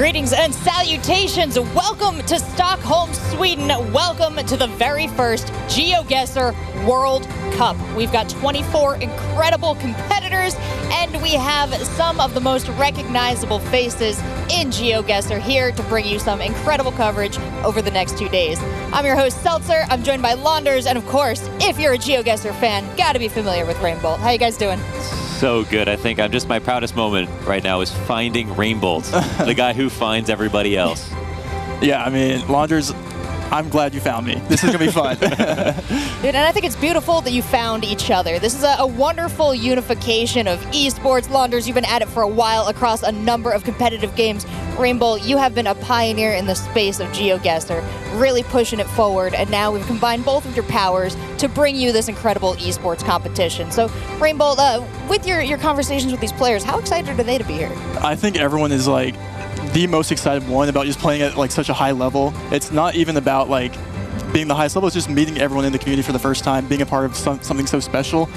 Greetings and salutations. Welcome to Stockholm, Sweden. Welcome to the very first GeoGuessr World Cup. We've got 24 incredible competitors, and we have some of the most recognizable faces in GeoGuessr here to bring you some incredible coverage over the next 2 days. I'm your host, Seltzer. I'm joined by Launders, and of course, if you're a GeoGuessr fan, gotta be familiar with Rainbolt. How you guys doing? So good. I think my proudest moment right now is finding Rainbolt, the guy who finds everybody else. Yeah, I mean, Launders, I'm glad you found me. This is going to be fun. Dude, and I think it's beautiful that you found each other. This is a wonderful unification of esports. Launders, you've been at it for a while across a number of competitive games. Rainbolt, you have been a pioneer in the space of GeoGuessr, really pushing it forward, and now we've combined both of your powers to bring you this incredible esports competition. So, Rainbolt, with your conversations with these players, how excited are they to be here? I think everyone is like the most excited one about just playing at like such a high level. It's not even about like being the highest level, it's just meeting everyone in the community for the first time, being a part of something so special,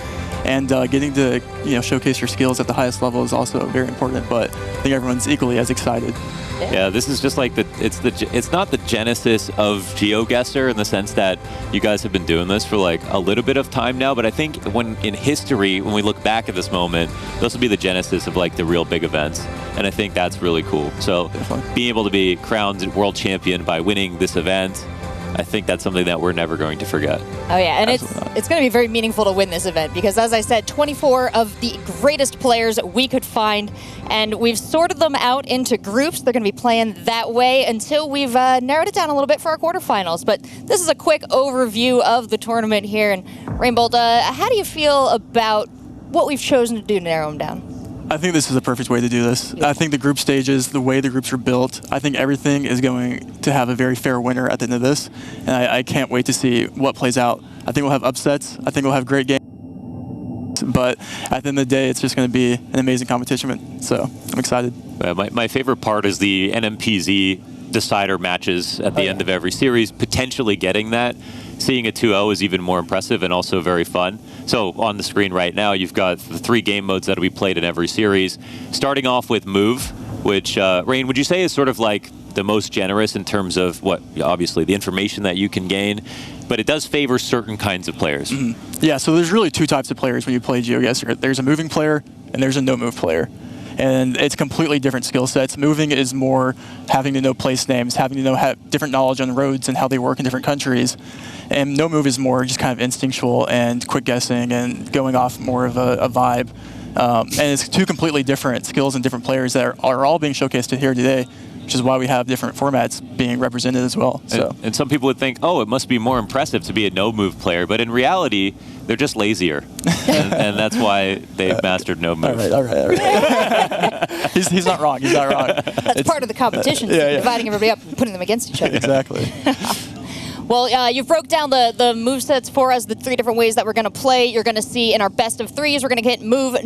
and getting to showcase your skills at the highest level is also very important. But I think everyone's equally as excited. Yeah, this is just like it's not the genesis of GeoGuessr in the sense that you guys have been doing this for like a little bit of time now, but I think when in history, when we look back at this moment, this will be the genesis of like the real big events, and I think that's really cool. So being able to be crowned world champion by winning this event, I think that's something that we're never going to forget. Oh yeah, and it's going to be very meaningful to win this event because, as I said, 24 of the greatest players we could find, and we've sorted them out into groups. They're going to be playing that way until we've narrowed it down a little bit for our quarterfinals. But this is a quick overview of the tournament here. And Rainbolt, how do you feel about what we've chosen to do to narrow them down? I think this is the perfect way to do this. I think the group stages, the way the groups are built, I think everything is going to have a very fair winner at the end of this. And I can't wait to see what plays out. I think we'll have upsets. I think we'll have great games. But at the end of the day, it's just going to be an amazing competition. So I'm excited. My favorite part is the NMPZ decider matches at the end of every series, potentially getting that. Seeing a 2-0 is even more impressive and also very fun. So on the screen right now, you've got the 3 game modes that will be played in every series. Starting off with Move, which, Rain, would you say is sort of like the most generous in terms of what, obviously, the information that you can gain, but it does favor certain kinds of players. Mm-hmm. Yeah, so there's really 2 types of players when you play GeoGuessr. There's a moving player and there's a no-move player. And it's completely different skill sets. Moving is more having to know place names, having to have different knowledge on roads and how they work in different countries. And no move is more just kind of instinctual and quick guessing and going off more of a vibe. And it's 2 completely different skills and different players that are all being showcased here today, which is why we have different formats being represented as well. So. And some people would think, oh, it must be more impressive to be a no-move player, but in reality, they're just lazier, and that's why they've mastered no move. All right. He's not wrong. He's not wrong. That's part of the competition, dividing everybody up and putting them against each other. Exactly. Well, you've broke down the movesets for us, the 3 different ways that we're going to play. You're going to see in our best of 3s, we're going to get move,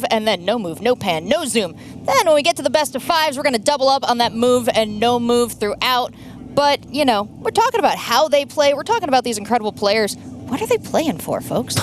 and then no move, no pan, no zoom. Then when we get to the best of 5s, we're going to double up on that move and no move throughout. But, we're talking about how they play. We're talking about these incredible players. What are they playing for, folks?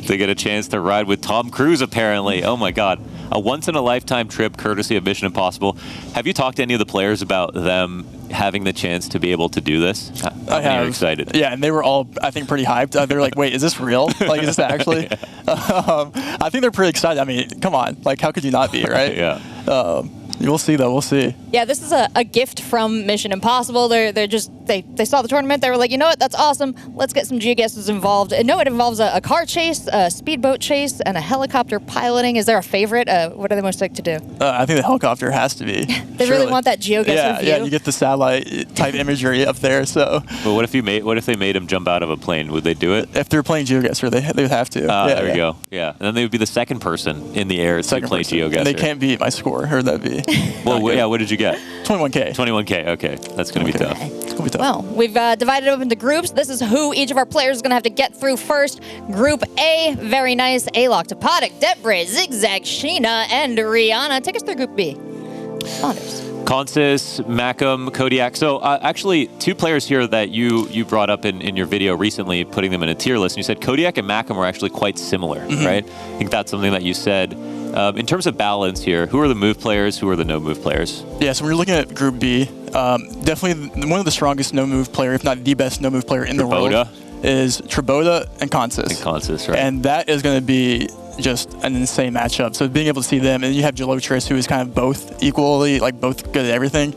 They get a chance to ride with Tom Cruise, apparently. Oh, my God. A once-in-a-lifetime trip courtesy of Mission Impossible. Have you talked to any of the players about them having the chance to be able to do this? I have. Are you excited? Yeah, and they were all, I think, pretty hyped. They're like, wait, is this real? Like, is this actually? I think they're pretty excited. I mean, come on. Like, how could you not be, right? Yeah. We'll see, though. We'll see. Yeah, this is a gift from Mission Impossible. They saw the tournament. They were like, you know what? That's awesome. Let's get some GeoGuessrs involved. And no, it involves a car chase, a speedboat chase, and a helicopter piloting. Is there a favorite? What do they most like to do? I think the helicopter has to be. They really want that GeoGuessr view. Yeah, you get the satellite type imagery up there. So. But what if they made him jump out of a plane? Would they do it? If they're playing GeoGuessr, they would have to. There we go. Yeah, and then they would be the second person in the air to play GeoGuessr. And they can't beat my score. Heard that be. Well, yeah. What did you get? 21K. 21K. Okay, that's going to be tough. It's going to be tough. Well, we've divided it up into groups. This is who each of our players is going to have to get through first. Group A, very nice. A-Lock, Topodic, Debray, Zigzag, Sheena, and Rihanna. Take us through Group B. Honors. Consis, Macam, Kodiak. So actually, two players here that you brought up in your video recently, putting them in a tier list. And you said Kodiak and Macam are actually quite similar, right? I think that's something that you said. In terms of balance here, who are the move players? Who are the no move players? Yeah, so we're looking at Group B. Definitely one of the strongest no move player, if not the best no move player in the world, is Troboda and Consis. And Consis, right? And that is going to be just an insane matchup. So being able to see them, and you have Jelotris, who is kind of both equally, like both good at everything,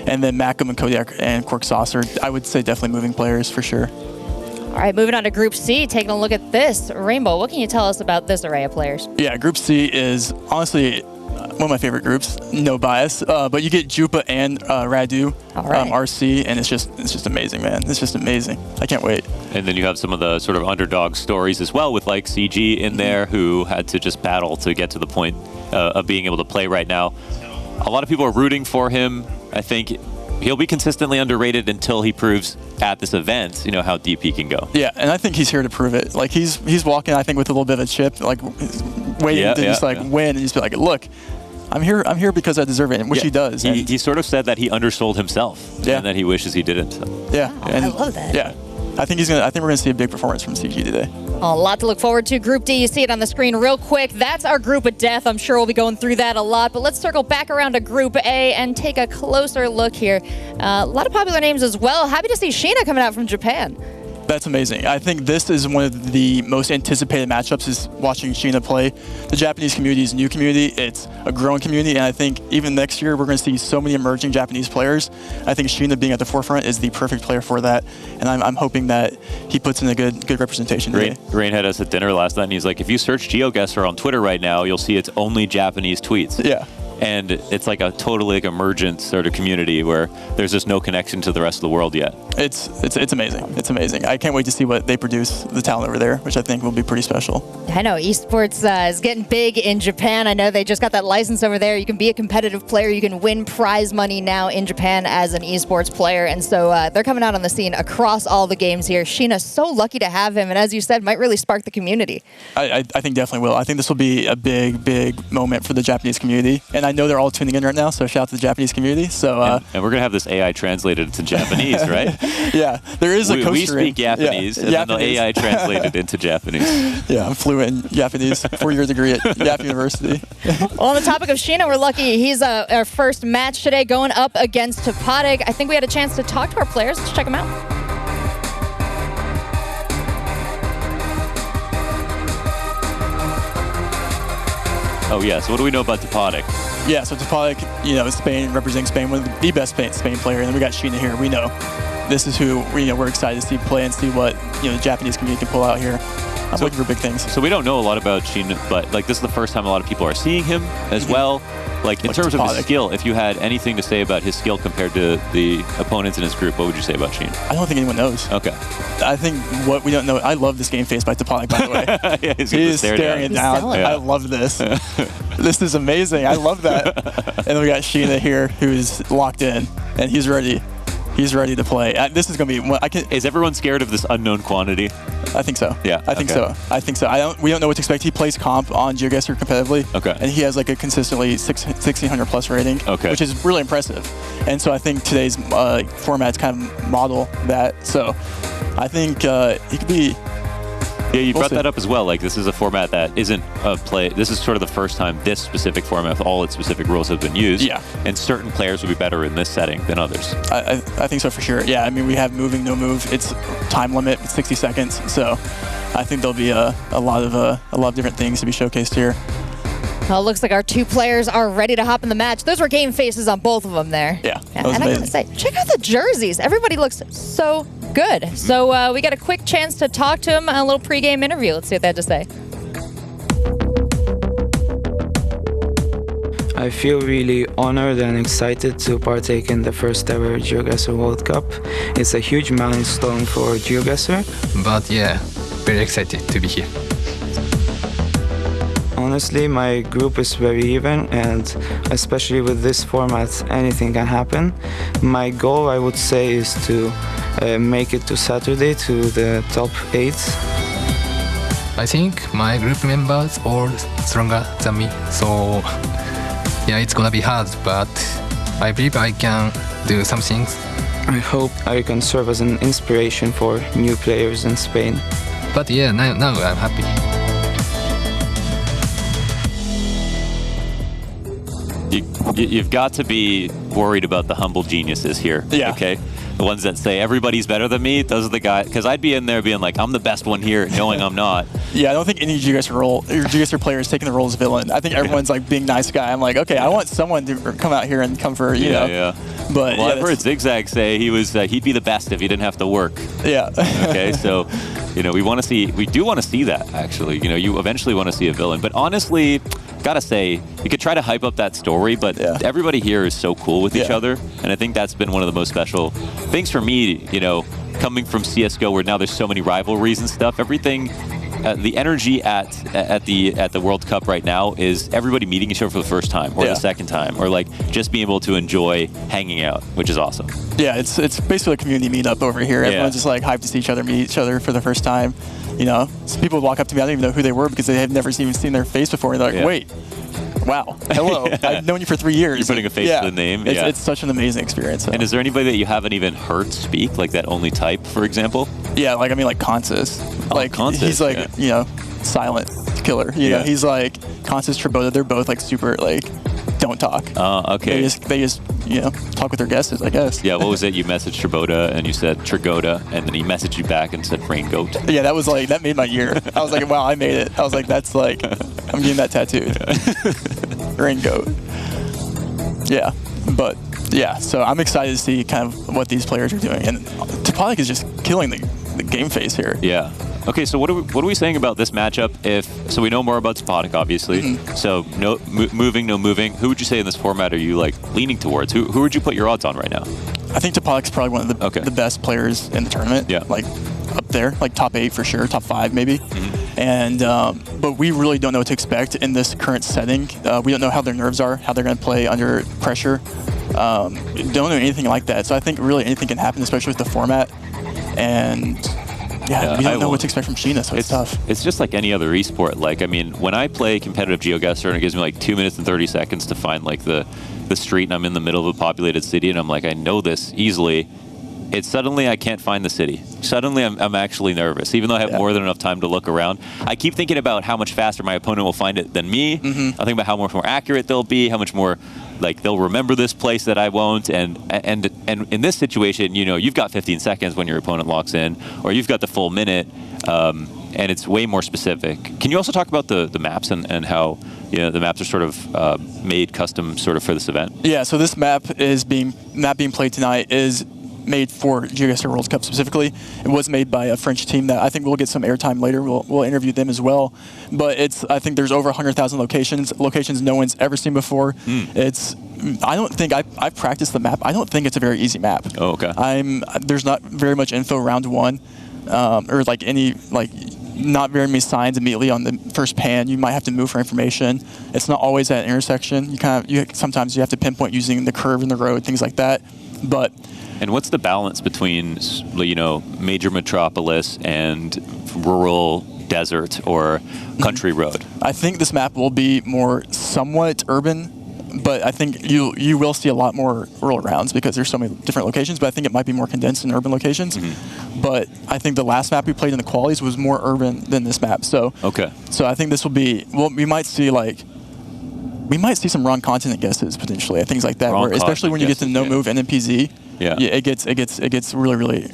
and then Macam and Kodiak and Quark Saucer, I would say definitely moving players for sure. All right, moving on to Group C, taking a look at this. Rainbow, what can you tell us about this array of players? Yeah, Group C is honestly one of my favorite groups, no bias, but you get Jupa and Radu, RC, and it's just amazing, man. It's just amazing. I can't wait. And then you have some of the sort of underdog stories as well with like CG in there who had to just battle to get to the point of being able to play right now. A lot of people are rooting for him. I think he'll be consistently underrated until he proves at this event, you know, how deep he can go. Yeah, and I think he's here to prove it. Like he's walking, I think, with a little bit of a chip, like waiting to just like win and just be like, look, I'm here because I deserve it, which he does. He sort of said that he undersold himself, and that he wishes he didn't. So. Yeah, wow, I love that. Yeah, I think we're gonna see a big performance from CG today. A lot to look forward to. Group D, you see it on the screen real quick. That's our group of death. I'm sure we'll be going through that a lot, but let's circle back around to Group A and take a closer look here. A lot of popular names as well. Happy to see Sheena coming out from Japan. That's amazing. I think this is one of the most anticipated matchups is watching Sheena play. The Japanese community is a new community. It's a growing community, and I think even next year we're going to see so many emerging Japanese players. I think Sheena being at the forefront is the perfect player for that, and I'm hoping that he puts in a good representation today. Rain had us at dinner last night, and he's like, if you search GeoGuessr on Twitter right now, you'll see it's only Japanese tweets. Yeah. And it's like a totally emergent sort of community where there's just no connection to the rest of the world yet. It's amazing. It's amazing. I can't wait to see what they produce, the talent over there, which I think will be pretty special. I know esports is getting big in Japan. I know they just got that license over there. You can be a competitive player. You can win prize money now in Japan as an esports player. And so they're coming out on the scene across all the games here. Sheena's so lucky to have him. And as you said, might really spark the community. I think definitely will. I think this will be a big moment for the Japanese community. And I know they're all tuning in right now, so shout out to the Japanese community. So and we're going to have this AI translated to Japanese, right? Yeah, there is a coaster. We speak Japanese, and then the AI translated into Japanese. Yeah, I'm fluent in Japanese, 4-year degree at Yap University. Well, on the topic of Sheena, we're lucky. He's our first match today going up against Topotic. I think we had a chance to talk to our players. Let's check them out. Oh, yeah. So what do we know about Topotic? Yeah, so Topotic, Spain, representing Spain, one of the best Spain player. And then we got Sheena here. We know this is who we're excited to see play and see what the Japanese community can pull out here. I'm looking for big things. So we don't know a lot about Sheena, but like this is the first time a lot of people are seeing him as well. Like in terms of his skill, if you had anything to say about his skill compared to the opponents in his group, what would you say about Sheena? I don't think anyone knows. Okay. I think what we don't know. I love this game face by Topotic, by the way. Yeah, he's staring it down. Yeah. I love this. This is amazing. I love that. And we got Sheena here, who's locked in, and he's ready. He's ready to play. This is going to be. Is everyone scared of this unknown quantity? I think so. Yeah. I think so. We don't know what to expect. He plays comp on GeoGuessr competitively. Okay. And he has like a consistently 1600 plus rating. Okay. Which is really impressive. And so I think today's format's kind of model that. So I think he could be. Yeah, you brought that up as well. Like, this is a format that isn't a play. This is sort of the first time this specific format with all its specific rules have been used. Yeah. And certain players will be better in this setting than others. I think so for sure. Yeah, I mean, we have moving, no move. It's time limit, it's 60 seconds. So I think there'll be a lot of different things to be showcased here. Well, it looks like our two players are ready to hop in the match. Those were game faces on both of them there. Yeah, and I gotta say, check out the jerseys. Everybody looks so good. So we got a quick chance to talk to him, a little pregame interview. Let's see what they had to say. I feel really honored and excited to partake in the first ever GeoGuessr World Cup. It's a huge milestone for GeoGuessr. But yeah, very excited to be here. Honestly, my group is very even, and especially with this format, anything can happen. My goal, I would say, is to make it to Saturday to the top 8. I think my group members are stronger than me, so yeah, it's gonna be hard, but I believe I can do some things. I hope I can serve as an inspiration for new players in Spain. But yeah, now I'm happy. You've got to be worried about the humble geniuses here. Yeah. Okay. The ones that say everybody's better than me. Those are the guys. Because I'd be in there being like, I'm the best one here, knowing I'm not. Yeah, I don't think any GEOGUESSR player is taking the role as villain. I think everyone's like being nice guy. I'm like, okay, I want someone to come out here and come for you know. Yeah. But Well, yeah, I've heard Zigzag say he'd be the best if he didn't have to work. yeah. Okay, so we do want to see that actually. You eventually want to see a villain, but honestly, gotta say, you could try to hype up that story, but Yeah. everybody here is so cool with each Yeah. other, and I think that's been one of the most special things for me. Coming from CS:GO, where now there's so many rivalries and stuff. Everything, the energy at the World Cup right now is everybody meeting each other for the first time or Yeah. the second time, or like just being able to enjoy hanging out, which is awesome. Yeah, it's basically a community meetup over here. Yeah. Everyone's just like hyped to see each other, meet each other for the first time. Some people would walk up to me, I don't even know who they were because they had never even seen their face before. And they're like, Yeah. wait, wow, hello, I've known you for 3 years. You're putting a face to the name. It's, Yeah. it's such an amazing experience. So. And is there anybody that you haven't even heard speak, like that only type, for example? Yeah, like Consus. Consus, he's like, silent killer. Yeah. He's like Consus, Tribota. They're both like super like don't talk. Okay. They just talk with their guesses, I guess. Yeah, what was it? You messaged Tribota and you said Trigoda, and then he messaged you back and said Rain Goat. Yeah, that made my year. I was like, wow, I made it. I was like, that's like, I'm getting that tattooed. Rain Goat. Yeah, but yeah, so I'm excited to see kind of what these players are doing, and Toponic is just killing the game face here. Yeah. Okay, so what are we saying about this matchup? So we know more about Toponic, obviously. Mm-hmm. So no moving. Who would you say in this format are you like leaning towards? Who would you put your odds on right now? I think Toponic's probably one of the best players in the tournament. Yeah. Like up there, like top 8 for sure, top 5 maybe. Mm-hmm. And but we really don't know what to expect in this current setting. We don't know how their nerves are, how they're going to play under pressure. Don't know anything like that. So I think really anything can happen, especially with the format. And yeah, we don't know what to expect from Sheena, so it's tough. It's just like any other esport. Like, I mean, when I play competitive GeoGuessr and it gives me like 2 minutes and 30 seconds to find like the street, and I'm in the middle of a populated city, and I'm like, I know this easily. It's suddenly I can't find the city. Suddenly I'm actually nervous, even though I have more than enough time to look around. I keep thinking about how much faster my opponent will find it than me. Mm-hmm. I think about how much more accurate they'll be, how much more like they'll remember this place that I won't. And in this situation, you've got 15 seconds when your opponent locks in, or you've got the full minute, and it's way more specific. Can you also talk about the maps and how the maps are sort of made custom sort of for this event? Yeah, so this map being played tonight is made for GeoGuessr World Cup specifically. It was made by a French team that I think we'll get some airtime later. We'll interview them as well. But I think there's over 100,000 locations no one's ever seen before. I don't think I've practiced the map. I don't think it's a very easy map. Oh, okay. There's not very much info round one, or not very many signs immediately on the first pan. You might have to move for information. It's not always at an intersection. Sometimes you have to pinpoint using the curve in the road, things like that. And what's the balance between, major metropolis and rural desert or country road? I think this map will be more somewhat urban, but I think you will see a lot more rural rounds because there's so many different locations, but I think it might be more condensed in urban locations. Mm-hmm. But I think the last map we played in the qualies was more urban than this map. So I think this will be, we might see some wrong continent guesses potentially, things like that, especially when you get to no move NMPZ. Yeah, it gets really, really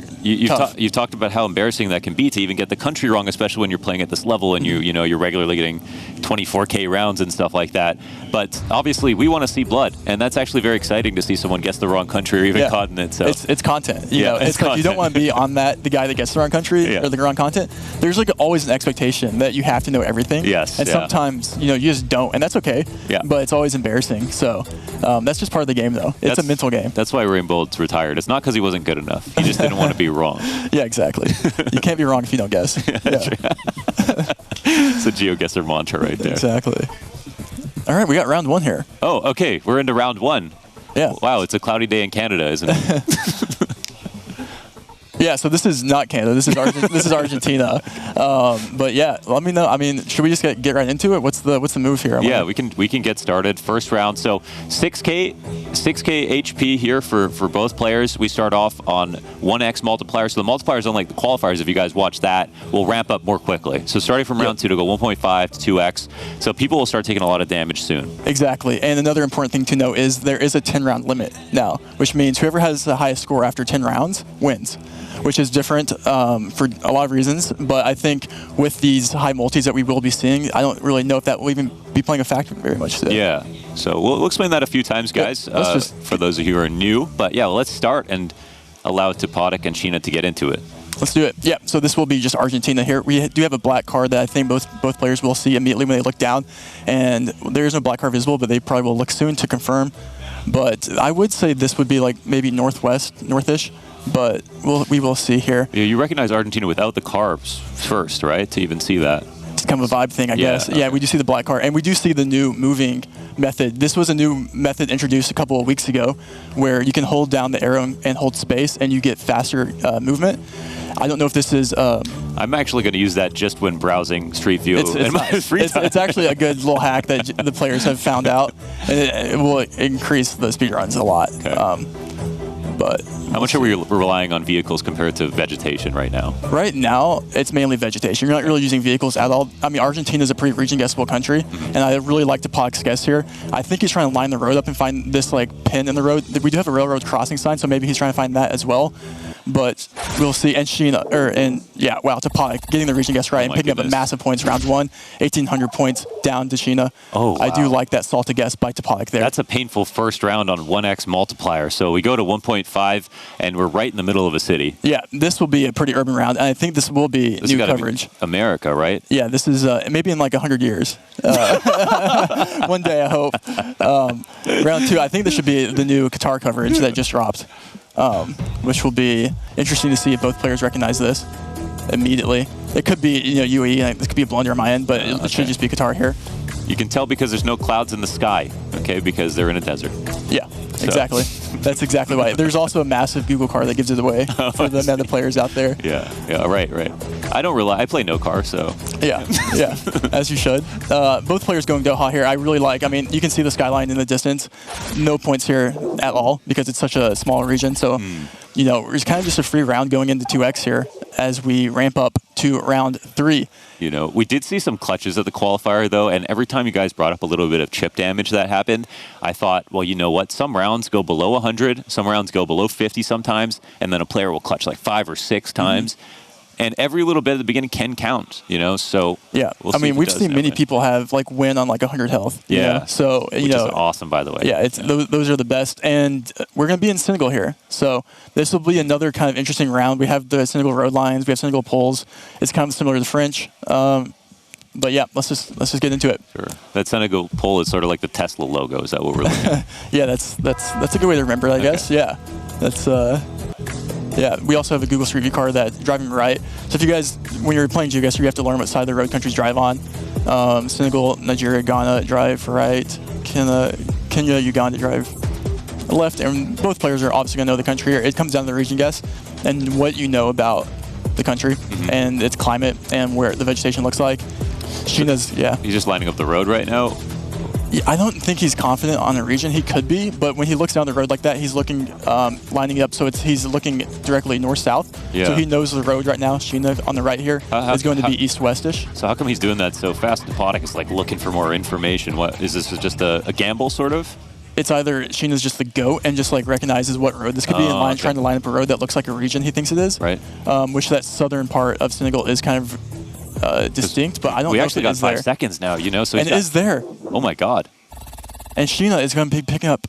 tough. You've talked about how embarrassing that can be to even get the country wrong, especially when you're playing at this level and you're regularly getting 24K rounds and stuff like that. But obviously, we want to see blood, and that's actually very exciting to see someone guess the wrong country or even continent. So it's content. It's like you don't want to be on the guy that gets the wrong country or the wrong content. There's like always an expectation that you have to know everything. Yes, and sometimes you just don't, and that's okay. Yeah. But it's always embarrassing. So that's just part of the game, though. It's a mental game. That's why Rainbold's retired. It's not because he wasn't good enough. He just didn't want to be wrong. Yeah, exactly. You can't be wrong if you don't guess. It's a GeoGuessr mantra right there. Exactly. All right, we got round 1 here. Oh, okay. We're into round 1. Yeah. Wow, it's a cloudy day in Canada, isn't it? Yeah, so this is not Canada. This is this is Argentina. But yeah, let me know. I mean, should we just get right into it? What's the move here? Yeah, we can get started. First round. So 6K HP here for both players. We start off on 1x multiplier. So the multipliers, unlike the qualifiers, if you guys watch that, will ramp up more quickly. So starting from round 2 to go 1.5 to 2x. So people will start taking a lot of damage soon. Exactly. And another important thing to note is there is a 10-round limit now, which means whoever has the highest score after 10 rounds wins, which is different for a lot of reasons. But I think with these high multis that we will be seeing, I don't really know if that will even be playing a factor very much today. Yeah. So we'll explain that a few times, guys, for those of you who are new. But yeah, let's start and allow Topodic and Sheena to get into it. Let's do it. Yeah, so this will be just Argentina here. We do have a black card that I think both players will see immediately when they look down. And there is no black card visible, but they probably will look soon to confirm. But I would say this would be like maybe northish. But we will see here. Yeah, you recognize Argentina without the carbs first, right? To even see that. It's kind of a vibe thing, I guess. Okay. Yeah, we do see the black card. And we do see the new moving method. This was a new method introduced a couple of weeks ago where you can hold down the arrow and hold space and you get faster movement. I don't know if this is... I'm actually going to use that just when browsing Street View in my free time. It's actually a good little hack that the players have found out. And it will increase the speedruns a lot. Okay. But how much are we relying on vehicles compared to vegetation right now? Right now, it's mainly vegetation. You're not really using vehicles at all. I mean, Argentina is a pretty region-guessable country, and I really like Topodic's guess here. I think he's trying to line the road up and find this like pin in the road. We do have a railroad crossing sign, so maybe he's trying to find that as well. But we'll see. And Sheena, Topodic getting the region guess right and picking up a massive points. Round 1, 1,800 points down to Sheena. Oh, wow. I do like that salted guess by Topodic there. That's a painful first round on 1x multiplier. So we go to 1.5, and we're right in the middle of a city. Yeah, this will be a pretty urban round, and I think this will be new coverage. America, right? Yeah, this is maybe in like 100 years. One day, I hope. Round 2, I think this should be the new Qatar coverage that just dropped. Which will be interesting to see if both players recognize this immediately. It could be, UAE, and this could be a blunder on my end, but it should just be Qatar here. You can tell because there's no clouds in the sky, okay, because they're in a desert. Yeah, exactly. That's exactly why. There's also a massive Google car that gives it away for the meta players out there. Yeah, right. I don't rely. I play no car, so. Yeah, as you should. Both players going Doha here. I really like. I mean, you can see the skyline in the distance. No points here at all because it's such a small region. So, it's kind of just a free round going into 2x here as we ramp up to round 3. We did see some clutches at the qualifier, though, and every time you guys brought up a little bit of chip damage that happened, I thought, well, you know what? Some rounds go below 100, some rounds go below 50 sometimes, and then a player will clutch like 5 or 6 times. And every little bit at the beginning can count, so yeah. We'll we've seen many people have like win on like 100 health. Yeah. So which is awesome, by the way. Yeah, those are the best, and we're gonna be in Senegal here, so this will be another kind of interesting round. We have the Senegal road lines, we have Senegal poles. It's kind of similar to the French. But yeah, let's just get into it. Sure. That Senegal pole is sort of like the Tesla logo. Is that what we're looking at? Yeah, that's a good way to remember it, I guess. Yeah, that's. Yeah, we also have a Google Street View car that's driving right. So if you guys, when you're playing GeoGuessr, you have to learn what side of the road countries drive on. Senegal, Nigeria, Ghana drive right. Kenya, Uganda drive left. And both players are obviously going to know the country here. It comes down to the region guess and what you know about the country and its climate and where the vegetation looks like. Sheena's, yeah. He's just lining up the road right now. Yeah, I don't think he's confident on a region. He could be, but when he looks down the road like that, he's looking, lining it up, so he's looking directly north-south. Yeah. So he knows the road right now. Sheena on the right here is going to be east-westish. So how come he's doing that so fast? Topodic is like looking for more information. What is this? Just a gamble, sort of? It's either Sheena's just the GOAT and just like recognizes what road this could be in line, trying to line up a road that looks like a region he thinks it is. Right. Which that southern part of Senegal is kind of distinct, but I don't know if it is there. We actually got 5 seconds now, So and it is there. Oh my God. And Sheena is going to be picking up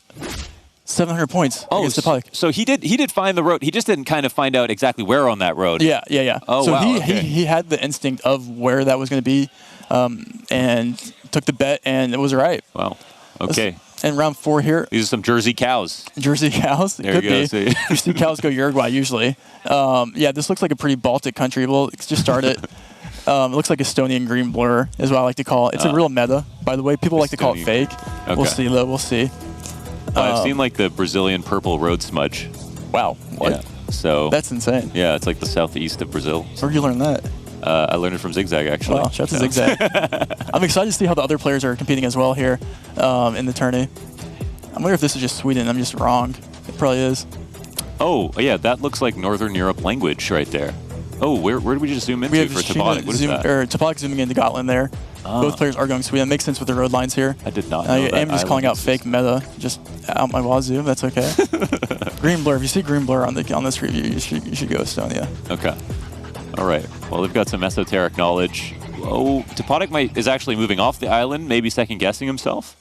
700 points against Topodic. So he did find the road. He just didn't kind of find out exactly where on that road. Yeah. Oh, so wow. he had the instinct of where that was going to be, and took the bet, and it was right. Wow. Okay. And round 4 here. These are some Jersey cows. Jersey cows? There you go. See. You see cows go Uruguay usually. Yeah, this looks like a pretty Baltic country. Well, let's just start it. It looks like Estonian green blur is what I like to call it. It's a real meta, by the way. People like to call it fake. Okay. We'll see, though. We'll see. I've seen like the Brazilian purple road smudge. Wow. What? Yeah. So That's insane. yeah, it's like the southeast of Brazil. Where'd you learn that? I learned it from Zigzag, actually. Wow, shout out to Zigzag. I'm excited to see how the other players are competing as well here in the tourney. I wonder if this is just Sweden. I'm just wrong. It probably is. Oh, yeah, that looks like Northern Europe language right there. Oh, where did we just zoom into for Toponic? What is that? Toponic zooming into Gotland there. Both players are going Sweden. That makes sense with the road lines here. I did not know that. I'm just calling out fake meta, just out my wazoo. That's okay. Green blur. If you see green blur on this review, you should go Estonia. Okay. All right. Well, they've got some esoteric knowledge. Oh, Toponic is actually moving off the island, maybe second guessing himself.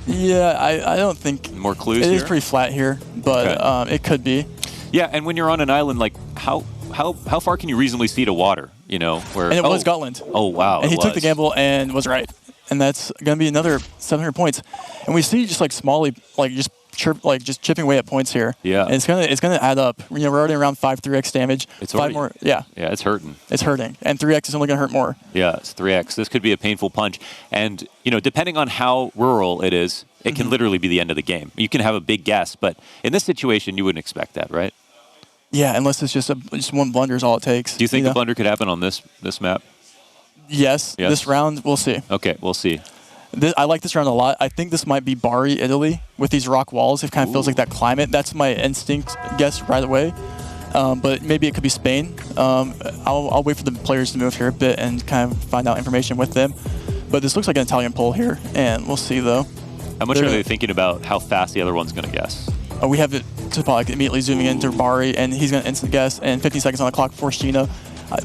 Yeah, I don't think More clues it here? is pretty flat here, but it could be. Yeah, and when you're on an island, like how far can you reasonably see to water? You know, where And it was Gotland. Oh wow! And he took the gamble and was right. And that's going to be another 700 points. And we see just like Smalley, like just chipping away at points here. Yeah. And it's gonna add up. You know, we're already around 3x damage. It's 5 already, more. Yeah. Yeah, it's hurting. It's hurting. And 3x is only gonna hurt more. Yeah, it's 3x. This could be a painful punch. And you know, depending on how rural it is, it can literally be the end of the game. You can have a big guess, but in this situation, you wouldn't expect that, right? Yeah, unless it's just one blunder is all it takes. Do you think the blunder could happen on this map? Yes. This round, we'll see. Okay, we'll see. I like this round a lot. I think this might be Bari, Italy, with these rock walls. It kind of feels like that climate. That's my instinct guess right away. But maybe it could be Spain. I'll wait for the players to move here a bit and kind of find out information with them. But this looks like an Italian poll here, and we'll see though. How much are they thinking about how fast the other one's going to guess? We have Toponic immediately zooming into Bari, and he's going to instant guess, and 15 seconds on the clock for Sheena.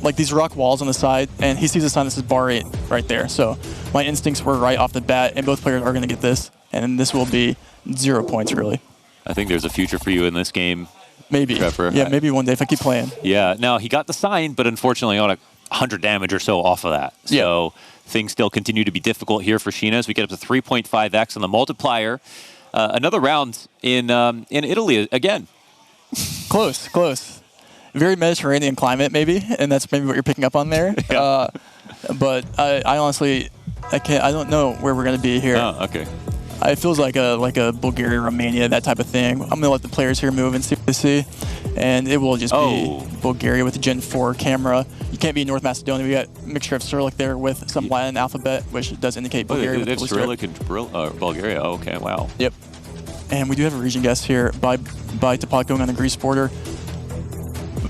Like these rock walls on the side, and he sees a sign that says Bari right there. So my instincts were right off the bat, and both players are going to get this, and this will be 0 points, really. I think there's a future for you in this game. Maybe. Trevor. Yeah, maybe one day if I keep playing. Yeah. Now, he got the sign, but unfortunately on 100 damage or so off of that. So things still continue to be difficult here for Sheena as we get up to 3.5x on the multiplier. Another round in Italy again. Close. Very Mediterranean climate, maybe, and that's maybe what you're picking up on there. Yeah. But I honestly, I don't know where we're going to be here. Oh, okay. It feels like a Bulgaria, Romania, that type of thing. I'm going to let the players here move and see what they see. And it will just be Bulgaria with the Gen 4 camera. You can't be North Macedonia. We got a mixture of Cyrillic there with some Latin alphabet, which does indicate Bulgaria. They have Cyrillic and Bulgaria. Oh, okay, wow. Yep. And we do have a region guest here by Toponic going on the Greece border.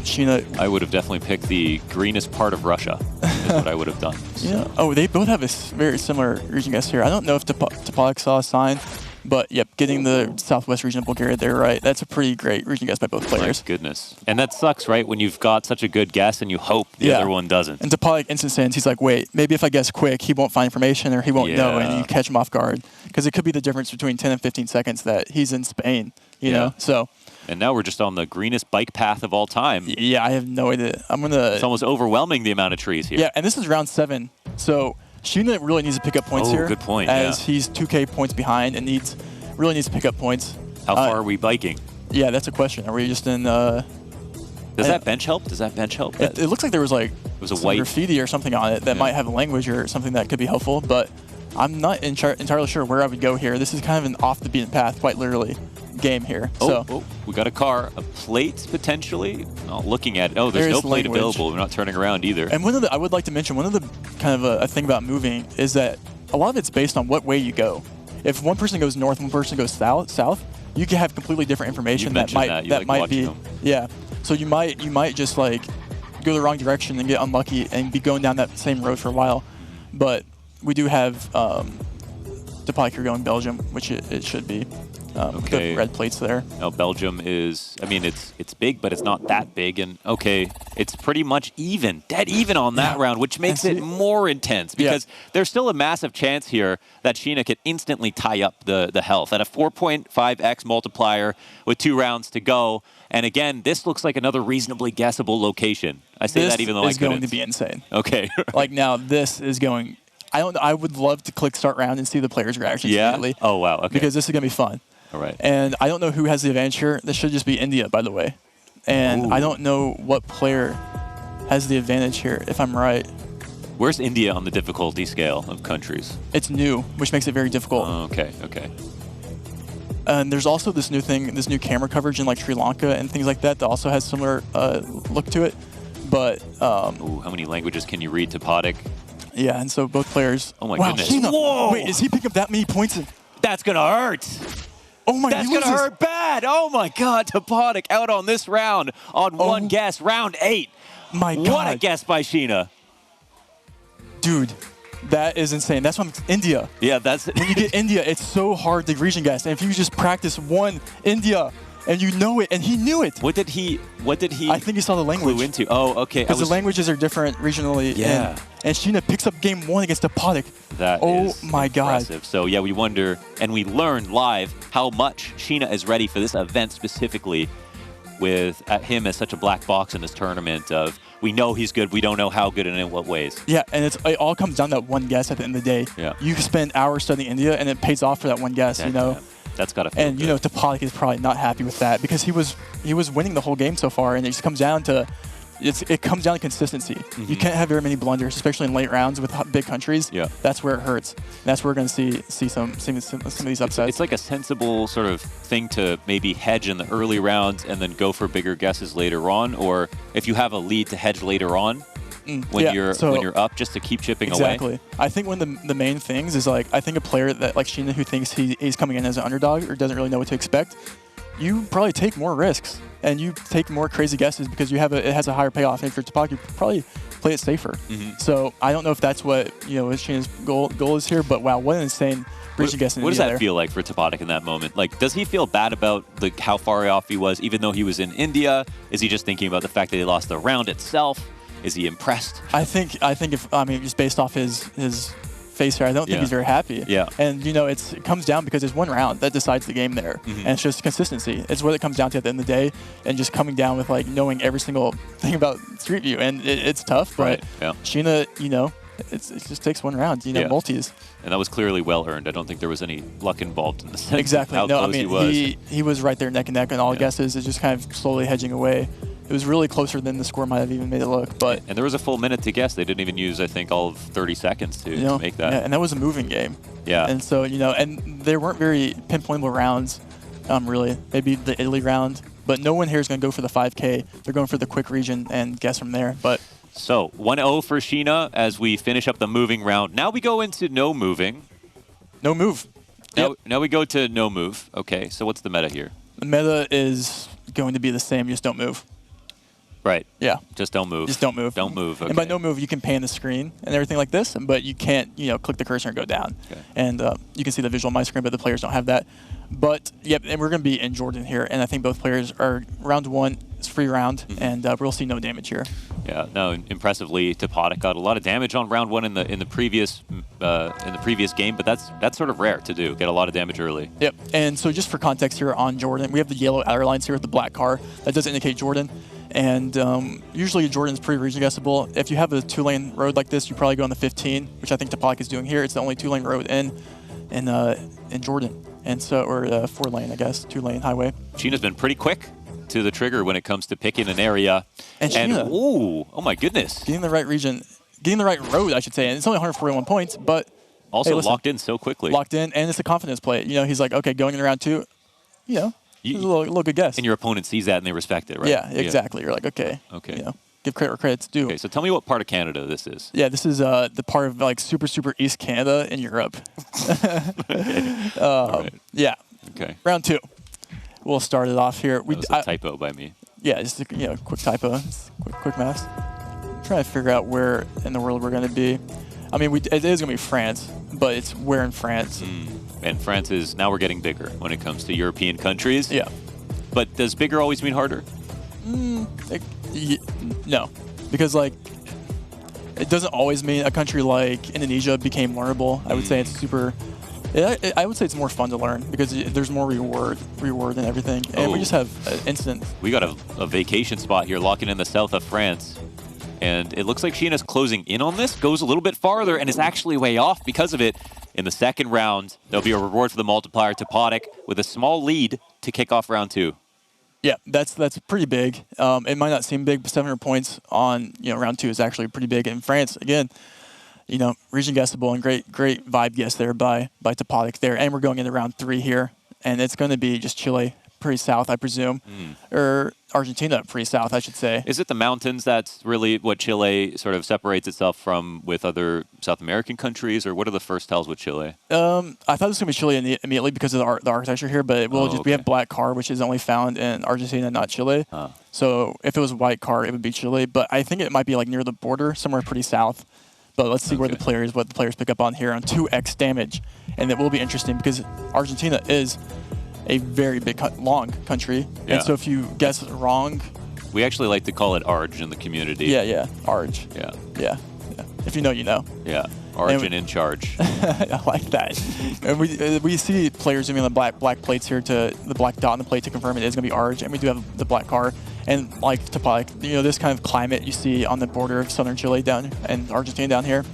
Sheena. I would have definitely picked the greenest part of Russia, is what I would have done. So. Yeah. Oh, they both have a very similar region guest here. I don't know if Toponic saw a sign, but yep, getting the southwest region of Bulgaria there right. That's a pretty great region guess by both players. My goodness. And that sucks, right? When you've got such a good guess and you hope the other one doesn't. And Toponic instant sends, he's like, wait, maybe if I guess quick, he won't find information or he won't know, and you catch him off guard. Because it could be the difference between 10 and 15 seconds that he's in Spain, you know? So. And now we're just on the greenest bike path of all time. Yeah, I have no idea. It's almost overwhelming the amount of trees here. Yeah, and this is round 7. So Sheena really needs to pick up points here. Oh, good point, as he's 2K points behind and really needs to pick up points. How far are we biking? Yeah, that's a question. Are we just in... Does that bench help? It looks like there was like a some white graffiti or something on it that might have a language or something that could be helpful, but I'm not entirely sure where I would go here. This is kind of an off the beaten path, quite literally, game here. We got a car, a plate potentially. Not looking at it. Oh, there's no plate available. We're not turning around either. And I would like to mention one of the kind of a thing about moving is that a lot of it's based on what way you go. If one person goes north, one person goes south, you can have completely different information that might be So you might just like go the wrong direction and get unlucky and be going down that same road for a while. But we do have Toponic here going Belgium, which it should be. The red plates there. Now Belgium is, I mean, it's big, but it's not that big. And it's pretty much dead even on that round, which makes it more intense because there's still a massive chance here that Sheena could instantly tie up the health at a 4.5x multiplier with 2 rounds to go. And again, this looks like another reasonably guessable location. I say that even though I couldn't. This is going to be insane. Okay. Like now, this is going. I would love to click start round and see the players' reactions immediately. Oh wow. Okay. Because this is going to be fun. All right. And I don't know who has the advantage here. This should just be India, by the way. And I don't know what player has the advantage here, if I'm right. Where's India on the difficulty scale of countries? It's new, which makes it very difficult. Oh, okay. And there's also this new thing, this new camera coverage in like Sri Lanka and things like that also has similar look to it. But Ooh, how many languages can you read, Topodic? yeah, and so both players. Oh my wow, goodness. Sheena, Whoa! wait, is he picking up that many points? That's gonna hurt. Oh my, That's he gonna loses. hurt bad. Oh my God, Topodic out on this round on one guess, round 8. My God. What a guess by Sheena. Dude, that is insane. That's from India. Yeah, that's When you get India, it's so hard to region guess. And if you just practice one India and you know it, and he knew it. What did he I think he saw the language. clue into? Oh, okay. Because the languages are different regionally. Yeah. And Sheena picks up game 1 against Topodic. That oh is my God. impressive. So yeah, we wonder, and we learn live how much Sheena is ready for this event specifically with him as such a black box in this tournament of we know he's good, we don't know how good and in what ways. Yeah, and it all comes down to that one guess at the end of the day. Yeah. You spend hours studying India, and it pays off for that one guess, you know? That's got to feel And, you good. know, Topodic is probably not happy with that because he was winning the whole game so far, and it just comes down to it comes down to consistency. You can't have very many blunders, especially in late rounds with big countries. Yeah. That's where it hurts. And that's where we're going to see some of these upsets. It's like a sensible sort of thing to maybe hedge in the early rounds and then go for bigger guesses later on, or if you have a lead to hedge later on when yeah, you're up, just to keep chipping away. Exactly. I think one of the main things is like I think a player that like Sheena who thinks he's coming in as an underdog or doesn't really know what to expect, you probably take more risks and you take more crazy guesses because it has a higher payoff. And if you're Topodic, you probably play it safer. So I don't know if that's what Sheena's goal is here, but wow, what an insane region guessing. What does that feel like for Topodic in that moment? Like, does he feel bad about how far off he was, even though he was in India? Is he just thinking about the fact that he lost the round itself? Is he impressed? I think just based off his face here, I don't think he's very happy. Yeah. And it comes down because there's one round that decides the game there, and it's just consistency. It's what it comes down to at the end of the day, and just coming down with like knowing every single thing about Street View, and it's tough. But Right, yeah. Sheena, it just takes one round. Multis. And that was clearly well earned. I don't think there was any luck involved in the sense Exactly. of how No, I close mean he was. he was right there neck and neck on all guesses. It's just kind of slowly hedging away. It was really closer than the score might have even made it look. But And there was a full minute to guess. They didn't even use, I think, all of 30 seconds to make that. Yeah, and that was a moving game. Yeah. And so and there weren't very pinpointable rounds, really. Maybe the Italy round, but no one here is going to go for the 5K. They're going for the quick region and guess from there. But So 1-0 for Sheena as we finish up the moving round. Now we go into no moving. no move. Now we go to no move. Okay, so what's the meta here? The meta is going to be the same. Just don't move. Right. Yeah. Just don't move. Just don't move. Don't move. Okay. And by no move, you can pan the screen and everything like this, but you can't, click the cursor and go down. Okay. And you can see the visual on my screen, but the players don't have that. But, yep, and we're going to be in Jordan here, and I think both players are round 1, it's free round, and we'll see no damage here. Yeah. No. Impressively, Topodic got a lot of damage on round 1 in the previous game, but that's sort of rare to do. Get a lot of damage early. Yep, and so just for context here on Jordan, we have the yellow outer lines here with the black car. That does indicate Jordan. And usually Jordan's pretty region guessable. If you have a 2-lane road like this, you probably go on the 15, which I think Topodic is doing here. It's the only 2-lane road in Jordan, and so or 4-lane, I guess, 2-lane highway. Sheena's been pretty quick to the trigger when it comes to picking an area. And Sheena, ooh, oh my goodness! getting the right region, getting the right road, I should say. And it's only 141 points, but Also hey, listen, locked in so quickly. locked in, and it's a confidence play. He's like, okay, going in round 2, it's a little good guess. And your opponent sees that and they respect it, right? Yeah, exactly. You're like, okay, Okay. Give credit where credit's due. Okay, so tell me what part of Canada this is. Yeah, this is the part of like super East Canada in Europe. All right. Yeah, Okay. round 2. We'll start it off here. That was a typo by me. Yeah, just a quick typo, just quick maths. Trying to figure out where in the world we're going to be. I mean, it is going to be France, but it's where in France. And France is, now we're getting bigger when it comes to European countries. Yeah. But does bigger always mean harder? No, because like it doesn't always mean a country like Indonesia became learnable. I would say it's super. I would say it's more fun to learn because there's more reward and everything, and we just have instant. We got a vacation spot here, locking in the south of France. And it looks like Sheena's closing in on this, goes a little bit farther, and is actually way off because of it. In the second round, there'll be a reward for the multiplier, Topodic, with a small lead to kick off round 2. Yeah, that's pretty big. It might not seem big, but 700 points on round 2 is actually pretty big. In France, again, region guessable and great vibe guess there by Topodic there. And we're going into round 3 here. and it's going to be just Chile, pretty south, I presume, or Argentina, pretty south, I should say. Is it the mountains that's really what Chile sort of separates itself from with other South American countries, or what are the first tells with Chile? I thought it was going to be Chile immediately because of the architecture here, but it will we have black car, which is only found in Argentina, not Chile. So if it was white car, it would be Chile. But I think it might be like near the border, somewhere pretty south. But let's see what the players pick up on here on 2x damage, and it will be interesting because Argentina is a very big, long country, and so if you guess wrong, we actually like to call it Arge in the community. Yeah, Arge. Yeah. If you know, you know. Yeah, Argent in charge. I like that. And we see players zooming on the black plates here to the black dot on the plate to confirm it is going to be Arge, and we do have the black car. And like this kind of climate you see on the border of southern Chile down and Argentina down here.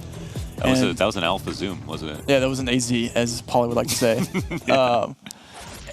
That was an alpha zoom, wasn't it? Yeah, that was an AZ, as Paulie would like to say.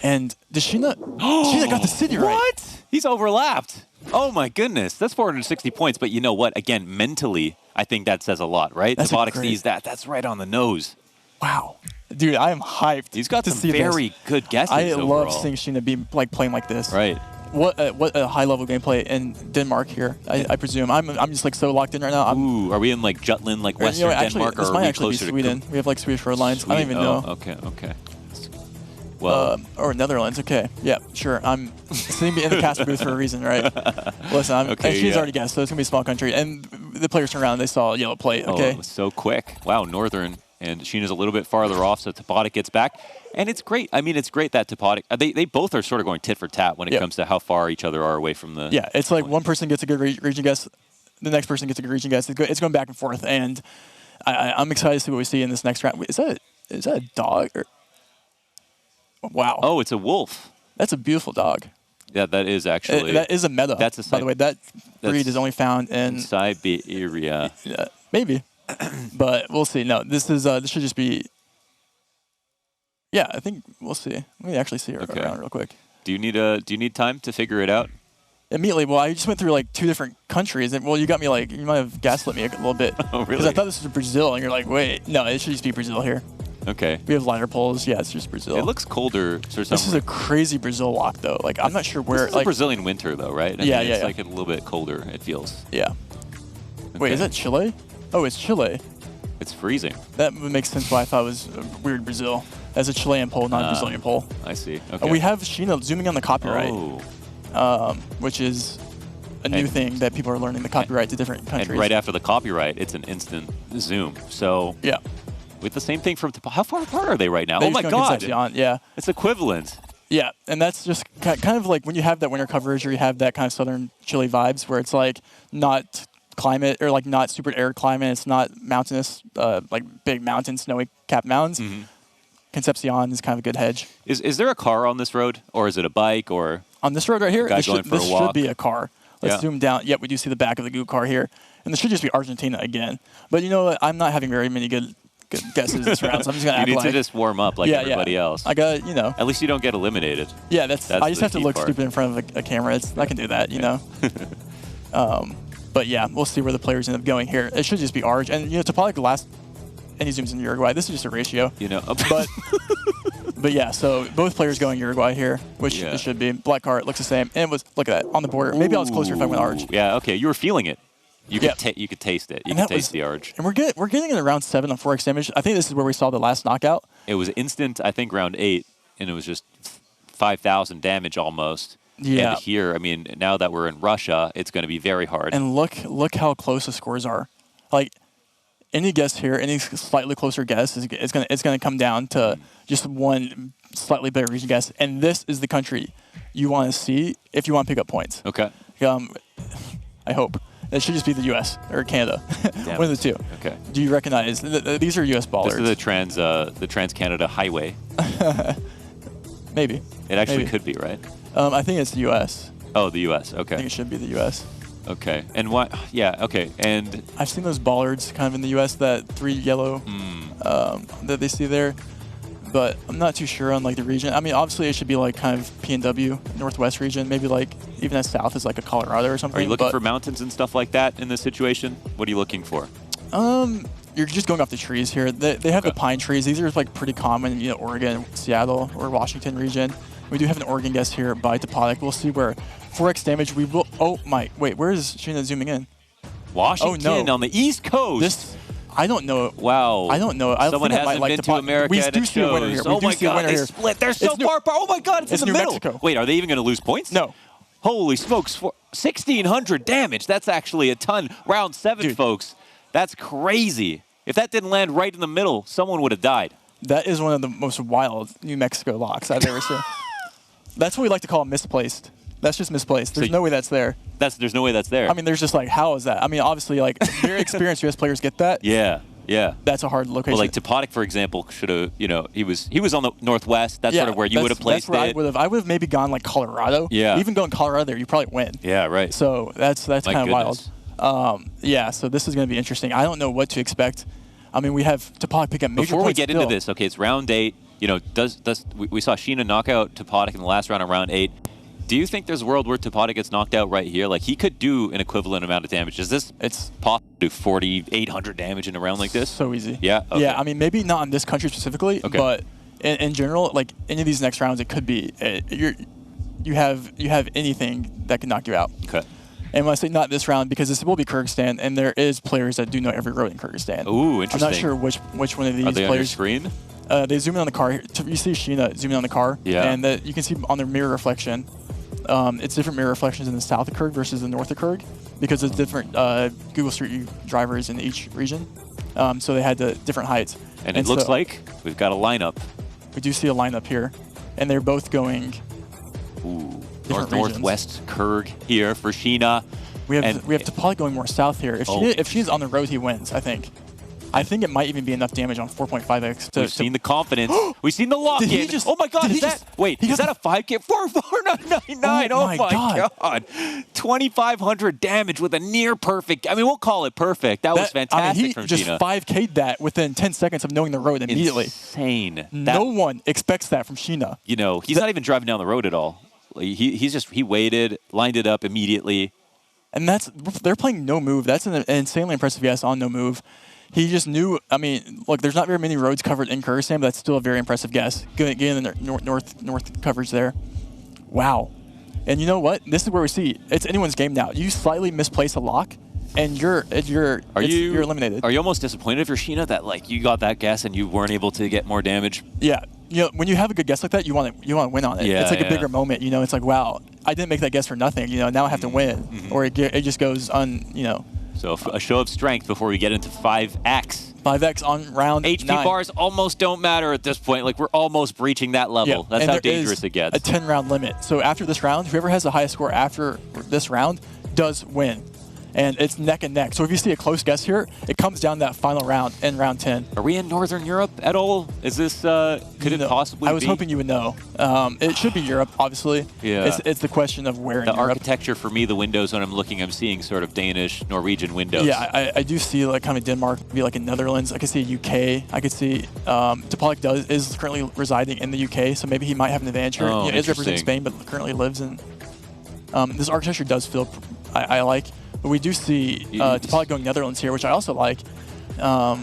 And Sheena got the city right. What? He's overlapped. Oh my goodness, that's 460 points. But you know what? Again, mentally, I think that says a lot, right? Tapotic sees that. That's right on the nose. Wow. Dude, I am hyped. He's got some very good guesses. I overall. love seeing Sheena be like playing like this. Right. What a high level gameplay in Denmark here. I presume. I'm just like so locked in right now. Ooh, are we in like Jutland, like Western Denmark, this or might are we actually be closer Sweden. to? We have like Swedish shore lines. I don't even know. Okay. Well, or Netherlands. Okay, yeah, sure. I'm sitting in the caster booth for a reason, right? Listen, and she's already guessed, so it's gonna be a small country. And the players turn around and they saw a yellow plate. Okay. It was so quick. Wow, Northern and Sheena's a little bit farther off, so Tapotic gets back. And it's great. I mean, it's great that Tapotic, they both are sort of going tit for tat when it comes to how far each other are away from the. Yeah, it's like one person gets a good region guess, the next person gets a good region guess. It's going back and forth, and I'm excited to see what we see in this next round. Is that a dog? Or? Wow. Oh, it's a wolf. That's a beautiful dog. Yeah, that is actually. That is a meta. That's by the way. That breed is only found in Siberia. Yeah, maybe, but we'll see. No, this should just be. Yeah, I think we'll see. Let me actually see her around real quick. Do you need time to figure it out? Immediately. Well, I just went through like 2 different countries, and you got me like you might have gaslit me a little bit. Oh, really? Because I thought this was Brazil, and you're like, wait, no, it should just be Brazil here. Okay. We have lighter poles. Yeah, it's just Brazil. It looks colder for some. This is a crazy Brazil walk, though. Like I'm not sure where. This is a Brazilian winter, though, right? I mean, it's like a little bit colder. It feels. Yeah. Okay. Wait, is that Chile? Oh, it's Chile. It's freezing. That would make sense why I thought it was weird Brazil. As a Chilean pole, not a Brazilian pole. I see. Okay. We have Sheena zooming on the copyright, which is a new thing that people are learning, the copyright to different countries. And right after the copyright, it's an instant zoom. So yeah. With the same thing from how far apart are they right now? They're oh my God! Yeah, it's equivalent. Yeah, and that's just kind of like when you have that winter coverage, or you have that kind of southern Chile vibes, where it's like not climate or like not super arid climate. It's not mountainous, like big mountains, snowy capped mountains. Mm-hmm. Concepcion is kind of a good hedge. Is there a car on this road, or is it a bike, or on this road right here? This should be a car. Let's Yeah. zoom down. Yep, we do see the back of the Goo car here. And this should just be Argentina again. But you know what? I'm not having very many good guesses this round, so I'm just going to act You like... need to just warm up like everybody else. I got, you know... At least you don't get eliminated. Yeah, that's I just the have to key look part. stupid in front of a camera. I can do that, you know? But yeah, we'll see where the players end up going here. It should just be Arge. And, you know, Topolic last... And he zooms in Uruguay. This is just a ratio. You know... But yeah, so both players going Uruguay here, which it should be. Black car, it looks the same. And it was, look at that, on the border. Maybe I was closer if I went Arge. Yeah, okay. You were feeling it. You could taste it. You could taste the Arge. And we're getting in around 7 on 4x damage. I think this is where we saw the last knockout. It was instant, I think, round 8, and it was just 5,000 damage almost. Yeah. And here, I mean, now that we're in Russia, it's going to be very hard. And look how close the scores are. Like, any guess here, any slightly closer guess, it's gonna come down to just one slightly better region guess. And this is the country you want to see if you want to pick up points. Okay. I hope. It should just be the U.S. or Canada. One of the two. Okay. Do you recognize? These are U.S. ballers. This is the Trans-Canada Highway. Maybe. It actually could be, right? I think it's the U.S. Oh, the U.S. Okay. I think it should be the U.S. Okay. And what? Yeah. Okay. And I've seen those bollards kind of in the U.S. That 3 yellow that they see there, but I'm not too sure on like the region. I mean, obviously it should be like kind of PNW Northwest region, maybe like even as south as like a Colorado or something. Are you looking for mountains and stuff like that in this situation? What are you looking for? you're just going off the trees here. They have the pine trees. These are like pretty common, you know, Oregon, Seattle, or Washington region. We do have an Oregon guess here by Topodic. We'll see where 4x damage. We will. Oh my! Wait, where is Sheena zooming in? Washington on the East Coast. This, I don't know. Wow. I don't know. I Someone think hasn't been to America. We and do it see a winner shows. here. Oh my God! They here. split. They're so far apart. Oh my God! It's in the New middle. Mexico. Wait, are they even going to lose points? No. Holy smokes! 1,600 damage. That's actually a ton. Round 7, Dude. folks. That's crazy. If that didn't land right in the middle, someone would have died. That is one of the most wild New Mexico locks I've ever seen. That's what we like to call misplaced. That's just misplaced. There's no way that's there. There's no way that's there. I mean, there's just like, how is that? I mean, obviously, like, very experienced US players get that. Yeah. That's a hard location. Well, like Topodic, for example, should have, you know, he was on the Northwest. That's sort of where you would have placed that's where it. I would have maybe gone like Colorado. Yeah. Even going Colorado there, you probably win. Yeah, right. So that's My kind of goodness. wild. Yeah, so this is going to be interesting. I don't know what to expect. I mean, we have Topodic pick up major Before we points get still. into this, okay, it's round 8. You know, we saw Sheena knock out Topodic in the last round of round 8. Do you think there's a world where Topodic gets knocked out right here? Like, he could do an equivalent amount of damage. Is this possible to do 4,800 damage in a round like this? So easy. Yeah? Okay. Yeah, I mean, maybe not in this country specifically, but in general, like, any of these next rounds, it could be. You have anything that can knock you out. Okay. And when I say not this round, because this will be Kyrgyzstan, and there is players that do know every road in Kyrgyzstan. Ooh, interesting. I'm not sure which one of these Are they players. on your screen? They zoom in on the car. You see Sheena zoom in on the car. Yeah. And you can see on their mirror reflection. It's different mirror reflections in the south of Kyrg versus the north of Kyrg because there's different Google Street View drivers in each region. So they had the different heights. And it looks like we've got a lineup. We do see a lineup here. And they're both going Northwest Kyrg here for Sheena. We have Topodic going more south here. If she's on the road, he wins, I think. I think it might even be enough damage on 4.5x. We've seen the confidence. We've seen the lock-in. Oh my God, is that a 5K? 4,499. Oh my God. 2,500 damage with a near perfect. I mean, we'll call it perfect. That was fantastic from Sheena. He just 5K'd that within 10 seconds of knowing the road immediately. Insane. No one expects that from Sheena. You know, he's not even driving down the road at all. He waited, lined it up immediately. And they're playing no move. That's an insanely impressive guess on no move. He just knew. I mean, look, there's not very many roads covered in Kyrgyzstan, but that's still a very impressive guess. Getting the north coverage there. Wow. And you know what? This is where we see it's anyone's game now. You slightly misplace a lock, and you're eliminated. Are you almost disappointed if you're Sheena that like you got that guess and you weren't able to get more damage? Yeah. You know, when you have a good guess like that, you want to win on it. Yeah, it's like a bigger moment. You know, it's like, wow, I didn't make that guess for nothing. You know, now I have to win, or it just goes So a show of strength before we get into 5X. 5X on round HP 9. bars almost don't matter at this point. Like, we're almost breaching that level. Yeah. That's how dangerous it gets. A 10-round limit. So after this round, whoever has the highest score after this round does win. And it's neck and neck. So if you see a close guess here, it comes down to that final round in round 10. Are we in Northern Europe at all? Is this, could it possibly be? I was hoping you would know. It should be Europe, obviously. Yeah. It's the question of where in the Europe. architecture for me, the windows when I'm looking, I'm seeing sort of Danish, Norwegian windows. Yeah, I do see like kind of Denmark, maybe like in Netherlands. I could see UK. I could see Topodic is currently residing in the UK, so maybe he might have an advantage here. Oh, He is representing Spain, but currently lives in. This architecture does feel I like. But we do see Topodic going Netherlands here, which I also like. I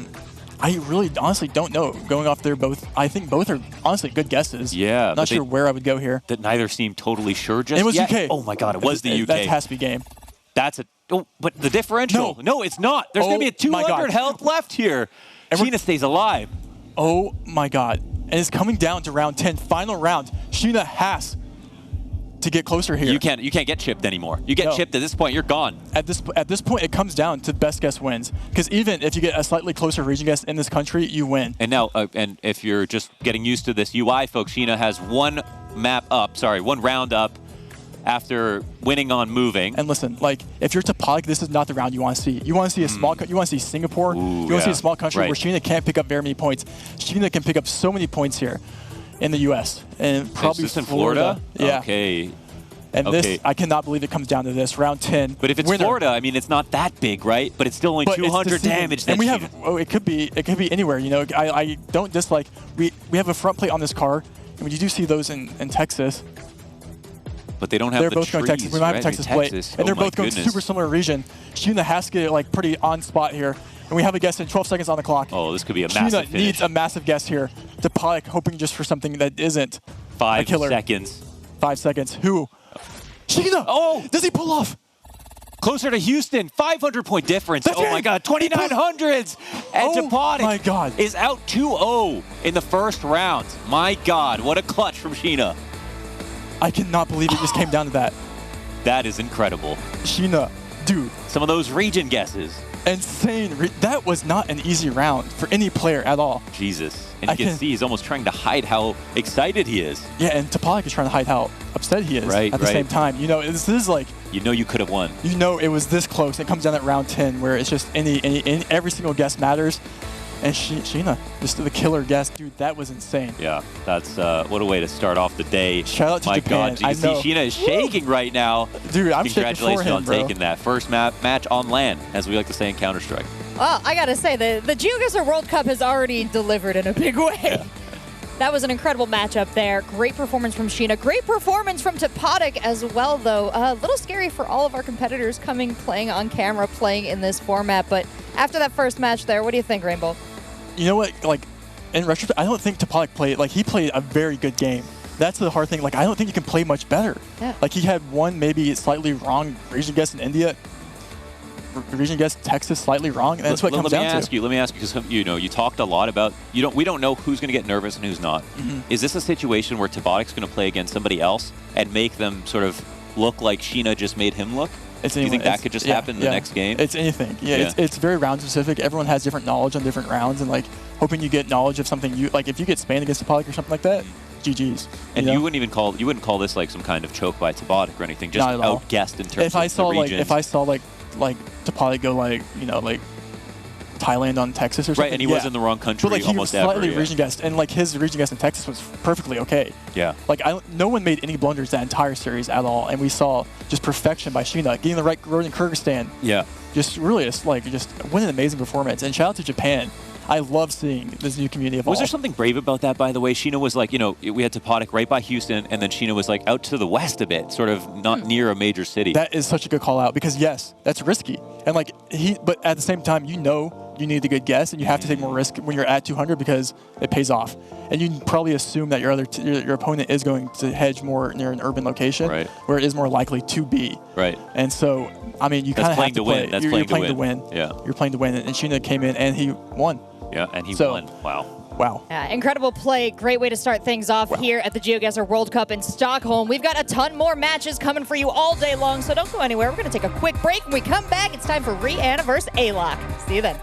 really honestly don't know. Going off there, I think both are honestly good guesses. Yeah. Not sure where I would go here. That neither seem totally sure just It was yet. UK. Oh my God, it was the UK. That has to be game. That's but the differential. No, it's not. There's going to be a 200 health left here. Sheena stays alive. Oh my God. And it's coming down to round 10, final round. Sheena has to get closer here. You can't get chipped anymore. You get chipped at this point, you're gone. At this point, it comes down to best guess wins. Because even if you get a slightly closer region guess in this country, you win. And now, and if you're just getting used to this UI, folks, Sheena has one round up after winning on moving. And listen, like if you're Topodic, this is not the round you want to see. You want to see a small. You want to see Singapore. You want to see a small country where Sheena can't pick up very many points. Sheena can pick up so many points here in the U.S. and probably in Florida. Yeah. Okay. And this, I cannot believe it comes down to this round 10. But if it's Florida, I mean, it's not that big, right? But it's still only 200 damage. And we have, it could be anywhere. You know, I don't dislike. We have a front plate on this car, and when you do see those in Texas. But they don't have they're the both trees, going Texas. We might have a Texas plate, and they're both going super similar region. Sheena has to get like pretty on spot here, And we have a guess in 12 seconds on the clock. Oh, this could be a massive Sheena finish. needs a massive guess here. Topodic hoping just for something that isn't 5 a killer. seconds. 5 seconds. Who? Sheena! Oh! Does he pull off? Closer to Houston, 500-point difference. That's Oh it. my God, 2900s. And Oh Topodic my God. is out 2-0 in the first round. My God, what a clutch from Sheena. I cannot believe it just came down to that. That is incredible. Sheena, dude, Some of those region guesses. insane. That was not an easy round for any player at all. Jesus. And I you can can- see he's almost trying to hide how excited he is. Yeah, and Topodic is trying to hide how upset he is Right, at the right. same time. You know, this is like, You know you could have won. you know it was this close. It comes down at round 10 where it's just every single guess matters. And Sheena, just the killer guess. Dude, that was insane. Yeah, that's what a way to start off the day. Shout out to My Japan. God, you I can know. see Sheena is shaking right now. Dude, I'm shaking Congratulations for him, on bro. taking that first match on land, as we like to say in Counter-Strike. Well, I gotta say, the GeoGuessr World Cup has already delivered in a big way. Yeah. That was an incredible matchup there. Great performance from Sheena. Great performance from Topodic as well, though. A little scary for all of our competitors playing on camera, playing in this format. But after that first match there, what do you think, Rainbow? You know what? Like, in retrospect, I don't think Topodic played, like, he played a very good game. That's the hard thing. Like, I don't think you can play much better. Yeah. Like, he had one maybe slightly wrong region guess in India. Region guess Texas slightly wrong. And that's what it comes down to. Let me ask you, because you talked a lot about we don't know who's going to get nervous and who's not. Is this a situation where Topodic's going to play against somebody else and make them sort of look like Sheena just made him look? Do you think that could just happen in the next game? It's anything. Yeah, Yeah. It's very round specific. Everyone has different knowledge on different rounds, and like hoping you get knowledge of something you like. If you get Spain against Topodic or something like that, GG's. And know? you wouldn't call this like some kind of choke by Topodic or anything, just Not at all. outguessed in terms If I of saw the regions. if I saw like Topodic go like Thailand on Texas or something. Right, and he yeah. was in the wrong country But like he almost was slightly ever. region guessed, and like his region guess in Texas was perfectly okay. Yeah. Like no one made any blunders that entire series at all, and we saw just perfection by Sheena getting the right road in Kyrgyzstan. Yeah. Just really, what an amazing performance. And shout out to Japan. I love seeing this new community evolve. Was there something brave about that, by the way? Sheena was like, we had Topodic right by Houston, and then Sheena was like out to the west a bit, sort of not near a major city. That is such a good call out because yes, that's risky. And like but at the same time, you need a good guess, and you have to take more risk when you're at 200 because it pays off. And you probably assume that your opponent is going to hedge more near an urban location, Right. where it is more likely to be. Right. And so, I mean, you That's kind of have playing to to play. win. That's You're playing to playing to win. win. Yeah. You're playing to win, and Sheena came in and he won. Yeah, and he So- won. Wow. Wow. Yeah, incredible play. Great way to start things off here at the GeoGuessr World Cup in Stockholm. We've got a ton more matches coming for you all day long, so don't go anywhere. We're going to take a quick break. When we come back, it's time for Re-Anniverse A-Lock. See you then.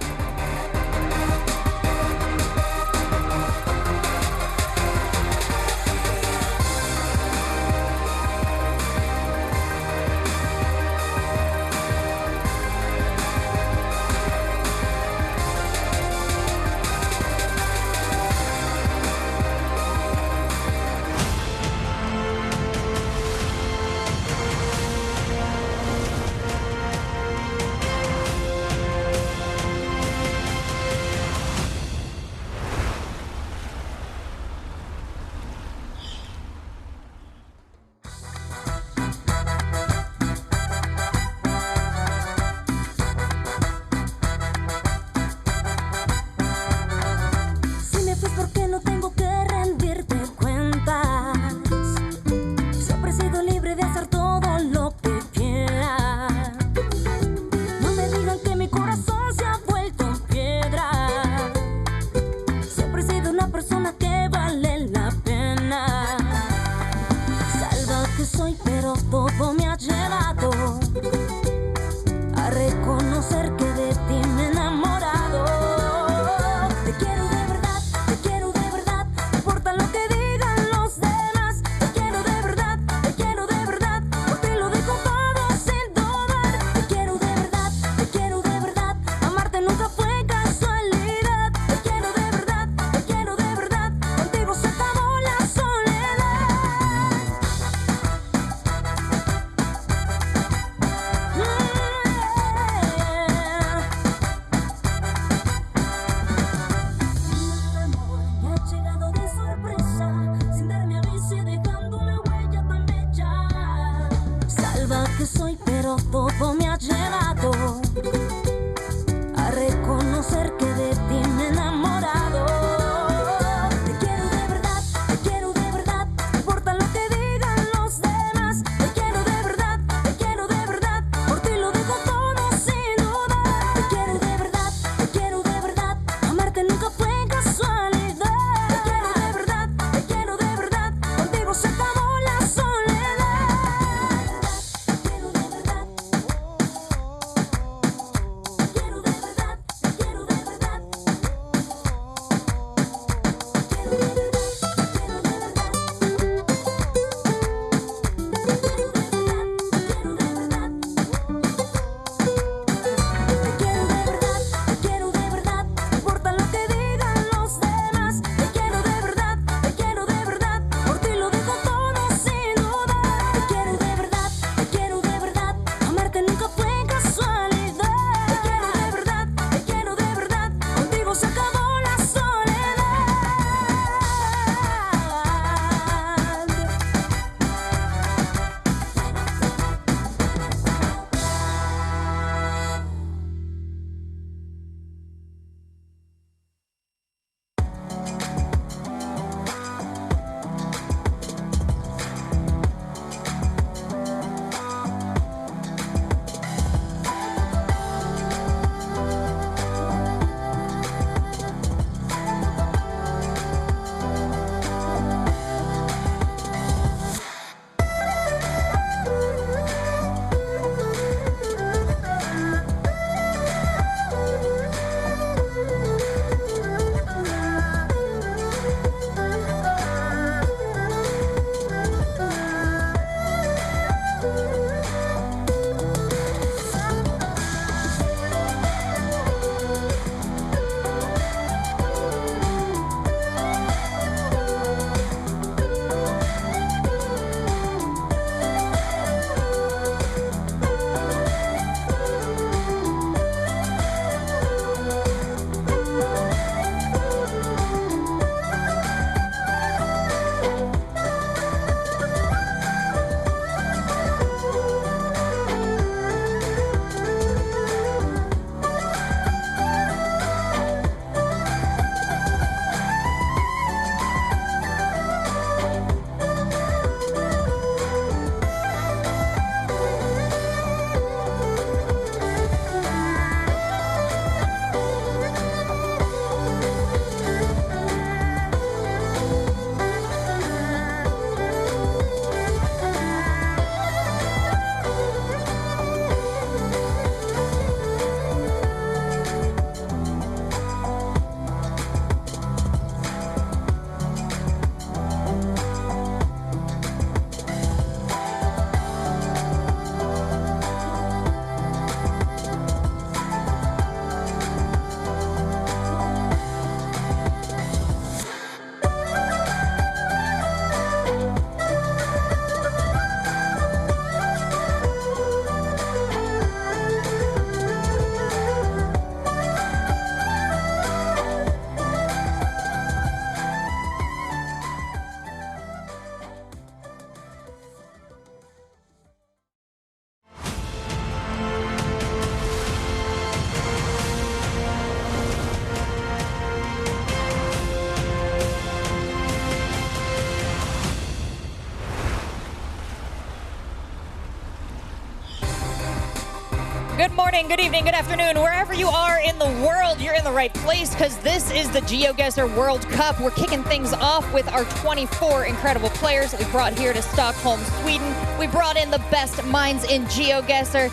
evening, good afternoon. Wherever you are in the world, you're in the right place because this is the GeoGuessr World Cup. We're kicking things off with our 24 incredible players that we brought here to Stockholm, Sweden. We brought in the best minds in GeoGuessr.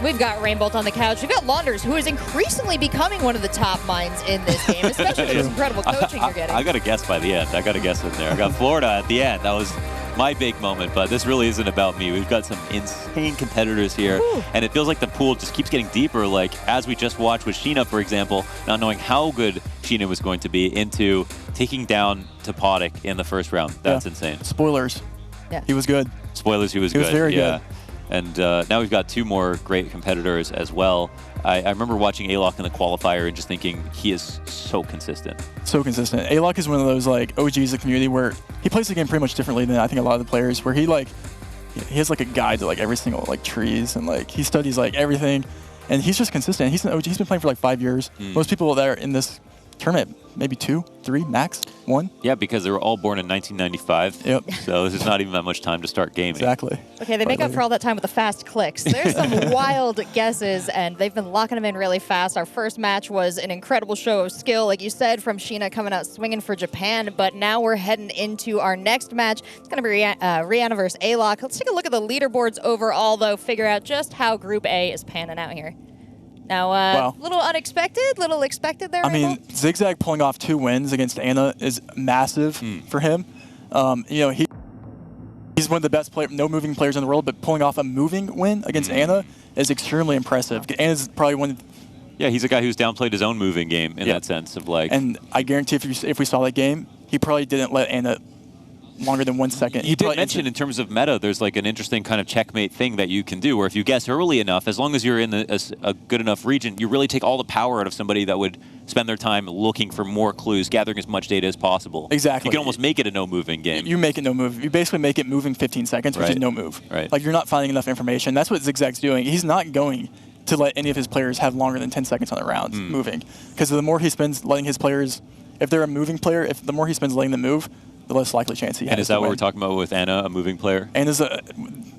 We've got Rainbolt on the couch. We've got Launders, who is increasingly becoming one of the top minds in this game, especially with this incredible coaching you're getting. I got a guess by the end. I got a guess in there. I got Florida at the end. That was my big moment, but this really isn't about me. We've got some insane competitors here, and it feels like the pool just keeps getting deeper, like as we just watched with Sheena, for example, not knowing how good Sheena was going to be, into taking down Topodic in the first round. That's insane. Spoilers. Yeah. He was good. Spoilers, he was good. He was very good. And now we've got two more great competitors as well. I remember watching Alok in the qualifier and just thinking he is so consistent. So consistent. Alok is one of those like OGs of the community where he plays the game pretty much differently than I think a lot of the players, where he has like a guide to like every single like trees, and like he studies like everything, and he's just consistent. He's an OG. He's been playing for like 5 years. Most people that are in this tournament, maybe 2, 3, max, 1. Yeah, because they were all born in 1995. Yep. So this is not even that much time to start gaming. Exactly. Okay, they make up for all that time with the fast clicks. There's some wild guesses, and they've been locking them in really fast. Our first match was an incredible show of skill, like you said, from Sheena coming out swinging for Japan. But now we're heading into our next match. It's going to be Rihanna versus Alok. Let's take a look at the leaderboards overall, though, figure out just how Group A is panning out here. Now, Wow. little unexpected, little expected there. I mean, Rainbolt? Zigzag pulling off 2 wins against Anna is massive for him. You know, he's one of the best no moving players in the world, but pulling off a moving win against Anna is extremely impressive. Anna's probably one. Yeah, he's a guy who's downplayed his own moving game in that sense of like. And I guarantee if we saw that game, he probably didn't let Anna longer than 1 second. He did mention in terms of meta, there's like an interesting kind of checkmate thing that you can do, where if you guess early enough, as long as you're in a good enough region, you really take all the power out of somebody that would spend their time looking for more clues, gathering as much data as possible. Exactly. You can almost make it a no-moving game. You make it no move. You basically make it moving 15 seconds, which is no move. Right. Like, you're not finding enough information. That's what Zigzag's doing. He's not going to let any of his players have longer than 10 seconds on the round moving. Because the more he spends letting his players, if they're a moving player, the more he spends letting them move, the less likely chance he has. And is that what we're talking about with Anna, a moving player? Anna's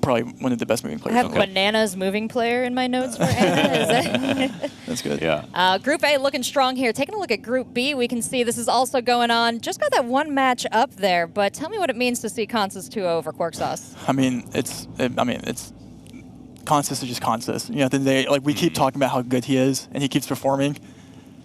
probably one of the best moving I players. have Bananas moving player in my notes for Anna. That's good. Yeah. Group A looking strong here. Taking a look at Group B, we can see this is also going on. Just got that one match up there, but tell me what it means to see Consus 2-0 over Quark Sauce. I mean, it's Consus is just Consus. You know, at the end of the day, like, we keep talking about how good he is, and he keeps performing.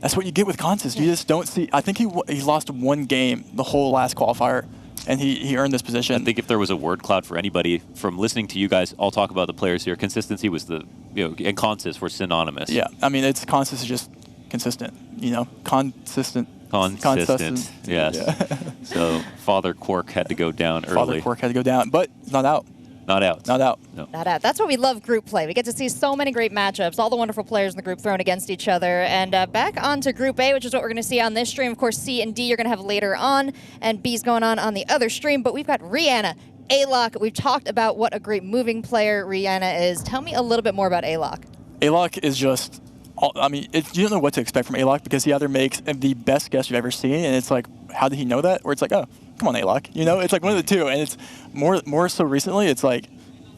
That's what you get with Consus. You just don't see. I think he lost 1 game the whole last qualifier, and he earned this position. I think if there was a word cloud for anybody from listening to you guys all talk about the players here, consistency was and Consus were synonymous. Yeah, I mean, Consus is just consistent. You know, consistent. Consistent. Yes. Yeah. So Father Quark had to go down early. Father Quark had to go down, but he's not out. Not out. Not out. No. Not out. That's why we love group play. We get to see so many great matchups, all the wonderful players in the group thrown against each other. And back onto Group A, which is what we're going to see on this stream. Of course, C and D you're going to have later on, and B's going on the other stream. But we've got Rihanna, Alok. We've talked about what a great moving player Rihanna is. Tell me a little bit more about Alok. Alok is just, I mean, you don't know what to expect from Alok, because he either makes the best guess you've ever seen, and it's like, how did he know that? Or it's like, oh, come on, Alok. You know, it's like one of the two. And it's more so recently, it's like,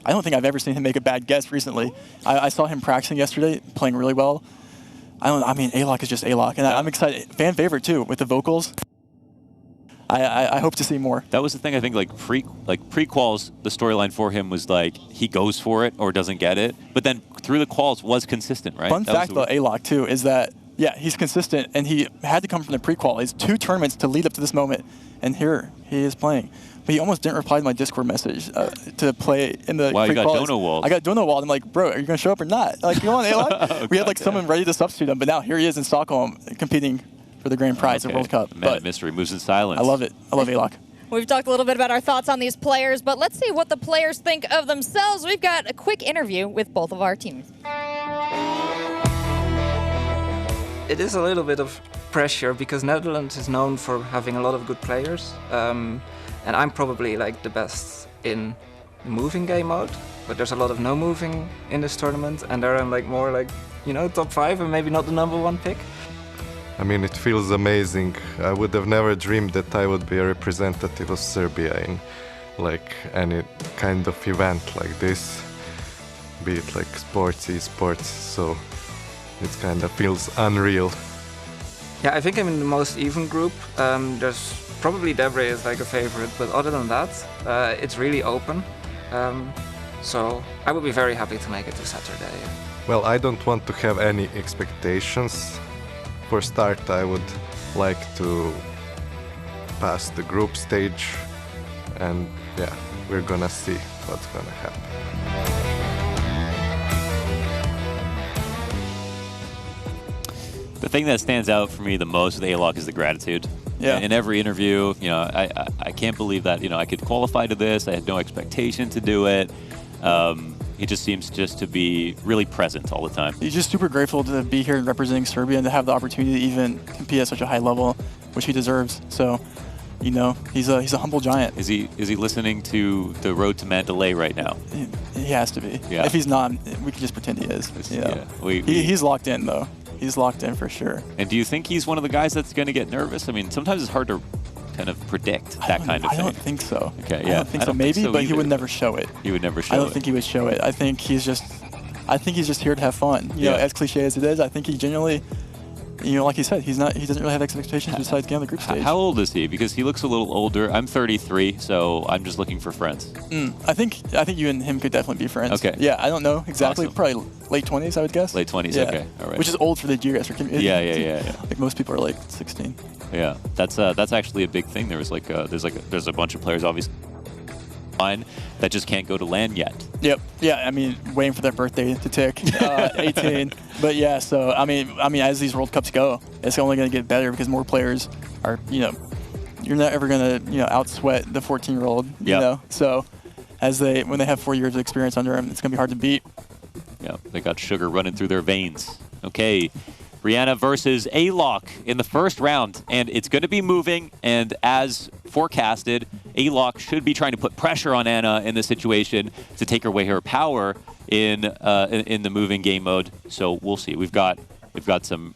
I don't think I've ever seen him make a bad guess recently. I saw him practicing yesterday, playing really well. I mean, Alok is just Alok, and I'm excited. Fan favorite too, with the vocals. I hope to see more. That was the thing. I think pre-quals, the storyline for him was like he goes for it or doesn't get it, but then through the quals was consistent, right? Fun fact about Alok too is that he's consistent, and he had to come from the pre-qual. He's 2 tournaments to lead up to this moment, and here he is playing. But he almost didn't reply to my Discord message to play in the Wow, you got pre-quals. dono walled. I got dono walled. I'm like, bro, are you going to show up or not? Like, come on, Alok. We had like someone ready to substitute him, but now here he is in Stockholm competing for the grand prize of World Cup. The man of mystery moves in silence. I love it. I love Alok. We've talked a little bit about our thoughts on these players, but let's see what the players think of themselves. We've got a quick interview with both of our teams. It is a little bit of pressure because Netherlands is known for having a lot of good players, and I'm probably like the best in the moving game mode, but there's a lot of no moving in this tournament, and there I'm like more like, you know, top 5 and maybe not the #1 pick. I mean, it feels amazing. I would have never dreamed that I would be a representative of Serbia in like any kind of event like this, be it like sports, esports. So It kind of feels unreal. Yeah, I think I'm in the most even group. There's probably Debray is like a favorite, but other than that, it's really open. So I would be very happy to make it to Saturday. Well, I don't want to have any expectations. For start, I would like to pass the group stage, and yeah, we're gonna see what's gonna happen. The thing that stands out for me the most with A-Lock is the gratitude. Yeah. In every interview, you know, I can't believe that, you know, I could qualify to this. I had no expectation to do it. He just seems just to be really present all the time. He's just super grateful to be here representing Serbia and to have the opportunity to even compete at such a high level, which he deserves. So, you know, he's a humble giant. Is he listening to the Road to Mandalay right now? He has to be. Yeah. If he's not, we can just pretend he is. You know? Yeah. He's locked in though. He's locked in for sure. And do you think he's one of the guys that's going to get nervous? I mean, sometimes it's hard to kind of predict that kind of thing. I don't think so. Okay, I yeah. don't think so. Maybe, but he would never show it. He would never show it. I don't think he would show it. I think he's just here to have fun. You know, as cliche as it is, I think he genuinely, you know, like he said, he doesn't really have expectations besides getting on the group stage. How old is he? Because he looks a little older. I'm 33, so I'm just looking for friends. I think you and him could definitely be friends. Okay. Yeah, I don't know exactly. Awesome. Probably late 20s, I would guess. Late 20s, Yeah. okay. All right. Which is old for the GEOGUESSR community. Yeah. Like most people are like 16. Yeah, that's actually a big thing. There's a bunch of players obviously line that just can't go to LAN yet. Yep. Yeah. I mean, waiting for their birthday to tick, 18. But yeah. So I mean, as these World Cups go, it's only going to get better because more players are. You know, you're not ever going to outsweat the 14-year-old. You know. So when they have 4 years of experience under them, it's going to be hard to beat. Yeah, they got sugar running through their veins. Okay. Brianna versus A-Lock in the first round, and it's going to be moving, and as forecasted, A-Lock should be trying to put pressure on Anna in this situation to take away her power in the moving game mode. So we'll see. We've got some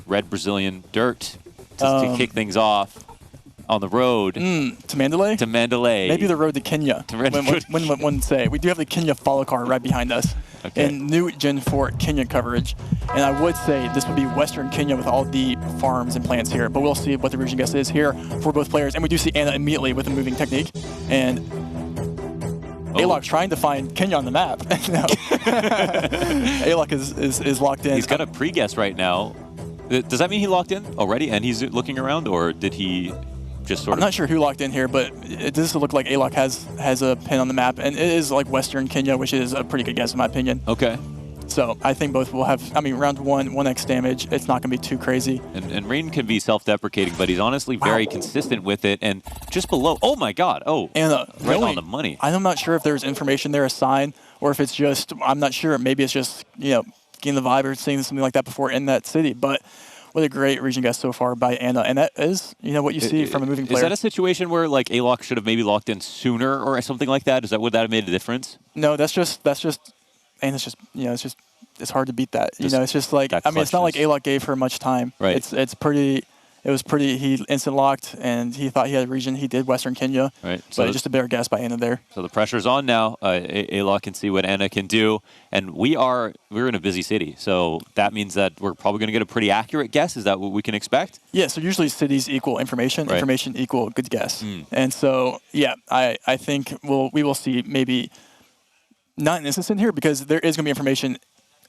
red Brazilian dirt to kick things off on the road. To Mandalay? To Mandalay. Maybe the road to Kenya. When one say. We do have the Kenya follow car right behind us. Okay. And new Gen 4 Kenya coverage. And I would say this would be Western Kenya with all the farms and plants here. But we'll see what the region guess is here for both players. And we do see Anna immediately with the moving technique. And A-Lock trying to find Kenya on the map. A-Lock is locked in. He's got a pre-guess right now. Does that mean he locked in already and he's looking around, or did he just sort of... I'm not sure who locked in here, but it does look like A-Lock has a pin on the map, and it is like Western Kenya, which is a pretty good guess in my opinion. Okay. So I think both will have, round 1x damage. It's not going to be too crazy. And Rain can be self-deprecating, but he's honestly very consistent with it. And just below, oh my God, and right on the money. I'm not sure if there's information there, a sign, or if it's just, I'm not sure. Maybe it's just, getting the vibe or seeing something like that before in that city. But what a great region guess so far by Anna. And that is, what you see from a moving player. Is that a situation where like A-Lock should have maybe locked in sooner or something like that? Would that have made a difference? No, that's just, and it's just, it's hard to beat that. It's just like, it's not like A-Lock gave her much time. Right. It was pretty, he instant locked, and he thought he had a region. He did Western Kenya. Right. But just a better guess by Anna there. So the pressure's on now. A-Lock can see what Anna can do. And we're in a busy city. So that means that we're probably going to get a pretty accurate guess. Is that what we can expect? Yeah, so usually cities equal information, information equal good guess. And so, yeah, I think we will see maybe not an instance in here, because there is going to be information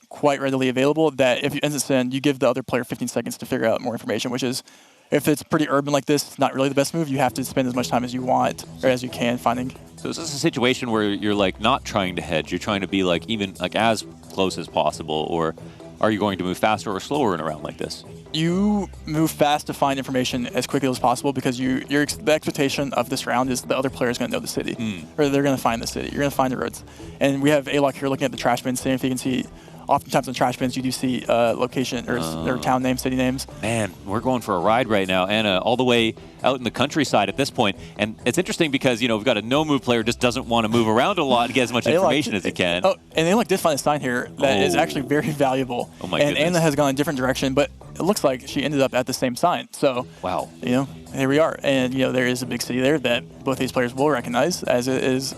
quite readily available that if you instance in, you give the other player 15 seconds to figure out more information, which is, if it's pretty urban like this, it's not really the best move. You have to spend as much time as you want or as you can finding. So is this a situation where you're like not trying to hedge, you're trying to be like even like as close as possible, or are you going to move faster or slower in a round like this? You move fast to find information as quickly as possible, because the expectation of this round is the other player is going to know the city, or they're going to find the city. You're going to find the roads. And we have A-Lock here looking at the trash bins, seeing if you can see. Oftentimes in trash bins, you do see location or town names, city names. Man, we're going for a ride right now, Anna, all the way out in the countryside at this point. And it's interesting because, we've got a no-move player who just doesn't want to move around a lot to get as much information as he can. Oh, and A-Lock did find a sign here that is actually very valuable. Oh, my goodness. goodness. Anna has gone a different direction, but it looks like she ended up at the same sign. So, wow. Here we are. And, there is a big city there that both these players will recognize, as it is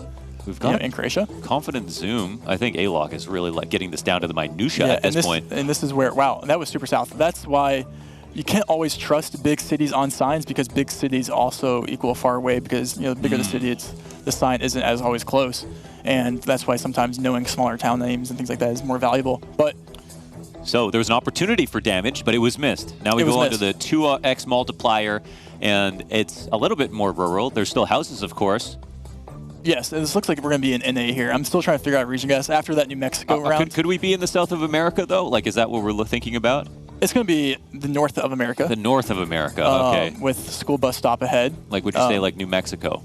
We've got in Croatia. confident zoom. I think A-Lock is really like getting this down to the minutia at this point. And this is where, wow, that was super south. That's why you can't always trust big cities on signs, because big cities also equal far away, because the bigger the city, the sign isn't as always close. And that's why sometimes knowing smaller town names and things like that is more valuable. But so there was an opportunity for damage, but it was missed. Now we go on to the 2x multiplier, and it's a little bit more rural. There's still houses, of course. Yes, this looks like we're going to be in NA here. I'm still trying to figure out region guess after that New Mexico round. Could we be in the south of America, though? Like, is that what we're thinking about? It's going to be the north of America. The north of America, okay. With school bus stop ahead. Like, would you say, like, New Mexico?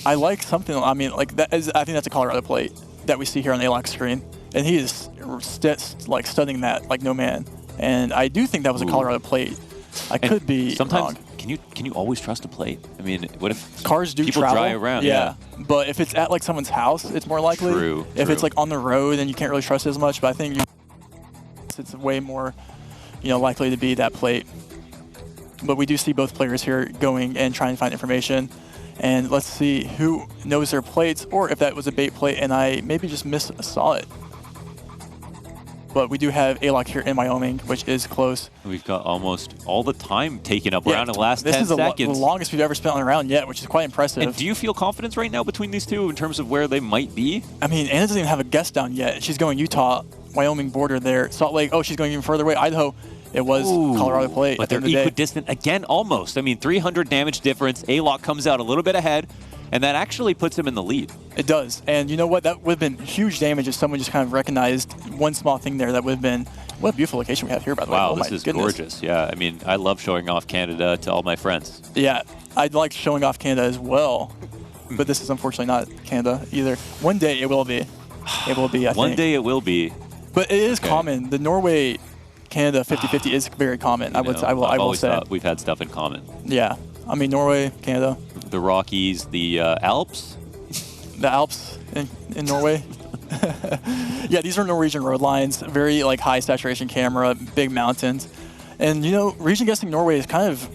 I like something, I mean, like, I think that's a Colorado plate that we see here on the A-Lock screen. And he is, studying that like no man. And I do think that was a Colorado plate. I could be sometimes, wrong. Can you always trust a plate? I mean, what if cars do people travel? drive around? Yeah. But if it's at like someone's house, it's more likely. True. If it's like on the road, then you can't really trust it as much. But I think it's way more, likely to be that plate. But we do see both players here going and trying to find information. And let's see who knows their plates, or if that was a bait plate and I maybe just saw it. But we do have A-Lock here in Wyoming, which is close. We've got almost all the time taken up around the last 10 seconds. This is the longest we've ever spent on a round yet, which is quite impressive. And do you feel confidence right now between these two in terms of where they might be? I mean, Anna doesn't even have a guess down yet. She's going Utah, Wyoming border there. Salt Lake, she's going even further away. Idaho, it was Colorado plate. But they're equidistant again, almost. I mean, 300 damage difference. A-Lock comes out a little bit ahead, and that actually puts him in the lead. It does. And you know what? That would have been huge damage if someone just kind of recognized one small thing there. That would have been, what a beautiful location we have here, by the way. Wow, this is gorgeous. Yeah, I mean, I love showing off Canada to all my friends. Yeah, I'd like showing off Canada as well. But this is unfortunately not Canada either. One day it will be. It will be, I think. One day it will be. But it is common. The Norway-Canada 50-50 is very common. I will say. Thought we've had stuff in common. Yeah. I mean, Norway, Canada. The Rockies, the Alps. The Alps in Norway. Yeah, these are Norwegian road lines. Very high saturation camera, big mountains. And region guessing Norway is kind of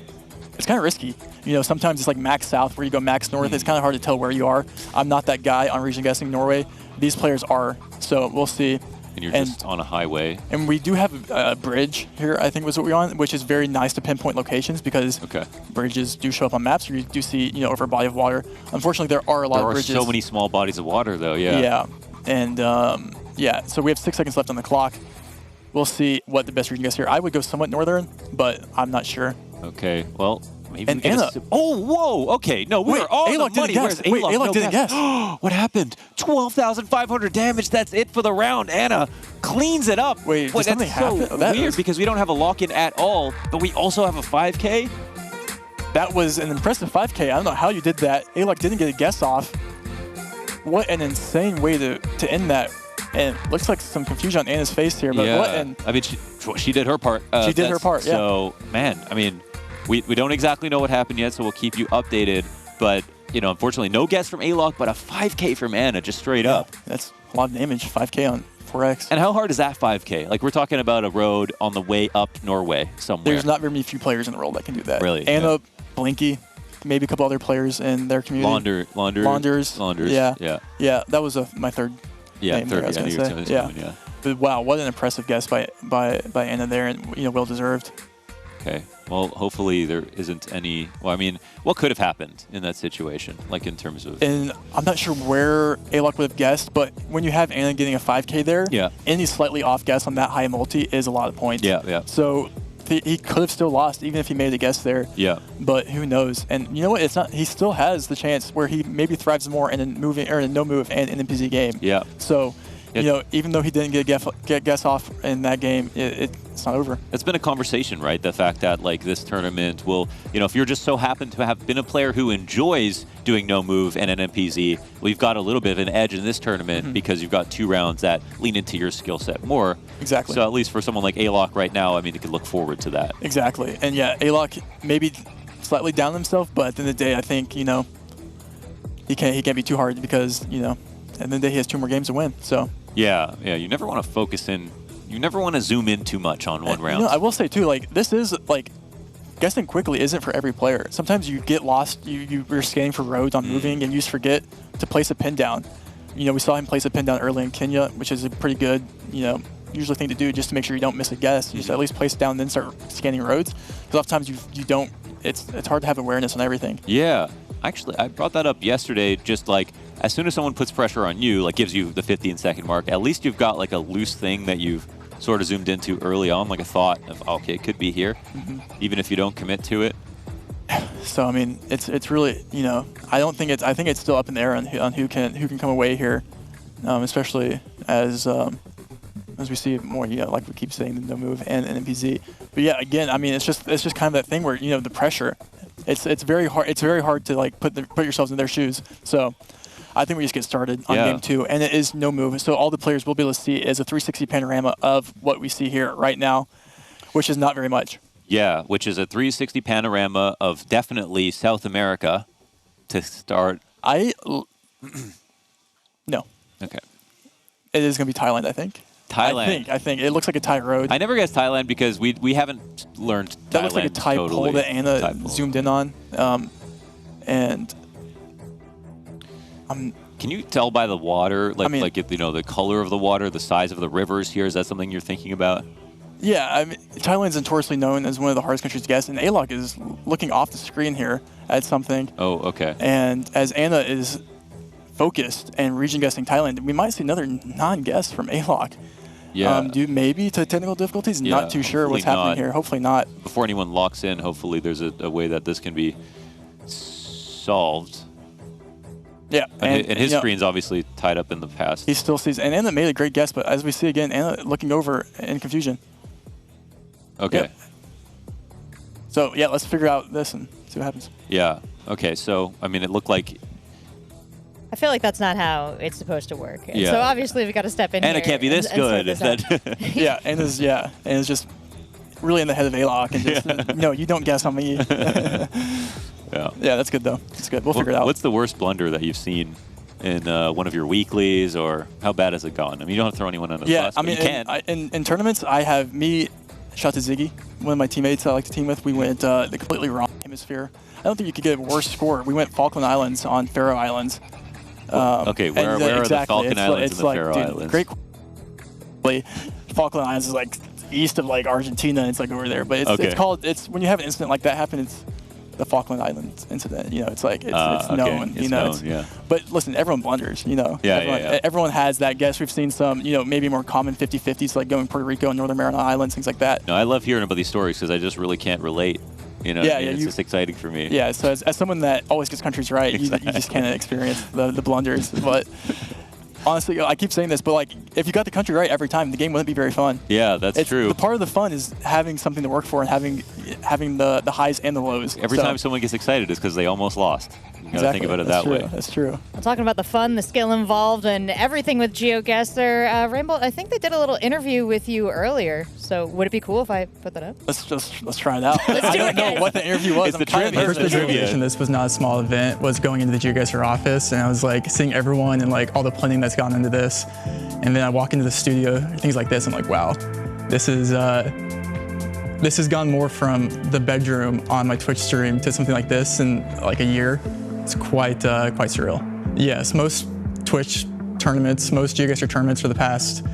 risky. Sometimes it's like max south where you go max north. It's kind of hard to tell where you are. I'm not that guy on region guessing Norway. These players are, so we'll see. And you're just on a highway. And we do have a bridge here, I think was what we're on, which is very nice to pinpoint locations because bridges do show up on maps. You do see, over a body of water. Unfortunately, there are a lot of bridges. There are so many small bodies of water, though, yeah. Yeah. And, so we have 6 seconds left on the clock. We'll see what the best region guess here. I would go somewhat northern, but I'm not sure. Okay, well, maybe and Anna. Whoa, okay. No, we're on the money. Where's A-Lock? Wait, A-Lock didn't guess. What happened? 12,500 damage. That's it for the round. Anna cleans it up. Wait, did something happen? So weird because we don't have a lock-in at all, but we also have a 5K. That was an impressive 5K. I don't know how you did that. A-Lock didn't get a guess off. What an insane way to end that. And it looks like some confusion on Anna's face here, but I mean, she did her part. She did her part, yeah. So, man, I mean, we don't exactly know what happened yet, so we'll keep you updated. But, unfortunately, no guess from A-Lock, but a 5K from Anna, just straight up. That's a lot of damage, 5K on 4X. And how hard is that 5K? Like, we're talking about a road on the way up Norway somewhere. There's not very few players in the world that can do that. Really? Anna, Blinky, maybe a couple other players in their community. Launders. Yeah, that was my third name there, I was going to say. Yeah. But wow, what an impressive guess by Anna there, and well deserved. Okay. Well, hopefully there isn't any. Well, I mean, what could have happened in that situation, like in terms of? And I'm not sure where A-Lock would have guessed, but when you have Anna getting a 5K there, any slightly off guess on that high multi is a lot of points. Yeah. So he could have still lost even if he made a guess there. Yeah. But who knows? And you know what? It's not. He still has the chance where he maybe thrives more in a no move and in a busy game. Yeah. So. Even though he didn't get guess off in that game, it's not over. It's been a conversation, right? The fact that this tournament will, if you're just so happen to have been a player who enjoys doing no move and an NPZ, well, you've got a little bit of an edge in this tournament because you've got 2 rounds that lean into your skill set more. Exactly. So at least for someone like A-Lock right now, I mean, he could look forward to that. Exactly. And yeah, A-Lock maybe slightly down himself, but at the end of the day, I think he can't be too hard because at the end of the day he has 2 more games to win. So. Yeah. You never want to focus in. You never want to zoom in too much on one round. I will say too, this is guessing quickly isn't for every player. Sometimes you get lost. You're scanning for roads on moving, and you just forget to place a pin down. You know, we saw him place a pin down early in Kenya, which is a pretty good, you know, usually thing to do just to make sure you don't miss a guess. You just at least place it down and then start scanning roads. Because a lot of times you don't. It's hard to have awareness on everything. Yeah. Actually, I brought that up yesterday. Just like as soon as someone puts pressure on you, like gives you the 15-second mark, at least you've got like a loose thing that you've sort of zoomed into early on, like a thought of, okay, it could be here, even if you don't commit to it. So I mean, it's really, you know, I think it's still up in the air on who can come away here, especially as we see more, you know, like we keep saying, the no move and NPZ. But yeah, again, I mean, it's just kind of that thing where, you know, the pressure, it's very hard to like put yourselves in their shoes. So I think we just get started on game 2, and it is no move. So all the players will be able to see is a 360 panorama of what we see here right now, which is not very much. Yeah, which is a 360 panorama of definitely South America to start. No. Okay. It is going to be Thailand, I think. Thailand. I think. It looks like a Thai road. I never guessed Thailand because we haven't learned Thailand. That looks like a Thai totally. pole that Anna zoomed in on. And can you tell by the water, like if, you know, the color of the water, the size of the rivers here? Is that something you're thinking about? Yeah, I mean, Thailand's notoriously known as one of the hardest countries to guess, and ALOC is looking off the screen here at something. Oh, okay. And as Anna is focused and region guessing Thailand, we might see another non-guess from ALOC. Yeah. Due maybe to technical difficulties. Yeah, not too sure what's happening here. Hopefully not. Before anyone locks in, hopefully there's a way that this can be solved. Yeah. And his screen's obviously tied up in the past. He still sees, and Anna made a great guess, but as we see again, Anna looking over in confusion. Okay. Yep. So yeah, let's figure out this and see what happens. Yeah. Okay. So I mean, it looked like. I feel like that's not how it's supposed to work. Yeah. So obviously we've got to step in and here it can't be this good. Yeah, Anna's just really in the head of ALOC and just no, you don't guess on me. Yeah. Yeah, that's good though. That's good. We'll figure it out. What's the worst blunder that you've seen in one of your weeklies, or how bad has it gone? I mean, you don't have to throw anyone under the bus. I mean, you can. in tournaments, I have shout to Ziggy, one of my teammates I like to team with. We went the completely wrong hemisphere. I don't think you could get a worse score. We went Falkland Islands on Faroe Islands. Okay, where are the Falkland Islands and the Faroe Islands? Great. Falkland Islands is like east of like Argentina. It's like over there, but it's when you have an incident like that happen, it's the Falkland Islands incident. You know, it's like it's known. It's you know, known, but listen, everyone blunders. You know, everyone has that guess. We've seen some, you know, maybe more common 50-50s, like going Puerto Rico and Northern Mariana Islands, things like that. No, I love hearing about these stories because I just really can't relate. You know, it's just exciting for me. Yeah, so as someone that always gets countries right, exactly. you just can't experience the blunders. But honestly, I keep saying this, but like if you got the country right every time, the game wouldn't be very fun. Yeah, that's true. The part of the fun is having something to work for and having the highs and the lows. Every time someone gets excited, it's because they almost lost. You gotta think about it that way. That's true. I'm talking about the fun, the skill involved, and everything with GeoGuessr. Rainbow, I think they did a little interview with you earlier. So would it be cool if I put that up? Let's try it out. I don't know what the interview was. It's the trivia. My first visualization, this was not a small event, was going into the GeoGuessr office, and I was like seeing everyone and like all the planning that's gone into this. And then I walk into the studio, things like this, I'm like, wow, this has gone more from the bedroom on my Twitch stream to something like this in like a year. It's quite surreal. Yes, most Twitch tournaments, most GeoGuessr tournaments for the past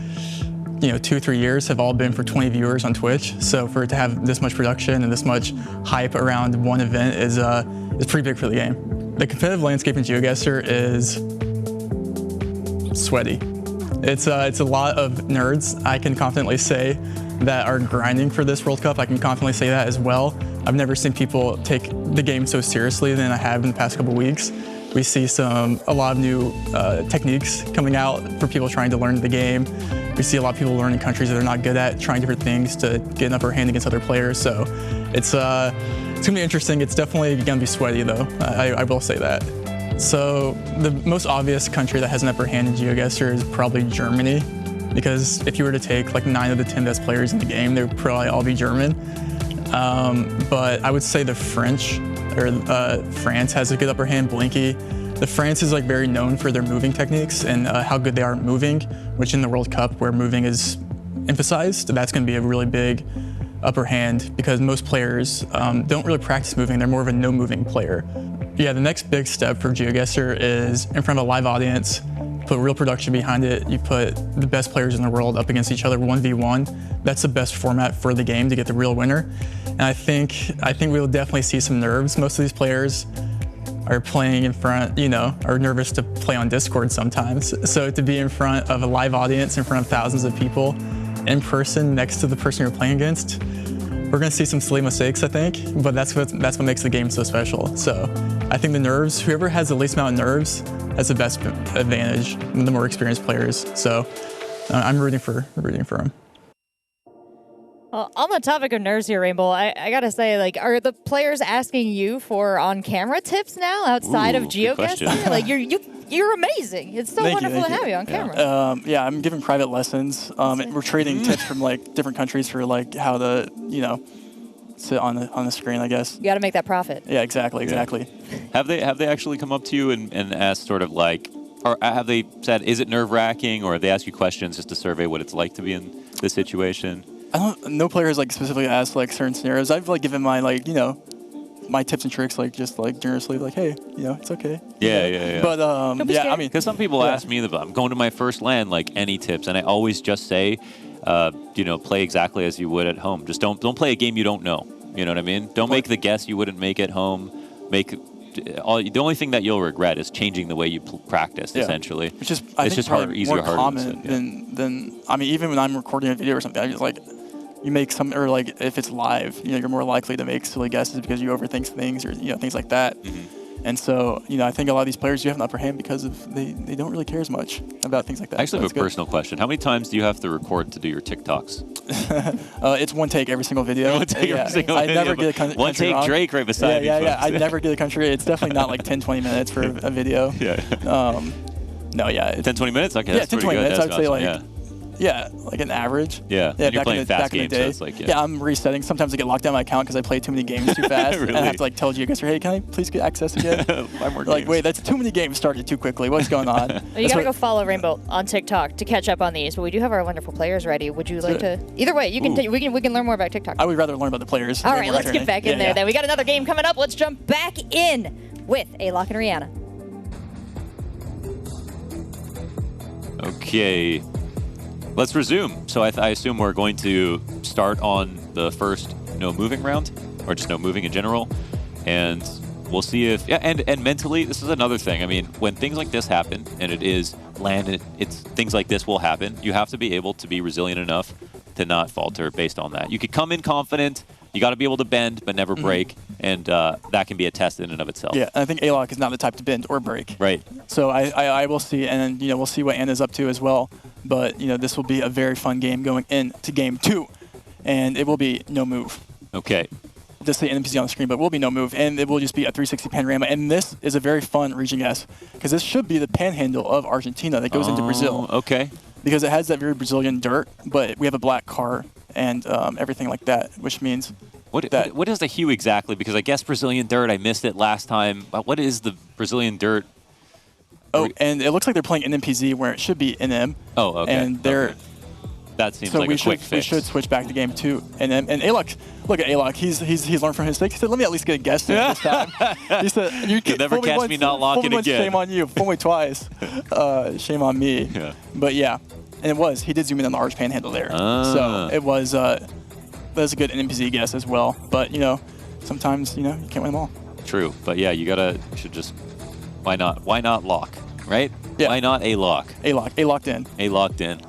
2-3 years have all been for 20 viewers on Twitch. So for it to have this much production and this much hype around one event is pretty big for the game. The competitive landscape in GeoGuessr is sweaty. It's a lot of nerds, I can confidently say, that are grinding for this World Cup. I can confidently say that as well. I've never seen people take the game so seriously than I have in the past couple weeks. We see a lot of new techniques coming out for people trying to learn the game. We see a lot of people learning countries that they're not good at, trying different things to get an upper hand against other players. So it's gonna be interesting. It's definitely gonna be sweaty though, I will say that. So the most obvious country that has an upper hand in GeoGuessr is probably Germany, because if you were to take like 9 of the 10 best players in the game, they would probably all be German. But I would say the French, or France has a good upper hand, Blinky. The France is like very known for their moving techniques and how good they are at moving, which in the World Cup where moving is emphasized, that's gonna be a really big upper hand because most players don't really practice moving. They're more of a no moving player. Yeah, the next big step for GeoGuessr is in front of a live audience, put real production behind it. You put the best players in the world up against each other 1v1. That's the best format for the game to get the real winner. And I think we'll definitely see some nerves. Most of these players are playing in front, are nervous to play on Discord sometimes. So to be in front of a live audience, in front of thousands of people, in person, next to the person you're playing against, we're gonna see some silly mistakes, I think, but that's what makes the game so special. So I think the nerves, whoever has the least amount of nerves has the best advantage, the more experienced players. So I'm rooting for them. Well, on the topic of nerves here, Rainbow, I gotta say, like, are the players asking you for on-camera tips now outside of GeoGuessr? Like, you're amazing. It's so wonderful to have you on camera. Yeah, I'm giving private lessons. We're trading tips from like different countries for like how to, sit on the screen, I guess. You got to make that profit. Yeah, exactly. Have they actually come up to you and asked sort of like, or have they said, is it nerve-wracking, or have they asked you questions just to survey what it's like to be in this situation? No player has like specifically asked like certain scenarios. I've like given my like my tips and tricks like just like generously like, hey, it's okay. Yeah. But yeah, I mean, because some people ask me about, I'm going to my first LAN, like any tips, and I always just say, play exactly as you would at home. Just don't play a game you don't know. You know what I mean? Don't make the guess you wouldn't make at home. The only thing that you'll regret is changing the way you practice, essentially. Which is it's just easier, more common than I mean, even when I'm recording a video or something, I just like. You make some, or like if it's live, you're more likely to make silly guesses because you overthink things or things like that. And so, I think a lot of these players do have an upper hand because of they don't really care as much about things like that. I actually have a personal question. How many times do you have to record to do your TikToks? It's one take every single video. One take every single video. I never get a country one take wrong. Drake right beside me. Yeah. I never get a country. It's definitely not like 10-20 minutes for a video. No, 10-20 minutes? Okay, yeah, that's 10-20 minutes. I would say like. Yeah, like an average. Yeah, and you're playing fast games, so it's like, I'm resetting. Sometimes I get locked out of my account because I play too many games too fast. Really? And I have to like tell GeoGuessr, hey, can I please get access again? Like, wait, that's too many games started too quickly. What's going on? Well, you gotta go follow Rainbow on TikTok to catch up on these. But we do have our wonderful players ready. Would you like to? Either way, you can. We can learn more about TikTok. I would rather learn about the players. All right, let's get back in there. Then we got another game coming up. Let's jump back in with A-Lock and Rihanna. Okay. Let's resume. So I assume we're going to start on the first no moving round, or just no moving in general, and we'll see if and mentally, this is another thing. I mean, when things like this happen, and it is land, it's things like this will happen. You have to be able to be resilient enough to not falter based on that. You could come in confident. You got to be able to bend but never break, and that can be a test in and of itself. Yeah, I think A-Lock is not the type to bend or break. Right. So I will see, and we'll see what Anna's up to as well. But this will be a very fun game going into game 2, and it will be no move. Okay. Just the NPC on the screen, but it will be no move, and it will just be a 360 panorama. And this is a very fun region guess because this should be the panhandle of Argentina that goes into Brazil. Okay. Because it has that very Brazilian dirt, but we have a black car and everything like that, which means what is the hue exactly? Because I guess Brazilian dirt, I missed it last time. What is the Brazilian dirt? Oh, and it looks like they're playing NMPZ where it should be NM. Oh, okay. And they're... That seems like a quick fix. We should switch back to game 2. And A-Lock, look at A-Lock. He's learned from his mistakes. He said, let me at least get a guess this time. He said, you'll never catch me not locking again. Shame on you. Fool me twice. Shame on me. Yeah. But yeah, and he did zoom in on the arch panhandle there. So it was, that was a good NPC guess as well. But, sometimes, you can't win them all. True. But yeah, should just, why not lock, right? Yeah. Why not A-Lock? A-Lock. A-Locked in. A-Locked in.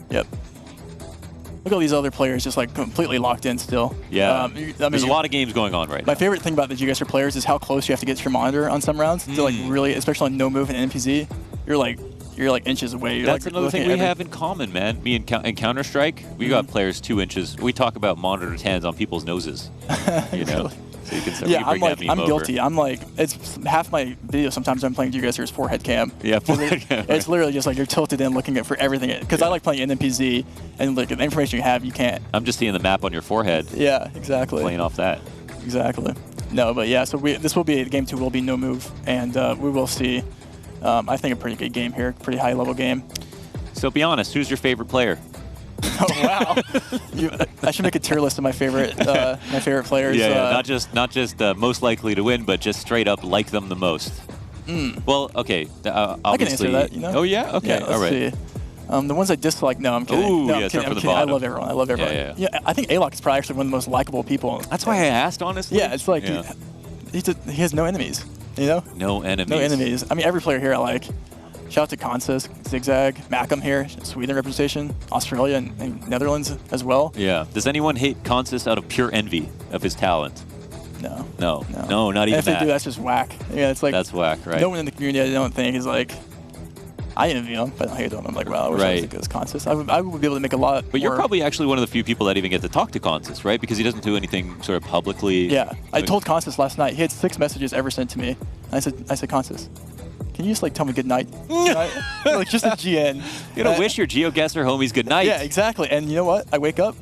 Yep. Look at all these other players just like completely locked in still. Yeah. There's a lot of games going on right now. My favorite thing about the GEOGUESSR players is how close you have to get to your monitor on some rounds to like really, especially on no move and NPZ. You're like inches away. That's another thing we have in common, man. Me and Counter-Strike, we got players 2 inches. We talk about monitor hands on people's noses. Really? So you can yeah, I'm guilty. I'm like, it's half my video sometimes I'm playing GEOGUESSR is forehead cam. Yeah, forehead cam. It's literally just like you're tilted in looking at for everything. Because I like playing NMPZ and like the information you have, you can't. I'm just seeing the map on your forehead. Yeah, exactly. Playing off that. Exactly. No, but yeah, so this will be, game 2 will be no move. And we will see, I think, a pretty good game here. Pretty high level game. So be honest, who's your favorite player? Oh wow! I should make a tier list of my favorite players. Yeah, not just most likely to win, but just straight up like them the most. Well, okay, I can obviously. answer that. You know? Oh yeah, okay, Yeah, let's all right. see. The ones I dislike, no, I'm kidding. Ooh, no, yeah, I'm start kidding. from I'm the kidding. bottom. I love everyone. I love everyone. Yeah. I think A-Lock is probably actually one of the most likable people. That's why I asked, honestly. Yeah, it's like he has no enemies. You know? No enemies. No enemies. I mean, every player here I like. Shout out to Consus, Zigzag, Macam here, Sweden representation, Australia and Netherlands as well. Yeah. Does anyone hate Consus out of pure envy of his talent? No. No, not And even if they that. do, that's just whack. Yeah, it's like That's whack, right? no one in the community I don't think is like. I envy him, but I hate him. I'm like, wow, I wish I was as good as Consus. I would be able to make a lot. But you're more. probably actually one of the few people that even get to talk to Consus, right? Because he doesn't do anything sort of publicly. Yeah, I told Consus last night. He had 6 messages ever sent to me. I said, Consus, can you just like tell me good night? Like just a GN. You know, wish your GeoGuessr homies good night. Yeah, exactly. And you know what? I wake up,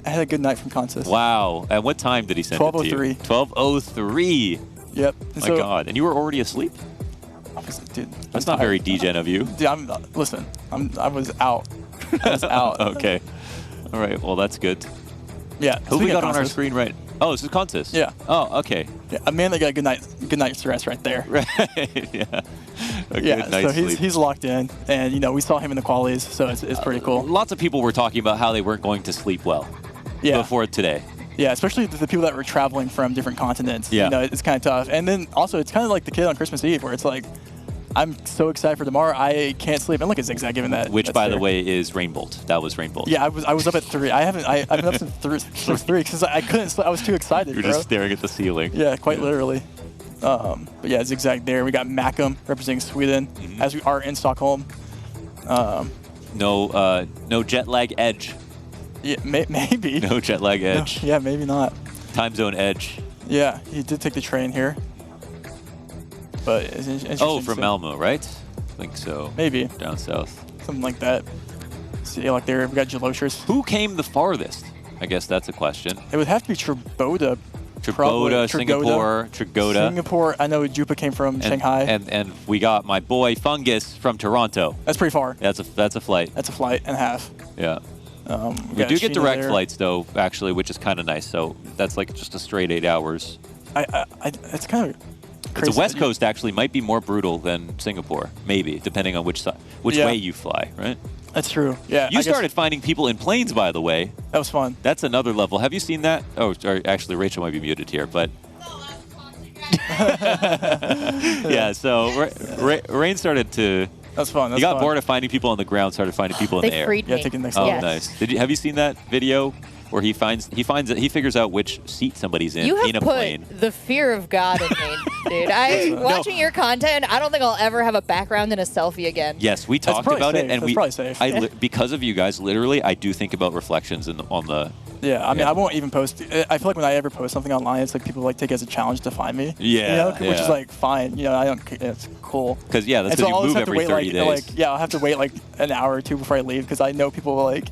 I had a good night from Consus. Wow. At what time did he send it to you? 12:03. 12:03. Yep. My God. And you were already asleep? Dude, That's not very degen of you. Dude, I was out. I was out. Okay. All right. Well, that's good. Yeah. Who we speaking got of on our Consus, screen right? Oh, this is Consus. Yeah. Oh, okay. Yeah, a man that got a good night's rest right there. Right. Yeah. A Yeah, good night's so sleep. he's locked in, and you know we saw him in the qualies, so it's pretty cool. Lots of people were talking about how they weren't going to sleep well before today. Yeah, especially the people that were traveling from different continents. Yeah. You know, it's kind of tough. And then also, it's kind of like the kid on Christmas Eve, where it's like, I'm so excited for tomorrow, I can't sleep. And look at Zigzag giving that. Which, by the way, is Rainbolt. That was Rainbolt. Yeah, I was up at 3. I've been up since 3 because I couldn't sleep. I was too excited, You're bro. just staring at the ceiling. Yeah, quite literally. But yeah, Zigzag there. We got Macam representing Sweden, as we are in Stockholm. No jet lag edge. Yeah, maybe. No jet lag edge. No, yeah, maybe not. Time zone edge. Yeah, he did take the train here. But it's interesting. Oh, to from see. Malmo, right? I think so. Maybe. Down south. Something like that. See, like there, we got GEOGUESSR. Who came the farthest? I guess that's a question. It would have to be Triboda. Triboda, Singapore, Trigoda. Singapore, I know Jupa came from Shanghai. And we got my boy Fungus from Toronto. That's pretty far. That's a flight. That's a flight and a half. Yeah. We got do get Sheena direct there. flights though, actually, which is kind of nice. So that's like just a straight 8 hours. It's kind of crazy. It's the West Coast actually might be more brutal than Singapore, maybe, depending on which way you fly, right? That's true. Yeah. You started finding people in planes, by the way. That was fun. That's another level. Have you seen that? Oh, sorry, actually, Rachel might be muted here, but. Yeah, so Rain started to. That's fun. He got bored of finding people on the ground, started finding people in the air. Yeah, taking the next Oh, level. nice. Have you seen that video where he figures out which seat somebody's in You have in a put plane? the fear of God in me, dude. Watching your content, I don't think I'll ever have a background in a selfie again. Yes, we talked probably about safe. it, and That's probably safe. because of you guys, literally, I do think about reflections on the. Yeah, I mean, I won't even post. I feel like when I ever post something online, it's like people like take it as a challenge to find me. Yeah, you know, which yeah. is like fine. You know, I don't. It's cool. Because that's And because I'll you just move have to every wait 30 days. like I'll have to wait like an hour or two before I leave because I know people will like.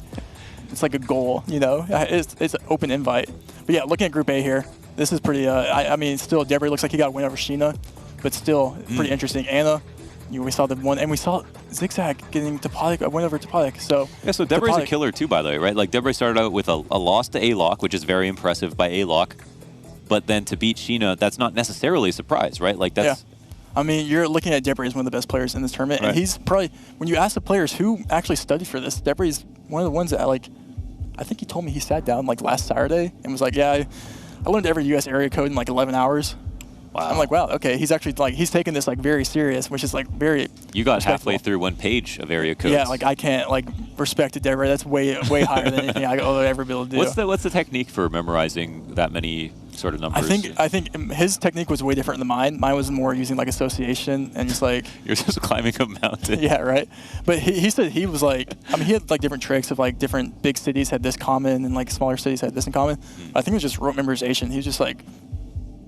It's like a goal, you know. It's an open invite. But yeah, looking at Group A here, this is pretty. I mean, still, Debris looks like he got a win over Sheena, but still pretty interesting. Anna, we saw the one, and we saw Zigzag getting Topodic, a win over Topodic. So yeah, so Deborah's a killer too, by the way, right? Like Deborah started out with a loss to A-Lock, which is very impressive by A-Lock, but then to beat Sheena, that's not necessarily a surprise, right? Like that's. Yeah. I mean, you're looking at Debris as one of the best players in this tournament, Right. and he's probably, when you ask the players who actually studied for this, Debris is one of the ones that I think he told me he sat down like last Saturday and was like, yeah, I learned every U.S. area code in like 11 hours. Wow. I'm like, wow, okay. He's actually like, he's taking this like very serious, which is like very You got respectful. halfway through one page of area codes. Yeah, like I can't like respect to Debris. That's way higher than anything I'll ever be able to do. What's the technique for memorizing that many sort of numbers? I think his technique was way different than mine. Mine was more using like association and just like You're just climbing a mountain. yeah, right. But he said he was like, I mean, he had like different tricks of like different big cities had this common and like smaller cities had this in common. I think it was just rote memorization. He was just like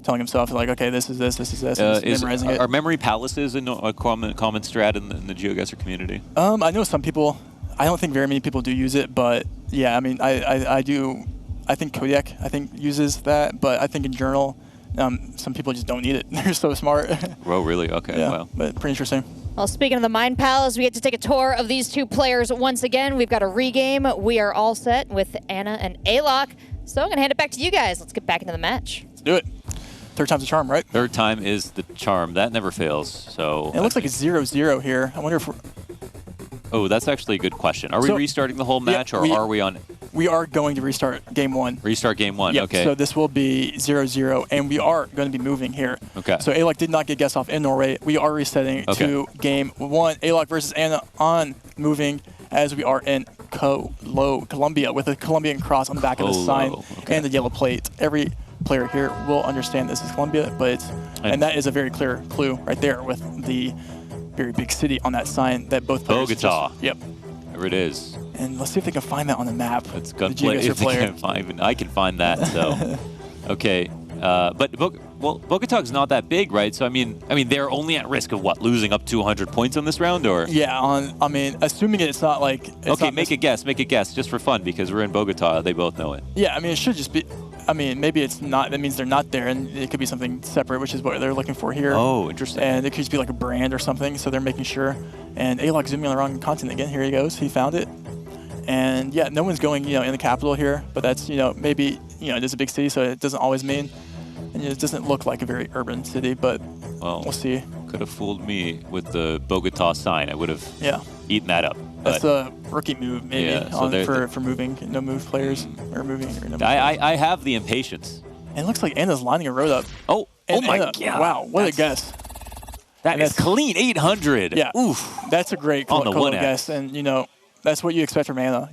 telling himself like, okay, this is this, this is this, and just memorizing it. Are memory palaces a common strat in the GeoGuessr community? I know some people. I don't think very many people do use it, but yeah, I mean, I do. I think Kodiak uses that, but I think in Journal, some people just don't need it. They're so smart. Oh, really? Okay. Yeah, Wow. but pretty interesting. Well, speaking of the Mind Palace, we get to take a tour of these two players once again. We've got a regame. We are all set with Anna and Alok. So I'm going to hand it back to you guys. Let's get back into the match. Let's do it. Third time's a charm, right? Third time is the charm. That never fails. So And it looks like it's 0-0 here. I wonder if we're... Oh, that's actually a good question. Are we restarting the whole match, or are we on... We are going to restart game 1. Restart game 1, Yep. okay. So this will be 0-0, and we are going to be moving here. Okay. So Alok did not get guessed off in Norway. We are resetting to game 1. Alok versus Anna on moving, as we are in Colombia with a Colombian cross on the back of the sign and the yellow plate. Every player here will understand this is Colombia, but and that is a very clear clue right there with the very big city on that sign that both players Bogota. Yep. There it is. And let's see if they can find that on the map. It's gunplay. If they can find, I can find that. So, okay. But Bogotag's not that big, right? So I mean, they're only at risk of what, losing up to 100 points on this round, or? Yeah. I mean, assuming it's not like. Okay, make a guess, just for fun, because we're in Bogota. They both know it. Yeah, I mean, it should just be. I mean, maybe it's not. That means they're not there, and it could be something separate, which is what they're looking for here. Oh, interesting. And it could just be like a brand or something. So they're making sure. And Alok zooming on the wrong continent again. Here he goes. He found it. And yeah, no one's going, in the capital here, but that's, maybe, it is a big city, so it doesn't always mean, and it doesn't look like a very urban city, but we'll see. Could have fooled me with the Bogota sign. I would have eaten that up. That's a rookie move, maybe, for moving, no move players, or moving. Or no move I have the impatience. And it looks like Anna's lining a road up. Oh my Anna, God. Wow, what a guess. That is clean 800. Yeah. Oof. That's a great guess, and, that's what you expect from Anna,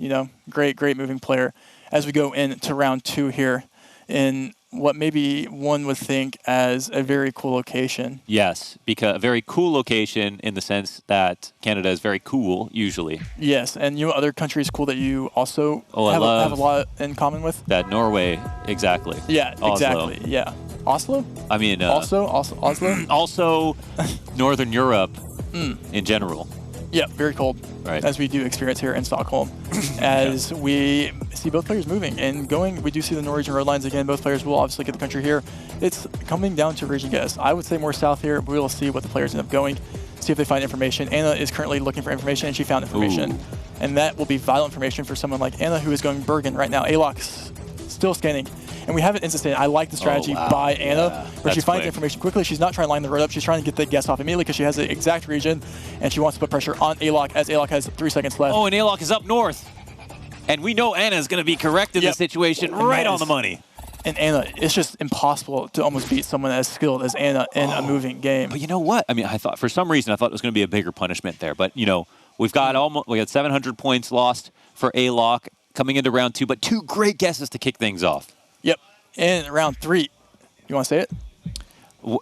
great moving player. As we go into round 2 here in what maybe one would think as a very cool location. Yes, because a very cool location in the sense that Canada is very cool, usually. Yes, and other countries cool that you also have a lot in common with? That Norway, exactly. Yeah, Oslo. exactly, yeah. Oslo? I mean... Oslo? Also, Northern Europe in general. Yeah, very cold, right. As we do experience here in Stockholm. As we see both players moving and going, we do see the Norwegian road lines again. Both players will obviously get the country here. It's coming down to region guess. I would say more south here. We will see what the players end up going, see if they find information. Anna is currently looking for information, and she found information. Ooh. And that will be vital information for someone like Anna, who is going Bergen right now. Alok's still scanning. And we have it instant. I like the strategy by Anna, where she finds information quickly. She's not trying to line the road up. She's trying to get the guess off immediately because she has the exact region, and she wants to put pressure on Alok as Alok has 3 seconds left. Oh, and Alok is up north. And we know Anna is going to be correct in this situation, right on the money. And Anna, it's just impossible to almost beat someone as skilled as Anna in a moving game. But you know what? I mean, for some reason, I thought it was going to be a bigger punishment there. But, we've got we got 700 points lost for Alok coming into round 2, but 2 great guesses to kick things off. Yep. In round 3, you want to say it?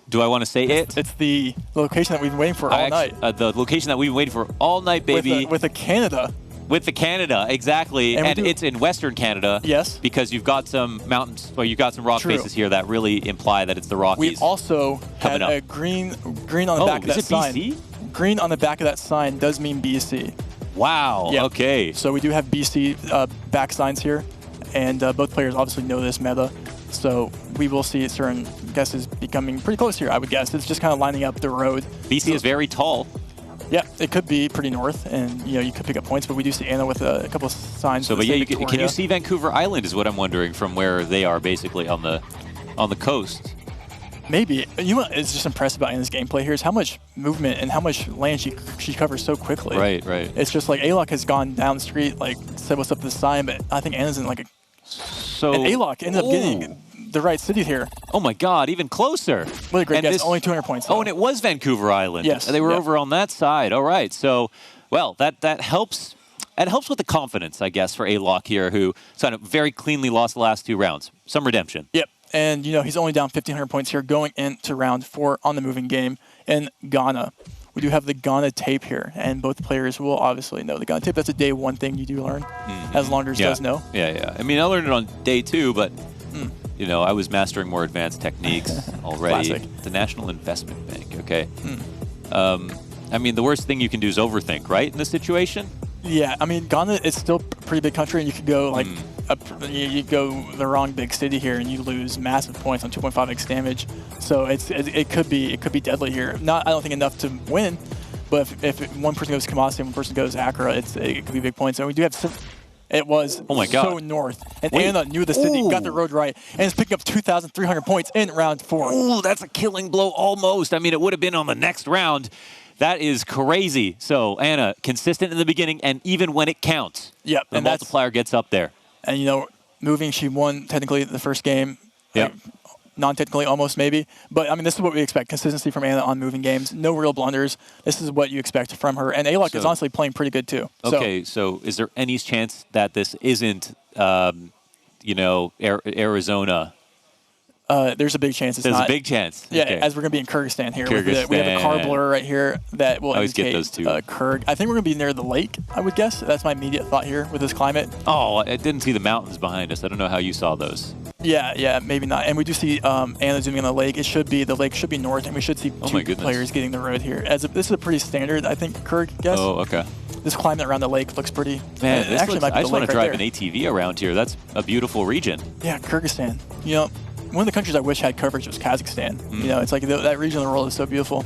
Do I want to say it? It's the location that we've been waiting for all night. The location that we've been waiting for all night, baby. With the Canada. With the Canada, exactly. And it's in Western Canada. Yes. Because you've got some mountains, or you've got some rock faces here that really imply that it's the Rockies. We also had a green on the back of that sign. BC? Green on the back of that sign does mean BC. Wow, okay. So we do have BC back signs here, and both players obviously know this meta. So we will see certain guesses becoming pretty close here, I would guess. It's just kind of lining up the road. BC is very tall. Yeah, it could be pretty north, and you could pick up points, but we do see Anna with a couple of signs. So, but yeah, can you see Vancouver Island is what I'm wondering from where they are basically on the coast. Maybe. You know what is just impressive about Anna's gameplay here is how much movement and how much land she covers so quickly. Right. It's just like Alok has gone down the street, like said what's up to the sign, but I think Anna's in like a... And Alok ended up getting the right city here. Oh my God, even closer. What a great guess. Only 200 points. Oh, and it was Vancouver Island. Yes. They were over on that side. All right. So, well, that helps. It helps with the confidence, I guess, for Alok here, who kind of very cleanly lost the last 2 rounds. Some redemption. Yep. And, he's only down 1,500 points here going into round 4 on the moving game in Ghana. We do have the Ghana tape here, and both players will obviously know the Ghana tape. That's a day 1 thing you do learn, as Launders does know. Yeah. I mean, I learned it on day 2, but, I was mastering more advanced techniques already. Classic. The National Investment Bank, okay? I mean, the worst thing you can do is overthink, right, in this situation? Yeah, I mean, Ghana is still a pretty big country, and you could go, like, you go the wrong big city here, and you lose massive points on 2.5x damage. So it could be deadly here. I don't think enough to win, But if one person goes Kamasi and one person goes Accra, it could be big points. And we do have. It was Oh my God. so north. And Anna knew the city, got the road right, and is picking up 2,300 points in round 4. Ooh, that's a killing blow almost. I mean, it would have been on the next round. That is crazy. So, Anna, consistent in the beginning, and even when it counts, Yep. the And multiplier gets up there. And, moving, she won technically the first game. Yep. Non-technically, almost maybe. But, I mean, this is what we expect. Consistency from Anna on moving games. No real blunders. This is what you expect from her. And Alok is honestly playing pretty good, too. Okay, so is there any chance that this isn't, Arizona? There's a big chance it's There's not. a big chance. Yeah, Okay. as we're going to be in Kyrgyzstan here. We have a Kyrgyzstan. car blur right here that will I always get indicate those two. Kyrg. I think we're going to be near the lake, I would guess. That's my immediate thought here with this climate. Oh, I didn't see the mountains behind us. I don't know how you saw those. Yeah, maybe not. And we do see Anna zooming on the lake. The lake should be north, and we should see Oh my two goodness. players getting the road here. This is a pretty standard, I think, Kyrg guess. Oh, okay. This climate around the lake looks pretty. Man, it this actually looks, might be I the just want lake to right drive there. an ATV around here. That's a beautiful region. Yeah, Kyrgyzstan. One of the countries I wish had coverage was Kazakhstan. It's like that region of the world is so beautiful.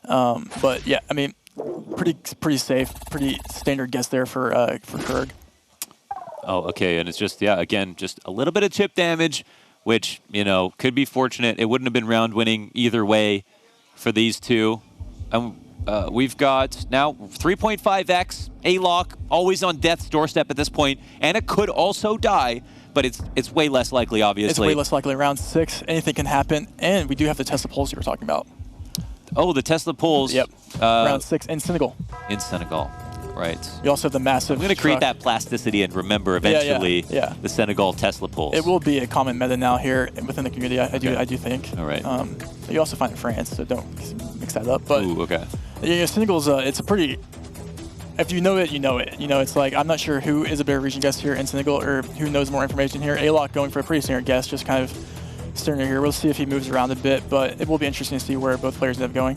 But yeah, I mean, pretty safe, pretty standard guess there for Kyrg. Oh, okay, and it's just, again, just a little bit of chip damage, which, could be fortunate. It wouldn't have been round winning either way for these two. We've got now 3.5x, A-Lock, always on death's doorstep at this point, and it could also die, but it's way less likely, obviously. It's way less likely. Round 6, anything can happen, and we do have the Tesla Pulse you were talking about. Oh, the Tesla Pulse. Yep. Round 6 in Senegal. In Senegal, right. You also have the massive. I'm going to create that plasticity and remember eventually the Senegal Tesla Pulse. It will be a common meta now here within the community. I do think. All right. You also find it in France, so don't mix that up. But ooh, okay. Senegal's it's a pretty. If you know it, you know it. It's like I'm not sure who is a better region guest here in Senegal or who knows more information here. A-Lock going for a pretty standard guess, just kind of staring here. We'll see if he moves around a bit, but it will be interesting to see where both players end up going.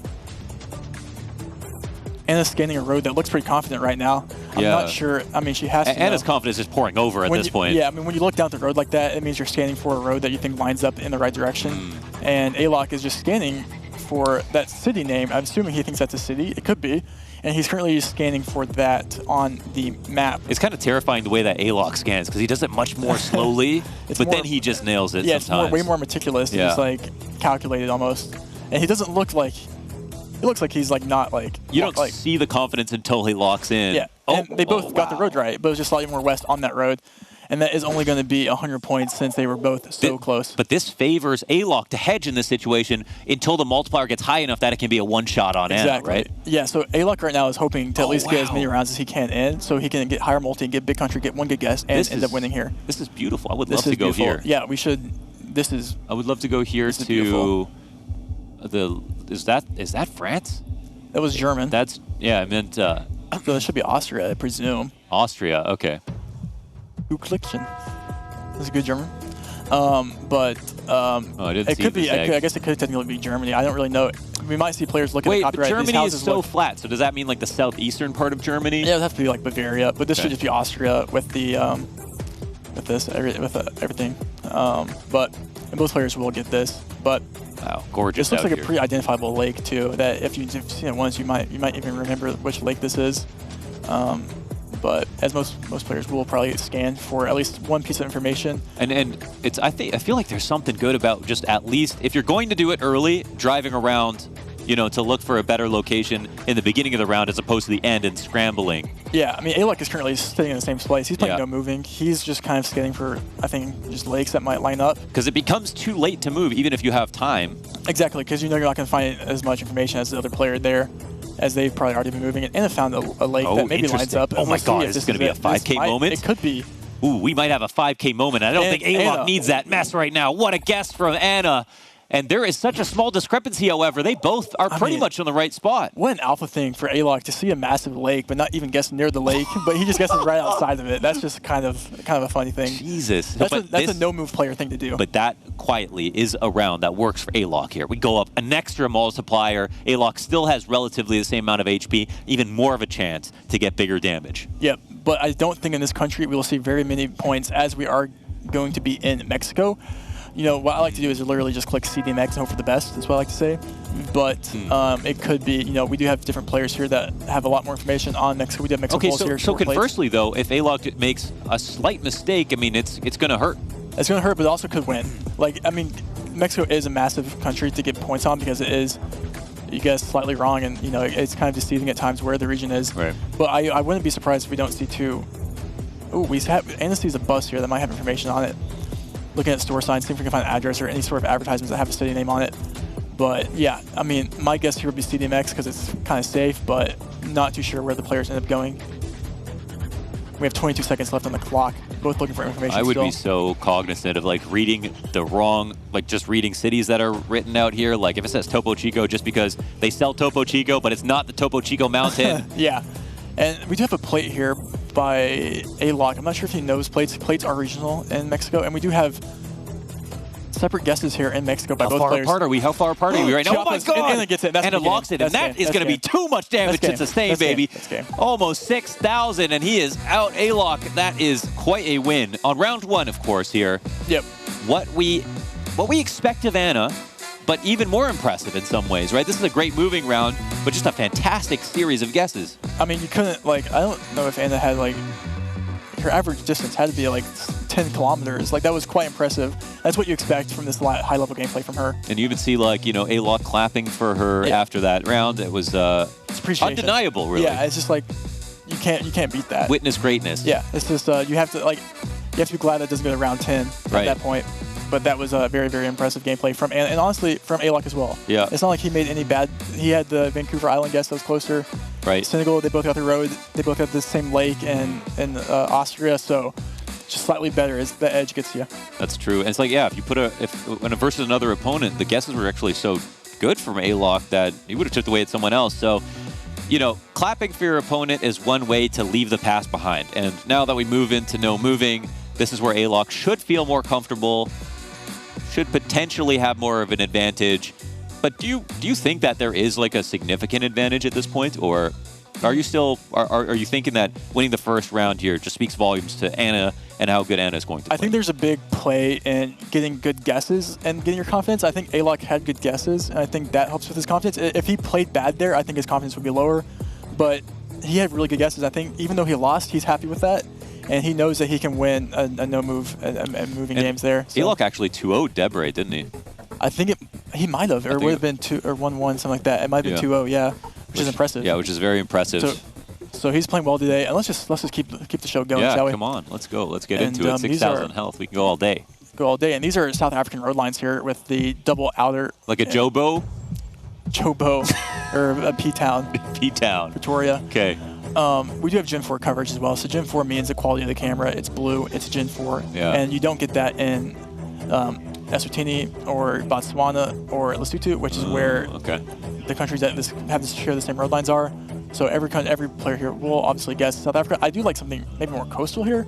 Anna's scanning a road that looks pretty confident right now. I'm not sure. I mean, she has to. Anna's confidence is pouring over at this point. Yeah, I mean, when you look down the road like that, it means you're scanning for a road that you think lines up in the right direction. And A-Lock is just scanning for that city name. I'm assuming he thinks that's a city. It could be. And he's currently just scanning for that on the map. It's kind of terrifying the way that A-Lock scans because he does it much more slowly, but then he just nails it sometimes. It's way more meticulous. Yeah. It's like calculated almost. And he doesn't look like, it looks like he's like not like. You don't see the confidence until he locks in. Yeah, and they both got the road right, but it was just slightly more west on that road. And that is only going to be 100 points since they were both so close. But this favors A-Lock to hedge in this situation until the multiplier gets high enough that it can be a one-shot on Anna, right? Yeah, so A-Lock right now is hoping to at least get as many rounds as he can in so he can get higher multi and get big country, get one good guess, and end up winning here. This is beautiful. I would love to go here. Yeah, we should. I would love to go here to the. Is that France? That was German. That's I meant. So that should be Austria, I presume. Austria, okay. Ukliction. That's a good German. I didn't it see could be. the I guess it could technically be Germany. I don't really know. We might see players looking at copyright. But Germany is so look flat. So does that mean like the southeastern part of Germany? Yeah, it would have to be like Bavaria, but this should just be Austria with the everything. But and both players will get this. But wow, gorgeous! This looks like here. a pretty identifiable lake too. That if you've seen it once, you might even remember which lake this is. But as most players will probably scan for at least one piece of information. And it's I feel like there's something good about just at least if you're going to do it early, driving around, to look for a better location in the beginning of the round as opposed to the end and scrambling. Yeah, I mean, A-Lock is currently sitting in the same place. He's playing no moving. He's just kind of scanning for, I think, just lakes that might line up. Because it becomes too late to move, even if you have time. Exactly, because you're not going to find as much information as the other player there, as they've probably already been moving it, and have found a lake that maybe lines up. Oh my God, is this going to be a 5K moment? It could be. Ooh, we might have a 5K moment. I don't think A-Lock needs that mess right now. What a guess from Anna. And there is such a small discrepancy, however. They both are pretty much on the right spot. What an alpha thing for A-Lock to see a massive lake, but not even guess near the lake, but he just guesses right outside of it. That's just kind of a funny thing. Jesus. That's a no-move player thing to do. But that quietly is a round that works for A-Lock here. We go up an extra multiplier. A-Lock still has relatively the same amount of HP, even more of a chance to get bigger damage. Yep, but I don't think in this country we will see very many points as we are going to be in Mexico. you know, what I like to do is literally just click CDMX and hope for the best. That's what I like to say. But it could be, you know, we do have different players here that have a lot more information on Mexico. We do have Mexico Okay, Bulls here. so conversely, though, if A-Lock makes a slight mistake, I mean, it's going to hurt. It's going to hurt, but it also could win. Like, I mean, Mexico is a massive country to get points on because it is, you guys, slightly wrong, and, you know, it's kind of deceiving at times where the region is. Right. But I wouldn't be surprised if we don't see two. Ooh, we have, Anna sees a bus here that might have information on it. Looking at store signs, see if we can find an address or any sort of advertisements that have a city name on it. But yeah, I mean, my guess here would be CDMX because it's kind of safe, but not too sure where the players end up going. We have 22 seconds left on the clock, both looking for information I would still. be so cognizant of like reading the wrong, like just reading cities that are written out here. Like if it says Topo Chico just because they sell Topo Chico, but it's not the Topo Chico mountain. Yeah, and we do have a plate here by A-Lock. I'm not sure if he knows plates. Plates are regional in Mexico, and we do have separate guesses here in Mexico by both players. How far apart are we? How far apart are we right now? Oh my God! And it gets it. That's and it locks it, and that is going to be too much damage to sustain, baby. Almost 6,000, and he is out. A-Lock, that is quite a win on round one, of course. Here, yep. What we expect of Anna, but even more impressive in some ways, right? This is a great moving round, but just a fantastic series of guesses. I mean, you couldn't like. I don't know if Anna had like her average distance had to be like 10 kilometers. Like that was quite impressive. That's what you expect from this high-level gameplay from her. And you even see like, you know, A-Lock clapping for her after that round. It was undeniable, really. Yeah, it's just like you can't beat that. Witness greatness. Yeah, it's just you have to be glad that doesn't go to round 10 at that point. But that was a very, very impressive gameplay from Anna, and honestly from A-Lock as well. Yeah. It's not like he made any bad. He had the Vancouver Island guess that was closer. Right. Senegal, they both got the road. They both got the same lake and Austria, so just slightly better as the edge gets you. That's true. And it's like, yeah, if you put when versus another opponent, the guesses were actually so good from A-Lock that he would have chipped away at someone else. So, you know, clapping for your opponent is one way to leave the past behind. And now that we move into no moving, this is where A-Lock should feel more comfortable, should potentially have more of an advantage. But do you think that there is like a significant advantage at this point, or are you still are you thinking that winning the first round here just speaks volumes to Anna and how good Anna is going to play? I think there's a big play in getting good guesses and getting your confidence. I think A-Lock had good guesses, and I think that helps with his confidence. If he played bad there, I think his confidence would be lower. But he had really good guesses. I think even though he lost, he's happy with that. And he knows that he can win a no-move and moving games there. So. A-Lock actually 2-0'd Debre, didn't he? I think he might have, or it would have been 2 or 1-1, something like that. It might have been 2-0, yeah, which is impressive. Yeah, which is very impressive. So he's playing well today, and let's just keep the show going, shall we? Yeah, come on, let's go. Let's get into it. 6,000 health. We can go all day. Go all day, and these are South African road lines here with the double outer. Like a Jobo? Jobo, or a P-Town. P-Town. Pretoria. Okay. We do have Gen 4 coverage as well. So Gen 4 means the quality of the camera. It's blue. It's Gen 4. Yeah. And you don't get that in Eswatini or Botswana or Lesotho, which is where the countries that share the same road lines are. So every player here will obviously guess South Africa. I do like something maybe more coastal here,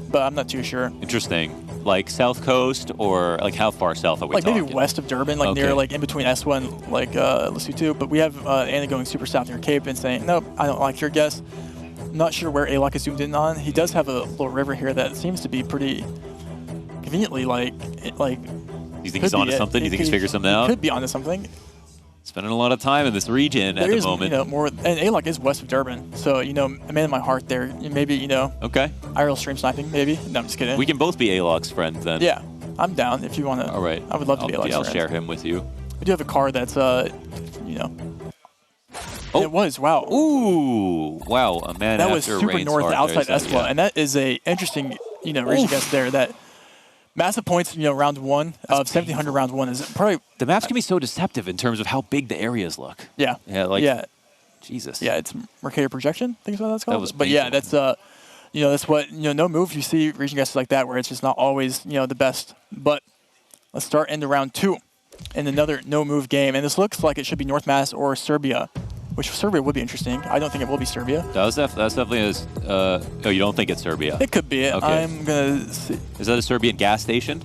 but I'm not too sure. Interesting. Like South Coast, or like how far south are we talking? Like maybe west of Durban, like near, like in between Eswa and like Lesotho. But we have Anna going super south near Cape and saying, nope, I don't like your guess. I'm not sure where A-Lock is zoomed in on. He does have a little river here that seems to be pretty conveniently like. You think he's onto something? You think he's figured something out? Could be onto something. Spending a lot of time in this region at the moment. You know, more, and A-Lock is west of Durban, so you know, a man in my heart there. Maybe Okay. IRL stream sniping, maybe. No, I'm just kidding. We can both be A-Lock's friends then. Yeah, I'm down if you want to. All right. I would love to be A-Lock's I'll friend. share him with you. We do have a car that's Oh, it was wow. Ooh, wow! A man that after was super Rain's north heart outside there, Eswa, and that is a interesting region guess there. That massive points, round one of 1,700 round one is probably. The maps can be so deceptive in terms of how big the areas look. Yeah. Yeah. Jesus. Yeah, it's Mercator projection. I think is what that's called. That was but yeah, that's that's what no move. You see region guesses like that where it's just not always the best. But let's start into round two, in another no move game, and this looks like it should be North Mass or Serbia. Which Serbia would be interesting. I don't think it will be Serbia. That's definitely oh, you don't think it's Serbia? It could be it. Okay. I'm going to see. Is that a Serbian gas station?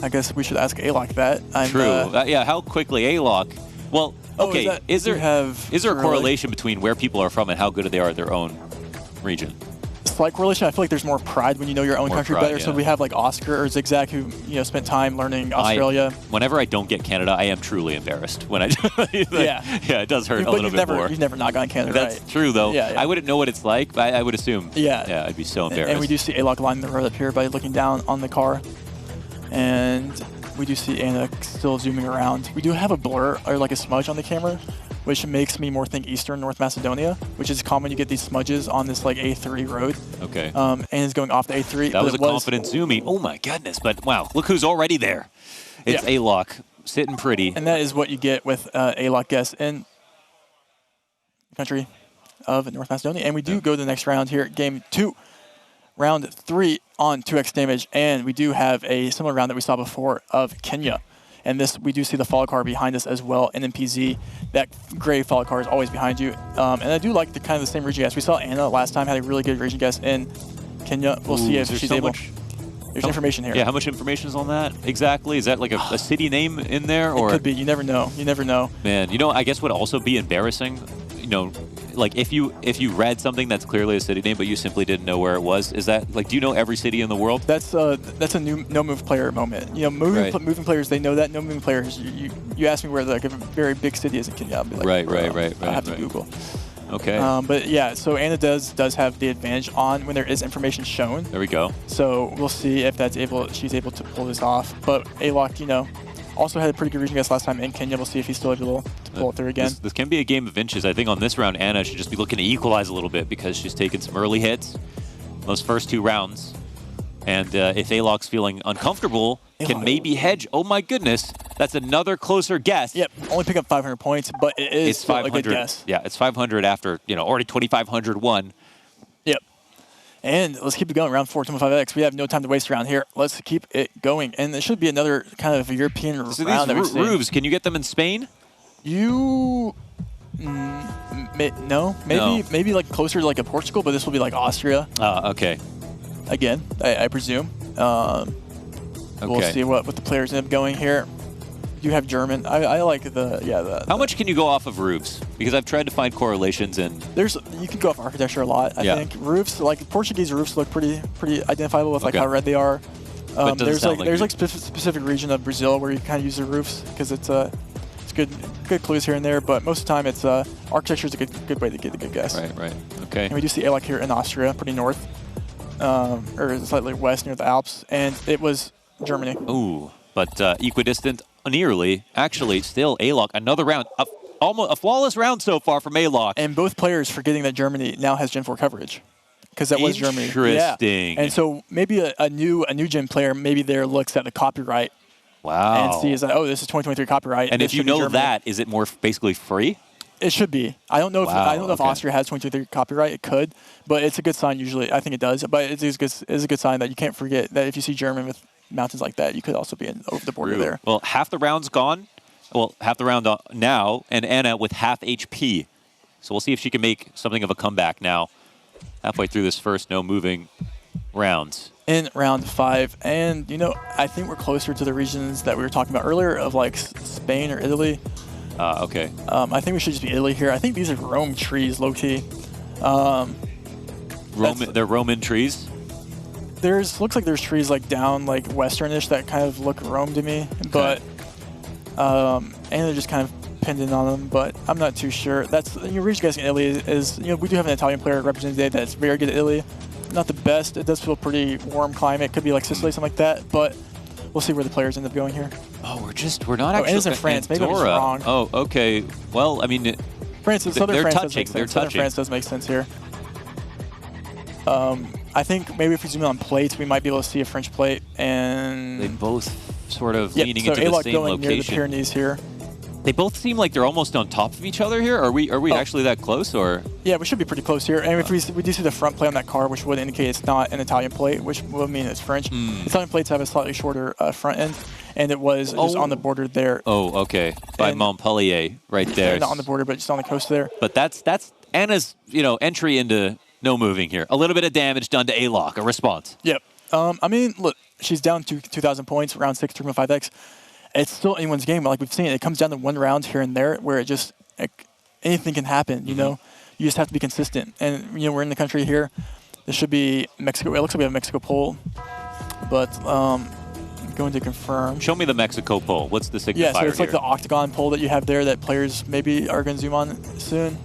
I guess we should ask A-Lock that. True. Yeah, how quickly A-Lock... Well, okay, is there a correlation between where people are from and how good they are at their own region? slight correlation. I feel like there's more pride when you know your own More country pride, better. So yeah. we have like Oscar or Zigzag who spent time learning Australia. Whenever I don't get Canada, I am truly embarrassed. When I Yeah. yeah, it does hurt a But little bit more. You've never not gotten Canada That's right. true though. Yeah, yeah. I wouldn't know what it's like, but I would assume. Yeah. I'd be so embarrassed. And we do see A-Lock lining the road up here by looking down on the car. And we do see Anna still zooming around. We do have a blur or like a smudge on the camera, which makes me more think Eastern North Macedonia, which is common. You get these smudges on this like A3 road. Okay. Anna's going off the A3. That was a confident zooming. Oh my goodness! But wow, look who's already there. It's A-Lock sitting pretty. And that is what you get with A-Lock guests in the country of North Macedonia. And we do go to the next round here, game 2. Round 3 on 2x damage, and we do have a similar round that we saw before of Kenya. And this, we do see the follow car behind us as well, NMPZ. That gray follow car is always behind you. And I do like the kind of the same region guess. We saw Anna last time had a really good region guess in Kenya. We'll see if she's able. There's information here. Yeah, how much information is on that exactly? Is that like a city name in there, or it could be? You never know. You never know. Man, I guess would also be embarrassing. Like if you read something that's clearly a city name, but you simply didn't know where it was. Is that like, do you know every city in the world? That's a new no move player moment. Moving players, they know that. No moving players, you ask me where like a very big city is in Kenya, I'll be like, right. I have to Google. Okay. But yeah, so Anna does have the advantage on when there is information shown. There we go. So we'll see if she's able to pull this off. But A-Lock, also had a pretty good region guess last time in Kenya. We'll see if he's still able to pull it through again. This can be a game of inches. I think on this round, Anna should just be looking to equalize a little bit because she's taken some early hits those first 2 rounds. And if A-Lock's feeling uncomfortable, can maybe hedge. Oh my goodness, that's another closer guess. Yep, only pick up 500 points, but it is still a good guess. Yeah, it's 500 after, already 2,500 won. Yep. And let's keep it going. Round 4, 25x. We have no time to waste around here. Let's keep it going. And it should be another kind of European round that we've seen. Roofs, can you get them in Spain? No. Maybe like closer to like a Portugal, but this will be like Austria. Okay. Again, I presume. We'll see what the players end up going here. You have German. I like the How much can you go off of roofs? Because I've tried to find correlations and you can go off architecture a lot. I think roofs, like Portuguese roofs, look pretty identifiable with like how red they are. There's specific region of Brazil where you kind of use the roofs because it's good clues here and there. But most of the time, it's architecture is a good way to get a good guess. Right. Okay. And we do see A-Lock here in Austria, pretty north, or slightly west near the Alps, and it was Germany. Ooh, but equidistant. Nearly, actually, still A-Lock. Another round, almost a flawless round so far from A-Lock. And both players forgetting that Germany now has Gen 4 coverage, because that was Germany. Interesting. Yeah. And so maybe a new Gen player maybe there looks at the copyright. Wow. And sees that, oh, this is 2023 copyright. And if you know that, is it more basically free? It should be. I don't know if Austria has 2023 copyright. It could, but it's a good sign usually. I think it does. But it's a good sign that you can't forget that if you see German with mountains like that, you could also be over the border there. Well, half the round's gone. Well, half the round now, and Anna with half HP. So we'll see if she can make something of a comeback now, halfway through this first no moving rounds. In round 5, and I think we're closer to the regions that we were talking about earlier of like Spain or Italy. Okay. I think we should just be Italy here. I think these are Rome trees, low key. They're Roman trees. Looks like there's trees like down like westernish that kind of look Rome to me, but and they're just kind of pinned in on them. But I'm not too sure. That's region guessing in Italy is we do have an Italian player represented today that's very good at Italy. Not the best. It does feel pretty warm climate. Could be like Sicily, something like that. But we'll see where the players end up going here. Oh, we're not actually. And it's in France. Maybe I'm just wrong. Oh, okay. Well, I mean, France, southern France does make sense. They're Southern France does make sense here. I think maybe if we zoom in on plates, we might be able to see a French plate. And they both sort of leaning into the A-Lock same going location. Near the Pyrenees here. They both seem like they're almost on top of each other here. Are we actually that close, or? Yeah, we should be pretty close here. And if we do see the front plate on that car, which would indicate it's not an Italian plate, which would mean it's French. Italian plates have a slightly shorter front end, and it was just on the border there. Oh, okay. By Montpellier, right there. Not on the border, but just on the coast there. But that's Anna's entry into no moving here. A little bit of damage done to A-Lock. A response. Yep. I mean, look, she's down to 2,000 points, round 6, 3.5x. It's still anyone's game. Like we've seen, it comes down to one round here and there where it just anything can happen. You just have to be consistent. And we're in the country here This should be Mexico. It looks like we have a Mexico poll, but I'm going to confirm. Show me the Mexico poll. What's the signifier Yeah, so it's like here? the octagon poll that you have there that players maybe are going to zoom on soon.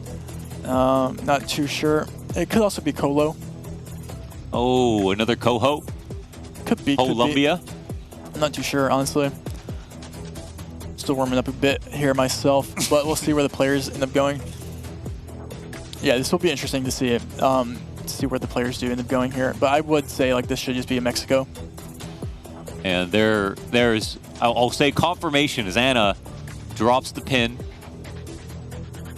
Not too sure. It could also be Colo. Oh, another Coho? Could be. Colombia? I'm not too sure, honestly. Still warming up a bit here myself, but we'll see where the players end up going. Yeah, this will be interesting to see it. See where the players do end up going here. But I would say like this should just be in Mexico. And there's, I'll say confirmation as Anna drops the pin.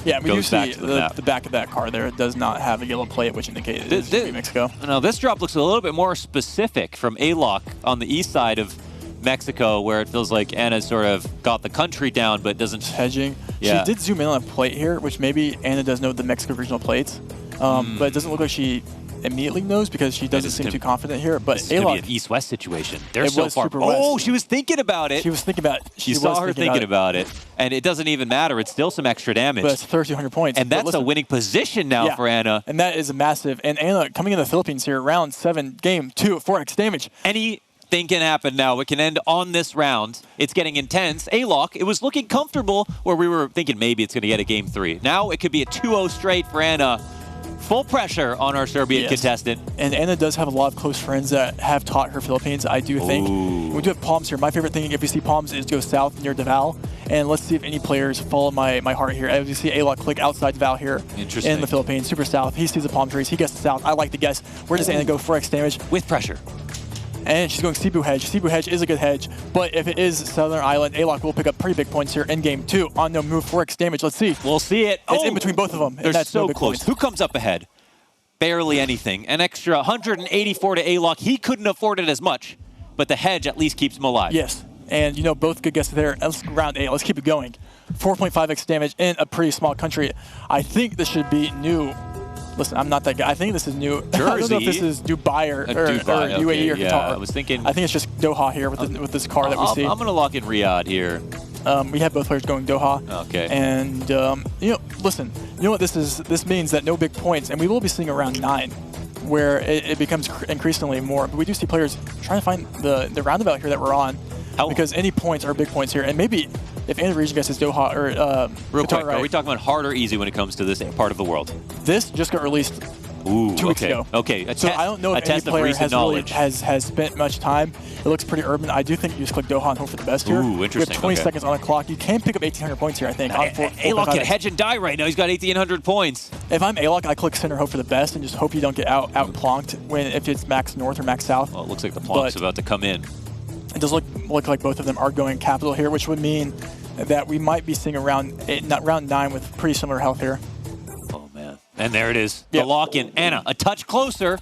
Yeah, we do Goes back see to the map. the back of that car there does not have a yellow plate, which indicates it is gonna be Mexico. Now this drop looks a little bit more specific from A-Lock on the east side of Mexico, where it feels like Anna sort of got the country down, but doesn't. Hedging. Yeah. She did zoom in on a plate here, which maybe Anna does know the Mexico regional plates, but it doesn't look like she immediately knows because she doesn't seem too confident here. But This is going to A-Lock, be an east-west situation. They're It so was far. super west. Oh, she was thinking about it. she was thinking about. You saw her thinking about it, and it doesn't even matter. It's still some extra damage. But it's 3,200 points. And But that's listen, a winning position now Yeah. for Anna. And that is a massive. And Anna coming in the Philippines here, round 7, game 2, 4x damage. Anything can happen now. It can end on this round. It's getting intense. A-Lock, it was looking comfortable where we were thinking maybe it's going to get a game 3. Now it could be a 2-0 straight for Anna. Full pressure on our Serbian contestant. And Anna does have a lot of close friends that have taught her Philippines, I do think. Ooh. We do have palms here. My favorite thing, if you see palms, is go south near Davao. And let's see if any players follow my heart here. As you see A-Lock click outside Davao here Interesting. in the Philippines, super south. He sees the palm trees. He gets south. I like to guess. Where does Anna go for X damage? With pressure. And she's going Cebu hedge. Cebu hedge is a good hedge, but if it is Southern Island, A-Lock will pick up pretty big points here in game 2 on no move 4x damage. Let's see. We'll see it. It's in between both of them. They're and that's so no big close. points. Who comes up ahead? Barely anything. An extra 184 to A-Lock. He couldn't afford it as much, but the hedge at least keeps him alive. Yes, and you know, both good guesses there. Let's go round 8. Let's keep it going. 4.5x damage in a pretty small country. I think this should be new. Listen, I'm not that guy. I think this is new. Jersey. I don't know if this is Dubai or Dubai, UAE okay, or yeah, Qatar. I was thinking. I think it's just Doha here with this car that we see. I'm going to lock in Riyadh here. We have both players going Doha. Okay. And you know, listen, you know what this is? This means that no big points, and we will be seeing around 9, where it becomes increasingly more. But we do see players trying to find the roundabout here that we're on, because any points are big points here, and maybe if any region guesses Doha or Real Qatar, quick, right, are we talking about hard or easy when it comes to this part of the world? this just got released Ooh, 2 weeks ago. Okay. So I don't know if any player has spent much time. It looks pretty urban. I do think you just click Doha and hope for the best here. Ooh, interesting. We have 20 okay. seconds on the clock. You can pick up 1,800 points here, I think. A-Lock can hedge and die right now. He's got 1,800 points. If I'm A-Lock, I click center, hope for the best, and just hope you don't get out plonked if it's max north or max south. Well, it looks like the plonk's about to come in. It does look like both of them are going capital here, which would mean that we might be seeing round 9 with pretty similar health here. Oh, man. And there it is. Yep. The lock-in. Anna, a touch closer.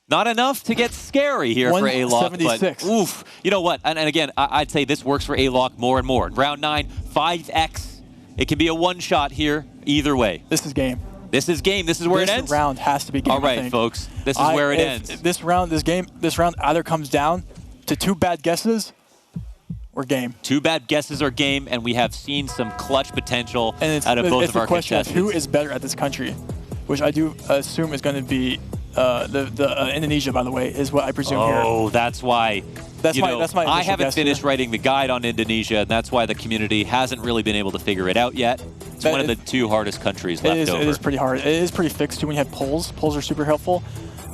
Not enough to get scary here for A-Lock. 176. But, oof. You know what? And again, I'd say this works for A-Lock more and more. Round 9, 5x. It can be a one-shot here either way. This is game. This is game. This is where it ends. This round has to be game. All right, folks. This is where it ends. This round either comes down to 2 bad guesses or game. 2 bad guesses or game, and we have seen some clutch potential out of both of our contestants. It's the question of who is better at this country, which I do assume is going to be Indonesia, by the way, is what I presume here. Oh, that's why. That's my I initial haven't guess finished here. writing the guide on Indonesia, and that's why the community hasn't really been able to figure it out yet. It's one of the 2 hardest countries left over. It is pretty hard. It is pretty fixed, too, when you have polls. Polls are super helpful.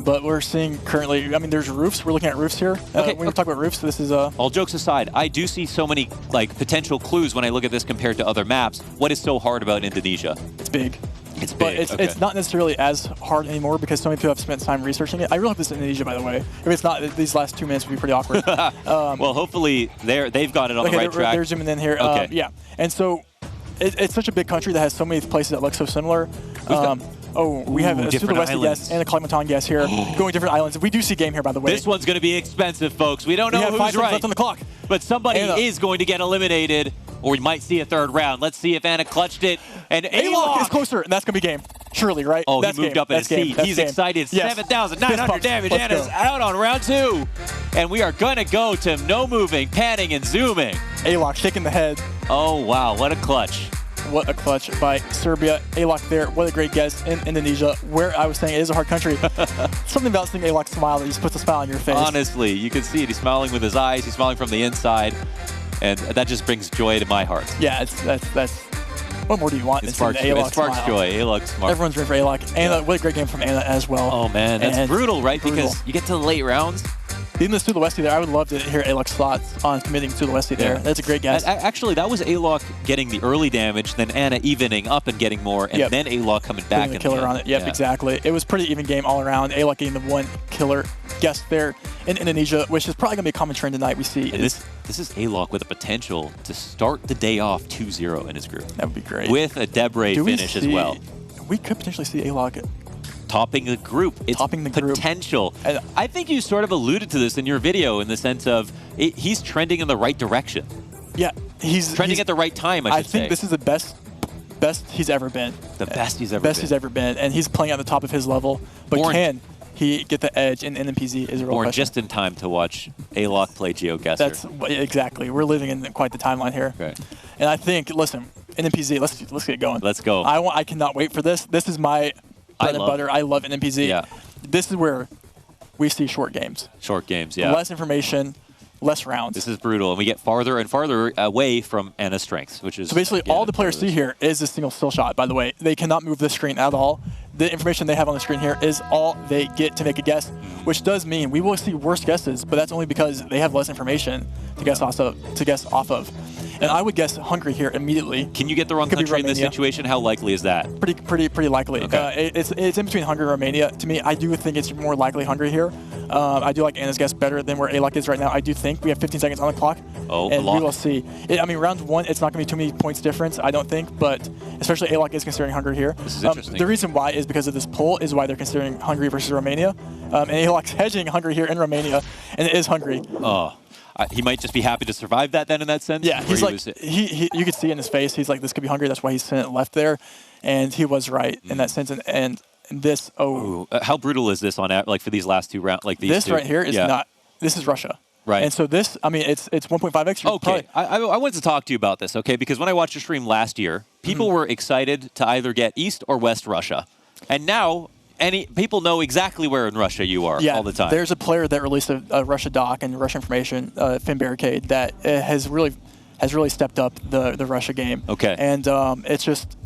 But we're seeing currently, I mean, there's roofs. We're looking at roofs here. Okay. When we talk about roofs, this is All jokes aside, I do see so many potential clues when I look at this compared to other maps. What is so hard about Indonesia? It's big. It's But big. it's not necessarily as hard anymore because so many people have spent time researching it. I really hope this is Indonesia, by the way. If it's not, these last 2 minutes would be pretty awkward. Well, hopefully they've got it on the right track. They're zooming in here. Okay. Yeah. And so it's such a big country that has so many places that look so similar. We have a different Sulawesi islands. guess and a Kalimantan guess here, going different islands. We do see game here, by the way. This one's going to be expensive, folks. We don't know we have 5 who's seconds right. left on the clock. But somebody Anna. is going to get eliminated, or we might see a 3rd round. Let's see if Anna clutched it. And A-Lock is closer, and that's going to be game. Surely, right? Oh, that's he moved game. up in his That's game. seat. That's He's game. excited. Yes. 7,900 damage. Let's Anna's go. out on round 2. And we are going to go to no moving, panning, and zooming. A-Lock shaking the head. Oh, wow. What a clutch. what a clutch by Serbia. A-Lock there, what a great guess in Indonesia, where I was saying it is a hard country. Something about seeing A-Lock smile that just puts a smile on your face. Honestly, you can see it. He's smiling with his eyes. He's smiling from the inside. And that just brings joy to my heart. Yeah, that's what more do you want? It sparks joy. A-Lock smart. Everyone's rooting for A-Lock. Anna, what a great game from Anna as well. Oh, man, that's brutal, right? Brutal. Because you get to the late rounds. Even the Sulawesi there, I would love to hear A-Lock's thoughts on committing Sulawesi there. That's a great guess. Actually, that was A-Lock getting the early damage, then Anna evening up and getting more, and then A-Lock coming back. Getting the killer on it. Yep, exactly. It was pretty even game all around. A-Lock getting the one killer guess there in Indonesia, which is probably going to be a common trend tonight we see. And this is A-Lock with a potential to start the day off 2-0 in his group. That would be great. With a Debre finish as well. We could potentially see A-Lock topping the group. It's topping the group. Potential. And I think you sort of alluded to this in your video in the sense of he's trending in the right direction. Yeah, he's trending at the right time, I should say. I think this is the best he's ever been. The best he's ever best he's ever been. And he's playing at the top of his level. But can he get the edge in NMPZ is a real question. Just in time to watch A-Lock play GeoGuessr. That's exactly. We're living in quite the timeline here. Okay. And I think, listen, NMPZ, let's get going. Let's go. I cannot wait for this. This is my bread and butter. I love NMPZ. Yeah. This is where we see short games. Short games, yeah. Less information, less rounds. This is brutal, and we get farther and farther away from Anna's strengths, which is... So basically, all the players see here is a single still shot, by the way. They cannot move the screen at all. The information they have on the screen here is all they get to make a guess, which does mean we will see worse guesses, but that's only because they have less information to guess off of. And I would guess Hungary here immediately. Can you get the wrong country in this situation? How likely is that? Pretty likely. Okay. It's in between Hungary and Romania. To me, I do think it's more likely Hungary here. I do like Anna's guess better than where A-Lock is right now. I do think we have 15 seconds on the clock. Oh, and we will see. I mean, round one, it's not going to be too many points difference, I don't think, but especially A-Lock is considering Hungary here. This is interesting. The reason why is because of this poll is why they're considering Hungary versus Romania. And A-Lock's hedging Hungary here in Romania, and it is Hungary. Oh. He might just be happy to survive that then in that sense? Yeah, he's like, you could see in his face, he's like, this could be Hungary. That's why he's sent it left there. And he was right in that sense. And this, how brutal is this on, like, for these last two rounds? Like this right here is not, this is Russia. Right. And so this, I mean, it's 1.5x. Okay, I wanted to talk to you about this, okay? Because when I watched your stream last year, people were excited to either get East or West Russia. And now... people know exactly where in Russia you are all the time. There's a player that released a Russia doc and Russia information, Finn Barricade, that has really stepped up the Russia game. Okay. And it's just,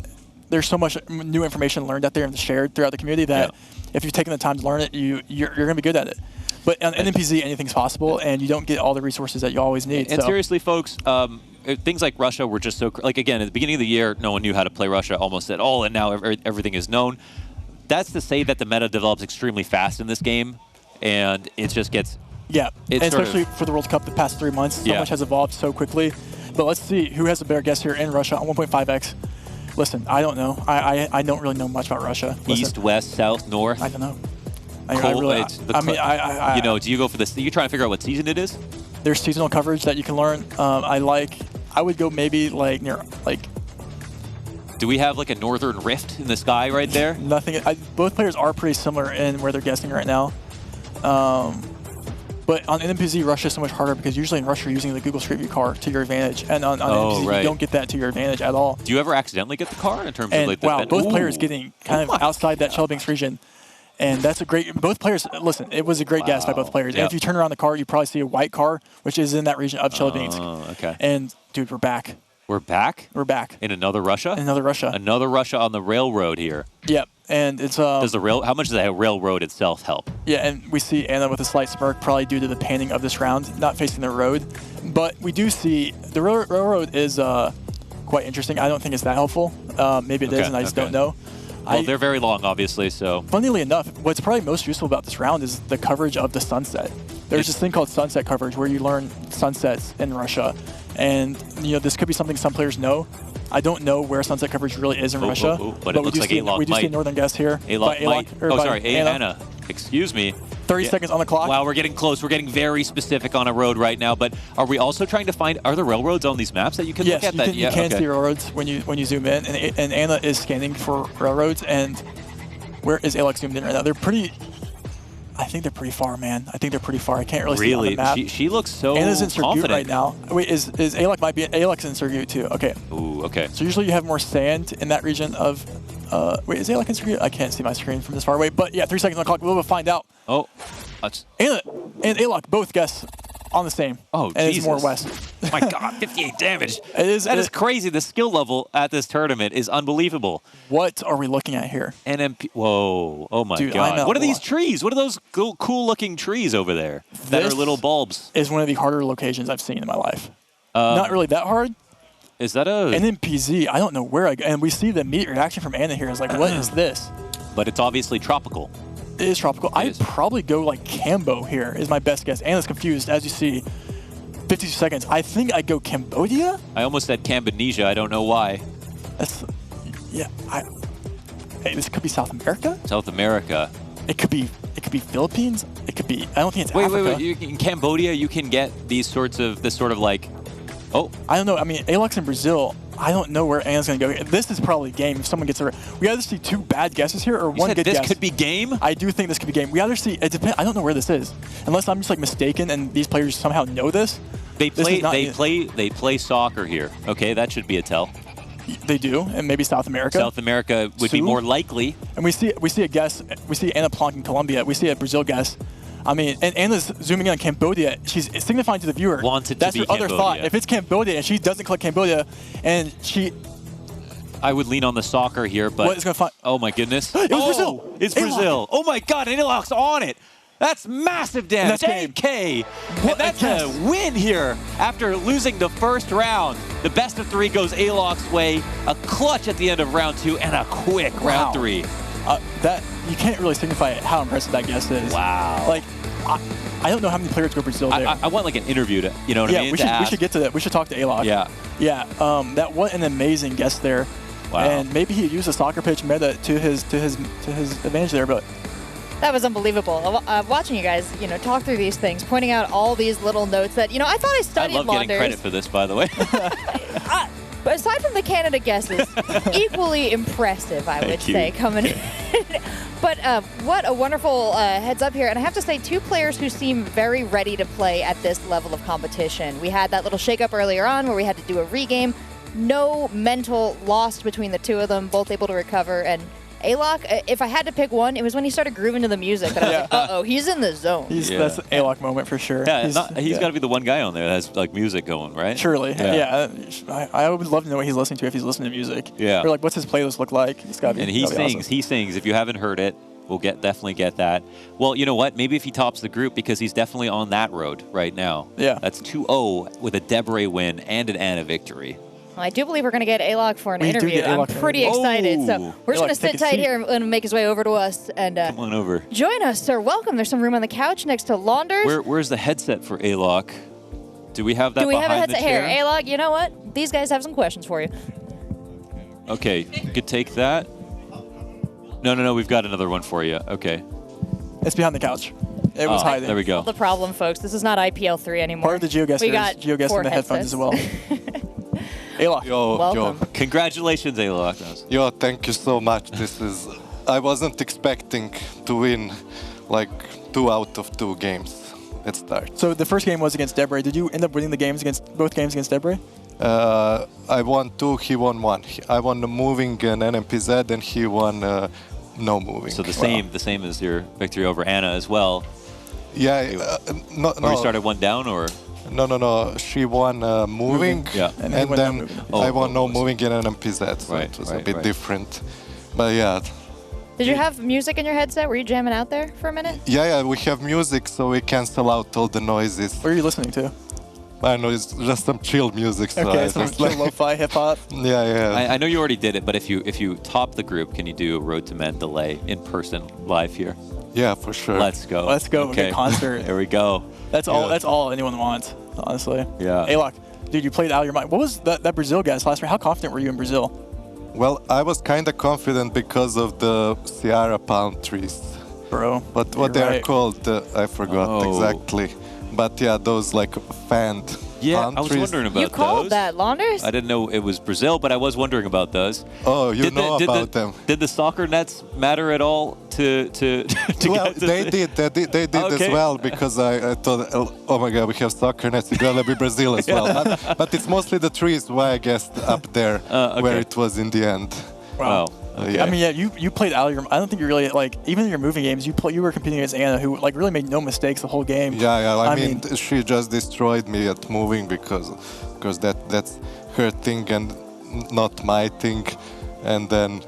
there's so much new information learned out there and shared throughout the community that if you've taken the time to learn it, you're going to be good at it. But on NMPZ, anything's possible, and you don't get all the resources that you always need. And seriously, folks, things like Russia were just so, like, again, at the beginning of the year, no one knew how to play Russia almost at all, and now everything is known. That's to say that the meta develops extremely fast in this game, and it just gets... Yeah, and especially for the World Cup the past 3 months, so much has evolved so quickly. But let's see who has a better guess here in Russia on 1.5x. Listen, I don't know. I don't really know much about Russia. Listen, East, west, south, north? I don't know. You know, do you go for this? You try and figure out what season it is? There's seasonal coverage that you can learn. I would go maybe like near, like... Do we have like a northern rift in the sky right there? Nothing. Both players are pretty similar in where they're guessing right now. But on NMPZ, Russia is so much harder because usually in Russia you're using the Google Street View car to your advantage. And on NMPZ, you don't get that to your advantage at all. Do you ever accidentally get the car in terms of like the... Wow, both players getting kind of outside that Chelyabinsk region. And that's a great... Both players... Listen, it was a great guess by both players. And if you turn around the car, you probably see a white car, which is in that region of Chelyabinsk. Oh, okay. And, dude, we're back. We're back? We're back. In another Russia? Another Russia. Another Russia on the railroad here. Yep. And it's... how much does the railroad itself help? Yeah, and we see Anna with a slight smirk, probably due to the panning of this round, not facing the road. But we do see... The railroad is quite interesting. I don't think it's that helpful. Maybe it is, and I just don't know. Well, they're very long, obviously, so... Funnily enough, what's probably most useful about this round is the coverage of the sunset. There's this thing called sunset coverage where you learn sunsets in Russia. And, you know, this could be something some players know. I don't know where sunset coverage really is in Russia. But it looks like A-Lock we do see a northern guest here. A-Lock might. Oh, sorry, Anna. Excuse me. 30 seconds on the clock. Wow, we're getting close. We're getting very specific on a road right now. But are we also trying to find... Are there railroads on these maps that you can look at? Yes, you can see railroads when you zoom in. And Anna is scanning for railroads. And where is A-Lock zoomed in right now? They're pretty... I think they're pretty far, man. I think they're pretty far. I can't really see it on the map. She looks so Anna's in Surgut confident right now. Wait, is Alok might be Alok's in Surgut too? Okay. Ooh, okay. So usually you have more sand in that region of. Wait, is Alok in Surgut? I can't see my screen from this far away. But yeah, 3 seconds on the clock. We'll find out. Oh, that's. Anna and Alok both guess on the same. Oh, and Jesus. it's more west. My God, 58 damage. That is crazy. The skill level at this tournament is unbelievable. What are we looking at here? NMP. Whoa. Oh my Dude, God. What are these trees? What are those cool looking trees over there that are little bulbs? Is one of the harder locations I've seen in my life. Not really that hard. Is that a... NMPZ, I don't know where I go. And we see the immediate reaction from Anna here is like, what is this? But it's obviously tropical. It is tropical. I'd probably go like Cambo here is my best guess. Anna's confused, as you see. 52 seconds. I think I'd go Cambodia? I almost said Cambodia. I don't know why. That's... Yeah, hey, this could be South America? South America. It could be Philippines. It could be... I don't think it's Africa. Wait. In Cambodia, you can get this sort of like... Oh. I don't know. I mean, Alok's in Brazil. I don't know where Anna's going to go. This is probably game if someone gets it right. We either see 2 bad guesses here or one good guess. This could be game? I do think this could be game. We either see... It depends. I don't know where this is. Unless I'm just like mistaken and these players somehow know this. They play soccer here. Okay, that should be a tell. They do, and maybe South America. South America would be more likely. And we see a guess. We see Anna Plonk in Colombia. We see a Brazil guess. I mean, and Anna's zooming in on Cambodia. She's signifying to the viewer. That's her other thought. If it's Cambodia and she doesn't click Cambodia, and she... I would lean on the soccer here, but... What is going to find? Oh, my goodness. It was Brazil. It's Brazil. Oh, my God. And Alok's on it. That's massive damage. That's AK. And that's a win here after losing the first round. The best of 3 goes Alok's way. A clutch at the end of round 2 and a quick round 3. That you can't really signify how impressive that guess is. Wow. Like, I don't know how many players go Brazil there. I want like an interview to, you know what I mean? Yeah, we should get to that. We should talk to Alok. Yeah. Yeah. That was an amazing guess there. Wow. And maybe he used a soccer pitch meta to his advantage there, but. That was unbelievable. Watching you guys, talk through these things, pointing out all these little notes that, I thought I studied I love getting credit for this, by the way. But aside from the Canada guesses, equally impressive, I would say, coming in. But what a wonderful heads up here. And I have to say, 2 players who seem very ready to play at this level of competition. We had that little shake-up earlier on where we had to do a regame. No mental lost between the 2 of them, both able to recover. And Alok, if I had to pick one, it was when he started grooving to the music. That I was like, uh-oh, he's in the zone. That's an Alok moment for sure. Yeah, he's got to be the one guy on there that has like music going, right? Surely. Yeah. I would love to know what he's listening to if he's listening to music. Yeah. Or like, what's his playlist look like? He's got to be. And he sings. If you haven't heard it, we'll definitely get that. Well, you know what? Maybe if he tops the group, because he's definitely on that road right now. Yeah. That's 2-0 with a Debray win and an Anna victory. Well, I do believe we're going to get Alok for an interview. I'm pretty excited. So we're just going to sit tight here and make his way over to us. And come on over. Join us, sir. Welcome. There's some room on the couch next to Launders. Where's the headset for Alok? Do we have that behind the chair? Do we have a headset here? Alok, you know what? These guys have some questions for you. Okay, you could take that. No, we've got another one for you. Okay. It's behind the couch. It was hiding. There we go. The problem, folks. This is not IPL3 anymore. Part of the GeoGuessr is GeoGuessr in the headphones as well. Alok. Yo, congratulations, Alok. Yo, thank you so much. I wasn't expecting to win like 2 out of 2 games at start. So the first game was against Debray. Did you end up winning both games against Debray? I won 2, he won 1. I won the moving and NMPZ, and he won no moving. So the same as your victory over Anna as well. Yeah, no. You started 1 down, or? No. She won moving, yeah, and then I won no moving in NMPZ, so it was a bit different. But yeah. Did you have music in your headset? Were you jamming out there for a minute? Yeah, we have music, so we cancel out all the noises. What are you listening to? I know, it's just some chill music. So okay, some chill lo-fi hip-hop? Yeah. I know you already did it, but if you top the group, can you do a Road to Men delay in person live here? Yeah, for sure. Let's go. Let's go. Okay. Good concert. There we go. That's all anyone wants, honestly. Yeah. Alok, dude, you played out of your mind. What was that Brazil guys last year? How confident were you in Brazil? Well, I was kind of confident because of the Sierra palm trees. Bro. But what they are called, I forgot exactly. But yeah, those like fanned Yeah, I was countries. wondering about You called those. that, Launders? I didn't know it was Brazil, but I was wondering about those. Oh, you know about them. Did the soccer nets matter at all to Well, get to they the- did. They did Okay. as well because I thought, oh my God, we have soccer nets. It's gonna be Brazil as well. But it's mostly the trees why I guessed up there where okay. it was in the end. Wow. I mean, yeah, you played out of your. I don't think you really like even in your moving games. You were competing against Anna, who like really made no mistakes the whole game. Yeah. I mean, she just destroyed me at moving because that's her thing and not my thing. And then,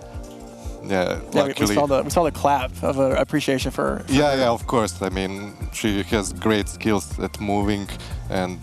yeah, luckily, we saw the clap of appreciation for yeah, of course. I mean, she has great skills at moving, and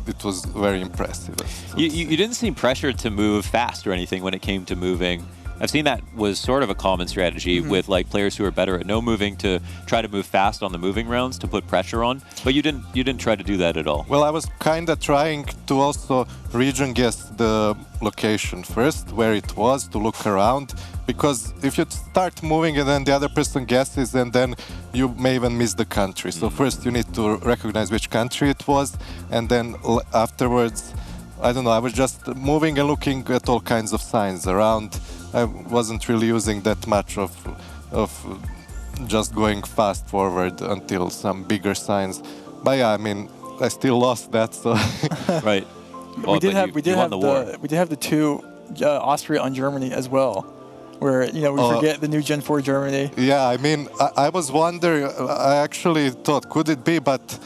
it was very impressive. You didn't seem pressured to move fast or anything when it came to moving. I've seen that was sort of a common strategy with like players who are better at no moving to try to move fast on the moving rounds to put pressure on. But you didn't try to do that at all. Well, I was kind of trying to also region guess the location first, where it was, to look around. Because if you start moving and then the other person guesses, and then you may even miss the country. So first you need to recognize which country it was, and then afterwards, I don't know, I was just moving and looking at all kinds of signs around. I wasn't really using that much of just going fast forward until some bigger signs. But yeah, I mean, I still lost that, so Right. we did have the two Austria and Germany as well, where we forget the new Gen 4 Germany. Yeah, I mean, I was wondering. I actually thought, could it be? But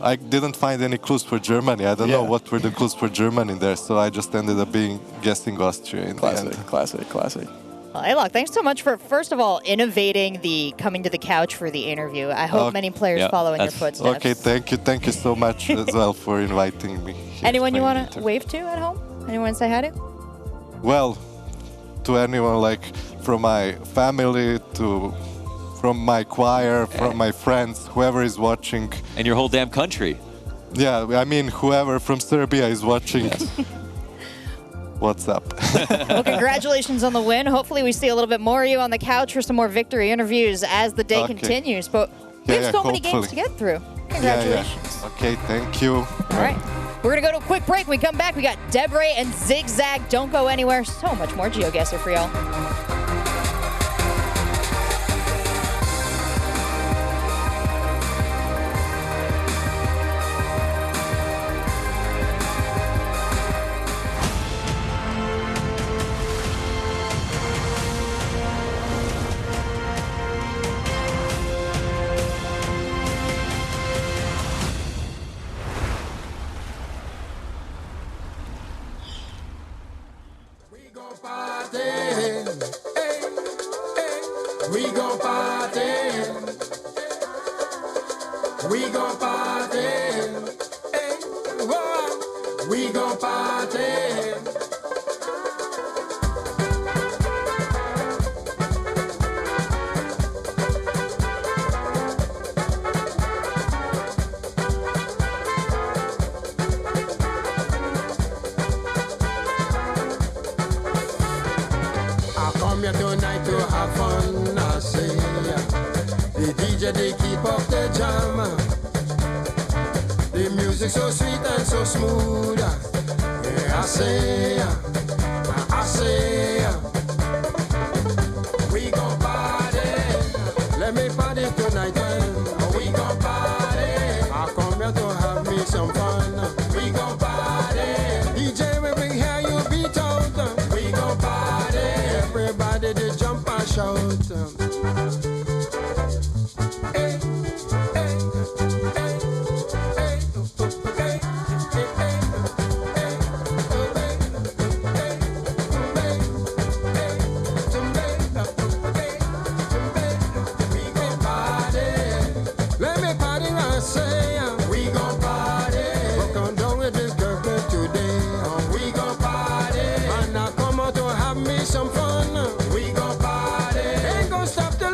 I didn't find any clues for Germany. I don't know what were the clues for Germany in there, so I just ended up guessing Austria in the end. Classic. Well, Alok, thanks so much for, first of all, innovating the coming to the couch for the interview. I hope many players follow in your footsteps. Okay, thank you so much as well for inviting me. Anyone you want to wave to at home? Anyone say hi to? Well, to anyone like from my family from my choir, from my friends, whoever is watching. And your whole damn country. Yeah, I mean, whoever from Serbia is watching. What's up? Well, congratulations on the win. Hopefully we see a little bit more of you on the couch for some more victory interviews as the day continues. But we have so many games to get through. Congratulations. Yeah. Okay, thank you. All right. We're going to go to a quick break. When we come back, we got Debre and Zigzag. Don't go anywhere. So much more GeoGuessr for y'all. We gon' party. We gon' party. Hey, whoa. We gon' party. I come here tonight to have fun, I say. The DJ, they keep up the jam. The music so sweet and so smooth. Yeah, I say, we gon' party. Let me party tonight, we gon' party. I come here to have me some fun. We gon' party. DJ, we bring here you beat out. We gon' party. Everybody they jump and shout. Let me party and say, we gon' party. But come down with this girl today. We gon' party. And I come out to have me some fun. We gon' party. Ain't gon' stop till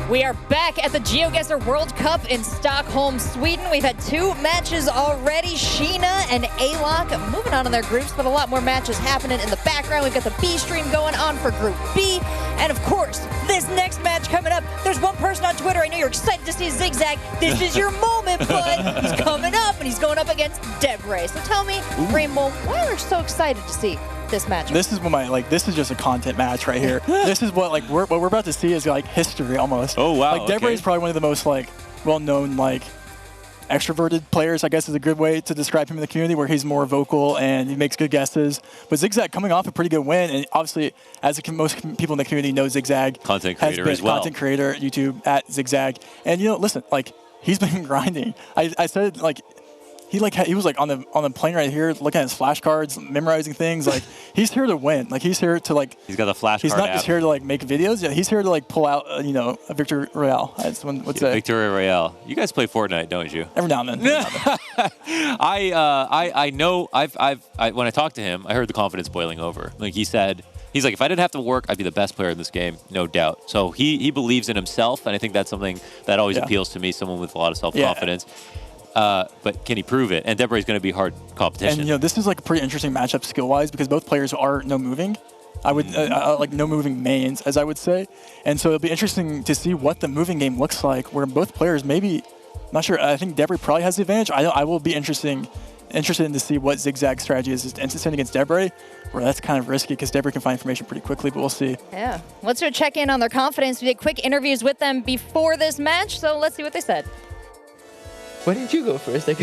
We are back at the GeoGuessr World Cup in Stockholm, Sweden. We've had 2 matches already. Sheena and Alok moving on in their groups, but a lot more matches happening in the background. We've got the B stream going on for Group B. And of course, this next match coming up, there's one person on Twitter, I know you're excited to see Zigzag. This is your moment, bud. He's coming up, and he's going up against Debre. So tell me, Rainbow, why are you so excited to see this match? This is this is just a content match right here. This is what what we're about to see is like history almost. Oh wow! Like Debre is probably one of the most well-known extroverted players, I guess is a good way to describe him in the community, where he's more vocal and he makes good guesses. But Zigzag coming off a pretty good win, and obviously, as most people in the community know, Zigzag content has creator been as well. Content creator, YouTube at Zigzag, and listen, he's been grinding. I said he was on the plane right here, looking at his flashcards, memorizing things. He's here to win. He's here to He's got the flashcard. He's not just here to make videos. Yeah, he's here to pull out a victory royale. What's that? Victory royale. You guys play Fortnite, don't you? Every now and then. I know. When I talked to him, I heard the confidence boiling over. He said. He's like, if I didn't have to work, I'd be the best player in this game, no doubt. So he believes in himself, and I think that's something that always appeals to me, someone with a lot of self-confidence. But can he prove it? And Debre is going to be hard competition. And this is a pretty interesting matchup skill-wise because both players are no moving. I would no moving mains, as I would say. And so it'll be interesting to see what the moving game looks like, where both players maybe, not sure. I think Debre probably has the advantage. I will be interested in to see what Zigzag's strategy is instant against Debre, where that's kind of risky because Debre can find information pretty quickly, but we'll see. Yeah. Let's go check in on their confidence. We did quick interviews with them before this match, so let's see what they said. Why didn't you go first? It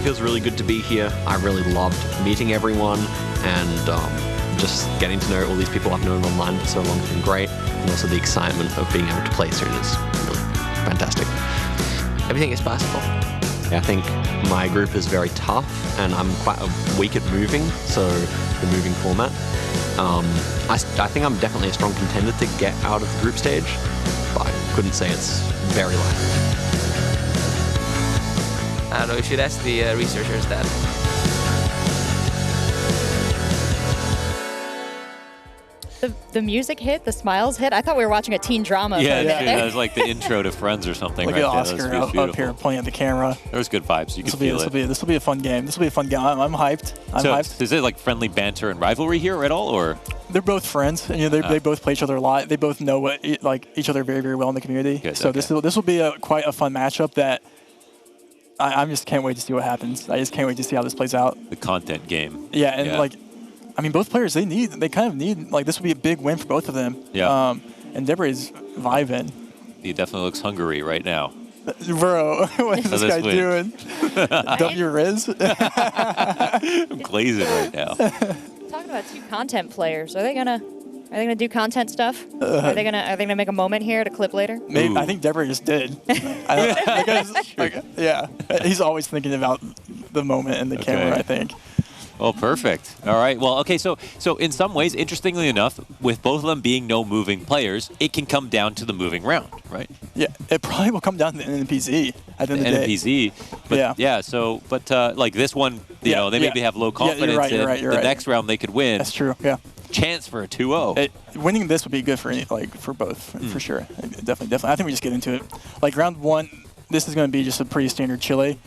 feels really good to be here. I really loved meeting everyone and just getting to know all these people I've known online for so long has been great. And also the excitement of being able to play soon is really fantastic. Everything is possible. I think my group is very tough and I'm quite weak at moving, so the moving format. I think I'm definitely a strong contender to get out of the group stage, but I couldn't say it's very likely. I don't know, you should ask the researchers that. The music hit, the smiles hit. I thought we were watching a teen drama. Yeah, that was like the intro to Friends or something. Look right at there. Oscar up here pointing at the camera. There's good vibes. You can feel it. This will be a fun game. This will be a fun game. I'm hyped. I'm hyped. Is it friendly banter and rivalry here at all, or? They're both friends, and they both play each other a lot. They both know each other very, very well in the community. Good, so this will be quite a fun matchup that I just can't wait to see what happens. I just can't wait to see how this plays out. The content game. Yeah, and both players they kind of need this will be a big win for both of them. Yeah. And Debre's vibing. He definitely looks hungry right now. Bro, what is this guy doing? W Riz? I'm glazing right now. Talking about 2 content players, are they gonna do content stuff? Are they gonna make a moment here to clip later? Maybe, I think Debre just did. Yeah, he's always thinking about the moment and the camera. I think. Well, perfect. All right. Well, okay. So in some ways, interestingly enough, with both of them being no moving players, it can come down to the moving round, right? Yeah, it probably will come down to the NPZ at the end of the day. NPZ. But, yeah. So, but this one, they maybe have low confidence. You're right. The next round they could win. That's true. Yeah. Chance for a 2-0. Winning this would be good for for both, for sure. Definitely. I think we just get into it. Round 1, this is going to be just a pretty standard Chile.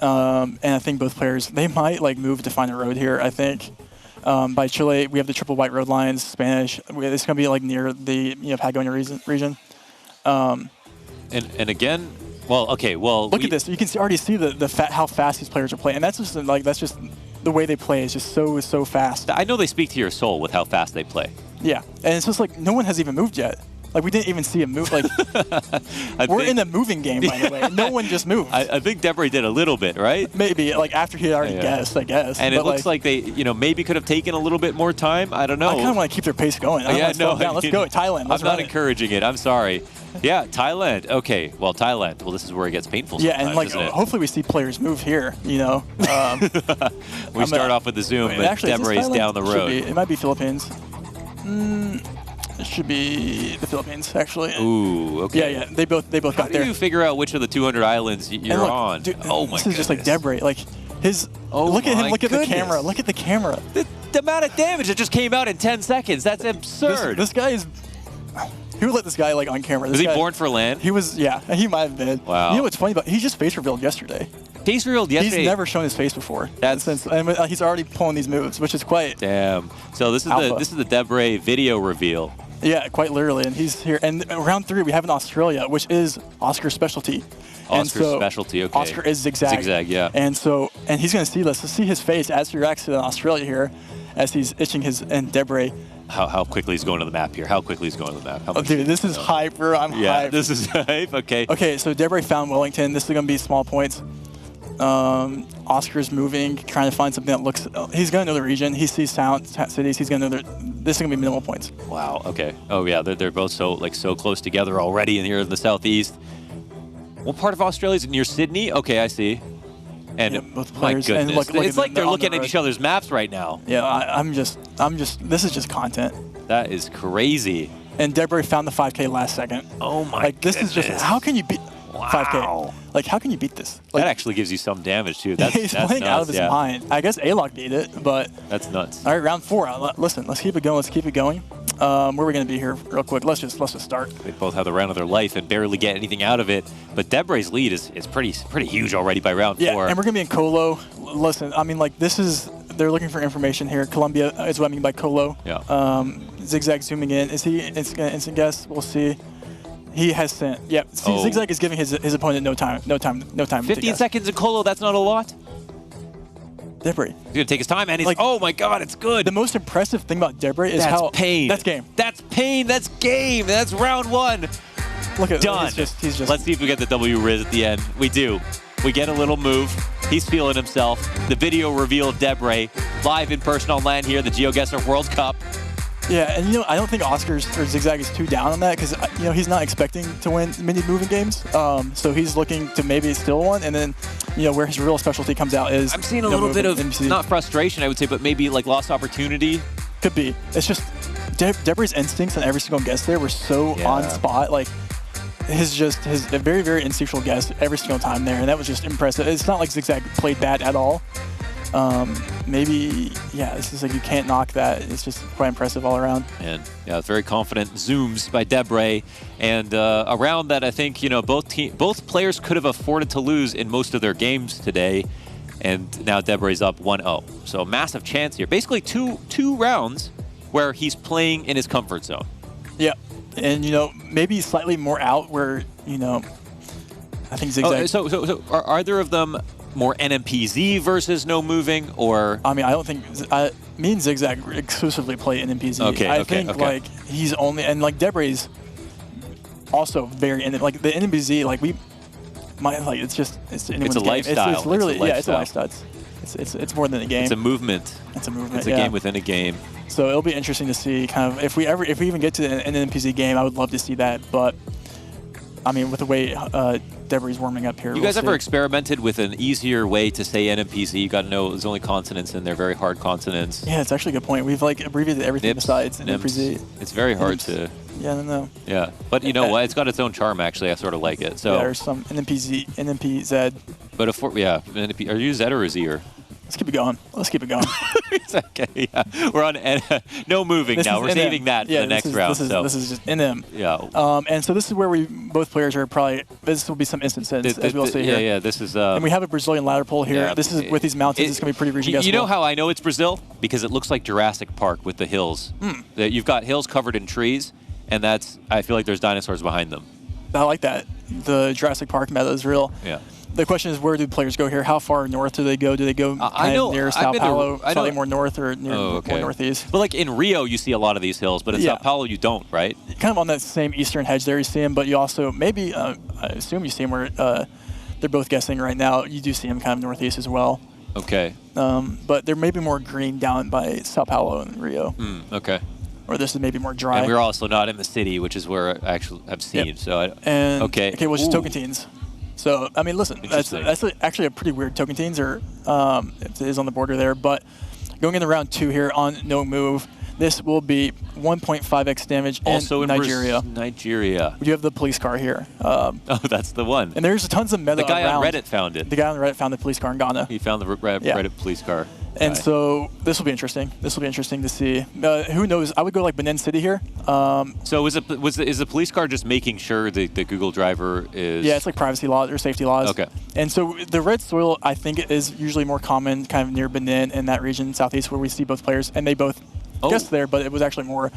And I think both players, they might move to find a road here, I think. By Chile, we have the triple white road lines, Spanish. It's going to be near the Patagonia region. And again, look at this. You can already see how fast these players are playing. And that's just the way they play is just so fast. I know they speak to your soul with how fast they play. Yeah, and it's just no one has even moved yet. We didn't even see him move. We're in the moving game, by the way. No one just moved. I think Debre did a little bit, right? Maybe, after he already guessed, I guess. And it looks like they, maybe could have taken a little bit more time. I don't know. I kind of want to keep their pace going. Let's go, Thailand. I'm not encouraging it. I'm sorry. Yeah, Thailand. Okay, Thailand. Well, this is where it gets painful sometimes, isn't it? Hopefully we see players move here, We start off with the zoom, but actually, Debre is down the road. It might be Philippines. It should be the Philippines, actually. Ooh, okay. Yeah. They both got there. How do you figure out which of the 200 islands you're on? Dude, oh my This is just goodness. Debre. Look at him. Look at goodness. the camera. Look at the camera. The amount of damage that just came out in 10 seconds. That's absurd. This guy is. Who let this guy like on camera? Was he born for land? He was. Yeah, he might have been. Wow. You know what's funny about? He just face revealed yesterday. Face revealed yesterday. He's never shown his face before. And he's already pulling these moves, which is quite. Damn. So this is alpha. the Debray video reveal. Yeah, quite literally, and he's here. And round 3, we have in Australia, which is Oscar's specialty. Oscar's specialty, okay. Oscar is zigzag. Zigzag, yeah. And he's going to see this. Let's see his face as he reacts to Australia here, as he's itching and Debray. How quickly he's going to the map here? How quickly he's going to the map? Oh, dude, this is hype, bro. I'm hyped. This is hype. Okay. Okay, so Debray found Wellington. This is going to be small points. Oscar's moving, trying to find something that looks. He's going to know the region. He sees cities. He's going to know. This is going to be minimal points. Wow. Okay. Oh yeah, they're both so close together already in here in the southeast. What part of Australia is it? Near Sydney? Okay, I see. And yeah, both my players. goodness, And look it's like they're looking at each other's maps right now. Yeah, I'm just. This is just content. That is crazy. And Debray found the 5K last second. Oh my This is just. How can you beat 5K? Like, how can you beat this? Like, that actually gives you some damage too. That's, he's that's playing nuts, out of his mind. I guess A-Lock beat it, but. That's nuts. All right, round 4. Listen, let's keep it going. Let's keep it going. Where are we going to be here real quick? Let's just start. They both have the round of their life and barely get anything out of it. But Debray's lead is pretty huge already by round 4. Yeah, and we're going to be in Colo. Listen, I mean, like, they're looking for information here. Colombia is what I mean by Colo. Yeah. Zigzag zooming in. Is he instant guess? We'll see. He has sent. Yep. See, Zigzag is giving his opponent no time. 15 seconds in Colo, that's not a lot. Debray. He's going to take his time, and he's oh my god, it's good. The most impressive thing about Debray is how. That's pain. That's game. That's pain. That's game. That's round 1. Look at done. He's just. Let's see if we get the W Riz at the end. We do. We get a little move. He's feeling himself. The video reveal of Debray live in person on land here at the GeoGuessr World Cup. Yeah, and I don't think Oscar's or Zigzag is too down on that because he's not expecting to win mini moving games. So he's looking to maybe steal one, and then where his real specialty comes out is. I'm seeing a little bit of not frustration, I would say, but maybe like lost opportunity. Could be. It's just Debray's instincts on every single guess there were so on spot. Like his very, very instinctual guess every single time there, and that was just impressive. It's not like Zigzag played bad at all. Maybe, it's just like you can't knock that. It's just quite impressive all around. And it's very confident zooms by Debray, and a round that I think both players could have afforded to lose in most of their games today, and now Debray's up 1-0. So a massive chance here. Basically two rounds where he's playing in his comfort zone. Yeah, and maybe slightly more out where I think Zigzag. So are either of them more NMPZ versus no moving, or? I mean, I don't think me and Zigzag exclusively play NMPZ. Okay, I think like he's only, and like Debray's also very like the NMPZ it's anyone's a game. lifestyle. It's literally it's a lifestyle. It's more than a game. It's a movement. It's a movement. It's a game within a game. So it'll be interesting to see kind of if we even get to an NMPZ game. I would love to see that, but I mean, with the way Debray's warming up here. You guys ever experimented with an easier way to say NMPZ? You got to know there's only consonants in there, very hard consonants. Yeah, it's actually a good point. We've like abbreviated everything besides NMPZ. It's very hard to. Yeah, I don't know. Yeah, but you know what? It's got its own charm. Actually, I sort of like it. So yeah, there's some NMPZ. But NMP, are you Z or a Zer? Let's keep it going. It's okay. Yeah, we're on no moving now. We're saving that for the next round. This is just NM. Yeah. And so this is where both players are probably. This will be some instances as we'll see here. Yeah. This is. And we have a Brazilian ladder pole here. Yeah, this is with these mountains. It's gonna be pretty region guessable. You know how I know it's Brazil? Because it looks like Jurassic Park with the hills. You've got hills covered in trees, and I feel like there's dinosaurs behind them. I like that. The Jurassic Park meta is real. Yeah. The question is, where do players go here? How far north do they go? Do they go near Sao Paulo, slightly more north, or near more northeast? But like in Rio, you see a lot of these hills, but in Sao Paulo, you don't, right? Kind of on that same eastern hedge there, you see them, but you also maybe, I assume you see them where they're both guessing right now. You do see them kind of northeast as well. Okay. But there may be more green down by Sao Paulo and Rio. Okay. Or this is maybe more dry. And we're also not in the city, which is where I actually have seen. Yep. So okay, well, just Tocantins. So, I mean, listen, that's actually a pretty weird Tocantins, or it is on the border there. But going into round 2 here on no move, This will be 1.5x damage Also in Nigeria. Nigeria. We do have the police car here. Oh, that's the one. And there's tons of meta The guy around. on Reddit found it. The guy on Reddit found the police car in Ghana. He found the Reddit police car. And guy. so this will be interesting. This will be interesting to see. Who knows? I would go like Benin City here. So is the police car just making sure the Google driver is? Yeah, it's like privacy laws or safety laws. Okay. And so the red soil, I think, is usually more common kind of near Benin in that region, southeast, where we see both players, and they both guessed there, but it was actually more,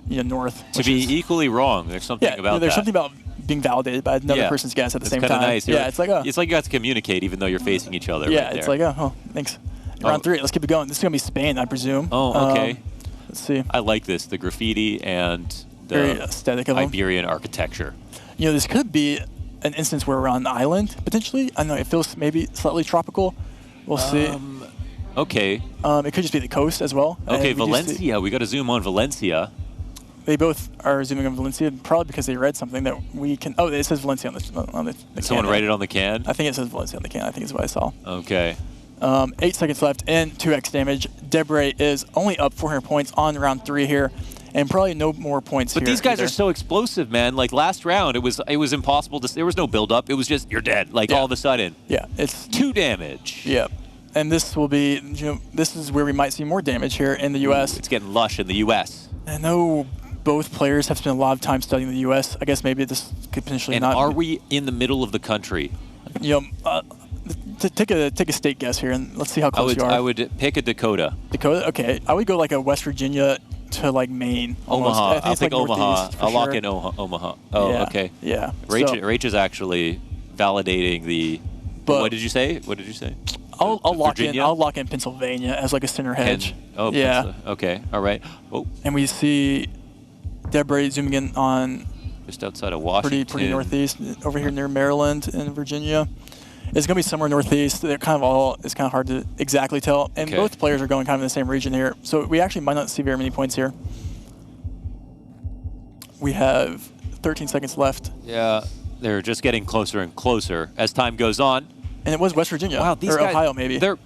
north. To be equally wrong, there's something about there's that. something about being validated by another person's guess at the same time. Nice. Yeah, it's like it's like you have to communicate even though you're facing each other. Yeah, right it's there. like thanks. Round 3, let's keep it going. This is gonna be Spain, I presume. Oh, okay. Let's see. I like this, the graffiti and Very the aesthetic of them. Iberian architecture. This could be an instance where we're on an island potentially. I don't know. It feels maybe slightly tropical. We'll see. Okay. It could just be the coast as well. Okay, And we do see- Valencia. We got to zoom on Valencia. They both are zooming on Valencia, probably because they read something that we can. Oh, it says Valencia on the Did someone can. write it on the can? I think it says Valencia on the can. I think is what I saw. Okay. 8 seconds left and 2x damage. Debray is only up 400 points on round 3 here, and probably no more points But here. these guys either. are so explosive, man. Like last round, it was impossible to. There was no build up. It was just you're dead. Like all of a sudden. Yeah, it's 2 damage. Yeah, and this will be. This is where we might see more damage here in the U.S. It's getting lush in the U.S. I know both players have spent a lot of time studying the U.S. I guess maybe this could potentially And not. are we in the middle of the country? Take a state guess here, and let's see how close you are. I would pick a Dakota. Dakota. Okay, I would go like a West Virginia to like Maine. Almost. Omaha. I think I'll it's pick like Omaha. northeast for I'll lock sure. in Omaha. Oh, Yeah, okay. yeah. Rach is actually validating the. But- what did you say? What did you say? I'll lock in. Virginia? I'll lock in Pennsylvania as like a center hedge. Oh, yeah. Okay. All right. Oh, And we see Debray zooming in on just outside of Washington. pretty northeast over here near Maryland and Virginia. It's gonna be somewhere northeast. They're kind of all. It's kind of hard to exactly tell. And Okay. both players are going kind of in the same region here, so we actually might not see very many points here. We have 13 seconds left. Yeah, they're just getting closer and closer as time goes on. And it was West Virginia. Wow, these or guys, Ohio maybe. They're.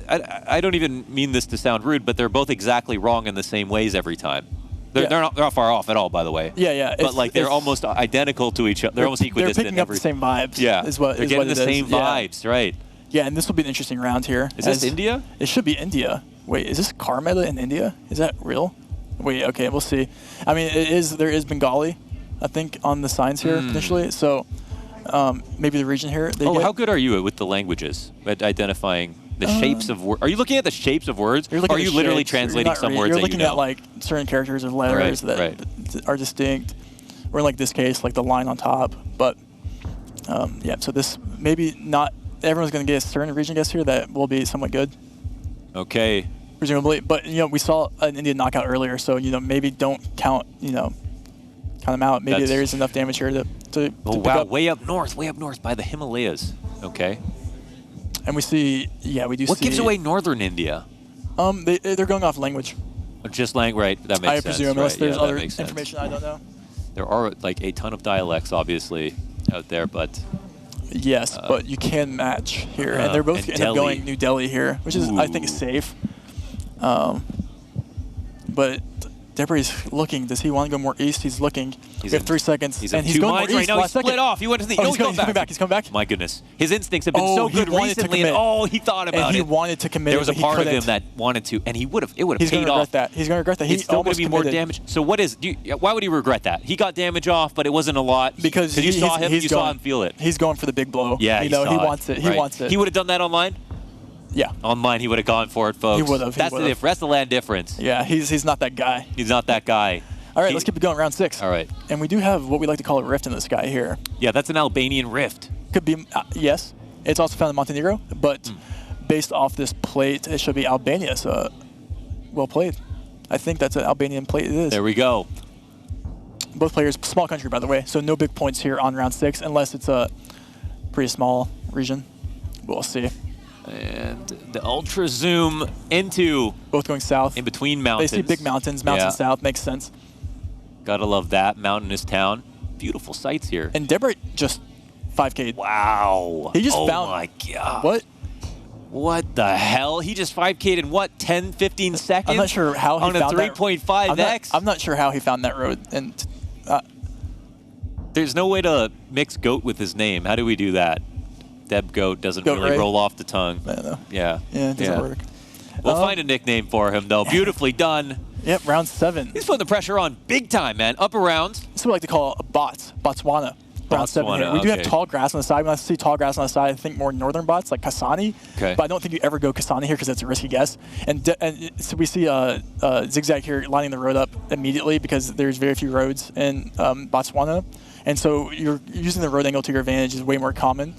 I don't even mean this to sound rude, but they're both exactly wrong in the same ways every time. They're not far off at all, by the way. Yeah. But like they're almost identical to each other. They're almost equidistant. They're picking up the same vibes. Yeah, is what they're is getting what the it same is. Yeah. vibes, right? Yeah, and this will be an interesting round here. Is this India? It should be India. Wait, is this car meta in India? Is that real? Wait, okay, we'll see. I mean, there is Bengali, I think, on the signs here potentially. So maybe the region here. How good are you with the languages, at identifying the shapes of words? Are you looking at the shapes of words? You're Or looking are at you literally shapes. You're translating not some reading. words You're that looking you know? at like certain characters or letters that are distinct, or in like this case, like the line on top. But yeah, so this maybe not everyone's going to get a certain region guess here that will be somewhat good, Okay. presumably. But we saw an Indian knockout earlier, so maybe don't count count them out. Maybe there is enough damage here to Oh pick wow, up. way up north by the Himalayas. Okay. And we see, we do see. What gives away northern India? They're going off language. Just right? That makes I sense. presume, unless right? there's Yeah, that other makes sense. information I don't know. There are like a ton of dialects, obviously, out there, but Yes, but you can match here, and they're both and end up Delhi. going New Delhi here, which is I think Ooh. safe. But Debray's looking. Does he want to go more east? He's looking. We have 3 seconds, He's and in he's two going more minds east. right now. He's last second. split off. He went to the. Oh, no, he's coming back. He's coming back. My goodness, his instincts have been Oh, so he good wanted to recently. commit. Oh, he thought about And he it. wanted to commit. There was a but he part of him couldn't. that wanted to, and it would have He's paid gonna regret off. that. He's going to regret that. It's He still going almost to be more committed. damage. So what is? Why would he regret that? He got damage off, but it wasn't a lot Because you saw him. he's You saw going- him feel it. He's going for the big blow. Yeah, he saw wants it. He right. wants it. He would have done that online. Yeah. Online, he would have gone for it, folks. He would have. That's the land difference. Yeah, he's not that guy. He's not that guy. All right, let's keep it going. Round 6. All right. And we do have what we like to call a rift in the sky here. Yeah, that's an Albanian rift. Could be, yes. It's also found in Montenegro, but based off this plate, it should be Albania. So, well played. I think that's an Albanian plate. It is. There we go. Both players, small country, by the way. So no big points here on round 6, unless it's a pretty small region. We'll see. And the ultra zoom into both going south. In between mountains. They see big mountains, south, makes sense. Gotta love that. Mountainous town. Beautiful sights here. And Debray just 5K'd. Wow. He just oh found. my God. What? What the hell? He just 5K'd in what, 10, 15 seconds? I'm not sure how he on found a 3.5x. I'm not sure how he found that road. And there's no way to mix goat with his name. How do we do that? Deb Goat doesn't Goat really Ray? roll off the tongue. I don't know. Yeah. Yeah, it doesn't work. We'll find a nickname for him, though. Beautifully done. Yep, round 7. He's putting the pressure on big time, man. Upper rounds. This is what we like to call Botswana. Round 7 here. We do have tall grass on the side. When I see tall grass on the side, I think more northern bots, like Kasani. Okay. But I don't think you ever go Kasani here because it's a risky guess. And so we see Zigzag here lining the road up immediately because there's very few roads in Botswana. And so you're using the road angle to your advantage is way more common.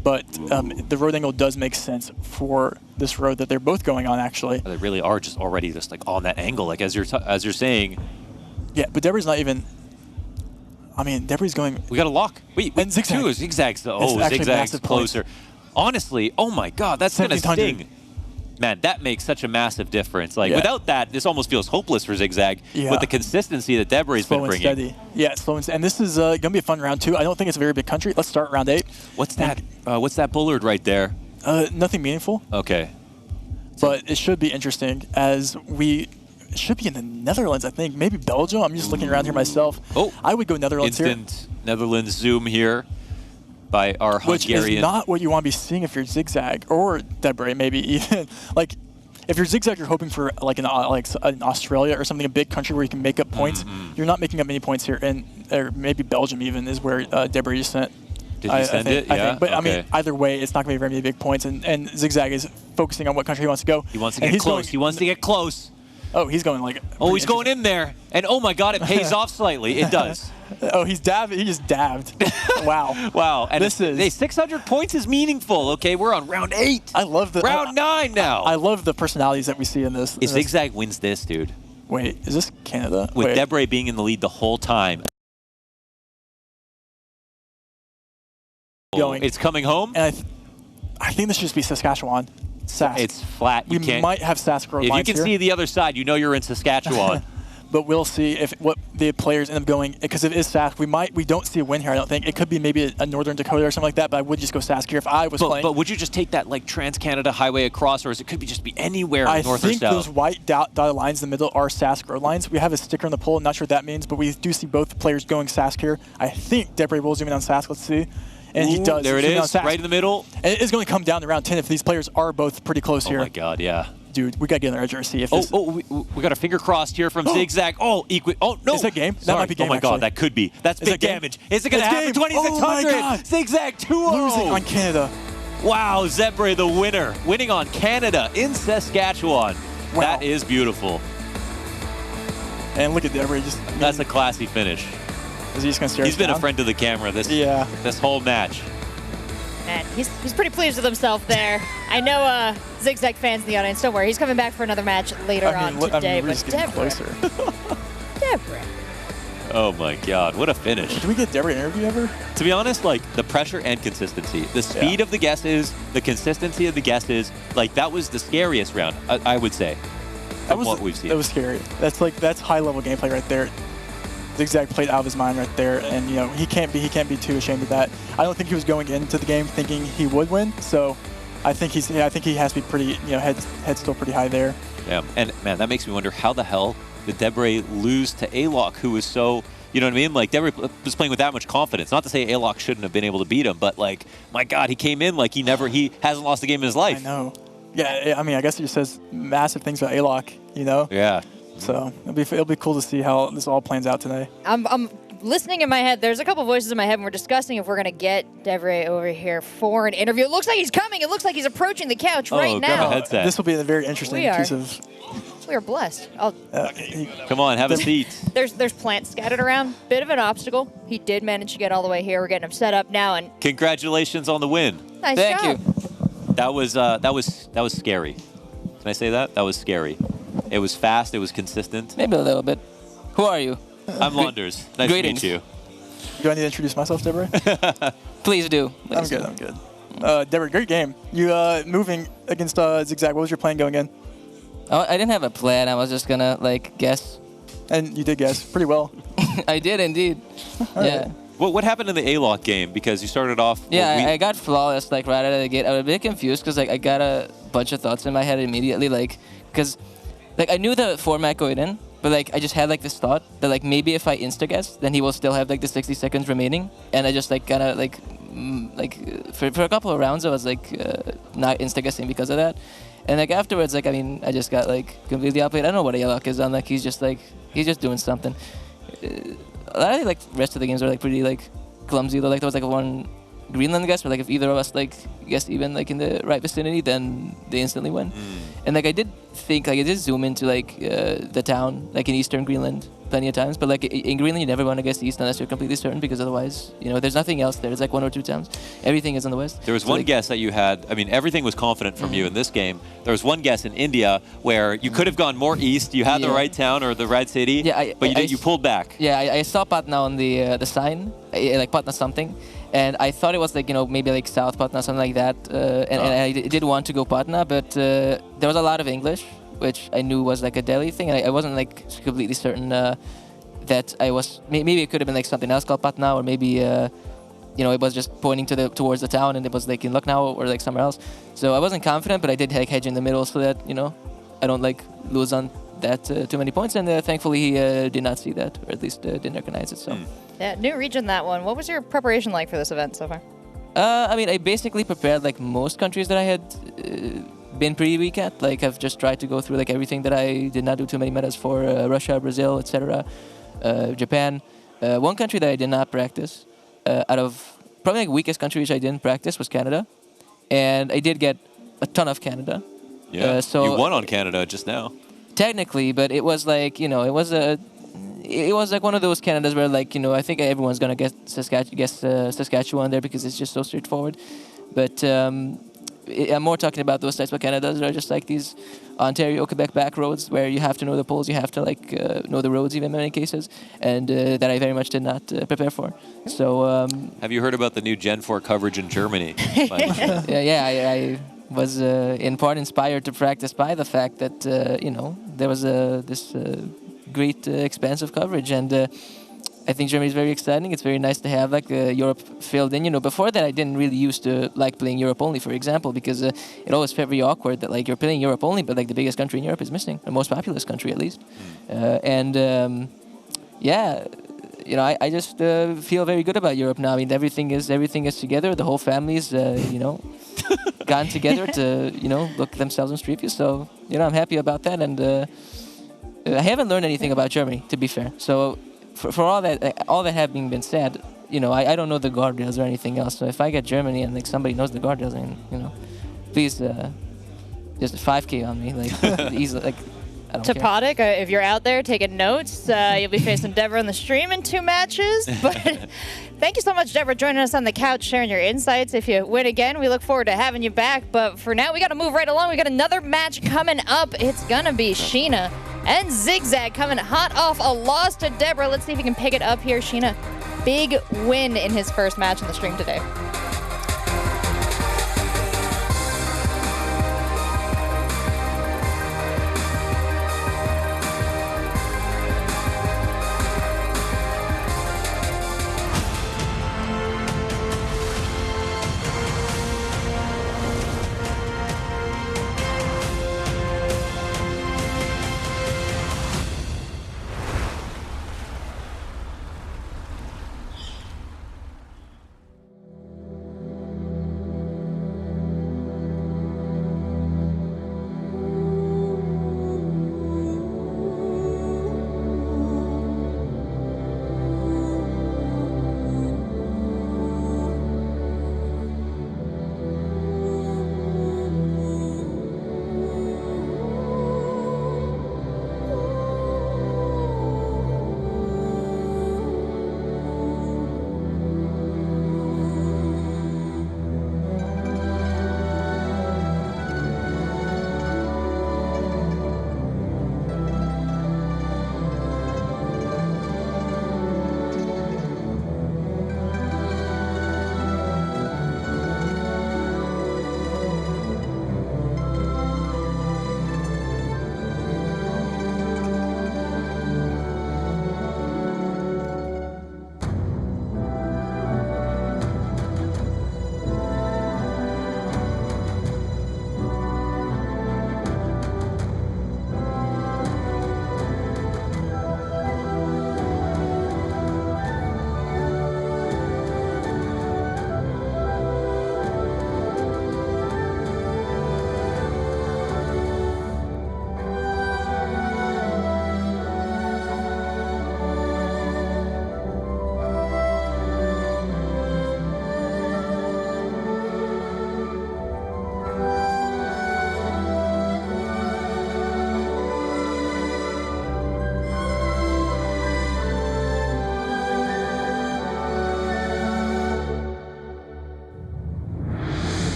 But the road angle does make sense for this road that they're both going on, actually. They really are just already just like on that angle, like as you're saying. Yeah, but Debris not even. I mean, Debris going. We got a lock. Wait, and Zigzag. Two Zigzags. It's actually Zigzag's massive closer. points. Honestly, oh my God, that's gonna 1700. sting. Man, that makes such a massive difference. Like Yeah. without that, this almost feels hopeless for Zigzag. Yeah. With the consistency that Debris Slow been and bringing. steady. Yeah, slow and steady. And this is going to be a fun round 2. I don't think it's a very big country. Let's start round 8. What's that? What's that bullard right there? Nothing meaningful. Okay. But it should be interesting as we should be in the Netherlands, I think. Maybe Belgium. I'm just looking around here myself. Oh. I would go Netherlands Instant Netherlands zoom here by our Which Hungarian. is not what you want to be seeing if you're Zigzag or Debray, maybe even. Like, if you're Zigzag, you're hoping for like an Australia or something, a big country where you can make up points. You're not making up many points here, and or maybe Belgium even is where Debray just sent. Did he send it? I Yeah. think. But I mean, Okay. either way, it's not going to be very many big points. And Zigzag is focusing on what country he wants to go. He wants to And get he's close. going- He wants to get close. Oh, he's going like. Oh, he's going in there. And oh my God, it pays off slightly. It does. Oh, he's dabbed. He just dabbed. Wow. Wow. And This is- hey, 600 points is meaningful. Okay, we're on round 8. I love the Round 9 now. I love the personalities that we see in this. If Zigzag wins this, dude, Wait, is this Canada? with Wait. Debray being in the lead the whole time. Going. It's coming home. And I think this should just be Saskatchewan. Sask. It's flat. You we can't. might have Sask road If you lines can here, see the other side, you know you're in Saskatchewan. but we'll see if what the players end up going. Because if it is Sask, we don't see a win here. I don't think it could be maybe a Northern Dakota or something like that. But I would just go Sask here if I was playing. But would you just take that like Trans-Canada highway across, or is it could be just be anywhere I north or think south? those white dotted lines in the middle are Sask road lines. We have a sticker on the pole. I'm not sure what that means, but we do see both players going Sask here. I think Debray will zoom in on Sask. Let's see. And he Ooh, does. There it zoom in on is, Sask. right in the middle. And it is going to come down to round 10 if these players are both pretty close Oh here. my God, yeah. Dude, we got to get on our jersey. If this, We got a finger crossed here from Zigzag. Oh, oh no. Is that game? That Sorry. might be game, Oh my God, actually. that could be. That's Is big that game? damage. Is it going to It's happen? game. 2600. Oh my God. Zigzag 2-0. losing on Canada. Wow, Zebre the winner. Winning on Canada in Saskatchewan. Wow. That is beautiful. And look at Debray. Just That's a classy finish. is he just going to stare He's us been a down? friend to the camera Yeah. this whole match. Man, he's pretty pleased with himself there. I know Zigzag fans in the audience. Don't worry, he's coming back for another match later on today. we're just But getting Debray, closer. Debray. Oh my God, what a finish. Did we get Debray an interview ever? To be honest, like the pressure and consistency, the speed of the guesses, the consistency of the guesses, like that was the scariest round, I would say, from what we've seen. That was scary. That's high level gameplay right there. Zigzag played out of his mind right there, and you know he can't be too ashamed of that. I don't think he was going into the game thinking he would win, so I think he has to be pretty head still pretty high there. Yeah, and man, that makes me wonder how the hell did Debray lose to Alok, who was so, you know what I mean? Like Debray was playing with that much confidence. Not to say Alok shouldn't have been able to beat him, but like, my God, he came in like he hasn't lost a game in his life. I know. Yeah, I mean, I guess it just says massive things about Alok, you know. Yeah. So it'll be cool to see how this all plans out today. I'm listening in my head. There's a couple voices in my head, and we're discussing if we're going to get Debray over here for an interview. It looks like he's coming. It looks like he's approaching the couch right grab a now. headset. This will be a very interesting We are. piece of. We are blessed. Come on, have a seat. There's plants scattered around. Bit of an obstacle. He did manage to get all the way here. We're getting him set up now, and Congratulations on the win. nice Thank job. you. That was scary. Can I say that? That was scary. It was fast. It was consistent. Maybe a little bit. Who are you? I'm Launders. Nice Greetings. to meet you. Do I need to introduce myself, Debray? Please do. I'm good. I'm good. Debray, great game. You moving against Zigzag. What was your plan going in? Oh, I didn't have a plan. I was just gonna guess. And you did guess pretty well. I did indeed. All Yeah. right. What happened in the A-Lock game? Because you started off... Yeah, I got flawless like right out of the gate. I was a bit confused because like I got a bunch of thoughts in my head immediately, like because like I knew the format going in, but like I just had like this thought that like maybe if I insta-guess, then he will still have like the 60 seconds remaining, and I just like kind of like for a couple of rounds I was like not insta-guessing because of that. And like afterwards, like I mean, I just got like completely outplayed. I don't know what A-Lock is on. Like he's just doing something. A lot of like rest of the games are like pretty like clumsy though. Like there was like one Greenland guess where like if either of us like guessed even like in the right vicinity, then they instantly win. And like I did think like I did zoom into like the town like in eastern Greenland plenty of times, but like in Greenland you never want to guess east unless you're completely certain, because otherwise there's nothing else there. It's like 1 or 2 towns. Everything is in the west. There was one guess that you had. I mean, everything was confident from you in this game. There was one guess in India where you could have gone more east. You had the right town or the right city, but you pulled back. Yeah, I saw Patna on the sign, like Patna something. And I thought it was like, maybe like South Patna, something like that. And I did want to go Patna, but there was a lot of English, which I knew was like a Delhi thing. And I wasn't like completely certain that I was, maybe it could have been like something else called Patna, or maybe, it was just pointing towards the town and it was like in Lucknow or like somewhere else. So I wasn't confident, but I did like hedge in the middle so that, I don't like lose on that too many points. And thankfully he did not see that, or at least didn't recognize it. So. Yeah, new region, that one. What was your preparation like for this event so far? I mean, I basically prepared like most countries that I had been pretty weak at. Like I've just tried to go through like everything that I did not do too many metas for, Russia, Brazil, etc., Japan. One country that I did not practice, out of probably like weakest country which I didn't practice, was Canada. And I did get a ton of Canada. Yeah, so you won on Canada just now. Technically, but it was like, it was like one of those Canadas where like, I think everyone's going to guess Saskatchewan there because it's just so straightforward. But I'm more talking about those types of Canadas that are just like these Ontario, Quebec back roads where you have to know the polls, you have to like know the roads even in many cases, and that I very much did not prepare for. So have you heard about the new Gen 4 coverage in Germany? I was in part inspired to practice by the fact that, there was this great expansive coverage, and I think Germany is very exciting. It's very nice to have like Europe filled in. Before that I didn't really used to like playing Europe only, for example, because it always felt very awkward that like you're playing Europe only, but like the biggest country in Europe is missing, the most populous country at least. I just feel very good about Europe now. I mean, everything is together. The whole family's gotten together to look themselves in Street View. So I'm happy about that, and I haven't learned anything about Germany, to be fair. So for all that having been said, I don't know the guardrails or anything else. So if I get Germany and like somebody knows the guardrails, then please just 5K on me, like easily, like. Topodic, if you're out there taking notes, you'll be facing Deborah on the stream in 2 matches. But thank you so much, Deborah, joining us on the couch, sharing your insights. If you win again, we look forward to having you back. But for now, we got to move right along. We got another match coming up. It's going to be Sheena and Zigzag coming hot off a loss to Deborah. Let's see if we can pick it up here. Sheena, big win in his first match on the stream today.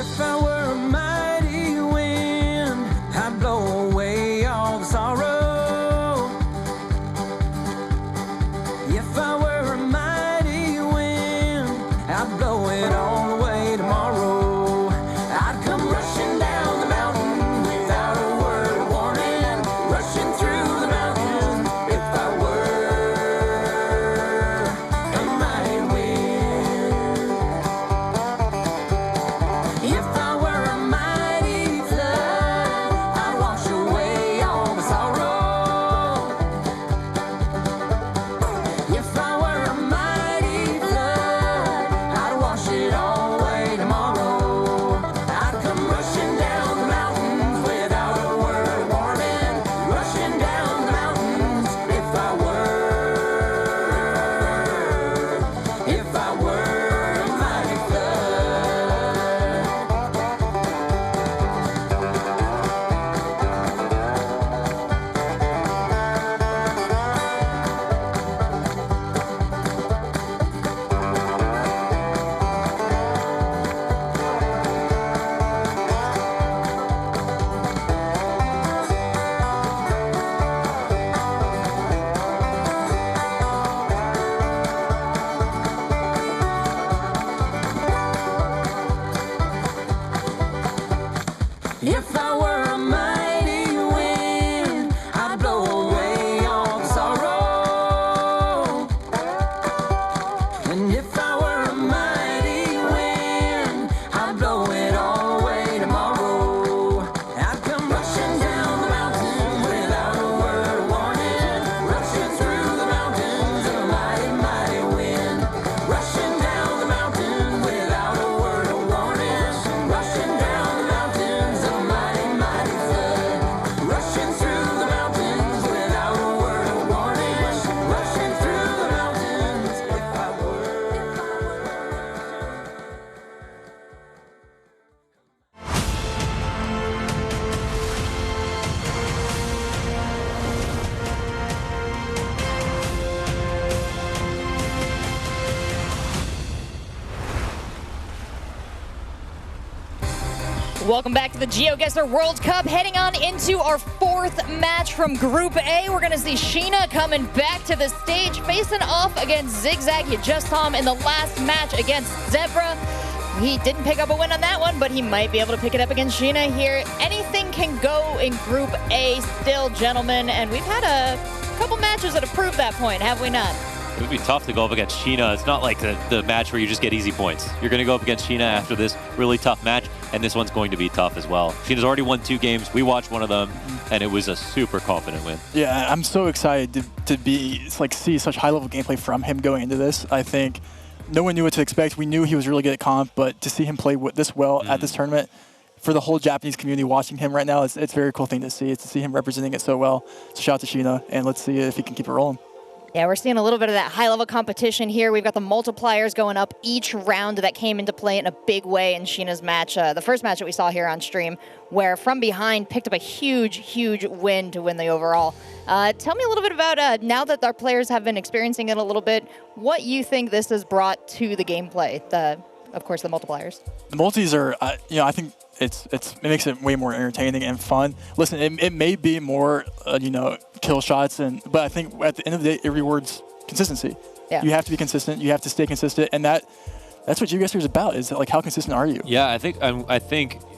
If I were a mighty wind, I'd blow away all the sorrow. If I were a mighty wind, I'd blow it all away tomorrow. I'd come rushing down the mountain without a word of warning, rushing through the mountains if I were a mighty wind. If I were a mighty flood, I'd wash away all the sorrow. If I were a mighty flood, I'd wash it all away tomorrow. I'd come rushing down the mountains without a word of warning, rushing down the mountains if I were a mighty flood. If I were a mighty wind, I'd blow away all the sorrow. And if I were a mighty wind, I'd blow it all away tomorrow. I'd come rushing down the mountain without a word of warning, rushing through the mountains in a mighty, mighty wind, rushing down the mountain without a word of warning, rushing down the mountains in a mighty, mighty flood, rushing through the mountains without a word of warning, rushing through the mountains if I were. Welcome back to the GeoGuessr World Cup. Heading on into our fourth match from Group A. We're going to see Sheena coming back to the stage, facing off against Zigzag. You just saw him in the last match against Zebra. He didn't pick up a win on that one, but he might be able to pick it up against Sheena here. Anything can go in Group A still, gentlemen, and we've had a couple matches that have proved that point, have we not? It would be tough to go up against Sheena. It's not like the match where you just get easy points. You're going to go up against Sheena after this really tough match, and this one's going to be tough as well. Sheena's already won 2 games. We watched one of them, and it was a super confident win. Yeah, I'm so excited to see such high-level gameplay from him going into this. I think no one knew what to expect. We knew he was really good at comp, but to see him play this well at this tournament, for the whole Japanese community watching him right now, it's a very cool thing to see. It's to see him representing it so well. So shout out to Sheena, and let's see if he can keep it rolling. Yeah, we're seeing a little bit of that high-level competition here. We've got the multipliers going up each round that came into play in a big way in Sheena's match. The first match that we saw here on stream, where From Behind picked up a huge, huge win to win the overall. Tell me a little bit about, now that our players have been experiencing it a little bit, what you think this has brought to the gameplay, of course, the multipliers. The multis are, I think it makes it way more entertaining and fun. Listen, it may be more, kill shots, but I think at the end of the day, it rewards consistency. Yeah. You have to be consistent. You have to stay consistent, and that's what GeoGuessr is about. Is like, how consistent are you? Yeah, I think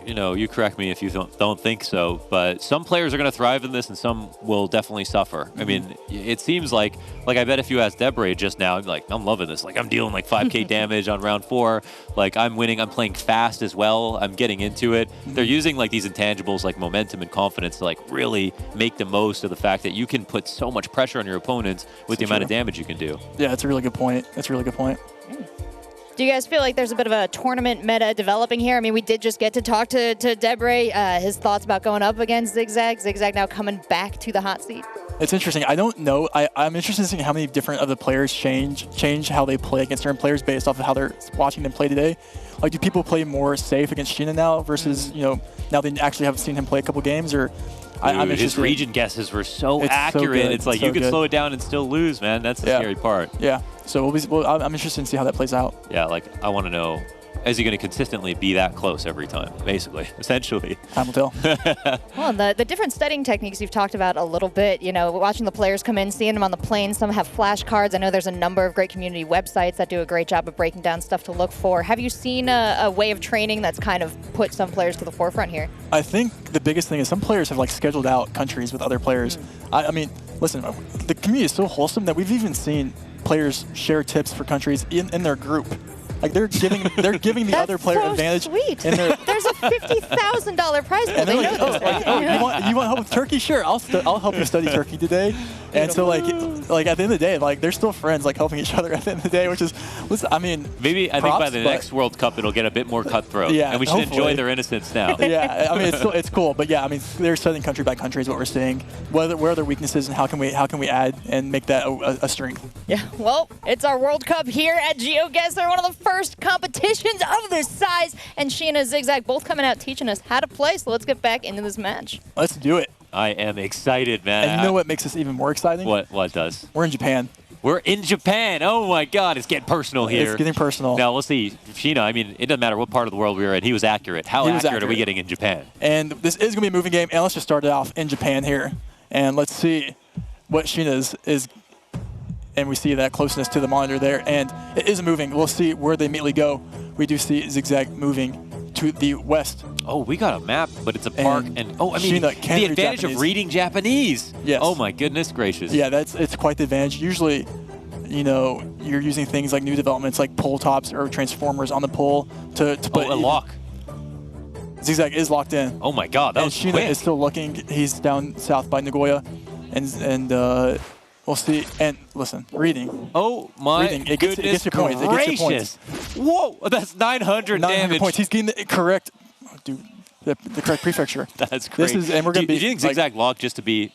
you correct me if you don't think so, but some players are going to thrive in this, and some will definitely suffer. I mean, it seems like I bet if you asked Debray just now, like, I'm loving this. Like, I'm dealing like 5K damage on round 4. Like, I'm winning. I'm playing fast as well. I'm getting into it. They're using like these intangibles like momentum and confidence to like really make the most of the fact that you can put so much pressure on your opponents with the amount of damage you can do. Yeah, that's a really good point. That's a really good point. Do you guys feel like there's a bit of a tournament meta developing here? I mean, we did just get to talk to Debray, his thoughts about going up against Zigzag. Zigzag now coming back to the hot seat. It's interesting. I don't know. I'm interested in seeing how many different of the players change how they play against certain players based off of how they're watching them play today. Like, do people play more safe against Sheena now versus, now they actually have seen him play a couple games? Or I'm interested. His region guesses were so accurate. It's like you could slow it down and still lose, man. That's the scary part. Yeah. So I'm interested to see how that plays out. Yeah, like I want to know is he going to consistently be that close every time, basically, essentially? Time will tell. Well, the different studying techniques you've talked about a little bit, you know, watching the players come in, seeing them on the plane. Some have flashcards. I know there's a number of great community websites that do a great job of breaking down stuff to look for. Have you seen a way of training that's kind of put some players to the forefront here? I think the biggest thing is some players have like scheduled out countries with other players. I mean, listen, the community is so wholesome that we've even seen players share tips for countries in their group. Like they're giving the other player advantage. Sweet. In their, There's a $50,000 prize pool. and They they're know like, this, oh, right? you want help with Turkey? Sure, I'll help you study Turkey today. And so like at the end of the day, like they're still friends, like helping each other at the end of the day, which is, I mean, Maybe I think by the next World Cup it'll get a bit more cutthroat. Yeah, and we should hopefully. enjoy their innocence now. Yeah, I mean it's cool, but yeah, I mean they're studying country by country is what we're seeing. Where are their weaknesses and how can we add and make that a strength? Yeah, well, it's our World Cup here at GeoGuessr, one of the first competitions of this size, and Sheena Zigzag both coming out teaching us how to play, so let's get back into this match. Let's do it. I am excited, man. And you know what makes this even more exciting? What does? We're in Japan. We're in Japan. Oh my God, it's getting personal here. It's getting personal. Now, we'll see. Sheena, I mean, it doesn't matter what part of the world we were in. He was accurate. How accurate are we getting in Japan? And this is going to be a moving game, and let's just start it off in Japan here. And let's see what Sheena is. And we see that closeness to the monitor there, and it is moving. We'll see where they immediately go. We do see Zigzag moving to the west. Oh, we got a map, but it's a park, and oh, I mean, Sheena can the read advantage Japanese. of reading Japanese. Yes. Oh my goodness gracious. Yeah, it's quite the advantage. Usually, you know, you're using things like new developments like pole tops or transformers on the pole to put a lock. Zigzag is locked in. Oh my God, that and was Sheena quick. is still looking. He's down south by Nagoya, and we'll see. And listen, reading. Oh my reading. It goodness gets your points. It gets your points. Whoa, that's 900 damage. Points. He's getting the correct, the correct prefecture. That's great. And we're gonna do you think Zigzag logged just to be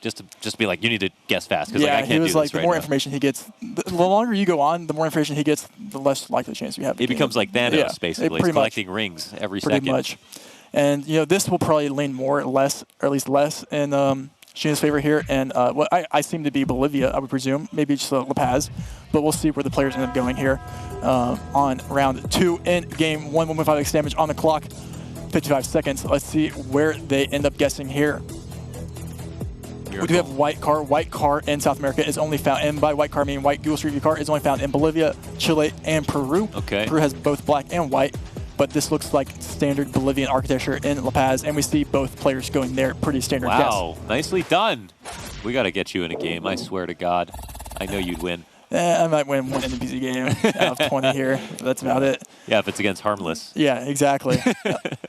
like you need to guess fast because yeah, like, I can't he was do like this the right more now. information he gets, the longer you go on, the more information he gets, the less likely chance you have. He becomes like Thanos basically. He's collecting rings every second. Pretty much. And you know this will probably lean less in Sheena's favor here. And what I seem to be Bolivia, I would presume, maybe just La Paz, but we'll see where the players end up going here on round 2 in game 1. 1.5x damage on the clock. 55 seconds. Let's see where they end up guessing here. We do have white car in South America is only found, and by white car I mean white Google Street View car is only found in Bolivia, Chile, and Peru. Okay. Peru has both black and white, but this looks like standard Bolivian architecture in La Paz, and we see both players going there. Pretty standard guess. Wow, nicely done. We got to get you in a game, I swear to God. I know you'd win. I might win one NPC game out of 20 here. That's about it. Yeah, if it's against Harmless. Yeah, exactly.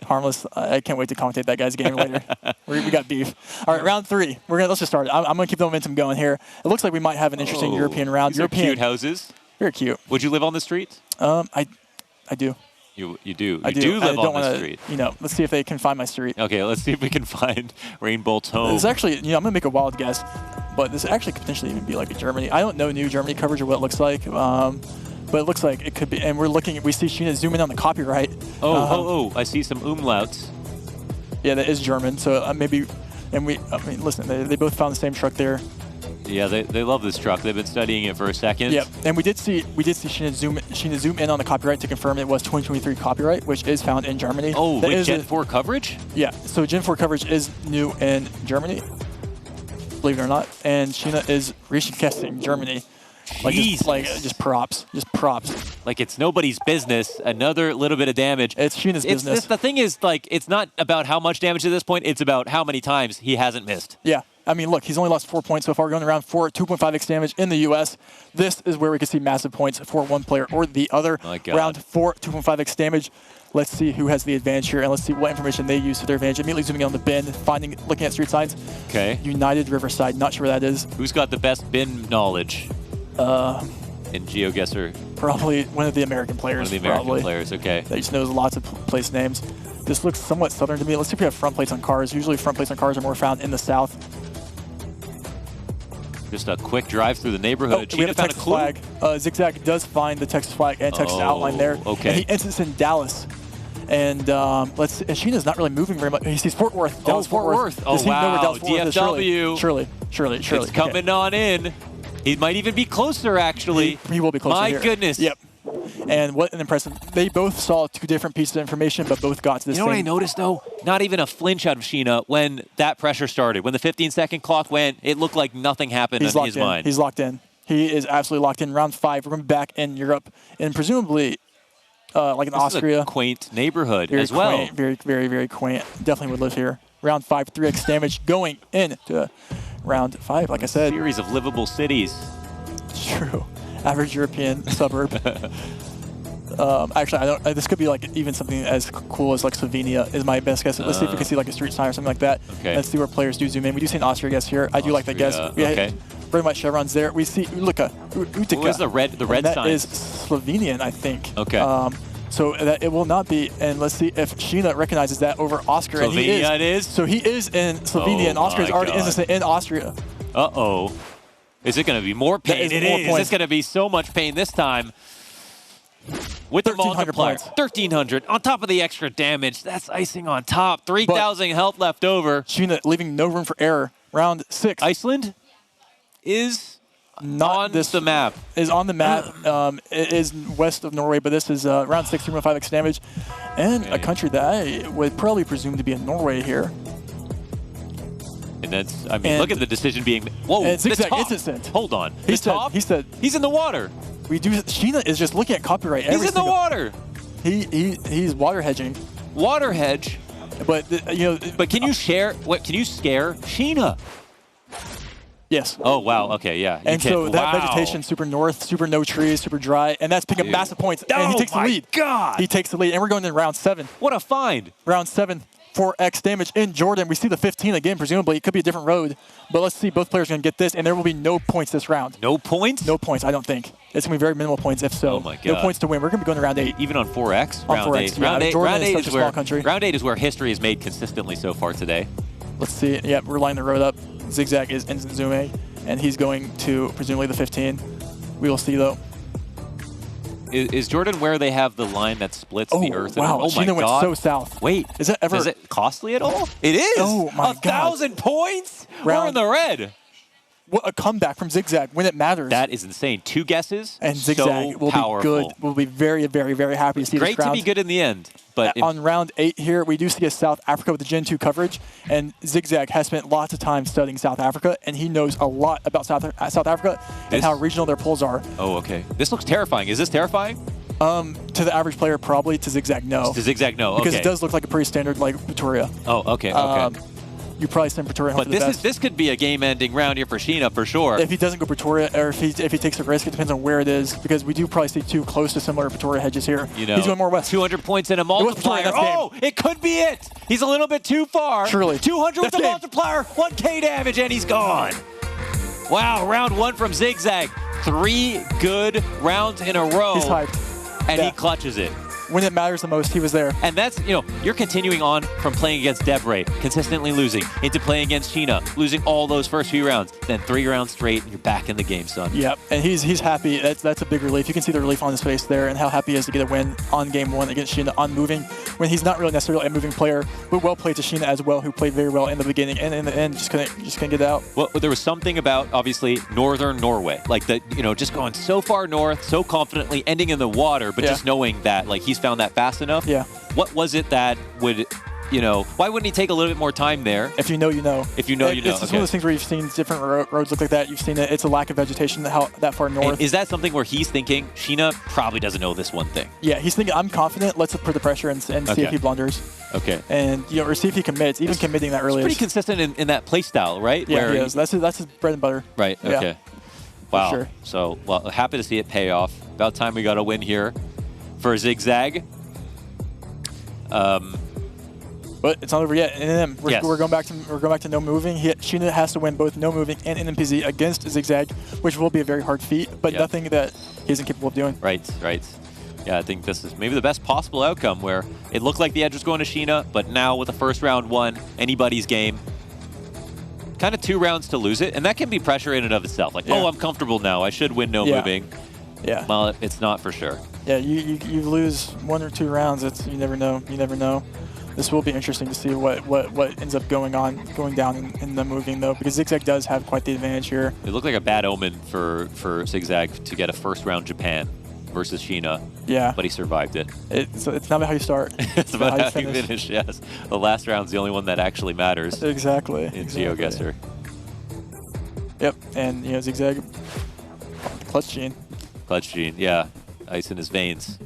Harmless. I can't wait to commentate that guy's game later. We got beef. All right, round 3. Let's just start it. I'm going to keep the momentum going here. It looks like we might have an interesting European round. These are cute houses. Very cute. Would you live on the street? I do. You do. I You do live don't on the street. You know, let's see if they can find my street. Okay, let's see if we can find Rainbolt's home. This is actually, you know, I'm gonna make a wild guess, but this actually could potentially even be like a Germany. I don't know new Germany coverage or what it looks like, but it looks like it could be. And we see Sheena zoom in on the copyright. I see some umlauts. Yeah, that is German. So maybe, I mean, listen, they both found the same truck there. Yeah, they love this truck. They've been studying it for a second. Yep, and we did see Sheena zoom in on the copyright to confirm it was 2023 copyright, which is found in Germany. Oh, with Gen 4 coverage? Yeah, so Gen 4 coverage is new in Germany, believe it or not, and Sheena is guessing Germany. Just props. Like it's nobody's business. Another little bit of damage. It's Sheena's business. The thing is, like, it's not about how much damage at this point. It's about how many times he hasn't missed. Yeah. I mean, look, he's only lost 4 points so far, going around 2.5x damage in the U.S. This is where we can see massive points for one player or the other. My God. Round 4, 2.5x damage. Let's see who has the advantage here, and let's see what information they use to their advantage. Immediately zooming in on the bin, looking at street signs. Okay. United Riverside, not sure where that is. Who's got the best bin knowledge? In GeoGuessr. Probably one of the American players. One of the American players, okay. That just knows lots of place names. This looks somewhat southern to me. Let's see if we have front plates on cars. Usually front plates on cars are more found in the south. Just a quick drive through the neighborhood. We have a Texas flag. Zigzag does find the Texas flag and Texas outline there. Okay. And he enters in Dallas. And Sheena's not really moving very much. He sees Fort Worth. Dallas Fort Worth. Does he know where Dallas Fort Worth is? DFW. Surely. It's coming on in. He might even be closer, actually. He will be closer. My here. goodness. Yep. And what an impressive, they both saw two different pieces of information, but both got to the You same. know what I noticed, though? Not even a flinch out of Sheena when that pressure started. When the 15-second clock went, it looked like nothing happened in his mind. He's locked in. He is absolutely locked in. Round 5, we're going to be back in Europe, and presumably like in Austria. Is a quaint neighborhood very as well. Quaint, very, very, very quaint. Definitely would live here. Round 5, 3x damage going into round 5, like I said. Series of livable cities. It's true. Average European suburb. Actually, I don't. This could be like even something as cool as like Slovenia is my best guess. Let's see if we can see like a street sign or something like that. Okay. Let's see where players do zoom in. We do see an Austria guess here. I do like that guess. Okay. Very much chevrons there. We see Utica. What is the red that sign? That is Slovenian, I think. Okay. So that it will not be. And let's see if Sheena recognizes that over Oscar. Slovenia and he is. it is? So he is in Slovenia, and Oscar is already in Austria. Uh-oh. Is it going to be more pain? It is. It's going to be so much pain this time. With the multiplier, points. 1,300 on top of the extra damage. That's icing on top. 3,000 health left over. Sheena leaving no room for error. Round 6. Iceland is not on the map. Is on the map. It is west of Norway, but this is round 6, 3.5x damage, and a country that I would probably presume to be in Norway here. And that's, I mean, look at the decision being. Whoa, and the top. instant. Hold on. He said he's in the water. We do. Sheena is just looking at copyright. He's in the water. He's water hedging. Water hedge. But But can you share? What can you scare Sheena? Yes. Oh wow. Okay. Yeah. And so that vegetation, super north, super no trees, super dry, and that's picking up massive points. And he takes the lead. God. He takes the lead, and we're going to round 7. What a find. Round 7. 4x damage in Jordan. We see the 15 again, presumably. It could be a different road. But let's see, both players are going to get this, and there will be no points this round. No points? No points, I don't think. It's going to be very minimal points, if so. Oh my God. No points to win. We're going to be going to round 8. Even on 4x? On round 4x, 8. yeah. Round 8, Jordan round is 8 such a small country. Round 8 is where history is made consistently so far today. Let's see. Yep, we're lining the road up. Zigzag is in Zume, and he's going to presumably the 15. We will see, though. Is Jordan where they have the line that splits the earth? Wow. Oh my Sheena went God. so south. Wait. Is it costly at all? It is. Oh my God. 1,000 points? We're in the red. What a comeback from Zigzag when it matters. That is insane. 2 guesses. And Zigzag will powerful. be good. We'll be very, very, very happy to see Great this round. to be good in the end. But on round 8 here, we do see a South Africa with the Gen 2 coverage, and Zigzag has spent lots of time studying South Africa, and he knows a lot about South Africa and how regional their polls are. Oh, okay. This looks terrifying. Is this terrifying? To the average player, probably. To Zigzag, no. To Zigzag, no. Because okay. it does look like a pretty standard, like, Pretoria. Oh, okay, okay. You probably send Pretoria home But for the best. this could be a game-ending round here for Sheena for sure. If he doesn't go Pretoria, or if he takes a risk, it depends on where it is, because we do probably see 2 close to similar Pretoria hedges here. You know, he's going more west. 200 points and a multiplier. Oh, it could be it. He's a little bit too far. Surely. 200 with the multiplier, 1K damage, and he's gone. Wow, round 1 from Zigzag. 3 good rounds in a row. He's hyped. And he clutches it. When it matters the most, he was there. And that's, you're continuing on from playing against Debre, consistently losing, into playing against Sheena, losing all those first few rounds, then 3 rounds straight, and you're back in the game, son. Yep, and he's happy. That's a big relief. You can see the relief on his face there, and how happy he is to get a win on game 1 against Sheena on moving, when he's not really necessarily a moving player, but well played to Sheena as well, who played very well in the beginning, and in the end just couldn't get out. Well, there was something about, obviously, northern Norway, like just going so far north, so confidently, ending in the water, but just knowing that, like, he's found that fast enough. Yeah. What was it that would, why wouldn't he take a little bit more time there? If you know, you know. If you know, you know. It's just one of those things where you've seen different roads look like that. You've seen it. It's a lack of vegetation that far north. And is that something where he's thinking, Sheena probably doesn't know this one thing? Yeah, he's thinking, I'm confident. Let's put the pressure and see if he blunders. Okay. And, or see if he commits. Even committing that early. He's pretty consistent in that play style, right? Yeah, he is. That's his bread and butter. Right, Yeah. okay. Wow. Sure. So, well, happy to see it pay off. About time we got a win here for Zigzag. But it's not over yet. And we're going back to no moving. Sheena has to win both no moving and NMPZ against Zigzag, which will be a very hard feat, but nothing that he isn't capable of doing. Right. Yeah, I think this is maybe the best possible outcome, where it looked like the edge was going to Sheena, but now with the first round won, anybody's game. Kind of 2 rounds to lose it, and that can be pressure in and of itself. Like, oh, I'm comfortable now. I should win no moving. Yeah. Well, it's not for sure. Yeah, you lose 1 or 2 rounds. You never know. You never know. This will be interesting to see what ends up going down in the moving, though, because Zigzag does have quite the advantage here. It looked like a bad omen for Zigzag to get a first round Japan. versus Sheena. Yeah. But he survived it. It's not about how you start. It's about how you finish, yes. The last round's the only one that actually matters. Exactly. In GeoGuessr. Yep, and Zigzag, Clutch Gene. Clutch Gene, yeah. Ice in his veins.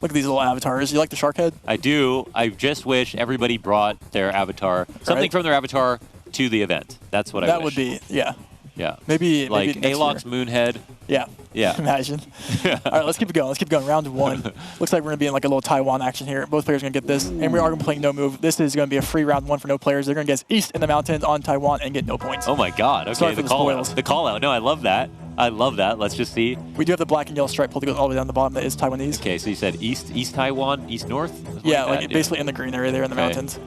Look at these little avatars. You like the shark head? I do. I just wish everybody brought their avatar, something from their avatar to the event. That's what I wish. That would be, yeah. Yeah. Maybe like maybe Alok's Moonhead. Yeah. Yeah. Imagine. All right, let's keep it going. Let's keep going. Round 1. Looks like we're going to be in like a little Taiwan action here. Both players are going to get this, and we are going to be playing no move. This is going to be a free round 1 for no players. They're going to guess east in the mountains on Taiwan and get no points. Oh my God. Okay, Sorry for the call out. The call out. No, I love that. I love that. Let's just see. We do have the black and yellow stripe pulled to go all the way down the bottom. That is Taiwanese. Okay, so you said east Taiwan, east north? Yeah, like basically in the green area there in the mountains.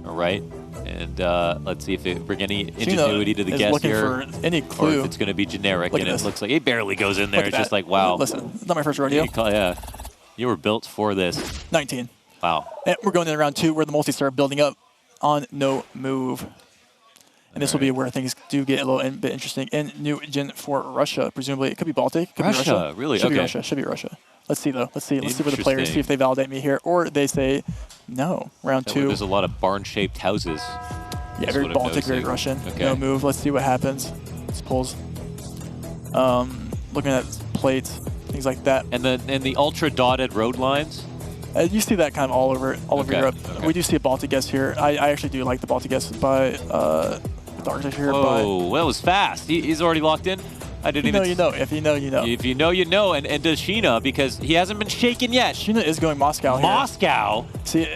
All right. And let's see if it bring any ingenuity to the guess looking here. For any clue. Or if it's going to be generic. Look And at it this. looks like it barely goes in there. Look It's at just that. like, wow. Listen, it's not my first rodeo. Yeah. You were built for this. 19. Wow. And we're going into round 2 where the multi start building up on no move. And this will be where things do get a little bit interesting. In New Gen for Russia, presumably. It could be Baltic. Could be Russia. Really? Should Okay. be Russia. Should be Russia. Let's see, though. Let's see where the players, see if they validate me here. Or they say, no, round 2. There's a lot of barn-shaped houses. Yeah, That's very what I'm Baltic, very noticing. Russian. Okay. No move. Let's see what happens. This pulls. Looking at plates, things like that. And the ultra dotted road lines. You see that kind of all over Europe. Okay. We do see a Baltic guess here. I actually do like the Baltic guess by the architecture here. Oh, well, that was fast. He's already locked in. I didn't even. You know. If you know, you know. If you know, you know. And does Sheena, because he hasn't been shaken yet. Sheena is going Moscow here. Moscow? See,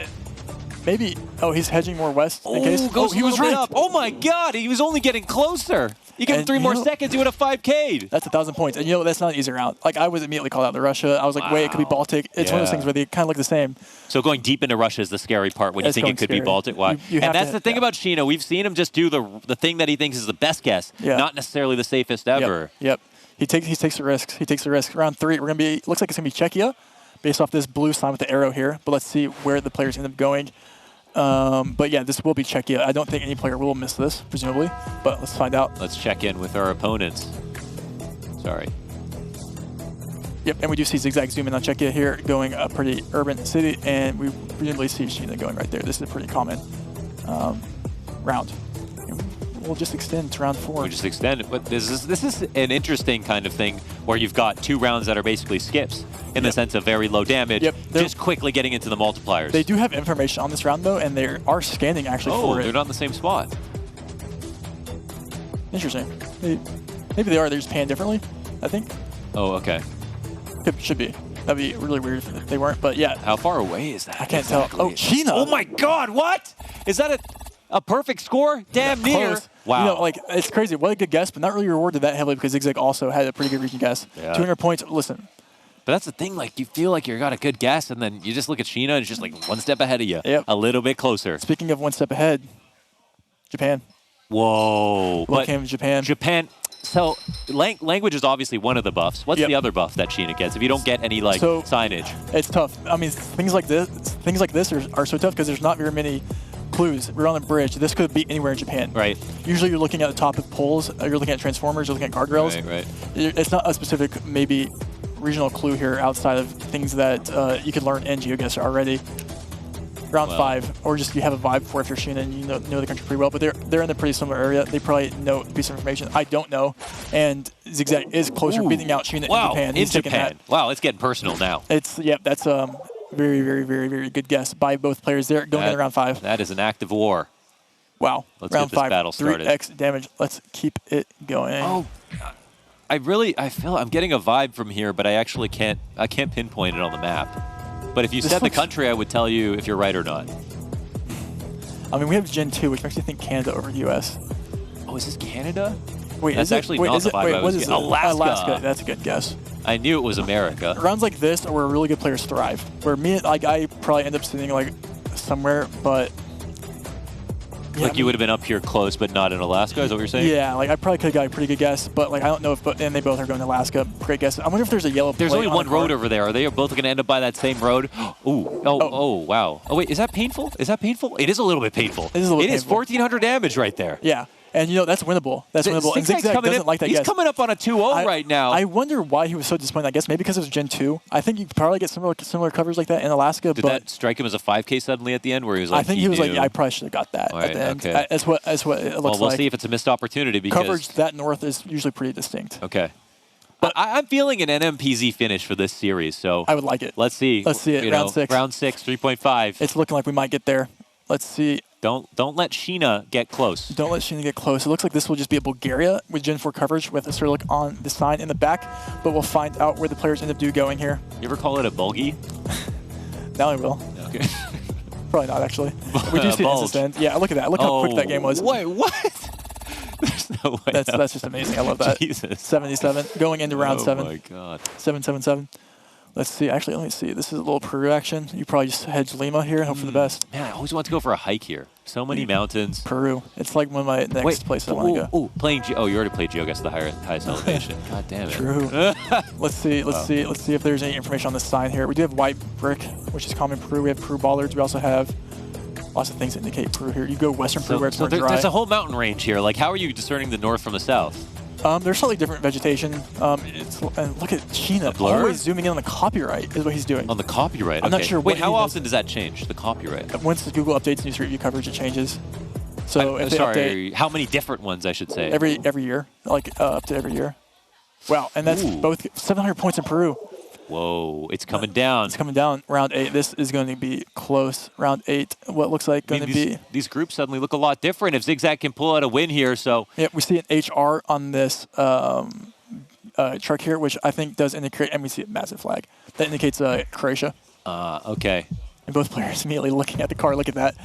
maybe. Oh, he's hedging more west in case. He was right up. Oh my God, he was only getting closer. You give him 3 more seconds, he would have 5K'd. That's 1,000 points. And that's not an easy round. Like, I was immediately called out to Russia. I was like, wait, it could be Baltic. It's one of those things where they kind of look the same. So going deep into Russia is the scary part when you think it could be Baltic. Why? You and that's the thing about Sheena. We've seen him just do the thing that he thinks is the best guess, not necessarily the safest ever. Yep. He takes the risks. He takes the risk. Round 3, we're gonna be. Looks like it's gonna be Czechia, based off this blue sign with the arrow here. But let's see where the players end up going. But yeah, this will be Czechia. I don't think any player will miss this, presumably. But let's find out. Let's check in with our opponents. Sorry. Yep, and we do see Zigzag zoom in on Czechia here, going a pretty urban city, and we presumably see Sheena going right there. This is a pretty common round. We'll just extend to round 4. We'll just extend it. But this is an interesting kind of thing where you've got 2 rounds that are basically skips in the sense of very low damage, just quickly getting into the multipliers. They do have information on this round, though, and they are scanning actually for it. They're not in the same spot. Interesting. Maybe they are. They're just panned differently, I think. Oh, okay. Should be. That'd be really weird if they weren't, but yeah. How far away is that? I can't tell. Oh, Sheena! Oh my God, what? Is that a perfect score? Damn near. Close. Wow. Like, it's crazy. What a good guess, but not really rewarded that heavily because Zigzag also had a pretty good region guess. Yeah. 200 points. Listen. But that's the thing, like, you feel like you got a good guess, and then you just look at Sheena, and it's just like 1 step ahead of you. Yep. A little bit closer. Speaking of 1 step ahead, Japan. Whoa. What came from Japan? Japan. So, language is obviously one of the buffs. What's the other buff that Sheena gets if you don't get any, like, signage? It's tough. I mean, things like this are so tough because there's not very many clues. We're on a bridge. This could be anywhere in Japan. Right. Usually you're looking at the top of poles. You're looking at transformers. You're looking at guardrails. Right. It's not a specific, maybe, regional clue here outside of things that you can learn in GeoGuessr already. Round 5, or just you have a vibe for if you're Sheena and you know the country pretty well, but they're in a pretty similar area. They probably know a piece of information. I don't know, and Zigzag is closer, beating out Sheena in Japan. In Japan. Wow, it's getting personal now. That's very, very, very, very good guess by both players there going into round 5. That is an act of war. Wow. Let's round get this 5, battle started. 3x damage. Let's keep it going. Oh, I feel I'm getting a vibe from here, but I actually can't pinpoint it on the map. But if you said the country, I would tell you if you're right or not. I mean, we have Gen 2, which makes me think Canada over US. Oh, is this Canada? Wait, that's actually not the vibe I was getting. Alaska. That's a good guess. I knew it was America. Rounds like this are where really good players thrive. Where I probably end up sitting like somewhere, but like you would have been up here close, but not in Alaska. Is that what you're saying? Yeah, like I probably could have got a pretty good guess, but like I don't know if. And they both are going to Alaska. Great guess. I wonder if there's a yellow. There's only one road over there. Are they both going to end up by that same road? Oh, wow. Oh wait, is that painful? Is that painful? It is a little bit painful. It is 1,400 damage right there. Yeah. And, you know, that's winnable. That's winnable. And Zigzag doesn't like that He's guess. coming up on a 2-0 right now. I wonder why he was so disappointed. I guess maybe because it was Gen 2. I think you could probably get similar covers like that in Alaska. Did but that strike him as a 5K suddenly at the end where he was like, I think he was like, yeah, I probably should have got that All at right, the end. okay. That's what it looks well, we'll like. see if it's a missed opportunity because Coverage that north is usually pretty distinct. Okay. But I'm feeling an NMPZ finish for this series, so I would like it. Let's see. Let's see it. You Round know, 6. Round 6, 3.5. It's looking like we might get there. Let's see. Don't let Sheena get close. Don't let Sheena get close. It looks like this will just be a Bulgaria with Gen 4 coverage with a Cyrillic on the sign in the back, but we'll find out where the players end up going here. You ever call it a bulgy? Now I will. Okay. Probably not, actually. We do see an assistant. Yeah, look at that. Look how quick that game was. Wait, what? There's no way. That's just amazing. I love that. Jesus. 77. Going into round 7. Oh, my God. 777. Let's see. Actually, let me see. This is a little Peru action. You probably just hedge Lima here and hope for the best. Man, I always want to go for a hike here. So many mountains. Peru. It's like one of my next places I want to go. Oh, playing oh, you already played GeoGuessr, the highest elevation. God damn it. True. Let's see. Let's see if there's any information on this sign here. We do have white brick, which is common in Peru. We have Peru bollards. We also have lots of things that indicate Peru here. You go western Peru where it's more dry. There's a whole mountain range here. Like, how are you discerning the north from the south? There's slightly different vegetation. And look at Sheena. Always zooming in on the copyright is what he's doing. On the copyright? I'm not sure Wait, what how often does that change, the copyright? Once the Google updates news review coverage, it changes. So if they update how many different ones, I should say? every year, like up to every year. Wow, and that's both 700 points in Peru. Whoa, it's coming down. It's coming down. Round 8. This is going to be close. Round 8. What looks like going to be. These groups suddenly look a lot different if Zigzag can pull out a win here. So yeah, we see an HR on this truck here, which I think does indicate, and we see a massive flag that indicates Croatia. Okay. And both players immediately looking at the car. Look at that.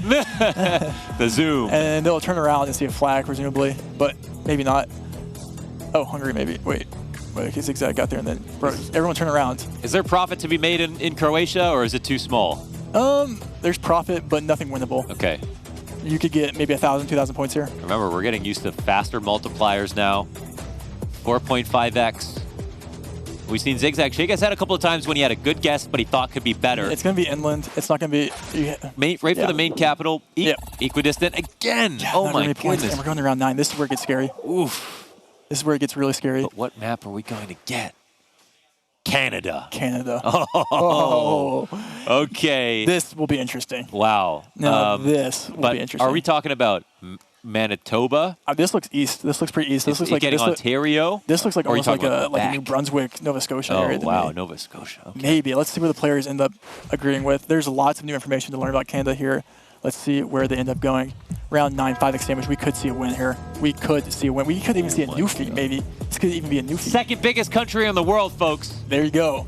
The zoom. And they'll turn around and see a flag, presumably, but maybe not. Oh, Hungary, maybe. Wait, okay, Zigzag got there, and then everyone turn around. Is there profit to be made in Croatia, or is it too small? There's profit, but nothing winnable. Okay. You could get maybe 1,000, 2,000 points here. Remember, we're getting used to faster multipliers now. 4.5x. We've seen Zigzag shake his head a couple of times when he had a good guess, but he thought could be better. It's going to be inland. It's not going to be... Right for the main capital. Equidistant again. Yeah, oh, my points. goodness. And we're going to round 9. This is where it gets scary. Oof. This is where it gets really scary. But what map are we going to get? Canada. Canada. Oh. Okay. This will be interesting. Wow. Now, this will be interesting. Are we talking about Manitoba? This looks east. This looks pretty east. This looks like getting Ontario. This looks like almost like a New Brunswick, Nova Scotia area. Oh, wow. Nova Scotia. Okay. Maybe. Let's see where the players end up agreeing with. There's lots of new information to learn about Canada here. Let's see where they end up going. Round 9, 5x damage. We could see a win here. We could see a win. We could even see a new feat, maybe. This could even be a new feat. Second biggest country in the world, folks. There you go.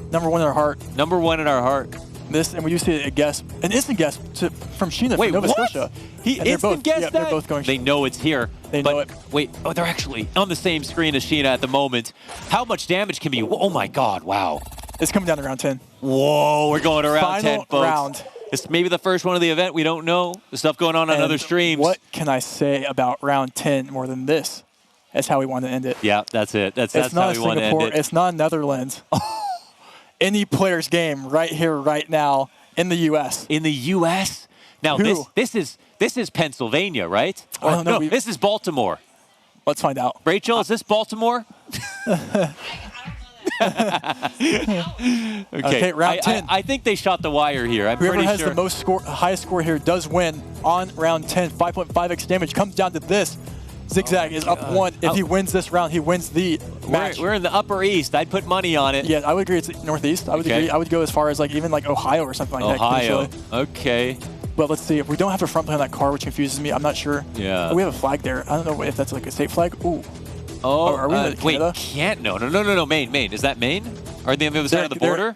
Number 1 in our heart. Number 1 in our heart. This, and we do see a guess, an instant guess from Sheena from Nova Scotia. He instant guessed that? They're both going. They know it's here. They know it. Wait, they're actually on the same screen as Sheena at the moment. How much damage can be? Oh my God! Wow. It's coming down to round 10. Whoa, we're going to round 10, folks. Round. It's maybe the first one of the event. We don't know. The stuff going on other streams. What can I say about round 10 more than this? That's how we want to end it. Yeah, that's it. That's how we want to end it. It's not Netherlands. Any player's game right here, right now in the U.S. In the U.S. Now this is Pennsylvania, right? No, this is Baltimore. Let's find out. Rachel, is this Baltimore? Okay, round 10. I think they shot the wire here. I'm Whoever pretty has sure. the highest score here does win on round 10. 5.5x damage comes down to this. Zigzag is up 1. If he wins this round, he wins the match. We're in the Upper East. I'd put money on it. Yeah, I would agree. It's Northeast. I would agree. I would go as far as even Ohio or something like that. Ohio. Okay. But let's see. If we don't have a front play on that car, which confuses me, I'm not sure. Yeah. We have a flag there. I don't know if that's like a state flag. Ooh. Oh, are we in Canada? Wait, can't. No. Maine. Is that Maine? Are they on the other side of the border?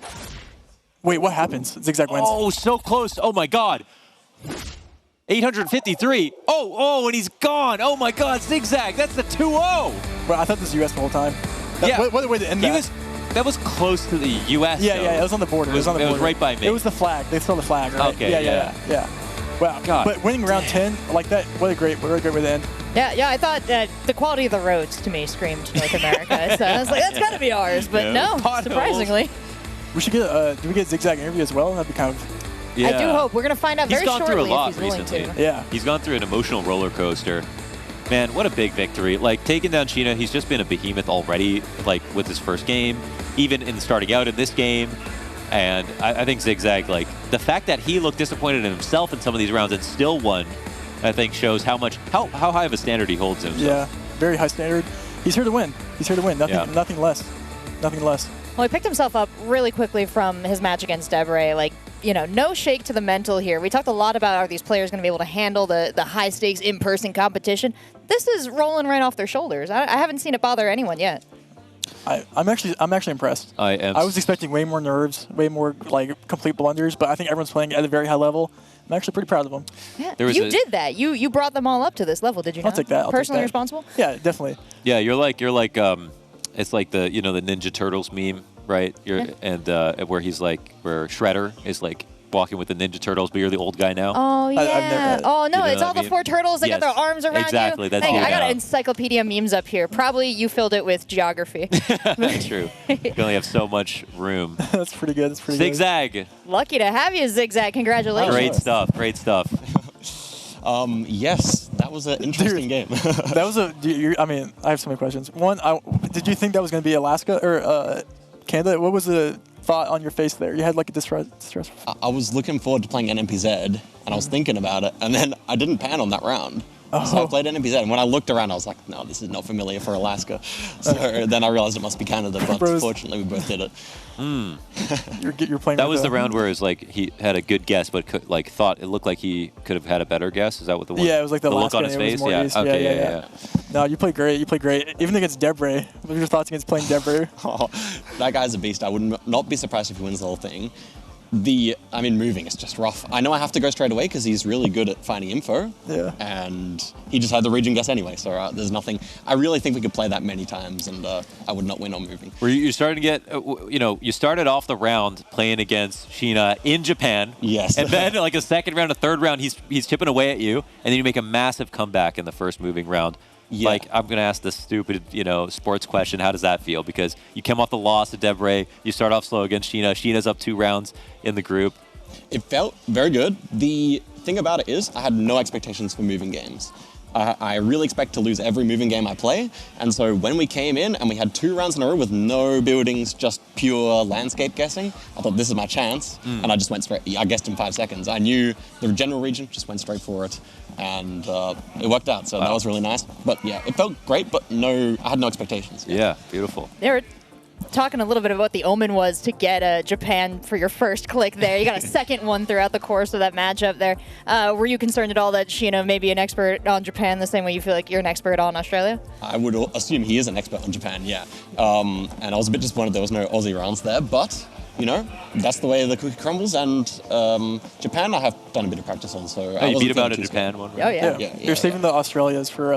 Wait, what happens? Zigzag wins. Oh, so close. Oh, my God. 853. Oh, and he's gone. Oh, my God. Zigzag. That's the 2-0. Well, I thought this was U.S. the whole time. What a way to end that. That was close to the U.S. Yeah, it was on the border. It was on the border. It was right by me. It was the flag. They saw the flag, right? Okay, yeah. Wow. God. But winning round 10 like that, what a great way to end. Yeah, I thought that the quality of the roads to me screamed North America. So I was like, that's got to be ours. But no, surprisingly. We should get, do we get Zigzag interview as well? That'd be kind of... Yeah. I do hope. We're going to find out very shortly he's gone through a lot if he's recently. willing to. Yeah. He's gone through an emotional roller coaster. Man, what a big victory. Like, taking down Sheena, he's just been a behemoth already, like, with his first game, even in starting out in this game. And I think Zigzag, like, the fact that he looked disappointed in himself in some of these rounds and still won, I think shows how high of a standard he holds himself. Yeah, very high standard. He's here to win. He's here to win. Nothing less. Nothing less. Well, he picked himself up really quickly from his match against Debre. Like, you know, no shake to the mental here. We talked a lot about are these players going to be able to handle the high-stakes in-person competition. This is rolling right off their shoulders. I haven't seen it bother anyone yet. I'm actually impressed. I was expecting way more nerves, way more like complete blunders, but I think everyone's playing at a very high level. I'm actually pretty proud of them. Yeah, you did that. You brought them all up to this level, did you not? I'll take that. Personally responsible? Yeah, definitely. Yeah, you're like it's like the the Ninja Turtles meme, right? And where he's like, where Shredder is like walking with the Ninja Turtles, but you're the old guy now. Oh yeah. Oh no, it's all the 4 turtles. They got their arms around exactly, you. That's I got now. encyclopedia memes up here. Probably you filled it with geography. That's true. You only have so much room. That's pretty good. That's pretty Zigzag. good. Lucky to have you, Zigzag. Congratulations. Great stuff. Great stuff. Yes, that was an interesting game. That was I mean, I have so many questions. One, did you think that was going to be Alaska or Canada? What was the thought on your face there? You had like a distress. I was looking forward to playing NMPZ, and I was thinking about it, and then I didn't pan on that round. So I played NMPZ, and when I looked around, I was like, no, this is not familiar for Alaska. So then I realized it must be Canada, but fortunately we both did it. You're playing. That was the round where it was like he had a good guess, but thought it looked like he could have had a better guess. Is that what the one? Yeah, it was like the last look on his face. Yeah. Okay. Yeah. No, you played great. You played great. Even against Debre. What are your thoughts against playing Debre? That guy's a beast. I would not be surprised if he wins the whole thing. Moving is just rough. I know I have to go straight away because he's really good at finding info. Yeah. And he just had the region guess anyway, so there's nothing. I really think we could play that many times, and I would not win on moving. Were you starting to get, you started off the round playing against Sheena in Japan. Yes. And then like a second round, a third round, he's chipping away at you, and then you make a massive comeback in the first moving round. Yeah. Like, I'm going to ask this stupid, sports question. How does that feel? Because you came off the loss to Debre. You start off slow against Sheena. Sheena's up 2 rounds in the group. It felt very good. The thing about it is I had no expectations for moving games. I really expect to lose every moving game I play. And so when we came in and we had 2 rounds in a row with no buildings, just pure landscape guessing, I thought this is my chance. And I just went straight. I guessed in 5 seconds. I knew the general region, just went straight for it. And it worked out. So that was really nice. But yeah, it felt great, but I had no expectations. Yeah, beautiful. They were talking a little bit about what the omen was to get Japan for your first click there. You got a second one throughout the course of that matchup there. Were you concerned at all that Sheena may be an expert on Japan the same way you feel like you're an expert on Australia? I would assume he is an expert on Japan, yeah. And I was a bit disappointed there was no Aussie rounds there, but that's the way the cookie crumbles, and Japan I have done a bit of practice on, so you beat him out in Japan one round. Oh yeah. You're saving the Australias for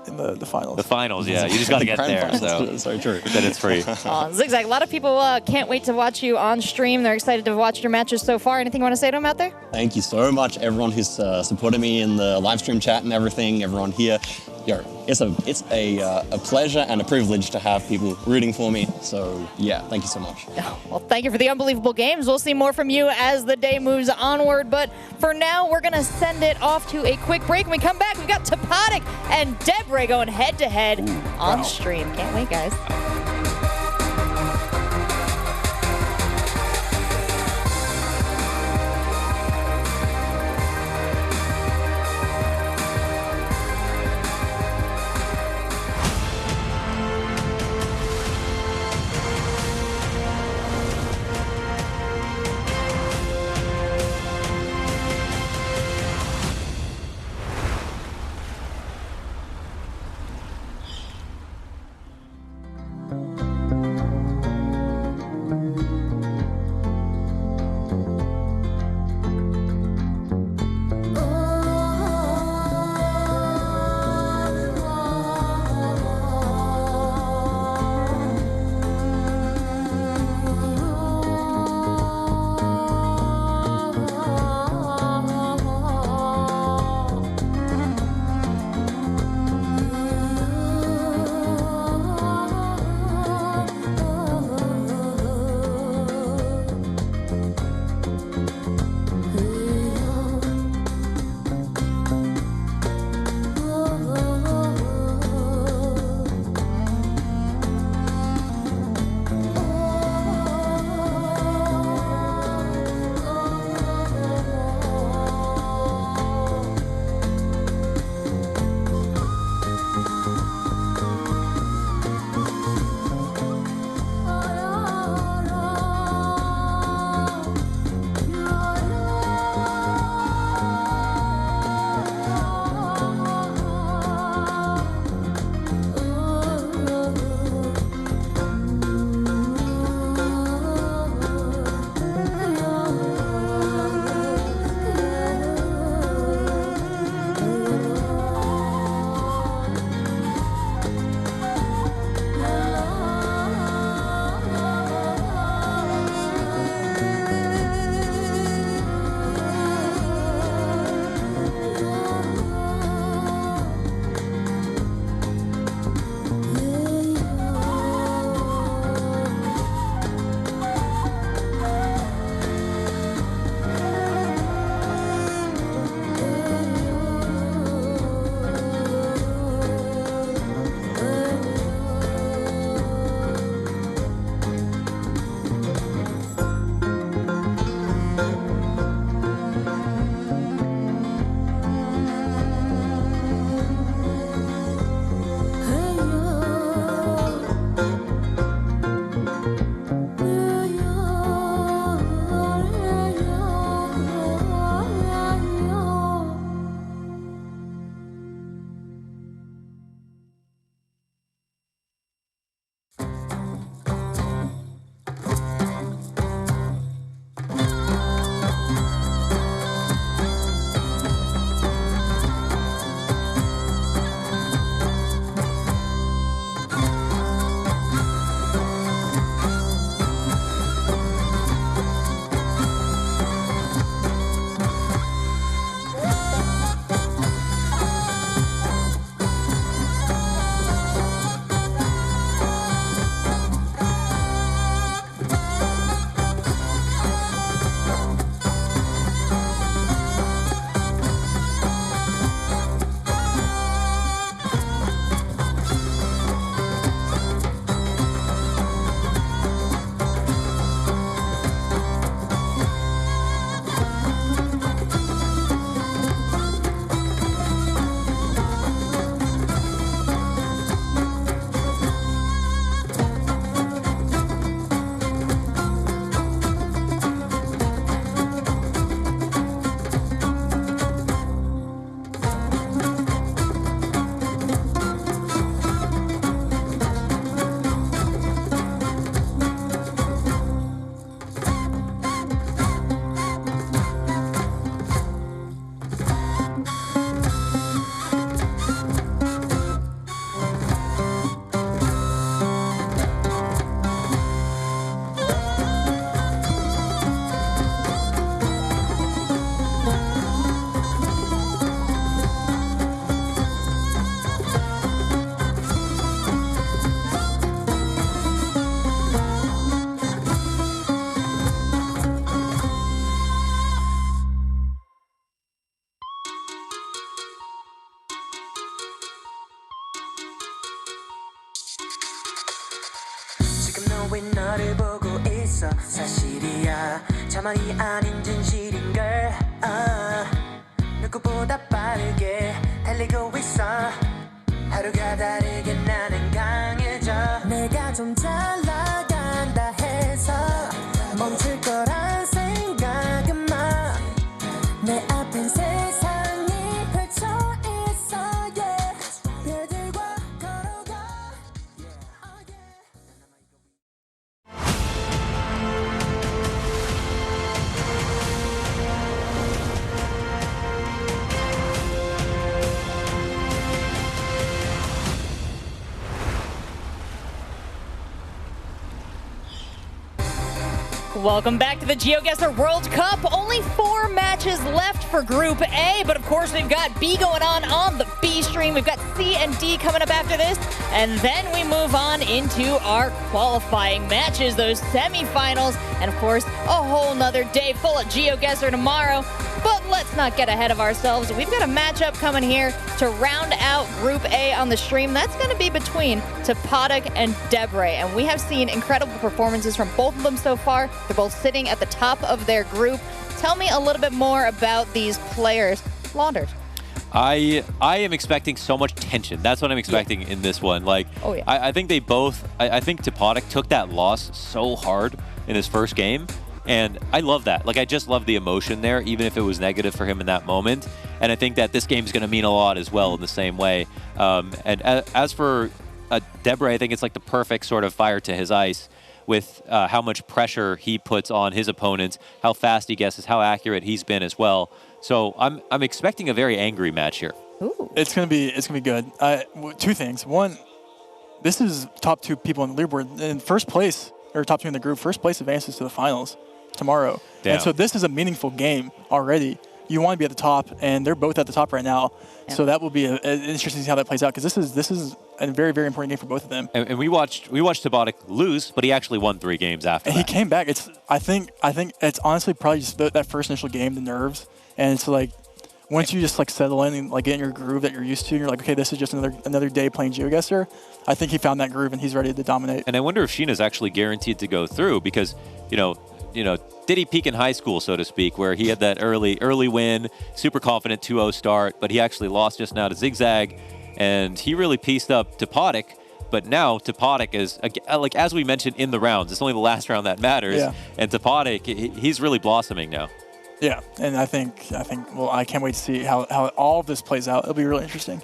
in the finals. The finals, yeah. You just got to get there. So so true. Then it's free. Zigzag, a lot of people can't wait to watch you on stream. They're excited to watch your matches so far. Anything you want to say to them out there? Thank you so much, everyone who's supported me in the live stream chat and everything. Everyone here, it's a pleasure and a privilege to have people rooting for me. So yeah, thank you so much. Well, thank you for the unbelievable games. We'll see more from you as the day moves onward. But for now, we're gonna send it off to a quick break. When we come back, we've got Topotic and Debre going head-to-head on stream. Can't wait, guys. 왜 너를 보고 있어 사실이야 자만이 아닌 진실인걸 누구보다 빠르게 달리고 있어 하루가 다르게 나는 강해져 내가 좀 잘 나간다 해서 멈출 거란 생각은 마 내 앞엔 세상이 펼쳐 있어 yeah. 별들과 걸어가 Welcome back to the GeoGuessr World Cup. Only 4 matches left for Group A, but of course we've got B going on the B stream. We've got C and D coming up after this, and then we move on into our qualifying matches, those semifinals, and of course a whole nother day full of GeoGuessr tomorrow. But let's not get ahead of ourselves. We've got a matchup coming here to round out Group A on the stream. That's going to be between Topotic and Debray, and we have seen incredible performances from both of them so far. They're both sitting at the top of their group. Tell me a little bit more about these players. Launders. I am expecting so much tension. That's what I'm expecting in this one. Like, oh, yeah. I think they both, I think Topotic took that loss so hard in his first game. And I love that. Like, I just love the emotion there, even if it was negative for him in that moment. And I think that this game is going to mean a lot as well in the same way. And as for Debray, I think it's like the perfect sort of fire to his ice with how much pressure he puts on his opponents, how fast he guesses, how accurate he's been as well. So I'm expecting a very angry match here. Ooh. It's gonna be good. 2 things. One, this is top 2 people on the leaderboard in first place, or top 2 in the group. First place advances to the finals tomorrow. Damn. And so this is a meaningful game already. You want to be at the top, and they're both at the top right now. Yeah. So that will be interesting to see how that plays out, because this is a very, very important game for both of them. And we watched Topotic lose, but he actually won 3 games after. And he came back. I think it's honestly probably just that first initial game, the nerves, and it's like once you just like settle in and like get in your groove that you're used to, and you're like, okay, this is just another day playing GeoGuessr. I think he found that groove and he's ready to dominate. And I wonder if Sheena's actually guaranteed to go through, because you know, did he peak in high school, so to speak, where he had that early win, super confident 2-0 start, but he actually lost just now to Zigzag, and he really pieced up Topotic. But now Topotic is, like as we mentioned in the rounds, it's only the last round that matters. Yeah. And Topotic, he's really blossoming now. Yeah, and I think well, I can't wait to see how all of this plays out. It'll be really interesting.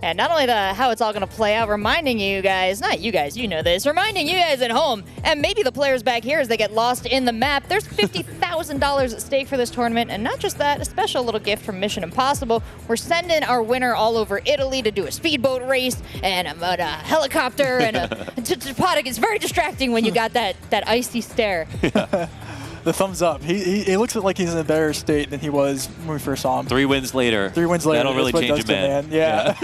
And not only how it's all going to play out, reminding you guys, not you guys, you know this, reminding you guys at home, and maybe the players back here as they get lost in the map, there's $50,000 at stake for this tournament, and not just that, a special little gift from Mission Impossible. We're sending our winner all over Italy to do a speedboat race, and a helicopter, and Topotic. It's very distracting when you got that icy stare. The thumbs up. He looks like he's in a better state than he was when we first saw him. 3 wins later. 3 wins later. That'll really change a man. Yeah.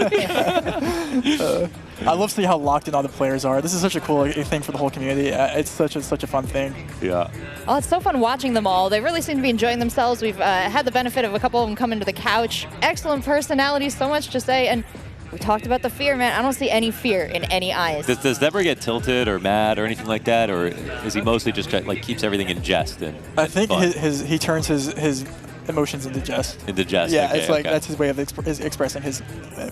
I love seeing how locked in all the players are. This is such a cool thing for the whole community. It's such a fun thing. Yeah. Oh, it's so fun watching them all. They really seem to be enjoying themselves. We've had the benefit of a couple of them coming to the couch. Excellent personalities, so much to say. And we talked about the fear, man. I don't see any fear in any eyes. Does Debray get tilted or mad or anything like that, or is he mostly just like keeps everything in jest? And I think he turns his emotions into jest. Into jest. Yeah, okay, it's like that's his way of expressing his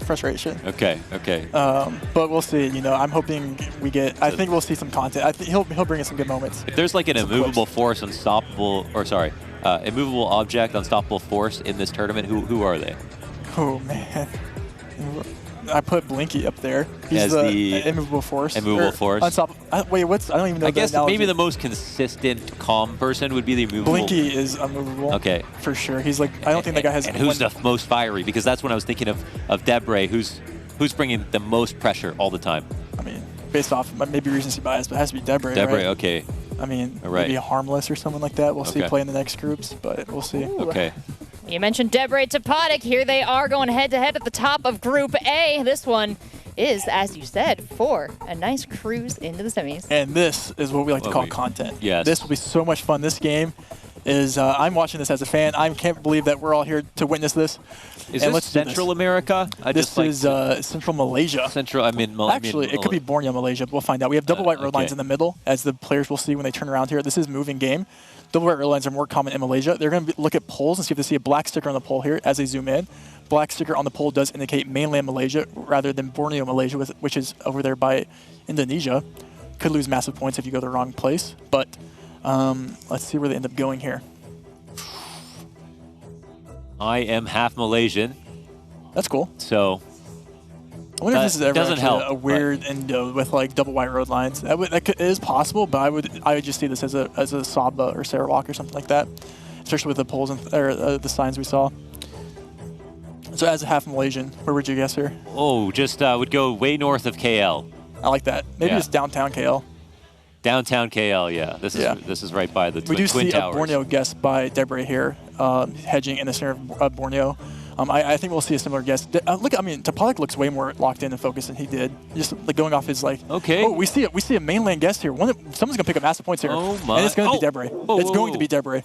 frustration. Okay. But we'll see. I'm hoping we get. I think we'll see some content. I think he'll bring us some good moments. If there's like an immovable force, immovable object, unstoppable force in this tournament, who are they? Oh man. I put Blinky up there. He's as the immovable force. Immovable force. Wait, I don't even know. I guess maybe the most consistent, calm person would be the immovable. Blinky is immovable. Okay. For sure. He's like, I don't think that guy has. And who's the most fiery? Because that's when I was thinking of Debray, who's bringing the most pressure all the time. I mean, based off maybe recency bias, but it has to be Debray. Debray, right? okay. I mean, right. Maybe Harmless or someone like that. We'll see play in the next groups, but we'll see. Ooh. Okay. You mentioned Debray, Topotic. Here they are going head-to-head at the top of Group A. This one is, as you said, for a nice cruise into the semis. And this is what we like to call content. Yes. This will be so much fun. This game is I'm watching this as a fan. I can't believe that we're all here to witness this. Is this Central America? This is Central Malaysia. Central, Actually, it could be Borneo, Malaysia. But we'll find out. We have double white road lines in the middle, as the players will see when they turn around here. This is moving game. Double white road lines are more common in Malaysia. They're going to look at poles and see if they see a black sticker on the pole here as they zoom in. Black sticker on the pole does indicate mainland Malaysia rather than Borneo, Malaysia, which is over there by Indonesia. Could lose massive points if you go the wrong place. But let's see where they end up going here. I am half Malaysian. That's cool. So I wonder if this is ever doesn't help, a weird Indo with like double white road lines. That is possible, but I would just see this as a Sabah or Sarawak or something like that, especially with the poles and the signs we saw. So as a half Malaysian, where would you guess here? Oh, just would go way north of KL. I like that. Maybe just downtown KL. Downtown KL, yeah. This is right by the we do Twin see Towers. A Borneo guess by Debray here, hedging in the center of Borneo. I think we'll see a similar guess. Topalik looks way more locked in and focused than he did. Just like going off his like. Okay. Oh, we see a mainland guess here. Someone's gonna pick up massive points here. Oh my. And it's gonna be Debray. It's going to be Debray.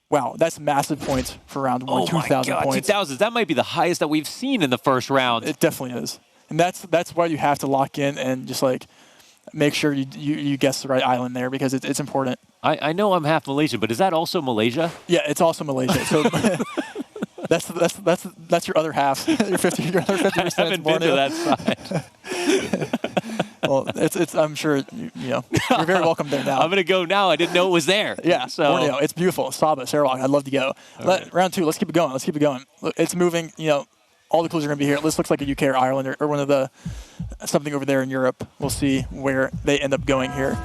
Wow, that's massive points for round one. Oh 2,000 my God, points. 2,000. That might be the highest that we've seen in the first round. It definitely is, and that's why you have to lock in and just like make sure you guess the right island there because it's important. I know I'm half Malaysian, but is that also Malaysia? Yeah, it's also Malaysia. So that's your other half. Your other 50%. I haven't been to that side. Well, I'm sure you're very welcome there now. I'm gonna go now. I didn't know it was there. Yeah, so Borneo, it's beautiful. Sabah, Sarawak, I'd love to go. Round two, let's keep it going. Look, it's moving. All the clues are gonna be here. This looks like a UK or Ireland or one of the something over there in Europe. We'll see where they end up going here.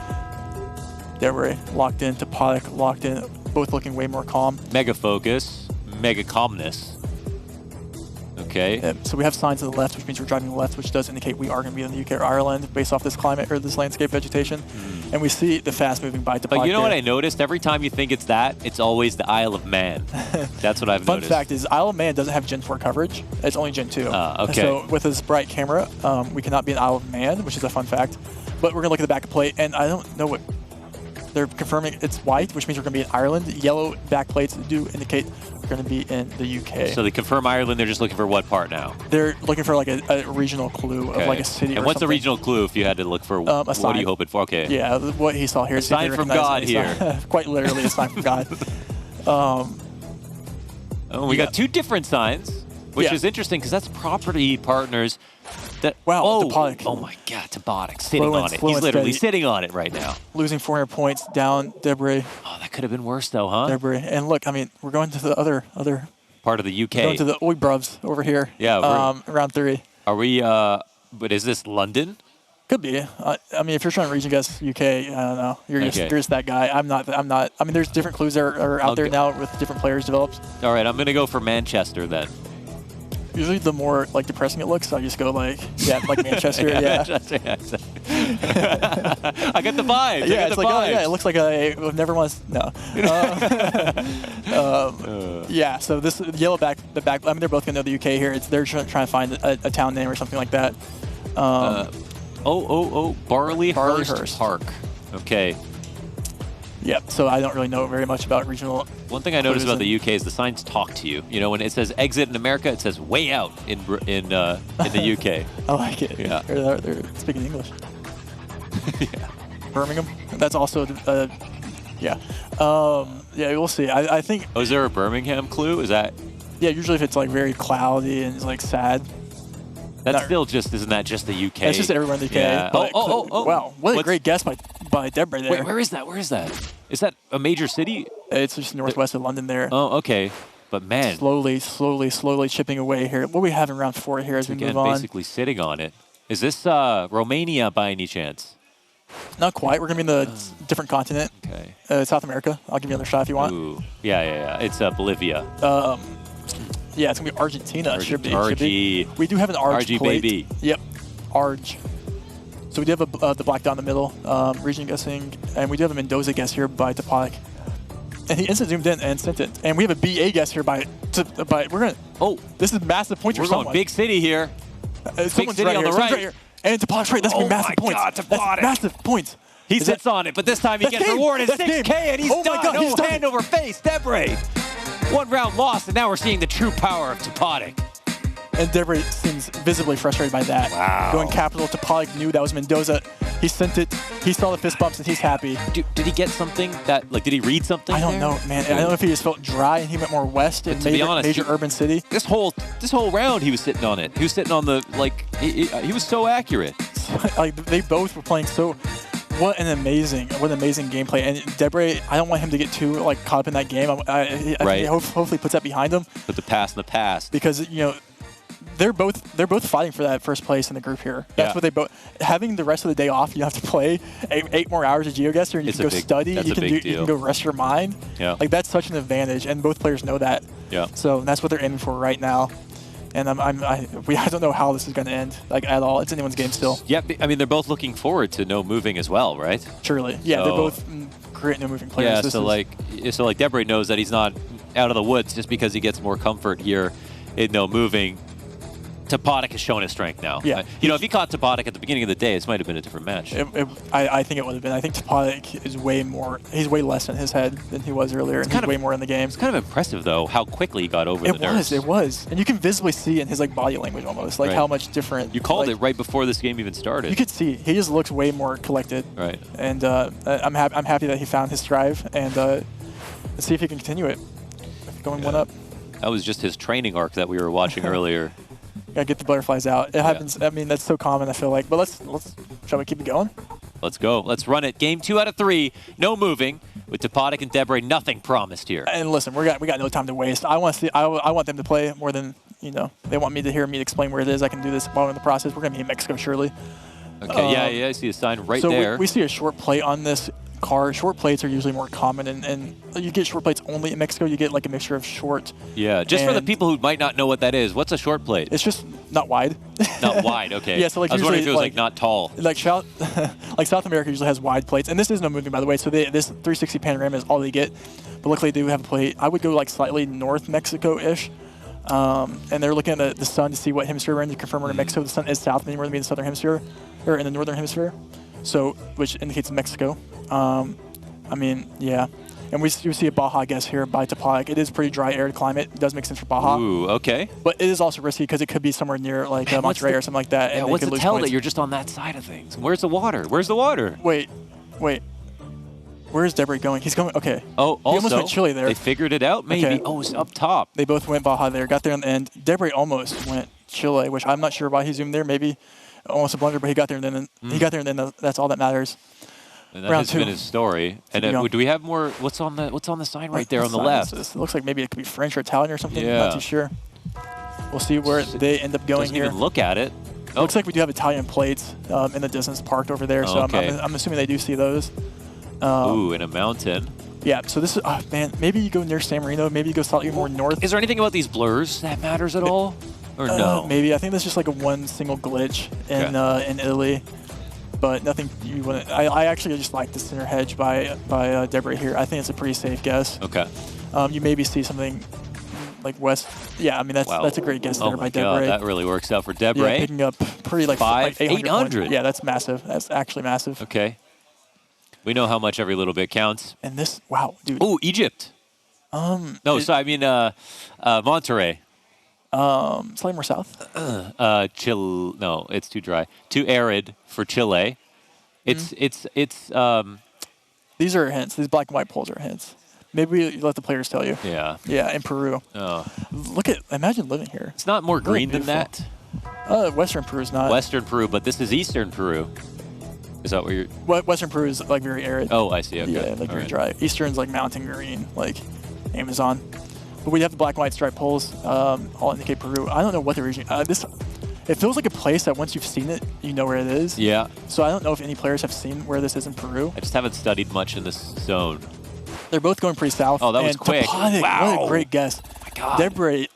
Debray locked in, Topalik locked in, both looking way more calm. Mega focus, mega calmness. Okay. So we have signs to the left, which means we're driving left, which does indicate we are going to be in the UK or Ireland based off this climate or this landscape vegetation. And we see the fast moving by Topalik. But you know what I noticed? Every time you think it's that, it's always the Isle of Man. That's what I've noticed. Fun fact is Isle of Man doesn't have Gen 4 coverage. It's only Gen 2. Okay. So with this bright camera, we cannot be in Isle of Man, which is a fun fact. But we're going to look at the back plate, and I don't know what they're confirming. It's white, which means we're going to be in Ireland. Yellow back plates do indicate we're going to be in the UK. So they confirm Ireland. They're just looking for what part now? They're looking for like a regional clue of like a city. And what's the regional clue if you had to look for? What are you hoping for? Okay. Yeah, what he saw here. A sign from God here. Quite literally a sign from God. We got two different signs, which is interesting because that's property partners. Topalik. Oh my God, Topalik sitting on it. He's literally sitting on it right now. Losing 400 points down, Debray. Oh, that could have been worse though, huh? Debray. And look, we're going to the other part of the UK. Going to the Oibruvs over here. Yeah. Round 3. Are we? But is this London? Could be. If you're trying to region guess UK, I don't know. You're just that guy. I'm not. There's different clues that are out there now with different players developed. All right, I'm gonna go for Manchester then. Usually the more like depressing it looks, I just go like Manchester. Yeah. I get the vibe. Yeah, it's like it looks like I've never once. No. Yeah. So this yellow back. They're both gonna know the UK here. They're trying to find a town name or something like that. Barleyhurst Park. Okay. Yep. So I don't really know very much about regional. One thing I noticed about the UK is the signs talk to you. When it says exit in America, it says way out in the UK. I like it. Yeah. They're speaking English. Yeah. Birmingham. That's also yeah. We'll see. I think. Oh, is there a Birmingham clue? Is that? Yeah. Usually, if it's like very cloudy and it's like sad. That's isn't that just the UK? It's just everywhere in the UK. Yeah. Oh. Wow. What a great guess by Debray there. Wait, where is that? Where is that? Is that a major city? It's just northwest of London there. Oh, okay. But man. Slowly chipping away here. What do we have in round 4 here as we move on? Basically sitting on it. Is this Romania by any chance? Not quite. We're going to be in the different continent. Okay. South America. I'll give you another shot if you want. Ooh. Yeah. It's Bolivia. Yeah, it's going to be Argentina. Should be. RG. We do have an RG plate. Baby. Yep. RG. So we do have the black down the middle, region guessing, and we do have a Mendoza guess here by Topalik. And he instant zoomed in and sent it. And we have a BA guess here by we're going to, this is massive points for someone. We're going big city here. Someone's right on the right. And Topalik's right. That's going to be massive points. God, Topalik. That's massive points. He sits on it, but this time he gets rewarded 6K, and he's done. My God, he's done. Hand over face, Debray. 1 round lost, and now we're seeing the true power of Topodic. And Debray seems visibly frustrated by that. Wow. Going capital, Topodic knew that was Mendoza. He sent it. He saw the fist bumps, and he's happy. Did he get something that, like, did he read something? I don't know, man. I don't know if he just felt dry and he went more west in major urban city. This whole round he was sitting on it. He was sitting on the, like, he was so accurate. Like, they both were playing so. What an amazing gameplay. And Debray, I don't want him to get too like caught up in that game. I think he hopefully puts that behind him. Put the past in the past. Because they're both fighting for that first place in the group here. That's what they both. Having the rest of the day off, you have to play 8 more hours of GeoGuessr, and you can go study. You can go rest your mind. Yeah. Like that's such an advantage, and both players know that. Yeah. So that's what they're aiming for right now. And I don't know how this is going to end, like at all. It's anyone's game still. Yeah, I mean they're both looking forward to no moving as well, right? Surely, yeah. So, they're both great no moving players. Yeah, so like Debray knows that he's not out of the woods just because he gets more comfort here in no moving. Topodic has shown his strength now. Yeah. If he caught Topodic at the beginning of the day, this might have been a different match. I think it would have been. I think Topodic is he's way less in his head than he was earlier, and he's way more in the game. It's kind of impressive, though, how quickly he got over the nerves. It was. And you can visibly see in his like body language almost, like how much different. You called it right before this game even started. You could see. He just looks way more collected. Right. And I'm happy that he found his strive, and let's see if he can continue it. Going 1 up. That was just his training arc that we were watching earlier. Gotta get the butterflies out. It happens. I mean, that's so common. I feel like. But shall we keep it going? Let's go. Let's run it. Game 2 out of 3. No moving. With Topodic and Debray, nothing promised here. And listen, we got no time to waste. I want them to play more than they want me to hear me explain where it is. I can do this while in the process. We're gonna be in Mexico, surely. Okay. Yeah. I see a sign right there. So we see a short plate on this car. Short plates are usually more common, and you get short plates only in Mexico. You get like a mixture of short. Yeah, just for the people who might not know what that is, what's a short plate? It's just not wide. Not wide, okay. Yeah, so like I was wondering if it was like not tall. Like South America usually has wide plates, and this is no moving, by the way. So this 360 panorama is all they get, but luckily they do have a plate. I would go like slightly north Mexico-ish, and they're looking at the sun to see what hemisphere we're in to confirm we're in Mexico. The sun is south, meaning we're going to be in the southern hemisphere, or in the northern hemisphere, so which indicates Mexico. I mean, yeah. And we see a Baja guess here by Topodic. It is pretty dry arid climate. It does make sense for Baja. Ooh, okay. But it is also risky because it could be somewhere near like Monterrey or something like that. Yeah, and what's they the could lose tell points. that you're just on that side of things? Where's the water? Where's the water? Wait. Where is Debray going? He's going, okay. Oh, he almost went Chile there. They figured it out, maybe. Okay. Oh, it's up top. They both went Baja there, got there in the end. Debray almost went Chile, which I'm not sure why he zoomed there. Maybe almost a blunder, but he got there and then he got there and then that's all that matters. And that has been his story. And do we have more? What's on the sign right there on the left? It looks like maybe it could be French or Italian or something. Yeah. Not too sure. We'll see where they end up going Doesn't here. even look at it. Oh. Looks like we do have Italian plates in the distance parked over there. So I'm assuming they do see those. Ooh, in a mountain. Yeah, so this is, man, maybe you go near San Marino, maybe you go slightly more north. Is there anything about these blurs that matters at all? Or no? Maybe. I think that's just like one single glitch in Italy. But nothing you wouldn't. I actually just like the center hedge by Debray here. I think it's a pretty safe guess. Okay. You maybe see something like west. Yeah, I mean that's a great guess there by Debray. Oh my God, that really works out for Debray. Yeah, picking up pretty like 800. Yeah, that's massive. That's actually massive. Okay. We know how much every little bit counts. And this, wow, dude. Oh, Egypt. No, so I mean Monterrey. Slightly more south. Chile. No, it's too dry. Too arid for Chile. It's These are hints. These black and white poles are hints. Maybe we let the players tell you. Yeah. Yeah, in Peru. Oh. Imagine living here. It's not more green than that. Western Peru is not. Western Peru, but this is Eastern Peru. Is that where you're? Western Peru is like very arid. Oh, I see. Okay. Yeah, like very dry. Eastern's like mountain green, like Amazon. But we have the black and white striped poles, all indicate Peru. I don't know what the region. It feels like a place that once you've seen it, you know where it is. Yeah. So I don't know if any players have seen where this is in Peru. I just haven't studied much in this zone. They're both going pretty south. Oh, that was quick. Topodic, wow. What a great guess. Oh my God. Debray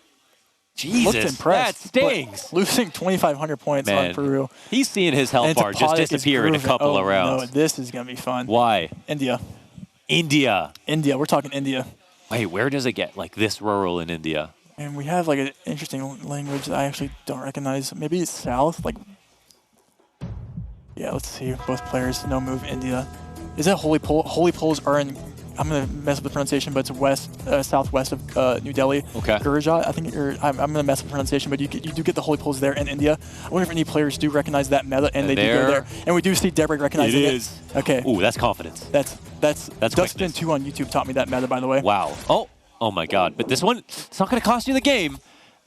looked impressed. That stings. Losing 2,500 points on Peru. He's seeing his health bar just disappear in a couple of rounds. No, this is going to be fun. Why? India. India. We're talking India. Wait, where does it get like this rural in India? And we have like an interesting language that I actually don't recognize. Maybe it's south, like. Yeah, let's see. Both players no move India. Is that Holy Pole? Holy Poles are in. I'm gonna mess up the pronunciation, but it's southwest of New Delhi. Okay. Gurujat, I think. I'm gonna mess up the pronunciation, but you do get the Holy Poles there in India. I wonder if any players do recognize that meta, and they do go there. And we do see Debray recognizing it. It is. Okay. Ooh, that's confidence. That's Dustin 2 on YouTube taught me that meta, by the way. Wow. Oh my God. But this one, it's not going to cost you the game.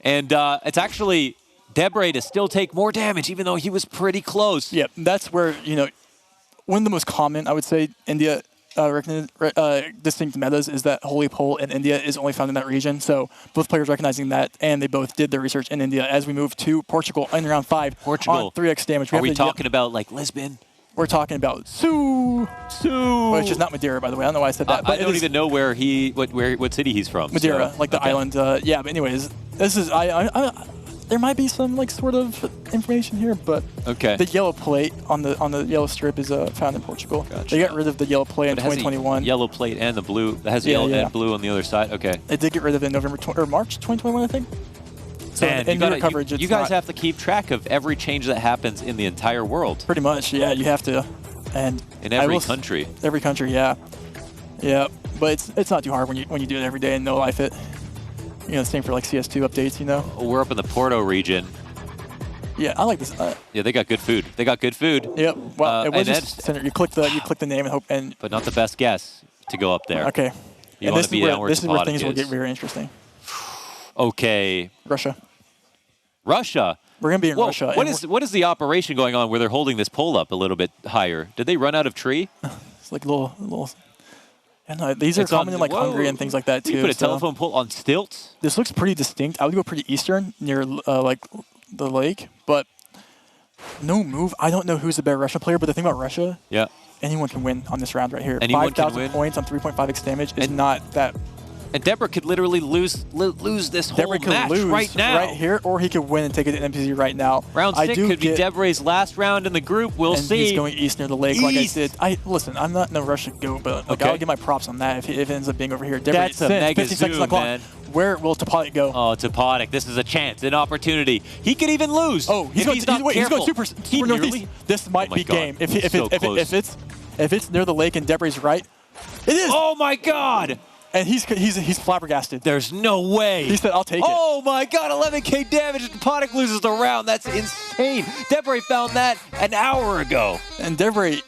And it's actually Debray to still take more damage, even though he was pretty close. Yeah, that's where, one of the most common, I would say, India distinct metas is that Holy Pole in India is only found in that region. So both players recognizing that, and they both did their research in India. As we move to Portugal in round 5 Portugal on 3x damage. Are we talking about like Lisbon? We're talking about Sue, which is not Madeira, by the way. I don't know why I said that. But I don't even know where what city he's from. Madeira, so. like the island. Yeah, but anyways, this is there might be some like sort of information here, but the yellow plate on the yellow strip is found in Portugal. Gotcha. They got rid of the yellow plate in 2021. Yellow plate and the blue. It has yellow and blue on the other side. Okay. They did get rid of it in March 2021, I think. So in your coverage, you guys have to keep track of every change that happens in the entire world. Pretty much, yeah. You have to, and in every country. Every country, yeah, yeah. But it's not too hard when you do it every day and no life it. Same for like CS2 updates. We're up in the Porto region. Yeah, I like this. Yeah, they got good food. They got good food. Yep. Well, it was just center. You click the name and hope But not the best guess to go up there. Okay. You want to be down where this is where things will get very interesting. Okay. Russia. We're gonna be in Russia. What is the operation going on where they're holding this pole up a little bit higher? Did they run out of tree? It's like little. These are common in like Hungary and things like that too. You put a telephone pole on stilts? This looks pretty distinct. I would go pretty eastern near like the lake, but no move. I don't know who's the better Russia player, but the thing about Russia, anyone can win on this round right here. 5,000 points on 3.5x damage is not that. And Debray could literally lose this whole match right now. Right here, or he could win and take it to NPZ right now. Round 6 could be Debray's last round in the group. We'll see. He's going east near the lake, like I said. Listen, I'm not no Russian goat, but I'll give my props on that if it ends up being over here. Debray, that's a mega zoom, man. Where will Topotic go? Oh, Topotic, this is a chance, an opportunity. He could even lose. Oh, he's going super northeast. This might be game. If it's near the lake and Debray's right, it is. Oh my God. And he's flabbergasted. There's no way. He said, I'll take it. Oh my God, 11k damage and Topotic loses the round. That's insane. Debray found that an hour ago. And Debray,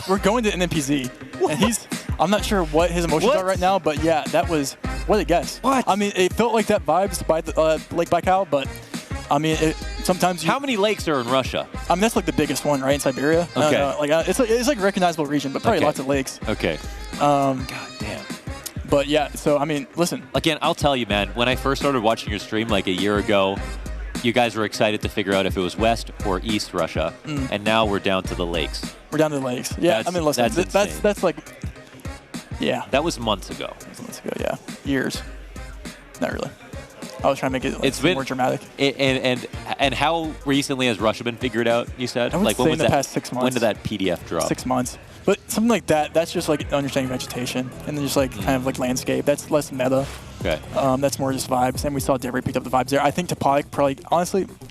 we're going to NPZ. And I'm not sure what his emotions are right now, but yeah, that was, what a guess. What? I mean, it felt like that vibes by the Lake Baikal, but I mean, sometimes How many lakes are in Russia? I mean, that's like the biggest one, right, in Siberia. Okay. It's like a recognizable region, but probably lots of lakes. Okay. God damn. But yeah, so I mean, listen. Again, I'll tell you, man, when I first started watching your stream like a year ago, you guys were excited to figure out if it was West or East Russia, and now we're down to the lakes. We're down to the lakes. Yeah, I mean, listen, that's like, yeah. That was months ago. Months ago, yeah. Years. Not really. I was trying to make it like, more dramatic. And how recently has Russia been figured out, you said? I would say in the past 6 months. When did that PDF drop? 6 months. But something like that, that's just like understanding vegetation and then just like kind of like landscape. That's less meta. Okay. That's more just vibes. And we saw Debray picked up the vibes there. I think Topotic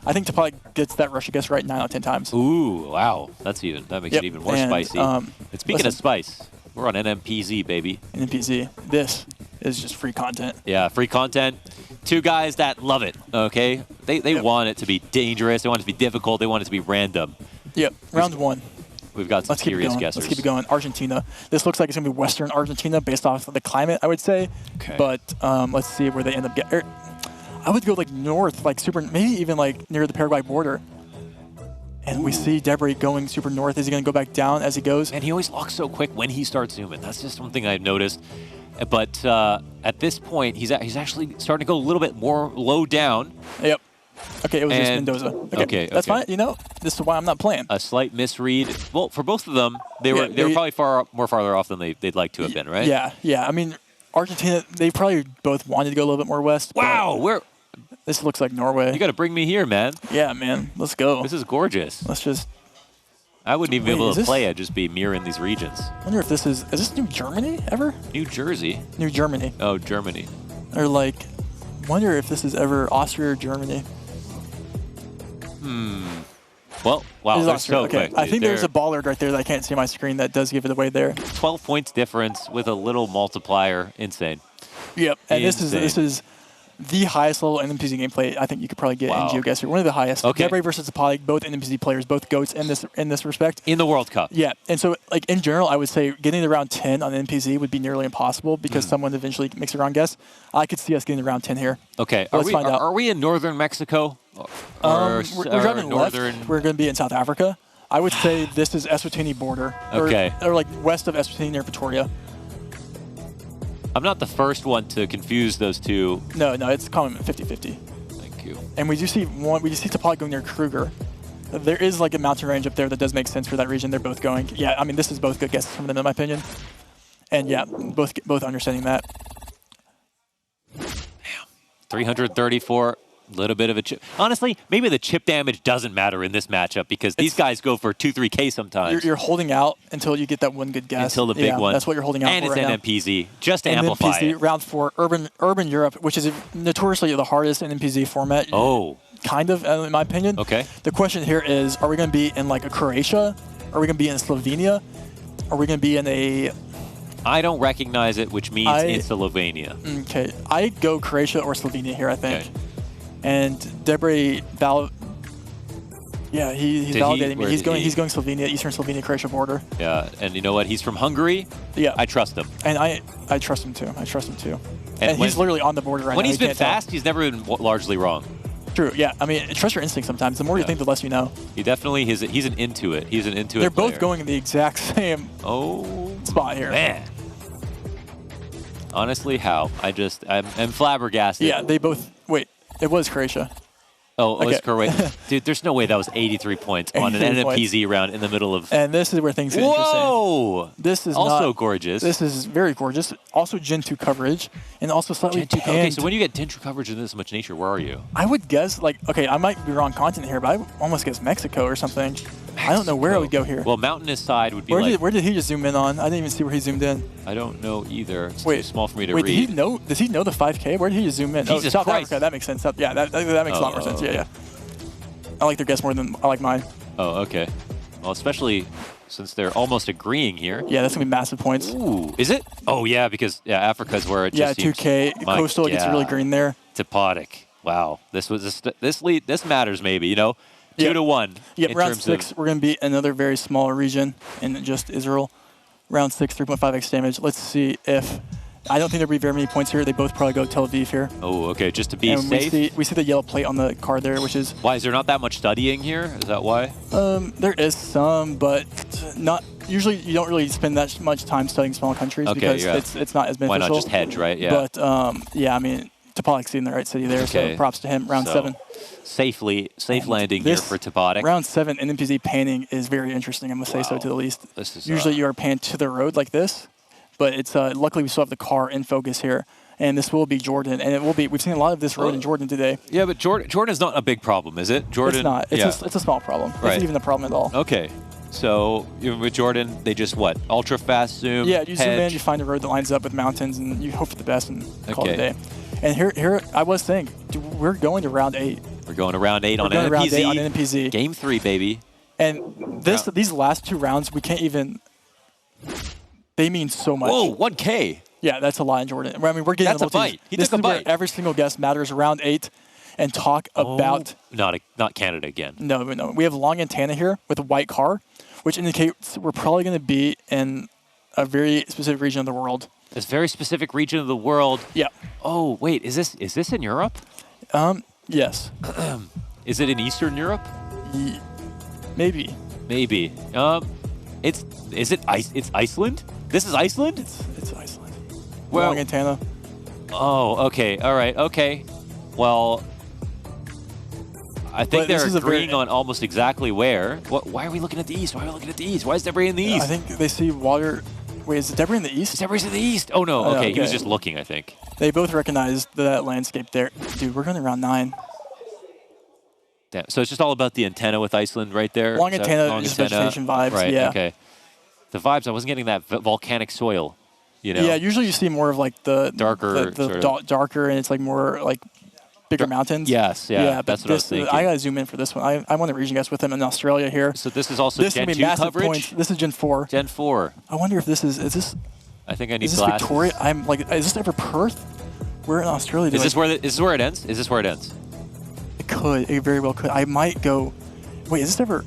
I think Topotic gets that Russia guess right 9 out of 10 times. Ooh, wow. That makes it even more spicy. And speaking of spice, we're on NMPZ, baby. NMPZ. This is just free content. Yeah, free content. 2 guys that love it, okay? They want it to be dangerous. They want it to be difficult. They want it to be random. Yep, round 1. We've got some serious guessers. Let's keep it going. Argentina. This looks like it's going to be Western Argentina based off of the climate, I would say. Okay. But let's see where they end up getting. I would go like north, like maybe even like near the Paraguay border. And we see Debray going super north. Is he going to go back down as he goes? And he always locks so quick when he starts zooming. That's just something I've noticed. But at this point, he's actually starting to go a little bit more low down. Yep. Okay, it was just Mendoza. Okay, that's fine. You know, this is why I'm not playing. A slight misread. Well, for both of them, they were probably more farther off than they'd like to have been, right? Yeah. I mean, Argentina, they probably both wanted to go a little bit more west. Wow, this looks like Norway. You got to bring me here, man. Yeah, man. Let's go. This is gorgeous. Let's just. I wouldn't even be able to play it, just be mirroring these regions. I wonder if this is this New Germany ever? New Jersey? New Germany. Oh, Germany. Or like, wonder if this is ever Austria or Germany. Well, wow, He's they're lost so it. Okay. quick. I dude. think there's They're a bollard right there that I can't see on my screen that does give it away there. 12 points difference with a little multiplier. Insane. Yep. And this Insane. is the highest level NMPZ gameplay I think you could probably get Wow. in GeoGuessr. One of the highest. Okay. Debre versus Apollo, both NMPZ players, both goats in this respect. In the World Cup. Yeah, and so like in general, I would say getting to round 10 on NPZ would be nearly impossible because someone eventually makes a wrong guess. I could see us getting to round 10 here. Okay. Let's find out. Are we in northern Mexico? We're driving northern. left. We're going to be in South Africa. I would say this is Eswatini border. Okay. Or like west of Eswatini near Pretoria. I'm not the first one to confuse those two. No, it's common 50-50. Thank you. And we do see Topolok going near Kruger. There is like a mountain range up there that does make sense for that region. They're both going. Yeah, I mean this is both good guesses from them in my opinion. And yeah, both understanding that. 334. Little bit of a chip. Honestly, maybe the chip damage doesn't matter in this matchup because these guys go for 2-3K sometimes. You're holding out until you get that one good guess. Until the big one. That's what you're holding out and for it's right NMPZ, just to now. amplify NMPZ, it. round 4, urban Europe, which is notoriously the hardest NMPZ format. Oh. Kind of, in my opinion. Okay. The question here is, are we going to be in like a Croatia? Are we going to be in Slovenia? Are we going to be in a... I don't recognize it, which means it's Slovenia. Okay. I'd go Croatia or Slovenia here, I think. Okay. And Debre yeah, he's validating me. He's going Slovenia, Eastern Slovenia, Croatia border. Yeah, and you know what? He's from Hungary. Yeah. I trust him. And I trust him too. And he's literally on the border right now. When he's You been can't tell. fast, he's never been largely wrong. True, yeah. I mean, trust your instinct sometimes. The more you think, the less you know. He definitely he's an Intuit. He's an Intuit They're both player. going in the exact same spot here. Man. Honestly, how? I'm flabbergasted. Yeah, they both... Wait, it was Croatia. Oh, it was Okay. Croatia. Dude, there's no way that was 83 points on an 83 NMPZ round in the middle of... And this is where things get Whoa! interesting. This is also not, gorgeous. This is very gorgeous. Also Gen 2 coverage, and also slightly Okay, panned. so when you get Gen 2 coverage in this much nature, where are you? I would guess, like, okay, I might be wrong content here, but I almost guess Mexico or something. I don't know where I would go here. Well, mountainous side would be Where did he just zoom in on? I didn't even see where he zoomed in. I don't know either. It's too small for me to wait, read. does he know the 5K? Where did he just zoom in? Jesus South Christ. Africa. That makes sense. Yeah, that makes a lot more sense. okay. Yeah. I like their guess more than I like mine. Oh, okay. Well, especially since they're almost agreeing here. Yeah, that's going to be massive points. Ooh, is it? Oh, yeah, because Africa's where it just seems... 2K. My Coastal gets really God. green there. Topodic. Wow. This matters maybe, you know? 2-1. Yep, in round terms 6, of- we're going to be another very small region in just Israel. Round 6, 3.5x damage. Let's see if... I don't think there'll be very many points here. They both probably go Tel Aviv here. Oh, okay, just to be And safe? we see the yellow plate on the card there, which is... Why, is there not that much studying here? Is that why? There is some, but not... Usually, you don't really spend that much time studying small countries Okay, because yeah. it's not as beneficial. Why not just hedge, right? Yeah. But, yeah, I mean, Topolic's in the right city there, Okay. so props to him. Round So, 7. Safe landing here for Topodic. Round 7, NMPZ panning is very interesting, I must say so to the least. This is, Usually you are panned to the road like this, but it's luckily we still have the car in focus here. And this will be Jordan, and it will be. We've seen a lot of this road in Jordan today. Yeah, but Jordan is not a big problem, is it? Jordan. It's not. yeah. It's a small problem. It's Right. not even a problem at all. Okay. So even with Jordan, they just what? Ultra fast zoom. Yeah, you zoom in, hedge. you find a road that lines up with mountains, and you hope for the best and call it a Okay. day. And here I was saying, we're going to round 8. We're going to round 8 on We're going to round NMPZ. 8 on NMPZ. Game 3, baby. And these last 2 rounds, we can't even. They mean so much. Whoa, 1K. Yeah, that's a lot in Jordan. I mean, we're getting That's a bite. He this took a is where bite. every single guest matters. Round 8, and talk about. Not Canada again. No. We have long antenna here with a white car, which indicates we're probably going to be in a very specific region of the world. This very specific region of the world. Yeah. Oh wait, is this in Europe? Yes. Is it in Eastern Europe? Maybe. Maybe. It's Iceland? This is Iceland? It's Iceland. Well, Long antenna. Oh, okay. All right. Okay. Well, I think But this they're is a very- agreeing on almost exactly where. Why are we looking at the east? Why are we looking at the east? Why is Debris in the east? I think they see water. Wait, is Debris in the east? Debris in the east. Oh no. Oh, Okay. He was okay. just looking, I think. They both recognize that landscape there. Dude, we're going to round 9. Damn. So it's just all about the antenna with Iceland right there. Long Is that antenna, long just antenna? vegetation vibes, Right. yeah. Okay. The vibes. I wasn't getting that volcanic soil. You know. Yeah, usually you see more of like the Darker the sort of- darker, and it's like more like bigger mountains. Yes, yeah, but that's what I was thinking. I gotta zoom in for this one. I want to region guess with him in Australia here. So this is also this Gen is 2 massive coverage? Points. This is Gen 4. Gen 4. I wonder if this is this. I think I need is this glasses. Victoria? I'm like, is this ever Perth? We're in Australia. Is this where it ends? Is this where it ends? It could. It very well could. I might go. Wait, is this ever?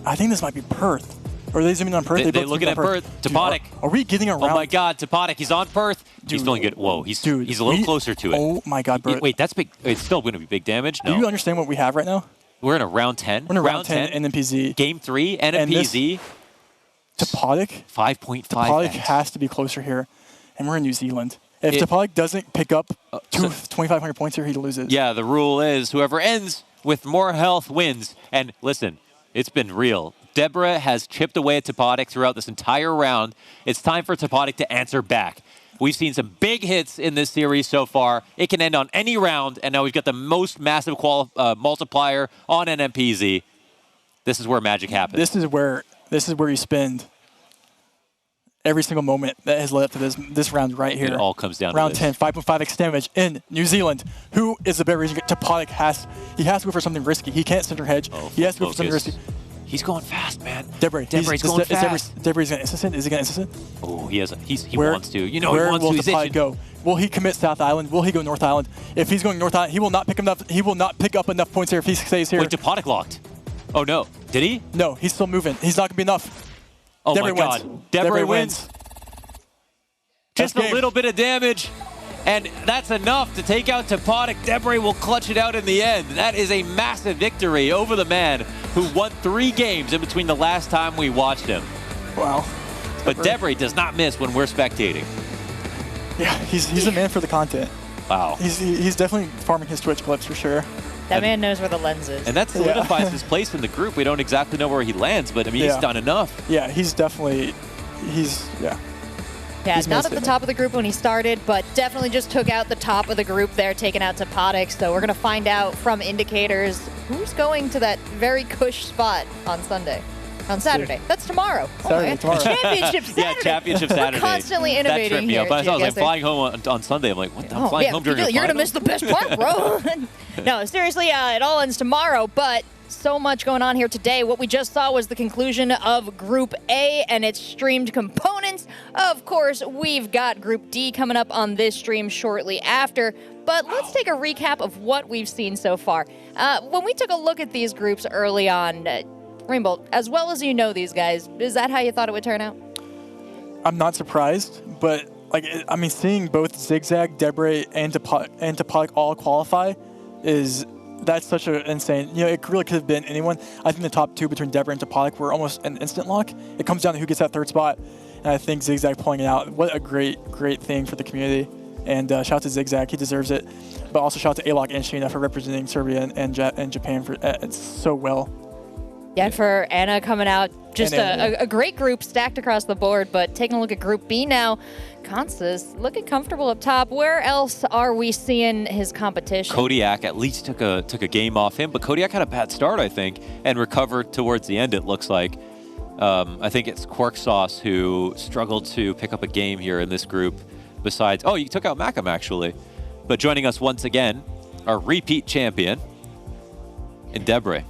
I think this might be Perth. Or are they zooming on Perth? They're looking at Perth. Topodic. Are we getting around? Oh my God, Topodic. He's on Perth. Dude, he's feeling good. Whoa, he's a little closer to it. Oh my God, bro. Wait, that's big. It's still going to be big damage. No. Do you understand what we have right now? We're in a round 10. We're in a round 10 NMPZ. Game 3 NMPZ. Topodic. 5.5. Topodic has to be closer here, and we're in New Zealand. If Topodic doesn't pick up 2,500 points here, he loses. Yeah, the rule is whoever ends with more health wins. And listen, it's been real. Deborah has chipped away at Topodic throughout this entire round. It's time for Topodic to answer back. We've seen some big hits in this series so far. It can end on any round, and now we've got the most massive multiplier on NMPZ. This is where magic happens. This is where you spend every single moment that has led up to this round right here. It all comes down round to this. 10, 5.5x damage in New Zealand. Who is the better region? Topodic has to go for something risky. He can't center hedge. He has to go for something risky. He's going fast, man. Debray's going fast. Debray's going to instant. Is he going to instant? Oh, he wants to. You know where he wants will to. He's Topodic itching. go? Will he commit South Island? Will he go North Island? If he's going North Island, he will not pick enough. He will not pick up enough points here if he stays here. Wait, Topodic locked. Oh no, did he? No, he's still moving. He's not going to be enough. Oh Debray my God, wins. Debray wins. Just That's a little bit of damage, and that's enough to take out Topodic. Debray will clutch it out in the end. That is a massive victory over the man who won 3 games in between the last time we watched him. Wow. But Debray does not miss when we're spectating. Yeah, he's a man for the content. Wow. He's definitely farming his Twitch clips for sure. That man knows where the lens is. And that solidifies his place in the group. We don't exactly know where he lands, but I mean, he's done enough. Yeah, he's definitely, Yeah, He's not missed at the it. top of the group when he started, but definitely just took out the top of the group there, taking out Topodic. So we're going to find out from indicators who's going to that very cush spot on Saturday. That's tomorrow. Saturday, tomorrow. Championship Saturday. Yeah, Championship Saturday. We're constantly That innovating tripped me here. up. I was like GeoGuessr. flying home on Sunday. I'm like, what? I'm flying home during You're a going to miss the best part, bro. No, seriously, it all ends tomorrow, but so much going on here today. What we just saw was the conclusion of Group A and its streamed components. Of course, we've got Group D coming up on this stream shortly after, but let's take a recap of what we've seen so far. When we took a look at these groups early on, Rainbow, as well as you know these guys, is that how you thought it would turn out? I'm not surprised, but I mean, seeing both Zigzag, Debray, and Topodic all qualify that's such an insane. It really could have been anyone. I think the top 2 between Debray and Topodic were almost an instant lock. It comes down to who gets that 3rd spot, and I think Zigzag pulling it out. What a great thing for the community. And shout out to Zigzag, he deserves it. But also shout out to Alok and Sheena for representing Serbia and Japan for so well. Yeah, for Anna coming out, just a great group stacked across the board. But taking a look at Group B now, Kansas looking comfortable up top. Where else are we seeing his competition? Kodiak at least took a game off him, but Kodiak had a bad start, I think, and recovered towards the end, it looks like. I think it's Quark Sauce who struggled to pick up a game here in this group. Besides, you took out Macam, actually. But joining us once again, our repeat champion, in Debray.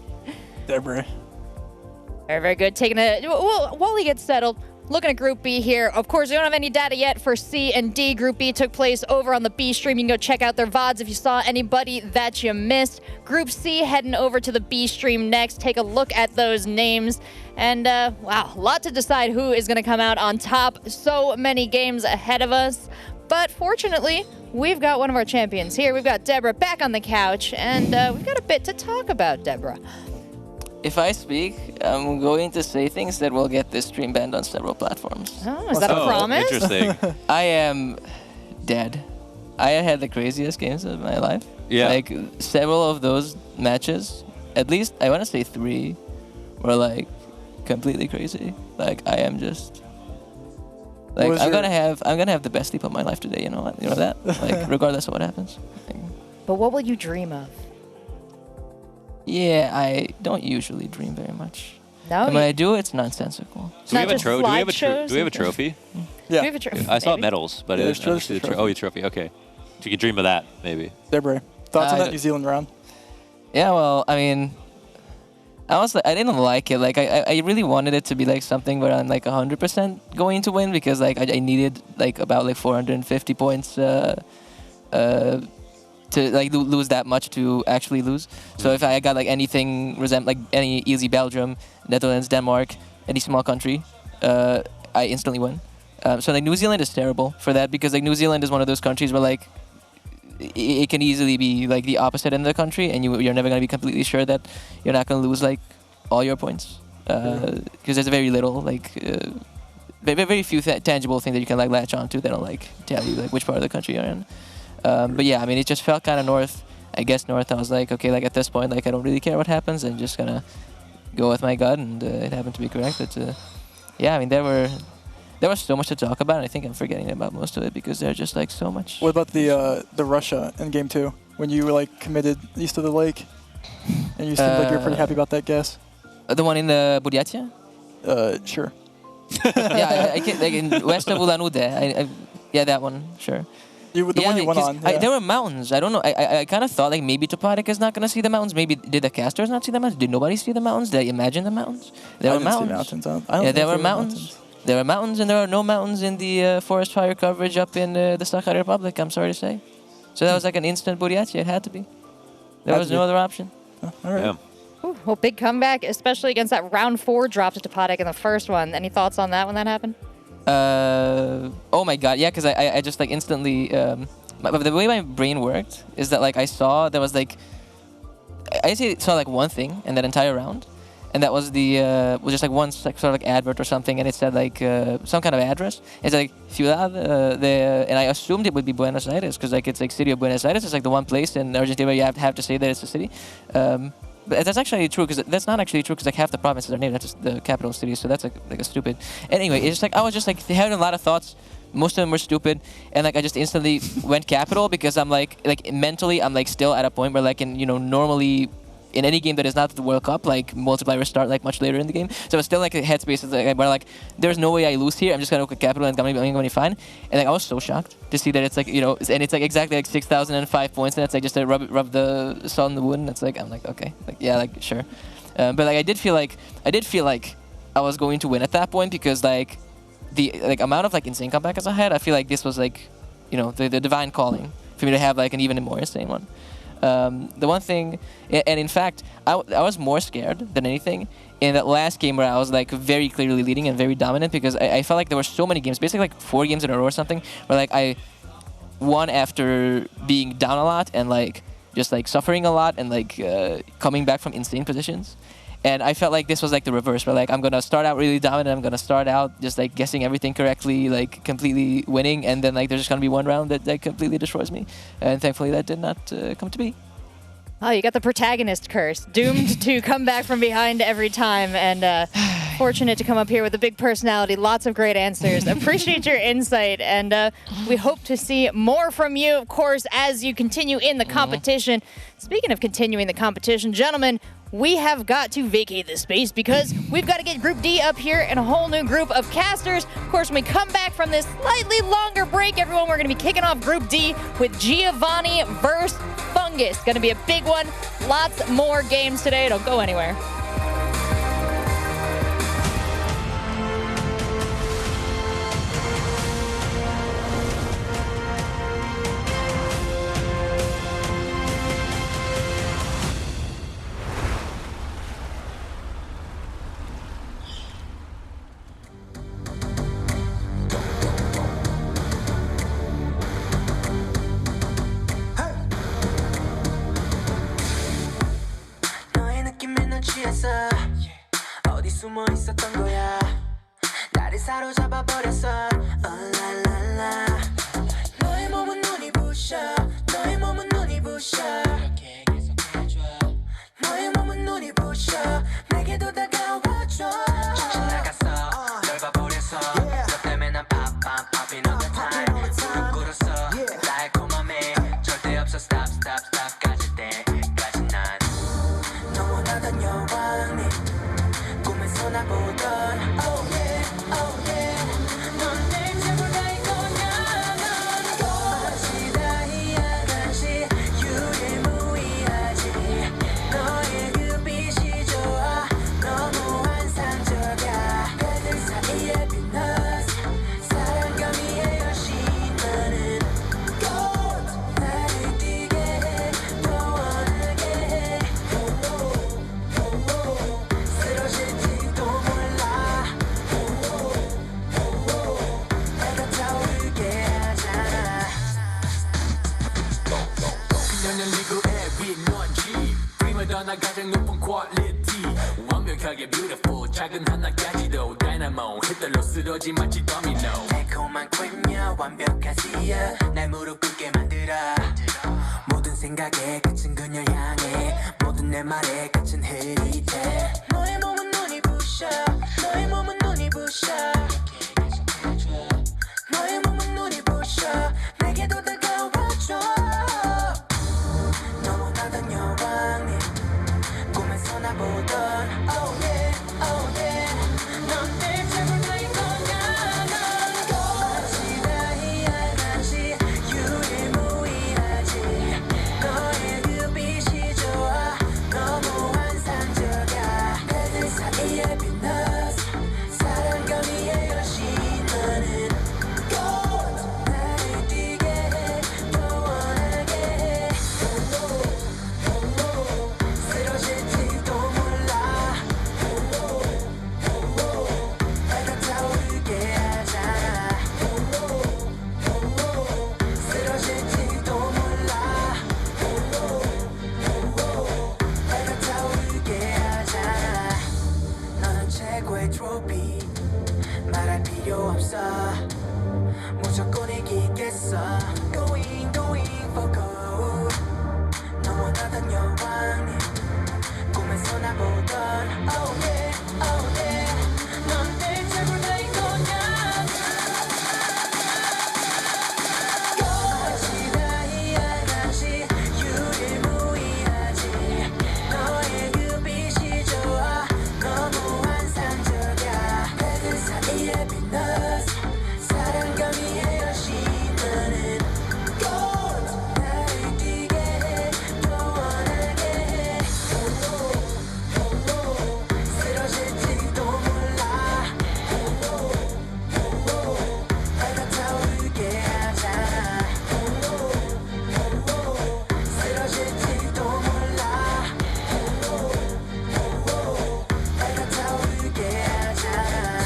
Debray. Very, very good. While he gets settled, looking at Group B here. Of course, we don't have any data yet for C and D. Group B took place over on the B stream. You can go check out their VODs if you saw anybody that you missed. Group C heading over to the B stream next. Take a look at those names. And, wow, a lot to decide who is going to come out on top. So many games ahead of us. But fortunately, we've got one of our champions here. We've got Deborah back on the couch, and we've got a bit to talk about, Deborah. If I speak, I'm going to say things that will get this stream banned on several platforms. Oh, is that a promise? Interesting. I am dead. I had the craziest games of my life. Yeah. Like, several of those matches, at least, I want to say 3, were, like, completely crazy. Like, I am just... Like, I'm gonna have the best sleep of my life today, you know that? Like, regardless of what happens. Like, but what will you dream of? Yeah, I don't usually dream very much. No, and when I do, it's nonsensical. Do we have a trophy? Do Yeah. we have a trophy? I saw Maybe? medals, but Yeah, I didn't there's see the trophy. trophy. Oh, your trophy. Okay. So you can dream of that, maybe. Debray. Thoughts on that New Zealand round? Yeah, well, I mean, I didn't like it. Like, I really wanted it to be like something where I'm like 100% going to win because like I needed like about like 450 points to like lose that much to actually lose. So if I got like anything like any easy Belgium, Netherlands, Denmark, any small country, I instantly win. So like New Zealand is terrible for that because like New Zealand is one of those countries where like it can easily be like the opposite end of the country, and you're never going to be completely sure that you're not going to lose like all your points because there's very little like very few tangible things that you can like latch onto that'll like tell you like which part of the country you're in. But yeah, I mean, it just felt kind of north. I guess north. I was like, okay, like at this point, like I don't really care what happens, and just gonna go with my gut, and it happened to be correct. But yeah, I mean, there was so much to talk about, and I think I'm forgetting about most of it because there's just like so much. What about the Russia in Game 2 when you were like committed east of the lake, and you seemed like you were pretty happy about that guess? The one in the Buryatia? Sure. Yeah, I can, like in west of Ulan-Ude. Yeah, that one, sure. The one you went on. Yeah. There were mountains. I don't know. I kind of thought like maybe Topatic is not going to see the mountains. Maybe did the casters not see the mountains? Did nobody see the mountains? Did I imagine the mountains? There were mountains. Yeah, there were mountains. There were mountains, and there are no mountains in the forest fire coverage up in the Sakha Republic, I'm sorry to say. So that was like an instant Buryatia. It had to be. There was no other option. Oh, all right. Yeah. Ooh, well, big comeback, especially against that round 4 drop to Topatic in the first one. Any thoughts on that when that happened? Oh my god, yeah, because I just like instantly, the way my brain worked is that like I saw there was like, I saw like one thing in that entire round, and that was was just like one like, sort of like advert or something, and it said like some kind of address. It's like Ciudad, and I assumed it would be Buenos Aires because like it's like city of Buenos Aires. It's like the one place in Argentina where you have to say that it's a city. But that's actually true because that's not actually true because like half the provinces are named after the capital city, so that's like a stupid. Anyway, it's just like I was just like having a lot of thoughts. Most of them were stupid, and like I just instantly went capital because I'm like mentally I'm like still at a point where like normally in any game that is not the World Cup, like multipliers start like much later in the game. So it's still like a headspace where like there's no way I lose here. I'm just gonna go capital and I'm gonna be fine. And like I was so shocked to see that it's like and it's like exactly like 6,005 points, and it's like just to rub the salt in the wound. And it's like I'm like okay, like yeah, like sure. But like I did feel like I was going to win at that point because like the like amount of like insane comebacks I had, I feel like this was like the divine calling for me to have like an even more insane one. The one thing, and in fact, I was more scared than anything in that last game where I was like very clearly leading and very dominant because I felt like there were so many games, basically like 4 games in a row or something, where like I won after being down a lot and like just like suffering a lot and like coming back from insane positions. And I felt like this was like the reverse, where like I'm gonna start out really dominant, I'm gonna start out just like guessing everything correctly, like completely winning, and then like there's just gonna be one round that completely destroys me. And thankfully that did not come to be. Oh, you got the protagonist curse, doomed to come back from behind every time, and fortunate to come up here with a big personality, lots of great answers. Appreciate your insight, and we hope to see more from you, of course, as you continue in the competition. Speaking of continuing the competition, gentlemen, we have got to vacate this space because we've got to get Group D up here and a whole new group of casters. Of course, when we come back from this slightly longer break, everyone, we're going to be kicking off Group D with Giovanni versus Fungus. Going to be a big one. Lots more games today. Don't go anywhere. 어디 숨어 있었던 거야 나를 사로잡아 버렸어 라라라 너의 몸은 눈이 부셔 너의 몸은 눈이 부셔 이렇게 계속해줘 너의 몸은 눈이 부셔 내게도 다가와줘 정신 나갔어 널 봐버렸어 너 때문에 난 popping all the time 무릎 꿇었어 달콤함에 절대 없어 stop 가질 때까지 난 영원하던 여왕님 꿈에서 나 보던 oh yeah 넌 내 최고 나의 거냐 넌 꽃이 다이아같이 유일무 떠나 가장 높은 quality 완벽하게 beautiful 작은 하나까지도 dynamo hitler로 쓰러지 마치 domino 달콤한 꽹냐 완벽하지야 날 무릎 꿇게 만들어 모든 생각의 끝은 그녀 향해 모든 내 말의 끝은 흐릿해 너의 몸은 눈이 부셔 너의 몸은 눈이 부셔 너의 몸은 눈이 부셔 내게도 다가와줘 너 원하던 여왕님 꿈에서 나 보던 oh yeah oh yeah 넌 내 책을 내 거냐 마치 다이아같이 유일무이하지 너의 그 빛이 좋아 너무 환상적이야 배들 사이에 빛나서 사랑과 미의 여신 너는 꽃 나를 뛰게 해 또 원하게 해 쓰러질지도 몰라 내가 타오르게 하잖아 쓰러질지도 몰라 내가 타오르게 하잖아 너는 최고의 트로피 말할 필요 없어 무조건 이기겠어 going for gold 너 원하던 여왕님 꿈에서 나 보던 oh yeah 넌 내 책을 내 거냐 마치 다이아같이 유일무이하지 너의 그 빛이 좋아 너무 환상적이야 배들 사이에 빛나서 사랑과 미의 여신 너는 꽃 나를 뛰게 해 또 원하게 해 쓰러질지도 몰라 내가 타오르게 하잖아 쓰러질지도 몰라 내가 타오르게 하잖아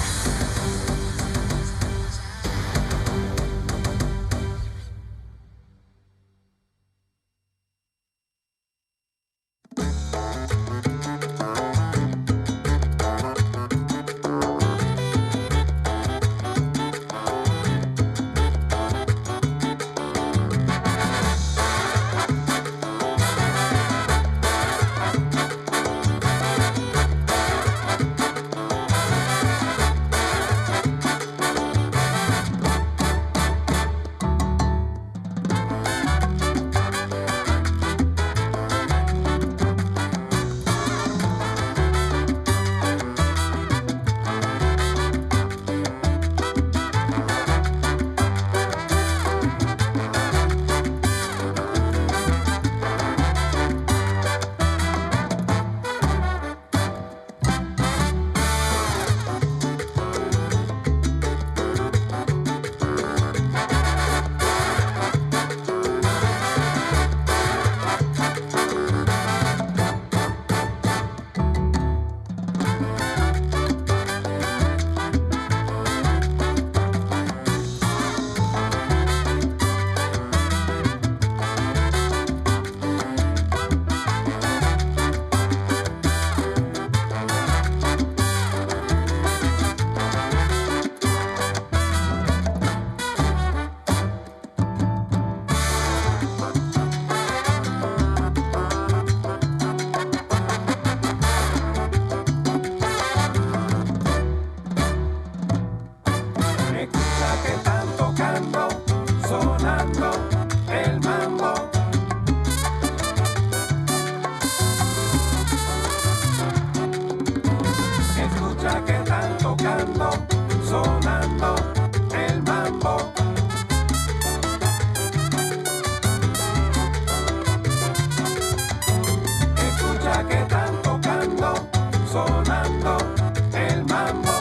Escucha que están tocando, sonando el mambo. Escucha que están tocando, sonando el mambo. Escucha que están tocando, sonando el mambo.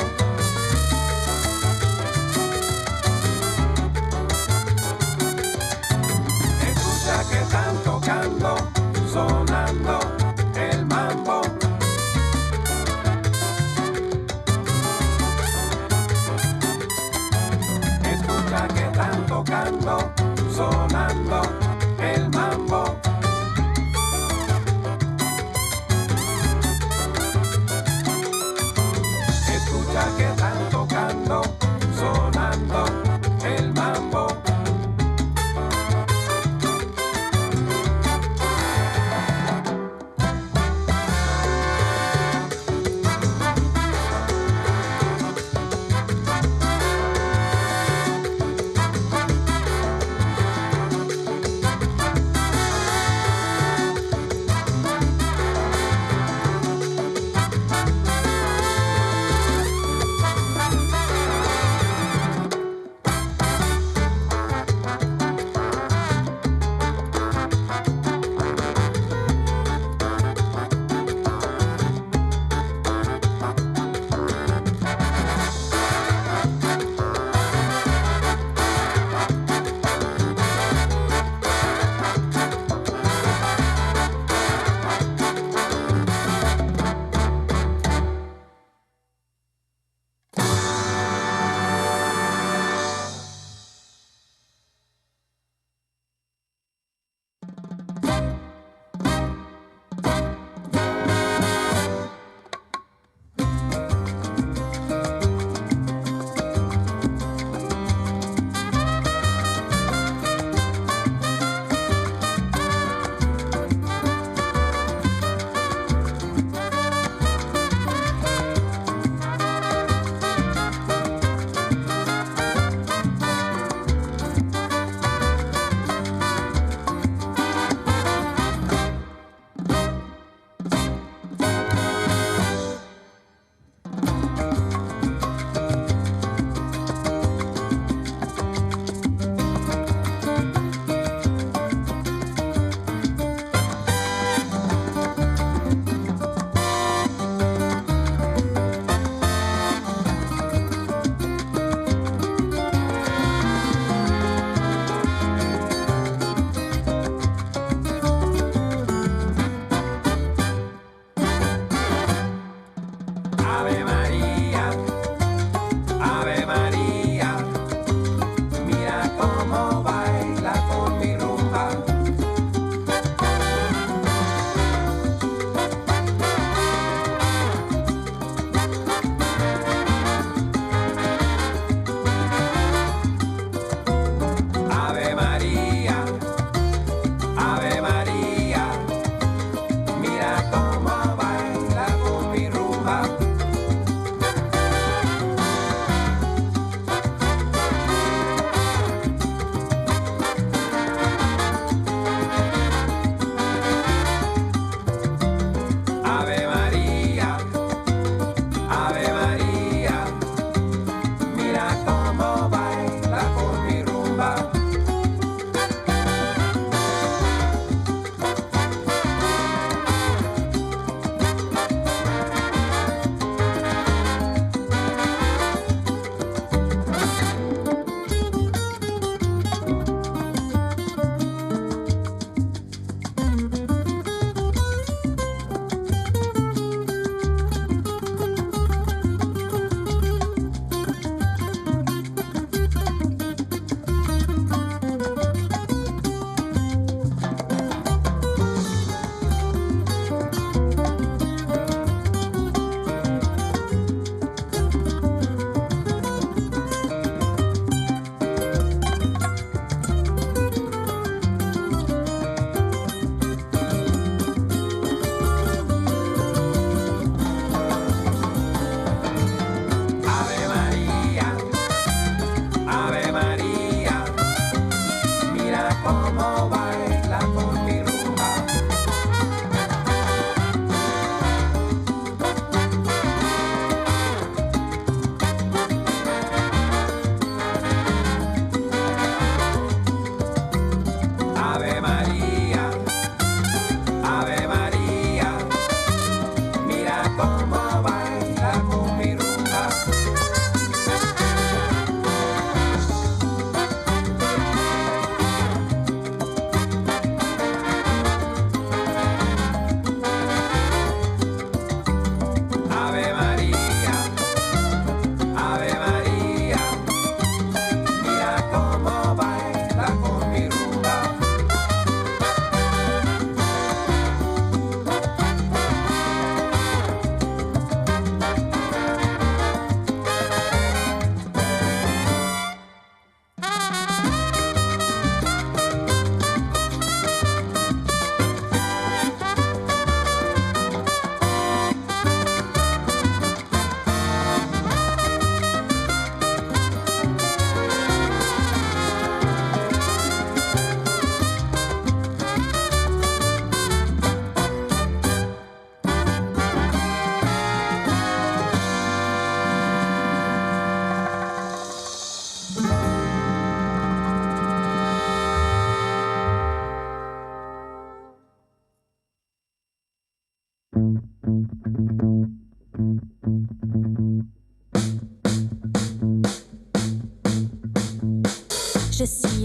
Escucha que están tocando, sonando el mambo. Escucha que están tocando, sonando el mambo.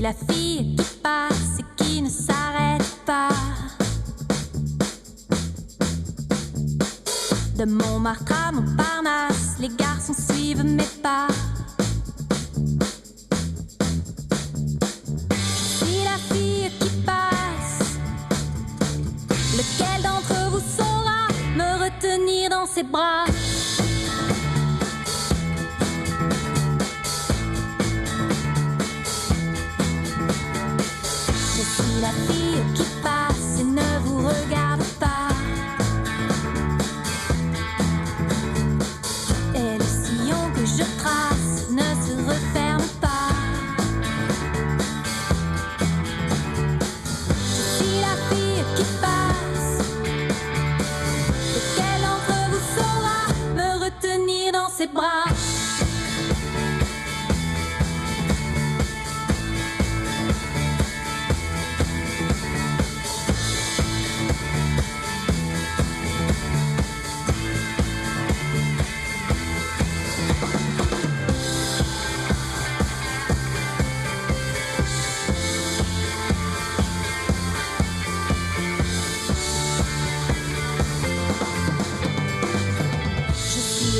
la fille qui passe et qui ne s'arrête pas. De Montmartre à Montparnasse, les garçons suivent mes pas. Je suis la fille qui passe. Lequel d'entre vous saura me retenir dans ses bras? Je suis la fille qui passe et ne vous regarde pas. Et le sillon que je trace ne se referme pas. Je suis la fille qui passe. Lequel d'entre vous saura me retenir dans ses bras?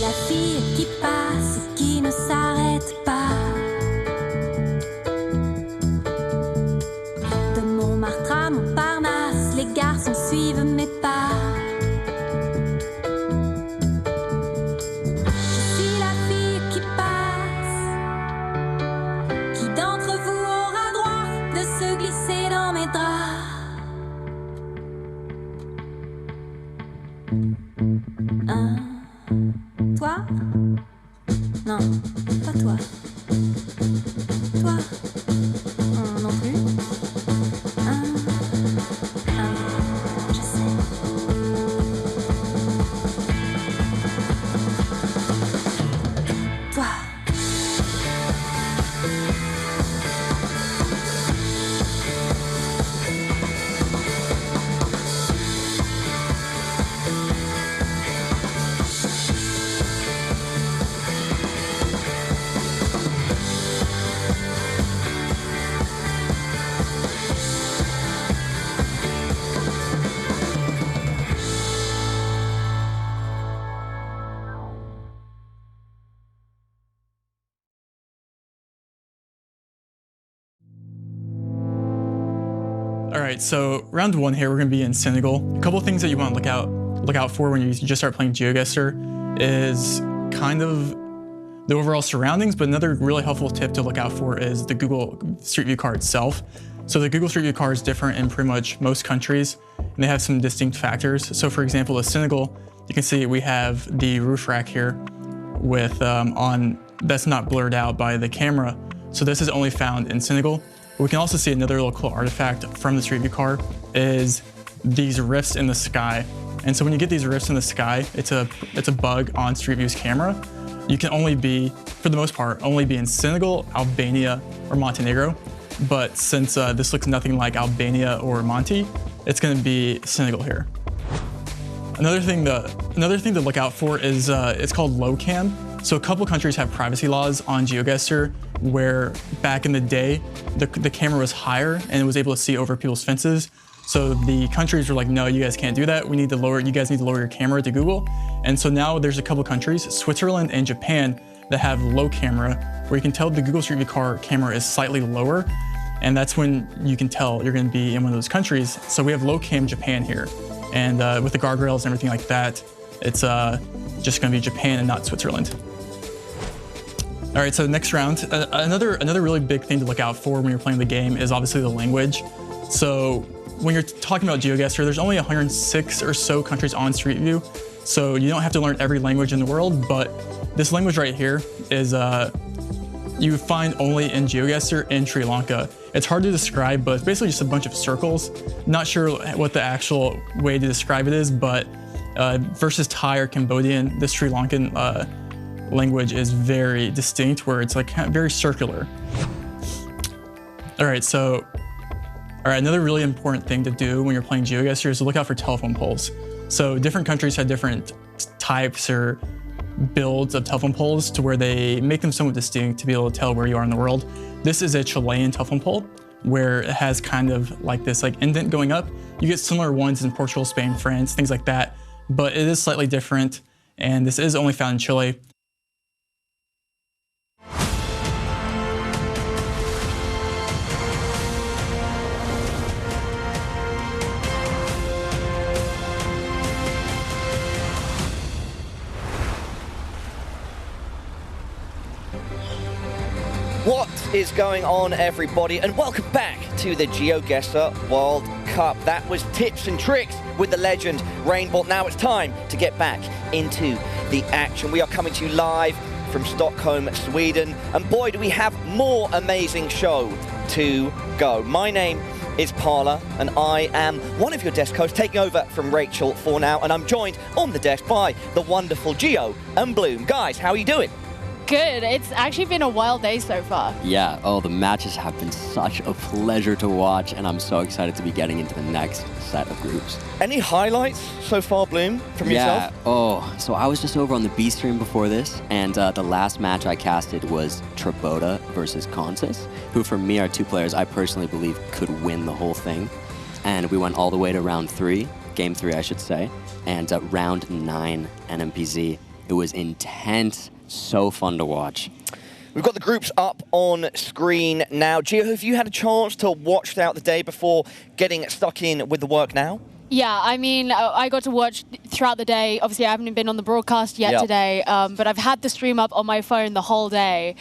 La fille qui passe et qui ne s'arrête pas. De Montmartre à Montparnasse, les garçons suivent mes pas. Je suis la fille qui passe. Qui d'entre vous aura droit de se glisser dans mes draps? Toi? Non, pas toi. Toi? Non plus. Je sais. Toi. All right, so round one here, we're gonna be in Senegal. A couple of things that you want to look out for when you just start playing GeoGuessr is kind of the overall surroundings, but another really helpful tip to look out for is the Google Street View car itself. So the Google Street View car is different in pretty much most countries, and they have some distinct factors. So for example, in Senegal, you can see we have the roof rack here with that's not blurred out by the camera. So this is only found in Senegal. We can also see another little cool artifact from the Street View car is these rifts in the sky. And so when you get these rifts in the sky, it's a bug on Street View's camera. You can only be, for the most part, only be in Senegal, Albania, or Montenegro. But since this looks nothing like Albania or Monty, it's going to be Senegal here. Another thing to look out for is it's called low cam. So a couple countries have privacy laws on GeoGuessr where back in the day, the camera was higher and it was able to see over people's fences. So the countries were like, no, you guys can't do that. You guys need to lower your camera to Google. And so now there's a couple countries, Switzerland and Japan, that have low camera, where you can tell the Google Street View car camera is slightly lower. And that's when you can tell you're gonna be in one of those countries. So we have low cam Japan here. And with the guardrails and everything like that, it's just gonna be Japan and not Switzerland. All right, so next round, another really big thing to look out for when you're playing the game is obviously the language. So when you're talking about GeoGuessr, there's only 106 or so countries on Street View. So you don't have to learn every language in the world, but this language right here is you find only in GeoGuessr in Sri Lanka. It's hard to describe, but it's basically just a bunch of circles. Not sure what the actual way to describe it is, but versus Thai or Cambodian, the Sri Lankan language is very distinct, where it's like very circular. All right, another really important thing to do when you're playing GeoGuessr is to look out for telephone poles. So different countries have different types or builds of telephone poles to where they make them somewhat distinct to be able to tell where you are in the world. This is a Chilean telephone pole where it has kind of like this like indent going up. You get similar ones in Portugal, Spain, France, things like that, but it is slightly different, and this is only found in Chile. What is going on, everybody, and welcome back to the GeoGuessr World Cup. That was tips and tricks with the legend Rainbow. Now it's time to get back into the action. We are coming to you live from Stockholm, Sweden, and boy, do we have more amazing show to go. My name is Parla, and I am one of your desk hosts, taking over from Rachel for now, and I'm joined on the desk by the wonderful Geo and Bloom. Guys, how are you doing? Good. It's actually been a wild day so far. Yeah, the matches have been such a pleasure to watch, and I'm so excited to be getting into the next set of groups. Any highlights so far, Bloom, from yourself? Yeah, so I was just over on the B stream before this, and the last match I casted was Trabota versus Consis, who for me are two players I personally believe could win the whole thing. And we went all the way to round 3, game 3 I should say, and round 9 NMPZ. It was intense. So fun to watch. We've got the groups up on screen now. Gio, have you had a chance to watch throughout the day before getting stuck in with the work now? Yeah, I mean, I got to watch throughout the day. Obviously, I haven't been on the broadcast yet today, but I've had the stream up on my phone the whole day.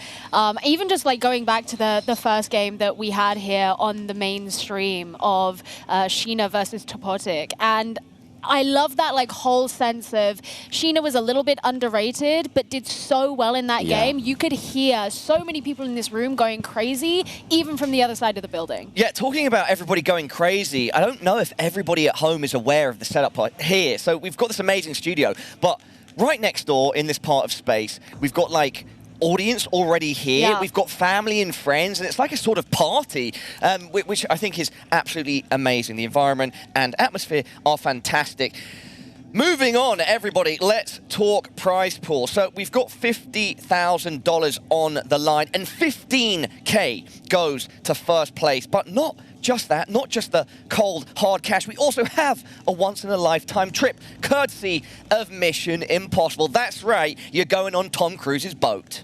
Even just like going back to the first game that we had here on the main stream of Sheena versus Topotic, and I love that like whole sense of Sheena was a little bit underrated, but did so well in that game. You could hear so many people in this room going crazy, even from the other side of the building. Yeah, talking about everybody going crazy, I don't know if everybody at home is aware of the setup here. So we've got this amazing studio, but right next door in this part of space, we've got like audience already here. Yeah. We've got family and friends, and it's like a sort of party, which I think is absolutely amazing. The environment and atmosphere are fantastic. Moving on, everybody, let's talk prize pool. So we've got $50,000 on the line, and 15K goes to first place, but not just that, not just the cold, hard cash. We also have a once-in-a-lifetime trip, courtesy of Mission Impossible. That's right, you're going on Tom Cruise's boat.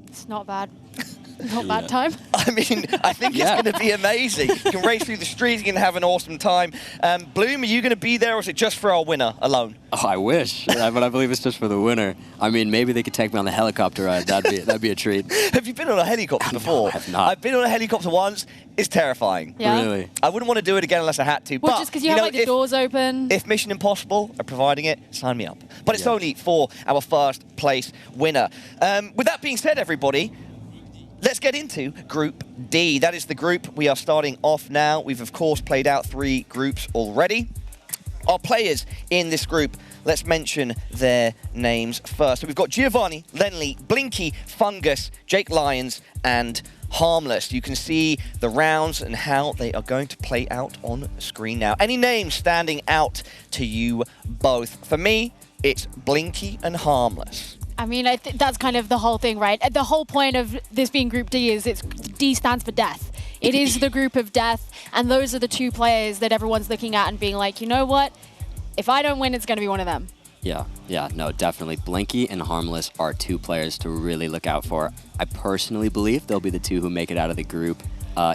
It's not bad. Not bad time. I mean, I think it's going to be amazing. You can race through the streets, you can have an awesome time. Bloom, are you going to be there, or is it just for our winner alone? Oh, I wish, but I believe it's just for the winner. I mean, maybe they could take me on the helicopter ride. That'd be a treat. Have you been on a helicopter before? No, I have not. I've been on a helicopter once. It's terrifying. Yeah. Really? I wouldn't want to do it again unless I had to. Well, but, just because you have like the doors open. If Mission Impossible are providing it, sign me up. But it's only for our first place winner. With that being said, everybody, let's get into Group D. That is the group we are starting off now. We've, of course, played out 3 groups already. Our players in this group, let's mention their names first. So we've got Giovanni, Lenley, Blinky, Fungus, Jake Lyons, and Harmless. You can see the rounds and how they are going to play out on screen now. Any names standing out to you both? For me, it's Blinky and Harmless. I mean, that's kind of the whole thing, right? The whole point of this being Group D is D stands for death. It is the group of death, and those are the 2 players that everyone's looking at and being like, you know what? If I don't win, it's going to be one of them. Yeah, no, definitely. Blinky and Harmless are 2 players to really look out for. I personally believe they'll be the 2 who make it out of the group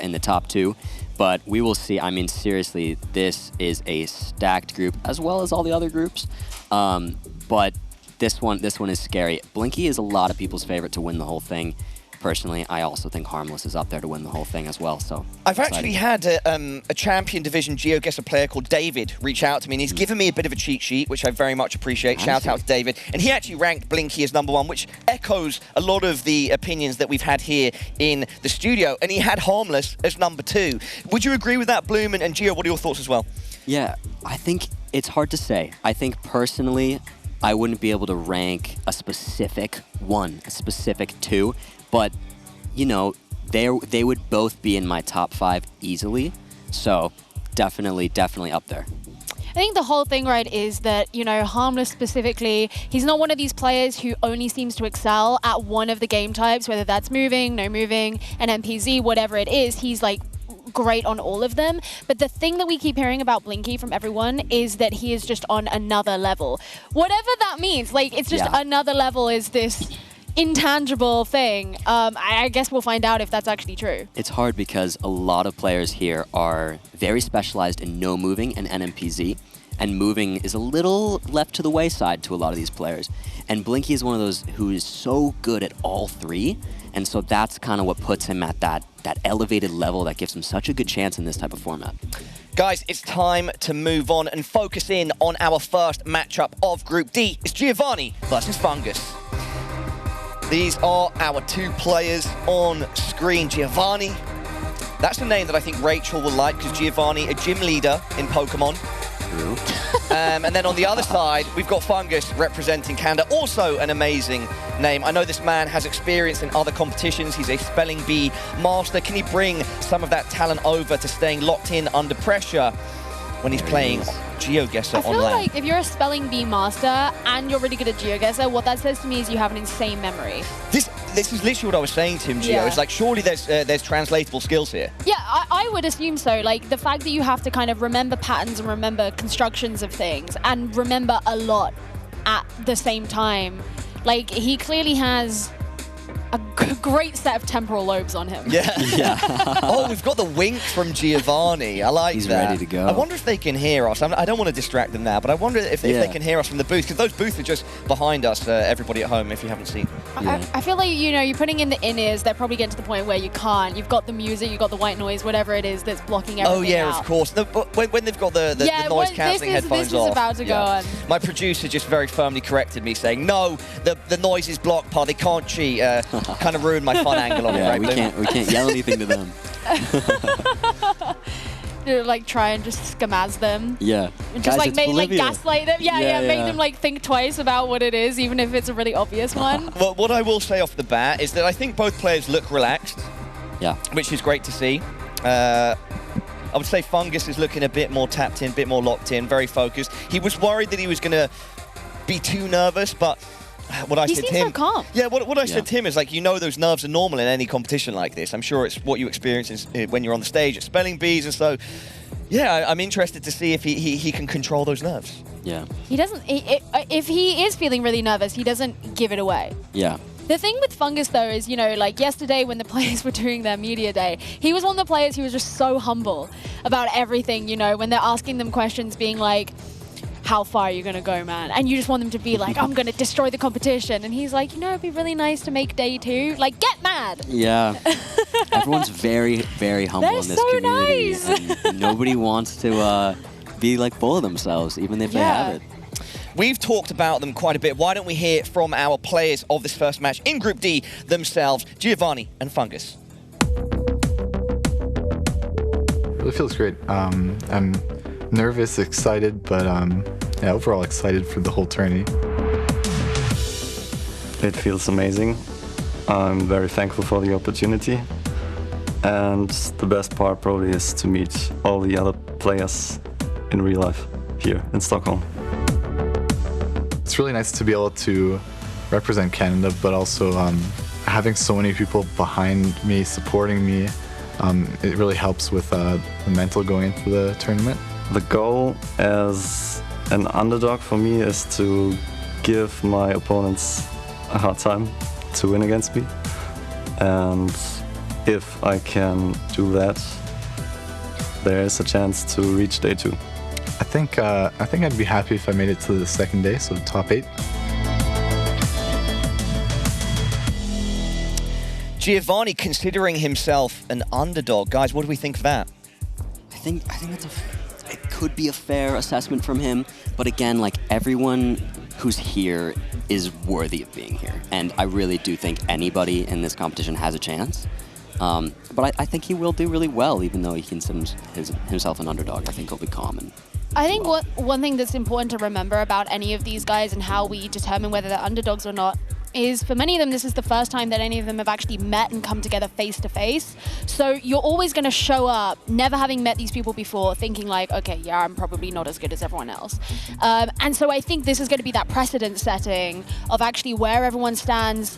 in the top 2. But we will see. I mean, seriously, this is a stacked group, as well as all the other groups. But this one is scary. Blinky is a lot of people's favorite to win the whole thing. Personally, I also think Harmless is up there to win the whole thing as well. So I've actually had a Champion Division GeoGuessr player called David reach out to me, and he's given me a bit of a cheat sheet, which I very much appreciate. Shout out to David. And he actually ranked Blinky as #1, which echoes a lot of the opinions that we've had here in the studio. And he had Harmless as #2. Would you agree with that, Bloom? And Geo, what are your thoughts as well? Yeah, I think it's hard to say. I think personally, I wouldn't be able to rank a specific 1, a specific 2. But, you know, they would both be in my top 5 easily. So definitely up there. think the whole thing, right, is that, you know, Harmless specifically, he's not one of these players who only seems to excel at one of the game types, whether that's moving, no moving, an MPZ, whatever it is. He's like great on all of them. But the thing that we keep hearing about Blinky from everyone is that he is just on another level. Whatever that means, like, it's just another level is this intangible thing. I guess we'll find out if that's actually true. It's hard because a lot of players here are very specialized in no moving and NMPZ, and moving is a little left to the wayside to a lot of these players. And Blinky is one of those who is so good at all three, and so that's kind of what puts him at that elevated level that gives him such a good chance in this type of format. Guys, it's time to move on and focus in on our first matchup of Group D. It's Giovanni versus Fungus. These are our two players on screen. Giovanni, that's a name that I think Rachel will like because Giovanni, a gym leader in Pokemon. True. And then on the other side, we've got Fungus representing Canada, also an amazing name. I know this man has experience in other competitions. He's a spelling bee master. Can he bring some of that talent over to staying locked in under pressure when he's playing GeoGuessr I feel online? like if you're a spelling bee master and you're really good at GeoGuessr, what that says to me is you have an insane memory. This is literally what I was saying to him, Gio. Yeah. It's like, surely there's translatable skills here. Yeah, I would assume so. Like, the fact that you have to kind of remember patterns and remember constructions of things and remember a lot at the same time. Like, he clearly has a great set of temporal lobes on him. Yeah. Oh, we've got the wink from Giovanni. I like He's that. ready to go. I wonder if they can hear us. I don't want to distract them now, but I wonder if they can hear us from the booth, because those booths are just behind us, everybody at home, if you haven't seen. I feel like, you know, you're putting in the in-ears, they're probably getting to the point where you can't. You've got the music, you've got the white noise, whatever it is that's blocking everything Oh, yeah, out. of course. No, but when they've got the noise-cancelling headphones this off. is about to go on. My producer just very firmly corrected me, saying, no, the noise is blocked, Pa. They can't cheat. Kind of ruined my fun angle on it, right? we can't yell anything to them. Like, try and just scamaz them. Yeah. And just Guys, like it's gaslight them. Yeah, make yeah. them like think twice about what it is, even if it's a really obvious one. Well, what I will say off the bat is that I think both players look relaxed. Yeah. Which is great to see. I would say Fungus is looking a bit more tapped in, a bit more locked in, very focused. He was worried that he was going to be too nervous, but what I said to him, so calm. Yeah, what I said to him is like, you know, those nerves are normal in any competition like this. I'm sure it's what you experience when you're on the stage at spelling bees, and so yeah, I'm interested to see if he can control those nerves. Yeah. He doesn't. If he is feeling really nervous, he doesn't give it away. Yeah. The thing with Fungus, though, is, you know, like yesterday when the players were doing their media day, he was one of the players who was just so humble about everything, you know, when they're asking them questions, being like, how far are you going to go, man? And you just want them to be like, I'm going to destroy the competition. And he's like, you know, it'd be really nice to make day 2. Like, get mad. Yeah. Everyone's very, very humble They're in this so community. nice. And nobody wants to be like full of themselves, even if they have it. We've talked about them quite a bit. Why don't we hear from our players of this first match in Group D themselves, Giovanni and Fungus. It feels great. I'm nervous, excited, but yeah, overall excited for the whole tourney. It feels amazing. I'm very thankful for the opportunity. And the best part probably is to meet all the other players in real life here in Stockholm. It's really nice to be able to represent Canada, but also having so many people behind me, supporting me. It really helps with the mental going into the tournament. The goal as an underdog for me is to give my opponents a hard time to win against me. And if I can do that, there is a chance to reach day 2. I think I'd be happy if I made it to the second day, so the top 8. Giovanni considering himself an underdog. Guys, what do we think of that? I think that's it could be a fair assessment from him, but again, like, everyone who's here is worthy of being here, and I really do think anybody in this competition has a chance. But I think he will do really well, even though he considers himself an underdog. I think he'll be calm. And I think one thing that's important to remember about any of these guys and how we determine whether they're underdogs or not is for many of them, this is the first time that any of them have actually met and come together face to face. So you're always going to show up, never having met these people before, thinking like, okay, yeah, I'm probably not as good as everyone else. And so I think this is going to be that precedent setting of actually where everyone stands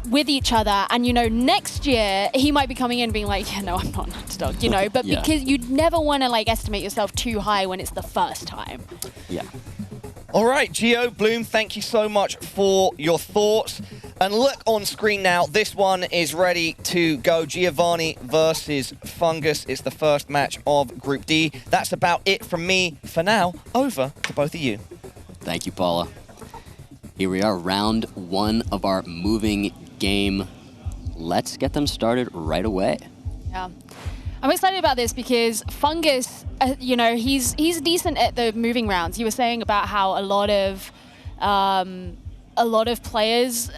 with each other. And, you know, next year he might be coming in being like, yeah, no, I'm not an underdog, you know, but Yeah. because you'd never want to like estimate yourself too high when it's the first time. Yeah. All right, Geo, Bloom, thank you so much for your thoughts. And look on screen now, this one is ready to go. Giovanni versus Fungus. It's the first match of Group D. That's about it from me for now. Over to both of you. Thank you, Paula. Here we are, round one of our moving game. Let's get them started right away. Yeah. I'm excited about this because Fungus, you know, he's decent at the moving rounds. You were saying about how a lot of players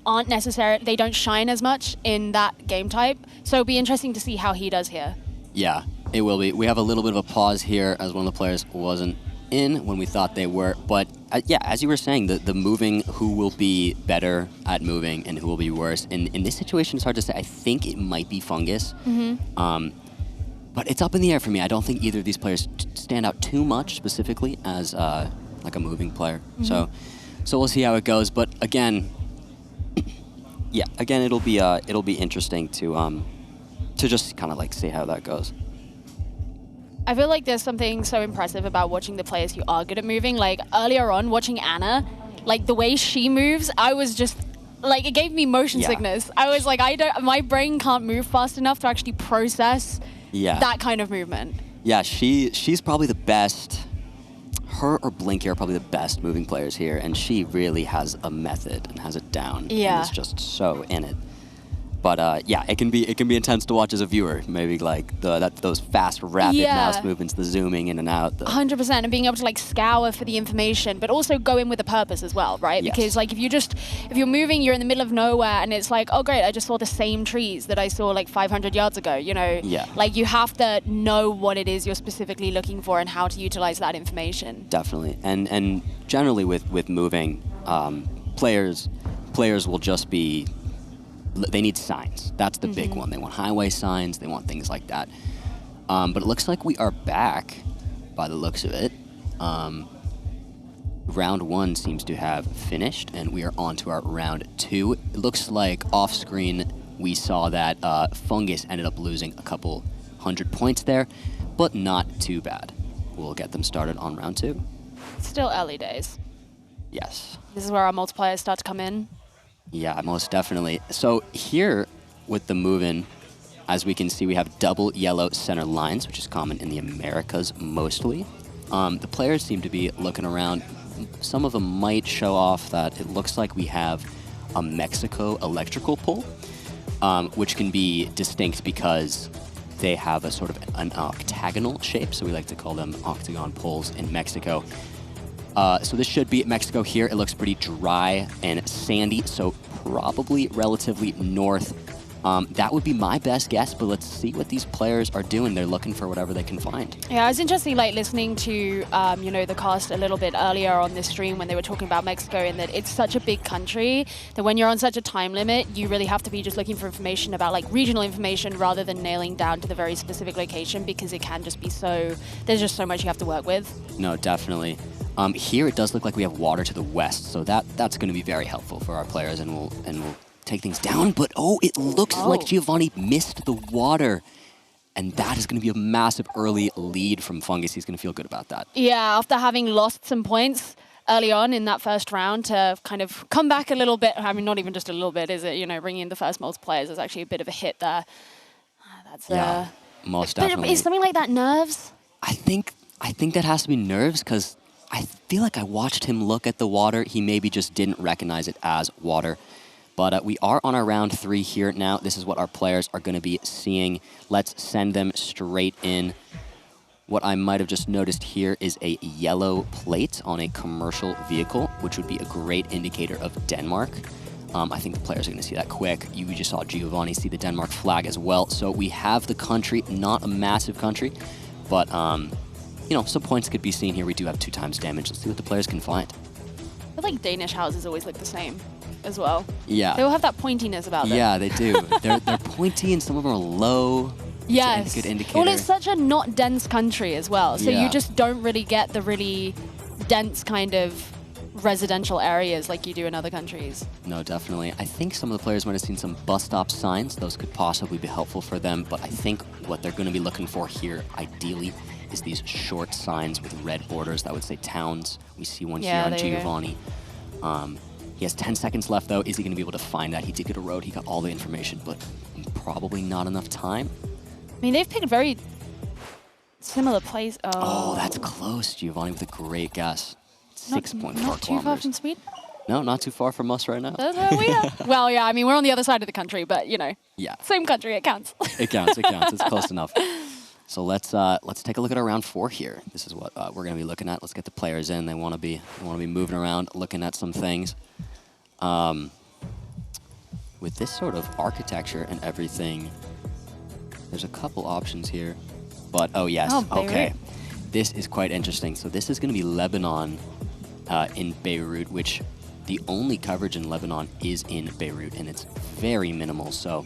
aren't necessarily, they don't shine as much in that game type. So it'll be interesting to see how he does here. Yeah, it will be. We have a little bit of a pause here as one of the players wasn't in when we thought they were. But yeah, as you were saying, the moving, who will be better at moving and who will be worse. In this situation, it's hard to say. I think it might be Fungus. But it's up in the air for me. I don't think either of these players stand out too much specifically as like a moving player. So we'll see how it goes. But again, yeah, again it'll be interesting to just kind of like see how that goes. I feel like there's something so impressive about watching the players who are good at moving. Like earlier on, watching Anna, like the way she moves, I was just like, it gave me motion sickness. I was like, my brain can't move fast enough to actually process that kind of movement. Yeah, she's probably the best. Her or Blinky are probably the best moving players here, and she really has a method and has it down. Yeah. And is just so in it. But yeah, it can be intense to watch as a viewer. Maybe like those fast, rapid mouse movements, the zooming in and out. 100%, and being able to like scour for the information, but also go in with a purpose as well, right? Yes. Because like if you're moving, you're in the middle of nowhere, and it's like, oh great, I just saw the same trees that I saw like 500 yards ago. You know, like you have to know what it is you're specifically looking for and how to utilize that information. Definitely, and generally with moving, players will just be. They need signs. That's the big one. They want highway signs. They want things like that. But it looks like we are back, by the looks of it. Round one seems to have finished, and we are on to our round two. It looks like off screen we saw that Fungus ended up losing a couple 100 points there, but not too bad. We'll get them started on round two. Still early days. Yes. This is where our multipliers start to come in. Yeah, most definitely. So here with the move-in, as we can see, we have double yellow center lines, which is common in the Americas mostly. The players seem to be looking around. Some of them might show off that it looks like we have a Mexico electrical pole, which can be distinct because they have a sort of an octagonal shape, so we like to call them octagon poles in Mexico. So this should be Mexico here. It looks pretty dry and sandy, so probably relatively north. That would be my best guess, but let's see what these players are doing. They're looking for whatever they can find. Yeah, it was interesting, like listening to you know, the cast a little bit earlier on this stream when they were talking about Mexico, and that it's such a big country that when you're on such a time limit, you really have to be just looking for information about like regional information rather than nailing down to the very specific location, because it can just be so. There's just so much you have to work with. No, definitely. Here it does look like we have water to the west, so that's going to be very helpful for our players, and we'll take things down. But it looks like Giovanni missed the water, and that is going to be a massive early lead from Fungus. He's going to feel good about that. Yeah, after having lost some points early on in that first round, to kind of come back a little bit. I mean, not even just a little bit, is it? You know, bringing in the first multipliers is actually a bit of a hit there. That's most definitely. Is something like that nerves? I think that has to be nerves, because I feel like I watched him look at the water. He maybe just didn't recognize it as water. But we are on our round three here now. This is what our players are going to be seeing. Let's send them straight in. What I might have just noticed here is a yellow plate on a commercial vehicle, which would be a great indicator of Denmark. I think the players are going to see that quick. You just saw Giovanni see the Denmark flag as well. So we have the country, not a massive country, but you know, some points could be seen here. We do have 2 times damage. Let's see what the players can find. I feel like Danish houses always look the same. as well. Yeah. They all have that pointiness about them. Yeah, they do. they're pointy and some of them are low. Yes. It's a good indicator. Well, it's such a not dense country as well, so Yeah. you just don't really get the really dense kind of residential areas like you do in other countries. No, definitely. I think some of the players might have seen some bus stop signs. Those could possibly be helpful for them, but I think what they're going to be looking for here, ideally, is these short signs with red borders that would say towns. We see one here on Giovanni. He has 10 seconds left, though. Is he going to be able to find that? He did get a road. He got all the information, but probably not enough time. I mean, they've picked very similar places. Oh, that's close. Giovanni with a great guess. 6.4 Not kilometers. too far from Sweden. No, not too far from us right now. That's where we are. Well, yeah, I mean, we're on the other side of the country, but, you know, Yeah. same country, it counts. It counts, it counts. It's close enough. So let's take a look at our round 4 here. This is what we're going to be looking at. Let's get the players in. They want to be moving around, looking at some things. With this sort of architecture and everything, there's a couple options here. But oh yes, okay. This is quite interesting. So this is going to be Lebanon in Beirut, which the only coverage in Lebanon is in Beirut, and it's very minimal. So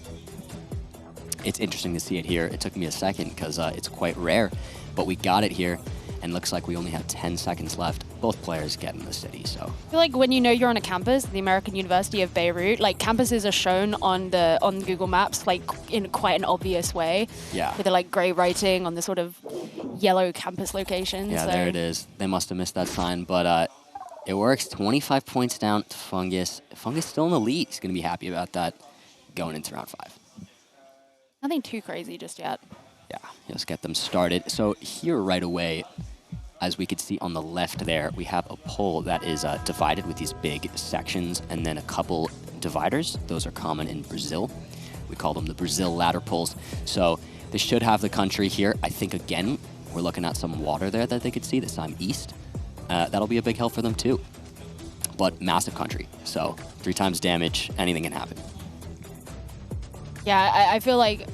it's interesting to see it here. It took me a second because it's quite rare, but we got it here, and looks like we only have 10 seconds left. Both players get in the city, so. I feel like when you know you're on a campus, the American University of Beirut, like campuses are shown on Google Maps like in quite an obvious way. Yeah. With the like grey writing on the sort of yellow campus locations. Yeah, there it is. They must have missed that sign, but it works. 25 points down to Fungus. Fungus still in the lead. He's going to be happy about that going into round 5. Nothing too crazy just yet. Yeah, let's get them started. So here right away, as we could see on the left there, we have a pole that is divided with these big sections and then a couple dividers. Those are common in Brazil. We call them the Brazil ladder poles. So this should have the country here. I think, again, we're looking at some water there that they could see this time east. That'll be a big help for them too. But massive country, so 3 times damage, anything can happen. Yeah, I feel like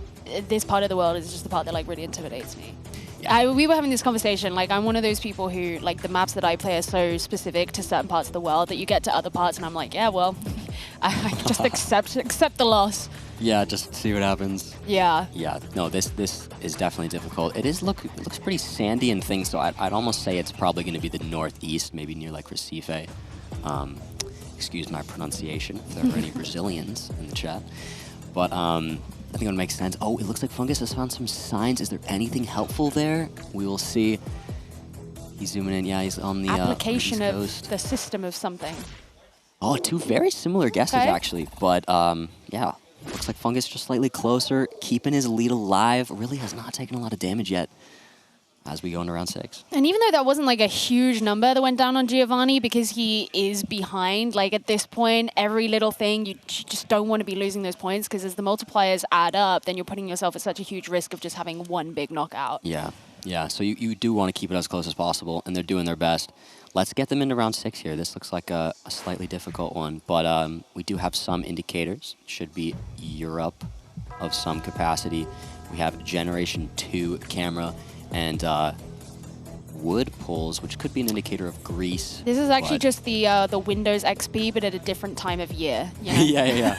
this part of the world is just the part that like really intimidates me. Yeah. We were having this conversation, like I'm one of those people who, like the maps that I play are so specific to certain parts of the world that you get to other parts and I'm like, yeah, well, I just accept the loss. Yeah, just see what happens. Yeah. Yeah, no, this is definitely difficult. It looks pretty sandy and things, so I'd almost say it's probably going to be the northeast, maybe near like Recife. Excuse my pronunciation if there are any Brazilians in the chat. But I think it would make sense. Oh, it looks like Fungus has found some signs. Is there anything helpful there? We will see. He's zooming in. Yeah, he's on the application East of Coast. the system of something. Oh, 2 very similar guesses Okay. actually. But yeah, looks like Fungus just slightly closer, keeping his lead alive. Really has not taken a lot of damage yet as we go into round 6. And even though that wasn't like a huge number that went down on Giovanni, because he is behind, like at this point, every little thing, you just don't want to be losing those points, because as the multipliers add up, then you're putting yourself at such a huge risk of just having one big knockout. Yeah, yeah. So you do want to keep it as close as possible, and they're doing their best. Let's get them into round 6 here. This looks like a slightly difficult one, but we do have some indicators. Should be Europe of some capacity. We have Generation 2 camera and wood poles, which could be an indicator of Greece. This is actually but- just the Windows XP, but at a different time of year. You know? yeah.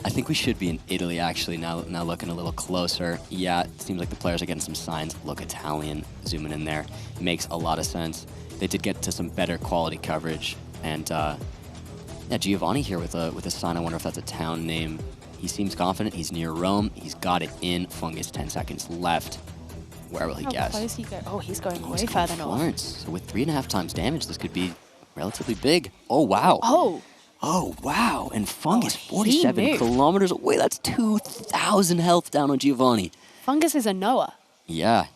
I think we should be in Italy, actually, now looking a little closer. Yeah, it seems like the players are getting some signs. Look Italian, zooming in there. Makes a lot of sense. They did get to some better quality coverage. And yeah, Giovanni here with a sign. I wonder if that's a town name. He seems confident. He's near Rome. He's got it in. Fungus, 10 seconds left. Where will he How guess? close he go? Oh, he's going way He's going further north. Florence. So with 3.5 times damage, this could be relatively big. Oh, wow. Oh. Oh, wow. And Fungus, 47 moved. kilometers away. That's 2,000 health down on Giovanni. Fungus is a Noah. Yeah.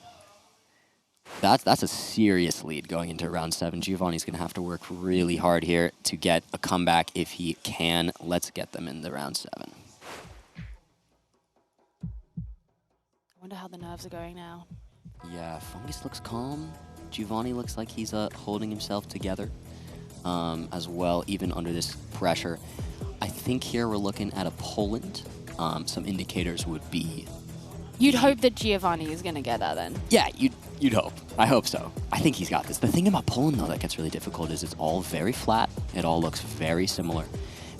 That's a serious lead going into round 7. Giovanni's going to have to work really hard here to get a comeback if he can. Let's get them into round 7. I wonder how the nerves are going now. Yeah, Fungus looks calm. Giovanni looks like he's holding himself together as well, even under this pressure. I think here we're looking at a Poland. Some indicators would be... You'd hope that Giovanni is going to get that then. Yeah, You'd hope. I hope so. I think he's got this. The thing about Poland, though, that gets really difficult is it's all very flat. It all looks very similar.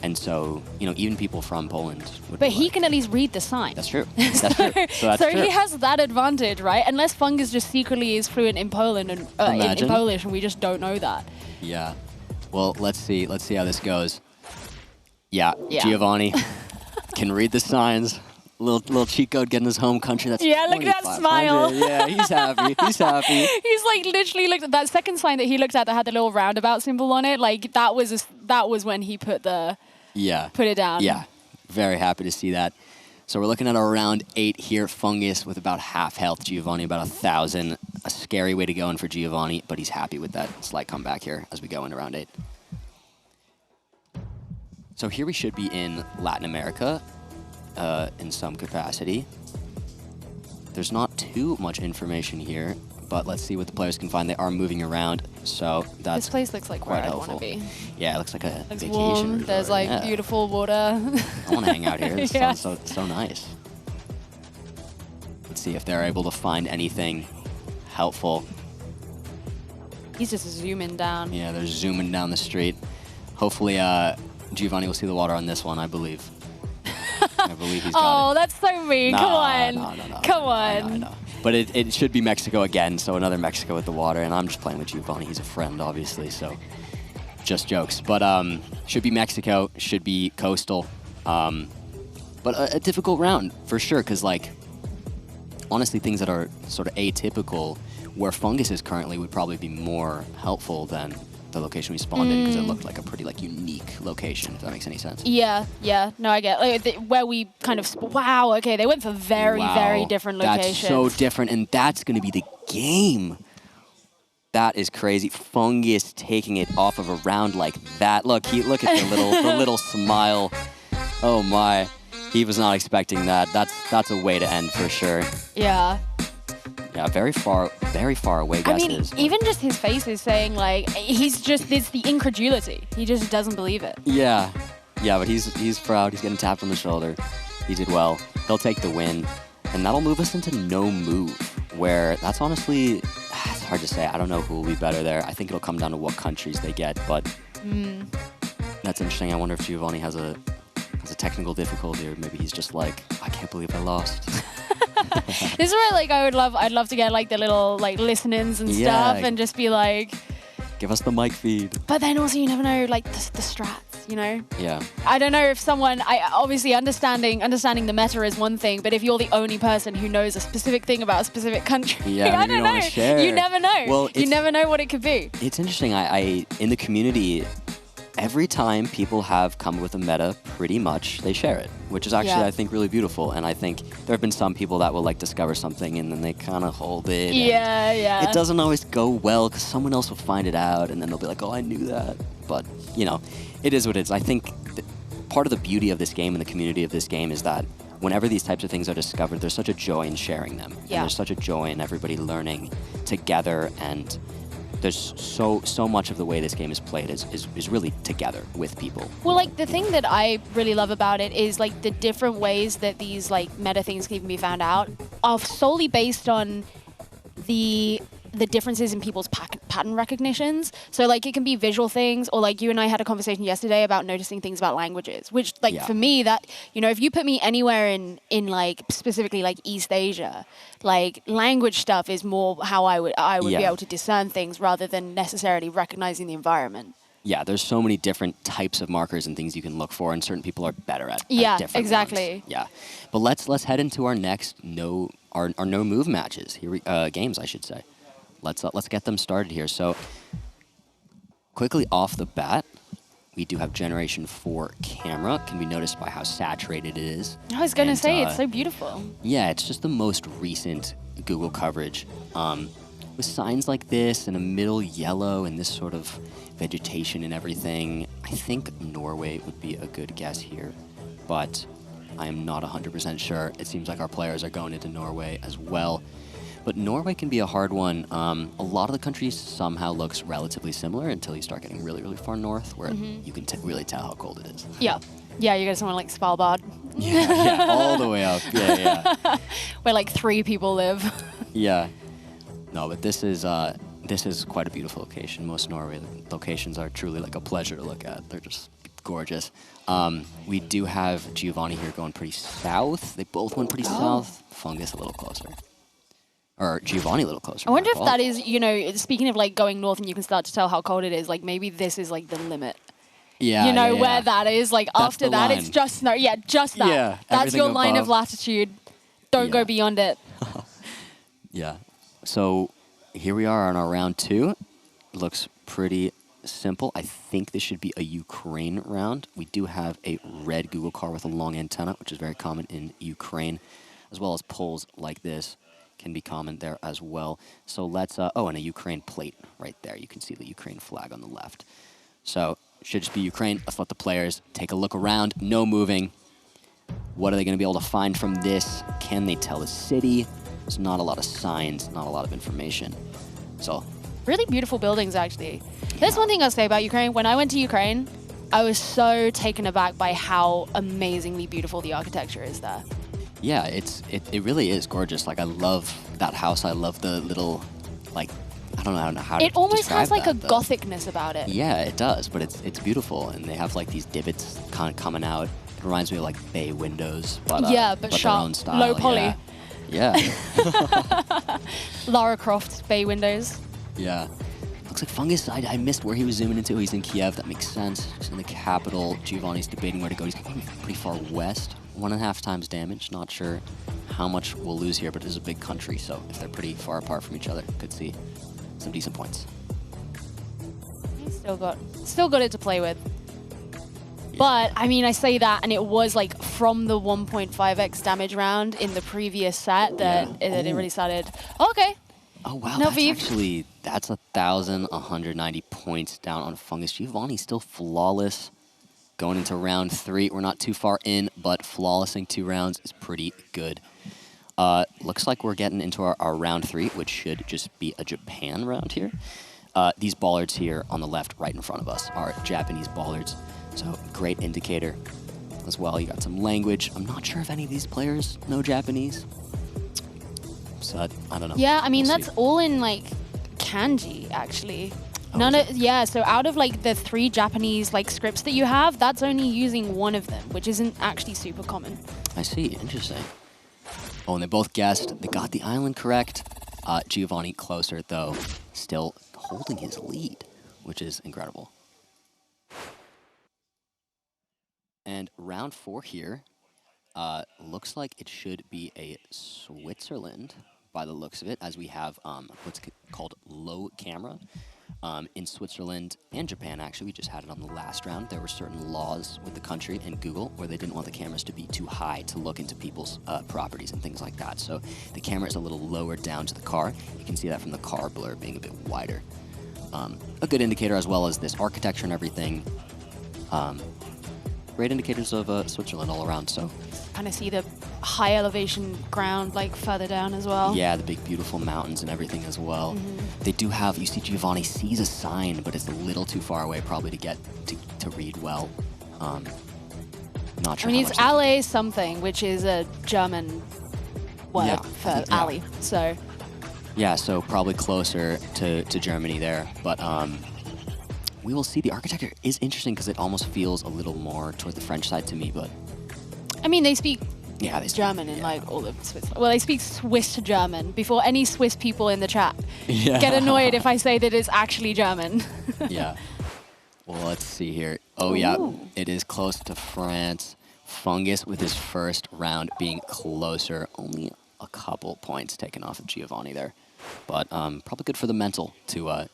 And so, you know, even people from Poland would But be he like, can at least read the sign. that's true. That's true. So that's So true. he has that advantage, right? Unless Fungus just secretly is fluent in Poland and in Imagine. Polish, and we just don't know that. Yeah. Well, let's see. Let's see how this goes. Yeah, Yeah. Giovanni can read the signs. Little cheat code getting his home country. That's Yeah, look at that 2,500. smile. Yeah, he's happy. He's happy. He's like literally looked at that second sign that he looked at that had the little roundabout symbol on it. Like that was when he put it down. Yeah, very happy to see that. So we're looking at a round 8 here. Fungus with about half health. Giovanni about 1,000. A scary way to go in for Giovanni, but he's happy with that slight comeback here as we go into round 8. So here we should be in Latin America in some capacity. There's not too much information here, but let's see what the players can find. They are moving around, so that's This place looks like where quite I'd want helpful. to be. Yeah, it looks like a Looks vacation warm. resort. There's like Yeah. beautiful water. I want to hang out here. This Yeah. sounds so nice. Let's see if they're able to find anything helpful. He's just zooming down. Yeah, they're zooming down the street. Hopefully, Giovanni will see the water on this one, I believe. I believe he's got Oh, it. that's so mean. Come on. No. Come on. But it should be Mexico again, so another Mexico with the water. And I'm just playing with Giovanni. He's a friend, obviously, so just jokes. But should be Mexico, should be coastal. But a difficult round, for sure, because, like, honestly, things that are sort of atypical, where Fungus is currently, would probably be more helpful than the location we spawned in, because it looked like a pretty, like, unique location, if that makes any sense. Yeah. No, I get where we kind of. Wow. Okay, they went for very Wow, different That's locations. so different, and that's going to be the game. That is crazy. Fungus taking it off of a round like that. Look at the little smile. Oh my, he was not expecting that. That's a way to end for sure. Yeah. Yeah, very far away I mean, guesses. even just his face is saying like it's the incredulity. He just doesn't believe it. Yeah, but he's proud. He's getting tapped on the shoulder. He did well. He'll take the win, and that'll move us into no move, where that's honestly, it's hard to say. I don't know who will be better there. I think it'll come down to what countries they get, but that's interesting. I wonder if Giovanni has a technical difficulty, or maybe he's just like, I can't believe I lost. This is where like I'd love to get like the little like listenings and Yeah. stuff and just be like, Give us the mic feed. but then also you never know like the strats, you know? Yeah. I don't know if obviously understanding the meta is one thing, but if you're the only person who knows a specific thing about a specific country, Yeah, I maybe you don't don't wanna know. share. You never know. Well, you it's- never know what it could be. It's interesting. I in the community, every time people have come with a meta, pretty much they share it, which is actually Yeah. I think really beautiful. And I think there have been some people that will like discover something and then they kind of hold it. and Yeah. It doesn't always go well because someone else will find it out and then they'll be like, oh, I knew that. But you know, it is what it is. I think part of the beauty of this game and the community of this game is that whenever these types of things are discovered, there's such a joy in sharing them. And Yeah. there's such a joy in everybody learning together, and there's so much of the way this game is played is really together with people. Well, like the thing that I really love about it is like the different ways that these like meta things can be found out are solely based on the differences in people's pattern recognitions. So like it can be visual things, or like you and I had a conversation yesterday about noticing things about languages, which like Yeah. for me that, you know, if you put me anywhere in like specifically like East Asia, like language stuff is more how I would be Yeah. able to discern things rather than necessarily recognizing the environment. Yeah, there's so many different types of markers and things you can look for, and certain people are better at Yeah, different exactly. ones. Yeah, but let's head into our next our no move matches here, games I should say. Let's get them started here. So quickly off the bat, we do have Generation 4 camera. Can be noticed by how saturated it is. I was gonna And, say it's so beautiful. Yeah, it's just the most recent Google coverage. With signs like this and a middle yellow and this sort of vegetation and everything, I think Norway would be a good guess here. But I am not 100% sure. It seems like our players are going into Norway as well. But Norway can be a hard one. A lot of the countries somehow looks relatively similar until you start getting really, really far north, where you can really tell how cold it is. Yeah. Yeah, you go to somewhere like Svalbard. Yeah, all the way up. Yeah. Where like 3 people live. Yeah. No, but this is quite a beautiful location. Most Norway locations are truly like a pleasure to look at. They're just gorgeous. We do have Giovanni here going pretty south. They both went pretty south. Fungus a little closer. Or Giovanni a little closer. I wonder if that is, you know, speaking of like going north and you can start to tell how cold it is, like maybe this is like the limit. Yeah, you know, yeah, where yeah. that is, like That's after the that, line. it's just snow. Yeah, just that. Yeah, That's everything your line of above. latitude. Don't go beyond it. Yeah. So here we are on our round 2. Looks pretty simple. I think this should be a Ukraine round. We do have a red Google car with a long antenna, which is very common in Ukraine, as well as poles like this can be common there as well. So let's, oh, and a Ukraine plate right there. You can see the Ukraine flag on the left. So should just be Ukraine. Let's let the players take a look around. No moving. What are they going to be able to find from this? Can they tell the city? There's not a lot of signs, not a lot of information. So Really beautiful buildings, actually. There's one thing I'll say about Ukraine. When I went to Ukraine, I was so taken aback by how amazingly beautiful the architecture is there. yeah, it really is gorgeous. Like I love that house. I love the little, like, I don't know how to It almost describe has like that, a the- gothicness about it. Yeah, it does, but it's beautiful, and they have like these divots kind of coming out. It reminds me of like bay windows, but Yeah, but their sharp, own style. low poly. Yeah, yeah. Lara Croft bay windows. Yeah. Looks like Fungus, I missed where he was zooming into. He's in Kiev, that makes sense. He's in the capital. Giovanni's debating where to go. He's going pretty far west. 1.5 times damage. Not sure how much we'll lose here, but it is a big country, so if they're pretty far apart from each other, could see some decent points. He's still got it to play with. But, I mean, I say that, and it was like from the 1.5x damage round in the previous set that it really started. Okay. Oh, wow, No, that's but you- actually, that's 1,190 points down on Fungus. Giovanni's still flawless going into round 3. We're not too far in, but flawlessing 2 rounds is pretty good. Looks like we're getting into our round 3, which should just be a Japan round here. These bollards here on the left, right in front of us, are Japanese bollards. So great indicator as well. You got some language. I'm not sure if any of these players know Japanese. So I don't know. Yeah, I mean, We'll that's see. all in like kanji, actually. Oh, None of, yeah, so out of like the 3 Japanese like scripts that you have, that's only using one of them, which isn't actually super common. I see. Interesting. Oh, and they both guessed. They got the island correct. Giovanni closer, though, still holding his lead, which is incredible. And round 4 here looks like it should be a Switzerland by the looks of it, as we have what's called low camera. In Switzerland and Japan, actually, we just had it on the last round. There were certain laws with the country and Google where they didn't want the cameras to be too high to look into people's properties and things like that. So the camera is a little lower down to the car. You can see that from the car blur being a bit wider. A good indicator, as well as this architecture and everything. Great indicators of Switzerland all around. So Kind of see the high elevation ground like further down as well. yeah, the big beautiful mountains and everything as well. They do have, you see Giovanni sees a sign, but it's a little too far away probably to get to read well. Not I sure mean, how it's much. alley something, which is a German word Yeah, for I think- yeah. alley. So Yeah, so probably closer to Germany there. But we will see. The architecture is interesting because it almost feels a little more towards the French side to me, but I mean, they speak yeah, they speak- German in like all of Switzerland. Well, they speak Swiss German. Before any Swiss people in the chat Yeah. get annoyed if I say that it's actually German. yeah. Well, let's see here. Oh, yeah, Ooh. it is close to France. Fungus with his first round being closer. Only a couple points taken off of Giovanni there. But probably good for the mental to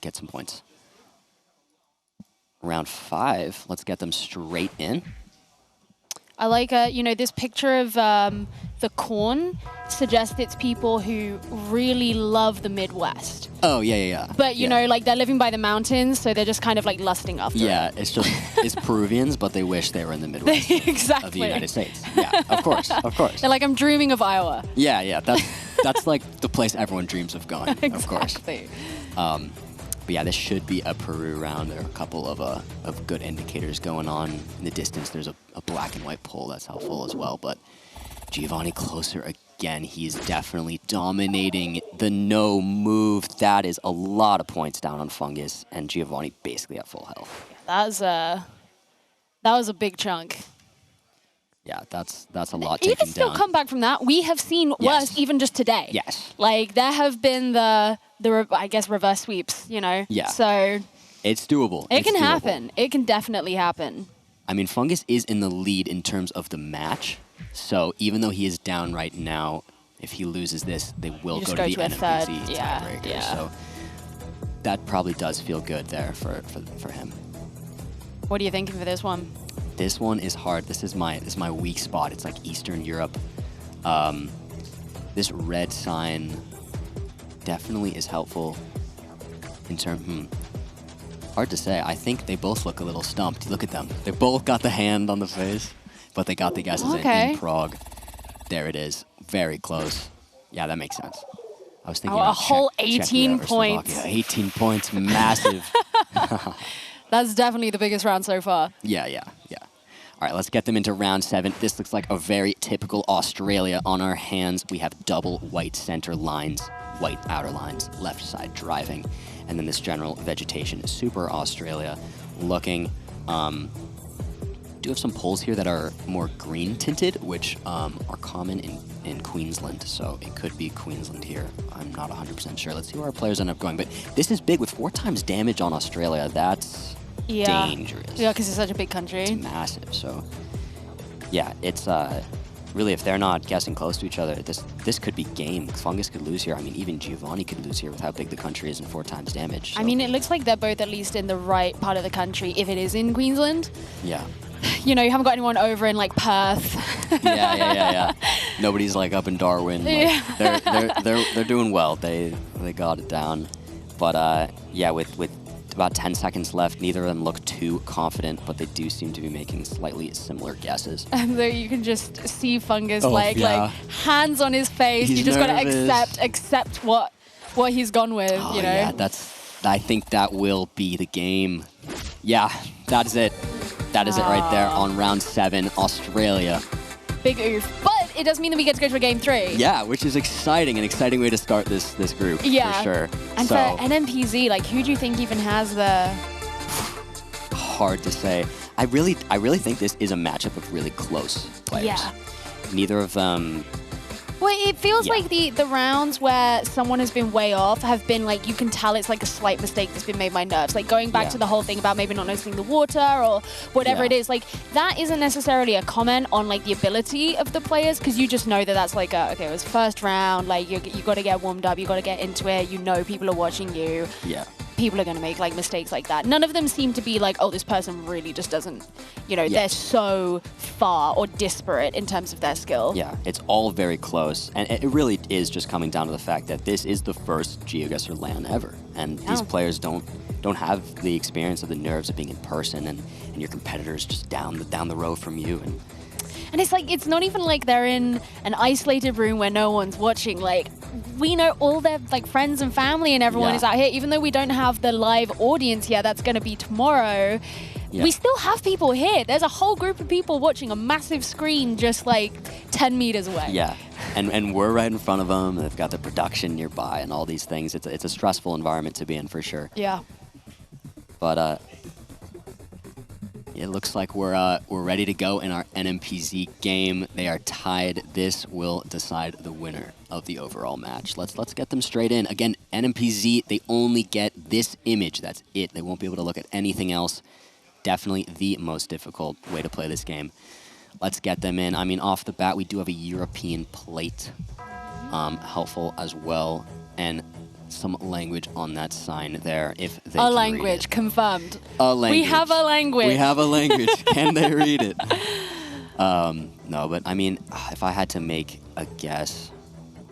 get some points. Round 5, let's get them straight in. I like, you know, this picture of the corn suggests it's people who really love the Midwest. Oh, yeah. But, you know, like they're living by the mountains, so they're just kind of like lusting after Yeah, it. it's just, it's Peruvians, but they wish they were in the Midwest Exactly. of the United States. Yeah, of course, of course. They're like, I'm dreaming of Iowa. Yeah, that's like the place everyone dreams of going, of course. Exactly. But yeah, this should be a Peru round. There are a couple of good indicators going on in the distance. There's a black and white pole that's helpful as well. But Giovanni closer again, he's definitely dominating the no move. That is a lot of points down on Fungus, and Giovanni basically at full health. That was a big chunk. Yeah, that's a lot You taken can still down. come back from that. We have seen worse even just today. Yes. Like, there have been I guess, reverse sweeps, you know? Yeah. So It's doable. it It's can doable. happen. It can definitely happen. I mean, Fungus is in the lead in terms of the match. So even though he is down right now, if he loses this, they will You go just to the go to a third. NMPZ Yeah, tiebreaker. yeah. So that probably does feel good there for him. What are you thinking for this one? This one is hard. This is my weak spot. It's like Eastern Europe. This red sign definitely is helpful in terms. Hard to say. I think they both look a little stumped. Look at them. They both got the hand on the face, but they got the guesses in Prague. There it is. Very close. Yeah, that makes sense. I was thinking a whole 18 Czechia or points. Slovakia. 18 points, massive. That's definitely the biggest round so far. Yeah. All right, let's get them into round 7. This looks like a very typical Australia. On our hands, we have double white center lines, white outer lines, left side driving. And then this general vegetation is super Australia looking. Do have some poles here that are more green tinted, which are common in Queensland. So it could be Queensland here. I'm not 100% sure. Let's see where our players end up going. But this is big with 4 times damage on Australia. That's dangerous. Yeah, because it's such a big country. It's massive. So yeah, it's really, if they're not guessing close to each other, this could be game. Fungus could lose here. I mean, even Giovanni could lose here with how big the country is and 4 times damage. So. I mean, it looks like they're both at least in the right part of the country if it is in Queensland. Yeah. You know, you haven't got anyone over in like Perth. Yeah. Nobody's like up in Darwin. Like, they're doing well. They got it down. But yeah, with about 10 seconds left, neither of them look too confident, but they do seem to be making slightly similar guesses. And there you can just see Fungus like hands on his face. He's you just got to nervous. accept what he's gone with, you know. Yeah, I think that will be the game. Yeah, that is it. That is it right there on round 7, Australia. Big oof. But it does mean that we get to go to a game 3. Yeah, which is exciting, an exciting way to start this group, for sure. And for NMPZ, like, who do you think even has the... Hard to say. I really think this is a matchup of really close players. Yeah. Neither of them... Well, it feels like the rounds where someone has been way off have been like, you can tell it's like a slight mistake that's been made by nerves. Like going back to the whole thing about maybe not noticing the water or whatever it is. Like that isn't necessarily a comment on like the ability of the players, because you just know that that's like, okay, it was first round. Like you got to get warmed up. You got to get into it. You know people are watching you. Yeah. People are going to make like mistakes like that. None of them seem to be like, oh, this person really just doesn't, you know, they're so far or disparate in terms of their skill. Yeah, it's all very close. And it really is just coming down to the fact that this is the first GeoGuessr LAN ever. And these players don't have the experience of the nerves of being in person and your competitors just down the road from you. And it's like, it's not even like they're in an isolated room where no one's watching. Like, we know all their like friends and family and everyone is out here. Even though we don't have the live audience yet, that's going to be tomorrow. Yeah. We still have people here. There's a whole group of people watching a massive screen just like 10 meters away. Yeah, and we're right in front of them. They've got the production nearby and all these things. It's a stressful environment to be in for sure. Yeah. But it looks like we're ready to go in our NMPZ game. They are tied. This will decide the winner of the overall match. Let's get them straight in. Again, NMPZ, they only get this image. That's it. They won't be able to look at anything else. Definitely the most difficult way to play this game. Let's get them in. I mean, off the bat, we do have a European plate. Helpful as well. And some language on that sign there, if they a language, confirmed. A language. We have a language. We have a language. Can they read it? No, but I mean, if I had to make a guess,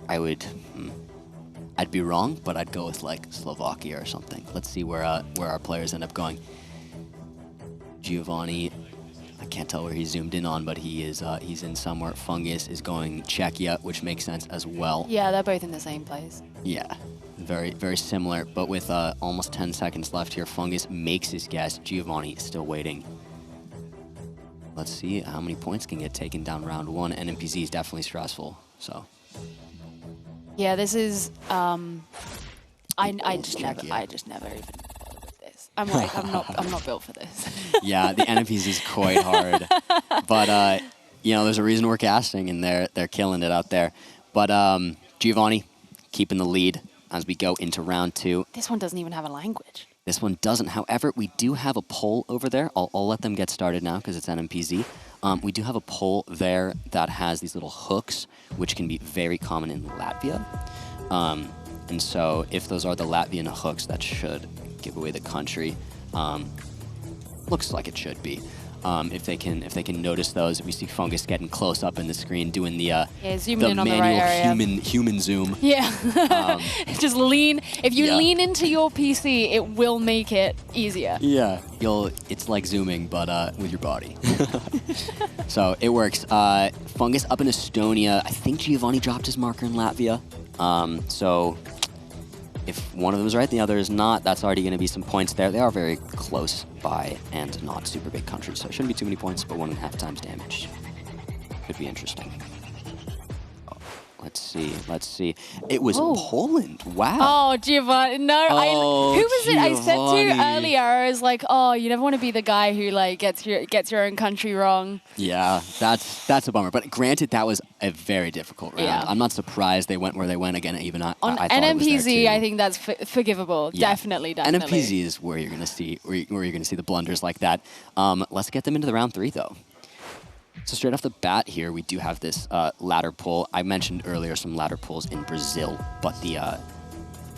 I'd be wrong, but I'd go with like Slovakia or something. Let's see where our players end up going. Giovanni, I can't tell where he's zoomed in on, but he's in somewhere. Fungus is going Czechia, which makes sense as well. Yeah, they're both in the same place. Yeah. Very, very similar, but with almost 10 seconds left here, Fungus makes his guess. Giovanni is still waiting. Let's see how many points can get taken down round 1. NMPZ is definitely stressful, so Yeah, this is. I just never even bothered with this. I'm like, I'm not built for this. Yeah, the NMPZ is quite hard, but you know, there's a reason we're casting, and they're killing it out there. But Giovanni keeping the lead as we go into round 2. This one doesn't even have a language. This one doesn't. However, we do have a poll over there. I'll let them get started now because it's NMPZ. We do have a poll there that has these little hooks, which can be very common in Latvia. And so if those are the Latvian hooks, that should give away the country. Looks like it should be. If they can notice those, we see Fungus getting close up in the screen, doing the zooming in on the right area. human zoom. Yeah, just lean. If you lean into your PC, it will make it easier. Yeah, it's like zooming, but with your body. So it works. Fungus up in Estonia. I think Giovanni dropped his marker in Latvia. So if one of them is right, the other is not, that's already going to be some points there. They are very close by and not super big countries, so it shouldn't be too many points, but 1.5 times damage. Could be interesting. Let's see. It was Poland. Wow. Oh, Giovanni. No, who was it I said to earlier? I was like, oh, you never want to be the guy who like gets your own country wrong. Yeah, that's a bummer. But granted, that was a very difficult round. Yeah. I'm not surprised they went where they went again. Even I on thought it was there NMPZ, too. I think that's forgivable. Yeah. Definitely. NMPZ is where you're gonna see the blunders like that. Let's get them into the round 3 though. So straight off the bat here, we do have this ladder pull. I mentioned earlier some ladder pulls in Brazil, but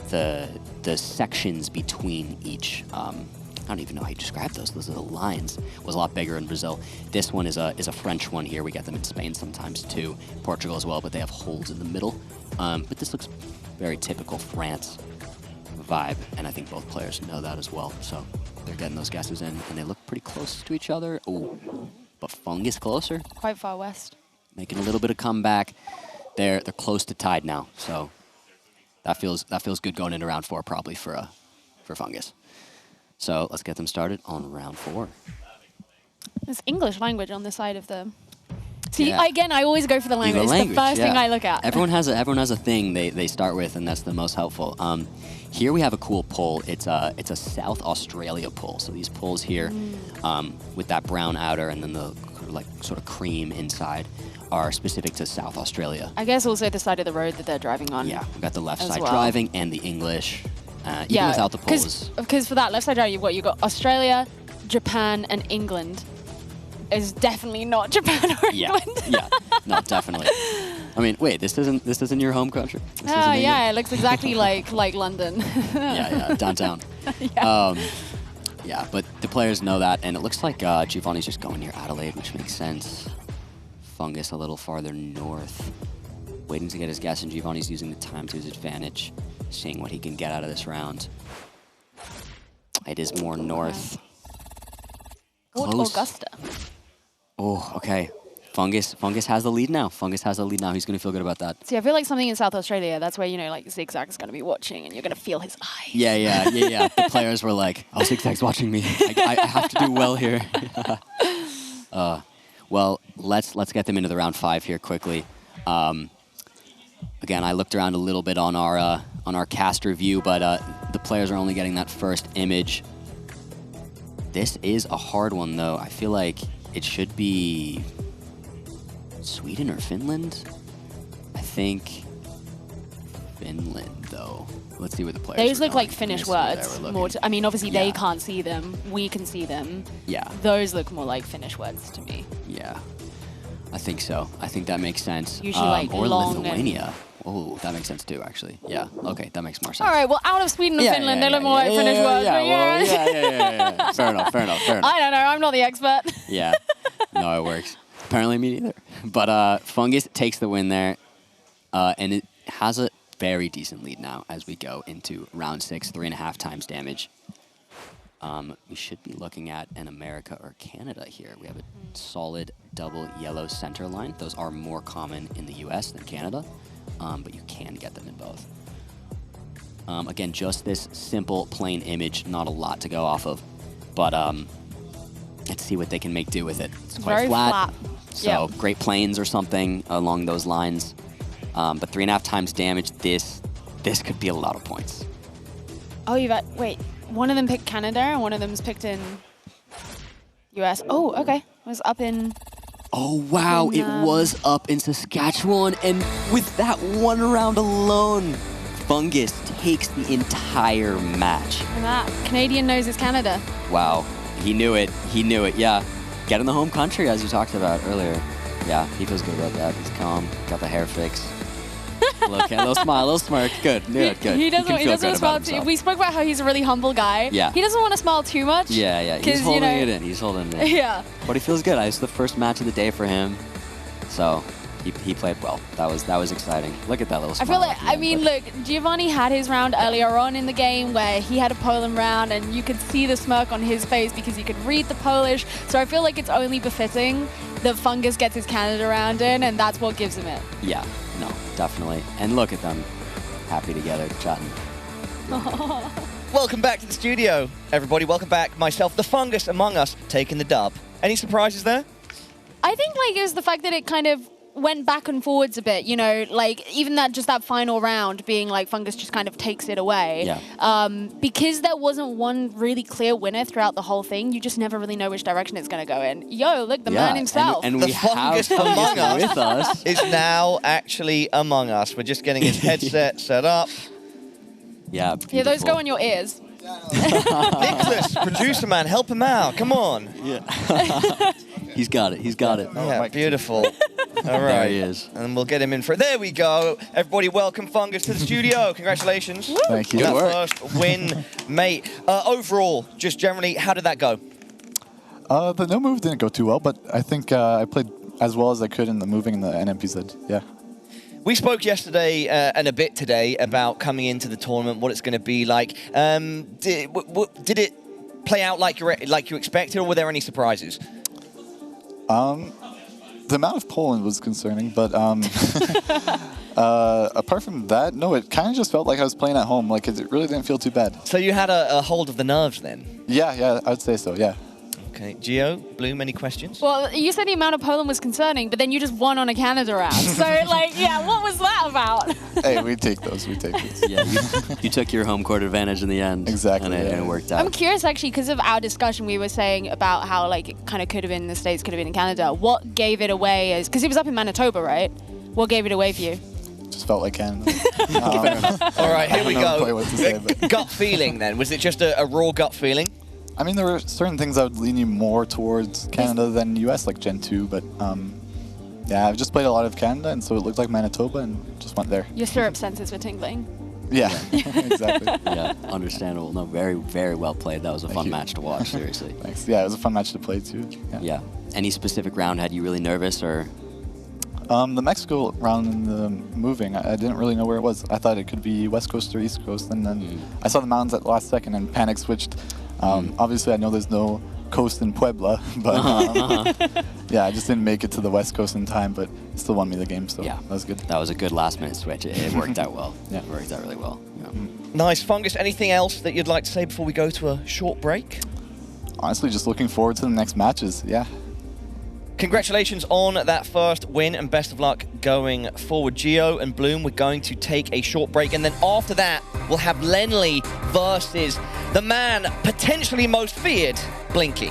the sections between each, I don't even know how you describe those little lines, was a lot bigger in Brazil. This one is a French one here. We get them in Spain sometimes too, Portugal as well, but they have holes in the middle. But this looks very typical France vibe, and I think both players know that as well. So they're getting those guesses in, and they look pretty close to each other. Ooh. But Fungus closer. Quite far west. Making a little bit of comeback. They're close to tied now, so that feels good going into round 4 probably for Fungus. So let's get them started on round 4. There's English language on the side of the. See, Yeah. again, I always go for the language. It's the first thing I look at. Everyone has a thing they start with, and that's the most helpful. Here we have a cool pull. It's a South Australia pull. So these pulls here, with that brown outer and then the like sort of cream inside, are specific to South Australia. I guess also the side of the road that they're driving on. Yeah, we've got the left as side well. driving and the English, even without the pulls. Because for that left side driving, you got Australia, Japan, and England. Is definitely not Japan or England. Yeah, no, definitely. I mean, wait, this isn't your home country? This isn't England? Yeah, it looks exactly like London. Yeah, downtown. Yeah, but the players know that, and it looks like Giovanni's just going near Adelaide, which makes sense. Fungus a little farther north. Waiting to get his guess, and Giovanni's using the time to his advantage, seeing what he can get out of this round. It is more north. Close. Augusta. Oh, okay. Fungus has the lead now. He's going to feel good about that. See, I feel like something in South Australia, that's where, like, Zigzag's going to be watching and you're going to feel his eyes. Yeah. The players were like, oh, Zigzag's watching me. I have to do well here. Well, let's get them into the round 5 here quickly. Again, I looked around a little bit on our caster view, but the players are only getting that first image. This is a hard one, though. I feel like it should be Sweden or Finland. I think Finland, though. Let's see where the players Those look like Finnish words. I mean, obviously Yeah. they can't see them. We can see them. Yeah. Those look more like Finnish words to me. Yeah, I think so. I think that makes sense. Usually like or long Lithuania. Oh, that makes sense too, actually. Yeah, okay, that makes more sense. All right, well, out of Sweden and Finland, they look more like Finnish words. Yeah. Fair enough. I don't know. I'm not the expert. Yeah, no, it works. Apparently me neither. But Fungus takes the win there, and it has a very decent lead now as we go into round 6, 3.5 times damage. We should be looking at an America or Canada here. We have a solid double yellow center line. Those are more common in the US than Canada, but you can get them in both. Again, just this simple, plain image, not a lot to go off of, but let's see what they can make do with it. It's quite Very flat. So great plains or something along those lines. But 3.5 times damage, this could be a lot of points. Oh, wait, one of them picked Canada and one of them's picked in US. Oh, okay. It was up in... Oh, wow, it was up in Saskatchewan, and with that one round alone, Fungus takes the entire match. And that Canadian knows his Canada. Wow, he knew it, yeah. Get in the home country, as you talked about earlier. Yeah, he feels good about that. He's calm, got the hair fixed. Look, a little smile, a little smirk. Good. He doesn't want to smile too. We spoke about how he's a really humble guy. Yeah. He doesn't want to smile too much. Yeah. He's holding it in. He's holding it in. Yeah. But he feels good. It's the first match of the day for him. So he played well. That was exciting. Look at that little smile. I feel like, look, Giovanni had his round earlier on in the game where he had a Poland round and you could see the smirk on his face because you could read the Polish. So I feel like it's only befitting that Fungus gets his Canada round in, and that's what gives him it. Yeah, no, definitely. And look at them, happy together, chatting. Welcome back to the studio, everybody. Welcome back. Myself, the Fungus among us, taking the dub. Any surprises there? I think it was the fact that it kind of went back and forwards a bit, even that final round being Fungus just kind of takes it away. Yeah. Because there wasn't one really clear winner throughout the whole thing, you just never really know which direction it's going to go in. Yo, look, the man himself. And the we Fungus have among us with us. is now actually among us. We're just getting his headset set up. Yeah, beautiful. Yeah, those go on your ears. Nicholas, producer man, help him out. Come on. Yeah. He's got it. Yeah, beautiful. All right. There he is. And we'll get him in for... There we go. Everybody welcome Fungus to the studio. Congratulations. Thank you. Good work. first win, mate. Overall, just generally, how did that go? The no move didn't go too well, but I think I played as well as I could in the moving and the NMPZ. Yeah. We spoke yesterday and a bit today about coming into the tournament, what it's going to be like. Did it play out like you expected, or were there any surprises? The amount of Poland was concerning, but apart from that, no, it kind of just felt like I was playing at home. It really didn't feel too bad. So you had a hold of the nerves then? Yeah, I would say so, yeah. Okay, Gio, Bloom, any questions? Well, you said the amount of Poland was concerning, but then you just won on a Canada round. So, what was that about? Hey, we take those. Yeah, you took your home court advantage in the end. Exactly. And it worked out. I'm curious, actually, because of our discussion, we were saying about how, it kind of could have been in the States, could have been in Canada. What gave it away because it was up in Manitoba, right? What gave it away for you? Just felt like Canada. All right, here we go. Quite what to say, but. Gut feeling, then. Was it just a raw gut feeling? I mean, there were certain things I would lean you more towards Canada than US, like Gen 2, but yeah, I've just played a lot of Canada, and so it looked like Manitoba, and just went there. Your syrup senses were tingling. Yeah, exactly. Yeah, understandable. No, very, very well played. That was a fun match to watch, seriously. Thanks. Yeah, it was a fun match to play, too. Yeah. Any specific round had you really nervous, or...? The Mexico round in the moving, I didn't really know where it was. I thought it could be West Coast or East Coast, and then I saw the mountains at the last second and panic switched. Obviously, I know there's no coast in Puebla, but yeah, I just didn't make it to the West Coast in time, but it still won me the game, so that was good. That was a good last-minute switch. It worked out well. Yeah, it worked out really well. Yeah. Nice. Fungus, anything else that you'd like to say before we go to a short break? Honestly, just looking forward to the next matches, yeah. Congratulations on that first win, and best of luck going forward. Gio and Bloom, we're going to take a short break, and then after that, we'll have Lenley versus the man potentially most feared, Blinky.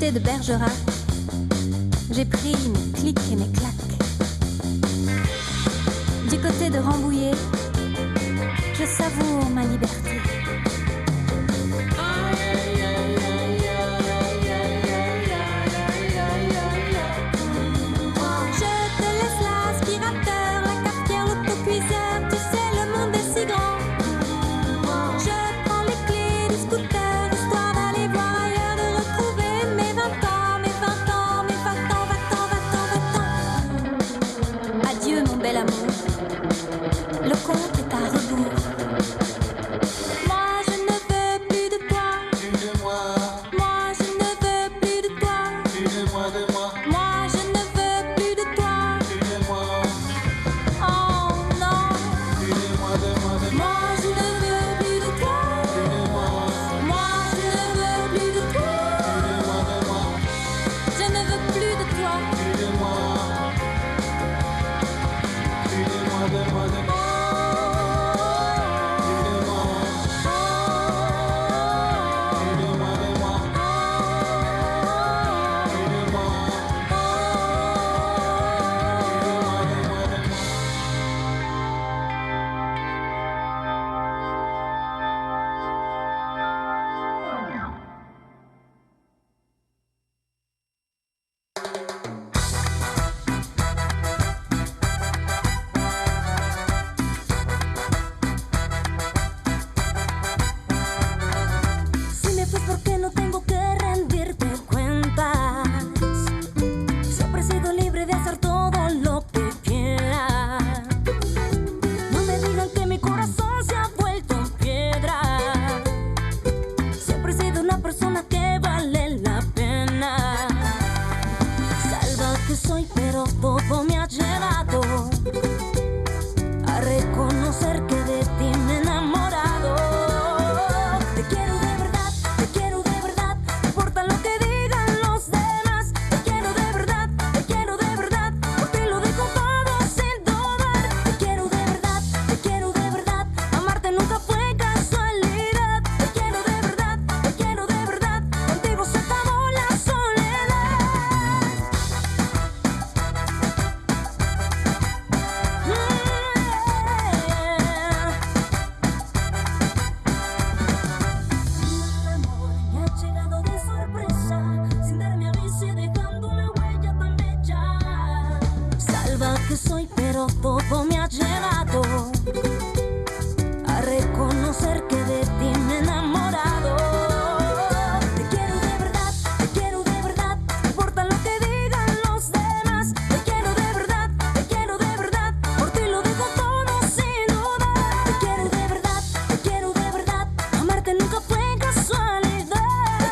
côté de Bergerac, j'ai pris mes clics et mes claques. Du côté de Rambouillet, je savoure ma liberté. Je te laisse l'aspirateur, la cafetière, l'autocuiseur, tu sais le monde est si grand. Je prends les clés du scooter, histoire d'aller voir ailleurs, de retrouver mes 20 ans, mes 20 ans, mes 20 ans, 20 ans, 20 ans, 20 ans. Adieu mon bel amour, le compte est à rebours. Moi je ne veux plus de toi. Moi je ne veux plus de toi. Moi je ne veux plus de toi. Oh non. Moi je ne veux plus de toi. Moi je ne veux plus de toi. Je ne veux plus de toi. Si me fue porque no tengo que rendirte cuentas. Siempre he sido libre de hacer todo lo que quiera. No me digan que mi corazón se ha vuelto piedra. Siempre he sido una persona que vale la pena. Salvaje soy, pero todo me ha llevado a reconocer que de ti me he enamorado. Te quiero de verdad, no importa lo que digan los demás. Te quiero de verdad, por ti lo dejo todo sin dudar. Te quiero de verdad, amarte nunca fue casualidad. Te quiero de verdad, contigo se acabó la soledad. El amor me ha llegado de sorpresa, sin darme aviso y dejando una huella tan bella. Salvaje soy, pero todo me ha llevado a reconocer que de ti me he enamorado. Te quiero de verdad, no importa lo que digan los demás. Te quiero de verdad, por ti lo dejo todo sin dudar. Te quiero de verdad, amarte nunca fue casualidad. Te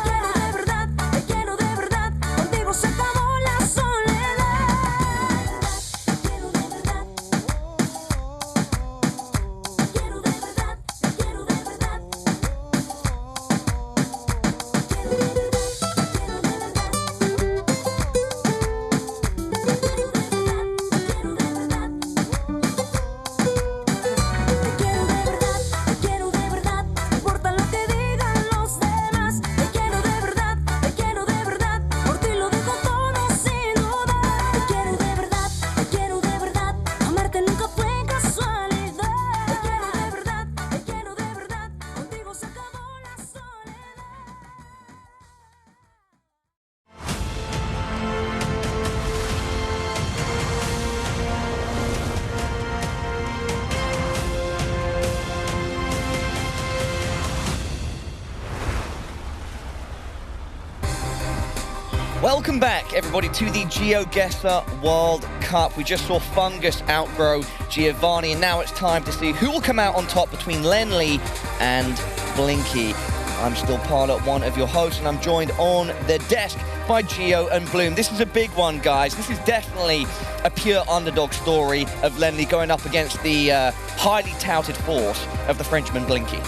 quiero de verdad, contigo se acabó la soledad. Te quiero de verdad. Welcome back, everybody, to the GeoGuessr World Cup. We just saw Fungus outgrow Giovanni, and now it's time to see who will come out on top between Lenly and Blinky. I'm still Pilot, one of your hosts, and I'm joined on the desk by Geo and Bloom. This is a big one, guys. This is definitely a pure underdog story of Lenly going up against the highly touted force of the Frenchman Blinky.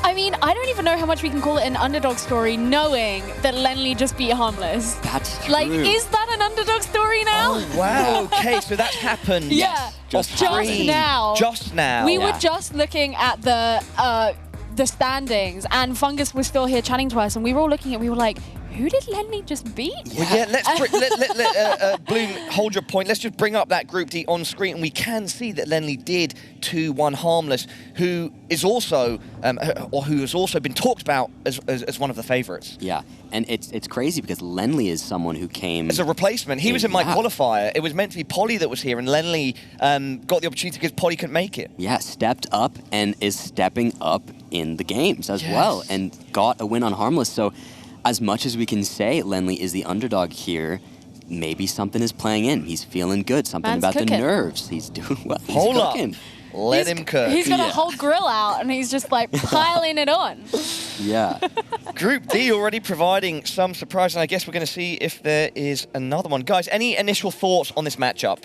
I mean, I don't even know how much we can call it an underdog story, knowing that Lenly just beat Harmless. That's true. Like, is that an underdog story now? Oh, wow. Okay, so that's happened. Yeah, just now. Just now. We were just looking at the standings, and Fungus was still here chatting to us, and we were all looking at it, we were like, who did Lenly just beat? Well, yeah, let's Bloom, hold your point. Let's just bring up that Group D on screen, and we can see that Lenly did 2-1 Harmless, who is also, or who has also been talked about as one of the favourites. Yeah, and it's crazy because Lenly is someone who came as a replacement. He was in my qualifier. It was meant to be Polly that was here, and Lenly got the opportunity because Polly couldn't make it. Yeah, stepped up and is stepping up in the games as well, and got a win on Harmless. So, as much as we can say Lenly is the underdog here, maybe something is playing in. He's feeling good. Something about the nerves. He's doing well. He's Hold cooking. up. Let him cook. He's got a whole grill out, and he's just like piling it on. Yeah. Group D already providing some surprise, and I guess we're going to see if there is another one. Guys, any initial thoughts on this matchup?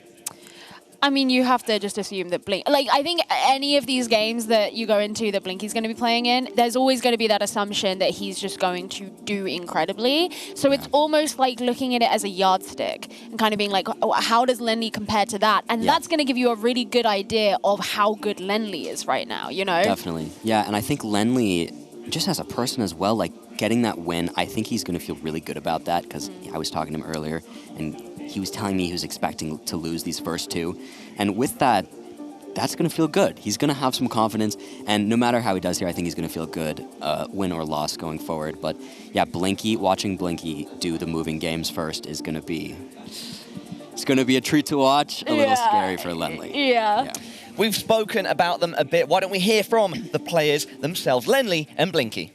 I mean, you have to just assume that I think any of these games that you go into that Blinky's going to be playing in, there's always going to be that assumption that he's just going to do incredibly. So it's almost like looking at it as a yardstick and kind of being like, oh, how does Lenly compare to that? And that's going to give you a really good idea of how good Lenly is right now, you know? Definitely. Yeah, and I think Lenly, just as a person as well, like getting that win, I think he's going to feel really good about that because I was talking to him earlier and he was telling me he was expecting to lose these first two. And with that, that's going to feel good. He's going to have some confidence. And no matter how he does here, I think he's going to feel good, win or loss going forward. But yeah, Blinky, watching Blinky do the moving games first is going to be... It's going to be a treat to watch, a little scary for Lenly. Yeah. We've spoken about them a bit. Why don't we hear from the players themselves, Lenly and Blinky?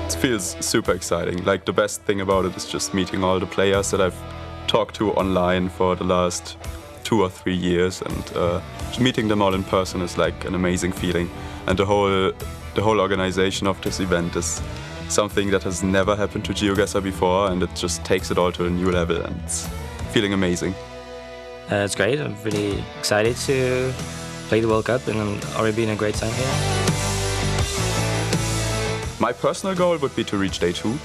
It feels super exciting. Like, the best thing about it is just meeting all the players that I've talked to online for the last 2 or 3 years, and meeting them all in person is like an amazing feeling. And the whole organization of this event is something that has never happened to GeoGuessr before, and it just takes it all to a new level, and it's feeling amazing. It's great. I'm really excited to play the World Cup, and I'm already been a great time here. My personal goal would be to reach day 2,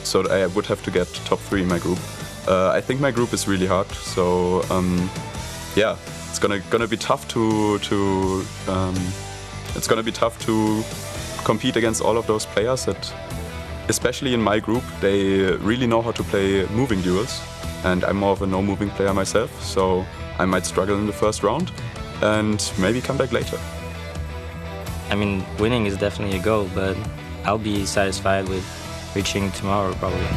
so that I would have to get top 3 in my group. I think my group is really hard, so yeah, it's gonna be tough to compete against all of those players that, especially in my group, they really know how to play moving duels, and I'm more of a no-moving player myself, so I might struggle in the first round and maybe come back later. I mean, winning is definitely a goal, but I'll be satisfied with reaching tomorrow, probably.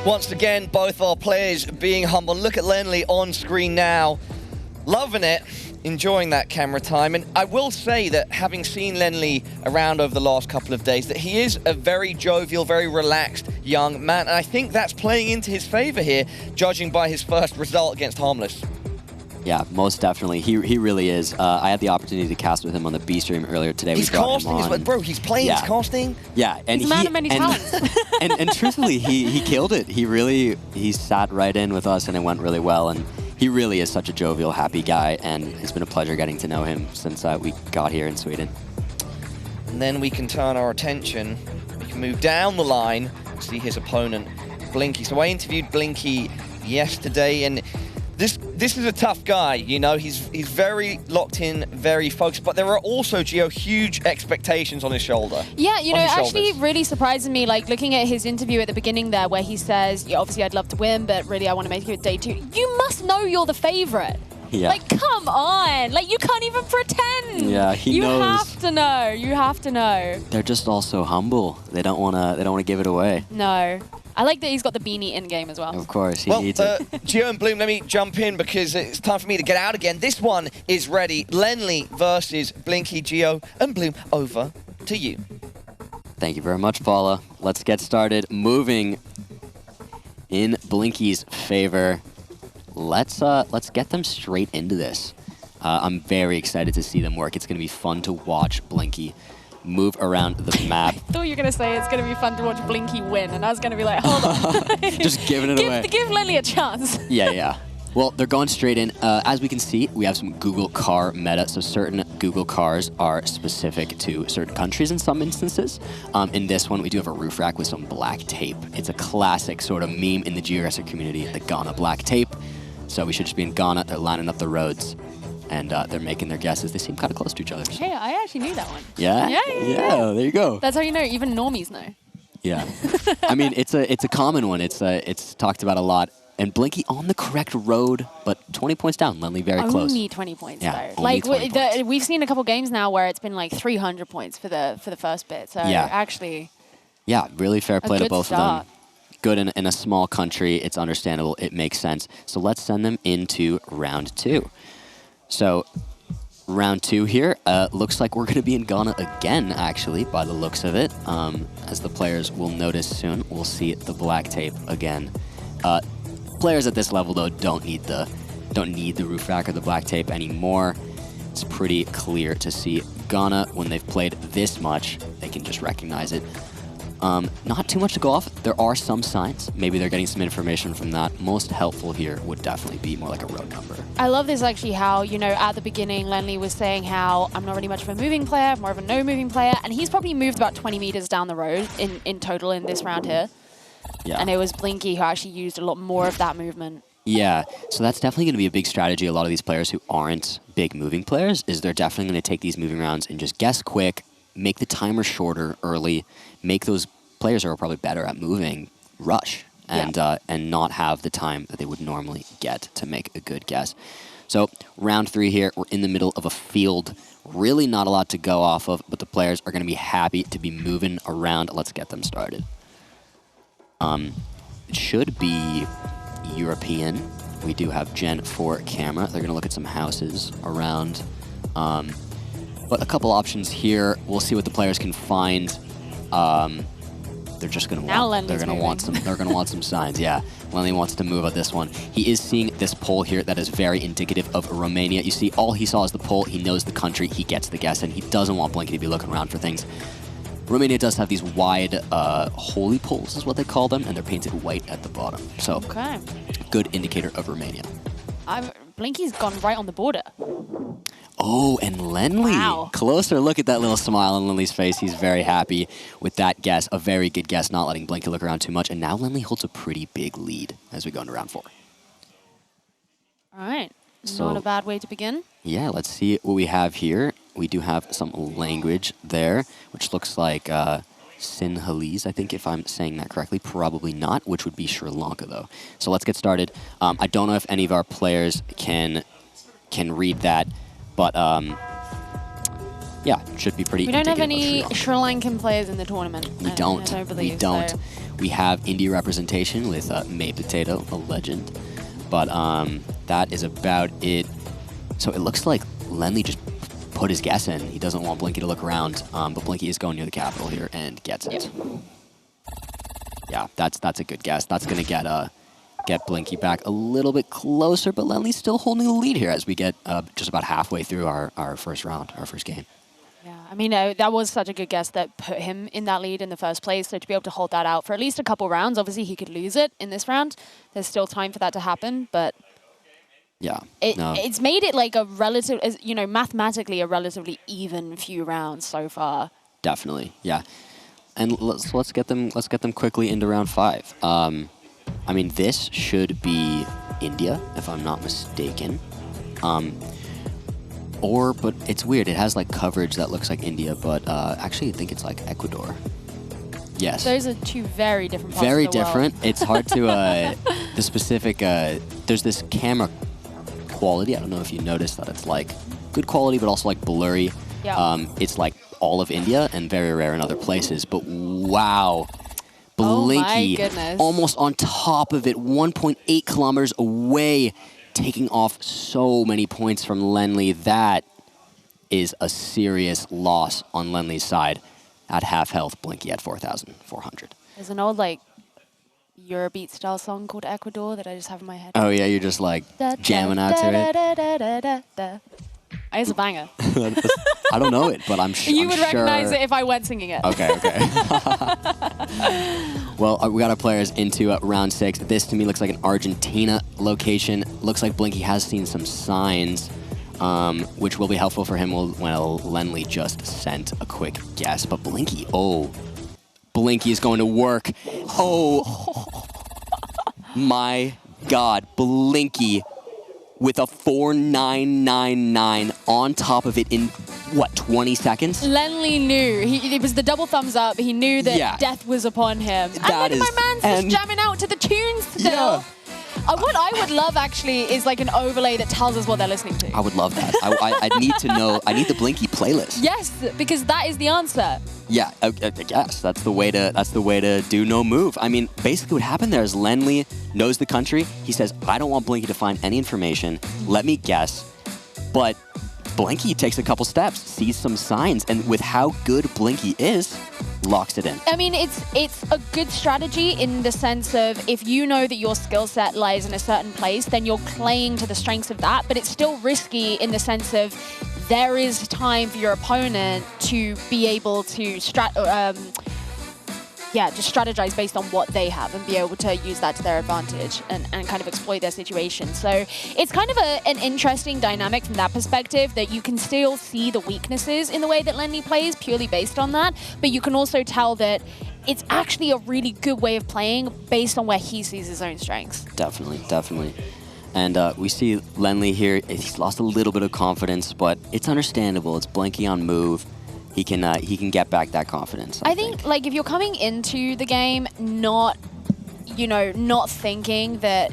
Once again, both our players being humble. Look at Lenly on screen now, loving it, enjoying that camera time. And I will say that having seen Lenly around over the last couple of days, that he is a very jovial, very relaxed young man. And I think that's playing into his favor here, judging by his first result against Harmless. Yeah, most definitely. He really is. I had the opportunity to cast with him on the B stream earlier today. He's casting as well. Bro, he's playing, he's casting. Yeah, and he's a man of many talents. and truthfully, he killed it. He sat right in with us, and it went really well. And he really is such a jovial, happy guy, and it's been a pleasure getting to know him since we got here in Sweden. And then we can turn our attention, we can move down the line, see his opponent, Blinky. So I interviewed Blinky yesterday, and this is a tough guy, you know. He's very locked in, very focused, but there are also, Geo, huge expectations on his shoulder. Yeah, you know, actually really surprising me, like looking at his interview at the beginning there where he says, yeah, obviously I'd love to win, but really I want to make it day 2. You must know you're the favorite. Yeah. Like, come on. Like, you can't even pretend. Yeah, he knows. You have to know. You have to know. They're just all so humble. They don't want to give it away. No. I like that he's got the beanie in game as well. Of course, he needs it. Geo and Bloom, let me jump in because it's time for me to get out again. This one is ready. Lenly versus Blinky. Geo and Bloom, over to you. Thank you very much, Paula. Let's get started. Moving in Blinky's favor. Let's get them straight into this. I'm very excited to see them work. It's going to be fun to watch Blinky move around the map. I thought you were going to say it's going to be fun to watch Blinky win, and I was going to be like, hold on. Just giving it away. Give Lenly a chance. Yeah. Well, they're going straight in. As we can see, we have some Google car meta. So certain Google cars are specific to certain countries in some instances. In this one, we do have a roof rack with some black tape. It's a classic sort of meme in the GeoGuessr community, the Ghana black tape. So we should just be in Ghana. They're lining up the roads. and they're making their guesses. They seem kind of close to each other. Hey, I actually knew that one. Yeah? Yeah. There you go. That's how you know. Even normies know. Yeah. I mean, it's a common one. It's talked about a lot. And Blinky on the correct road, but 20 points down. Lenly very close. Only 20 points, Yeah, though. only Like, 20 points. we've seen a couple games now where it's been like 300 points for the first bit. So Yeah. actually, Yeah, really fair play to good both start. of them. Good in a small country. It's understandable. It makes sense. So let's send them into round 2. So round 2 here, looks like we're going to be in Ghana again, actually, by the looks of it. As the players will notice soon, we'll see the black tape again. Players at this level, though, don't need the roof rack or the black tape anymore. It's pretty clear to see Ghana, when they've played this much, they can just recognize it. Not too much to go off. There are some signs. Maybe they're getting some information from that. Most helpful here would definitely be more like a road number. I love this actually how, you know, at the beginning, Lenly was saying how I'm not really much of a moving player, I'm more of a no moving player. And he's probably moved about 20 meters down the road in total in this round here. Yeah. And it was Blinky who actually used a lot more of that movement. Yeah, so that's definitely going to be a big strategy. A lot of these players who aren't big moving players is they're definitely going to take these moving rounds and just guess quick, make the timer shorter early, make those players who are probably better at moving rush and not have the time that they would normally get to make a good guess. So round 3 here, we're in the middle of a field. Really not a lot to go off of, but the players are going to be happy to be moving around. Let's get them started. It should be European. We do have Gen 4 camera. They're going to look at some houses around. But a couple options here. We'll see what the players can find. They're just going to want. They're going to want some. They're going to want some signs. Yeah, Lenly wants to move at this one. He is seeing this pole here that is very indicative of Romania. You see, all he saw is the pole. He knows the country. He gets the guess, and he doesn't want Blinky to be looking around for things. Romania does have these wide holy poles, is what they call them, and they're painted white at the bottom. So, good indicator of Romania. Blinky's gone right on the border. Oh, and Lenly. Wow. Closer look at that little smile on Lenly's face. He's very happy with that guess. A very good guess, not letting Blinky look around too much. And now Lenly holds a pretty big lead as we go into round 4. All right. So, not a bad way to begin. Yeah, let's see what we have here. We do have some language there, which looks like Sinhalese, I think, if I'm saying that correctly. Probably not, which would be Sri Lanka, though. So let's get started. I don't know if any of our players can read that, but yeah, it should be pretty. We don't have any Sri Lankan players in the tournament. We don't. I don't believe We don't. so. We have India representation with May Potato, a legend, but that is about it. So it looks like Lenly just put his guess in. He doesn't want Blinky to look around, but Blinky is going near the capital here and gets it. Yeah, that's a good guess. That's going to get Blinky back a little bit closer, but Lenly's still holding the lead here as we get just about halfway through our first round, our first game. Yeah, I mean, that was such a good guess that put him in that lead in the first place. So to be able to hold that out for at least a couple rounds, obviously he could lose it in this round. There's still time for that to happen, but yeah, it's made it like a relative, you know, mathematically a relatively even few rounds so far. Definitely, yeah. And let's get them quickly into round 5. I mean, this should be India, if I'm not mistaken. But it's weird. It has like coverage that looks like India, but actually I think it's like Ecuador. Yes. Those are two very different parts Very of the different. world. It's hard to, the specific, there's this camera quality. I don't know if you noticed that it's like good quality, but also like blurry. Yeah. It's like all of India and very rare in other places, but wow. Oh my Blinky, goodness. almost on top of it, 1.8 kilometers away, taking off so many points from Lenly. That is a serious loss on Lenly's side. At half health, Blinky at 4,400. There's an old like Eurobeat style song called Ecuador that I just have in my head. Oh yeah, you're just like jamming out to it. It's a banger. I don't know it, but I'm sure. You would recognize it if I went singing it. Okay. Well, we got our players into round 6. This to me looks like an Argentina location. Looks like Blinky has seen some signs, which will be helpful for him when Lenly just sent a quick guess. But Blinky, Blinky is going to work. Oh, my God, Blinky with a 4,999 on top of it in, what, 20 seconds? Lenly knew. It was the double thumbs up. He knew that Yeah. death was upon him. That and is- my man's and- just jamming out to the tunes still. Yeah. What I would love, actually, is like an overlay that tells us what they're listening to. I would love that. I need to know. I need the Blinky playlist. Yes, because that is the answer. Yeah, I guess that's the way to do no move. I mean, basically what happened there is Lenly knows the country. He says, I don't want Blinky to find any information. Let me guess. But Blinky takes a couple steps, sees some signs, and with how good Blinky is, locks it in. I mean, it's a good strategy in the sense of if you know that your skill set lies in a certain place, then you're playing to the strengths of that, but it's still risky in the sense of there is time for your opponent to be able to just strategize based on what they have and be able to use that to their advantage and kind of exploit their situation. So it's kind of an interesting dynamic from that perspective, that you can still see the weaknesses in the way that Lenny plays purely based on that, but you can also tell that it's actually a really good way of playing based on where he sees his own strengths. Definitely, definitely. And we see Lenly here. He's lost a little bit of confidence, but it's understandable. It's Blinky on move. He can get back that confidence. I think, like, if you're coming into the game not thinking that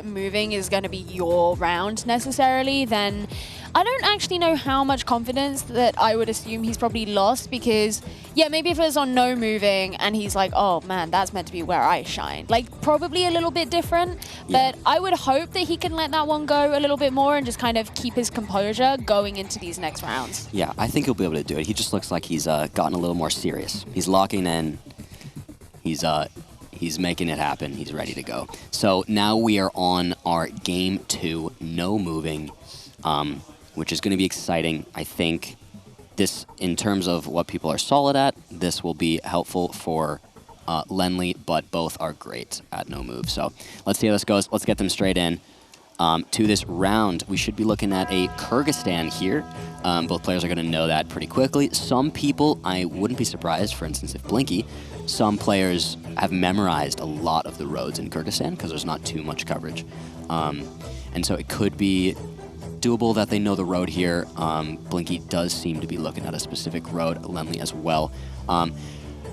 moving is going to be your round necessarily, then I don't actually know how much confidence that I would assume he's probably lost, because, yeah, maybe if it was on no moving and he's like, oh man, that's meant to be where I shine. Like, probably a little bit different, but I would hope that he can let that one go a little bit more and just kind of keep his composure going into these next rounds. Yeah, I think he'll be able to do it. He just looks like he's gotten a little more serious. He's locking in. He's making it happen. He's ready to go. So now we are on our game 2, no moving, which is going to be exciting. I think this, in terms of what people are solid at, this will be helpful for Lenly, but both are great at no move. So let's see how this goes. Let's get them straight in. To this round, we should be looking at a Kyrgyzstan here. Both players are going to know that pretty quickly. Some people, I wouldn't be surprised, for instance, if Blinky, some players have memorized a lot of the roads in Kyrgyzstan because there's not too much coverage. And so it could be doable that they know the road here. Blinky does seem to be looking at a specific road, Lenly as well.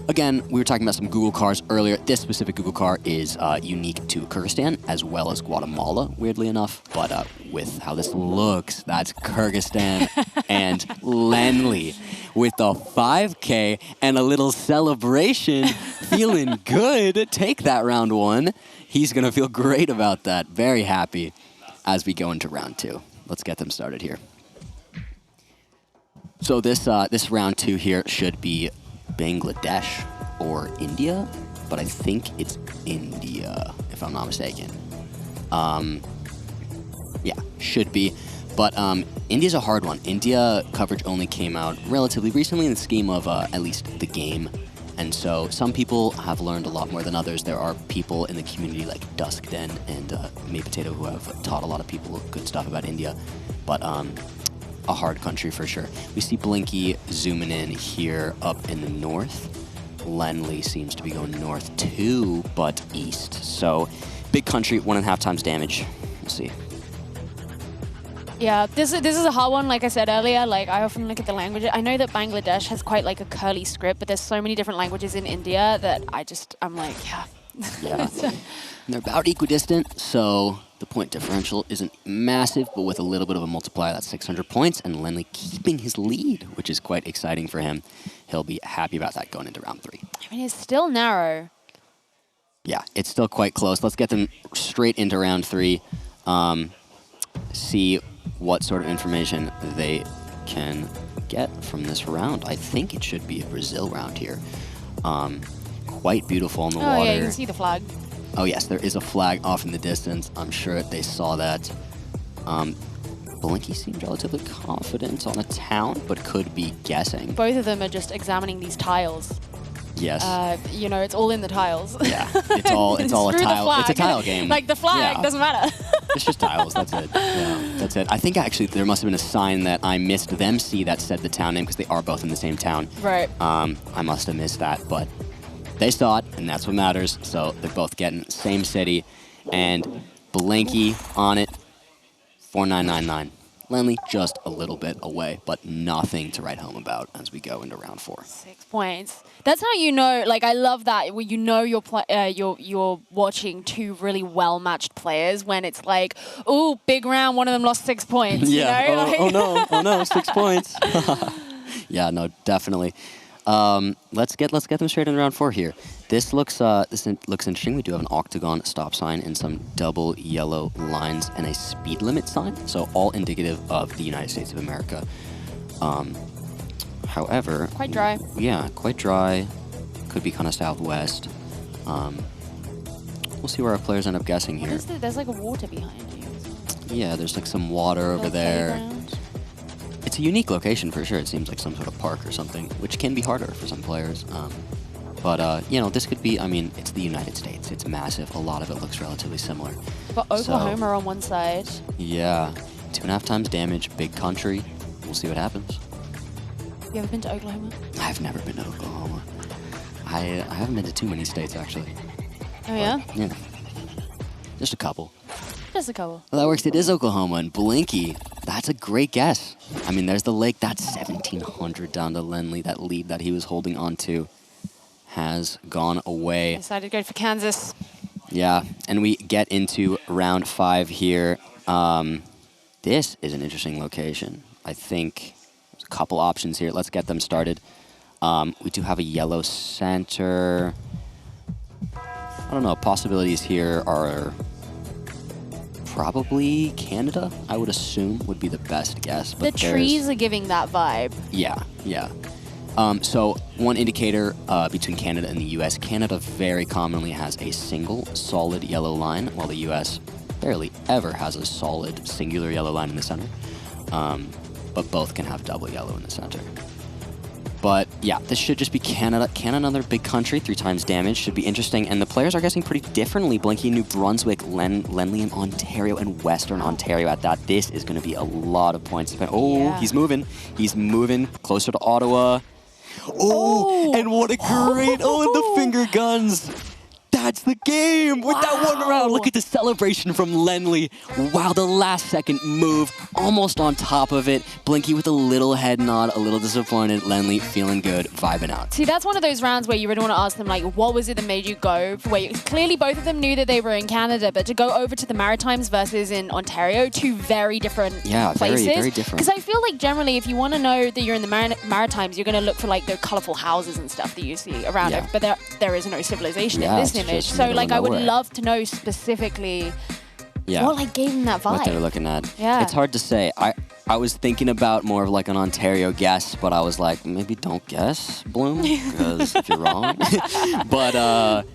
Again, we were talking about some Google cars earlier. This specific Google car is unique to Kyrgyzstan as well as Guatemala, weirdly enough. But with how this looks, that's Kyrgyzstan and Lenly with the 5K and a little celebration. Feeling good. Take that round 1. He's going to feel great about that. Very happy as we go into round 2. Let's get them started here. So this round 2 here should be Bangladesh or India, but I think it's India, if I'm not mistaken. Yeah, should be. But India's a hard one. India coverage only came out relatively recently in the scheme of at least the game. And so some people have learned a lot more than others. There are people in the community like Duskden and May Potato who have taught a lot of people good stuff about India. But a hard country for sure. We see Blinky zooming in here up in the north. Lenly seems to be going north too, but east. So big country, 1.5 times damage. We'll see. Yeah, this is a hard one. Like I said earlier, like I often look at the languages. I know that Bangladesh has quite like a curly script, but there's so many different languages in India that I'm like, yeah. Yeah. They're about equidistant, so the point differential isn't massive, but with a little bit of a multiplier, that's 600 points, and Lenly keeping his lead, which is quite exciting for him. He'll be happy about that going into round 3. I mean, it's still narrow. Yeah, it's still quite close. Let's get them straight into round 3. See what sort of information they can get from this round. I think it should be a Brazil round here. Quite beautiful in the water. Oh yeah, you can see the flag. Oh yes, there is a flag off in the distance. I'm sure they saw that. Blinky seemed relatively confident on a town, but could be guessing. Both of them are just examining these tiles. Yes. You know, it's all in the tiles. Yeah, it's all a tile. It's a tile game. Like the flag doesn't matter. It's just tiles. That's it. Yeah, that's it. I think actually there must have been a sign that I missed them see that said the town name because they are both in the same town. Right. I must have missed that, but they saw it, and that's what matters. So they're both getting same city, and Blinky on it. 4999. Lenly just a little bit away, but nothing to write home about as we go into round 4. 6 points. That's how you know. Like, I love that when you know you're watching two really well matched players. When it's like, ooh, big round, one of them lost 6 points. Yeah. You know? Oh no, 6 points. Yeah, no, definitely. Let's get them straight in round 4 here. This looks interesting. We do have an octagon stop sign and some double yellow lines and a speed limit sign. So all indicative of the United States of America. However, Quite dry. Yeah, quite dry. Could be kind of southwest. We'll see where our players end up guessing What here. is there's like a water behind you. Yeah, there's like some water over there. Playground. It's a unique location for sure. It seems like some sort of park or something, which can be harder for some players. But, you know, this could be, I mean, it's the United States. It's massive. A lot of it looks relatively similar. But Oklahoma on one side. Yeah. 2.5 times damage, big country. We'll see what happens. You ever been to Oklahoma? I've never been to Oklahoma. I haven't been to too many states, actually. Oh, yeah? Yeah. Just a couple. Just a couple. Well, that works. It is Oklahoma. And Blinky, that's a great guess. I mean, there's the lake. That's 1,700 down to Lenly. That lead that he was holding on to has gone away. Decided to go for Kansas. Yeah, and we get into round 5 here. This is an interesting location. I think there's a couple options here. Let's get them started. We do have a yellow center. I don't know. Possibilities here are probably Canada, I would assume, would be the best guess. But The trees are giving that vibe. Yeah, yeah. So one indicator between Canada and the U.S., Canada very commonly has a single solid yellow line, while the U.S. barely ever has a solid singular yellow line in the center. But both can have double yellow in the center. But yeah, this should just be Canada. Canada, another big country, 3 times damage, should be interesting. And the players are guessing pretty differently. Blinky, New Brunswick, Lenly in Ontario, and Western Ontario at that. This is going to be a lot of points. Oh, yeah. He's moving. He's moving closer to Ottawa. Oh, and what a great, and the finger guns. That's the game with that one round. Look at the celebration from Lenly. Wow, the last second move, almost on top of it. Blinky with a little head nod, a little disappointed. Lenly feeling good, vibing out. See, that's one of those rounds where you really want to ask them, like, what was it that made you go? Clearly, both of them knew that they were in Canada, but to go over to the Maritimes versus in Ontario, 2 very different places. Yeah, very different. Because I feel like generally, if you want to know that you're in the Maritimes, you're going to look for like the colorful houses and stuff that you see around it. But there is no civilization in this image. So, like, I would love to know specifically what like gave them that vibe. What they were looking at. Yeah. It's hard to say. I was thinking about more of like an Ontario guess, but I was like, maybe don't guess, Bloom, because if you're wrong. But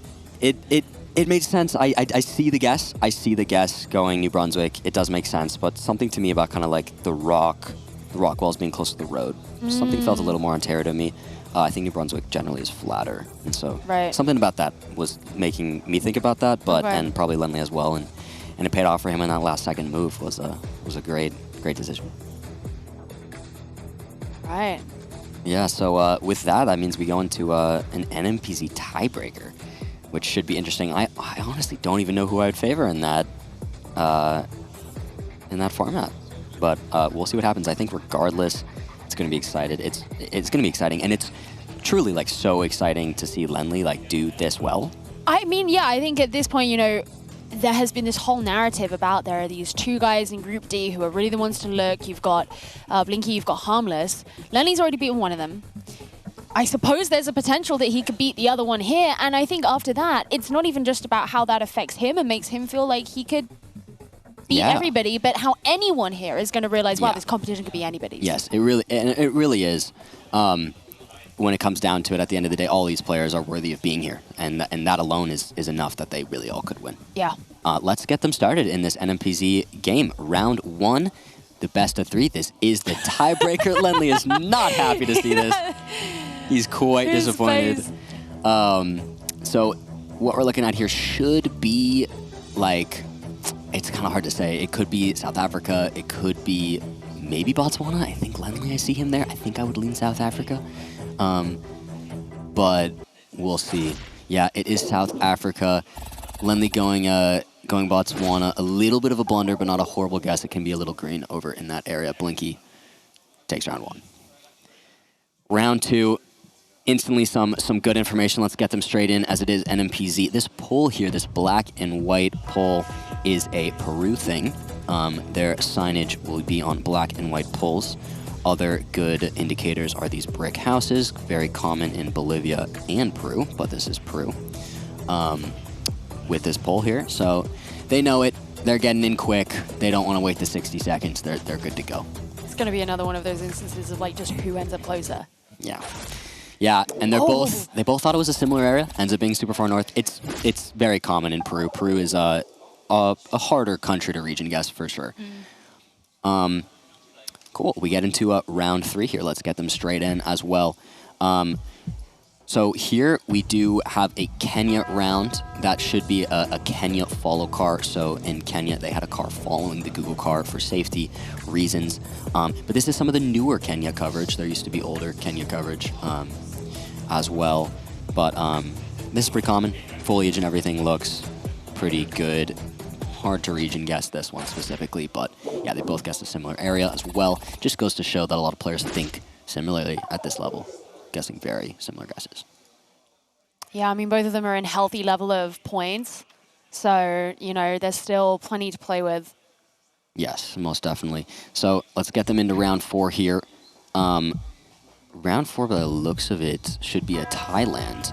it made sense. I see the guess. I see the guess going New Brunswick. It does make sense, but something to me about kind of like the rock walls being close to the road. Something felt a little more Ontario to me. I think New Brunswick generally is flatter, and so something about that was making me think about that. But and probably Lenly as well, and it paid off for him. And that last second move was a great decision. Right. Yeah. So with that means we go into an NMPZ tiebreaker, which should be interesting. I honestly don't even know who I would favor in that format, but we'll see what happens. I think regardless, it's going to be excited. It's going to be exciting, and it's truly like so exciting to see Lenly like do this well. I mean, yeah, I think at this point, you know, there has been this whole narrative about there are these 2 guys in Group D who are really the ones to look. You've got Blinky, you've got Harmless. Lenly's already beaten one of them. I suppose there's a potential that he could beat the other one here, and I think after that, it's not even just about how that affects him and makes him feel like he could beat everybody, but how anyone here is going to realize, wow, this competition could be anybody's. Yes, it really is. When it comes down to it, at the end of the day, all these players are worthy of being here, and that alone is enough that they really all could win. Yeah. Let's get them started in this NMPZ game. Round 1, the best of 3. This is the tiebreaker. Lenly is not happy to see this. He's quite disappointed. So what we're looking at here should be like, it's kind of hard to say. It could be South Africa. It could be maybe Botswana. I think Lenly, I see him there. I think I would lean South Africa. But we'll see. Yeah, it is South Africa. Lenly going going Botswana. A little bit of a blunder, but not a horrible guess. It can be a little green over in that area. Blinky takes round 1. Round 2, instantly some good information. Let's get them straight in as it is NMPZ. This poll here, this black and white poll, is a Peru thing. Their signage will be on black and white poles. Other good indicators are these brick houses, very common in Bolivia and Peru, but this is Peru with this poll here. So they know it. They're getting in quick. They don't want to wait the 60 seconds. They're good to go. It's going to be another one of those instances of like just who ends up closer. Yeah. Yeah, and they both thought it was a similar area. Ends up being super far north. It's very common in Peru. Peru is a harder country to region guess for sure. Cool. We get into round 3 here. Let's get them straight in as well. So here we do have a Kenya round. That should be a Kenya follow car. So in Kenya, they had a car following the Google car for safety reasons. But this is some of the newer Kenya coverage. There used to be older Kenya coverage as well. But this is pretty common. Foliage and everything looks pretty good. Hard to region guess this one specifically, but yeah, they both guessed a similar area as well. Just goes to show that a lot of players think similarly at this level, guessing very similar guesses. Yeah, I mean, both of them are in healthy level of points. So, you know, there's still plenty to play with. Yes, most definitely. So let's get them into round 4 here. Round 4, by the looks of it, should be a Thailand.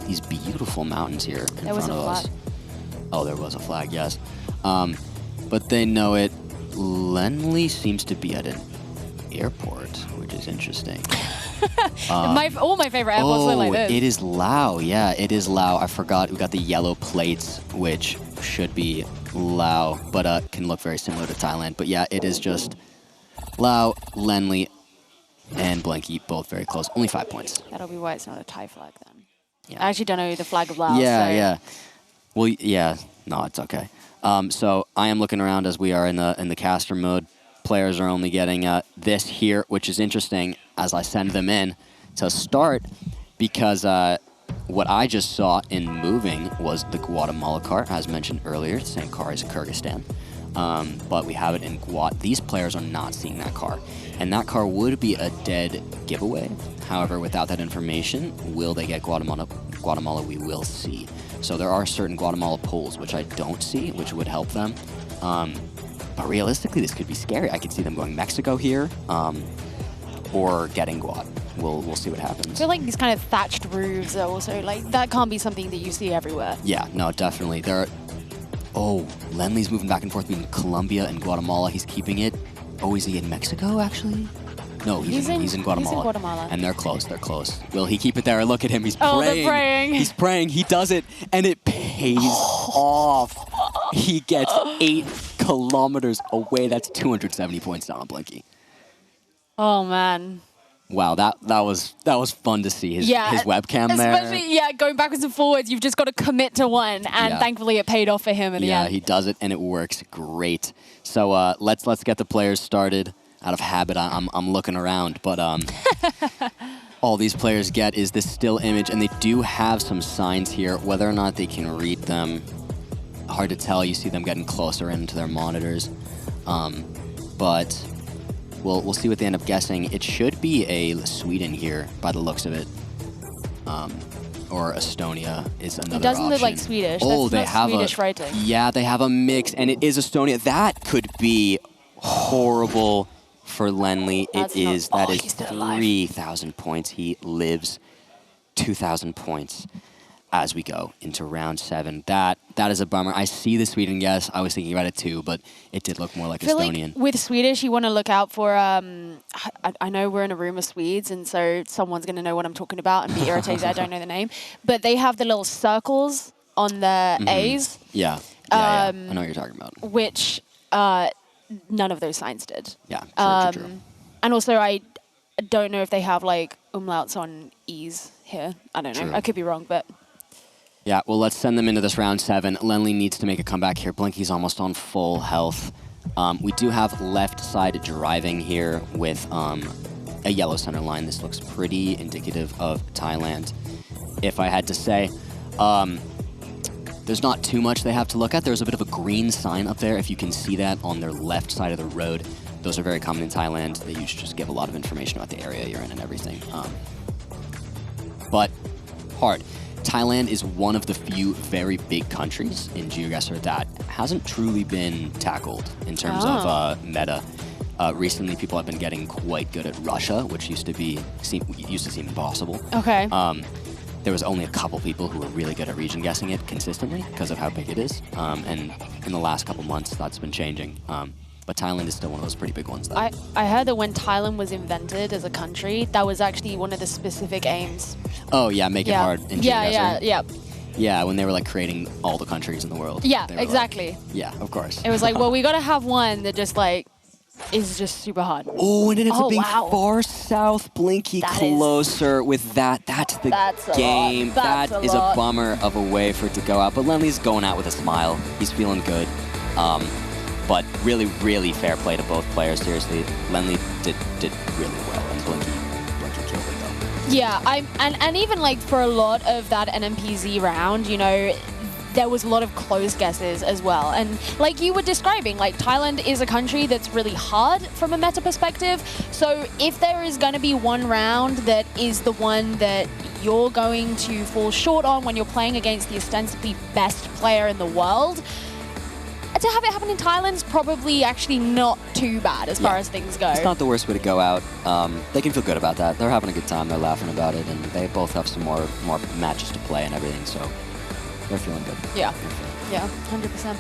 These beautiful mountains here in front of us. Oh, there was a flag, yes. But they know it. Lenley seems to be at an airport, which is interesting. All my favorite airports look like this. It is Lao. Yeah, it is Lao. I forgot we got the yellow plates, which should be Lao, but can look very similar to Thailand. But yeah, it is just Lao, Lenley, and Blinky, both very close. Only 5 points. That'll be why it's not a Thai flag then. Yeah. I actually don't know the flag of Laos. Yeah, so. yeah. Well, yeah. No, it's okay. So I am looking around as we are in the caster mode. Players are only getting this here, which is interesting as I send them in to start, because what I just saw in moving was the Guatemala car, as mentioned earlier. The same car as Kyrgyzstan. But we have it in Guat. These players are not seeing that car. And that car would be a dead giveaway. However, without that information, will they get Guatemala? Guatemala we will see. So there are certain Guatemala polls which I don't see, which would help them. But realistically, this could be scary. I could see them going Mexico here, or getting Guat. We'll see what happens. I feel like these kind of thatched roofs are also like, that can't be something that you see everywhere. Yeah, no, definitely. Lenley's moving back and forth between Colombia and Guatemala. He's keeping it. Oh, is he in Mexico, actually? No, he's in Guatemala. He's in Guatemala. And they're close, they're close. Will he keep it there? Look at him, he's praying. praying. They're praying. He's praying, he does it, and it pays off. He gets 8 kilometers away. That's 270 points down on Blinky. Oh, man. Wow, that was fun to see his webcam there. Especially, going backwards and forwards, you've just got to commit to one, and thankfully it paid off for him in the end. Yeah, he does it, and it works great. So let's get the players started. Out of habit, I'm looking around, but all these players get is this still image, and they do have some signs here. Whether or not they can read them, hard to tell. You see them getting closer into their monitors, but we'll see what they end up guessing. It should be a Sweden here by the looks of it, or Estonia is another option. It doesn't look like Swedish. Oh, That's not Swedish writing. Yeah, they have a mix, and it is Estonia. That could be horrible for Lenley. That is 3,000 points. He lives 2,000 points as we go into round 7. That is a bummer. I see the Sweden guess. I was thinking about it too, but it did look more like Estonian. Like with Swedish, you want to look out for, I know we're in a room of Swedes, and so someone's going to know what I'm talking about and be irritated I don't know the name. But they have the little circles on the A's. Yeah. I know what you're talking about. Which none of those signs did. Yeah, true. And also, I don't know if they have like umlauts on E's here. I don't know. True. I could be wrong, but... Yeah, well, let's send them into this round 7. Lenley needs to make a comeback here. Blinky's almost on full health. We do have left side driving here with a yellow center line. This looks pretty indicative of Thailand, if I had to say. there's not too much they have to look at. There's a bit of a green sign up there, if you can see that on their left side of the road. Those are very common in Thailand. They usually just give a lot of information about the area you're in and everything. But hard. Thailand is one of the few very big countries in GeoGuessr that hasn't truly been tackled in terms of meta. Recently, people have been getting quite good at Russia, which used to seem impossible. Okay. There was only a couple people who were really good at region guessing it consistently because of how big it is. And in the last couple months, that's been changing. But Thailand is still one of those pretty big ones, though. I heard that when Thailand was invented as a country, that was actually one of the specific aims. Oh, yeah, make it hard in GeoGuessr. Yeah. Yeah, when they were like creating all the countries in the world. Yeah, they were exactly. Like, yeah, of course. It was like, well, we got to have one that just like is just super hard. Oh, and it ends up being far south, Blinky closer with that. That's the game. That is a bummer of a way for it to go out. But Lenley's going out with a smile. He's feeling good. But really, really fair play to both players. Seriously, Lenley did really well, and Blinky killed it though. Yeah, and even like for a lot of that NMPZ round, you know, there was a lot of close guesses as well. And like you were describing, like Thailand is a country that's really hard from a meta perspective. So if there is going to be one round that is the one that you're going to fall short on when you're playing against the ostensibly best player in the world, to have it happen in Thailand's probably actually not too bad as far as things go. It's not the worst way to go out. They can feel good about that. They're having a good time. They're laughing about it, and they both have some more matches to play and everything. So they're feeling good. Yeah, 100%.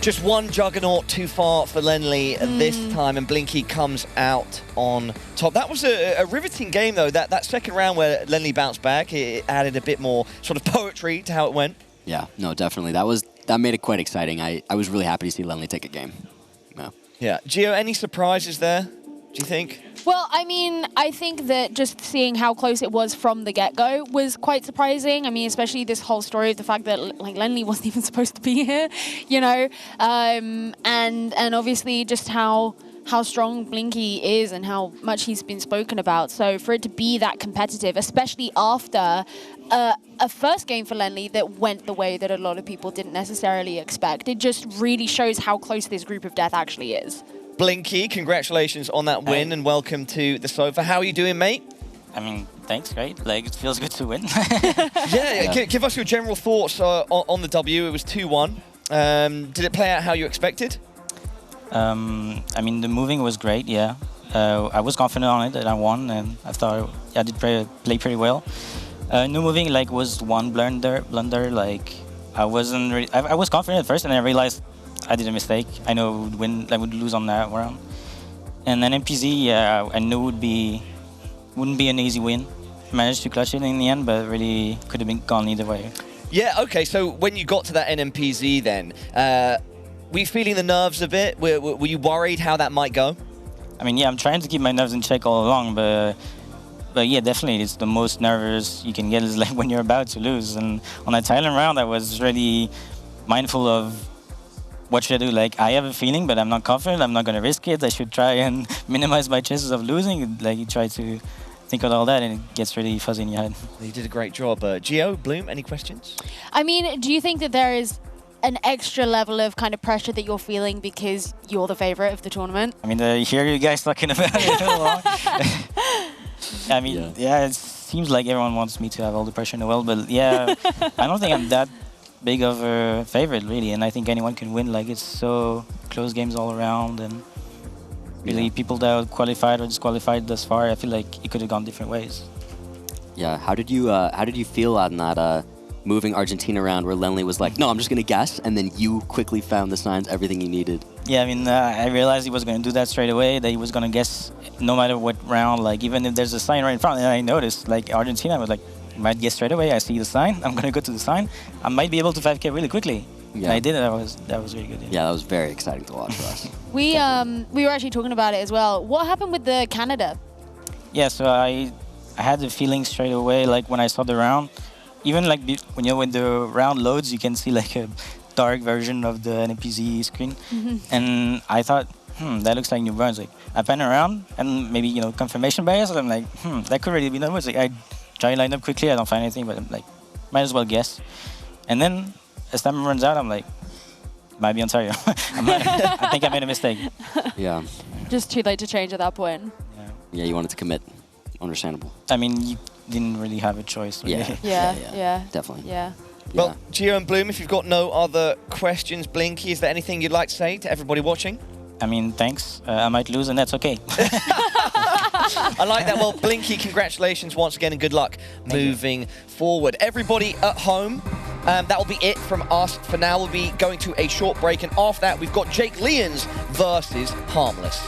Just one juggernaut too far for Lenley this time, and Blinky comes out on top. That was a riveting game, though. That second round where Lenley bounced back, it added a bit more sort of poetry to how it went. Yeah, no, definitely. That made it quite exciting. I was really happy to see Lenley take a game. Yeah. Geo, any surprises there, do you think? Well, I mean, I think that just seeing how close it was from the get-go was quite surprising. I mean, especially this whole story of the fact that like Lenley wasn't even supposed to be here, you know, and obviously just how strong Blinky is and how much he's been spoken about. So for it to be that competitive, especially after a first game for Lenley that went the way that a lot of people didn't necessarily expect, it just really shows how close this group of death actually is. Blinky, congratulations on that win and welcome to the sofa. How are you doing, mate? I mean, thanks, great. Like, it feels good to win. Give us your general thoughts on the W. It was 2-1. Did it play out how you expected? I mean, the moving was great, yeah. I was confident on it that I won, and I thought I did play pretty well. No moving, like, was one blunder. Like, I wasn't really, I was confident at first, and I realized I did a mistake. I know I would win, I would lose on that round. And then NPZ, yeah, I knew wouldn't be an easy win. Managed to clutch it in the end, but really could have been gone either way. Yeah, okay, so when you got to that NMPZ then, were you feeling the nerves a bit? Were you worried how that might go? I mean, yeah, I'm trying to keep my nerves in check all along, but yeah, definitely, it's the most nervous you can get is like when you're about to lose. And on that Thailand round, I was really mindful of what should I do. Like, I have a feeling, but I'm not confident. I'm not going to risk it. I should try and minimize my chances of losing. Like, you try to think of all that, and it gets really fuzzy in your head. You did a great job. Geo, Bloom, any questions? I mean, do you think that there is an extra level of kind of pressure that you're feeling because you're the favorite of the tournament? I mean, I hear you guys talking about it a lot. I mean, yeah, it seems like everyone wants me to have all the pressure in the world, but yeah, I don't think I'm that big of a favorite, really, and I think anyone can win. Like, it's so close games all around, and really people that are qualified or disqualified thus far, I feel like it could have gone different ways. Yeah, how did you feel on that moving Argentina round where Lenley was like, no, I'm just going to guess, and then you quickly found the signs, everything you needed? Yeah, I mean, I realized he was going to do that straight away, that he was going to guess no matter what round, like even if there's a sign right in front, and I noticed, like Argentina, I was like, I might guess straight away, I see the sign, I'm going to go to the sign, I might be able to 5K really quickly. Yeah. And I did it, that was really good. Yeah, that was very exciting to watch for us. We were actually talking about it as well. What happened with the Canada? Yeah, so I had the feeling straight away, like when I saw the round, even like when the round loads, you can see like a dark version of the NPZ screen. And I thought, that looks like New Brunswick. I pan around and maybe, confirmation bias, and I'm like, that could really be New Brunswick. I try to line up quickly, I don't find anything, but I'm like, might as well guess. And then as time runs out, I'm like, might be Ontario. I think I made a mistake. Yeah. Just too late to change at that point. Yeah, you wanted to commit. Understandable. I mean, you didn't really have a choice. Really. Yeah. Definitely. Yeah. Well, Geo and Bloom, if you've got no other questions, Blinky, is there anything you'd like to say to everybody watching? I mean, thanks. I might lose, and that's okay. I like that. Well, Blinky, congratulations once again and good luck moving forward. Everybody at home, that will be it from us for now. We'll be going to a short break, and after that, we've got Jake Lyons versus Harmless.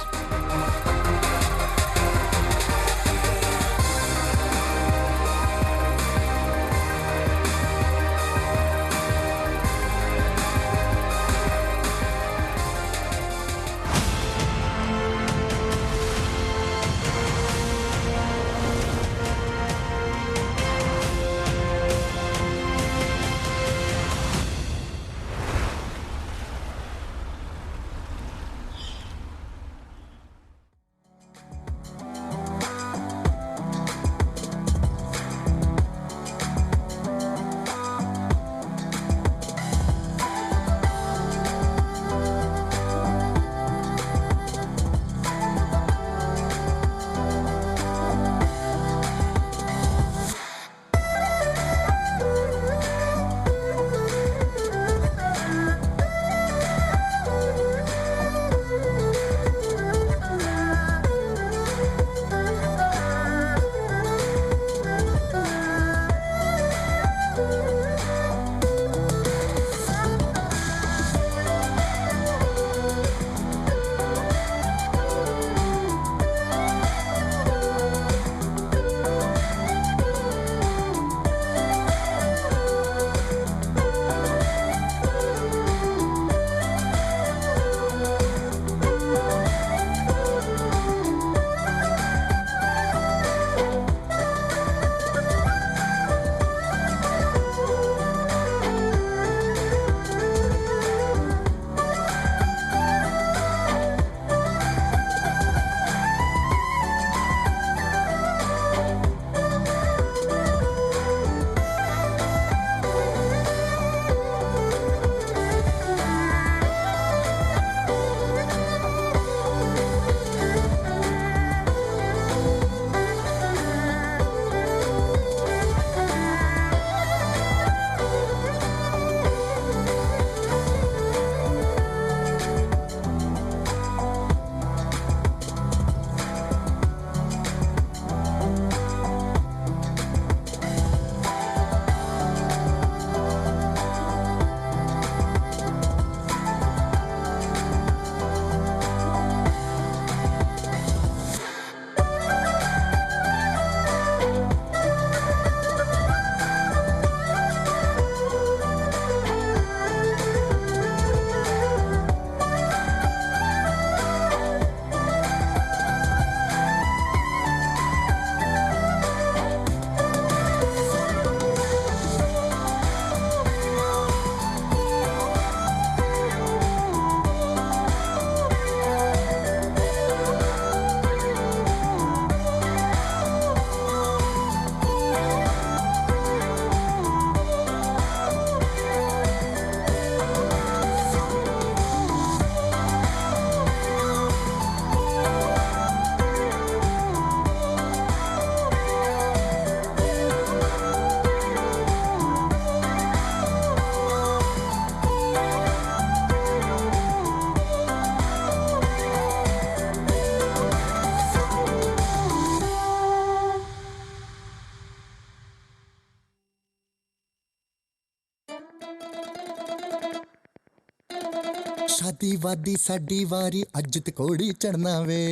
शादी वादी साडी वारी अज ते कोड़ी चढ़ना वे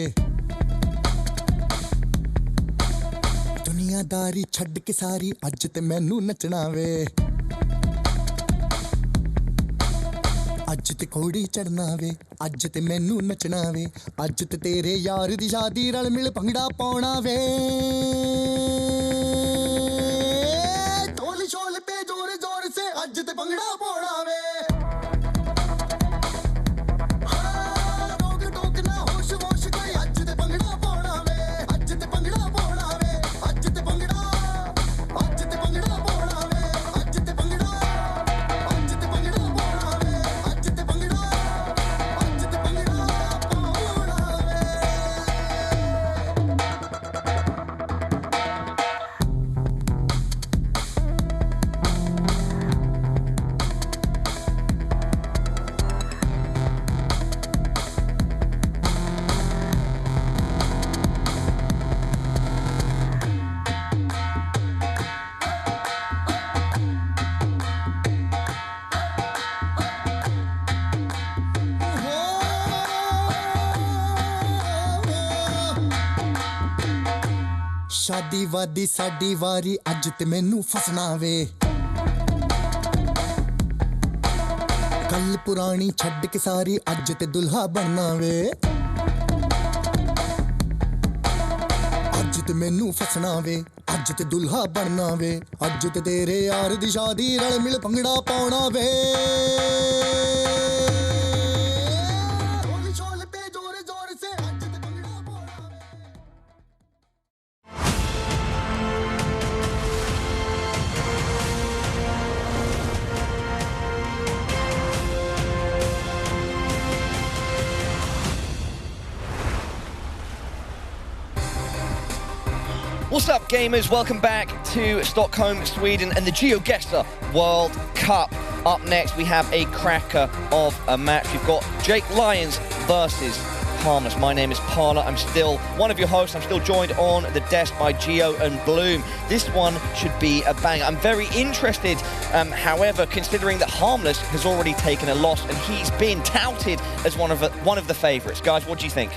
दुनियादारी छड़ के सारी अज ते मैनू नचना वे अज ते कोड़ी चढ़ना वे अज ते मैनू नचना वे अज ते तेरे यार दी शादी रल मिल भंगड़ा पाउणा वे ढोल शोल पे जोर जोर से अज ते भंगड़ा पाउणा वे शादी वादी साडी वारी अज ते मैनू फसना वे कल पुरानी छड्ड के सारी अज ते दुल्हा बनना वे अज ते मैनू फसना वे अज ते दुल्हा बनना वे अज ते तेरे यार दी शादी रल मिल भंगड़ा पाउणा वे What's up, gamers? Welcome back to Stockholm, Sweden, and the GeoGuessr World Cup. Up next, we have a cracker of a match. We've got Jake Lyons versus Harmless. My name is Parla. I'm still one of your hosts. I'm still joined on the desk by Geo and Bloom. This one should be a bang. I'm very interested, however, considering that Harmless has already taken a loss and he's been touted as one of the favourites. Guys, what do you think?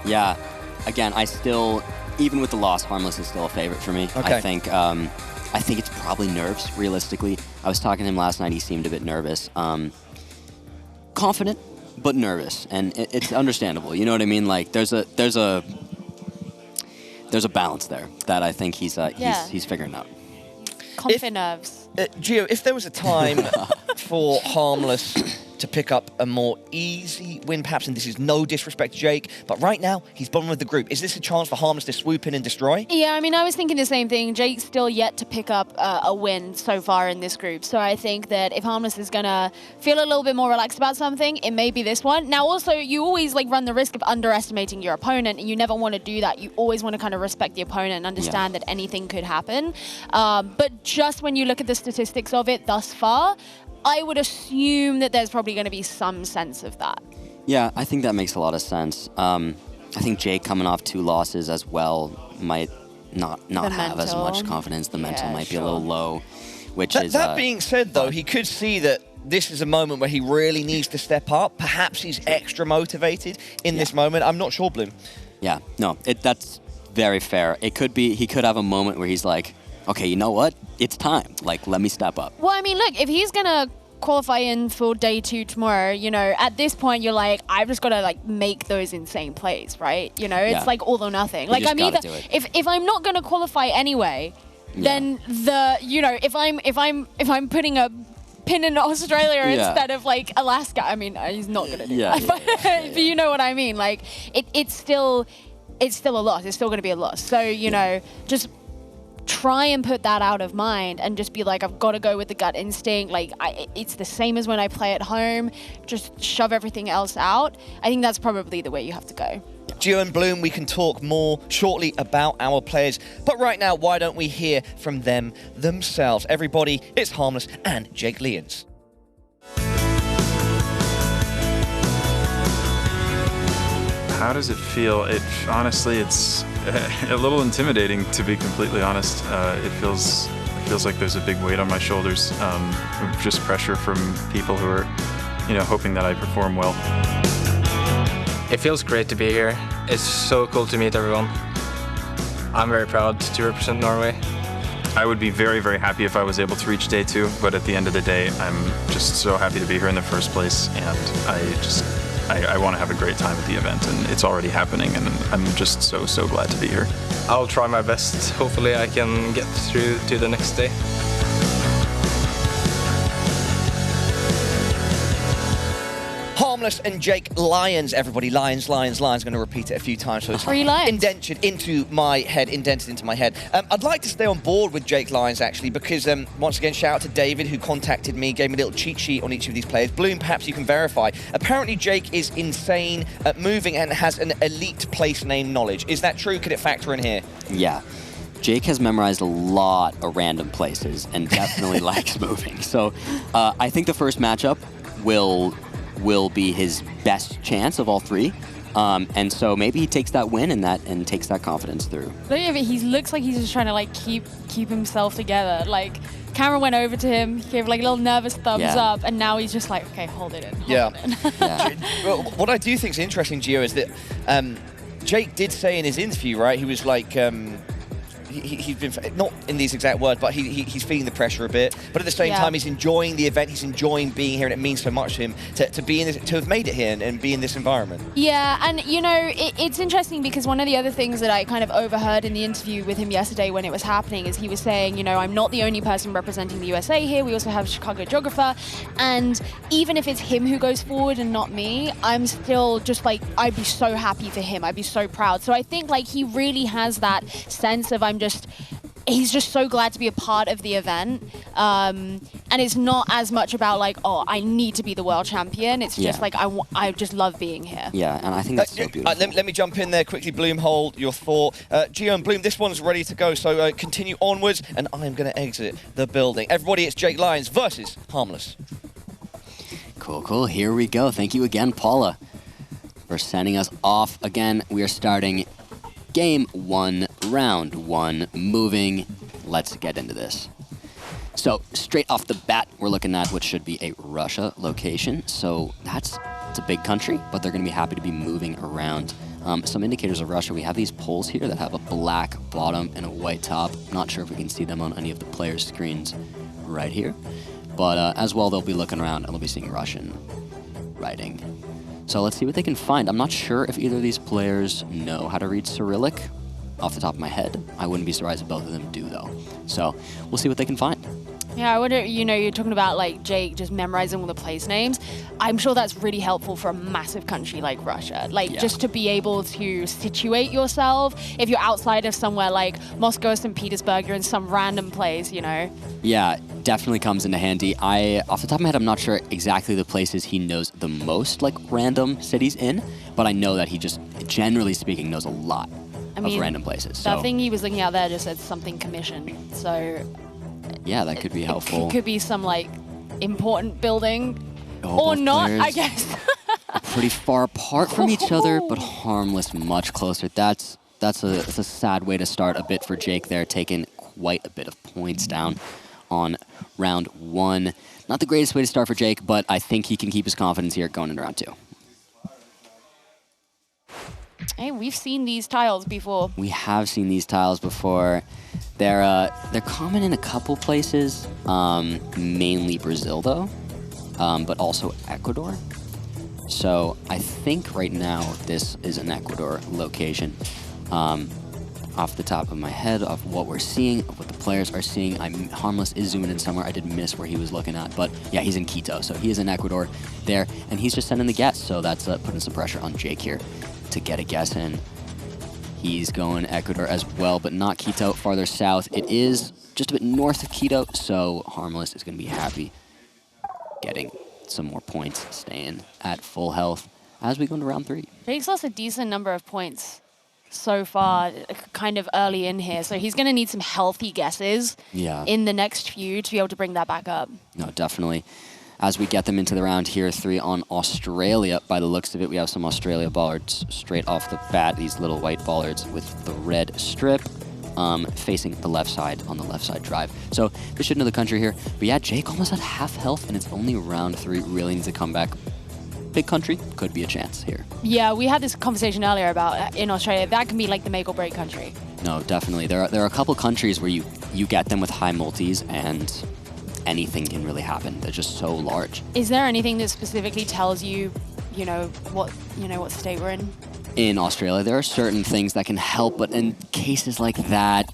Yeah, again, even with the loss, Harmless is still a favorite for me. Okay. I think it's probably nerves, realistically. I was talking to him last night, he seemed a bit nervous. Confident, but nervous, and it's understandable. You know what I mean? Like, there's a balance there that I think he's figuring out. Confident nerves. Gio, if there was a time for Harmless to pick up a more easy win, perhaps, and this is no disrespect to Jake, but right now, he's bottom of the group. Is this a chance for Harmless to swoop in and destroy? Yeah, I mean, I was thinking the same thing. Jake's still yet to pick up a win so far in this group. So I think that if Harmless is going to feel a little bit more relaxed about something, it may be this one. Now, also, you always run the risk of underestimating your opponent, and you never want to do that. You always want to kind of respect the opponent and understand that anything could happen. But just when you look at the statistics of it thus far, I would assume that there's probably going to be some sense of that. Yeah, I think that makes a lot of sense. I think Jake coming off 2 losses as well might not have as much confidence. The mental might be a little low, which is... That being said, though, he could see that this is a moment where he really needs to step up. Perhaps he's extra motivated in this moment. I'm not sure, Bloom. Yeah, no, that's very fair. It could be, he could have a moment where he's like, okay, you know what? It's time. Like, let me step up. Well, I mean, look, if he's going to qualify in for day 2 tomorrow, you know, at this point, you're like, I've just got to, make those insane plays, right? You know, it's like all or nothing. Like, I'm either, if I'm not going to qualify anyway, then if I'm putting a pin in Australia instead of, Alaska, I mean, he's not going to do that. But you know what I mean? Like, it's still a loss. It's still going to be a loss. So, you know, just try and put that out of mind and just be like, I've got to go with the gut instinct. Like, it's the same as when I play at home. Just shove everything else out. I think that's probably the way you have to go. Gio and Bloom, we can talk more shortly about our players. But right now, why don't we hear from them themselves? Everybody, it's Harmless and Jake Lyons. How does it feel? Honestly, it's a little intimidating, to be completely honest. It feels like there's a big weight on my shoulders, just pressure from people who are, hoping that I perform well. It feels great to be here. It's so cool to meet everyone. I'm very proud to represent Norway. I would be very, very happy if I was able to reach day 2, but at the end of the day, I'm just so happy to be here in the first place, and I want to have a great time at the event, and it's already happening, and I'm just so glad to be here. I'll try my best. Hopefully I can get through to the next day. Harmless and Jake Lyons, everybody. Lyons. Going to repeat it a few times so it's indented into my head. I'd like to stay on board with Jake Lyons, actually, because once again, shout out to David, who contacted me, gave me a little cheat sheet on each of these players. Bloom, perhaps you can verify. Apparently, Jake is insane at moving and has an elite place name knowledge. Is that true? Could it factor in here? Yeah. Jake has memorized a lot of random places and definitely likes moving. So I think the first matchup will be his best chance of all 3. And so maybe he takes that win and takes that confidence through. Look at it, he looks like he's just trying to keep himself together. Like, camera went over to him, he gave a little nervous thumbs up, and now he's just like, okay, hold it in. Well, what I do think is interesting, Gio, is that Jake did say in his interview, right, he was like, he's been, not in these exact words, but he's feeling the pressure a bit. But at the same time, he's enjoying the event. He's enjoying being here, and it means so much to him to be in this, to have made it here and be in this environment. Yeah, and you know, it's interesting because one of the other things that I kind of overheard in the interview with him yesterday when it was happening is he was saying, you know, I'm not the only person representing the USA here. We also have Chicago GEOGUESSR, and even if it's him who goes forward and not me, I'm still just like, I'd be so happy for him. I'd be so proud. So I think like he really has that sense of he's just so glad to be a part of the event. And it's not as much about like, oh, I need to be the world champion. It's just like, I just love being here. Yeah, and I think that's so beautiful. Let me jump in there quickly. Bloom, hold your thought. Geo and Bloom, this one's ready to go, so continue onwards, and I'm going to exit the building. Everybody, it's Jake Lyons versus Harmless. Cool, cool. Here we go. Thank you again, Paula, for sending us off. Again, we are starting Game 1, Round 1, moving. Let's get into this. So, straight off the bat, we're looking at what should be a Russia location. So, it's a big country, but they're going to be happy to be moving around. Some indicators of Russia, we have these poles here that have a black bottom and a white top. Not sure if we can see them on any of the players' screens right here. But as well, they'll be looking around and they'll be seeing Russian writing. So let's see what they can find. I'm not sure if either of these players know how to read Cyrillic off the top of my head. I wouldn't be surprised if both of them do, though. So we'll see what they can find. Yeah, I wonder, you know, you're talking about like Jake just memorizing all the place names. I'm sure that's really helpful for a massive country like Russia. Like just to be able to situate yourself. If you're outside of somewhere like Moscow or St. Petersburg, you're in some random place, you know. Yeah, Definitely comes into handy. Off the top of my head, I'm not sure exactly the places he knows the most, like random cities in, but I know that he just, generally speaking, knows a lot of random places. That thing he was looking at there just said something commission, so... Yeah, that could be helpful. It could be some, like, important building, or not, I guess. Pretty far apart from each other, but Harmless much closer. That's a sad way to start a bit for Jake there, taking quite a bit of points down on round one. Not the greatest way to start for Jake, but I think he can keep his confidence here going into round two. Hey, we've seen these tiles before. We have seen these tiles before. They're common in a couple places, mainly Brazil though, but also Ecuador. So I think right now this is an Ecuador location. Off the top of my head, of what we're seeing, of what the players are seeing, Harmless is zooming in somewhere. I did miss where he was looking at, but yeah, he's in Quito, so he is in Ecuador there, and he's just sending the guess, so that's putting some pressure on Jake here to get a guess in. He's going Ecuador as well, but not Quito, farther south. It is just a bit north of Quito, so Harmless is going to be happy getting some more points, staying at full health as we go into round three. Jake's lost a decent number of points so far, kind of early in here, so he's going to need some healthy guesses in the next few to be able to bring that back up. No, definitely. As we get them into the round here, 3 on Australia. By the looks of it, we have some Australia bollards straight off the bat, these little white bollards with the red strip facing the left side on the left side drive. So this should know the country here. But yeah, Jake almost at half health, and it's only round 3, really needs to come back. Big country, could be a chance here. Yeah, we had this conversation earlier about in Australia, that can be like the make or break country. No, definitely. There are a couple countries where you get them with high multis and anything can really happen. They're just so large. Is there anything that specifically tells you, what state we're in? In Australia, there are certain things that can help, but in cases like that,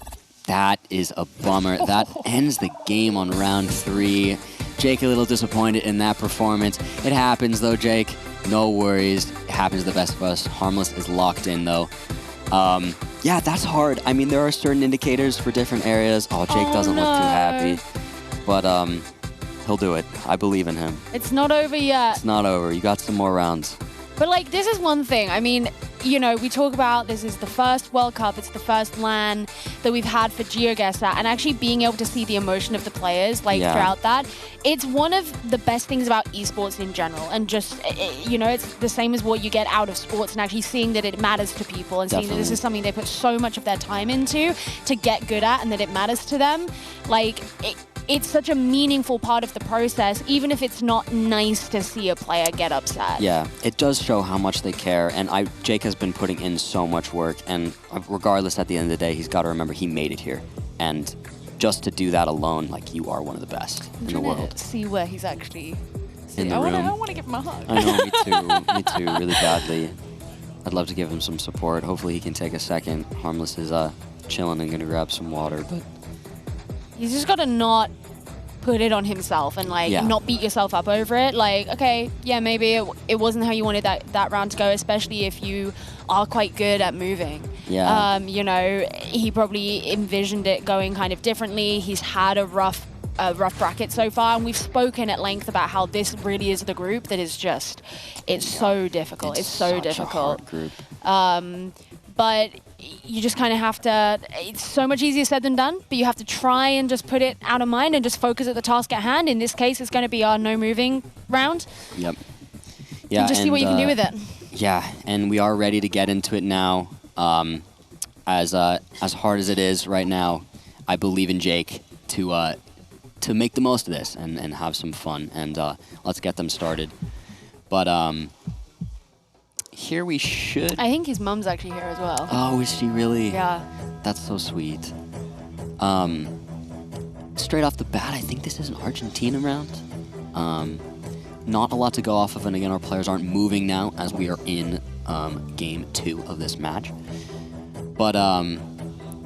that is a bummer. That ends the game on round 3. Jake a little disappointed in that performance. It happens though, Jake. No worries. It happens to the best of us. Harmless is locked in though. Yeah, that's hard. I mean, there are certain indicators for different areas. Oh, Jake doesn't look too happy. But he'll do it. I believe in him. It's not over yet. It's not over. You got some more rounds. But like, this is one thing. I mean, we talk about this is the first World Cup. It's the first LAN that we've had for GeoGuessr, and actually being able to see the emotion of the players throughout that. It's one of the best things about esports in general, and just it's the same as what you get out of sports, and actually seeing that it matters to people and seeing that this is something they put so much of their time into to get good at, and that it matters to them. Like it's such a meaningful part of the process, even if it's not nice to see a player get upset. Yeah, it does show how much they care, and Jake has been putting in so much work, and regardless, at the end of the day, he's got to remember he made it here, and just to do that alone, like, you are one of the best in the world. See where he's actually In the I room. want to give him a hug. I know, me too, really badly. I'd love to give him some support. Hopefully he can take a second. Harmless is chilling and gonna grab some water, but He's just got to not put it on himself and like Yeah. not beat yourself up over it. Like, okay, yeah, maybe it wasn't how you wanted that round to go, especially if you are quite good at moving. Yeah. You know, he probably envisioned it going kind of differently. He's had a rough bracket so far, and we've spoken at length about how this really is the group that is just, it's so difficult. It's so such difficult. a hard group. But you just kind of have to, it's so much easier said than done, but you have to try and just put it out of mind and just focus at the task at hand. In this case, it's going to be our no moving round. Yep. Yeah, And just see what you can do with it. Yeah, and we are ready to get into it now. As hard as it is right now, I believe in Jake to make the most of this and have some fun, and let's get them started. But here we should. I think his mum's actually here as well. Oh, is she really? Yeah. That's so sweet. Straight off the bat, I think this is an Argentina round. Not a lot to go off of, and again, our players aren't moving now as we are in game 2 of this match. But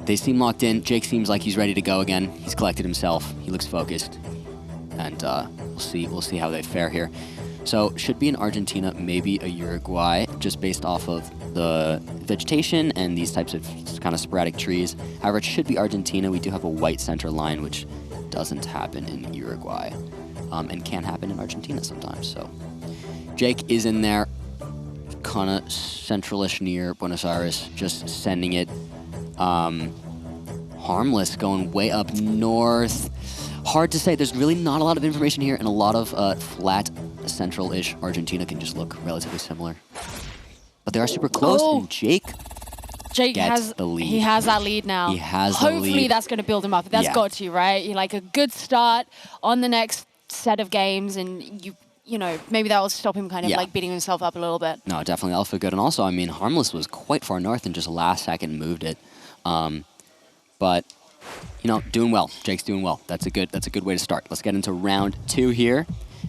they seem locked in. Jake seems like he's ready to go again. He's collected himself. He looks focused, and we'll see how they fare here. So should be an Argentina, maybe a Uruguay, just based off of the vegetation and these types of kind of sporadic trees. However, it should be Argentina. We do have a white center line, which doesn't happen in Uruguay, and can happen in Argentina sometimes. So Jake is in there, kind of centralish near Buenos Aires, just sending it. Harmless going way up north. Hard to say. There's really not a lot of information here, and a lot of flat central-ish Argentina can just look relatively similar. But they are super close, and Jake gets has the lead. He has that lead now. He has the Hopefully lead. that's going to build him up. That's Yeah. got to, right? You're like a good start on the next set of games, and you know, maybe that will stop him kind of Yeah. like beating himself up a little bit. No, definitely alpha good. And also, I mean, Harmless was quite far north and just last second moved it. But, you know, doing well. Jake's doing well. That's a good way to start. Let's get into round 2 here,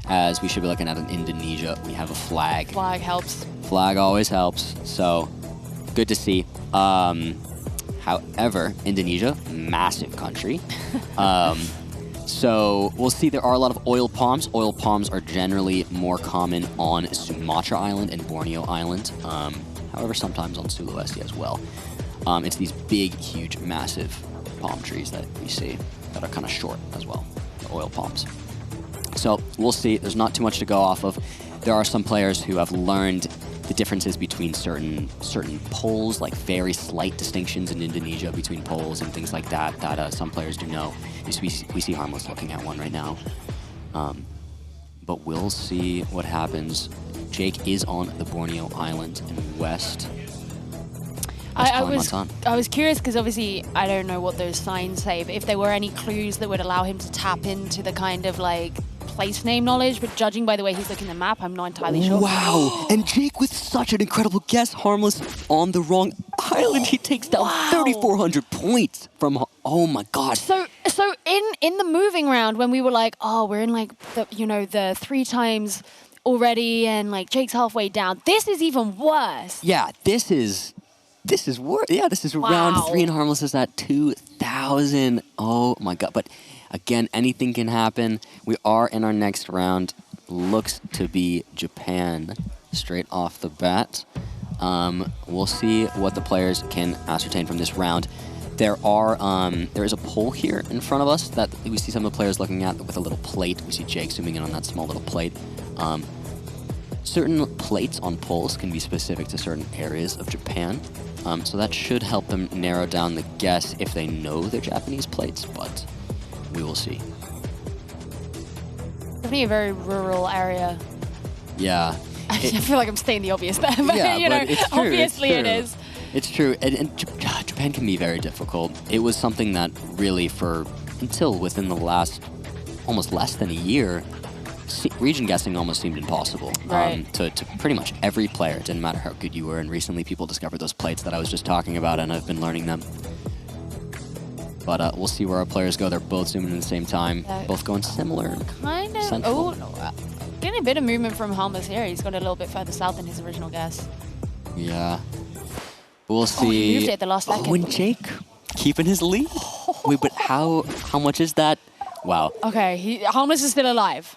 as we should be looking at an Indonesia. We have a flag. Flag helps. Flag always helps, so good to see. However, Indonesia, massive country. So we'll see there are a lot of oil palms. Oil palms are generally more common on Sumatra Island and Borneo Island. However, sometimes on Sulawesi as well. It's these big, huge, massive palm trees that we see that are kind of short as well, the oil palms. So we'll see. There's not too much to go off of. There are some players who have learned the differences between certain poles, like very slight distinctions in Indonesia between poles and things like that, that some players do know. We see Harmless looking at one right now. But we'll see what happens. Jake is on the Borneo Island in west. I was curious because obviously I don't know what those signs say, but if there were any clues that would allow him to tap into the kind of like place name knowledge, but judging by the way he's looking at the map, I'm not entirely sure. Wow! And Jake with such an incredible guess, Harmless on the wrong island. He takes down 3,400 points from, oh my god. So in the moving round when we were like, oh, we're in like the 3 times already and like Jake's halfway down, this is even worse. Yeah, this is worse. Yeah, this is round 3 and Harmless is at 2,000. Oh my god. But again, anything can happen. We are in our next round. Looks to be Japan straight off the bat. We'll see what the players can ascertain from this round. There is a pole here in front of us that we see some of the players looking at with a little plate. We see Jake zooming in on that small little plate. Certain plates on poles can be specific to certain areas of Japan. So that should help them narrow down the guess if they know they're Japanese plates, but we will see. Definitely a very rural area. Yeah. I feel like I'm stating the obvious there, but yeah, you know, but it's true, obviously it is. It's true, and Japan can be very difficult. It was something that really until within the last almost less than a year, region guessing almost seemed impossible. Right. To pretty much every player. It didn't matter how good you were, and recently people discovered those plates that I was just talking about, and I've been learning them. But we'll see where our players go. They're both zooming in the same time, both going similar. Kind of. Central. Oh, no. Getting a bit of movement from Harmless here. He's gone a little bit further south than his original guess. Yeah. We'll see. Oh, he moved it at the last second. Oh, and Jake keeping his lead. Wait, but how much is that? Wow. Okay, Harmless is still alive.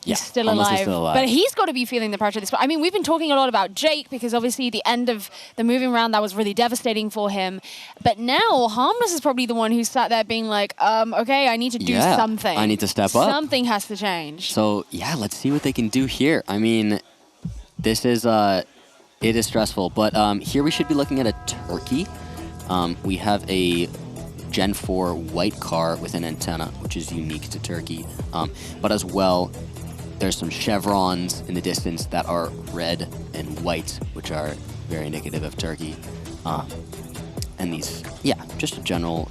Yeah, He's still Harmless alive. is still alive. But he's got to be feeling the pressure of this. I mean, we've been talking a lot about Jake because obviously the end of the moving round, that was really devastating for him. But now Harmless is probably the one who's sat there being like, okay, I need to do something. I need to step up. Something has to change. So, yeah, let's see what they can do here. I mean, this is, it is stressful. But here we should be looking at a turkey. We have a Gen 4 white car with an antenna, which is unique to Turkey. But as well, there's some chevrons in the distance that are red and white, which are very indicative of Turkey. And these, yeah, just a general,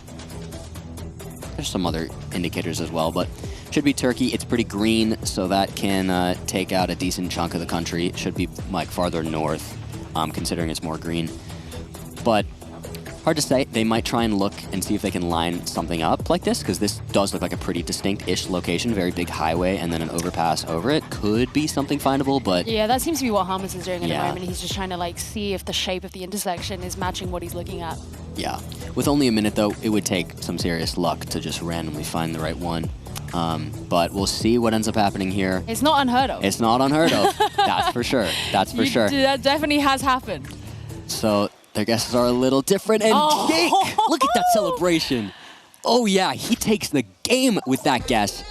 there's some other indicators as well, but should be Turkey. It's pretty green, so that can take out a decent chunk of the country. It should be like farther north, considering it's more green. But hard to say. They might try and look and see if they can line something up like this, because this does look like a pretty distinct-ish location, very big highway, and then an overpass over it. Could be something findable, but... Yeah, that seems to be what Harmless is doing at the Yeah. moment. He's just trying to like see if the shape of the intersection is matching what he's looking at. Yeah. With only a minute, though, it would take some serious luck to just randomly find the right one. But we'll see what ends up happening here. It's not unheard of. It's not unheard of. That's for sure. That's for sure. That definitely has happened. So their guesses are a little different. And Jake, look at that celebration. Oh, yeah. He takes the game with that guess.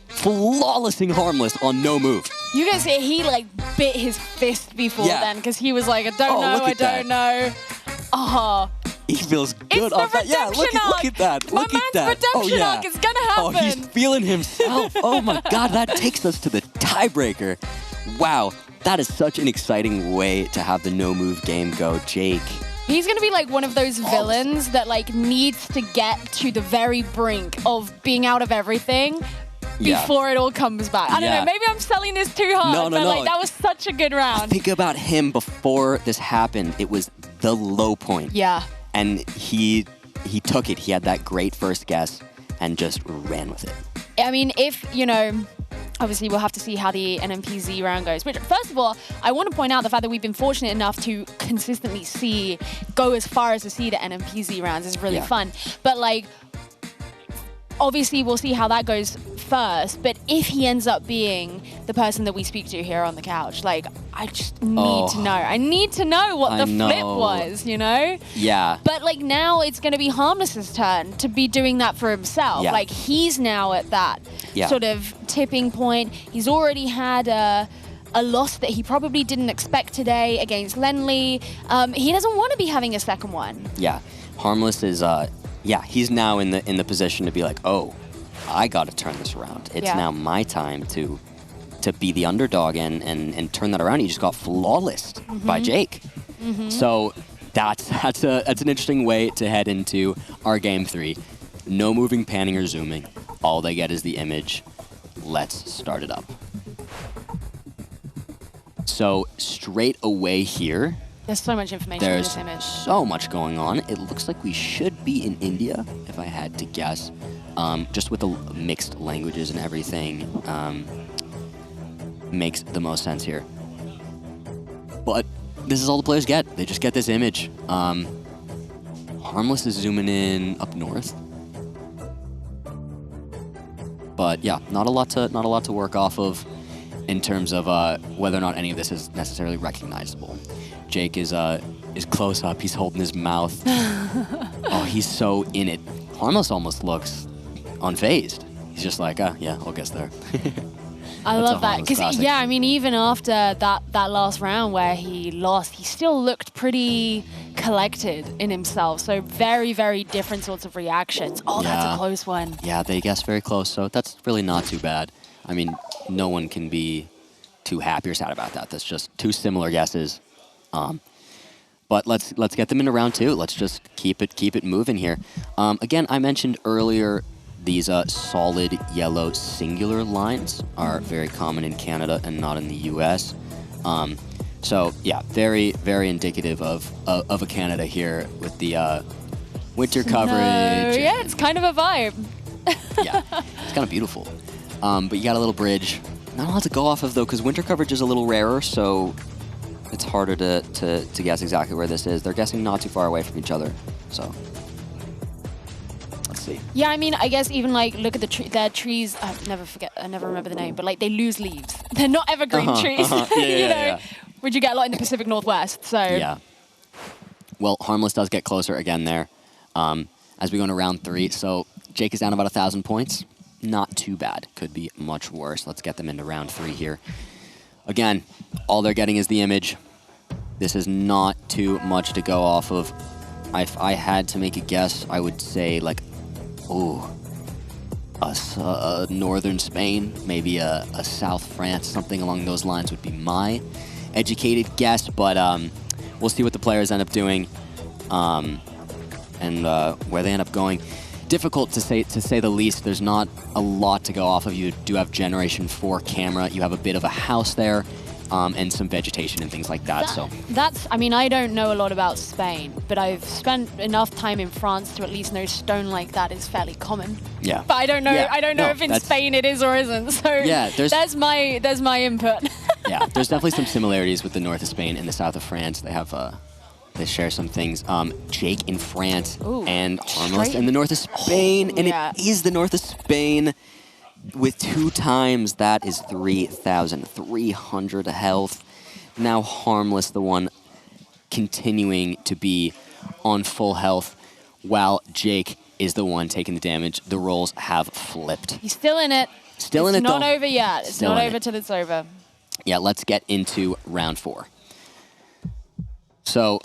Flawlessing Harmless on no move. You can see he like bit his fist before Yeah. then because he was like, I don't know, look I at that. don't know. Oh, He feels good it's the off that. Yeah, look redemption at that. arc. My Look man's at that. redemption arc is gonna happen. Oh, he's feeling himself. Oh my God, that takes us to the tiebreaker. Wow, that is such an exciting way to have the no move game go, Jake. He's gonna be like one of those villains that like needs to get to the very brink of being out of everything Yeah. before it all comes back. I don't Yeah. know, maybe I'm selling this too hard, No, no, but no. like that was such a good round. Think about him before this happened. It was the low point. Yeah. And he took it. He had that great first guess and just ran with it. I mean, if, you know, obviously we'll have to see how the NMPZ round goes. Which, first of all, I want to point out the fact that we've been fortunate enough to consistently go as far as to see the NMPZ rounds is really fun. But like, obviously we'll see how that goes first, but if he ends up being the person that we speak to here on the couch, like, I just need to know. I need to know what the flip was, you know? Yeah. But like now it's going to be Harmless's turn to be doing that for himself. Yeah. Like he's now at that sort of tipping point. He's already had a loss that he probably didn't expect today against Lenley. He doesn't want to be having a second one. Yeah. Harmless is he's now in the position to be like, oh, I got to turn this around. It's now my time to be the underdog and turn that around. He just got flawless by Jake. So that's an interesting way to head into our game 3. No moving, panning, or zooming. All they get is the image. Let's start it up. So straight away here, There's so much information in there's this image. so much going on. It looks like we should be in India, if I had to guess. Just with the mixed languages and everything, makes the most sense here. But this is all the players get. They just get this image. Harmless is zooming in up north. But yeah, not a lot to work off of in terms of whether or not any of this is necessarily recognizable. Jake is close up. He's holding his mouth. Oh, he's so in it. Harmless almost looks unfazed. He's just like, yeah, I'll guess there. I That's love a that Harmless because classic. I mean, even after that last round where he lost, he still looked pretty collected in himself. So very, very different sorts of reactions. Oh, that's Yeah. a close one. Yeah, they guessed very close, so that's really not too bad. I mean, no one can be too happy or sad about that. That's just two similar guesses. But let's get them into round 2. Let's just keep it moving here. Again, I mentioned earlier These solid yellow singular lines are very common in Canada and not in the US. So yeah, very, very indicative of a Canada here with the winter coverage. Yeah, it's kind of a vibe. Yeah, it's kind of beautiful. But you got a little bridge. Not a lot to go off of though, because winter coverage is a little rarer, so it's harder to guess exactly where this is. They're guessing not too far away from each other, so let's see. Yeah, I mean, I guess even like look at their trees. I never remember the name, but like they lose leaves. They're not evergreen trees. Yeah. Which you get a lot in the Pacific Northwest. So yeah. Well, Harmless does get closer again there as we go into round 3. So Jake is down about 1,000 points. Not too bad. Could be much worse. Let's get them into round 3 here. Again, all they're getting is the image. This is not too much to go off of. If I had to make a guess, I would say like, northern Spain, maybe a South France, something along those lines would be my educated guess, but we'll see what the players end up doing and where they end up going. Difficult to say the least. There's not a lot to go off of. You do have Generation 4 camera. You have a bit of a house there and some vegetation and things like that. I mean, I don't know a lot about Spain, but I've spent enough time in France to at least know stone like that is fairly common. Yeah. But I don't know. Yeah. I don't know if in Spain it is or isn't. So yeah, there's my input. Yeah, there's definitely some similarities with the north of Spain and the south of France. They have they share some things. Jake in France and Harmless in the north of Spain, and it is the north of Spain with 2 times. That is 3,300 health. Now Harmless, the one continuing to be on full health, while Jake is the one taking the damage. The roles have flipped. He's still in it. Still in it, though. It's not over yet. It's Still not in over it. till it's over. Yeah, let's get into round 4. So,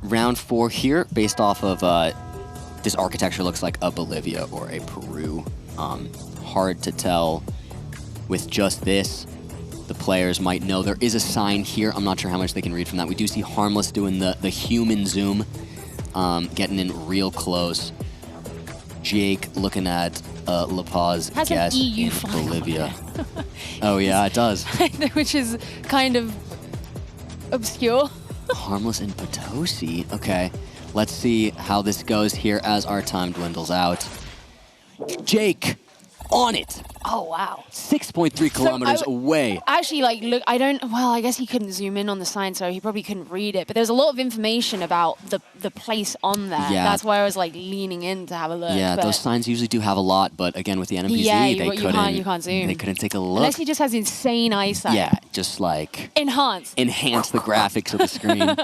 round 4 here, based off of this architecture, looks like a Bolivia or a Peru. Hard to tell with just this. The players might know there is a sign here. I'm not sure how much they can read from that. We do see Harmless doing the human zoom, getting in real close. Jake looking at La Paz guess in Bolivia. Oh yeah, it does. Which is kind of obscure. Harmless in Potosi. Okay, let's see how this goes here as our time dwindles out. Jake, on it. Oh, wow. 6.3 kilometers away. Actually, like, look, I guess he couldn't zoom in on the sign, so he probably couldn't read it. But there's a lot of information about the place on there. Yeah. That's why I was, like, leaning in to have a look. Yeah, but those signs usually do have a lot, but again, with the NMPZ, you can't zoom. They couldn't take a look. Unless he just has insane eyesight. Yeah, just like... Enhance the graphics of the screen.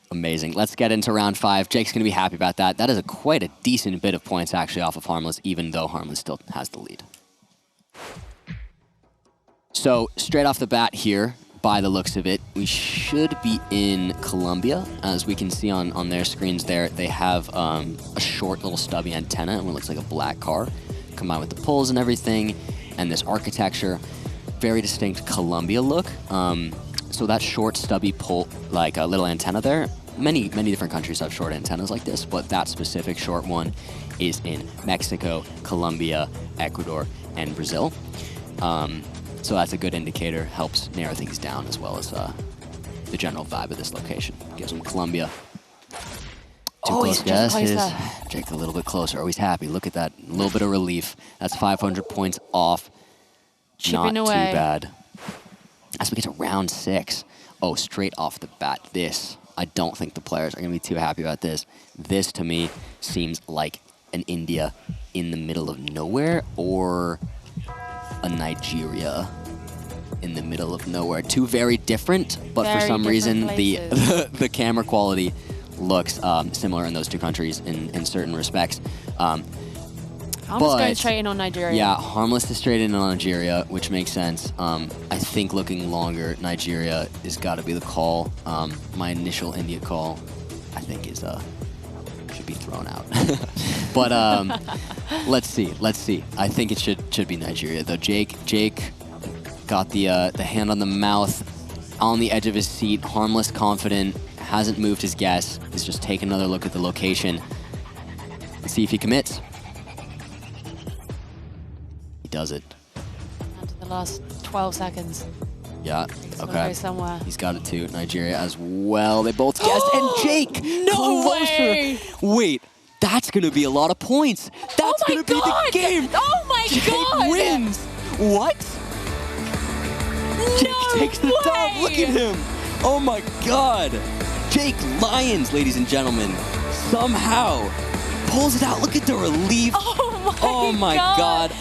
Amazing. Let's get into round 5. Jake's going to be happy about that. That is quite a decent bit of points, actually, off of Harmless, even though Harmless still has the lead. So, straight off the bat here, by the looks of it, we should be in Colombia. As we can see on their screens there, they have a short little stubby antenna and what looks like a black car, combined with the poles and everything, and this architecture. Very distinct Colombia look. So that short stubby pole, like a little antenna there, many different countries have short antennas like this, but that specific short one is in Mexico, Colombia, Ecuador, and Brazil. So that's a good indicator, helps narrow things down as well as the general vibe of this location. Gives them Colombia. Too close guesses. Jake a little bit closer. Oh, he's happy. Look at that. A little bit of relief. That's 500 points off. Chipping Not away. too bad. As we get to round 6. Oh, straight off the bat, this. I don't think the players are going to be too happy about this. This, to me, seems like an India in the middle of nowhere or a Nigeria in the middle of nowhere. 2 very different, but for some reason the camera quality looks similar in those 2 countries in certain respects. Harmless going straight in on Nigeria. Yeah, Harmless is straight in on Nigeria, which makes sense. I think looking longer, Nigeria has got to be the call. My initial India call, I think, should be thrown out. But let's see. I think it should be Nigeria, though. Jake got the hand on the mouth, on the edge of his seat, Harmless, confident, hasn't moved his guess. He's just taking another look at the location. Let's see if he commits. He does it. Down to the last 12 seconds. Yeah, Gotta okay. go somewhere. He's got it too. Nigeria as well. They both guessed. And Jake, No closer. way! Wait, that's going to be a lot of points. That's going to be the game. Oh my Jake god! wins. What? Jake takes the dub. Look at him. Oh my god. Jake Lyons, ladies and gentlemen, somehow pulls it out. Look at the relief. Oh my god.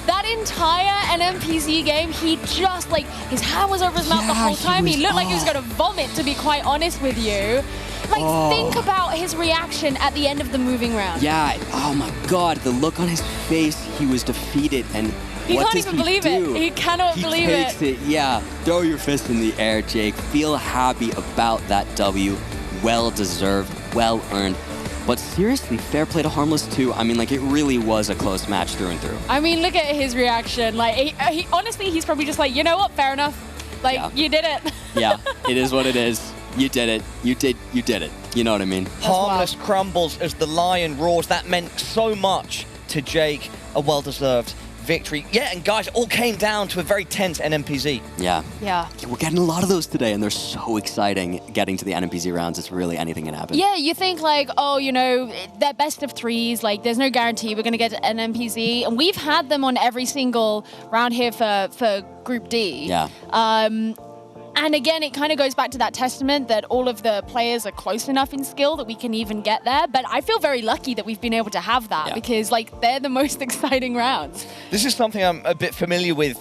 That entire NMPZ game, he just like, his hand was over his mouth the whole time. He looked like he was going to vomit, to be quite honest with you. Like, think about his reaction at the end of the moving round. Yeah, oh my god, the look on his face, he was defeated, and He what can't does even he believe do? it. He cannot believe He takes it, yeah. Throw your fist in the air, Jake. Feel happy about that W. Well deserved, well earned. But seriously, fair play to Harmless too. I mean, like, it really was a close match through and through. I mean, look at his reaction. Like, he honestly, he's probably just like, you know what, fair enough. Like, you did it. Yeah, it is what it is. You did it. You did it. You know what I mean? Harmless crumbles as the Lion roars. That meant so much to Jake. A well-deserved victory. Yeah, and guys, it all came down to a very tense NMPZ. Yeah. Yeah. We're getting a lot of those today, and they're so exciting. Getting to the NMPZ rounds, it's really anything can happen. Yeah, you think like, oh, you know, they're best of threes. Like, there's no guarantee we're going to get to NMPZ. And we've had them on every single round here for Group D. Yeah. And again, it kind of goes back to that testament that all of the players are close enough in skill that we can even get there. But I feel very lucky that we've been able to have that because, like, they're the most exciting rounds. This is something I'm a bit familiar with,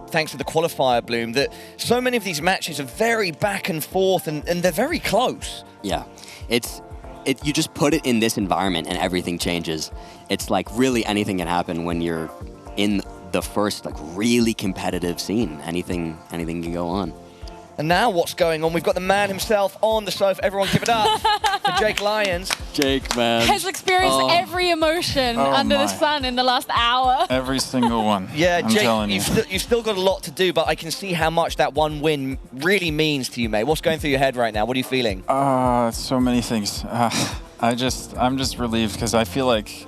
thanks to the qualifier, Bloom, that so many of these matches are very back and forth and they're very close. Yeah. You just put it in this environment and everything changes. It's like really anything can happen when you're in the first like really competitive scene. Anything can go on. And now what's going on? We've got the man himself on the sofa. Everyone give it up for Jake Lyons. Jake, man. Has experienced every emotion under the sun in the last hour. Every single one. Yeah, I'm Jake, telling you. you've still got a lot to do, but I can see how much that one win really means to you, mate. What's going through your head right now? What are you feeling? So many things. I'm just relieved because I feel like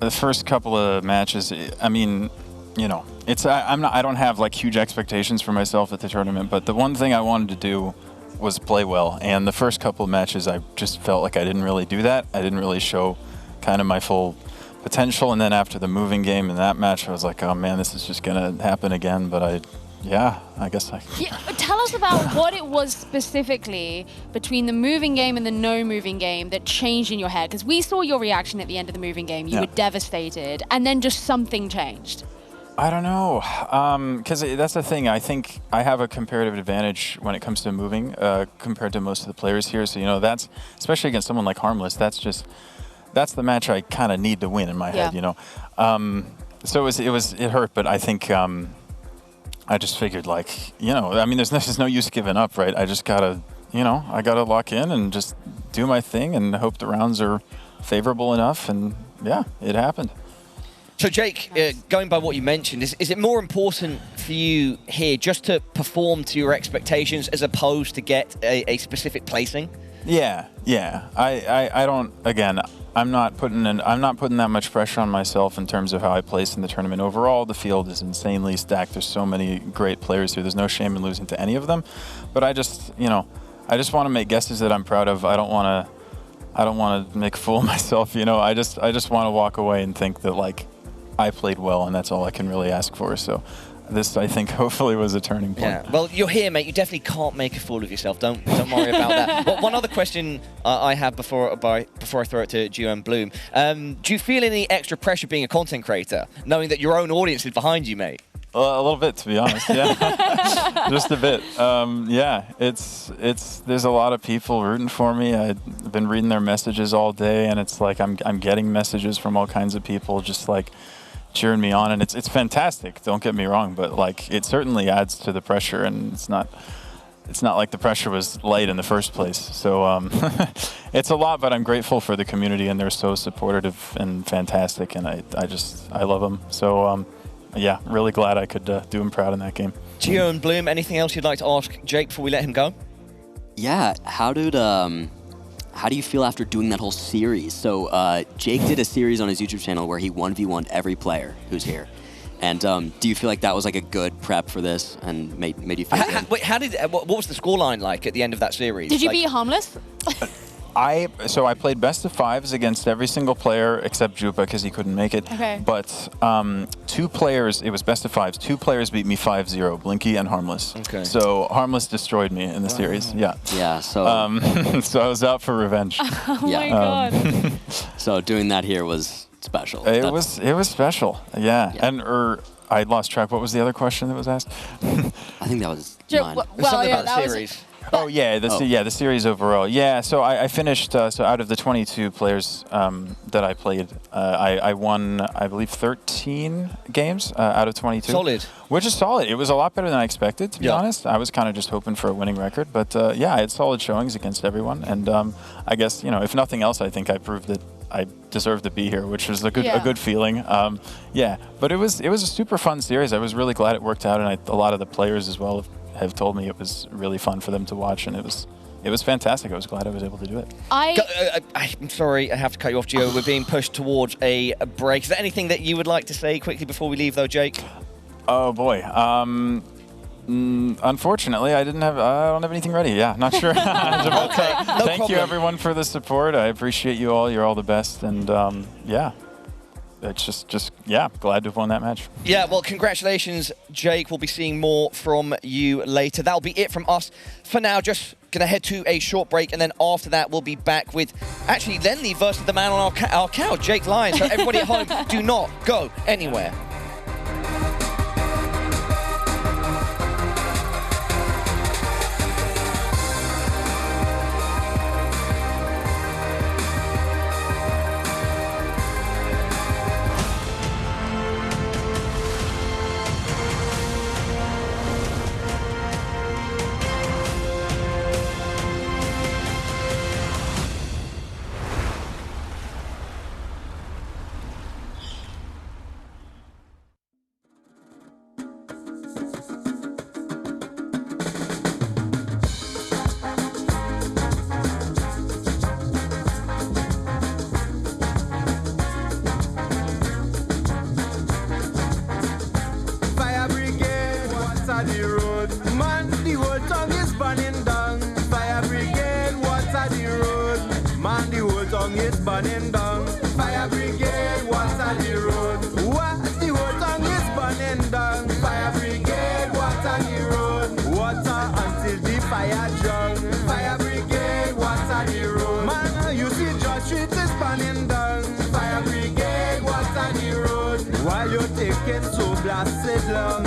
the first couple of matches, I mean, you know, I don't have like huge expectations for myself at the tournament, but the one thing I wanted to do was play well. And the first couple of matches, I just felt like I didn't really do that. I didn't really show kind of my full potential. And then after the moving game in that match, I was like, oh man, this is just gonna happen again. But I guess I. Yeah, tell us about what it was specifically between the moving game and the no moving game that changed in your head. Because we saw your reaction at the end of the moving game. You were devastated, and then just something changed. I don't know, because that's the thing. I think I have a comparative advantage when it comes to moving compared to most of the players here. So, you know, that's, especially against someone like Harmless, that's the match I kind of need to win in my head, you know. So it hurt, but I think I just figured, like, you know, I mean, there's no use giving up, right? I just gotta, you know, I gotta lock in and just do my thing and hope the rounds are favorable enough, and yeah, it happened. So Jake, going by what you mentioned, is it more important for you here just to perform to your expectations as opposed to get a specific placing? Yeah. I don't. Again, I'm not putting that much pressure on myself in terms of how I place in the tournament. Overall, the field is insanely stacked. There's so many great players here. There's no shame in losing to any of them. But I just want to make guesses that I'm proud of. I don't want to make a fool of myself. You know, I just want to walk away and think that, like, I played well, and that's all I can really ask for. So this, I think, hopefully was a turning point. Yeah. Well, you're here, mate. You definitely can't make a fool of yourself. Don't worry about that. Well, one other question I have before I throw it to Geo and Bloom. Do you feel any extra pressure being a content creator, knowing that your own audience is behind you, mate? A little bit, to be honest. Yeah, just a bit. Yeah, there's a lot of people rooting for me. I've been reading their messages all day, and it's like I'm getting messages from all kinds of people, just like cheering me on, and it's fantastic. Don't get me wrong, but like it certainly adds to the pressure, and it's not like the pressure was light in the first place. So it's a lot, but I'm grateful for the community, and they're so supportive and fantastic, and I love them. So yeah, really glad I could do him proud in that game. Geo and Bloom, anything else you'd like to ask Jake before we let him go? Yeah, how do you feel after doing that whole series? So Jake did a series on his YouTube channel where he 1v1'd every player who's here. And do you feel like that was like a good prep for this and made you feel good? Wait, how did what was the scoreline like at the end of that series? Did you beat Harmless? So I played best of fives against every single player except Jupa because he couldn't make it. Okay. But 2 players, it was best of fives. 2 players beat me 5-0, Blinky and Harmless. Okay. So Harmless destroyed me in the series. Yeah. Yeah. So. So I was out for revenge. Oh my god. So doing that here was special. It was special. Yeah. And I lost track. What was the other question that was asked? I think that was mine. Something about the series. Oh yeah, the series overall. Yeah, so I finished. So out of the 22 players that I played, I won, I believe, 13 games out of 22. Solid. Which is solid. It was a lot better than I expected, to be honest. I was kind of just hoping for a winning record, but yeah, I had solid showings against everyone, and I guess if nothing else, I think I proved that I deserve to be here, which was a good feeling. Yeah, but it was a super fun series. I was really glad it worked out, and a lot of the players as well have told me it was really fun for them to watch, and it was fantastic. I was glad I was able to do it. I'm sorry, I have to cut you off, Gio. We're being pushed towards a break. Is there anything that you would like to say quickly before we leave, though, Jake? Oh boy. Unfortunately, I don't have anything ready. Yeah, not sure. Okay, no Thank you, everyone, for the support. I appreciate you all. You're all the best, and yeah. It's just glad to have won that match. Yeah, well, congratulations, Jake. We'll be seeing more from you later. That'll be it from us for now. Just going to head to a short break, and then after that, we'll be back with actually Lenley versus the man on our couch, Jake Lyons. So everybody at home, do not go anywhere. Burning down, fire brigade, water the road. What the whole town is burning down, fire brigade, water the road. Water until the fire drown, fire brigade, water the road. Man, you see George Street is burning down, fire brigade, water the road. Why you taking so blasted long?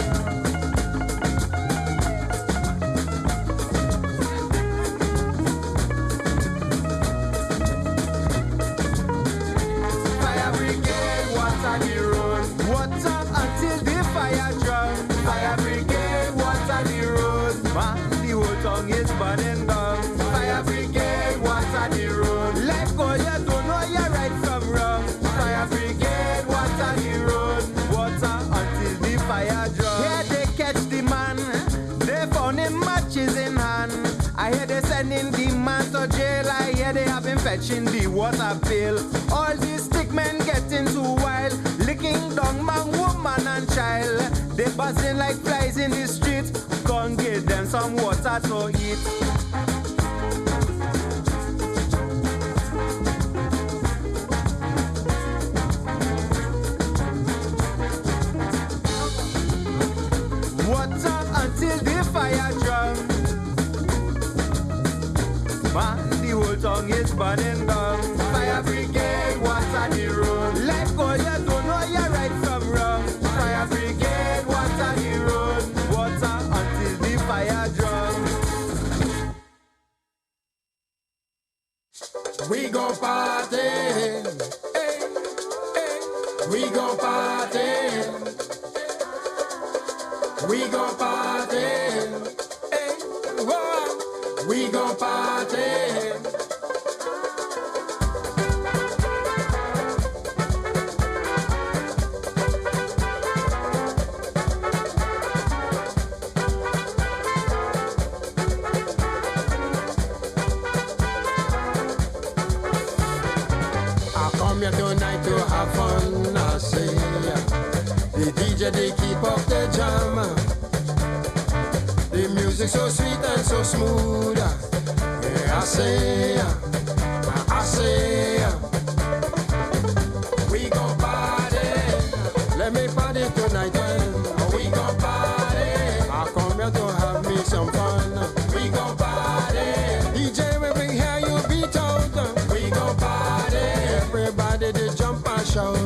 Burning down, fire brigade, water the road. Let go, you don't know you're right from wrong. Fire brigade, water the road. Water until the fire drown. Here they catch the man, they found him matches in hand. I hear they sending the man to jail. I hear they have him fetching the water pail. All these stick men getting too wild, licking down man, woman and child. They buzzing like flies in the street. Come give them some water to eat. Water until the fire drown. Man, the whole tongue is burning down. Fire brigade, water the road. Let go, you don't know you're right from wrong. Fire brigade, water the road. Water until the fire drown. We gon' party, hey, hey. We gon' party. We gon' party, hey, whoa. We gon' party. I come here tonight to have fun, I say. The DJ DJ they keep up the jam. The music so sweet and so smooth. Yeah, I say, we gon' party. Let me party tonight, we gon' party. I come here to have me some fun. We gon' party. DJ, we bring here you beat out. We gon' party. Everybody they jump and shout.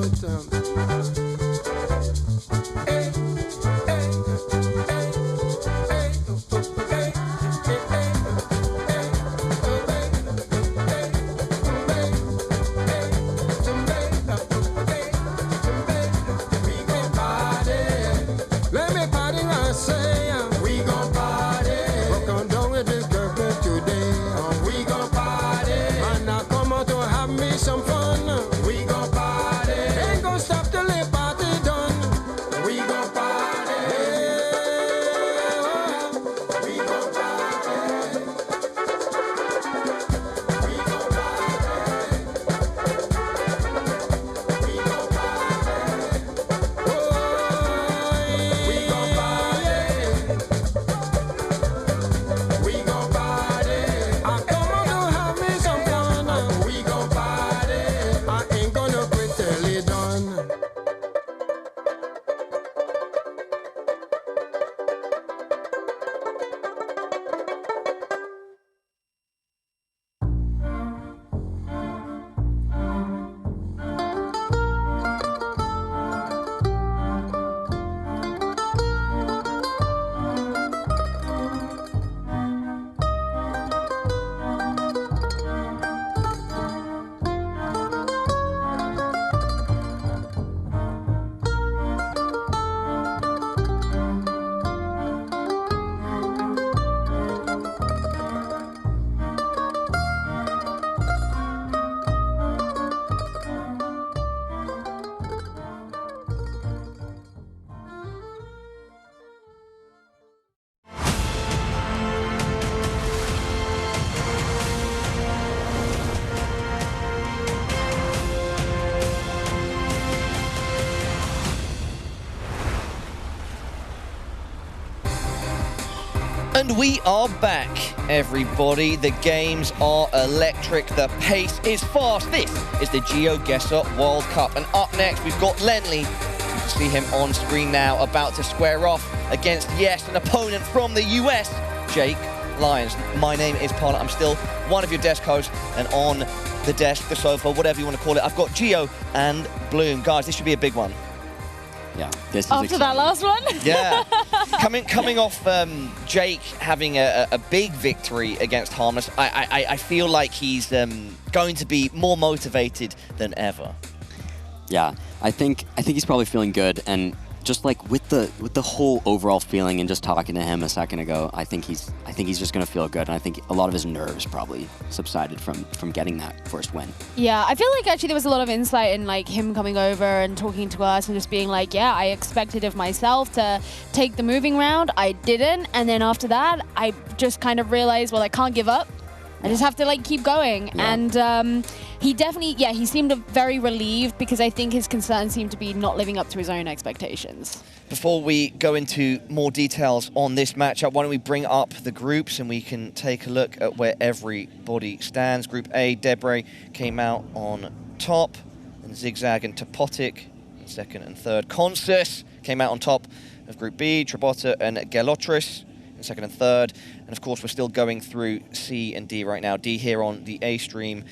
And we are back, everybody. The games are electric. The pace is fast. This is the GeoGuessr World Cup. And up next, we've got Lenley. You can see him on screen now, about to square off against, yes, an opponent from the US, Jake Lyons. My name is Parla. I'm still one of your desk hosts. And on the desk, the sofa, whatever you want to call it, I've got Geo and Bloom. Guys, this should be a big one. Yeah, this is After that last one? Yeah. Coming off Jake having a big victory against Harmless, I feel like he's going to be more motivated than ever. Yeah, I think he's probably feeling good, and just like with the whole overall feeling and just talking to him a second ago, I think he's just gonna feel good, and I think a lot of his nerves probably subsided from getting that first win. Yeah, I feel like actually there was a lot of insight in like him coming over and talking to us and just being like, yeah, I expected of myself to take the moving round, I didn't, and then after that, I just kind of realized, well, I can't give up. I just have to like keep going. Yeah. And he definitely, yeah, he seemed very relieved because I think his concerns seemed to be not living up to his own expectations. Before we go into more details on this matchup, why don't we bring up the groups and we can take a look at where everybody stands. Group A, Debray came out on top, and Zigzag and Topotic in second and third. Consus came out on top of Group B, Trabota and Galotris in second and third. And of course, we're still going through C and D right now. D here on the A stream,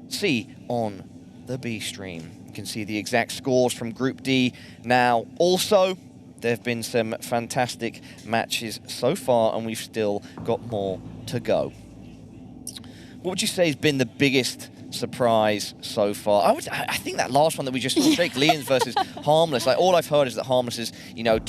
C on the B stream. You can see the exact scores from Group D now. Also, there have been some fantastic matches so far, and we've still got more to go. What would you say has been the biggest surprise so far? I think that last one that we just saw, Jake Lyons versus Harmless. Like, all I've heard is that Harmless is, you know,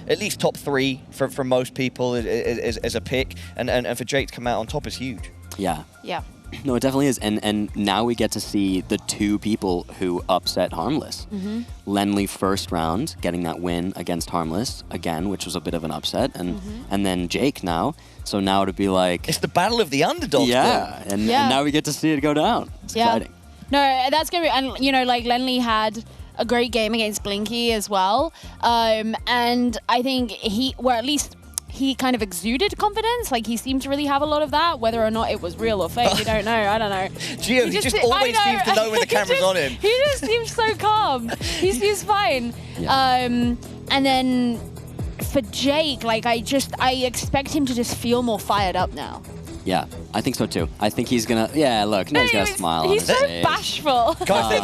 at least top three for most people as a pick, and for Jake to come out on top is huge. Yeah. Yeah. No, it definitely is, and now we get to see the two people who upset Harmless. Mm-hmm. Lenley first round, getting that win against Harmless again, which was a bit of an upset, and then Jake now. So now to be like, it's the battle of the underdogs. Yeah, and now we get to see it go down. It's exciting. No, that's gonna be, and you know, like Lenley had a great game against Blinky as well. And I think at least he kind of exuded confidence. Like, he seemed to really have a lot of that. Whether or not it was real or fake, we don't know. I don't know. Geo, he just always seems to know when the camera's on him. He just seems so calm. He's fine. Yeah. And then for Jake, like, I expect him to just feel more fired up now. Yeah, I think so too. I think he's gonna. Yeah, look, now he's got a smile on his He's so face. bashful. Guys,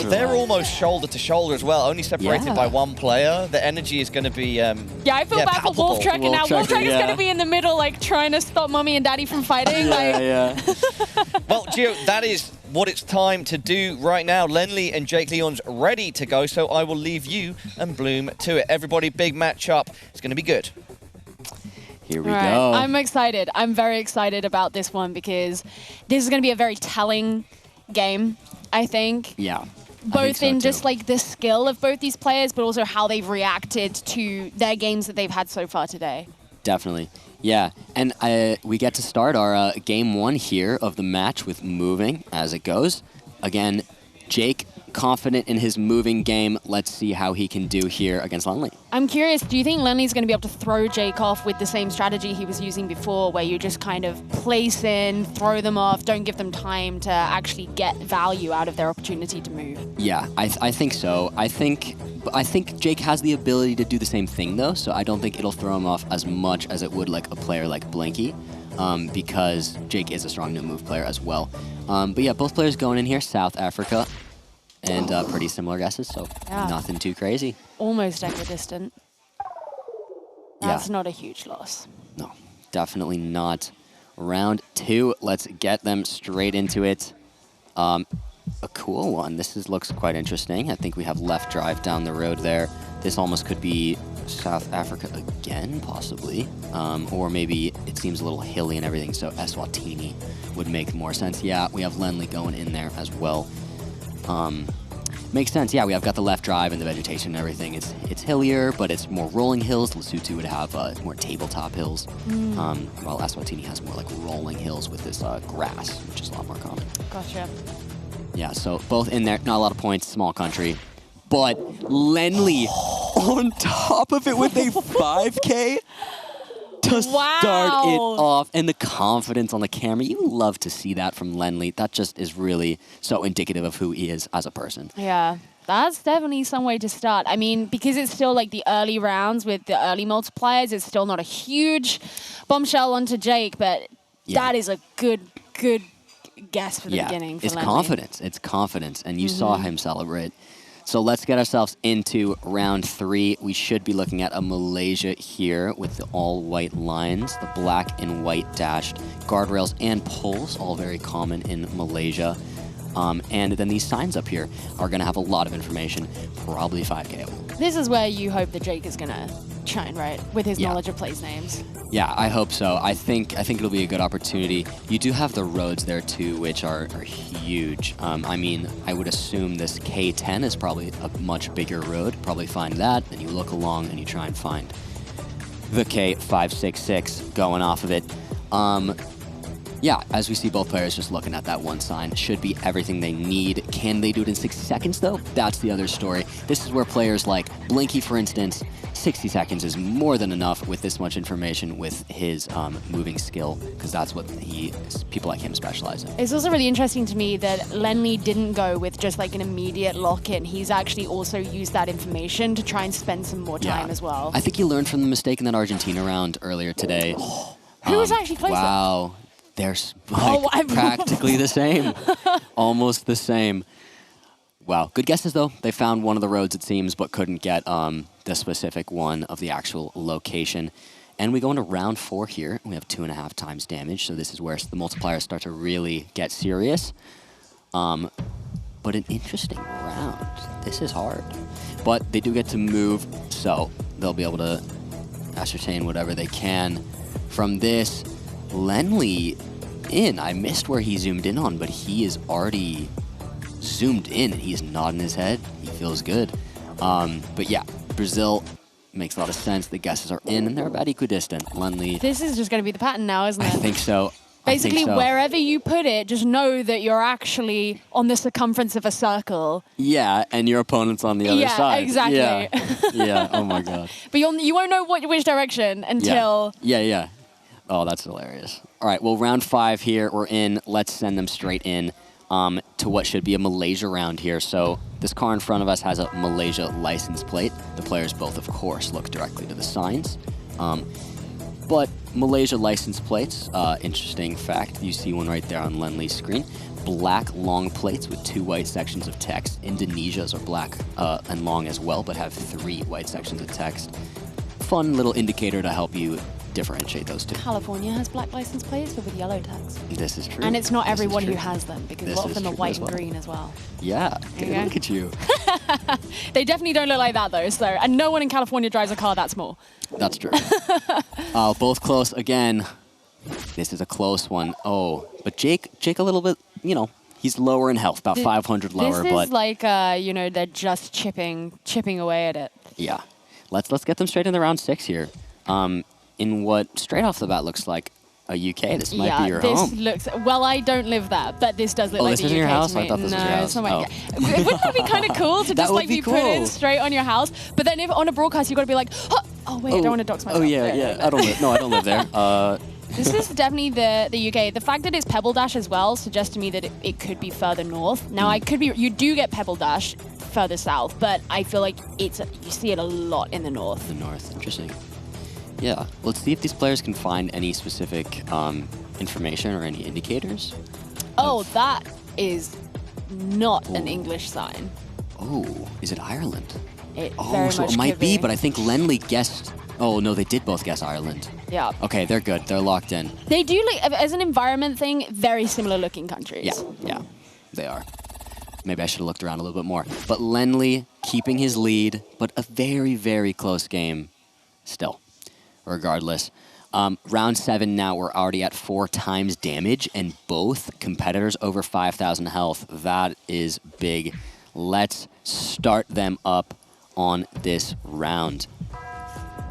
they're almost shoulder to shoulder as well, only separated by one player. The energy is going to be yeah, I feel bad for Wolf Trek, and now Wolf Trek is going to be in the middle, like, trying to stop Mummy and Daddy from fighting. Yeah. Well, Gio, that is what it's time to do right now. Lenly and Jake Leon's ready to go, so I will leave you and Bloom to it. Everybody, big matchup. It's going to be good. Here we go. I'm excited. I'm very excited about this one because this is going to be a very telling game, I think. Yeah. Both in just like the skill of both these players, but also how they've reacted to their games that they've had so far today. Definitely. Yeah, and we get to start our game one here of the match with moving as it goes. Again, Jake, confident in his moving game. Let's see how he can do here against Lenly. I'm curious, do you think Lenly's going to be able to throw Jake off with the same strategy he was using before, where you just kind of place in, throw them off, don't give them time to actually get value out of their opportunity to move? Yeah, I think so. I think Jake has the ability to do the same thing, though, so I don't think it'll throw him off as much as it would like a player like Blinky, because Jake is a strong no-move player as well. But yeah, both players going in here, South Africa, and pretty similar guesses, so nothing too crazy. Almost equidistant. That's not a huge loss. No, definitely not. Round two, let's get them straight into it. A cool one. This looks quite interesting. I think we have left drive down the road there. This almost could be South Africa again, possibly. Or maybe it seems a little hilly and everything, so Eswatini would make more sense. Yeah, we have Lenly going in there as well. Makes sense. Yeah, we have got the left drive and the vegetation and everything. It's hillier, but it's more rolling hills. Lesotho would have more tabletop hills, while Eswatini has more like rolling hills with this grass, which is a lot more common. Gotcha. Yeah, so both in there. Not a lot of points, small country. But Lenly on top of it with a 5K to start it off. And the confidence on the camera. You love to see that from Lenly. That just is really so indicative of who he is as a person. Yeah, that's definitely some way to start. I mean, because it's still like the early rounds with the early multipliers, it's still not a huge bombshell onto Jake, but that is a good guess for the beginning for it's Lenly. confidence. It's confidence, and you saw him celebrate. So let's get ourselves into round three. We should be looking at a Malaysia here with the all-white lines, the black and white dashed guardrails and poles, all very common in Malaysia. And then these signs up here are going to have a lot of information, probably 5K. This is where you hope that Jake is going to shine, right? With his knowledge of place names. Yeah, I hope so. I think it'll be a good opportunity. You do have the roads there too, which are huge. I mean, I would assume this K10 is probably a much bigger road. Probably find that, then you look along and you try and find the K566 going off of it. Yeah, as we see both players just looking at that one sign, should be everything they need. Can they do it in 60 seconds though? That's the other story. This is where players like Blinky, for instance, 60 seconds is more than enough with this much information with his moving skill, because that's what people like him specialize in. It's also really interesting to me that Lenly didn't go with just like an immediate lock-in. He's actually also used that information to try and spend some more time as well. I think he learned from the mistake in that Argentina round earlier today. Who was actually closer? Wow. They're like practically the same. Almost the same. Wow. Good guesses, though. They found one of the roads, it seems, but couldn't get the specific one of the actual location. And we go into round 4 here. We have 2.5 times damage, so this is where the multipliers start to really get serious. But an interesting round. This is hard. But they do get to move, so they'll be able to ascertain whatever they can from this. Lenly in. I missed where he zoomed in on, but he is already zoomed in and he's nodding his head. He feels good. But yeah, Brazil makes a lot of sense. The guesses are in and they're about equidistant. Lenly. This is just going to be the pattern now, isn't it? I think so. Basically, so. wherever you put it, just know that you're actually on the circumference of a circle. Yeah, and your opponent's on the other side. Exactly. Yeah. Oh my god. But you won't know which direction until... Yeah. Oh, that's hilarious. All right, well, round 5 here, we're in. Let's send them straight in to what should be a Malaysia round here. So this car in front of us has a Malaysia license plate. The players both, of course, look directly to the signs. But Malaysia license plates, interesting fact, you see one right there on Lenley's screen. Black long plates with 2 white sections of text. Indonesia's are black and long as well, but have 3 white sections of text. Fun little indicator to help you differentiate those two. California has black license plates, but with yellow text. This is true. And it's not everyone who has them, because a lot of them are white and green as well. Yeah, look at you. They definitely don't look like that, though. So, and no one in California drives a car that small. That's true. Both close again. This is a close one. Oh, but Jake a little bit, he's lower in health, about 500 lower. This but is like, they're just chipping away at it. Yeah. Let's get them straight into round 6 here. In what straight off the bat looks like a UK. This might be your home. Looks, well, I don't live there, but this does look like this the UK isn't your house? to me. I thought this was your house. It's not my Wouldn't that be kind of cool to just be put in straight on your house? But then if on a broadcast, you've got to be like, oh wait, I don't want to dox myself. Oh yeah. I don't live there. This is definitely the UK. The fact that it's Pebble Dash as well suggests to me that it could be further north. Now, you do get Pebble Dash further south, but I feel like you see it a lot in the north. The north, interesting. Yeah, let's see if these players can find any specific information or any indicators. Oh, that is not an English sign. Oh, is it Ireland? It very so much it might could be, but I think Lenley guessed. Oh no, they did both guess Ireland. Yeah. Okay, they're good. They're locked in. They do look, as an environment thing, very similar looking countries. Yeah, they are. Maybe I should have looked around a little bit more. But Lenley keeping his lead, but a very, very close game still. Regardless. Round 7 now, we're already at 4 times damage, and both competitors over 5,000 health. That is big. Let's start them up on this round.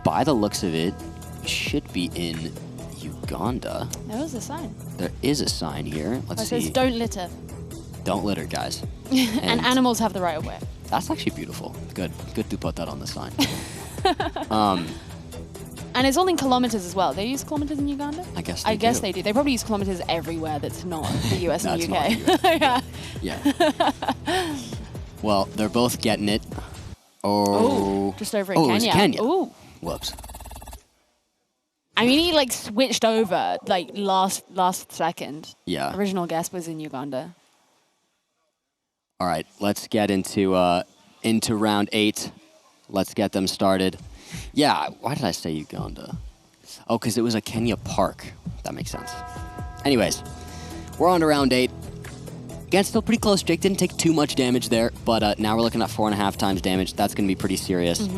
By the looks of it, we should be in Uganda. There was a sign. There is a sign here. Let's see. It says, don't litter. Don't litter, guys. And animals have the right of way. That's actually beautiful. Good to put that on the sign. And it's all in kilometers as well. They use kilometers in Uganda? I guess they do. They probably use kilometers everywhere that's not the US and the UK. Not yeah. Well, they're both getting it. Oh. Just over in Kenya. It's Kenya. Ooh. Whoops. I mean, he switched over last second. Yeah. Original guess was in Uganda. All right, let's get into round 8. Let's get them started. Yeah, why did I say Uganda? Oh, because it was a Kenya park. That makes sense. Anyways, we're on to round 8. Again, still pretty close. Jake didn't take too much damage there, but now we're looking at 4.5 times damage. That's going to be pretty serious.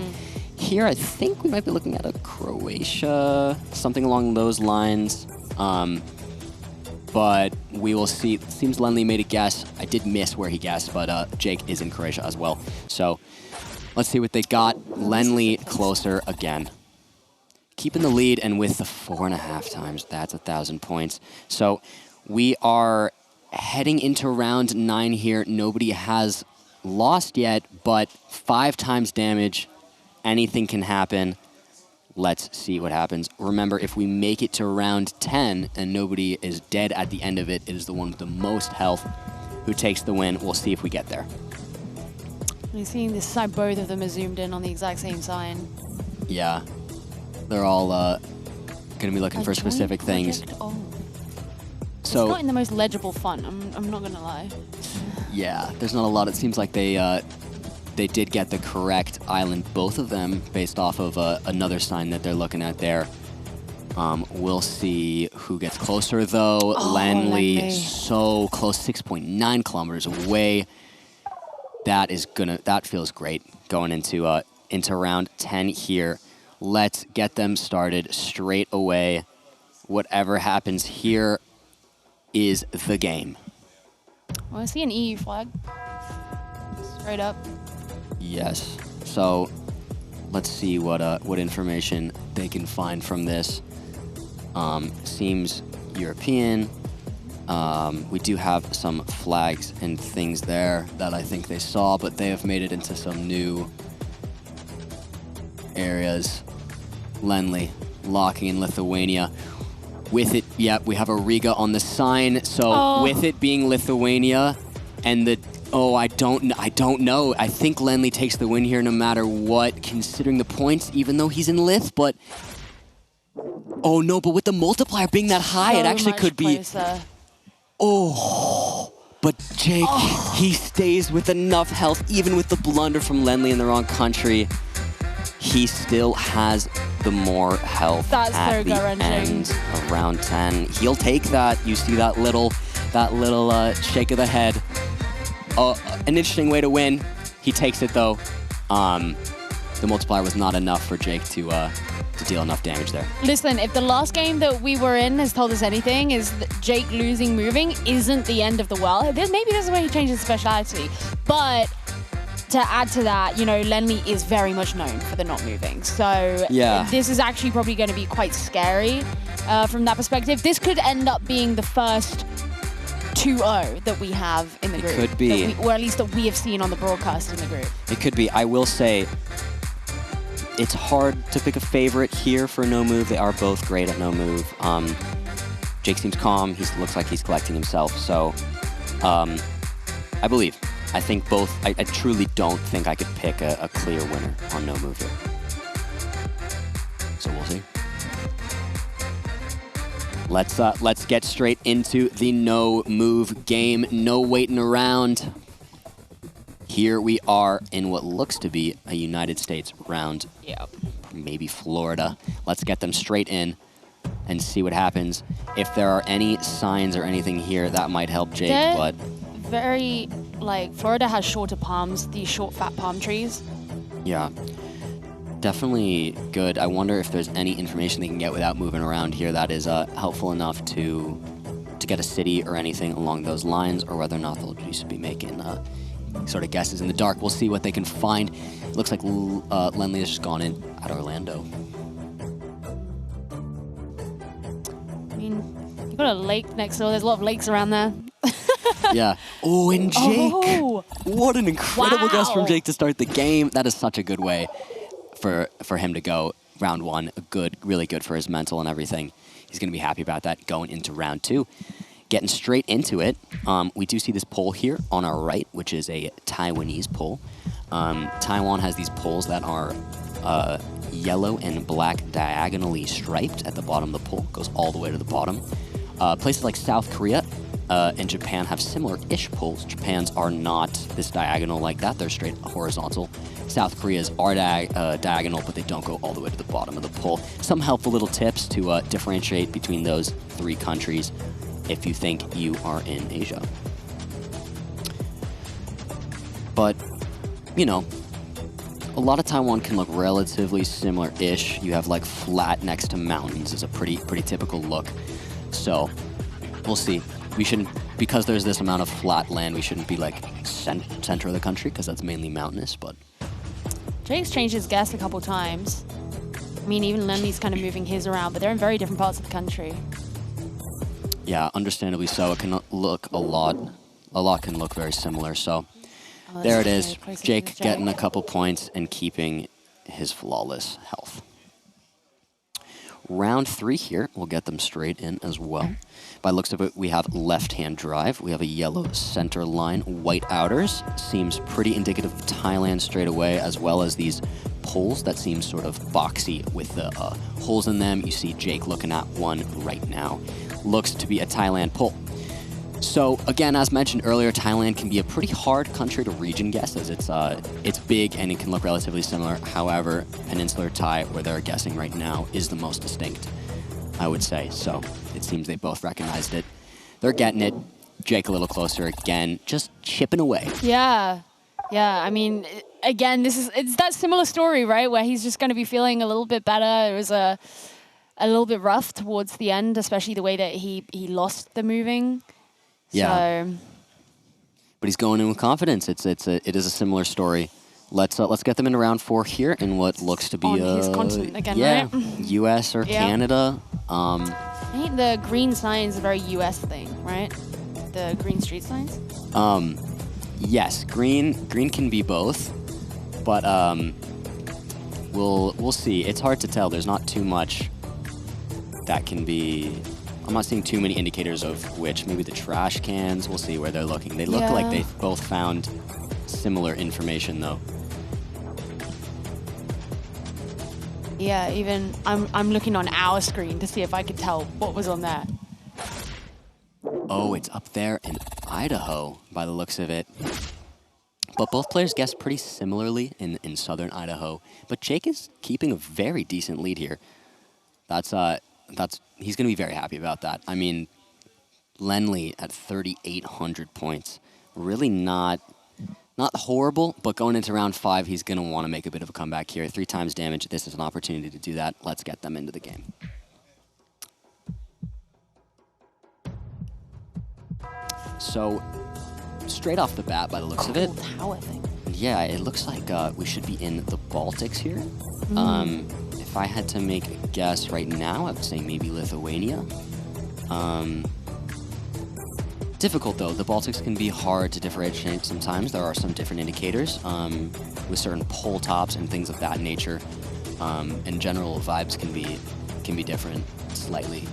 Here, I think we might be looking at a Croatia, something along those lines. But we will see. It seems Lenley made a guess. I did miss where he guessed, but Jake is in Croatia as well. So let's see what they got. Lenley closer again. Keeping the lead, and with the 4.5 times, that's 1,000 points. So we are heading into round 9 here. Nobody has lost yet, but 5 times damage. Anything can happen. Let's see what happens. Remember, if we make it to round 10 and nobody is dead at the end of it, it is the one with the most health who takes the win. We'll see if we get there. You're seeing this side, both of them are zoomed in on the exact same sign. Yeah. They're all going to be looking for specific things. Oh. So, it's not in the most legible font, I'm not going to lie. Yeah, there's not a lot. It seems like they did get the correct island, both of them, based off of another sign that they're looking at there. We'll see who gets closer, though. Lenley, so close, 6.9 kilometers away. That feels great going into round 10 here. Let's get them started straight away. Whatever happens here is the game. Well, I see an EU flag. Straight up. Yes. So let's see what information they can find from this. Seems European. We do have some flags and things there that I think they saw, but they have made it into some new areas. Lenly locking in Lithuania. With it, yeah, we have a Riga on the sign. So with it being Lithuania and the, I don't know. I think Lenly takes the win here no matter what, considering the points, even though he's in Lith, but oh no, but with the multiplier being that high, it actually could be. Closer. But Jake, he stays with enough health, even with the blunder from Lenly in the wrong country. He still has the more health at the end of round 10. He'll take that. You see that little shake of the head. An interesting way to win. He takes it though. The multiplier was not enough for Jake to deal enough damage there. Listen, if the last game that we were in has told us anything, is that Jake losing moving isn't the end of the world. Maybe this is where he changes speciality. But to add to that, you know, Lenly is very much known for the not moving. So this is actually probably going to be quite scary from that perspective. This could end up being the first 2-0 that we have in the group. It could be. Or at least that we have seen on the broadcast in the group. It could be. I will say, it's hard to pick a favorite here for no move. They are both great at no move. Jake seems calm. He looks like he's collecting himself. So I believe. I think both. I truly don't think I could pick a clear winner on no move here. So we'll see. Let's get straight into the no move game. No waiting around. Here we are in what looks to be a United States round. Yep. Maybe Florida. Let's get them straight in and see what happens. If there are any signs or anything here, that might help Jake, but very, like, Florida has shorter palms, these short, fat palm trees. yeah, definitely good. I wonder if there's any information they can get without moving around here that is helpful enough to get a city or anything along those lines, or whether or not they'll just be making sort of guesses in the dark. We'll see what they can find. It looks like Lenly has just gone in at Orlando. I mean, you've got a lake next door. There's a lot of lakes around there. Yeah. Oh, and Jake. Oh. What an incredible guess from Jake to start the game. That is such a good way for him to go round one. Really good for his mental and everything. He's going to be happy about that going into round two. Getting straight into it, we do see this pole here on our right, which is a Taiwanese pole. Taiwan has these poles that are yellow and black diagonally striped at the bottom of the pole. Goes all the way to the bottom. Places like South Korea and Japan have similar-ish poles. Japan's are not this diagonal like that. They're straight horizontal. South Korea's are diagonal, but they don't go all the way to the bottom of the pole. Some helpful little tips to differentiate between those three countries if you think you are in Asia. But, you know, a lot of Taiwan can look relatively similar-ish. You have like flat next to mountains is a pretty typical look. So, we'll see. We shouldn't, because there's this amount of flat land, we shouldn't be like center of the country, because that's mainly mountainous, but... Jake's changed his guess a couple times. I mean, even Lenly's kind of moving his around, but they're in very different parts of the country. Yeah, understandably so. It can look a lot can look very similar, so... there it is. Jake getting a couple points and keeping his flawless health. Round 3 here, we'll get them straight in as well. By looks of it, we have left-hand drive. We have a yellow center line, white outers. Seems pretty indicative of Thailand straight away, as well as these poles that seem sort of boxy with the holes in them. You see Jake looking at one right now. Looks to be a Thailand pole. So again, as mentioned earlier, Thailand can be a pretty hard country to region guess, as it's big and it can look relatively similar. However, Peninsular Thai, where they're guessing right now, is the most distinct, I would say. So it seems they both recognized it. They're getting it. Jake a little closer again, just chipping away. Yeah. Yeah, I mean, again, it's that similar story, right? Where he's just going to be feeling a little bit better. It was a little bit rough towards the end, especially the way that he lost the moving. Yeah. So. But he's going in with confidence. It is a similar story let's get them in round 4 here in what looks to be On his continent again, yeah, right? US or Yeah. Canada. I think the green sign is a very US thing, right? The green street signs? Yes, green can be both, but we'll see. It's hard to tell. There's not too much that can be. I'm not seeing too many indicators of which. Maybe the trash cans. We'll see where they're looking. They look like they both found similar information though. Yeah, even I'm looking on our screen to see if I could tell what was on that. Oh, it's up there in Idaho by the looks of it. But both players guessed pretty similarly in southern Idaho. But Jake is keeping a very decent lead here. That's he's going to be very happy about that. I mean, Lenley at 3,800 points. Really not horrible, but going into round 5, he's going to want to make a bit of a comeback here. 3 times damage. This is an opportunity to do that. Let's get them into the game. So, straight off the bat, by the looks of it, tower thing. yeah, it looks like we should be in the Baltics here. If I had to make a guess right now, I would say maybe Lithuania. Difficult though. The Baltics can be hard to differentiate sometimes. There are some different indicators with certain pole tops and things of that nature. In general, vibes can be different slightly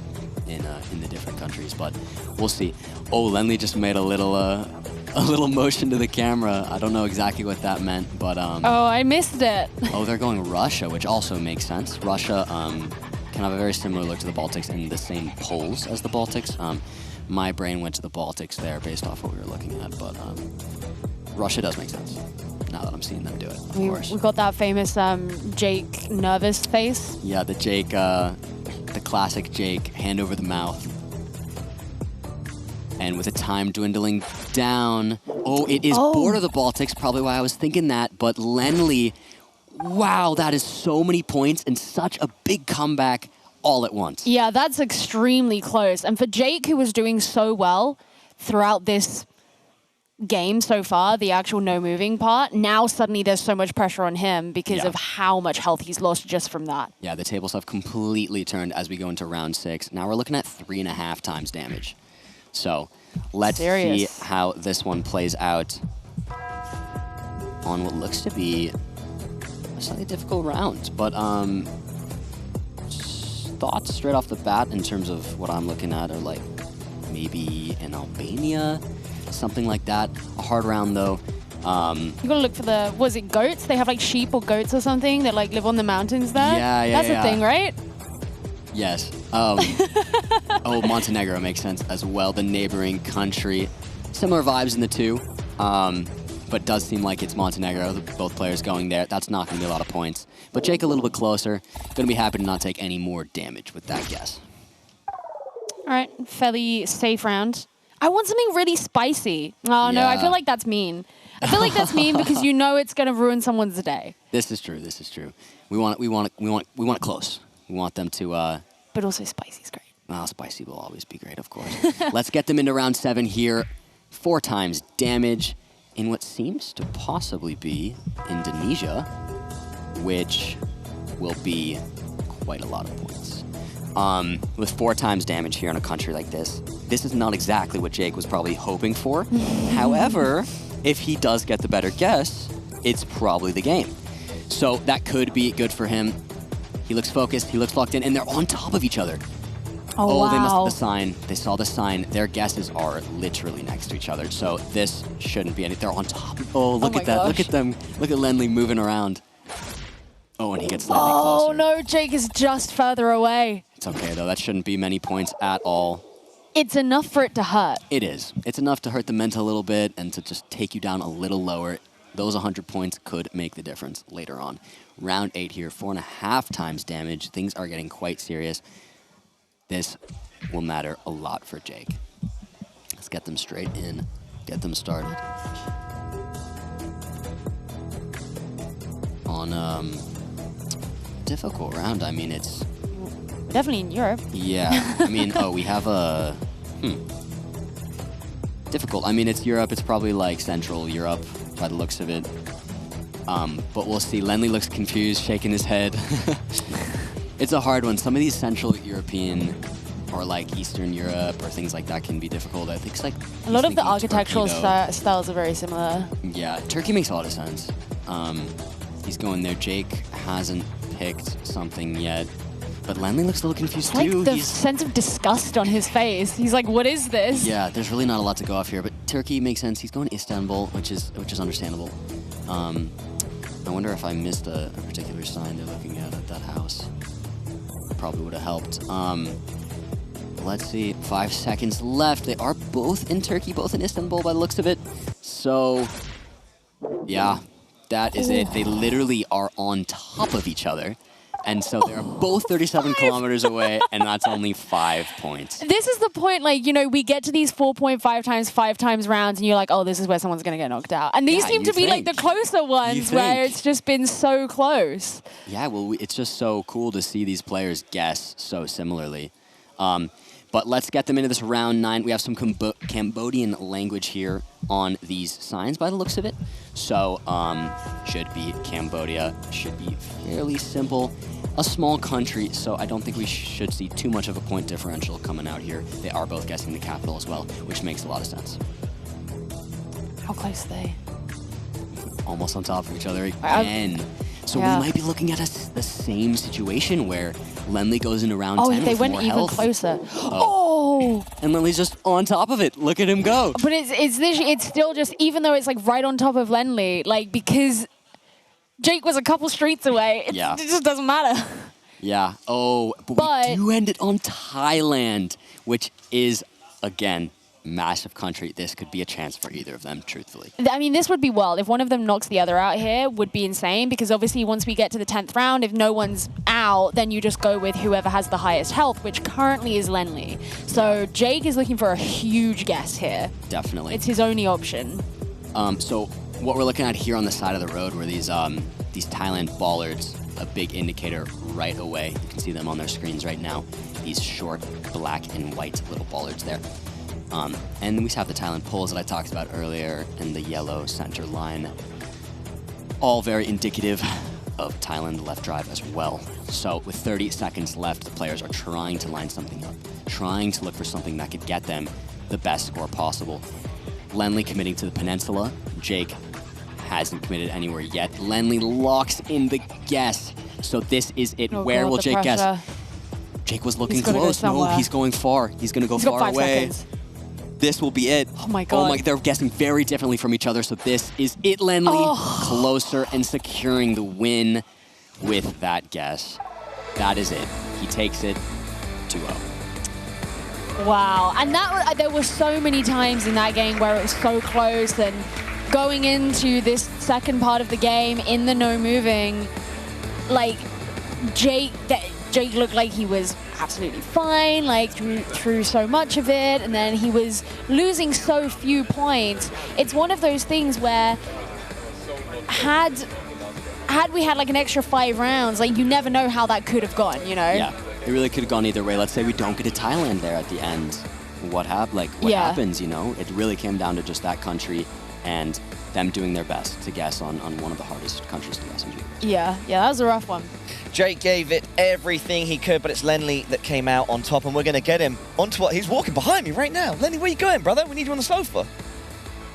in the different countries, but we'll see. Oh, Lenley just made a little motion to the camera. I don't know exactly what that meant, but Oh, I missed it. oh, they're going Russia, which also makes sense. Russia can have a very similar look to the Baltics and the same poles as the Baltics. My brain went to the Baltics there based off what we were looking at, but Russia does make sense now that I'm seeing them do it, of course. We got that famous Jake nervous face. Yeah, the Jake, the classic Jake, hand over the mouth. And with the time dwindling down, oh, it is border the Baltics, probably why I was thinking that, but Lenley, wow, that is so many points and such a big comeback all at once. Yeah, that's extremely close. And for Jake, who was doing so well throughout this game so far, the actual no moving part, now suddenly there's so much pressure on him because of how much health he's lost just from that. Yeah, the tables have completely turned as we go into round 6. Now we're looking at 3.5 times damage. So let's see how this one plays out on what looks to be a slightly difficult round. But thoughts straight off the bat in terms of what I'm looking at are like maybe in Albania, something like that. A hard round though. You gotta look for the, was it goats? They have like sheep or goats or something that like live on the mountains there? Yeah, That's a thing, right? Yes. Oh, Montenegro makes sense as well, the neighboring country. Similar vibes in the two, but does seem like it's Montenegro, both players going there. That's not going to be a lot of points. But Jake a little bit closer. Going to be happy to not take any more damage with that guess. All right, fairly safe round. I want something really spicy. Oh, no, I feel like that's mean. I feel like that's mean because you know it's going to ruin someone's day. This is true. This is true. We want it close. We want them to. But also spicy's great. Well, spicy will always be great, of course. Let's get them into round 7 here. 4 times damage in what seems to possibly be Indonesia, which will be quite a lot of points. With 4 times damage here in a country like this is not exactly what Jake was probably hoping for. However, if he does get the better guess, it's probably the game. So that could be good for him. He looks focused, he looks locked in, and they're on top of each other. Oh, wow. They must have the sign. They saw the sign. Their guesses are literally next to each other. So this shouldn't be anything. They're on top. Oh, look at that. Look at them. Look at Lenley moving around. Oh, and he gets slightly closer. Oh, no, Jake is just further away. It's okay, though. That shouldn't be many points at all. It's enough for it to hurt. It is. It's enough to hurt the mental a little bit and to just take you down a little lower. Those 100 points could make the difference later on. Round 8 here, 4.5 times damage. Things are getting quite serious. This will matter a lot for Jake. Let's get them straight in, get them started. On difficult round, I mean, it's... Definitely in Europe. Yeah, I mean, we have a... Difficult. I mean, it's Europe. It's probably like Central Europe by the looks of it. But we'll see. Lenly looks confused, shaking his head. It's a hard one. Some of these Central European or like Eastern Europe or things like that can be difficult. I think it's like a lot of the architectural styles are very similar. Yeah, Turkey makes a lot of sense. He's going there. Jake hasn't picked something yet, but Lenly looks a little confused It's too. like the sense of disgust on his face. He's like, "What is this?" Yeah, there's really not a lot to go off here, but Turkey makes sense. He's going Istanbul, which is understandable. I wonder if I missed a particular sign they're looking at that house. Probably would have helped. Let's see, 5 seconds left. They are both in Turkey, both in Istanbul by the looks of it. So, yeah, that is it. They literally are on top of each other. And so they're both 37 kilometers away, and that's only 5 points. This is the point, like, you know, we get to these 4.5 times, 5 times rounds, and you're like, oh, this is where someone's going to get knocked out. And these seem to be, like, the closer ones where it's just been so close. Yeah, well, it's just so cool to see these players guess so similarly. But let's get them into this round 9. We have some Cambodian language here on these signs by the looks of it. So, should be Cambodia, should be fairly simple. A small country, so I don't think we should see too much of a point differential coming out here. They are both guessing the capital as well, which makes a lot of sense. How close are they? Almost on top of each other again. So we might be looking at the same situation where Lenly goes into round 10 they with went more even health. closer. Oh! And Lenly's just on top of it. Look at him go. But it's literally, it's still just, even though it's like right on top of Lenly, like because Jake was a couple streets away, it just doesn't matter. Yeah. Oh, but we do end it on Thailand, which is, again, massive country. This could be a chance for either of them, truthfully. I mean, this would be wild. If one of them knocks the other out here, would be insane, because obviously once we get to the 10th round, if no one's out, then you just go with whoever has the highest health, which currently is Lenly. So Jake is looking for a huge guess here. Definitely. It's his only option. So what we're looking at here on the side of the road were these Thailand bollards, a big indicator right away. You can see them on their screens right now. These short black and white little bollards there. And we have the Thailand poles that I talked about earlier and the yellow center line. All very indicative of Thailand left drive as well. So with 30 seconds left, the players are trying to line something up, trying to look for something that could get them the best score possible. Lenly committing to the peninsula. Jake hasn't committed anywhere yet. Lenly locks in the guess. So this is it. Where will Jake guess? Jake was looking close. No, he's going far. He's going to go far away. This will be it. Oh my god. Oh my, they're guessing very differently from each other, so this is it, Lenly. Closer and securing the win with that guess. That is it. He takes it 2-0. Wow. And there were so many times in that game where it was so close, and going into this second part of the game in the no moving, like Jake looked like he was absolutely fine, like through so much of it, and then he was losing so few points. It's one of those things where had we had like an extra 5 rounds, like you never know how that could have gone, you know? Yeah, it really could have gone either way. Let's say we don't get a Thailand there at the end. What happens, you know? It really came down to just that country and them doing their best to guess on one of the hardest countries to guess in GEOGUESSR. Yeah, that was a rough one. Jake gave it everything he could, but it's Lenly that came out on top, and we're going to get him onto what he's walking behind me right now. Lenly, where you going, brother? We need you on the sofa.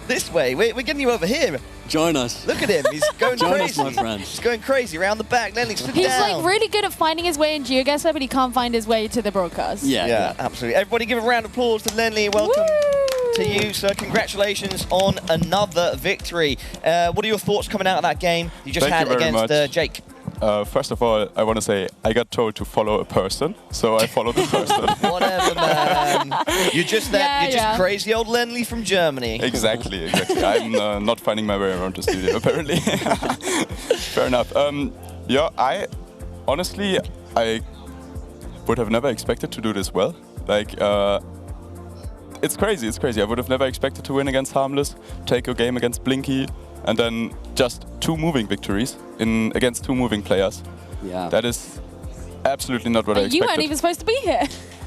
This way. We're getting you over here. Join us. Look at him. He's going Join crazy. us, my friend. He's going crazy around the back. Lenly, sit He's down. like really good at finding his way in GeoGuessr, but he can't find his way to the broadcast. Yeah, absolutely. Everybody give a round of applause to Lenly. Welcome to you, sir. Congratulations on another victory. What are your thoughts coming out of that game you just had against Jake? First of all, I want to say I got told to follow a person, so I followed the person. Whatever, man. You're just crazy old Lenly from Germany. Exactly. I'm not finding my way around the studio, apparently. Fair enough. I honestly would have never expected to do this well. Like, it's crazy. I would have never expected to win against Harmless, take a game against Blinky, and then just 2 moving victories against 2 moving players. Yeah. That is absolutely not what I expected. You weren't even supposed to be here.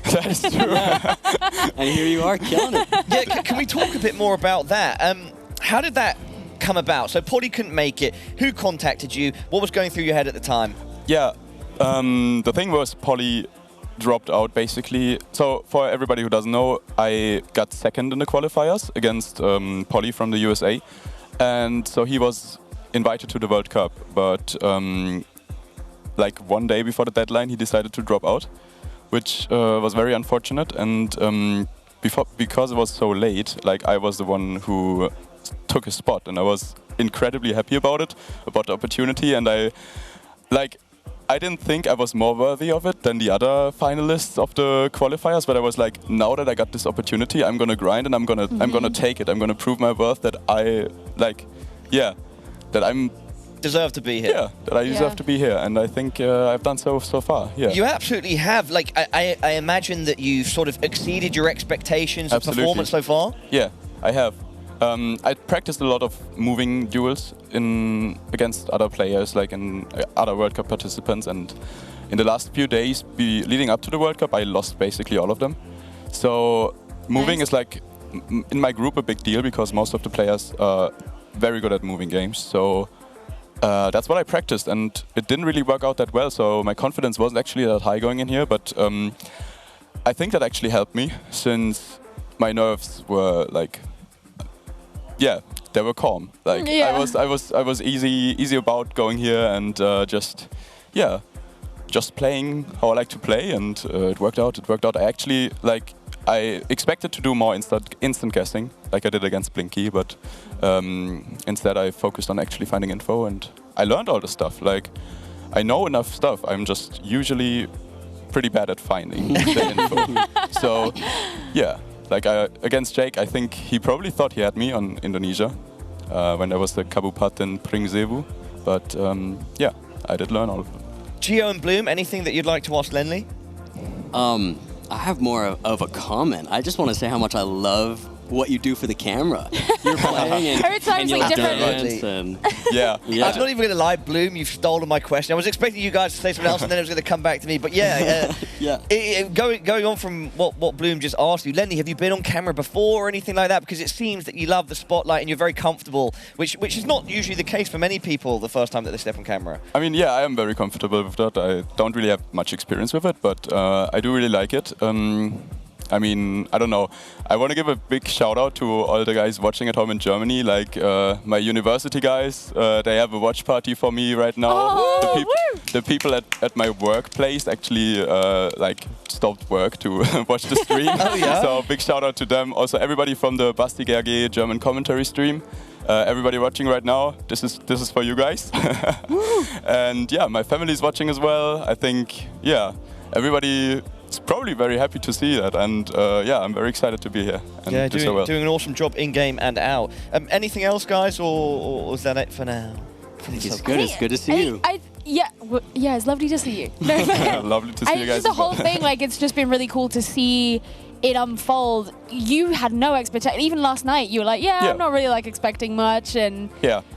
That is true. And here you are, killing it. Yeah, can we talk a bit more about that? How did that come about? So Polly couldn't make it. Who contacted you? What was going through your head at the time? Yeah, the thing was Polly dropped out basically. So for everybody who doesn't know, I got second in the qualifiers against Polly from the USA. And so he was invited to the World Cup, but like 1 day before the deadline, he decided to drop out, which was very unfortunate. And because it was so late, like I was the one who took his spot, and I was incredibly happy about it, about the opportunity. And I didn't think I was more worthy of it than the other finalists of the qualifiers, but I was like, now that I got this opportunity, I'm gonna grind and I'm gonna take it. I'm gonna prove my worth that that I'm deserve to be here. Yeah, that I deserve to be here, and I think I've done so far. Yeah. You absolutely have. Like I imagine that you've sort of exceeded your expectations of performance so far. Yeah, I have. I practiced a lot of moving duels against other players, like in other World Cup participants, and in the last few days leading up to the World Cup, I lost basically all of them. So moving is like in my group a big deal because most of the players are very good at moving games. So that's what I practiced, and it didn't really work out that well. So my confidence wasn't actually that high going in here, but I think that actually helped me since my nerves were like. Yeah, they were calm. Like I was easy about going here and just playing how I like to play, and it worked out. It worked out. I expected to do more instant guessing, like I did against Blinky, but instead I focused on actually finding info, and I learned all the stuff. Like I know enough stuff. I'm just usually pretty bad at finding the info. So yeah. Like against Jake, I think he probably thought he had me on Indonesia when there was the Kabupaten Pringsewu. But yeah, I did learn all of it. Geo and Bloom, anything that you'd like to ask Lenley? I have more of a comment. I just want to say how much I love what you do for the camera. You're playing and, every time you'll like dance and yeah. I'm not even going to lie, Bloom, you've stolen my question. I was expecting you guys to say something else and then it was going to come back to me. But yeah, going on from what Bloom just asked you, Lenny, have you been on camera before or anything like that? Because it seems that you love the spotlight and you're very comfortable, which is not usually the case for many people the first time that they step on camera. I mean, yeah, I am very comfortable with that. I don't really have much experience with it, but I do really like it. I mean, I don't know. I want to give a big shout out to all the guys watching at home in Germany, like my university guys. They have a watch party for me right now. Oh, the people at my workplace actually like stopped work to watch the stream. Oh, yeah? So big shout out to them. Also everybody from the Basti GRG German commentary stream. Everybody watching right now, this is for you guys. And yeah, my family is watching as well. I think, yeah, everybody is probably very happy to see that, and yeah, I'm very excited to be here. And yeah, do so well. doing an awesome job in game and out. Anything else, guys, or is that it for now? I think it's good. It's good to see you. Yeah, it's lovely to see you. No, lovely to see you guys. The whole thing, like, it's just been really cool to see it unfold. You had no expectation. Even last night, you were like, yeah, I'm not really like expecting much, and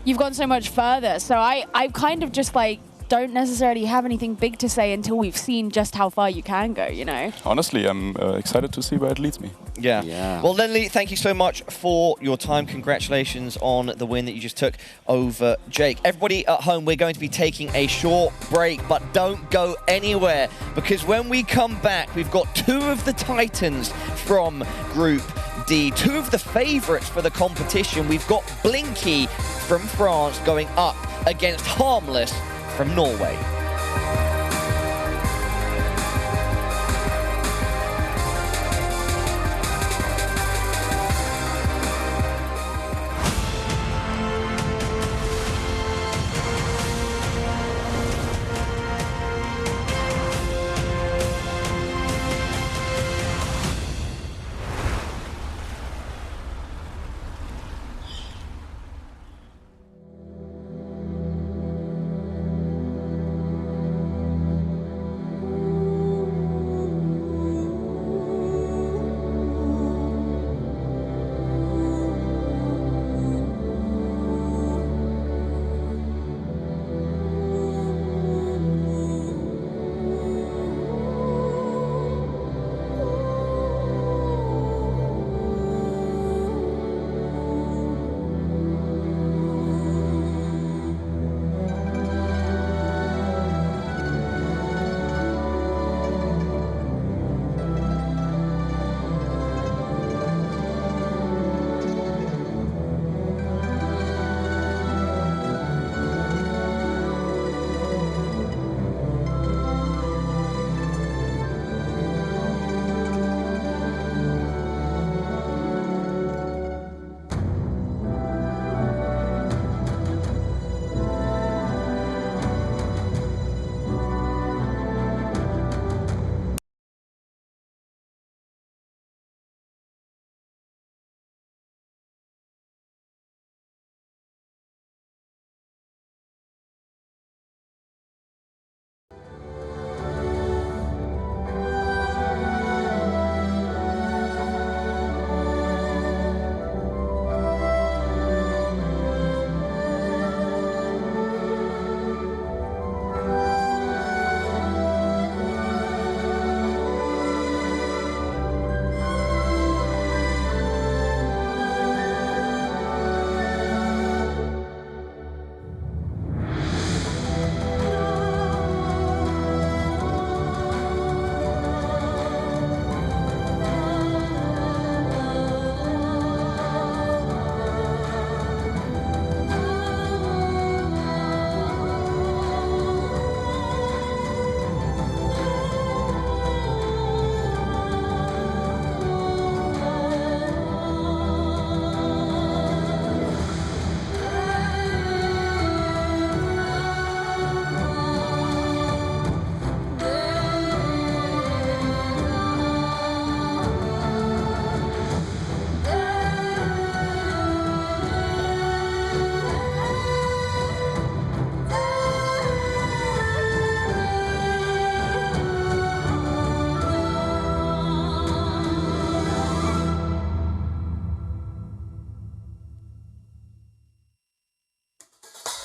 you've gone so much further. So I kind of just like don't necessarily have anything big to say until we've seen just how far you can go, you know? Honestly, I'm excited to see where it leads me. Yeah. Well, Lenley, thank you so much for your time. Congratulations on the win that you just took over Jake. Everybody at home, we're going to be taking a short break, but don't go anywhere, because when we come back, we've got two of the Titans from Group D, two of the favourites for the competition. We've got Blinky from France going up against Harmless from Norway.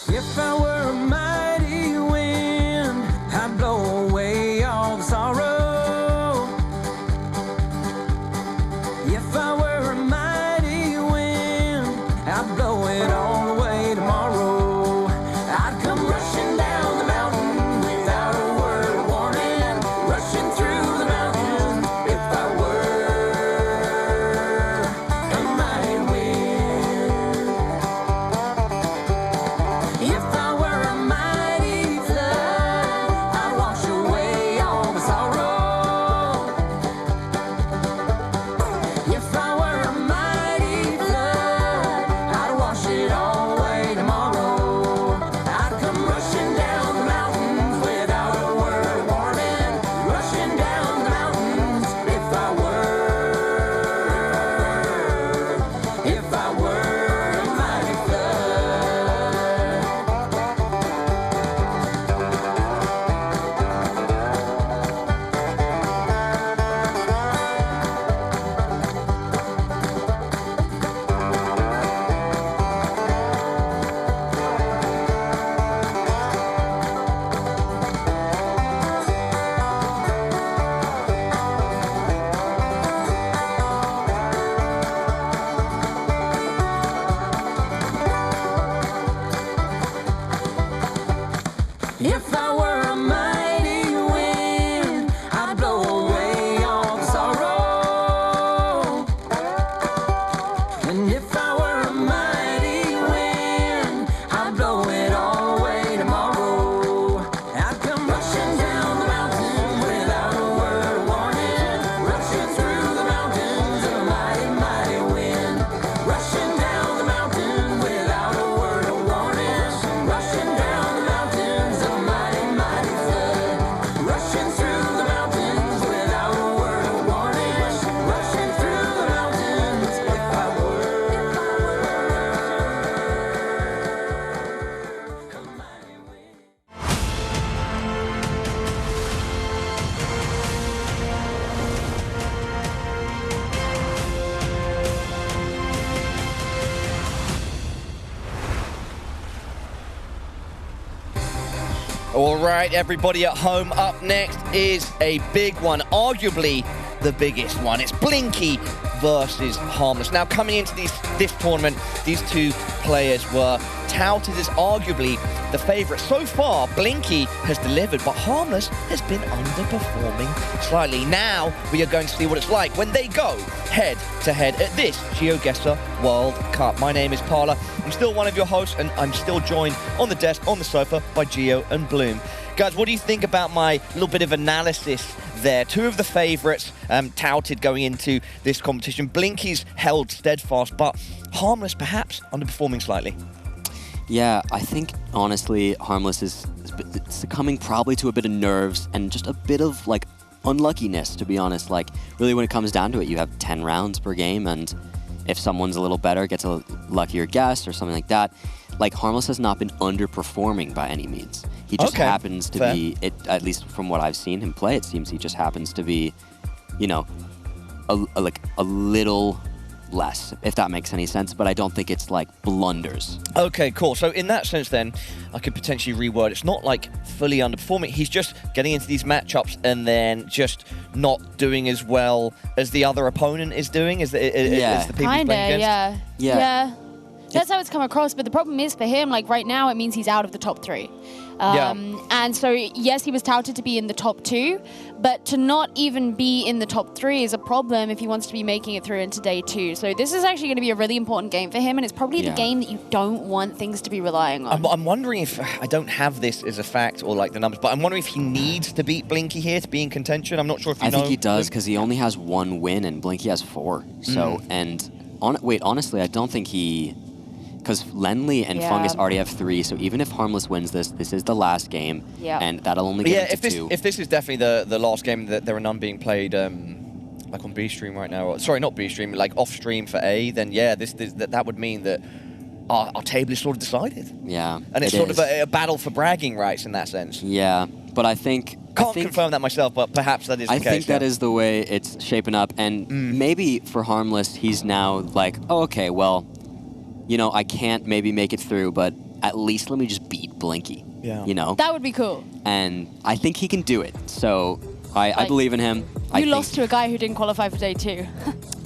If I were a mighty wind, I'd blow away all the sorrow. If I were a mighty wind, I'd blow it all away tomorrow. I'd come rushing down the mountain without a word of warning, rushing through the mountains if I were a mighty wind. If I were a mighty flood, I'd wash away all the sorrow. If I were a mighty flood, I'd wash it all away tomorrow. I'd come rushing down the mountains without a word of warning, rushing down the mountains if I were a mighty flood. If I were a mighty wind, I'd blow away all the sorrow. And if I were a mighty wind, I'd blow it all away tomorrow. I'd come rushing down the mountain without a word of warning, rushing through the mountains in a mighty, mighty wind, rushing down the mountain without a word of warning, rushing down the mountains in a mighty, mighty flood, rushing through the mountains without a word of warning, rushing through the mountains if I were. All right, everybody at home, up next is a big one, arguably the biggest one. It's Blinky versus Harmless. Now, coming into this tournament, these two players were touted as arguably the favourites. So far, Blinky has delivered, but Harmless has been underperforming slightly. Now, we are going to see what it's like when they go head-to-head at this GeoGuessr World Cup. My name is Parla. I'm still one of your hosts, and I'm still joined on the desk, on the sofa, by Geo and Bloom. Guys, what do you think about my little bit of analysis there? Two of the favourites touted going into this competition. Blinky's held steadfast, but Harmless perhaps underperforming slightly. Yeah, I think, honestly, Harmless is succumbing probably to a bit of nerves and just a bit of, like, unluckiness, to be honest. Like, really, when it comes down to it, you have 10 rounds per game, and if someone's a little better, gets a luckier guess or something like that. Like, Harmless has not been underperforming by any means. He just happens to be, at least from what I've seen him play, it seems he just happens to be, you know, a little less, if that makes any sense, but I don't think it's like blunders. Okay, cool. So in that sense then, I could potentially reword. It's not like fully underperforming. He's just getting into these matchups and then just not doing as well as the other opponent is doing, as the people he's playing against. Yeah. That's how it's come across, but the problem is for him, like right now, it means he's out of the top 3. And so, yes, he was touted to be in the top 2, but to not even be in the top 3 is a problem if he wants to be making it through into day 2. So this is actually going to be a really important game for him, and it's probably the game that you don't want things to be relying on. I'm wondering if, I don't have this as a fact or like the numbers, but I'm wondering if he needs to beat Blinky here to be in contention. I'm not sure if you know. I think he does, because he only has 1 win and Blinky has 4. So, honestly, I don't think he... Because Lenley and Fungus already have 3, so even if Harmless wins this is the last game, and that'll only get into 2. If this is definitely the last game, that there are none being played like on B stream right now, or, sorry, not B stream, like off stream for A, then yeah, that would mean that our table is sort of decided. Yeah, and it's sort of a battle for bragging rights in that sense. Yeah, but I think... Can't confirm that myself, but perhaps that is the case. I think that is the way it's shaping up, and maybe for Harmless, he's now like, oh, okay, well, you know, I can't maybe make it through, but at least let me just beat Blinky. Yeah. You know? That would be cool. And I think he can do it. So I believe in him. You lost to a guy who didn't qualify for day 2.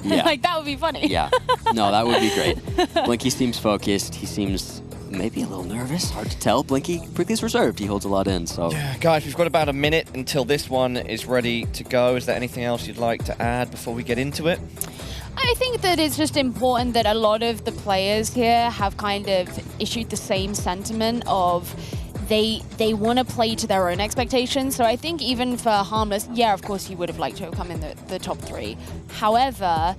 Yeah. Like, that would be funny. Yeah. No, that would be great. Blinky seems focused. He seems maybe a little nervous. Hard to tell. Blinky's reserved. He holds a lot in. So Yeah, guys, we've got about a minute until this one is ready to go. Is there anything else you'd like to add before we get into it? I think that it's just important that a lot of the players here have kind of issued the same sentiment of they want to play to their own expectations. So I think even for Harmless, yeah, of course you would have liked to have come in the top 3. However,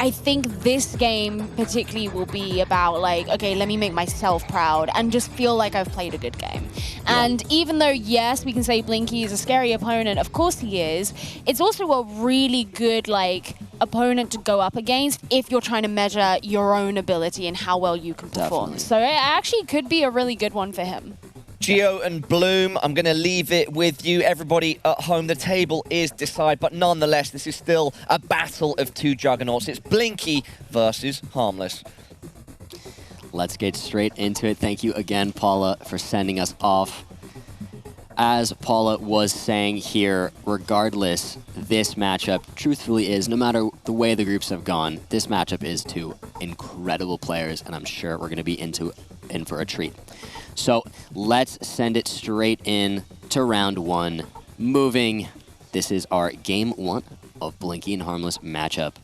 I think this game particularly will be about like, okay, let me make myself proud and just feel like I've played a good game. And even though, yes, we can say Blinky is a scary opponent, of course he is, it's also a really good like opponent to go up against if you're trying to measure your own ability and how well you can perform. Definitely. So it actually could be a really good one for him. Geo and Bloom, I'm going to leave it with you. Everybody at home, the table is decided, but nonetheless, this is still a battle of 2 juggernauts. It's Blinky versus Harmless. let's get straight into it. Thank you again, Paula, for sending us off. As Paula was saying here, regardless, this matchup truthfully is, no matter the way the groups have gone, this matchup is 2 incredible players, and I'm sure we're going to be in for a treat. So let's send it straight in to round 1. Moving, this is our game 1 of Blinky and Harmless matchup.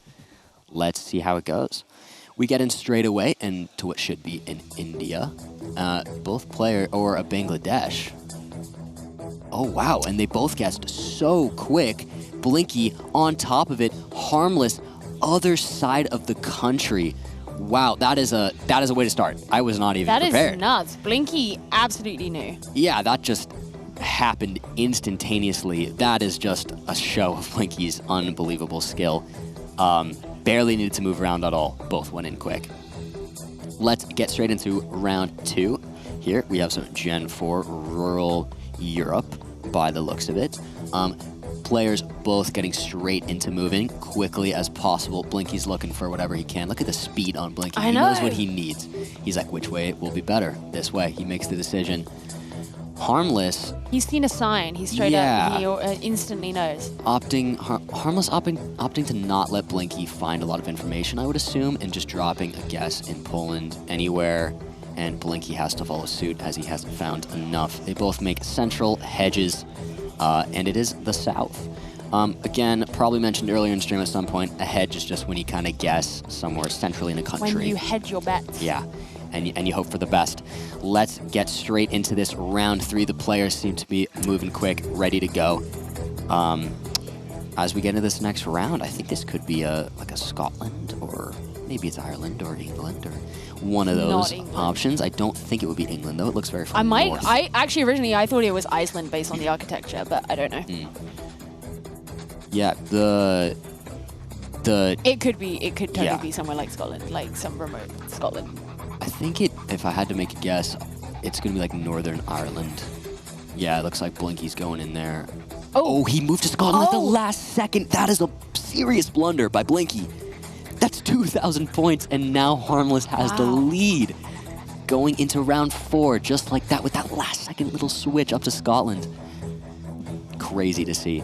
Let's see how it goes. We get in straight away into what should be in India. Both player, or a Bangladesh. Oh, wow, and they both guessed so quick. Blinky on top of it, Harmless, other side of the country. Wow, that is a way to start. I was not even prepared. That is nuts. Blinky absolutely knew. Yeah, that just happened instantaneously. That is just a show of Blinky's unbelievable skill. Barely needed to move around at all. Both went in quick. Let's get straight into round 2. Here we have some Gen 4 rural Europe by the looks of it. Players both getting straight into moving quickly as possible. Blinky's looking for whatever he can. Look at the speed on Blinky. I He know. knows what he needs. He's like, which way will be better? This way. He makes the decision. Harmless. He's seen a sign. He straight up, he instantly knows. Harmless opting to not let Blinky find a lot of information, I would assume, and just dropping a guess in Poland anywhere. And Blinky has to follow suit as he hasn't found enough. They both make central hedges, and it is the south. Again, probably mentioned earlier in stream at some point, a hedge is just when you kind of guess somewhere centrally in a country. When you hedge your bets. Yeah, and you hope for the best. Let's get straight into this round 3. The players seem to be moving quick, ready to go. As we get into this next round, I think this could be like a Scotland, or maybe it's Ireland or England, or one of those options. I don't think it would be England, though. It looks very far north. I actually originally I thought it was Iceland based on the architecture, but I don't know. Yeah, It could totally be somewhere like Scotland, like some remote Scotland. I think if I had to make a guess, it's going to be like Northern Ireland. Yeah, it looks like Blinky's going in there. Oh, he moved to Scotland at the last second. That is a serious blunder by Blinky. That's 2,000 points, and now Harmless has the lead. Going into round 4, just like that, with that last second little switch up to Scotland. Crazy to see.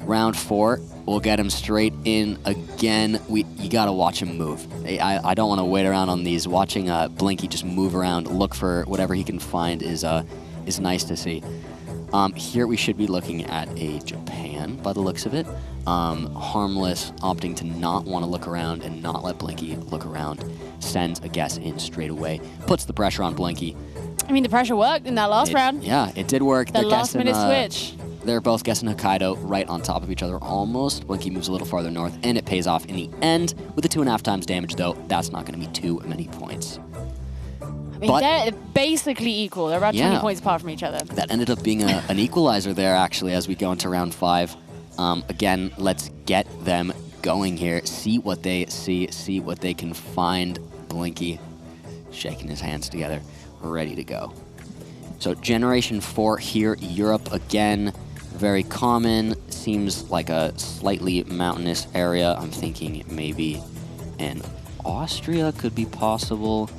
Round 4, we'll get him straight in again. You gotta watch him move. I don't want to wait around on these. Watching Blinky just move around, look for whatever he can find is nice to see. Here we should be looking at a Japan by the looks of it. Harmless opting to not want to look around and not let Blinky look around. Sends a guess in straight away. Puts the pressure on Blinky. I mean, the pressure worked in that last round. Yeah, it did work. The last minute switch. They're both guessing Hokkaido right on top of each other almost. Blinky moves a little farther north, and it pays off in the end. With the 2.5 times damage, though, that's not going to be too many points. I mean, they're basically equal. They're about 20 points apart from each other. That ended up being an equalizer there, actually, as we go into round 5. Again, let's get them going here. See what they see what they can find. Blinky shaking his hands together, ready to go. So Generation 4 here, Europe again. Very common. Seems like a slightly mountainous area. I'm thinking maybe in Austria could be possible.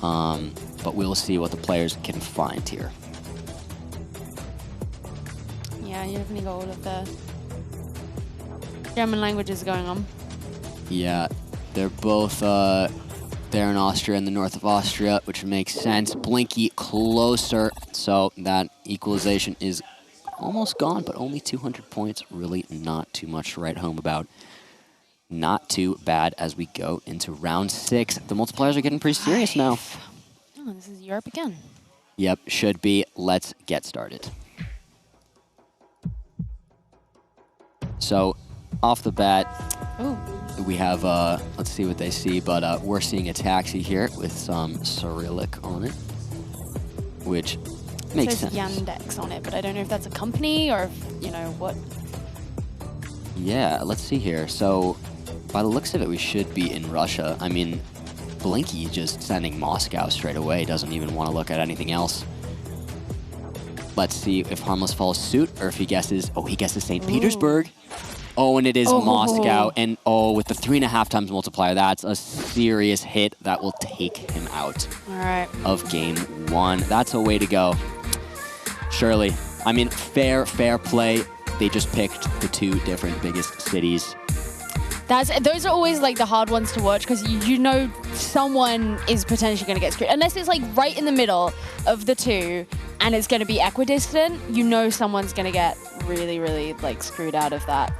But we'll see what the players can find here. Yeah, you definitely got all of the German languages going on. Yeah, they're both there in Austria, in the north of Austria, which makes sense. Blinky closer, so that equalization is almost gone, but only 200 points. Really not too much to write home about. Not too bad as we go into round 6. The multipliers are getting pretty serious now. Oh, this is Europe again. Yep, should be. Let's get started. So, off the bat, Ooh. we have, let's see what they see, but we're seeing a taxi here with some Cyrillic on it, which makes It says sense. Yandex on it, but I don't know if that's a company or if, you know, what. Yeah, let's see here. So, by the looks of it, we should be in Russia. I mean, Blinky just sending Moscow straight away, doesn't even want to look at anything else. Let's see if Harmless follows suit, or if he guesses, oh, he guesses St. Petersburg. Oh, and it is Moscow, and oh, with the 3.5 times multiplier, that's a serious hit that will take him out All right. of game 1. That's a way to go. Surely. I mean, fair play. They just picked the 2 different biggest cities. Those are always like the hard ones to watch because you know someone is potentially going to get screwed. Unless it's like right in the middle of the 2 and it's going to be equidistant, you know someone's going to get really, really like screwed out of that.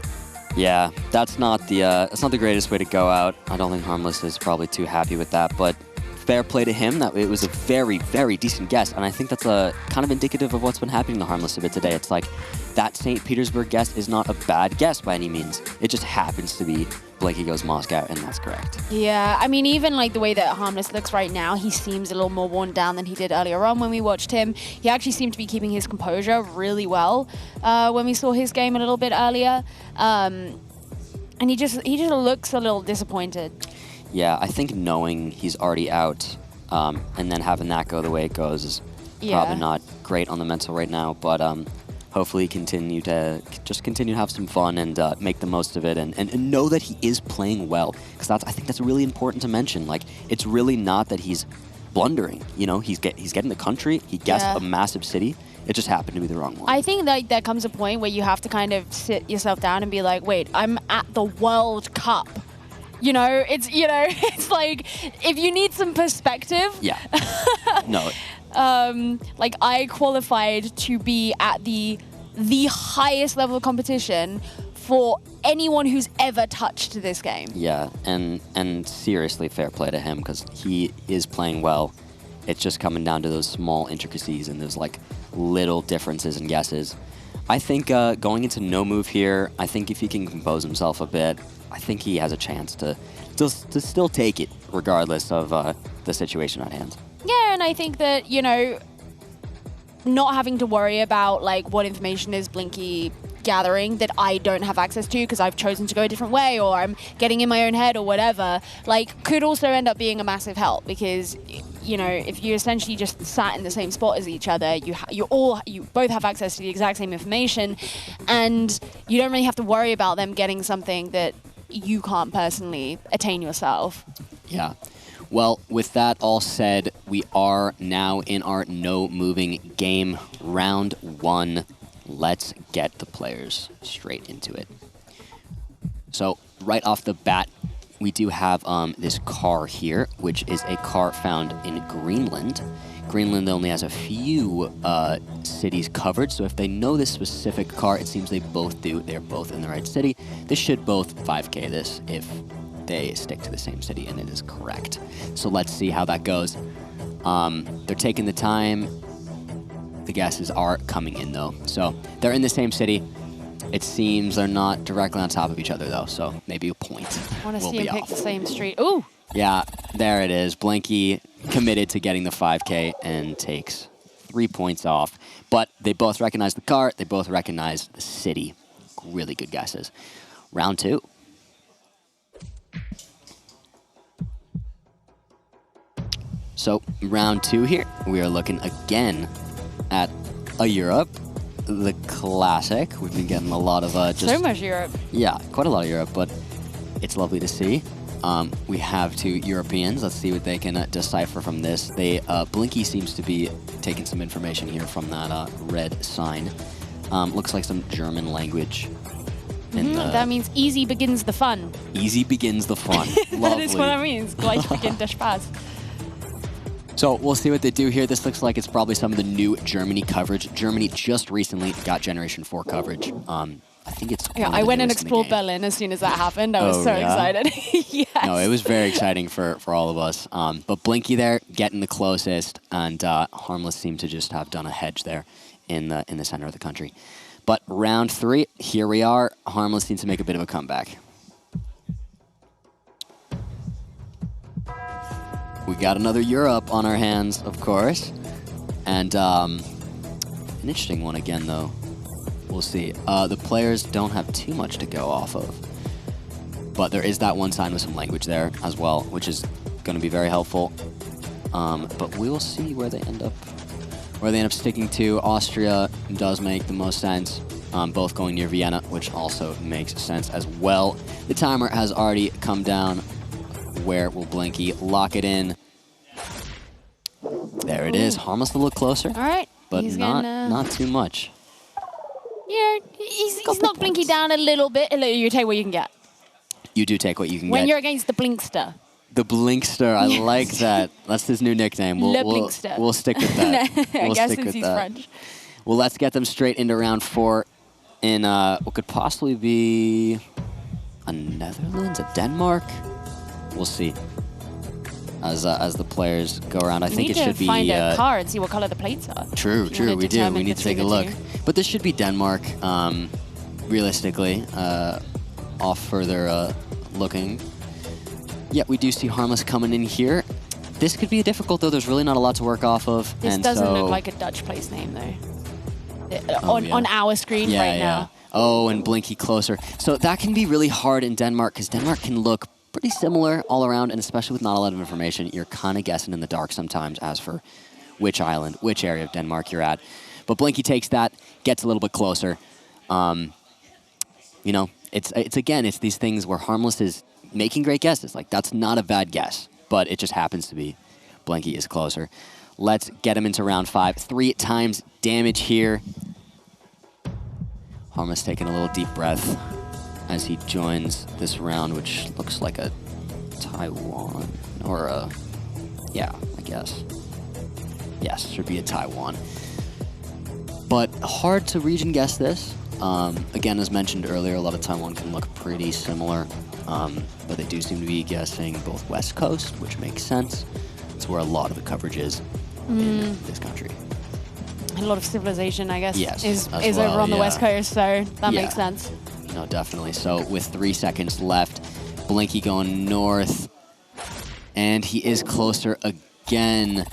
Yeah, that's not the greatest way to go out. I don't think Harmless is probably too happy with that, but fair play to him. That it was a very, very decent guess, and I think that's a kind of indicative of what's been happening to Harmless a bit today. It's like that St. Petersburg guess is not a bad guess by any means. It just happens to be Blinky goes Moscow, and that's correct. Yeah, I mean, even like the way that Harmless looks right now, he seems a little more worn down than he did earlier on when we watched him. He actually seemed to be keeping his composure really well when we saw his game a little bit earlier. And he just looks a little disappointed. Yeah, I think knowing he's already out and then having that go the way it goes is probably not great on the mental right now, but hopefully continue to have some fun and make the most of it and know that he is playing well, because I think that's really important to mention. Like, it's really not that he's blundering, you know, he's getting the country, he guessed a massive city. It just happened to be the wrong one. I think that there comes a point where you have to kind of sit yourself down and be like, wait, I'm at the World Cup. You know, it's like, if you need some perspective. Yeah. No. Like, I qualified to be at the highest level of competition for anyone who's ever touched this game. Yeah, and seriously, fair play to him, because he is playing well. It's just coming down to those small intricacies and those like little differences in guesses. I think going into no move here, I think if he can compose himself a bit, I think he has a chance to still take it, regardless of the situation at hand. Yeah, and I think that, you know, not having to worry about like what information is Blinky gathering that I don't have access to because I've chosen to go a different way, or I'm getting in my own head or whatever, like, could also end up being a massive help, because, you know, if you essentially just sat in the same spot as each other, you both have access to the exact same information, and you don't really have to worry about them getting something that you can't personally attain yourself. Yeah. Well, with that all said, we are now in our no moving game, round 1. Let's get the players straight into it. So right off the bat, we do have this car here, which is a car found in Greenland. Greenland only has a few cities covered, so if they know this specific car, it seems they both do. They're both in the right city. They should both 5K this if they stick to the same city, and it is correct. So let's see how that goes. They're taking the time. The guesses are coming in, though. So they're in the same city. It seems they're not directly on top of each other, though, so maybe a point I want to will see be him pick off. the same street. Ooh! Yeah, there it is. Blinky committed to getting the 5K and takes 3 points off. But they both recognize the car. They both recognize the city. Really good guesses. Round 2. So, round 2 here. We are looking again at a Europe. The classic. We've been getting a lot of just... So much Europe. Yeah, quite a lot of Europe, but it's lovely to see. We have 2 Europeans. Let's see what they can decipher from this. Blinky seems to be taking some information here from that red sign. Looks like some German language. That means easy begins the fun. Easy begins the fun. That is what it means. Gleich beginnt der Spaß. So we'll see what they do here. This looks like it's probably some of the new Germany coverage. Germany just recently got Generation 4 coverage. I think it's I went and explored Berlin as soon as that happened. I was so excited. Yes. No, it was very exciting for all of us. But Blinky there getting the closest, and Harmless seemed to just have done a hedge there in the center of the country. But round 3, here we are. Harmless needs to make a bit of a comeback. We got another Europe on our hands, of course. And an interesting one again, though. We'll see. The players don't have too much to go off of. But there is that one sign with some language there as well, which is going to be very helpful. But we will see where they end up. Where they end up sticking to. Austria does make the most sense. Both going near Vienna, which also makes sense as well. The timer has already come down. Where will Blinky lock it in? There it is. Harmless a little closer. All right. But He's not too much. Yeah, he's knocked Blinky down a little bit. You take what you can get. You do take what you can When get. you're against the Blinkster. The Blinkster, I like that. That's his new nickname. Le Blinkster. We'll stick with that. I We'll guess stick since with he's that. French. Well, let's get them straight into round 4 in what could possibly be a Netherlands, a Denmark. We'll see. As the players go around, I think it should be. We need to find a car and see what color the plates are. True, If you wanna we do. determine We need to take a between look. the two. But this should be Denmark, realistically, off further looking. Yeah, we do see Harmless coming in here. This could be difficult, though. There's really not a lot to work off of. This and doesn't so, look like a Dutch place name, though. Oh, yeah. On our screen right now. Oh, and Blinky closer. So that can be really hard in Denmark, because Denmark can look pretty similar all around, and especially with not a lot of information, you're kind of guessing in the dark sometimes as for which island, which area of Denmark you're at. But Blinky takes that, gets a little bit closer. You know, it's these things where Harmless is making great guesses. Like, that's not a bad guess, but it just happens to be Blinky is closer. Let's get him into round 5. 3 times damage here. Harmless taking a little deep breath as he joins this round, which looks like a Taiwan, or a, yeah, I guess. Yes, should be a Taiwan. But hard to region guess this. Again, as mentioned earlier, a lot of Taiwan can look pretty similar, but they do seem to be guessing both West Coast, which makes sense. It's where a lot of the coverage is in this country. A lot of civilization, I guess, Yes, is as over well, on the yeah. West Coast, so that Yeah. makes sense. No, definitely. So with 3 seconds left, Blinky going north, and he is closer again.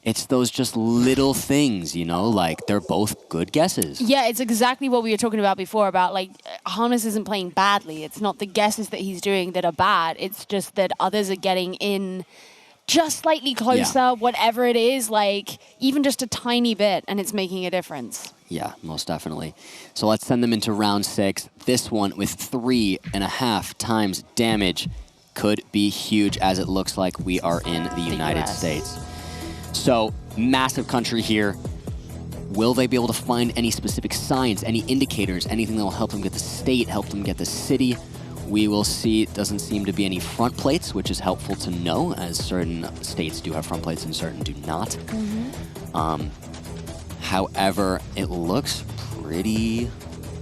It's those just little things, you know, like they're both good guesses. Yeah, it's exactly what we were talking about before, about like Harmless isn't playing badly. It's not the guesses that he's doing that are bad. It's just that others are getting in just slightly closer, whatever it is, like even just a tiny bit, and it's making a difference. Yeah, most definitely. So let's send them into round 6. This one with 3.5 times damage could be huge, as it looks like we are in the United States. So, massive country here. Will they be able to find any specific signs, any indicators, anything that will help them get the state, help them get the city? We will see. It doesn't seem to be any front plates, which is helpful to know, as certain states do have front plates and certain do not. However, it looks pretty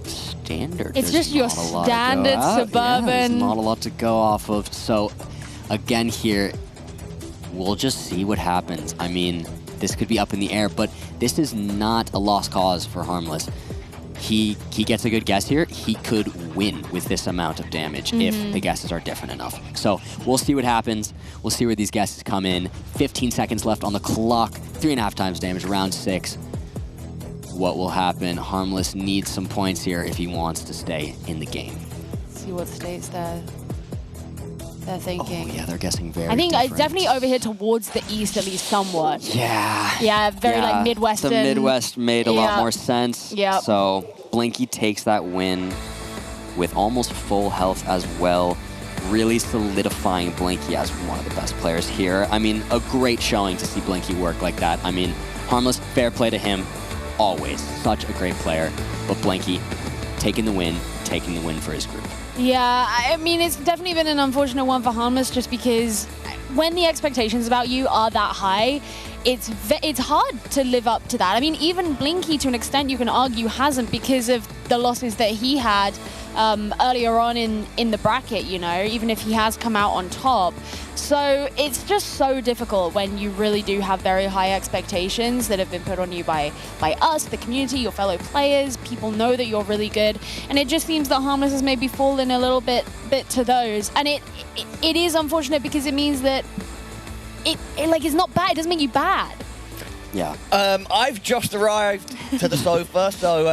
standard. It's There's just your not a lot to go standard out. Yeah, suburban. there's not a lot to go off of. So, again here, we'll just see what happens. I mean, this could be up in the air, but this is not a lost cause for Harmless. He gets a good guess here. He could win with this amount of damage if the guesses are different enough. So we'll see what happens. We'll see where these guesses come in. 15 seconds left on the clock. 3.5 times damage, round 6. What will happen? Harmless needs some points here if he wants to stay in the game. See what states they're thinking. Oh, yeah, they're guessing very I think different. it's definitely over here towards the east, at least somewhat. Yeah. Yeah, very Yeah, like Midwestern. The Midwest made a lot Yeah. more sense. Yep. So Blinky takes that win with almost full health as well. really solidifying Blinky as one of the best players here. I mean, a great showing to see Blinky work like that. I mean, Harmless, fair play to him, always. Such a great player. But Blinky, taking the win for his group. Yeah, I mean, it's definitely been an unfortunate one for Harmless just because when the expectations about you are that high, it's hard to live up to that. I mean, even Blinky, to an extent, you can argue, hasn't because of the losses that he had earlier on in the bracket, you know, even if he has come out on top. So it's just so difficult when you really do have very high expectations that have been put on you by us, the community, your fellow players. People know that you're really good, and it just seems that Harmless has maybe fallen a little bit to those. And it is unfortunate because it means that it's not bad. It doesn't make you bad. Yeah. I've just arrived to the sofa, so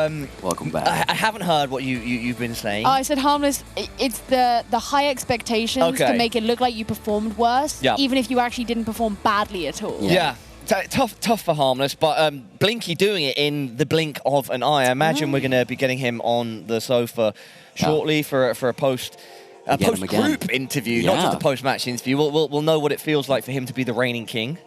welcome back. I haven't heard what you've been saying. Oh, I said Harmless. It's the high expectations to make it look like you performed worse, even if you actually didn't perform badly at all. Yeah. Tough for Harmless, but Blinky doing it in the blink of an eye. I imagine we're going to be getting him on the sofa shortly for a post-group interview, not just a post-match interview. We'll know what it feels like for him to be the reigning king.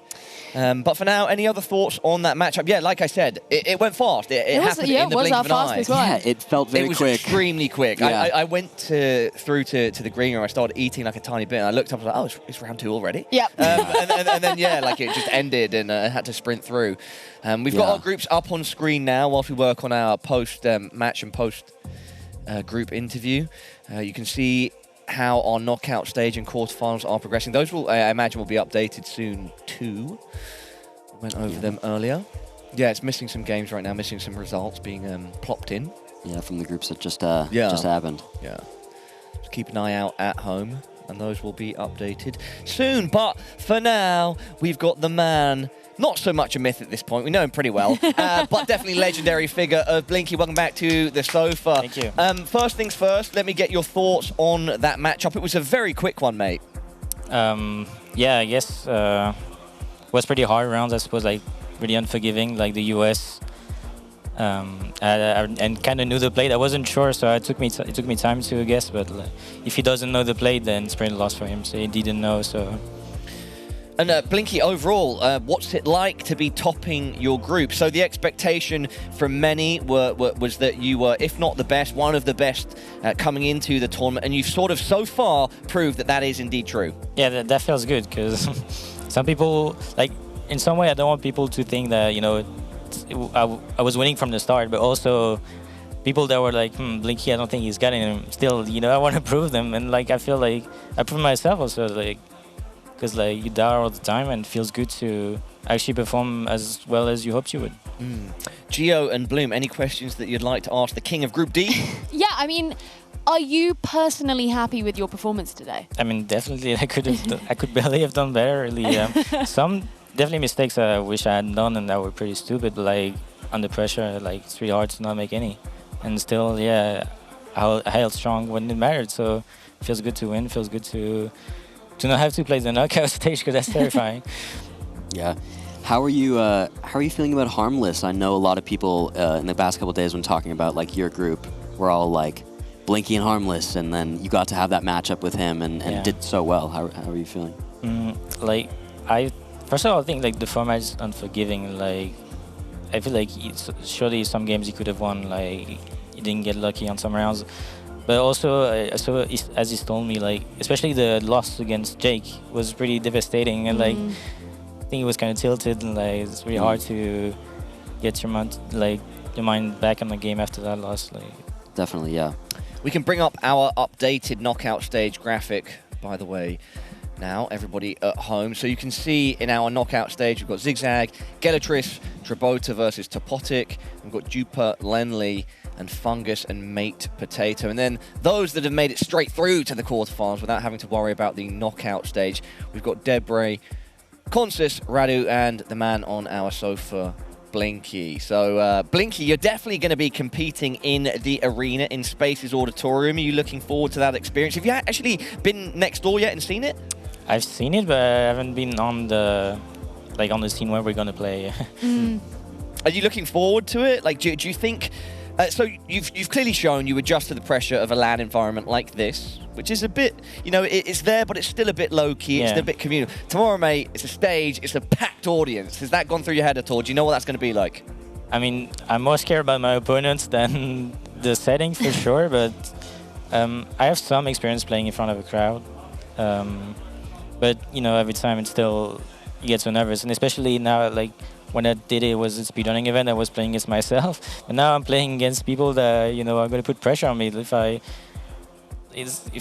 But for now, any other thoughts on that matchup? Yeah, like I said, it went fast. It happened in the blink of an eye. Yeah, it felt very quick. It was extremely quick. Yeah. I went through to the green room. I started eating like a tiny bit, and I looked up and I was like, oh, it's round 2 already? Yeah. And then, yeah, like it just ended, and I had to sprint through. We've got our groups up on screen now whilst we work on our post-match and post-group interview. You can see how our knockout stage and quarterfinals are progressing. Those will, I imagine, will be updated soon too. Went over them earlier. Yeah, it's missing some games right now, missing some results being plopped in. Yeah, from the groups that just happened. Yeah. Just keep an eye out at home, and those will be updated soon. But for now, we've got the man. Not so much a myth at this point. We know him pretty well, but definitely legendary figure of Blinky. Welcome back to the sofa. Thank you. First things first, let me get your thoughts on that matchup. It was a very quick one, mate. Yeah, I guess was pretty hard rounds. I suppose, like really unforgiving, like the US. And kind of knew the plate. I wasn't sure, so it took me time to guess. But if he doesn't know the plate, then it's pretty lost for him. So he didn't know. So. And Blinky, overall, what's it like to be topping your group? So the expectation from many was that you were, if not the best, one of the best coming into the tournament, and you've sort of so far proved that that is indeed true. Yeah, that feels good, because some people, like, in some way I don't want people to think that, you know, I was winning from the start, but also people that were like, Blinky, I don't think he's getting him. Still, you know, I want to prove them, and like I feel like I prove myself also, like, because like you die all the time and it feels good to actually perform as well as you hoped you would. Geo and Bloom, any questions that you'd like to ask the king of Group D? Yeah, I mean, are you personally happy with your performance today? I mean, definitely I could barely have done better, really. Some definitely mistakes I wish I hadn't done and that were pretty stupid, but like under pressure, like it's really hard to not make any. And still, yeah, I held strong when it mattered, so it feels good to win, feels good to not have to play the knockout stage, because that's terrifying. Yeah. How are you feeling about Harmless? I know a lot of people in the past couple of days when talking about like your group were all like Blinky and Harmless, and then you got to have that matchup with him and did so well. How are you feeling? Like, first of all, I think like the format is unforgiving. Like, I feel like surely some games he could have won. Like, he didn't get lucky on some rounds. But also, as he's told me, like, especially the loss against Jake was pretty devastating, and like, I think he was kind of tilted, and like, it's really hard to get your mind back on the game after that loss. Like, definitely, yeah. We can bring up our updated knockout stage graphic, by the way, now, everybody at home. So you can see in our knockout stage, we've got Zigzag, Gelatris, Trabota versus Topotic. We've got Duper, Lenley, and Fungus and Mate Potato. And then those that have made it straight through to the quarterfinals without having to worry about the knockout stage, we've got Debray, Consis, Radu, and the man on our sofa, Blinky. So, Blinky, you're definitely going to be competing in the arena in Spaces Auditorium. Are you looking forward to that experience? Have you actually been next door yet and seen it? I've seen it, but I haven't been on the scene where we're going to play. Are you looking forward to it? Like, do you think So you've clearly shown you adjust to the pressure of a LAN environment like this, which is a bit, you know, it's there, but it's still a bit low-key, it's still a bit communal. Tomorrow, mate, it's a stage, it's a packed audience. Has that gone through your head at all? Do you know what that's going to be like? I mean, I'm more scared about my opponents than the setting for sure, but I have some experience playing in front of a crowd. But, you know, every time it's still, you get so nervous. And especially now, like, when I did it was a speedrunning event, I was playing against myself. And now I'm playing against people that, you know, are going to put pressure on me. If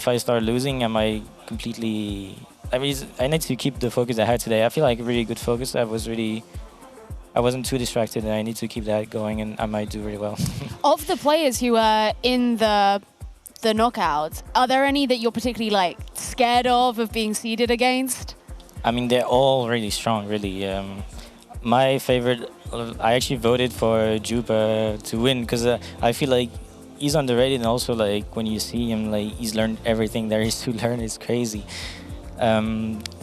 I start losing, am I completely... I mean, I need to keep the focus I had today. I feel like a really good focus. I wasn't too distracted, and I need to keep that going, and I might do really well. Of the players who are in the knockouts, are there any that you're particularly like scared of being seeded against? I mean, they're all really strong, really. My favorite, I actually voted for Juba to win because I feel like he's underrated, and also like when you see him, like he's learned everything there is to learn. It's crazy.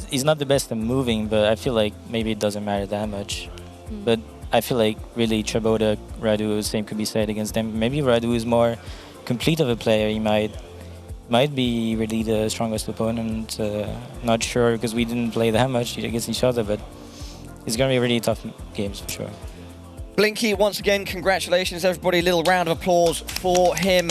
He's not the best at moving, but I feel like maybe it doesn't matter that much. But I feel like really Traboda, Radu, same could be said against them. Maybe Radu is more complete of a player. He might be really the strongest opponent. Not sure because we didn't play that much against each other, but it's going to be really tough games for sure. Blinky, once again, congratulations, everybody. A little round of applause for him.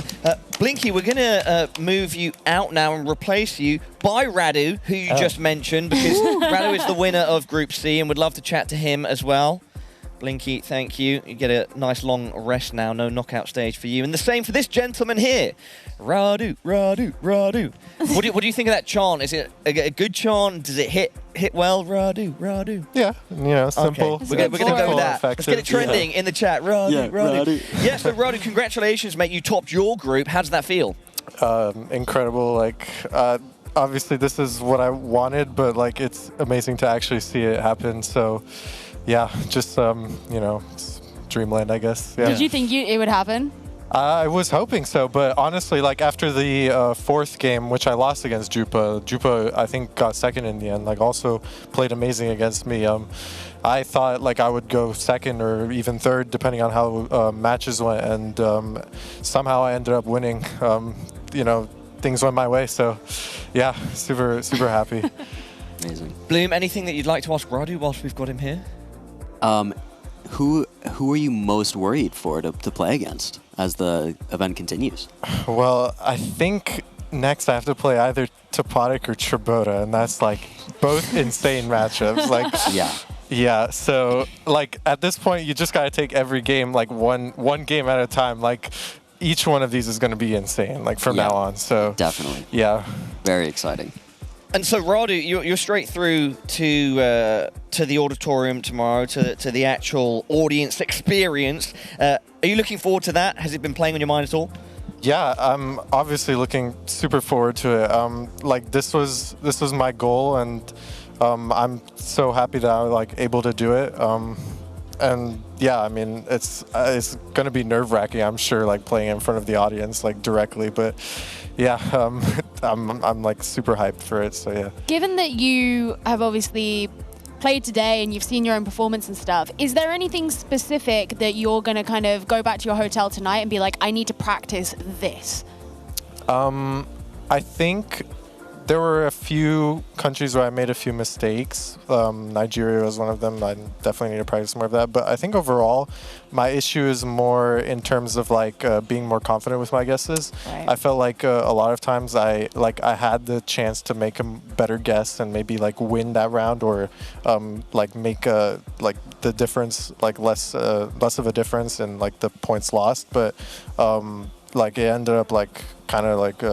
Blinky, we're going to move you out now and replace you by Radu, who you just mentioned, because Radu is the winner of Group C and would love to chat to him as well. Blinky, thank you. You get a nice long rest now, no knockout stage for you. And the same for this gentleman here. Radu, Radu, Radu. What do you think of that chant? Is it a good chant? Does it hit well, Radu, Radu? Yeah, you know, simple. Okay. We're going to go with that. Let's get it trending in the chat. Radu, Radu. Radu. Yeah, so Radu, congratulations, mate. You topped your group. How does that feel? Incredible. Like, obviously this is what I wanted, but like it's amazing to actually see it happen. So, yeah, just you know, it's dreamland, I guess. Yeah. Did you think it would happen? I was hoping so, but honestly, like after the fourth game, which I lost against Jupa I think got second in the end, like also played amazing against me. I thought like I would go second or even third, depending on how matches went, and somehow I ended up winning. You know, things went my way, so yeah, super happy. Amazing. Bloom, anything that you'd like to ask Radu whilst we've got him here? Who are you most worried for to play against as the event continues? Well, I think next I have to play either Topotic or Traboda, and that's like both insane matchups. Like, yeah. So like at this point, you just gotta take every game like one game at a time. Like each one of these is gonna be insane. Like from now on. So definitely. Yeah. Very exciting. And so, Radu, you're straight through to the auditorium tomorrow, to the actual audience experience. Are you looking forward to that? Has it been playing on your mind at all? Yeah, I'm obviously looking super forward to it. Like this was my goal, and I'm so happy that I'm like able to do it. And yeah, I mean, it's gonna be nerve-wracking, I'm sure, like playing in front of the audience like directly, but yeah, I'm like super hyped for it. So yeah. Given that you have obviously played today and you've seen your own performance and stuff, is there anything specific that you're gonna kind of go back to your hotel tonight and be like, I need to practice this? I think there were a few countries where I made a few mistakes. Nigeria was one of them. I definitely need to practice more of that. But I think overall, my issue is more in terms of like being more confident with my guesses. Right. I felt like a lot of times I had the chance to make a better guess and maybe like win that round, or like make like the difference like less of a difference in like the points lost. But like it ended up like kind of like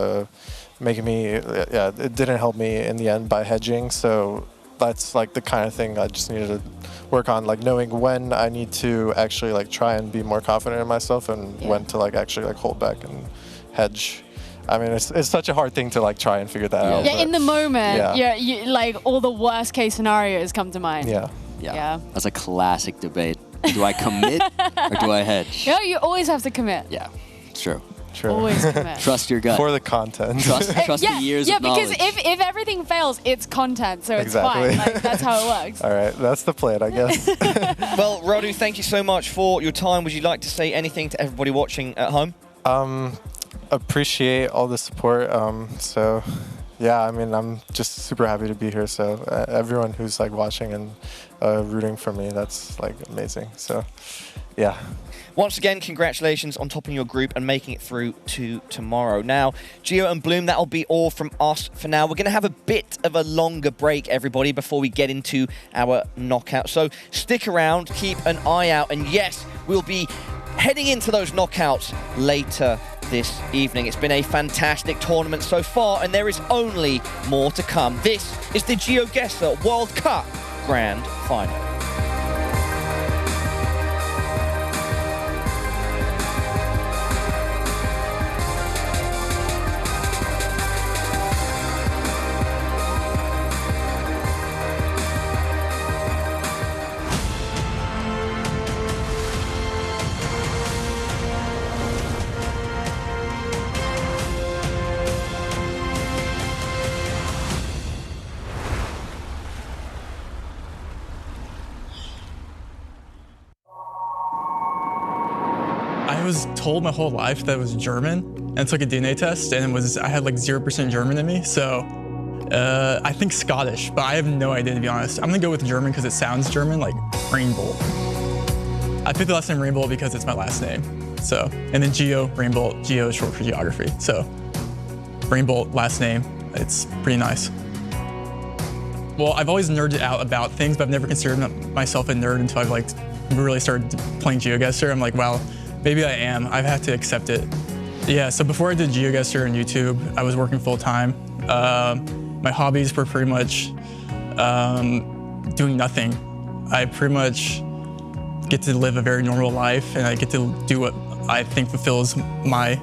making me, it didn't help me in the end by hedging. So that's like the kind of thing I just needed to work on, like knowing when I need to actually like try and be more confident in myself, and when to like actually like hold back and hedge. I mean, it's such a hard thing to like try and figure that out. Yeah, in the moment, you like all the worst case scenarios come to mind. Yeah. That's a classic debate. Do I commit or do I hedge? No, you always have to commit. Yeah, true. True. Always commit. Trust your gut. For the content. Trust yeah, the years yeah, of knowledge. because if everything fails, it's content, so it's Exactly. fine. Like, that's how it works. All right, that's the plan, I guess. Well, Rodu, thank you so much for your time. Would you like to say anything to everybody watching at home? Appreciate all the support. So, yeah, I mean, I'm just super happy to be here. So, everyone who's like watching and rooting for me, that's like amazing. So, yeah. Once again, congratulations on topping your group and making it through to tomorrow. Now, Geo and Bloom, that'll be all from us for now. We're going to have a bit of a longer break, everybody, before we get into our knockout. So stick around, keep an eye out, and yes, we'll be heading into those knockouts later this evening. It's been a fantastic tournament so far, and there is only more to come. This is the GeoGuessr World Cup Grand Final. I was told my whole life that it was German, and took a DNA test, and I had like 0% German in me, so I think Scottish, but I have no idea, to be honest. I'm gonna go with German because it sounds German, like Rainbolt. I picked the last name Rainbolt because it's my last name, so. And then Geo, Rainbolt, Geo is short for geography, so. Rainbolt, last name, it's pretty nice. Well, I've always nerded out about things, but I've never considered myself a nerd until I've like really started playing GeoGuessr. I'm like, wow, maybe I am. I've had to accept it. Yeah, so before I did GeoGuessr and YouTube, I was working full time. My hobbies were pretty much doing nothing. I pretty much get to live a very normal life, and I get to do what I think fulfills my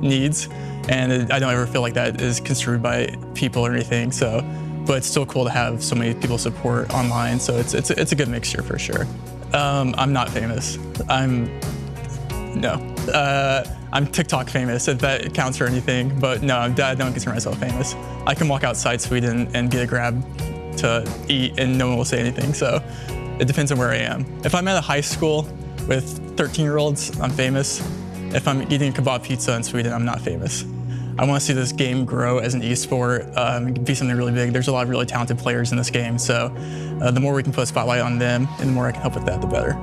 needs. And I don't ever feel like that is construed by people or anything. So, but it's still cool to have so many people support online. So it's a good mixture for sure. I'm not famous. I'm TikTok famous, if that counts for anything. But no, I don't consider myself famous. I can walk outside Sweden and get a grab to eat and no one will say anything. So it depends on where I am. If I'm at a high school with 13-year-olds, I'm famous. If I'm eating a kebab pizza in Sweden, I'm not famous. I want to see this game grow as an esport, be something really big. There's a lot of really talented players in this game, so the more we can put a spotlight on them and the more I can help with that, the better.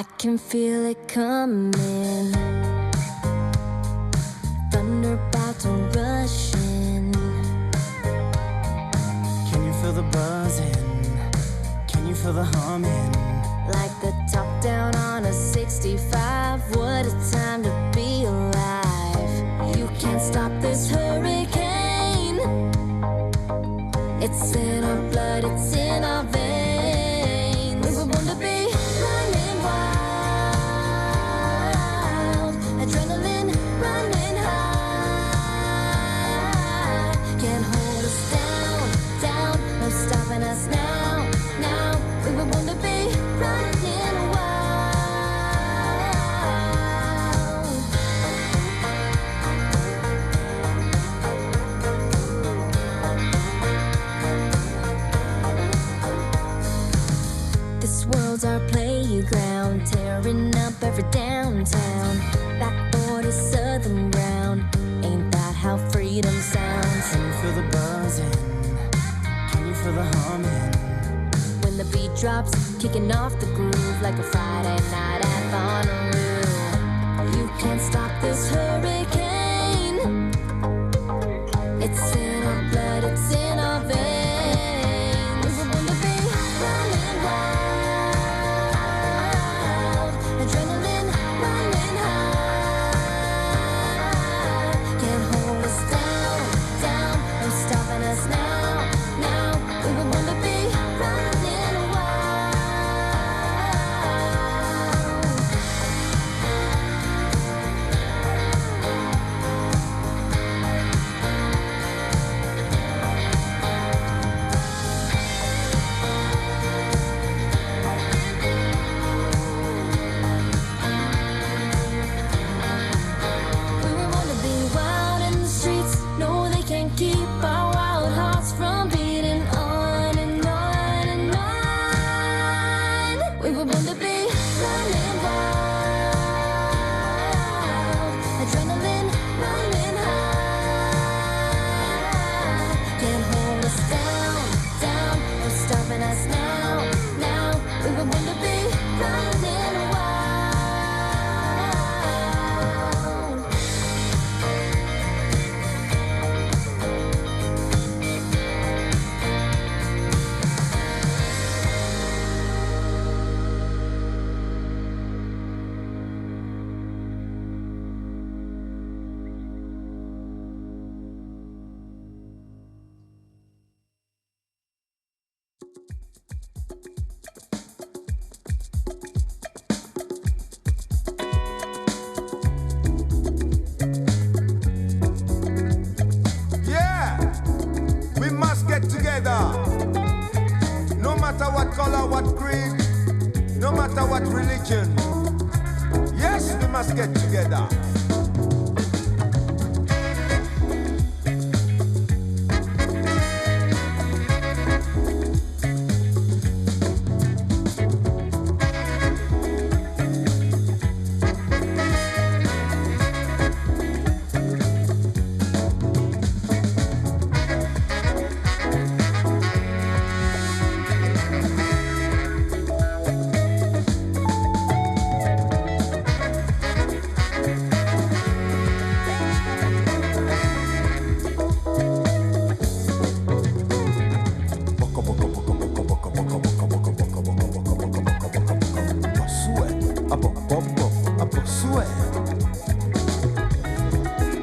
I can feel it coming. Thunder about to rush in. Can you feel the buzzing? Can you feel the humming? Like the top down on a 65. What a time to be alive. You can't stop this hurricane. It's in our blood, it's in our veins. We were born to be running wild. Adrenaline running high. Can't hold us down, down. No stopping us now, now. We were born to be running wild. This world's our playground, tearing up every downtown. Backboard is southern ground. Ain't that how freedom sounds? Can you feel the buzzing? Can you feel the humming? When the beat drops, kicking off the groove like a Friday night at Bonnaroo. You can't stop this hurricane. It's in our blood, it's in our veins. We were born to be running wild. Adrenaline running high. Can't hold us down, down. No stopping us now, now. We were born to be running wild. We were born to be wild in the streets. No, they can't keep our wild hearts from beating on and on and on. We were born to be running wild. Adrenaline running high. Can't hold us down, down. No stopping us now, now. We were born to be running wild. Yeah, we must get together. No matter what color, what creed, no matter what religion. Yes, we must get together.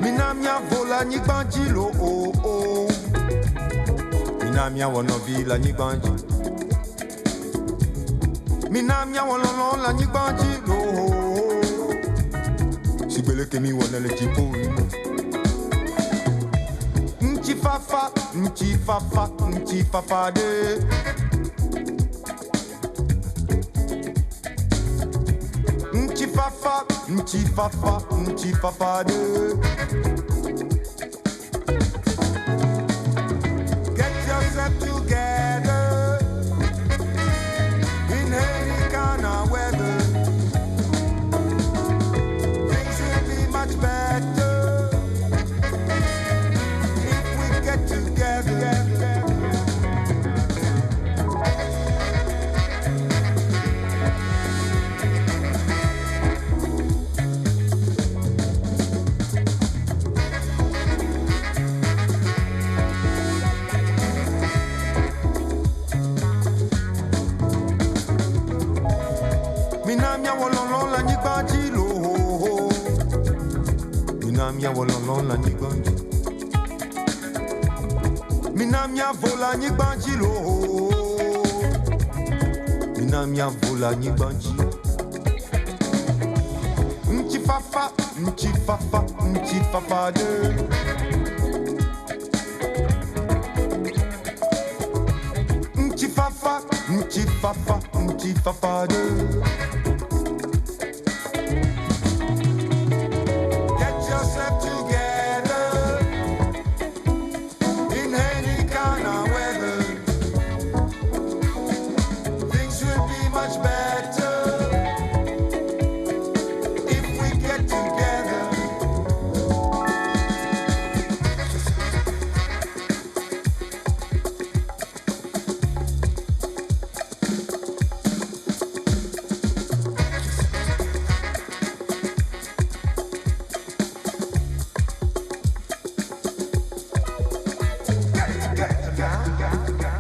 Minamia vola nyigbanji lo oh oh. Minamia wono vila nyigbanji. Minamia wono la nyigbanji lo oh. Sibele kemi wona le jipo. Nchifafa, nchifafa, nchifafa de. Nchifafa, nchifafa, nchifafa de. Get yourself together in any kind of weather. Things will be much better if we get together. Minamia wololon la nyigbanji lo. Minamia wololon la nyigbanji. Minamia vola nyigbanji lo. Minamia vola nyigbanji. Nchifafa, nchifafa, nchifafa de. Nchifafa, nchifafa, nchifafa de. Get yourself together in any kind of weather. Things will be much better if we get together.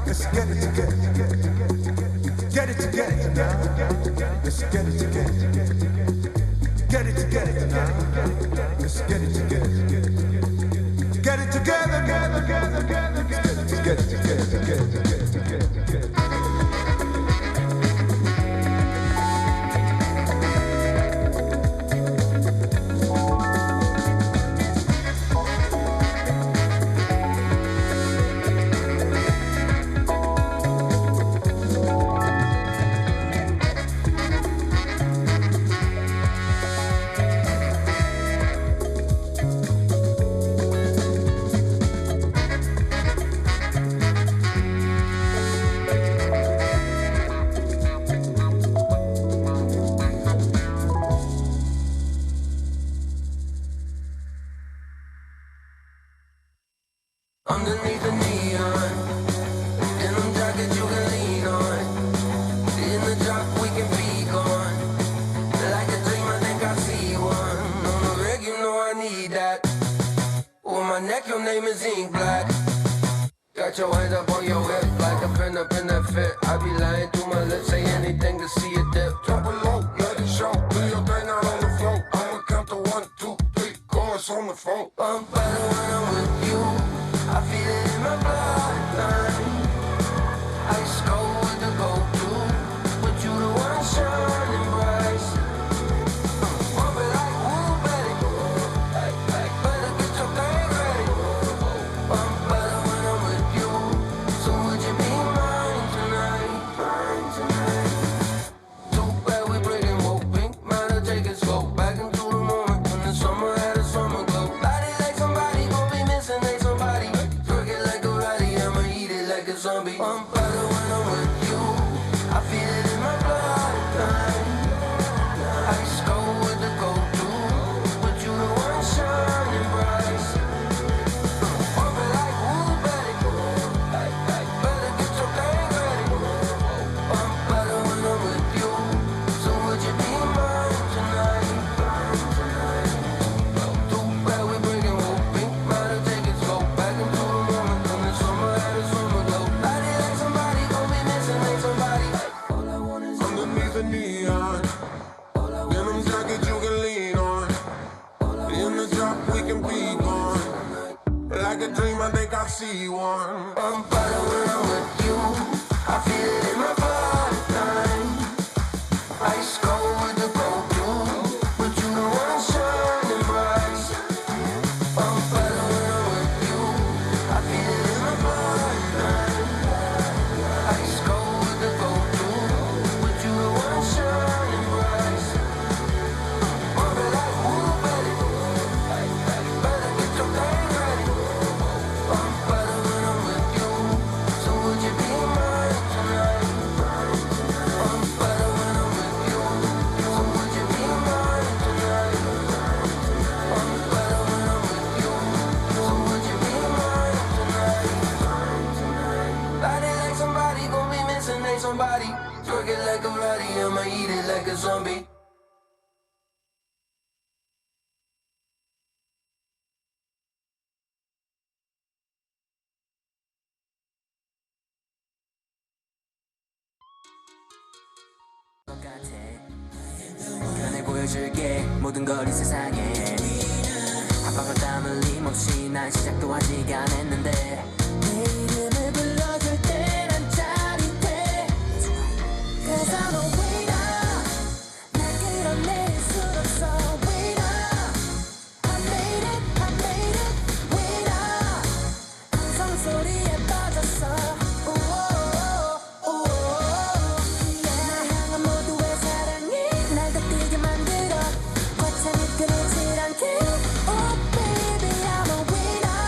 Let's get it together. Get it together now. Let's get it together. Get it together now. Let's get it together. Get it together. Get it together. Underneath the neon, in them jackets you can lean on. In the drop we can be gone. Like a dream, I think I see one. On the reg, you know I need that. On my neck, your name is ink black. Got your hands up on your hip, like a pin up in that fit. I be lying through my lips, say anything to see it dip. Drop it low, let it show. Do your thing out on the floor. I'ma count to 1, 2, 3, chorus on the phone. I'm better when I'm with you. I feel it in my bloodline. Ice cold with the go-to, but you the one shining bright. Bump it like woo, baby. Better get your thing ready. I'm better when I'm with you. So would you be mine tonight? Mine tonight. Too bad we breaking woke pink. Might have taken slow back into the moment when the summer had a summer glow. Body like somebody gon' be missing, they somebody. Zombie. I'm better when I'm with you. I feel it in my bloodline. Ice cold with the go-to, but you the one shining bright. Bump it like woo, baby. Better get your thing ready. I'm better when I'm with you. So would you be mine tonight? Too bad we breaking woke pink. Might have taken slow back into the moment when the summer had a summer glow. Underneath the neon, denim jacket you can lean on. In the drop we can be gone. Like a dream, I think I see one. I'm better when I'm with you. I feel it in my bloodline. Ice cold with the go-to, but you the one shining bright. I'm better when I'm with you. I feel it in my bloodline. Ice cold with the go-to, but you the one shining bright. Bump it like woo, baby. Better get your thing ready. I'm better when I'm with you. So would you be mine tonight? I'm better when I'm with you. So would you be mine tonight? I'm better when I'm with you. So would you be mine tonight? Body like somebody gon' be missing, ain't somebody. Twerk it like a ratty, I'ma eat it like a zombie. 보여줄게 모든 걸 이 세상에 한 방울 땀 흘림 없이 난 시작도 아직 안 했는데 내 이름을 불러줄 때 난 짜릿해 Cause I'm a winner 날 끌어낼 순 없어 winner I made it winner 항상 소리에 빠졌어 날 향한 모두의 사랑이 날 더 뛰게 만들어 과찬이 끊이질 않게 Oh baby I'm a winner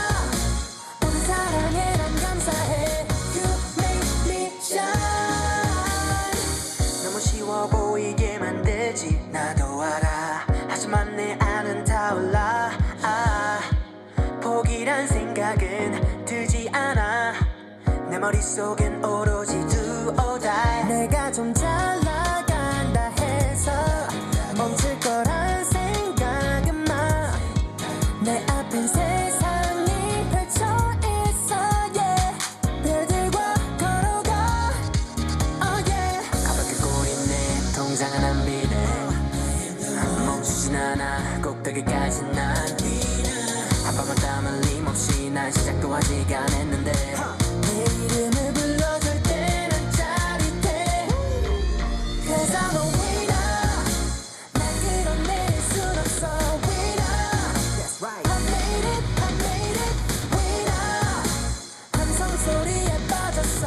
모든 사랑에 난 감사해 You make me shine 너무 쉬워 보이게 만들지 나도 알아 하지만 내 안은 타올라 포기란 생각은 들지 않아 내 머릿속엔 오로지 do or die 내가 좀 잘 나간다 해서 멈출 거란 생각은 마 내 앞엔 세상이 펼쳐있어 yeah 별들과 걸어가 oh yeah 가볍게 꼬린 내 통장은 안 비네 멈추진 않아 꼭대기까지 난 한 방울 땀 흘림 없이 난 시작도 아직 안 했는데 내 이름을 불러줄 때 난 짜릿해 Cause I'm a winner 날 끌어낼 순 없어 winner That's right I made it winner 함성 소리에 빠졌어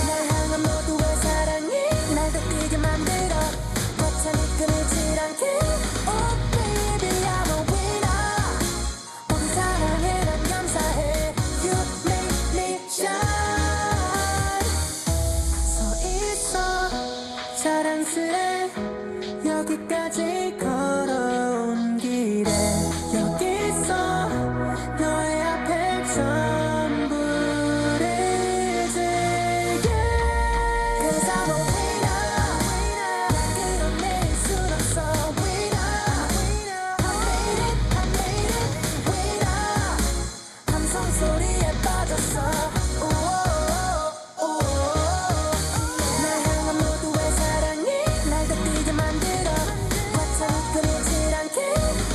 날 향한 모두의 사랑이 날 더 뛰게 만들어 과찬이 끊이질 않게 Oh baby I'm a winner 모든 사랑에 난 감사해 You make me shine 서 있어 자랑스레 여기까지 걸어온 길에 여기 있어 너의 앞에 전부를 들게 Cause I'm a winner 날 끌어낼 순 없어 winner I made it winner 함성 소리에 빠졌어 날 향한 모두의 사랑이 날 더 뛰게 만들어 과찬이 끊이질 않게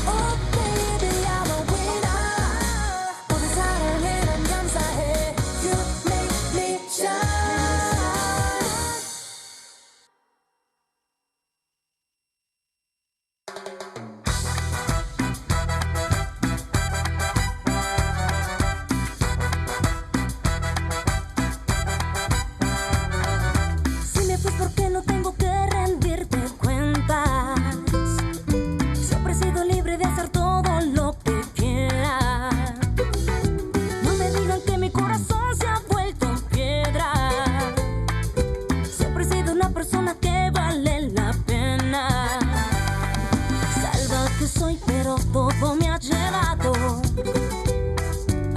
Oh baby I'm a winner 모든 사랑에 난 감사해 You make me shine Si me fui porque no tengo que rendirte cuentas. Siempre he sido libre de hacer todo lo que quiera. No me digan que mi corazón se ha vuelto piedra. Siempre he sido una persona que vale la pena. Salvaje soy, pero todo me ha llevado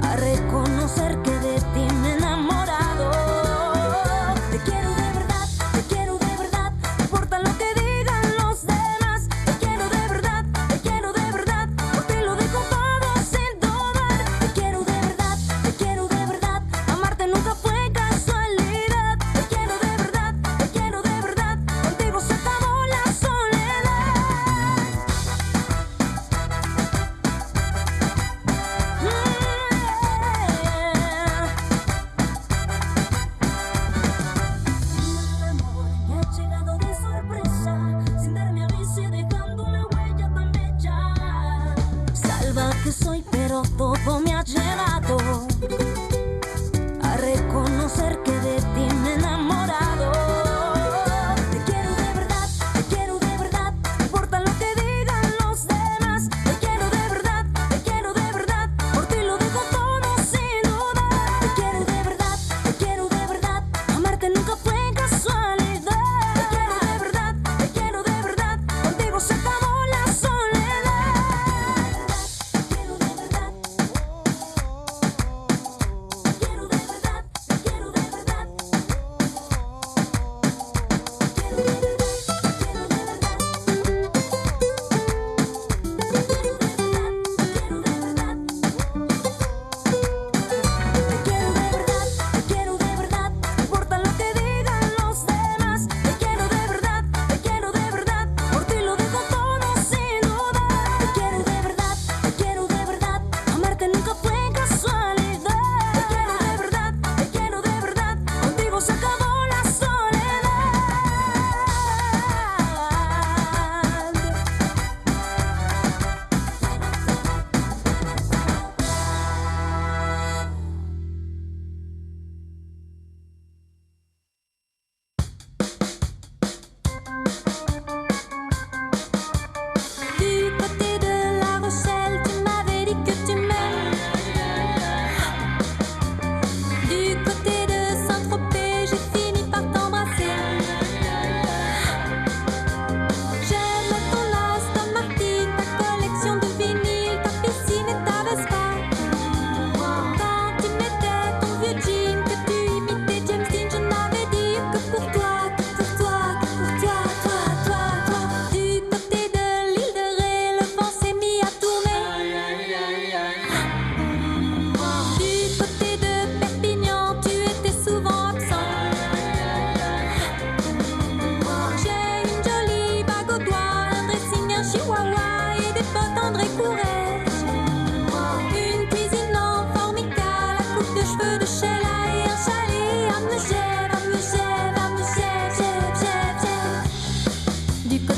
a reconocer que de ti me he enamorado. Te quiero de verdad, no importa lo que digan los demás. Te quiero de verdad, por ti lo dejo todo sin dudar. Te quiero de verdad, amarte nunca fue casualidad. Te quiero de verdad, contigo se acabó la soledad.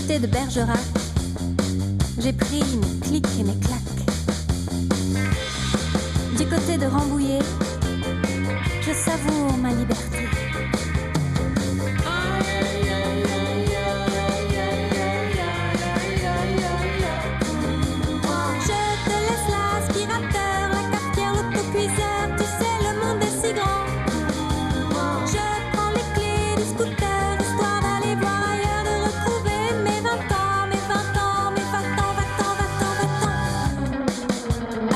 côté de Bergerac, j'ai pris mes clics et mes claques. Du côté de Rambouillet, je savoure ma liberté. Je te laisse l'aspirateur, la cafetière, l'autocuiseur, tu sais le monde est si grand. Je prends les clés du scooter, histoire d'aller voir ailleurs, de retrouver mes 20 ans, mes 20 ans, mes 20 ans, 20 ans, 20 ans, 20 ans.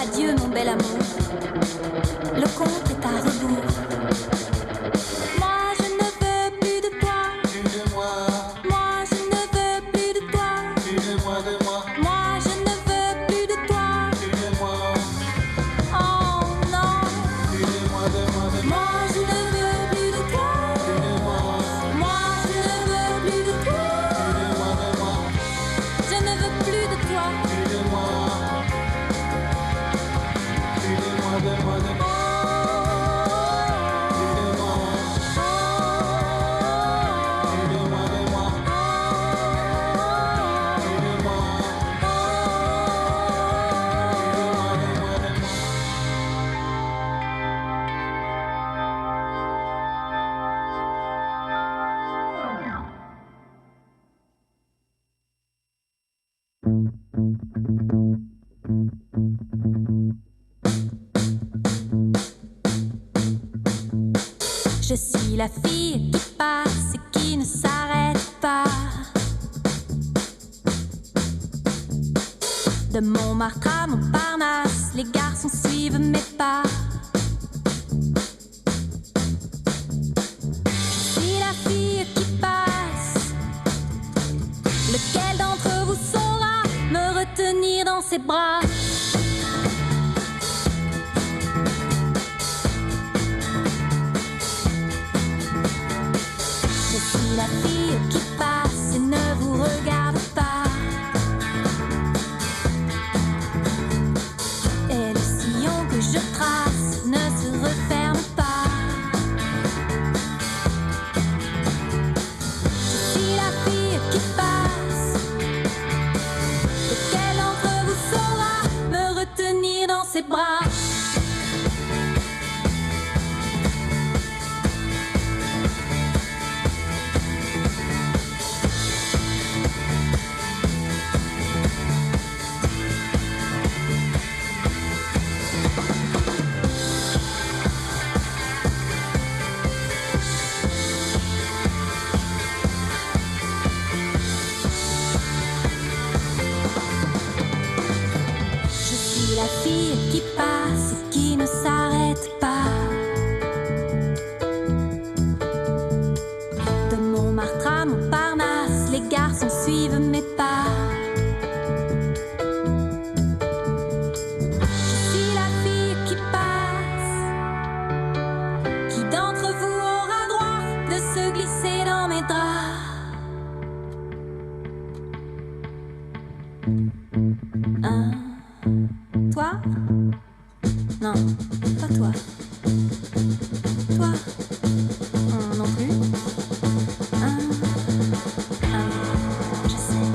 Adieu mon bel amour, le compte est à rebours. Moi je ne veux plus de toi. Moi je ne veux plus de toi. Moi je ne veux plus de toi. Oh non. Moi je ne veux plus de toi. Moi je ne veux plus de toi. Je ne veux plus de toi. Je suis la fille qui passe et qui ne s'arrête pas. De Montmartre à Montparnasse, les garçons suivent mes pas. Je suis la fille qui passe. Lequel d'entre vous saura me retenir dans ses bras? Je suis la fille qui passe et ne vous regarde pas. Et le sillon que je trace ne se referme pas. Je suis la fille qui passe. Lequel d'entre vous saura me retenir dans ses bras? Je suis la fille qui passe et qui ne s'arrête pas. De Montmartre à Montparnasse, les garçons suivent mes pas. Je suis la fille qui passe. Qui d'entre vous aura droit de se glisser dans mes draps? Toi? Non, pas toi. Toi? Non plus. Je sais.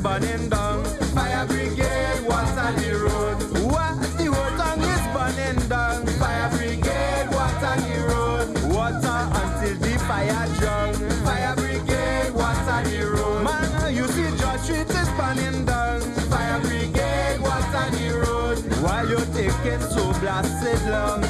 burning down. Fire brigade, what's on the road? What? The whole town is burning down. Fire brigade, what's on the road? Water until the fire drown. Fire brigade, what's on the road? Man, you see George Street is burning down. Fire brigade, what's on the road? While you're taking so blasted long.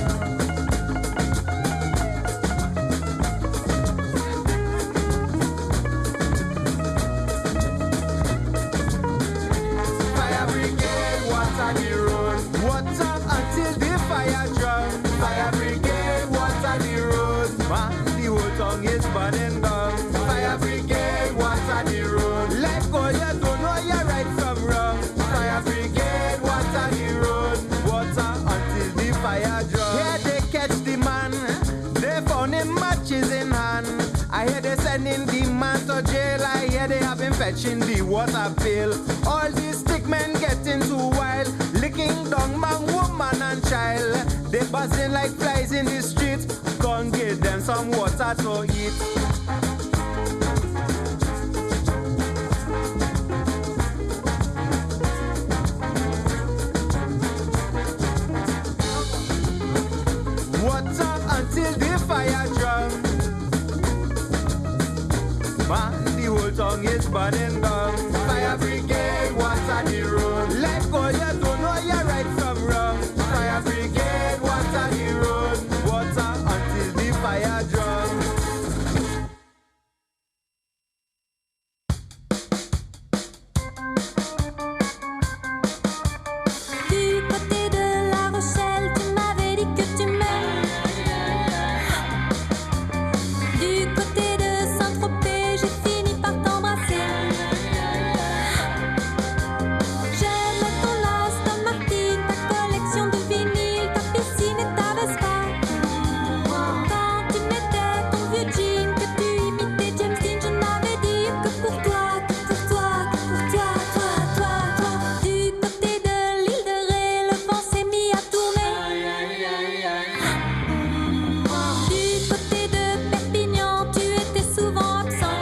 Fire brigade, what's on the road? Water until the fire drown. Fire brigade, what's on the road? Man, the whole tongue is burning down. Fire brigade, what's on the road? Let go, you don't know you're right from wrong. Fire brigade, what's on the road? Water until the fire drown. Here they catch the man, they found him matches in hand. I hear they sending the man to jail. I hear they have him fetching the water pail. All these stick men getting too wild, licking down man, woman and child. They buzzing like flies in the streets. Gonna give them some water to eat. Water until the fire drown. Man, the whole tongue is burning down. Fire brigade, what's on the road? Let go, you don't know you're right from wrong. Fire brigade, what's on the road? Water until the fire drown. Du côté de La Rochelle, tu m'avais dit que tu m'aimes. Du côté de Saint-Tropez, j'ai fini par t'embrasser. J'aime ton Aston Martin, ta collection de vinyles, ta piscine et ta Vespa. Quand tu mettais ton vieux jean, que tu imitais James Dean, je n'avais dit que pour toi, que pour toi, que pour toi, toi. Du côté de l'île de Ré, le vent s'est mis à tourner. Du côté de Perpignan, tu étais souvent absent.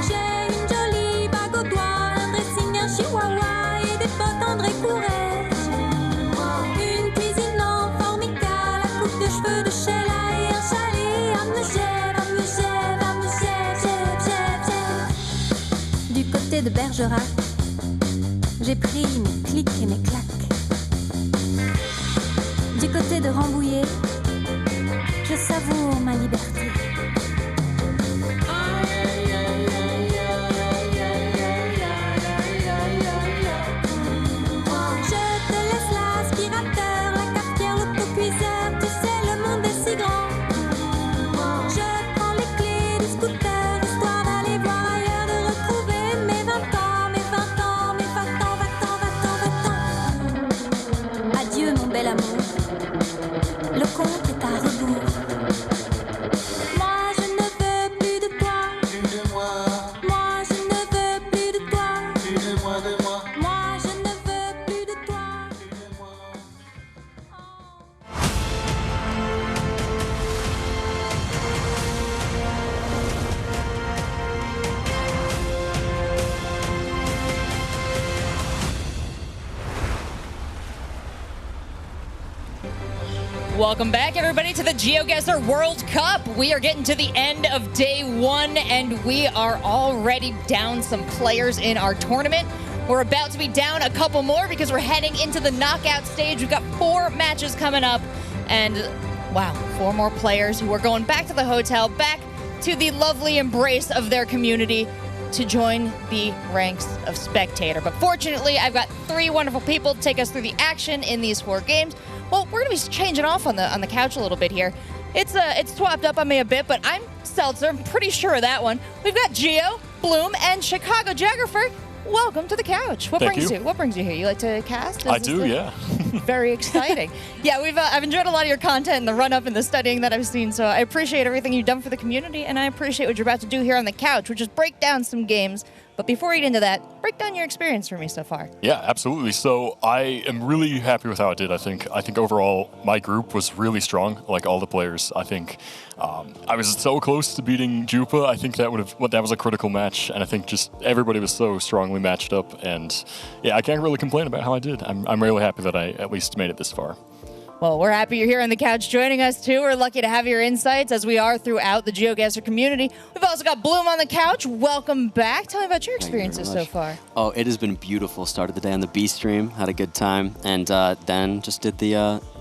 J'ai une jolie bague au doigt, un dressing, un chihuahua et des bottes André Couret. Une cuisine en formica, la coupe de cheveux de Sheila et un chalet à Megève, à Megève, à Megève. Du côté de Bergerac, j'ai pris mes clics et mes claques. Du côté de Rambouillet, je savoure ma liberté. Je te laisse l'aspirateur, la cafetière, l'autocuiseur, tu sais le monde est si grand. Je prends les clés du scooter, histoire d'aller voir ailleurs, de retrouver mes 20 ans, mes 20 ans, mes 20 ans, 20 ans, 20 ans, 20 ans. Adieu mon bel amour, le compte est à rebours. Moi je ne veux plus de toi. Plus de moi. Moi je ne veux plus de toi. Plus de moi, de moi. Moi je ne veux plus de toi. Plus de moi. Welcome back, everybody, to the GeoGuessr World Cup. We are getting to the end of day one, and we are already down some players in our tournament. We're about to be down a couple more because we're heading into the knockout stage. We've got 4 matches coming up, and wow, 4 more players who are going back to the hotel, back to the lovely embrace of their community to join the ranks of spectator. But fortunately, I've got 3 wonderful people to take us through the action in these 4 games. Well, we're gonna be changing off on the couch a little bit here. It's swapped up on me a bit, but I'm Seltzer. I'm pretty sure of that one. We've got Geo, Bloom, and Chicago Jaggerford. Welcome to the couch. What Thank brings you. you? What brings you here? You like to cast? I do, yeah. Very exciting. Yeah, I've enjoyed a lot of your content and the run-up and the studying that I've seen, so I appreciate everything you've done for the community, and I appreciate what you're about to do here on the couch, which is break down some games But before we get into that, break down your experience for me so far. Yeah, absolutely. So I am really happy with how I did. I think overall my group was really strong, like all the players. I think I was so close to beating Jupa. I think that was a critical match, and I think just everybody was so strongly matched up. And yeah, I can't really complain about how I did. I'm really happy that I at least made it this far. Well, we're happy you're here on the couch joining us, too. We're lucky to have your insights, as we are throughout the GeoGuessr community. We've also got Bloom on the couch. Welcome back. Tell me about your experiences so far. Oh, it has been beautiful. Started the day on the B stream, had a good time, and then just did the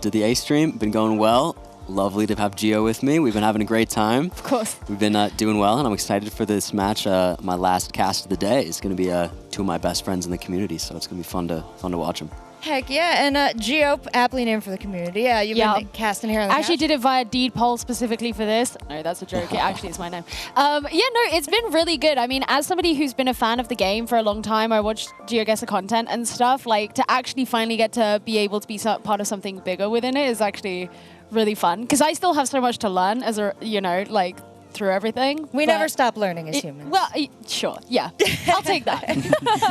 A stream. Been going well. Lovely to have Geo with me. We've been having a great time. Of course. We've been doing well, and I'm excited for this match. My last cast of the day is going to be two of my best friends in the community, so it's going to be fun to watch them. Heck yeah, and Geo, aptly named for the community. Yeah, you've been casting here on the Actually couch. did it via Deed poll specifically for this. No, that's a joke. It actually is my name. Yeah, no, it's been really good. I mean, as somebody who's been a fan of the game for a long time, I watched GeoGuessr content and stuff, like to actually finally get to be able to be part of something bigger within it is actually really fun. Because I still have so much to learn as a, like, through everything. We never stop learning as humans. Well, sure, yeah. I'll take that.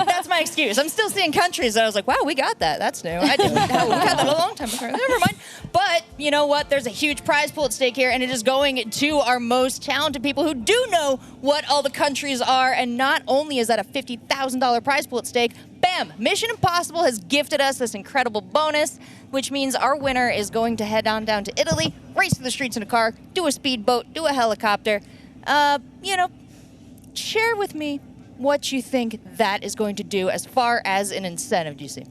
That's my excuse. I'm still seeing countries that I was like, wow, we got that. That's new. I didn't know. We got that a long time ago. Never mind. But you know what? There's a huge prize pool at stake here, and it is going to our most talented people who do know what all the countries are. And not only is that a $50,000 prize pool at stake, bam! Mission Impossible has gifted us this incredible bonus, which means our winner is going to head on down to Italy, race through the streets in a car, do a speedboat, do a helicopter. Share with me what you think that is going to do as far as an incentive, GC.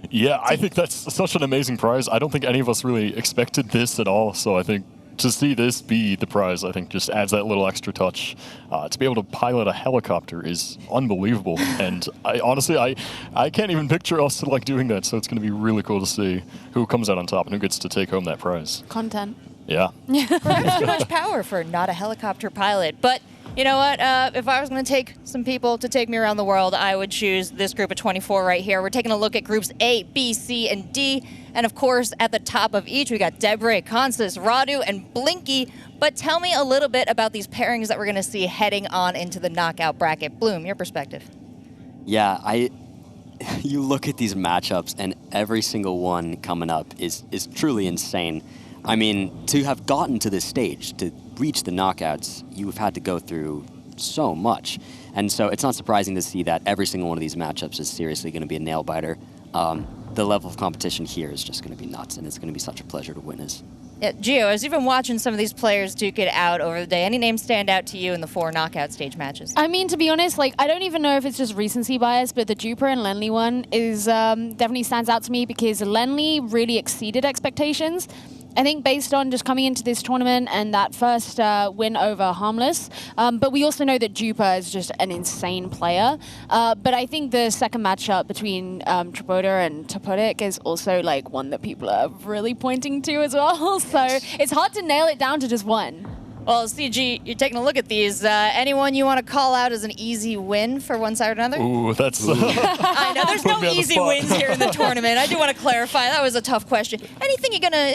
Yeah, I think that's such an amazing prize. I don't think any of us really expected this at all, so I think to see this be the prize, I think just adds that little extra touch. To be able to pilot a helicopter is unbelievable, and I can't even picture us like doing that. So it's going to be really cool to see who comes out on top and who gets to take home that prize. Content. Yeah. Perhaps too much power for not a helicopter pilot, but you know what? If I was going to take some people to take me around the world, I would choose this group of 24 right here. We're taking a look at groups A, B, C, and D. And of course, at the top of each, we got Debray, Consus, Radu, and Blinky. But tell me a little bit about these pairings that we're going to see heading on into the knockout bracket. Bloom, your perspective. Yeah, you look at these matchups, and every single one coming up is truly insane. I mean, to have gotten to this stage, to reach the knockouts, you've had to go through so much. And so it's not surprising to see that every single one of these matchups is seriously going to be a nail-biter. The level of competition here is just going to be nuts, and it's going to be such a pleasure to witness. Yeah, Gio, as you've been watching some of these players duke it out over the day, any names stand out to you in the 4 knockout stage matches? I mean, to be honest, like, I don't even know if it's just recency bias, but the Juper and Lenly one is definitely stands out to me because Lenly really exceeded expectations. I think based on just coming into this tournament and that first win over Harmless, but we also know that Jupa is just an insane player. But I think the second matchup between Tripota and Topotic is also like one that people are really pointing to as well. So it's hard to nail it down to just one. Well, CG, you're taking a look at these. Anyone you want to call out as an easy win for one side or another? Ooh, that's... I know, there's no easy wins here in the tournament. I do want to clarify. That was a tough question. Anything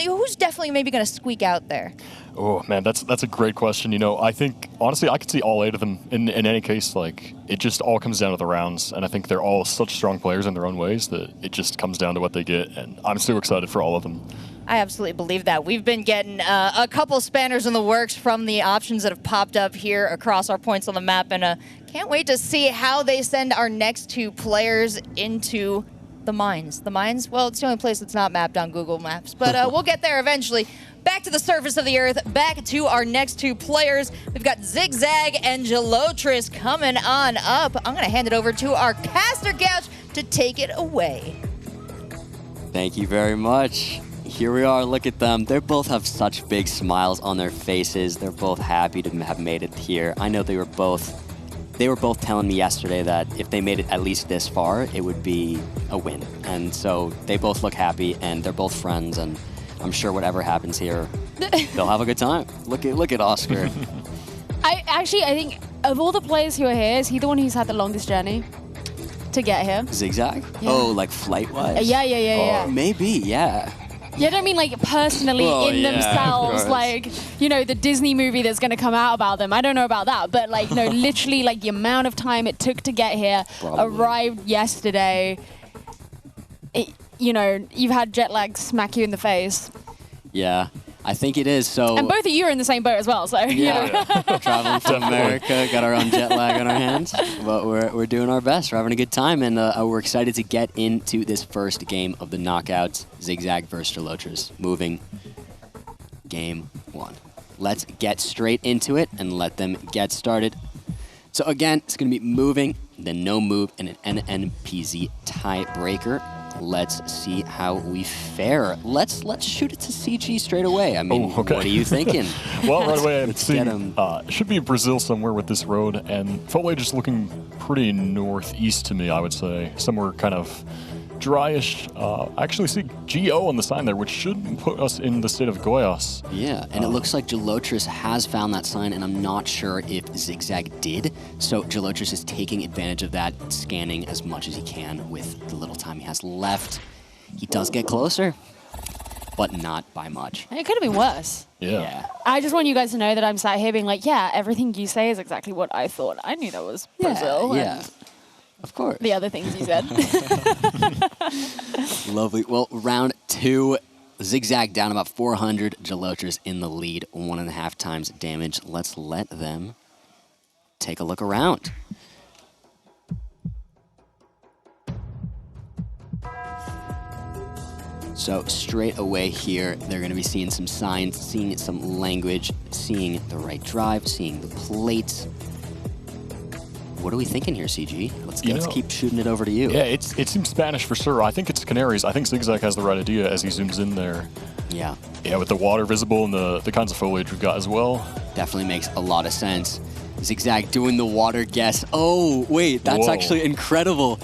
who's definitely maybe going to squeak out there? Oh, man, that's a great question. You know, I think, honestly, I could see all 8 of them. In any case, like, it just all comes down to the rounds. And I think they're all such strong players in their own ways that it just comes down to what they get. And I'm so excited for all of them. I absolutely believe that. We've been getting a couple spanners in the works from the options that have popped up here across our points on the map, and can't wait to see how they send our next 2 players into the mines. The mines? Well, it's the only place that's not mapped on Google Maps, but we'll get there eventually. Back to the surface of the Earth, back to our next 2 players. We've got Zigzag and Gelotris coming on up. I'm going to hand it over to our caster couch to take it away. Thank you very much. Here we are, look at them. They both have such big smiles on their faces. They're both happy to have made it here. I know they were both telling me yesterday that if they made it at least this far, it would be a win. And so they both look happy, and they're both friends, and I'm sure whatever happens here, they'll have a good time. Look at Oscar. I think of all the players who are here, is he the one who's had the longest journey to get here? Zigzag? Yeah. Oh, like flight-wise? Yeah. Maybe, yeah. Yeah, I don't mean like personally Well, in yeah, of themselves, course. like, you know, the Disney movie that's going to come out about them. I don't know about that, but like, no, literally like the amount of time it took to get here, arrived yesterday. You know, you've had jet lag smack you in the face. Yeah, I think it is. So And both of you are in the same boat as well, so, you know. traveling from America, got our own jet lag on our hands, but we're doing our best. We're having a good time, and we're excited to get into this first game of the knockouts. Zigzag versus Gelotris. Moving game 1. Let's get straight into it and let them get started. So again, it's going to be moving, then no move, and an NNPZ tiebreaker. Let's see how we fare. Let's shoot it to CG straight away. I mean, what are you thinking? Well, right away, I'm seeing should be Brazil somewhere with this road, and foliage is looking pretty northeast to me, I would say. Somewhere kind of dryish. I actually see GO on the sign there, which should put us in the state of Goiás. Yeah, and it looks like Gelotris has found that sign, and I'm not sure if Zigzag did. So Gelotris is taking advantage of that, scanning as much as he can with the little time he has left. He does get closer, but not by much. It could have been worse. Yeah. I just want you guys to know that I'm sat here being like, yeah, everything you say is exactly what I thought. I knew that was Brazil. Yeah. And of course. the other things you said. Lovely. Well, round 2, Zigzag down about 400. Gelotris in the lead, 1.5 times damage. Let's let them take a look around. So straight away here, they're going to be seeing some signs, seeing some language, seeing the right drive, seeing the plates. What are we thinking here, CG? Let's keep shooting it over to you. Yeah, it seems Spanish for sure. I think it's Canaries. I think Zigzag has the right idea as he zooms in there. Yeah. Yeah, with the water visible and the kinds of foliage we've got as well. Definitely makes a lot of sense. Zigzag doing the water guess. Oh, wait, that's actually incredible.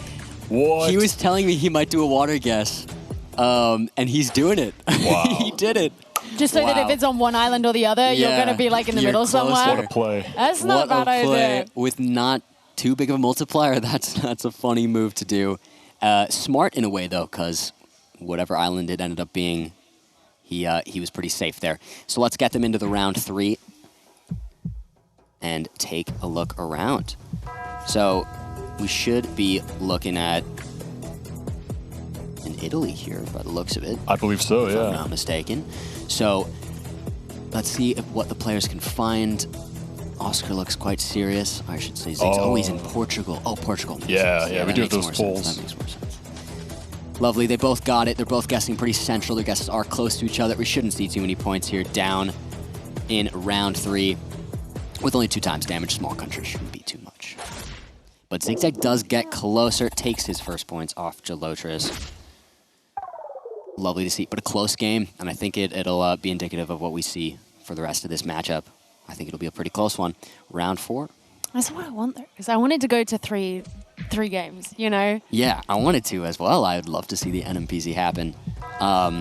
What? He was telling me he might do a water guess, and he's doing it. Wow. He did it. Just so that if it's on one island or the other, you're going to be like in the middle somewhere. What a play. That's not a bad idea. With not too big of a multiplier, that's a funny move to do. Smart in a way, though, because whatever island it ended up being, he was pretty safe there. So let's get them into the round 3 and take a look around. So we should be looking at in Italy here, by the looks of it. I believe so, if yeah. I'm not mistaken. So let's see what the players can find. Oscar looks quite serious. I should say Zigzag. Oh, he's in Portugal. Oh, Portugal. Yeah, we do have those polls. That makes more sense. Lovely. They both got it. They're both guessing pretty central. Their guesses are close to each other. We shouldn't see too many points here. Down in round 3 with only 2 times damage. Small country shouldn't be too much. But Zigzag does get closer. Takes his first points off Gelotris. Lovely to see, but a close game, and I think it'll be indicative of what we see for the rest of this matchup. I think it'll be a pretty close one. Round 4. That's what I want, though, because I wanted to go to three games, you know? Yeah, I wanted to as well. I would love to see the NMPZ happen. All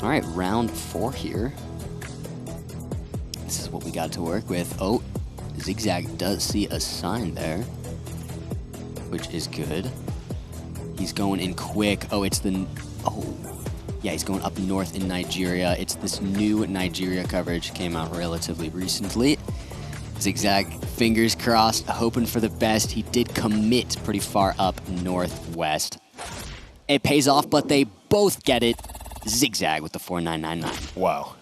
right, round 4 here. This is what we got to work with. Oh, Zigzag does see a sign there, which is good. He's going in quick. Oh, it's the... Oh, yeah, he's going up north in Nigeria. It's this new Nigeria coverage, came out relatively recently. Zigzag, fingers crossed, hoping for the best. He did commit pretty far up northwest. It pays off, but they both get it. Zigzag with the 4999. Wow.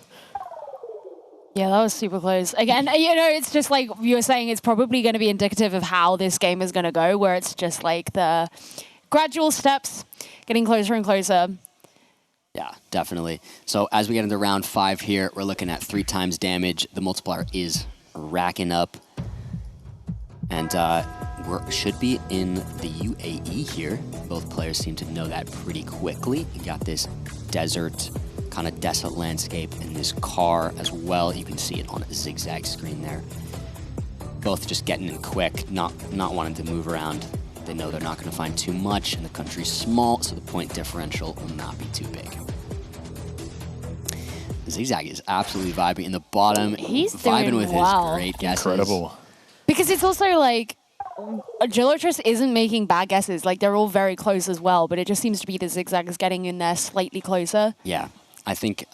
Yeah, that was super close. Again, you know, it's just like you were saying, it's probably going to be indicative of how this game is going to go, where it's just like the gradual steps, getting closer and closer. Yeah, definitely. So as we get into round 5 here, we're looking at 3 times damage. The multiplier is racking up. And we should be in the UAE here. Both players seem to know that pretty quickly. You got this desert, kind of desolate landscape, and this car as well. You can see it on a Zigzag screen there. Both just getting in quick, not wanting to move around. They know they're not going to find too much, and the country's small, so the point differential will not be too big. Zigzag is absolutely vibing in the bottom. He's vibing doing with well. his great guesses. Incredible. Because it's also like, Gelotris isn't making bad guesses. Like, they're all very close as well, but it just seems to be that Zigzag is getting in there slightly closer. Yeah. I think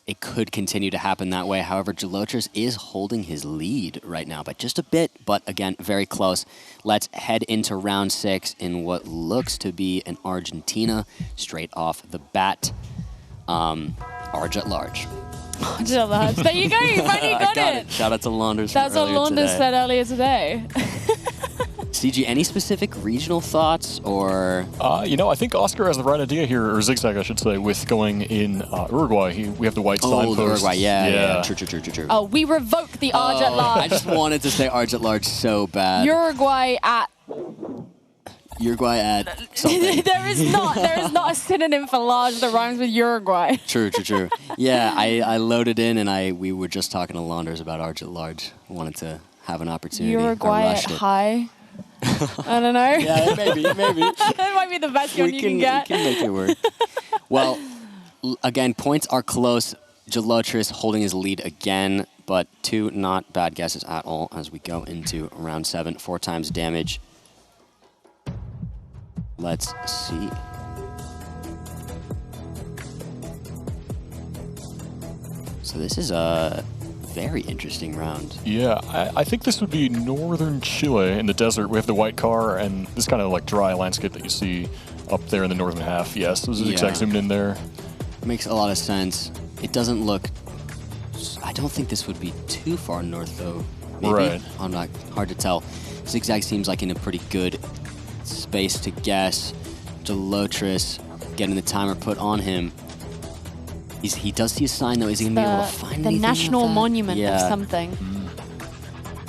it could continue to happen that way. However, GEOGUESSR is holding his lead right now by just a bit, but again, very close. Let's head into round 6 in what looks to be an Argentina straight off the bat. Arge at large. Arge at large. There you go, you finally got it. Shout out to Launders. That's what Launders said earlier today. CG, any specific regional thoughts or? You know, I think Oscar has the right idea here, or Zigzag, I should say, with going in Uruguay. We have the white signpost. Uruguay, yeah. True. Oh, we revoke the Arge at large. I just wanted to say Arge at large so bad. Uruguay at something. there is not a synonym for large that rhymes with Uruguay. True. Yeah, I loaded in and we were just talking to Launders about Arge at large. Wanted to have an opportunity. Uruguay at high. I don't know. Yeah, maybe. That might be the best one you can get. We can make it work. Well, again, points are close. GEOGUESSR holding his lead again, but 2 not bad guesses at all as we go into round 7. 4 times damage. Let's see. So this is a very interesting round. Yeah, I think this would be northern Chile in the desert. We have the white car and this kind of like dry landscape that you see up there in the northern half. Yes, this is exact zoomed in there. Makes a lot of sense. It doesn't look... I don't think this would be too far north, though. Maybe? Right. I'm not... Hard to tell. Zigzag seems like in a pretty good space to guess. GEOGUESSR getting the timer put on him. He does see a sign, though. Is he going to be able to find anything? The national monument of something.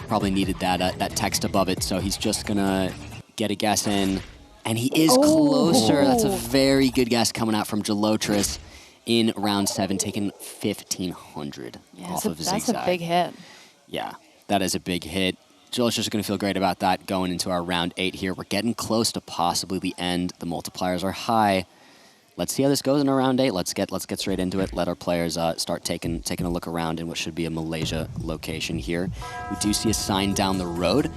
Probably needed that text above it, so he's just going to get a guess in. And he is closer. That's a very good guess coming out from GEOGUESSR in round 7, taking 1,500 off of Zigzag. That's a big hit. Yeah, that is a big hit. GEOGUESSR's going to feel great about that going into our round 8 here. We're getting close to possibly the end. The multipliers are high. Let's see how this goes in our round 8. Let's get straight into it. Let our players start taking a look around in what should be a Malaysia location here. We do see a sign down the road.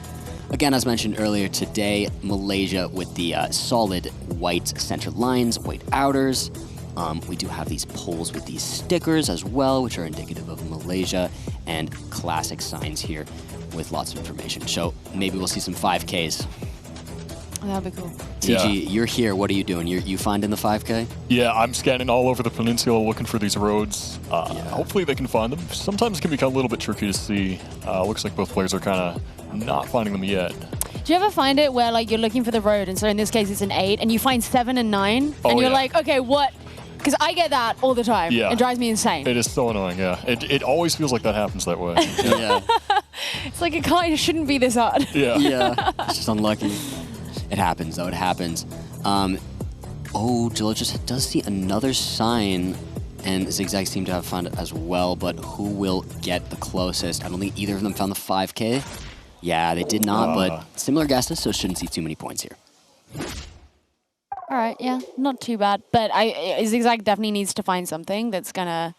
Again, as mentioned earlier today, Malaysia with the solid white center lines, white outers. We do have these poles with these stickers as well, which are indicative of Malaysia, and classic signs here with lots of information. So maybe we'll see some 5Ks. That'd be cool. TG, you're here. What are you doing? You finding the 5K? Yeah, I'm scanning all over the peninsula looking for these roads. Hopefully they can find them. Sometimes it can become a little bit tricky to see. Looks like both players are kind of not finding them yet. Do you ever find it where like you're looking for the road, and so in this case it's an 8, and you find 7 and 9, and you're like, okay, what? Because I get that all the time. Yeah. It drives me insane. It is so annoying, yeah. It always feels like that happens that way. Yeah. It's like it shouldn't be this hard. Yeah. Yeah. It's just unlucky. It happens, though. It happens. GEOGUESSR does see another sign, and Zigzag seem to have found it as well, but who will get the closest? I don't think either of them found the 5K. Yeah, they did not, but similar guesses, so shouldn't see too many points here. All right, yeah, not too bad. But Zigzag definitely needs to find something that's gonna,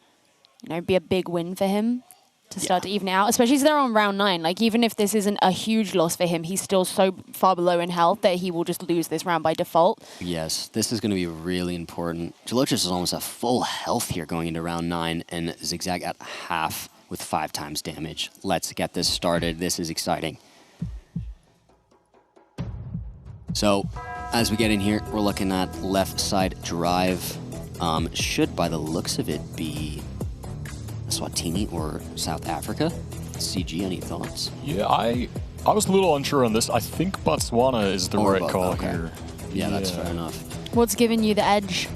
be a big win for him to start to even it out. Especially as they're on round 9. Like even if this isn't a huge loss for him, he's still so far below in health that he will just lose this round by default. Yes, this is going to be really important. GEOGUESSR is almost at full health here going into round 9, and Zigzag at half with 5 times damage. Let's get this started. This is exciting. So, as we get in here, we're looking at left side drive. Should, by the looks of it, be Eswatini or South Africa. CG, any thoughts? Yeah, I was a little unsure on this. I think Botswana is the right call here. Yeah, that's fair enough. What's giving you the edge?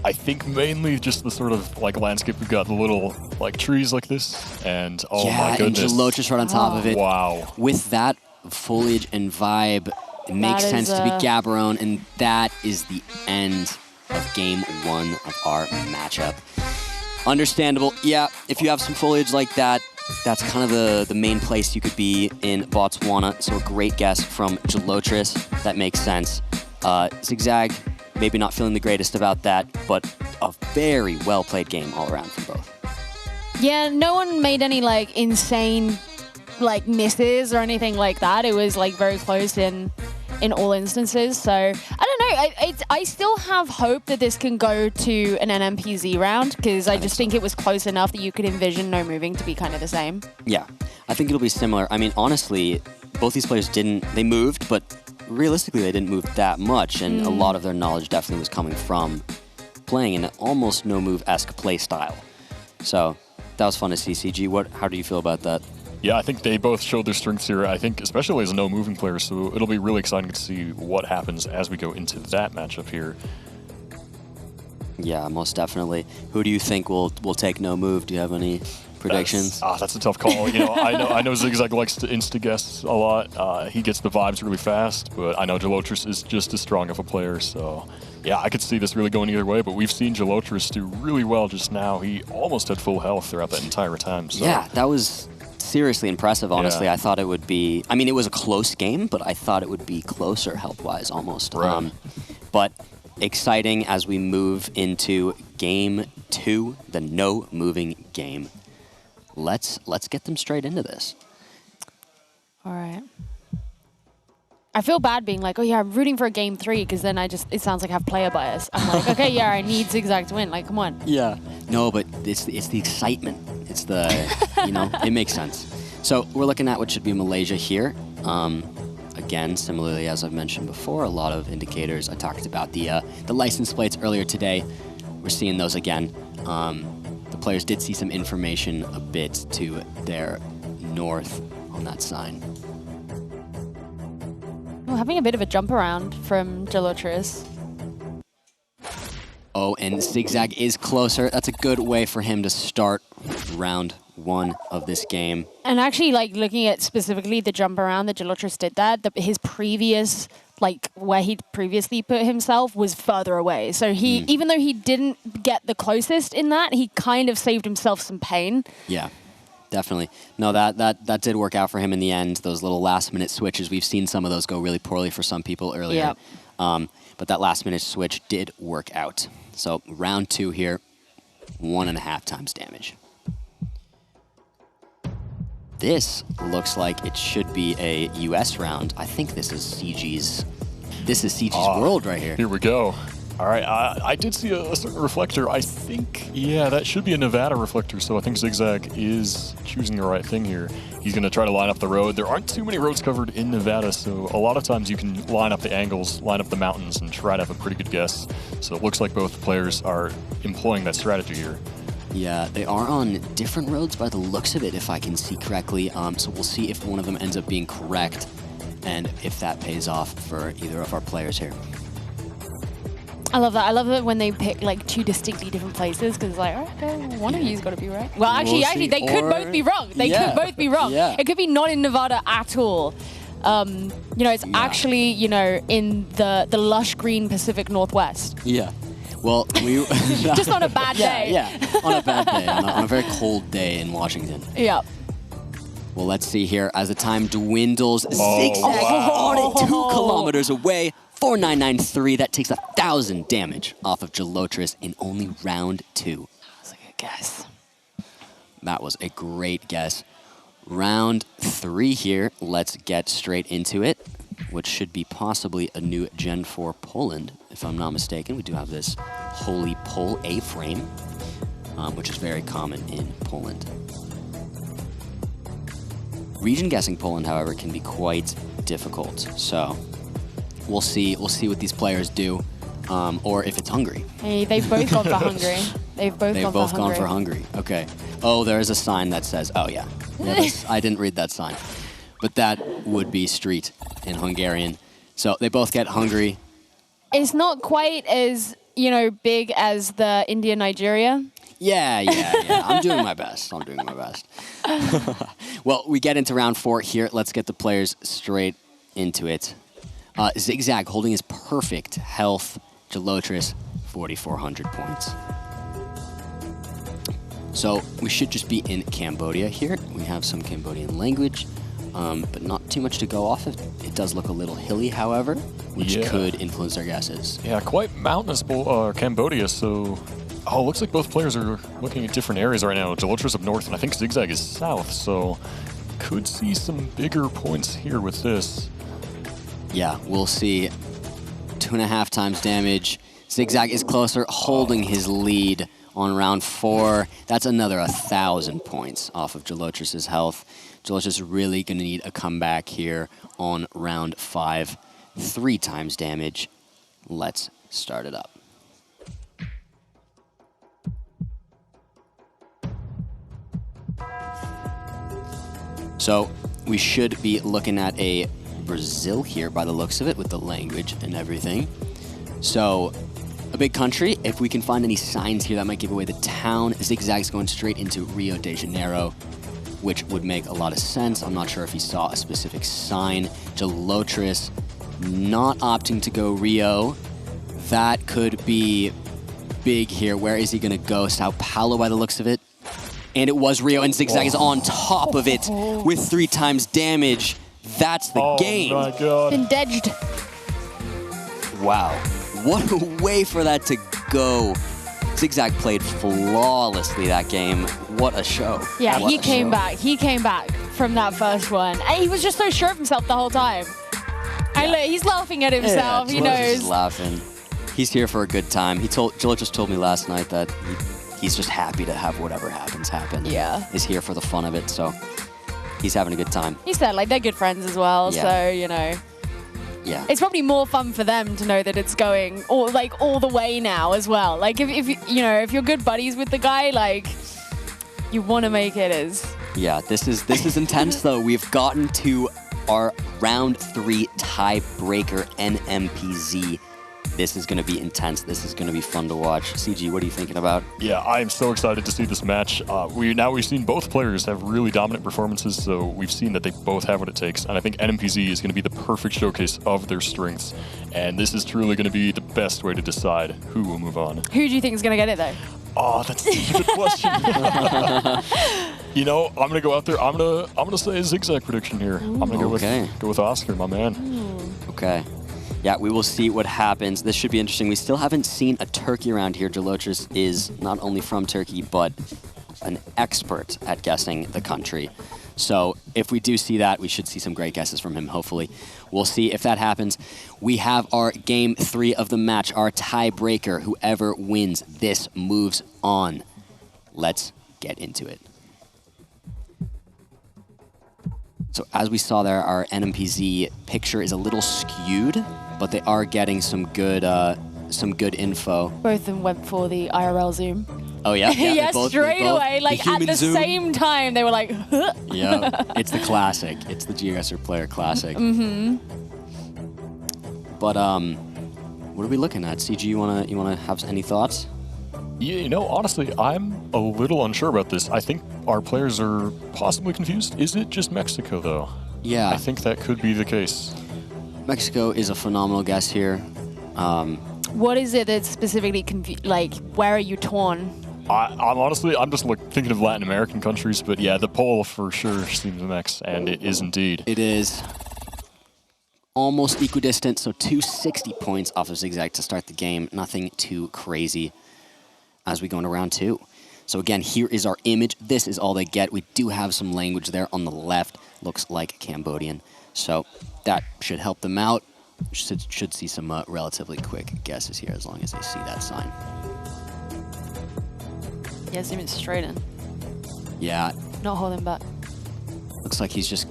I think mainly just the sort of like landscape. We've got the little like trees like this, and my goodness, and GEOGUESSR right on top of it. Wow. With that foliage and vibe, it makes sense to be Gaborone, and that is the end of game 1 of our matchup. Understandable. Yeah, if you have some foliage like that, that's kind of the main place you could be in Botswana. So a great guess from GEOGUESSR. That makes sense. Zigzag, maybe not feeling the greatest about that, but a very well-played game all around from both. Yeah, no one made any like insane like misses or anything like that. It was like very close in all instances. So I don't I still have hope that this can go to an NMPZ round because I just think it was close enough that you could envision no moving to be kind of the same. Yeah, I think it'll be similar. I mean, honestly, both these players they moved, but realistically they didn't move that much, and a lot of their knowledge definitely was coming from playing an almost no-move-esque play style. So that was fun to see. CG, how do you feel about that? Yeah, I think they both showed their strengths here. I think especially as a no-moving player, so it'll be really exciting to see what happens as we go into that matchup here. Yeah, most definitely. Who do you think will take no move? Do you have any predictions? That's a tough call. You know, I know Zigzag likes to insta-guess a lot. He gets the vibes really fast, but I know Gelotris is just as strong of a player, so yeah, I could see this really going either way, but we've seen Gelotris do really well just now. He almost had full health throughout that entire time. So. Yeah, that was seriously impressive, honestly. Yeah. I thought it would be, I mean, it was a close game, but I thought it would be closer health-wise almost. Right. But exciting as we move into game 2, the no-moving game. Let's get them straight into this. All right. I feel bad being like, oh yeah, I'm rooting for a game 3 because then it sounds like I have player bias. I'm like, okay, yeah, I need Zigzag to win. Like, come on. Yeah. No, but it's the excitement. It's the, it makes sense. So we're looking at what should be Malaysia here. Again, similarly, as I've mentioned before, a lot of indicators. I talked about the license plates earlier today. We're seeing those again. The players did see some information a bit to their north on that sign. Well, having a bit of a jump around from Gelotris. Oh, and Zigzag is closer. That's a good way for him to start round 1 of this game. And actually, like, looking at specifically the jump around that Gelotris did his previous, like, where he'd previously put himself was further away. So he, even though he didn't get the closest in that, he kind of saved himself some pain. Yeah, definitely. No, that did work out for him in the end. Those little last-minute switches, we've seen some of those go really poorly for some people earlier. Yep. But that last-minute switch did work out. So round 2 here, 1.5 times damage. This looks like it should be a US round. I think this is CG's world right here. Here we go. All right, I did see a certain reflector. I think, yeah, that should be a Nevada reflector, so I think Zigzag is choosing the right thing here. He's going to try to line up the road. There aren't too many roads covered in Nevada, so a lot of times you can line up the angles, line up the mountains, and try to have a pretty good guess. So it looks like both players are employing that strategy here. Yeah, they are on different roads by the looks of it, if I can see correctly. So we'll see if one of them ends up being correct and if that pays off for either of our players here. I love that. I love it when they pick like 2 distinctly different places because it's like, okay, one of you's got to be right. Well, actually, they could both be wrong. They could both be wrong. Yeah. It could be not in Nevada at all. It's actually, in the lush green Pacific Northwest. Yeah. Well, we just on a bad day. Yeah, on a bad day, on a very cold day in Washington. Yeah. Well, let's see here as the time dwindles. Zigzag on it, 2 kilometers away. 4993. That takes 1,000 damage off of Gelotris in only round 2. That's a good guess. That was a great guess. Round 3 here. Let's get straight into it, which should be possibly a new Gen 4 Poland, if I'm not mistaken. We do have this Holy Pole A-frame, which is very common in Poland. Region guessing Poland, however, can be quite difficult. So we'll see what these players do, or if it's Hungary. Hey, they've both gone for Hungary. They've both gone for Hungary. Okay. Oh, there is a sign that says, oh yeah. I didn't read that sign. But that would be street in Hungarian. So they both get Hungary. It's not quite as, big as the India-Nigeria. Yeah. I'm doing my best. Well, we get into round 4 here. Let's get the players straight into it. Zigzag holding his perfect health. Gelotris, 4,400 points. So we should just be in Cambodia here. We have some Cambodian language, but not too much to go off of. It does look a little hilly, however, which could influence our guesses. Yeah, quite mountainous Cambodia, so... Oh, looks like both players are looking at different areas right now. Gelotris up north, and I think Zigzag is south, so could see some bigger points here with this. Yeah, we'll see. 2.5 times damage. Zigzag is closer, holding his lead on round 4. That's another 1,000 points off of Jalotrus' health. Jalotrus really going to need a comeback here on round 5. 3 times damage. Let's start it up. So we should be looking at a Brazil here by the looks of it with the language and everything. So a big country. If we can find any signs here that might give away the town, Zigzag's going straight into Rio de Janeiro, which would make a lot of sense. I'm not sure if he saw a specific sign. Jalotrus not opting to go Rio. That could be big here. Where is he going to go? Sao Paulo by the looks of it. And it was Rio, and Zigzag is on top of it with 3 times damage. That's the game. Oh my god. Been dedged. Wow. What a way for that to go. Zigzag played flawlessly that game. What a show. Yeah, What he a came show. back. He came back from that first one. And he was just so sure of himself the whole time. And look, he's laughing at himself. He Jalotrus knows. is laughing. He's here for a good time. Jalotrus told me last night that he's just happy to have whatever happens happen. Yeah. He's here for the fun of it, so he's having a good time. He said, like, they're good friends as well. Yeah. So, you know. Yeah. It's probably more fun for them to know that it's going all the way now as well. Like if you know, if you're good buddies with the guy, like you want to make it as. Yeah, this is intense though. We've gotten to our round 3 tiebreaker NMPZ. This is going to be intense. This is going to be fun to watch. CG, what are you thinking about? Yeah, I am so excited to see this match. We've seen both players have really dominant performances, so we've seen that they both have what it takes. And I think NMPZ is going to be the perfect showcase of their strengths. And this is truly going to be the best way to decide who will move on. Who do you think is going to get it though? Oh, that's such a good question. You know, I'm gonna go out there. I'm gonna say a Zigzag prediction here. I'm gonna go with Oscar, my man. Okay. Yeah, we will see what happens. This should be interesting. We still haven't seen a Turkey around here. Jalotrus is not only from Turkey, but an expert at guessing the country. So if we do see that, we should see some great guesses from him, hopefully. We'll see if that happens. We have our game 3 of the match, our tiebreaker. Whoever wins this moves on. Let's get into it. So as we saw there, our NMPZ picture is a little skewed, but they are getting some good info. Both of them went for the IRL zoom. Oh yeah, Yeah, they straight both- away, like the at human the zoom. same time, they were like, huh. Yeah, it's the classic. It's the GeoGuessr player classic. Mm-hmm. But what are we looking at? CG, you wanna have any thoughts? Yeah, you know, honestly, I'm a little unsure about this. I think our players are possibly confused. Is it just Mexico, though? Yeah. I think that could be the case. Mexico is a phenomenal guess here. What is it that's specifically like? Where are you torn? I'm just thinking of Latin American countries, but yeah, the poll for sure seems Mex, and it is indeed. It is almost equidistant, so 260 points off of Zigzag to start the game. Nothing too crazy as we go into round 2. So again, here is our image. This is all they get. We do have some language there on the left. Looks like Cambodian. So that should help them out. Should see some relatively quick guesses here as long as they see that sign. Yeah, zoom it straight in. Yeah, Not holding back. looks like he's just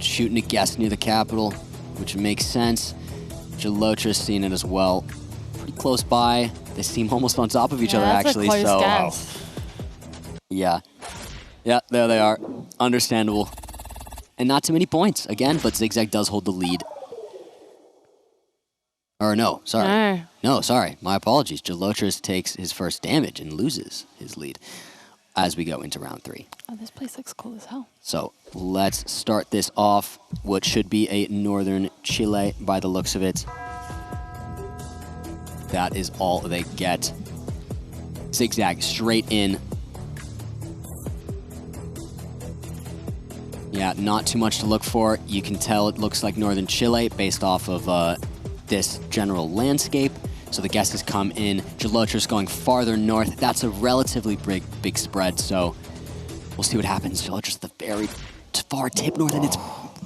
shooting a guess near the capital, which makes sense. Jalotrus seeing it as well. Pretty close by. They seem almost on top of each other, That's actually. a close So, guess. yeah. Yeah, there they are. Understandable. And not too many points, again, but Zigzag does hold the lead. Or no, sorry. No. No, sorry. My apologies. Jalotrus takes his first damage and loses his lead as we go into round 3. Oh, this place looks cool as hell. So let's start this off. What should be a northern Chile by the looks of it. That is all they get. Zigzag straight in. Yeah, not too much to look for. You can tell it looks like northern Chile based off of this general landscape. So the guesses come in. Jalotrus going farther north. That's a relatively big spread, so we'll see what happens. Jalotrus at the very far tip north, and it's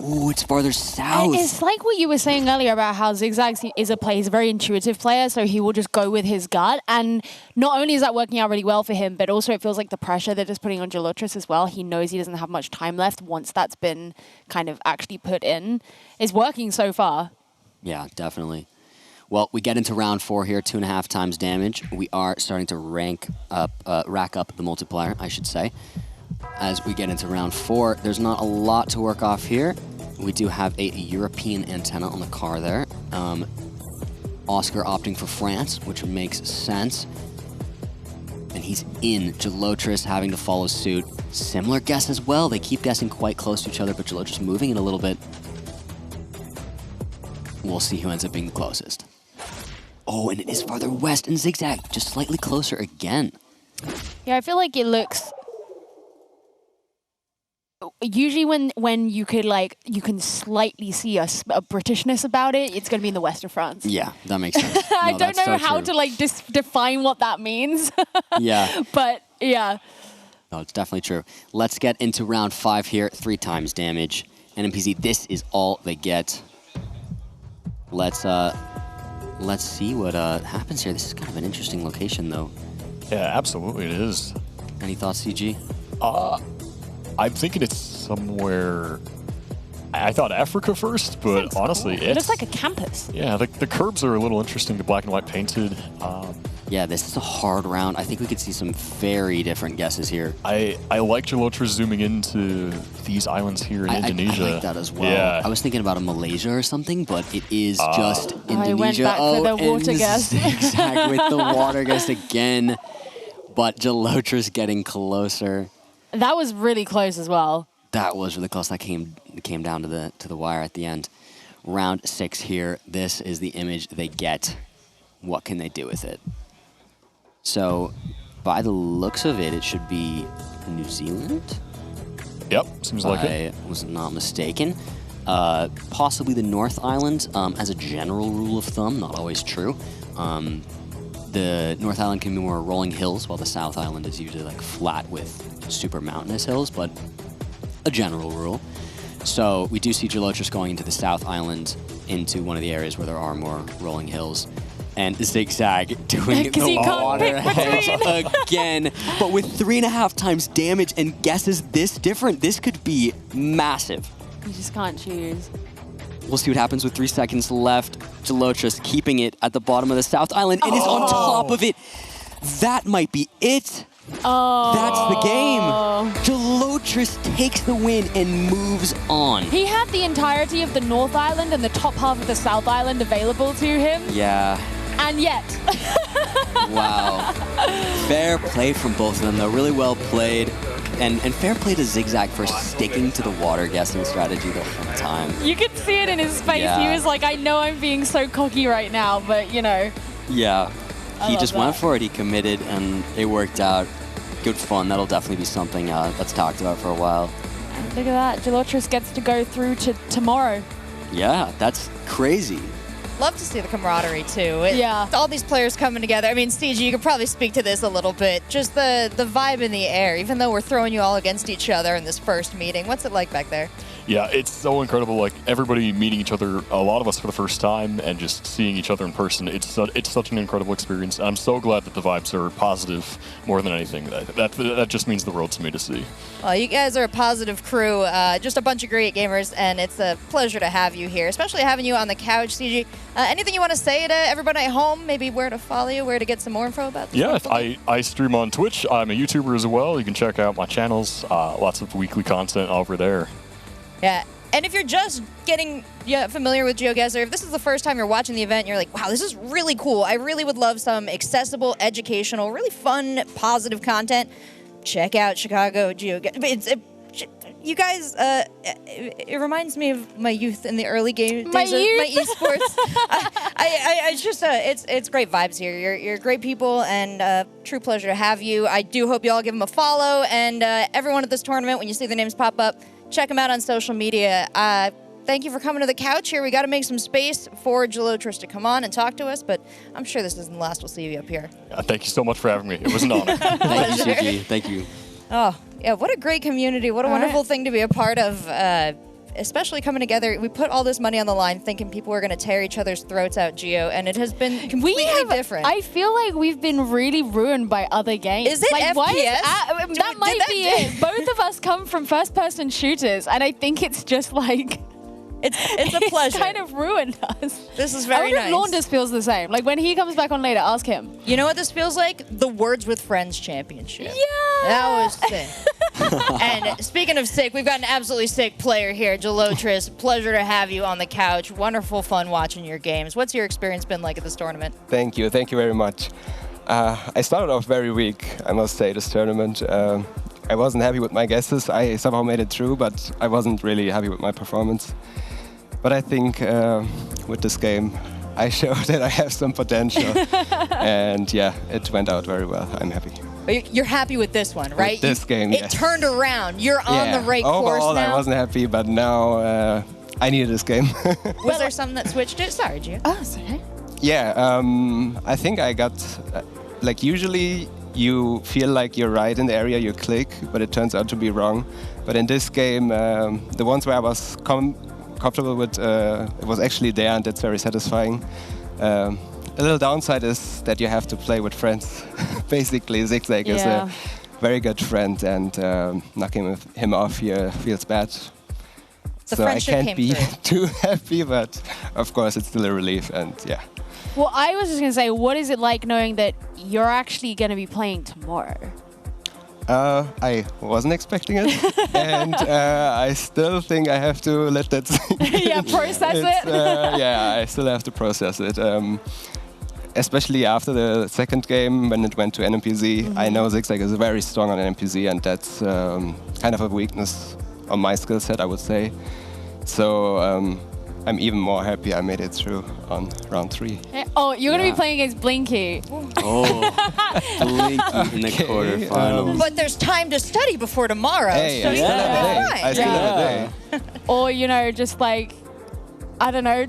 Ooh, it's farther south. It's like what you were saying earlier about how Zigzag is a player. He's a very intuitive player, so he will just go with his gut. And not only is that working out really well for him, but also it feels like the pressure that is putting on Gelotris as well. He knows he doesn't have much time left once that's been kind of actually put in. Is working so far. Yeah, definitely. Well, we get into round 4 here, 2.5 times damage. We are starting to rack up the multiplier, I should say. As we get into round 4, there's not a lot to work off here. We do have a European antenna on the car there. Oscar opting for France, which makes sense. And he's in. Gelotris having to follow suit. Similar guess as well. They keep guessing quite close to each other, but Gelotris moving in a little bit. We'll see who ends up being the closest. Oh, and it is farther west and Zigzag, just slightly closer again. Yeah, I feel like it looks... Usually when you could you can slightly see a Britishness about it, it's going to be in the west of France. Yeah, that makes sense. I No, don't that's know so how true. to define what that means. Yeah. But yeah. No, it's definitely true. Let's get into round 5 here. 3 times damage. NMPZ, this is all they get. Let's see what happens here. This is kind of an interesting location, though. Yeah, absolutely it is. Any thoughts, CG? I'm thinking it's somewhere... I thought Africa first, but honestly, It looks like a campus. Yeah, the curbs are a little interesting, the black and white painted. Yeah, this is a hard round. I think we could see some very different guesses here. I like Gelotris zooming into these islands here in Indonesia. I like that as well. Yeah. I was thinking about a Malaysia or something, but it is just Indonesia. I went back for the water and guess. Zigzag with the water guess again. But Gelotris getting closer. That was really close as well. That was really close. That came down to the wire at the end. Round 6 here. This is the image they get. What can they do with it? So, by the looks of it, it should be New Zealand. Yep, seems like it. I was not mistaken. Possibly the North Island, as a general rule of thumb, not always true. The North Island can be more rolling hills, while the South Island is usually like flat with super mountainous hills, but a general rule. So we do see Gelotris going into the South Island, into one of the areas where there are more rolling hills. And Zigzag doing the water hedge again, but with 3.5 times damage and guesses this different. This could be massive. You just can't choose. We'll see what happens with 3 seconds left. Gelotris keeping it at the bottom of the South Island and is on top of it. That might be it. Oh. That's the game. Gelotris takes the win and moves on. He had the entirety of the North Island and the top half of the South Island available to him. Yeah. And yet. Wow. Fair play from both of them, though. Really well played. And fair play to Zigzag for sticking to the water guessing strategy the whole time. You could see it in his face. Yeah. He was like, I know I'm being so cocky right now, but you know. Yeah. I He love just that. went for it. He committed, and it worked out. Good fun. That'll definitely be something that's talked about for a while. Look at that. Gelotris gets to go through to tomorrow. Yeah, that's crazy. Love to see the camaraderie too. Yeah. All these players coming together. I mean, CG, you could probably speak to this a little bit. Just the vibe in the air, even though we're throwing you all against each other in this first meeting. What's it like back there? Yeah, it's so incredible. Like everybody meeting each other, a lot of us for the first time, and just seeing each other in person. It's such an incredible experience. I'm so glad that the vibes are positive more than anything. That just means the world to me to see. Well, you guys are a positive crew, just a bunch of great gamers, and it's a pleasure to have you here, especially having you on the couch, CG. Anything you want to say to everybody at home? Maybe where to follow you, where to get some more info about this? Yeah, I stream on Twitch. I'm a YouTuber as well. You can check out my channels. Lots of weekly content over there. Yeah, and if you're just getting familiar with GeoGuessr, if this is the first time you're watching the event, and you're like, wow, this is really cool. I really would love some accessible, educational, really fun, positive content. Check out Chicago GeoGuessr. You guys, it reminds me of my youth in the early days of my esports. I just, it's great vibes here. You're great people, and true pleasure to have you. I do hope you all give them a follow, and everyone at this tournament, when you see their names pop up, check them out on social media. Thank you for coming to the couch here. We got to make some space for Gelotris to come on and talk to us, but I'm sure this isn't the last we'll see you up here. Thank you so much for having me. It was an honor. Thank you, CG. Thank you. Oh, yeah, what a great community. What a wonderful thing to be a part of. especially coming together. We put all this money on the line thinking people were going to tear each other's throats out, Geo, and it has been completely different. I feel like we've been really ruined by other games. Is it like, FPS? That might be it. Both of us come from first-person shooters, and I think it's just like... It's a pleasure. It's kind of ruined us. This is very nice. I wonder if Launders feels the same. Like when he comes back on later, ask him. You know what this feels like? The Words with Friends Championship. Yeah! That was sick. And speaking of sick, we've got an absolutely sick player here, Gelotris. Pleasure to have you on the couch. Wonderful fun watching your games. What's your experience been like at this tournament? Thank you very much. I started off very weak, I must say, this tournament. I wasn't happy with my guesses. I somehow made it through, but I wasn't really happy with my performance. But I think with this game, I showed that I have some potential. And yeah, it went out very well. I'm happy. You're happy with this one, right? With this game, It yes. turned around. You're on the right course Overall, now. I wasn't happy, but now I needed this game. Was there something that switched it? Sorry, Gio. Oh, sorry. Yeah, I think I got, like usually you feel like you're right in the area you click, but it turns out to be wrong. But in this game, the ones where I was comfortable with, it was actually there, and that's very satisfying. A little downside is that you have to play with friends. Basically, Zigzag is a very good friend, and knocking him off here feels bad. So I can't be too happy, but of course it's still a relief, and yeah. Well, I was just going to say, what is it like knowing that you're actually going to be playing tomorrow? I wasn't expecting it, and I still think I have to let that sink in. Yeah, process it. Yeah, I still have to process it. Especially after the second game, when it went to NMPZ, I know Zigzag is very strong on NMPZ, and that's kind of a weakness on my skill set, I would say. So I'm even more happy I made it through on round 3. Oh, you're going to be playing against Blinky. Oh, Blinky in the quarterfinals. But there's time to study before tomorrow. Hey, so I still have a day. I still have a day. Or, you know, just like, I don't know,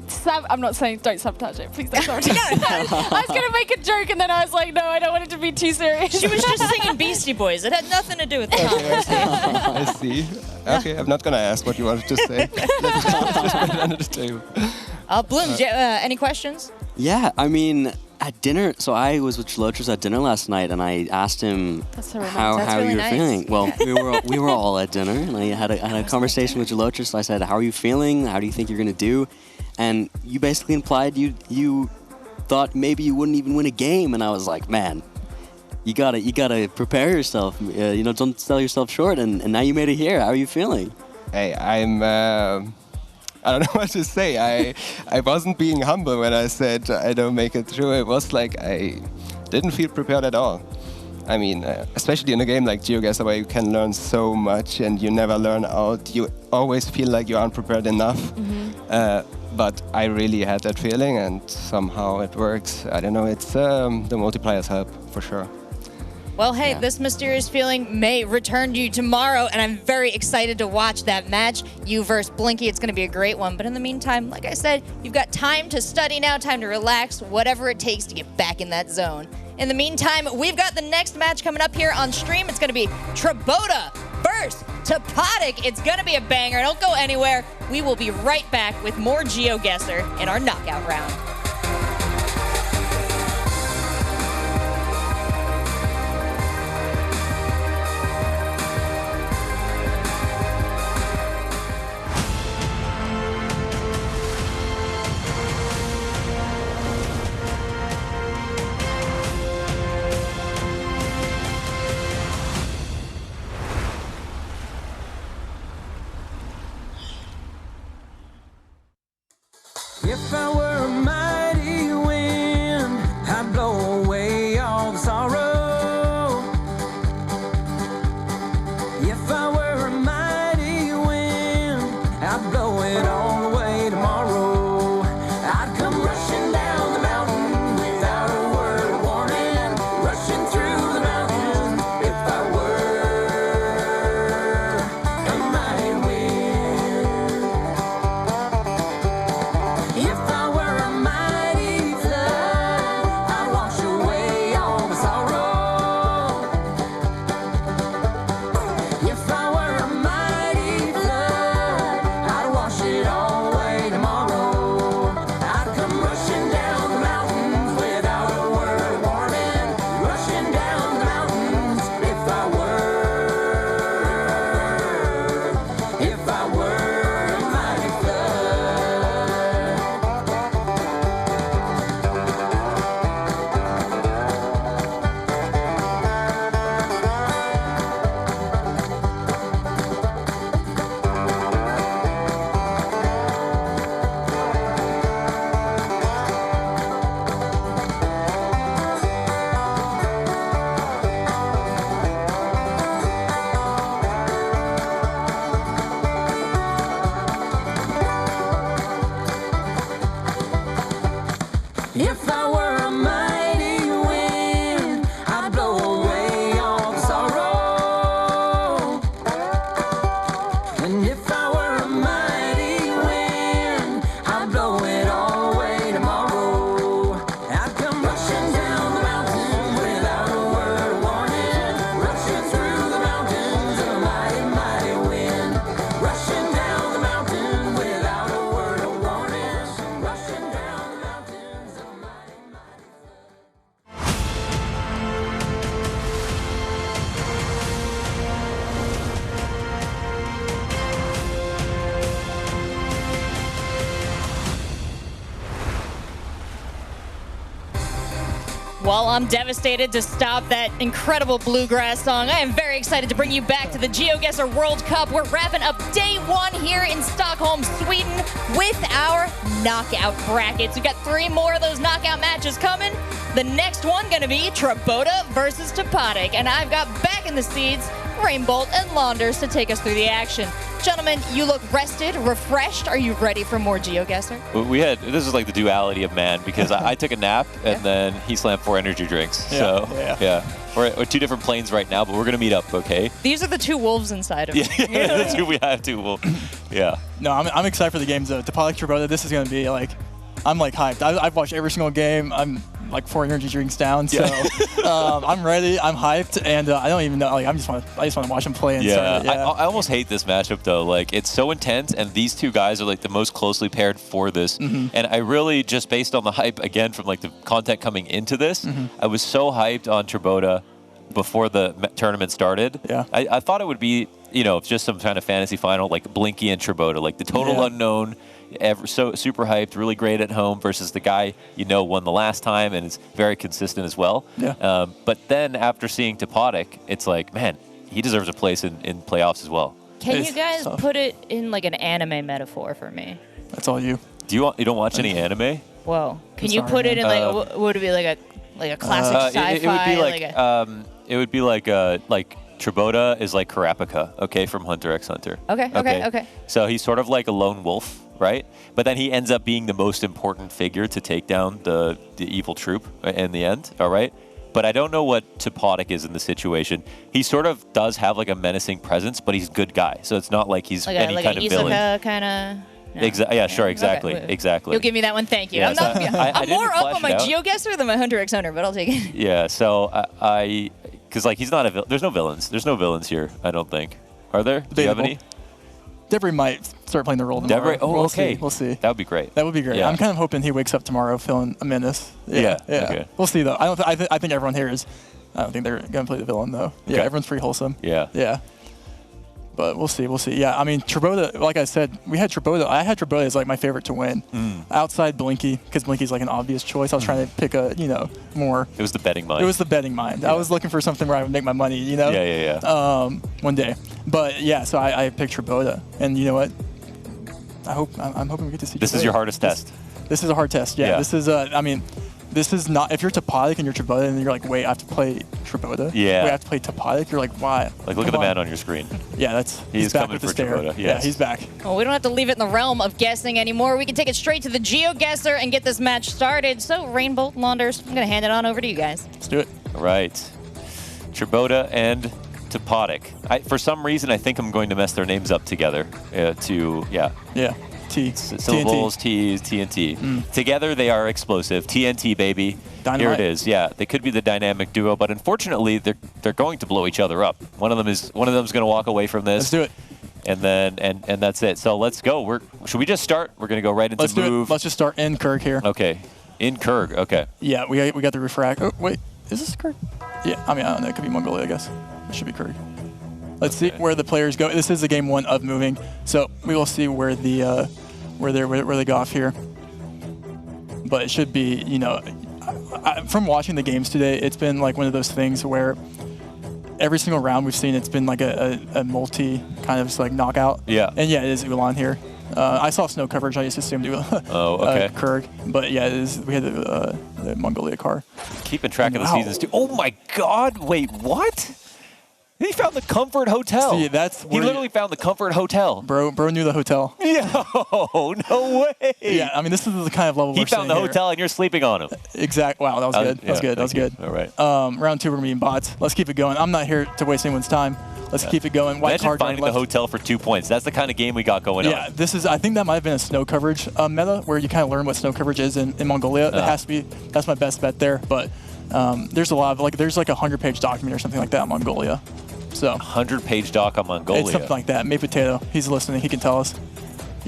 I'm not saying don't sabotage it. Please don't sabotage it. I was going to make a joke and then I was like, no, I don't want it to be too serious. She was just singing Beastie Boys. It had nothing to do with the conversation. I see. Okay, I'm not going to ask what you wanted to say. Let's just put it under the table. Bloom, any questions? Yeah, I mean, at dinner, so I was with Gelotris at dinner last night, and I asked him how really you were nice. feeling. Well, we were all at dinner, and I had a conversation with Gelotris. I said, "How are you feeling? How do you think you're gonna do?" And you basically implied you thought maybe you wouldn't even win a game, and I was like, "Man, you gotta prepare yourself. You know, don't sell yourself short." And now you made it here. How are you feeling? Hey, I don't know what to say. I wasn't being humble when I said I don't make it through. It was like I didn't feel prepared at all. I mean, especially in a game like GeoGuessr where you can learn so much and you never learn out. You always feel like you're unprepared enough. But I really had that feeling, and somehow it works. I don't know, it's the multipliers help for sure. Well, hey, this mysterious feeling may return to you tomorrow, and I'm very excited to watch that match. You versus Blinky, it's going to be a great one. But in the meantime, like I said, you've got time to study now, time to relax, whatever it takes to get back in that zone. In the meantime, we've got the next match coming up here on stream. It's going to be Trabota versus Topotic. It's going to be a banger. Don't go anywhere. We will be right back with more GeoGuessr in our knockout round. If I were a man If I were a mighty wind, I'd blow away all sorrow. And if I were a mighty wind, I'd blow it all away tomorrow. I'd come rushing down the mountain without a word of warning, rushing through the mountains in a mighty, mighty wind, rushing down the mountain without a word of warning, rushing down the mountains in a mighty, mighty While I'm devastated to stop that incredible bluegrass song, I am very excited to bring you back to the GeoGuessr World Cup. We're wrapping up day one here in Stockholm, Sweden with our knockout brackets. We've got 3 more of those knockout matches coming. The next one going to be Trabota versus Topotic. And I've got back in the seats Rainbolt and Launders to take us through the action. Gentlemen, you look rested, refreshed. Are you ready for more GeoGuessr? This is like the duality of man, because I took a nap and then he slammed 4 energy drinks. Yeah. We're 2 different planes right now, but we're going to meet up, okay? These are the 2 wolves inside of me. We have 2 wolves. Yeah. No, I'm excited for the games though. Topotic Trabota, this is going to be like, I'm like hyped. I've watched every single game. I'm like 4 energy drinks down, so I'm ready. I'm hyped, and I don't even know. Like I just want to watch them play. And I almost hate this matchup though. Like it's so intense, and these 2 guys are like the most closely paired for this. And I really just based on the hype again from like the content coming into this, I was so hyped on Trabota before the tournament started. I thought it would be just some kind of fantasy final like Blinky and Trabota, like the total unknown. So super hyped, really great at home versus the guy won the last time and is very consistent as well. But then after seeing Topotic, it's like, man, he deserves a place in playoffs as well. Can you guys put it in like an anime metaphor for me? That's all you. You don't watch any anime? Whoa. Can you put it in like would it be like a classic sci-fi? It would be like Trabota is like Karapika, okay, from Hunter x Hunter. Okay. So he's sort of like a lone wolf, right? But then he ends up being the most important figure to take down the evil troop in the end, all right? But I don't know what Topotic is in the situation. He sort of does have like a menacing presence, but he's a good guy. So it's not like he's like any kind of villain. Kind of. No. Exactly. You'll give me that one, thank you. Yeah, I'm more up on my GeoGuessr than my Hunter x Hunter, but I'll take it. Yeah, so because like he's not a there's no villains. There's no villains here, I don't think. Are there? Do you have any? Debris might start playing the role tomorrow. Debris? Oh, okay. We'll see. That would be great. That would be great. Yeah. I'm kind of hoping he wakes up tomorrow feeling a menace. Yeah. Okay. We'll see though. I think everyone here is. I don't think they're gonna play the villain though. Yeah, everyone's pretty wholesome. Yeah. But we'll see. Yeah, I mean, Trabota, like I said, we had Trabota. I had Trabota as like my favorite to win. Outside Blinky, because Blinky's like an obvious choice. I was trying to pick a, more. It was the betting mind. It was the betting mind. I was looking for something where I would make my money, Yeah. One day. But yeah, so I picked Trabota. And you know what? I'm hoping we get to see This Trabota. is your hardest test. This is a hard test. Yeah. This is, this is not, if you're Topotic and you're Trabota and you're like, wait, I have to play Trabota? Yeah. Wait, I have to play Topotic? You're like, why? Like, look at the man on your screen. Yeah, he's back coming with the for stare. Trabota. Yeah, he's back. Well, we don't have to leave it in the realm of guessing anymore. We can take it straight to the GeoGuessr and get this match started. So, Rainbolt, Launders, I'm going to hand it on over to you guys. Let's do it. All right. Trabota and Topotic. For some reason, I think I'm going to mess their names up together. Yeah. Syllables, T's, TNT. Together, they are explosive. TNT, baby. Dynamite. Here it is. Yeah, they could be the dynamic duo, but unfortunately, they're going to blow each other up. One of them's going to walk away from this. Let's do it. And then and that's it. So let's go. Should we just start? We're going to go right into Let's move. do it. Let's just start in Kurg here. Okay, in Kurg. Okay. Yeah, we got the refract. Oh wait, is this Kurg? Yeah, I don't know. It could be Mongolia, I guess. It should be Kurg. Let's see where the players go. This is the game 1 of moving, so we will see where the where they go off here. But it should be, from watching the games today, it's been like one of those things where every single round we've seen, it's been like a multi kind of just like knockout. Yeah. And yeah, it is Ulan here. I saw snow coverage. I just assumed Kurg. But yeah, we had the Mongolia car. Keeping track of the seasons too. Oh my God! Wait, what? He found the Comfort Hotel. See, that's he literally found the Comfort Hotel. Bro knew the hotel. Yo, no way. Yeah, I mean, this is the kind of level he we're found the seeing hotel and you're sleeping on him. Exactly. Wow, that was good. That was good. That was good. All right. Round 2, we're going to be in bots. Let's keep it going. I'm not here to waste anyone's time. Let's keep it going. White Imagine card finding the hotel for 2 points. That's the kind of game we got going on. Yeah, this is. I think that might have been a snow coverage meta where you kind of learn what snow coverage is in Mongolia. That has to be. That's my best bet there. But there's a lot of there's like a 100-page document or something like that on Mongolia. So 100-page doc on Mongolia. It's something like that. May Potato. He's listening. He can tell us.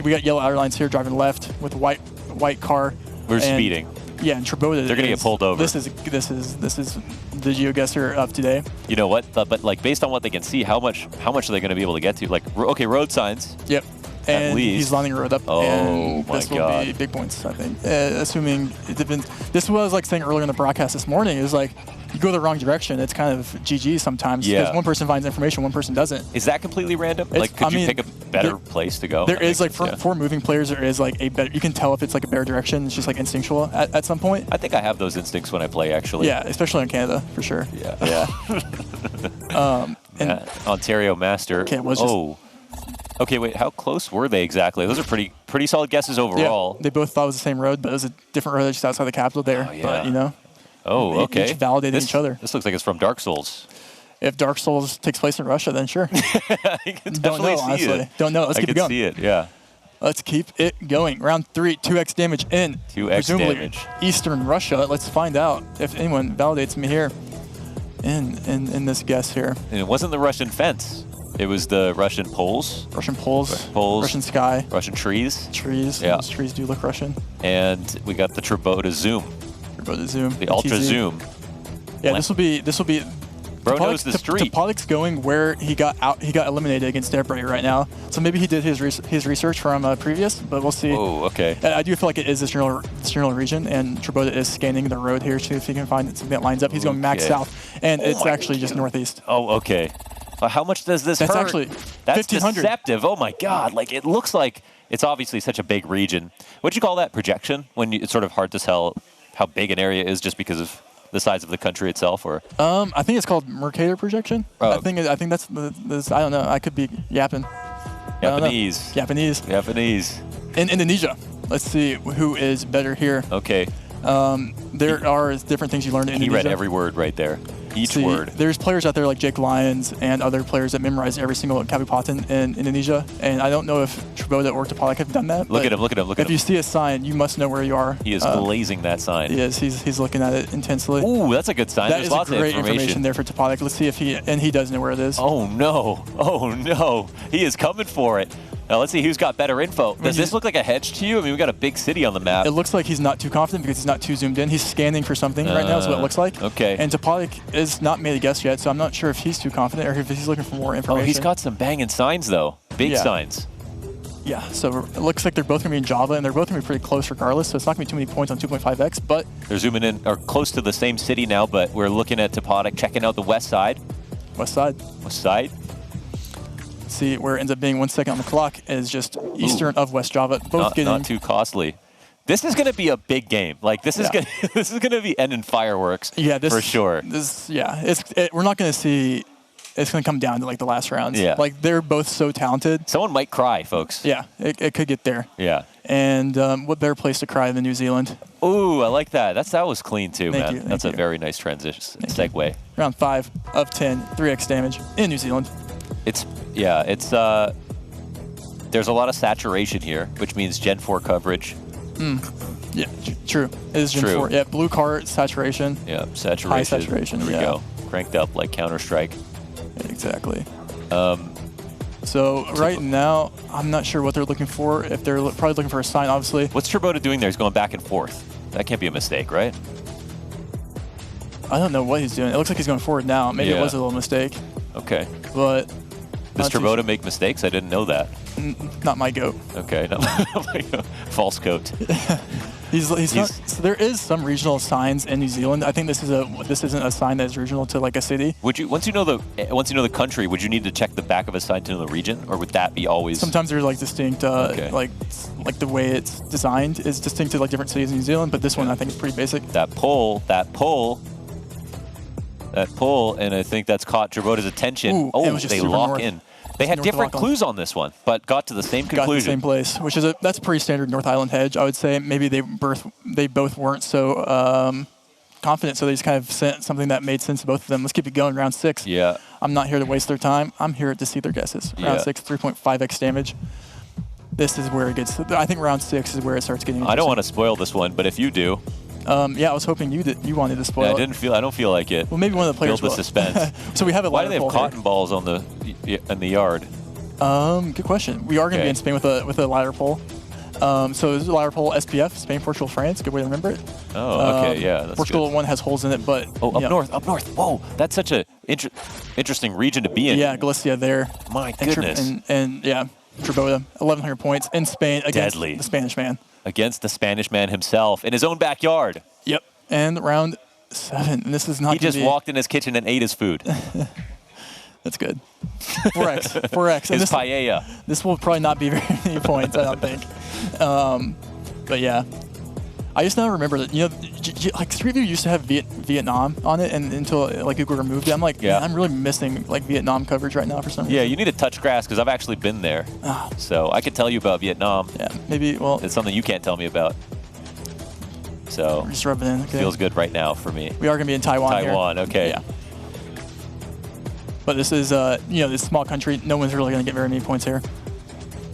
We got yellow outer lines here driving left with a white car. We're speeding. Yeah, and Troboda. They're gonna get pulled over. This is the GeoGuessr of today. You know what? But like based on what they can see, how much are they going to be able to get to? Like, okay, road signs. Yep. And he's lining a road up. Oh and my this will God. be big points, I think. Assuming it depends. This was like saying earlier in the broadcast this morning. It was like you go the wrong direction. It's kind of GG sometimes. Yeah. Because one person finds information, one person doesn't. Is that completely random? Like, could you pick a better place to go? There is like for moving players, there is like a better. You can tell if it's like a better direction. It's just like instinctual at some point. I think I have those instincts when I play, actually. Yeah, especially in Canada for sure. Yeah. And Ontario Master. Okay, it was just Okay, wait. How close were they exactly? Those are pretty solid guesses overall. Yeah, they both thought it was the same road, but it was a different road just outside the capital there. yeah. But, you know. Oh, okay. Each validating each other. This looks like it's from Dark Souls. If Dark Souls takes place in Russia, then sure. I can Don't know, see honestly. it. Don't know. Let's keep it going. I can see it, yeah. Let's keep it going. Round 3, 2x damage in. 2x presumably damage. Eastern Russia. Let's find out if anyone validates me here in this guess here. And it wasn't the Russian fence. It was the Russian poles. Russian poles. Poles. Russian sky. Russian trees. Trees. Yeah. Those trees do look Russian. And we got the Troboda Zoom. Troboda Zoom. The Ultra TZ. Zoom. Yeah, this will be. Bro knows the street. Topodic's going where he got eliminated against Debray right now. So maybe he did his research from previous, but we'll see. Oh, okay. I do feel like it is this general region, and Troboda is scanning the road here to see if he can find something that lines up. He's going max south, and it's actually just northeast. Oh, okay. How much does this That's hurt? actually That's 1,500. deceptive. Oh my God! Like it looks like it's obviously such a big region. What'd you call that? Projection? When it's sort of hard to tell how big an area is just because of the size of the country itself, or? I think it's called Mercator projection. Oh. I think that's I don't know. I could be yapping. Japanese. Japanese. In Indonesia. Let's see who is better here. Okay. There are different things you learn in He Indonesia. read every word right there. Each See, word. There's players out there like Jake Lyons and other players that memorize every single Kabupaten in Indonesia, and I don't know if Troboda or Topodic have done that. Look but at him, look at him, look at If him. you see a sign, you must know where you are. He is glazing that sign. He is. He's looking at it intensely. Ooh, that's a good sign. That There's is lots of great information there for Topodic. Let's see if he does know where it is. Oh no. Oh no. He is coming for it. Now let's see who's got better info. Does this look like a hedge to you? I mean, we got a big city on the map. It looks like he's not too confident because he's not too zoomed in. He's scanning for something right now is what it looks like. Okay. And Topodic is not made a guess yet, so I'm not sure if he's too confident or if he's looking for more Oh, information. he's got some banging signs though. Big Yeah. signs. Yeah, so it looks like they're both going to be in Java, and they're both going to be pretty close regardless, so it's not going to be too many points on 2.5x, but... They're zooming in, or close to the same city now, but we're looking at Topodic, checking out the west side. West side. West side. See, where it ends up being 1 second on the clock is just eastern of West Java. Both getting... Not too costly. This is going to be a big game. Like this is going this is going to be ending fireworks. Yeah, for sure. We're not going to see. It's going to come down to like the last rounds. Yeah. Like they're both so talented. Someone might cry, folks. Yeah, it could get there. Yeah. And what better place to cry than New Zealand? Ooh, I like that. That was clean too, Thank man. you, That's a very nice transition segue. Round 5 of 10, 3x damage in New Zealand. It's there's a lot of saturation here, which means Gen 4 coverage. Yeah, true. It is Gen 4. Yeah, blue cart saturation. Yeah, saturation. High saturation. There we go. Cranked up like Counter-Strike. Exactly. So right now, I'm not sure what they're looking for. If they're probably looking for a sign, obviously. What's Troboda doing there? He's going back and forth. That can't be a mistake, right? I don't know what he's doing. It looks like he's going forward now. Maybe it was a little mistake. Okay. But does Troboda make mistakes? I didn't know that. Not my goat. Okay, not my goat. False goat. He's not, so there is some regional signs in New Zealand. I think this isn't a sign that is regional to like a city. Would you once you know the country, would you need to check the back of a sign to know the region, or would that be always? Sometimes there's like distinct, like the way it's designed is distinct to like different cities in New Zealand. But this one I think is pretty basic. That pole. that pull, and I think that's caught Traboda's attention. Ooh, oh, it was just they super lock north. in. They had North of different Auckland. clues on this one, but got to the same Got to the conclusion. same place, which is that's a pretty standard North Island hedge. I would say maybe they both weren't so confident, so they just kind of sent something that made sense to both of them. Let's keep it going. Round 6. Yeah. I'm not here to waste their time. I'm here to see their guesses. Round 6, 3.5x damage. This is where it gets. I think round 6 is where it starts getting. I don't want to spoil this one, but if you do. Yeah, I was hoping you wanted to spoil. Yeah, I don't feel like it. Well, maybe one of the players Build the will. suspense. So we have a Why do ladder they have pole cotton here. balls on in the yard? Good question. We are going to be in Spain with a ladder pole. So this is a ladder pole SPF, Spain, Portugal, France. Good way to remember it. Oh, okay, yeah. That's Portugal good. one has holes in it, but up north. Whoa, that's such a interesting region to be in. Yeah, Galicia there. My goodness. And yeah, Traboda, 1,100 points in Spain against Deadly. the Spanish man. Against the Spanish man himself in his own backyard. Yep. And round 7. And this is not. He just walked in his kitchen and ate his food. That's good. 4x. 4x. His paella. This will probably not be very many points, I don't think. But yeah. I just now remember that, like Street View used to have Vietnam on it, and until like Google removed it, I'm like, man, I'm really missing like Vietnam coverage right now for some reason. Yeah, you need to touch grass because I've actually been there. So I could tell you about Vietnam. Yeah, maybe, well. It's something you can't tell me about. So Just rub it in. Okay. Feels good right now for me. We are going to be in Taiwan here. Okay. Yeah. But this is, this small country. No one's really going to get very many points here.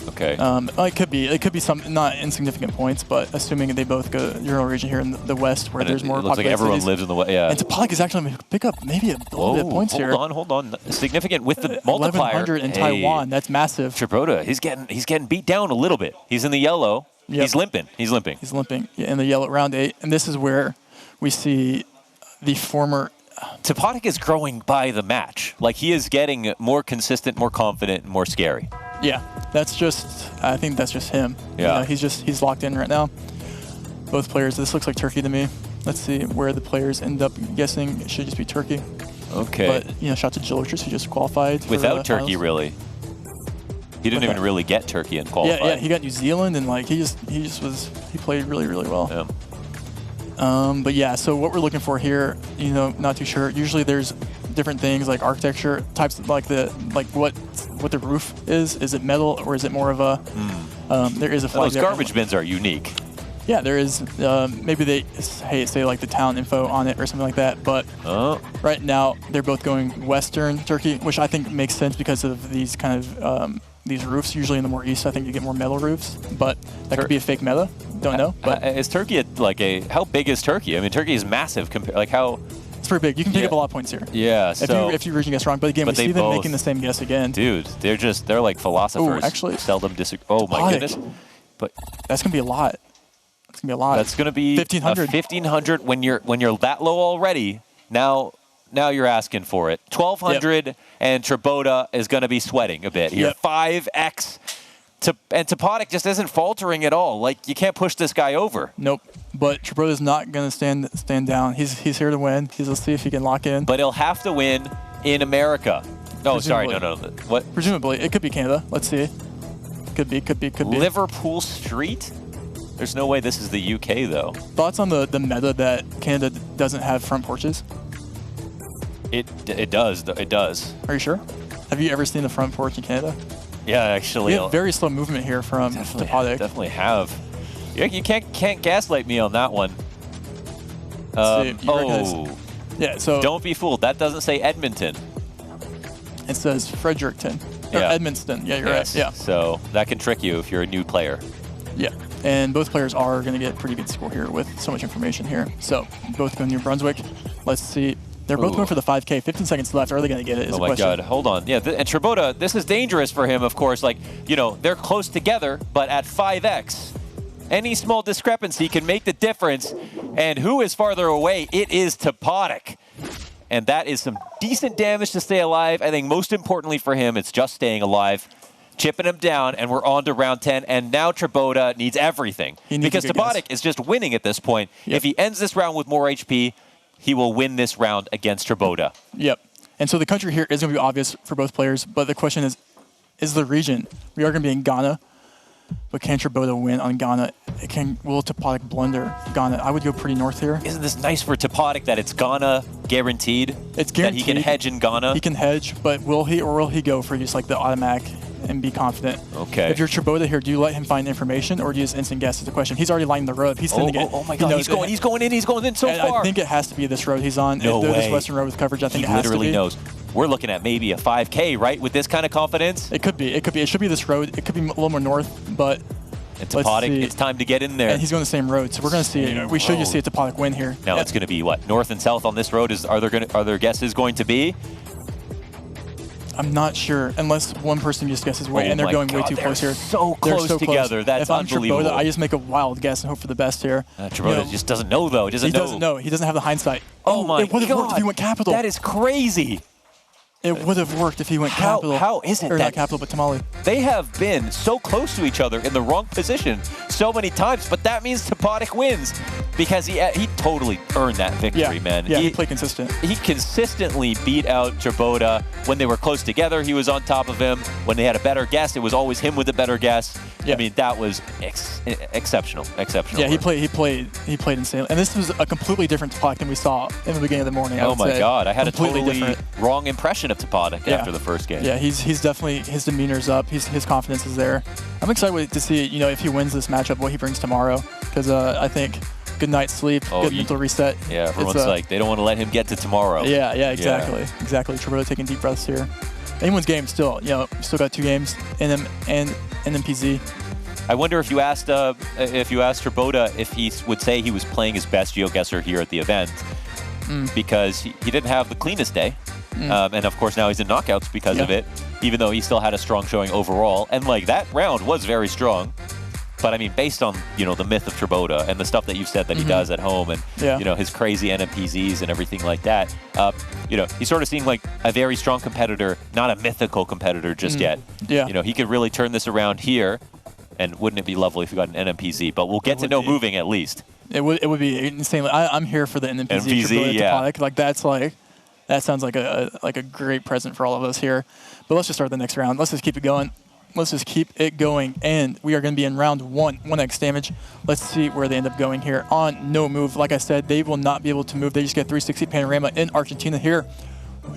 Okay. It could be some not insignificant points, but assuming they both go Euro region here in the west, where there's more. It looks like everyone lives in the west. Yeah. And Toponic is actually going to pick up maybe a little bit of points here. Hold on. Significant with the multiplier. 1,100 in Taiwan. That's massive. Traboda, he's getting beat down a little bit. He's in the yellow. Yep. He's limping. He's limping. Yeah, in the yellow round 8, and this is where we see the former. Toponic is growing by the match. Like he is getting more consistent, more confident, and more scary. Yeah, I think that's just him. Yeah. He's locked in right now. Both players, this looks like Turkey to me. Let's see where the players end up guessing. It should just be Turkey. Okay. But, shout to Jillichers who just qualified. Without Turkey, finals. Really. He didn't even really get Turkey and qualify. Yeah, he got New Zealand and he played really, really well. Yeah. But yeah, so what we're looking for here, not too sure. Usually there's different things like architecture types, like what the roof is. Is it metal or is it more of a? There is a flag. Those garbage bins are unique. Yeah, there is. Maybe they say like the town info on it or something like that. But right now they're both going Western Turkey, which I think makes sense because of these kind of these roofs. Usually in the more east, I think you get more metal roofs, but that could be a fake meta. Don't know. But is Turkey how big is Turkey? I mean, Turkey is massive. It's pretty big. You can pick up a lot of points here. Yeah. If you region guess wrong, but again, we see them making the same guess again. Dude, they're like philosophers. Ooh, actually, seldom disagree. Oh my goodness. But that's gonna be a lot. That's gonna be a lot. That's gonna be 1,500. 1,500 when you're that low already. Now you're asking for it. 1,200 and Traboda is gonna be sweating a bit here. 5x. And Toponic just isn't faltering at all. Like, you can't push this guy over. Nope. But Traboda's not going to stand down. He's here to win. Let's see if he can lock in. But he'll have to win in America. Oh, sorry. No. What? Presumably. It could be Canada. Let's see. Could be. Liverpool Street? There's no way this is the UK, though. Thoughts on the meta that Canada doesn't have front porches? It does. It does. Are you sure? Have you ever seen the front porch in Canada? Yeah, actually. We have very slow movement here from Toponic. Definitely have. You can't gaslight me on that one. Yeah, so don't be fooled. That doesn't say Edmonton. It says Fredericton. Or Edmonton. Yeah, you're right. Yeah. So that can trick you if you're a new player. Yeah. And both players are going to get a pretty good score here with so much information here. So both going New Brunswick. Let's see. They're both going for the 5K. 15 seconds left. Are they going to get it? Oh my God. Hold on. Yeah. And Traboda, this is dangerous for him, of course. Like, they're close together, but at 5x, any small discrepancy can make the difference. And who is farther away? It is Toponic. And that is some decent damage to stay alive. I think most importantly for him, it's just staying alive, chipping him down, and we're on to round 10. And now Traboda needs everything. Because Toponic is just winning at this point. Yep. If he ends this round with more HP, he will win this round against Traboda. Yep. And so the country here is going to be obvious for both players, but the question is the region. We are going to be in Ghana. but can Trabota win on Ghana? Will Topotic blunder Ghana? I would go pretty north here. Isn't this nice for Topotic that it's Ghana guaranteed? It's guaranteed. That he can hedge in Ghana? He can hedge, but will he go for just like the automatic and be confident? Okay. If you're Trabota here, do you let him find information or do you just instant guess? Is the question. He's already lined the road. He's sending it. Oh my God! He's going in so far. I think it has to be this road he's on. No way. This Western road with coverage. I think it has to be. He literally knows. We're looking at maybe a 5K, right? With this kind of confidence. It could be. It should be this road. It could be a little more north, but. And Topotic, it's time to get in there. And he's going the same road, so we're going to see. We should just see a Topotic win here. Now it's going to be what, north and south on this road? Are there guesses going to be? I'm not sure, unless one person just guesses way, and they're going way too close here. So close together. That's if I'm unbelievable. Trabota, I just make a wild guess and hope for the best here. Trabota just doesn't know though. He doesn't know. He doesn't have the hindsight. Oh my God! It would have worked if he went capital. That is crazy. It would have worked if he went capital. How is it or that not capital, but Tamale? They have been so close to each other in the wrong position so many times, but that means Topotic wins because he totally earned that victory, man. Yeah, he played consistent. He consistently beat out Trabota. When they were close together, he was on top of him. When they had a better guess, it was always him with a better guess. Yeah. I mean, that was exceptional. Yeah, he played insanely. And this was a completely different Topotic than we saw in the beginning of the morning. Oh my God, I had a totally different. wrong impression of Topotic after the first game. Yeah, he's definitely, his demeanor's up. His confidence is there. I'm excited to see, if he wins this matchup, what he brings tomorrow. Because I think good night's sleep, good mental reset. Yeah, everyone's like, they don't want to let him get to tomorrow. Yeah, exactly. Exactly. Trabota taking deep breaths here. Anyone's game still, still got 2 games in him and NPZ. I wonder if you asked Trabota if he would say he was playing his best GeoGuessr here at the event, because he didn't have the cleanest day, and of course now he's in knockouts because of it. Even though he still had a strong showing overall, and like that round was very strong. But I mean, based on the myth of Trabota and the stuff that you've said that he does at home, and his crazy NMPZs and everything like that, he's sort of seeing like a very strong competitor, not a mythical competitor just yet. Yeah. He could really turn this around here. And wouldn't it be lovely if we got an NMPZ? But we'll get to know moving at least. It would be insane. I'm here for the NMPZ. Like that sounds like a great present for all of us here. But let's just start the next round. Let's just keep it going. And we are going to be in round 1x damage. Let's see where they end up going here on no move. Like I said, they will not be able to move. They just get 360 panorama in Argentina here.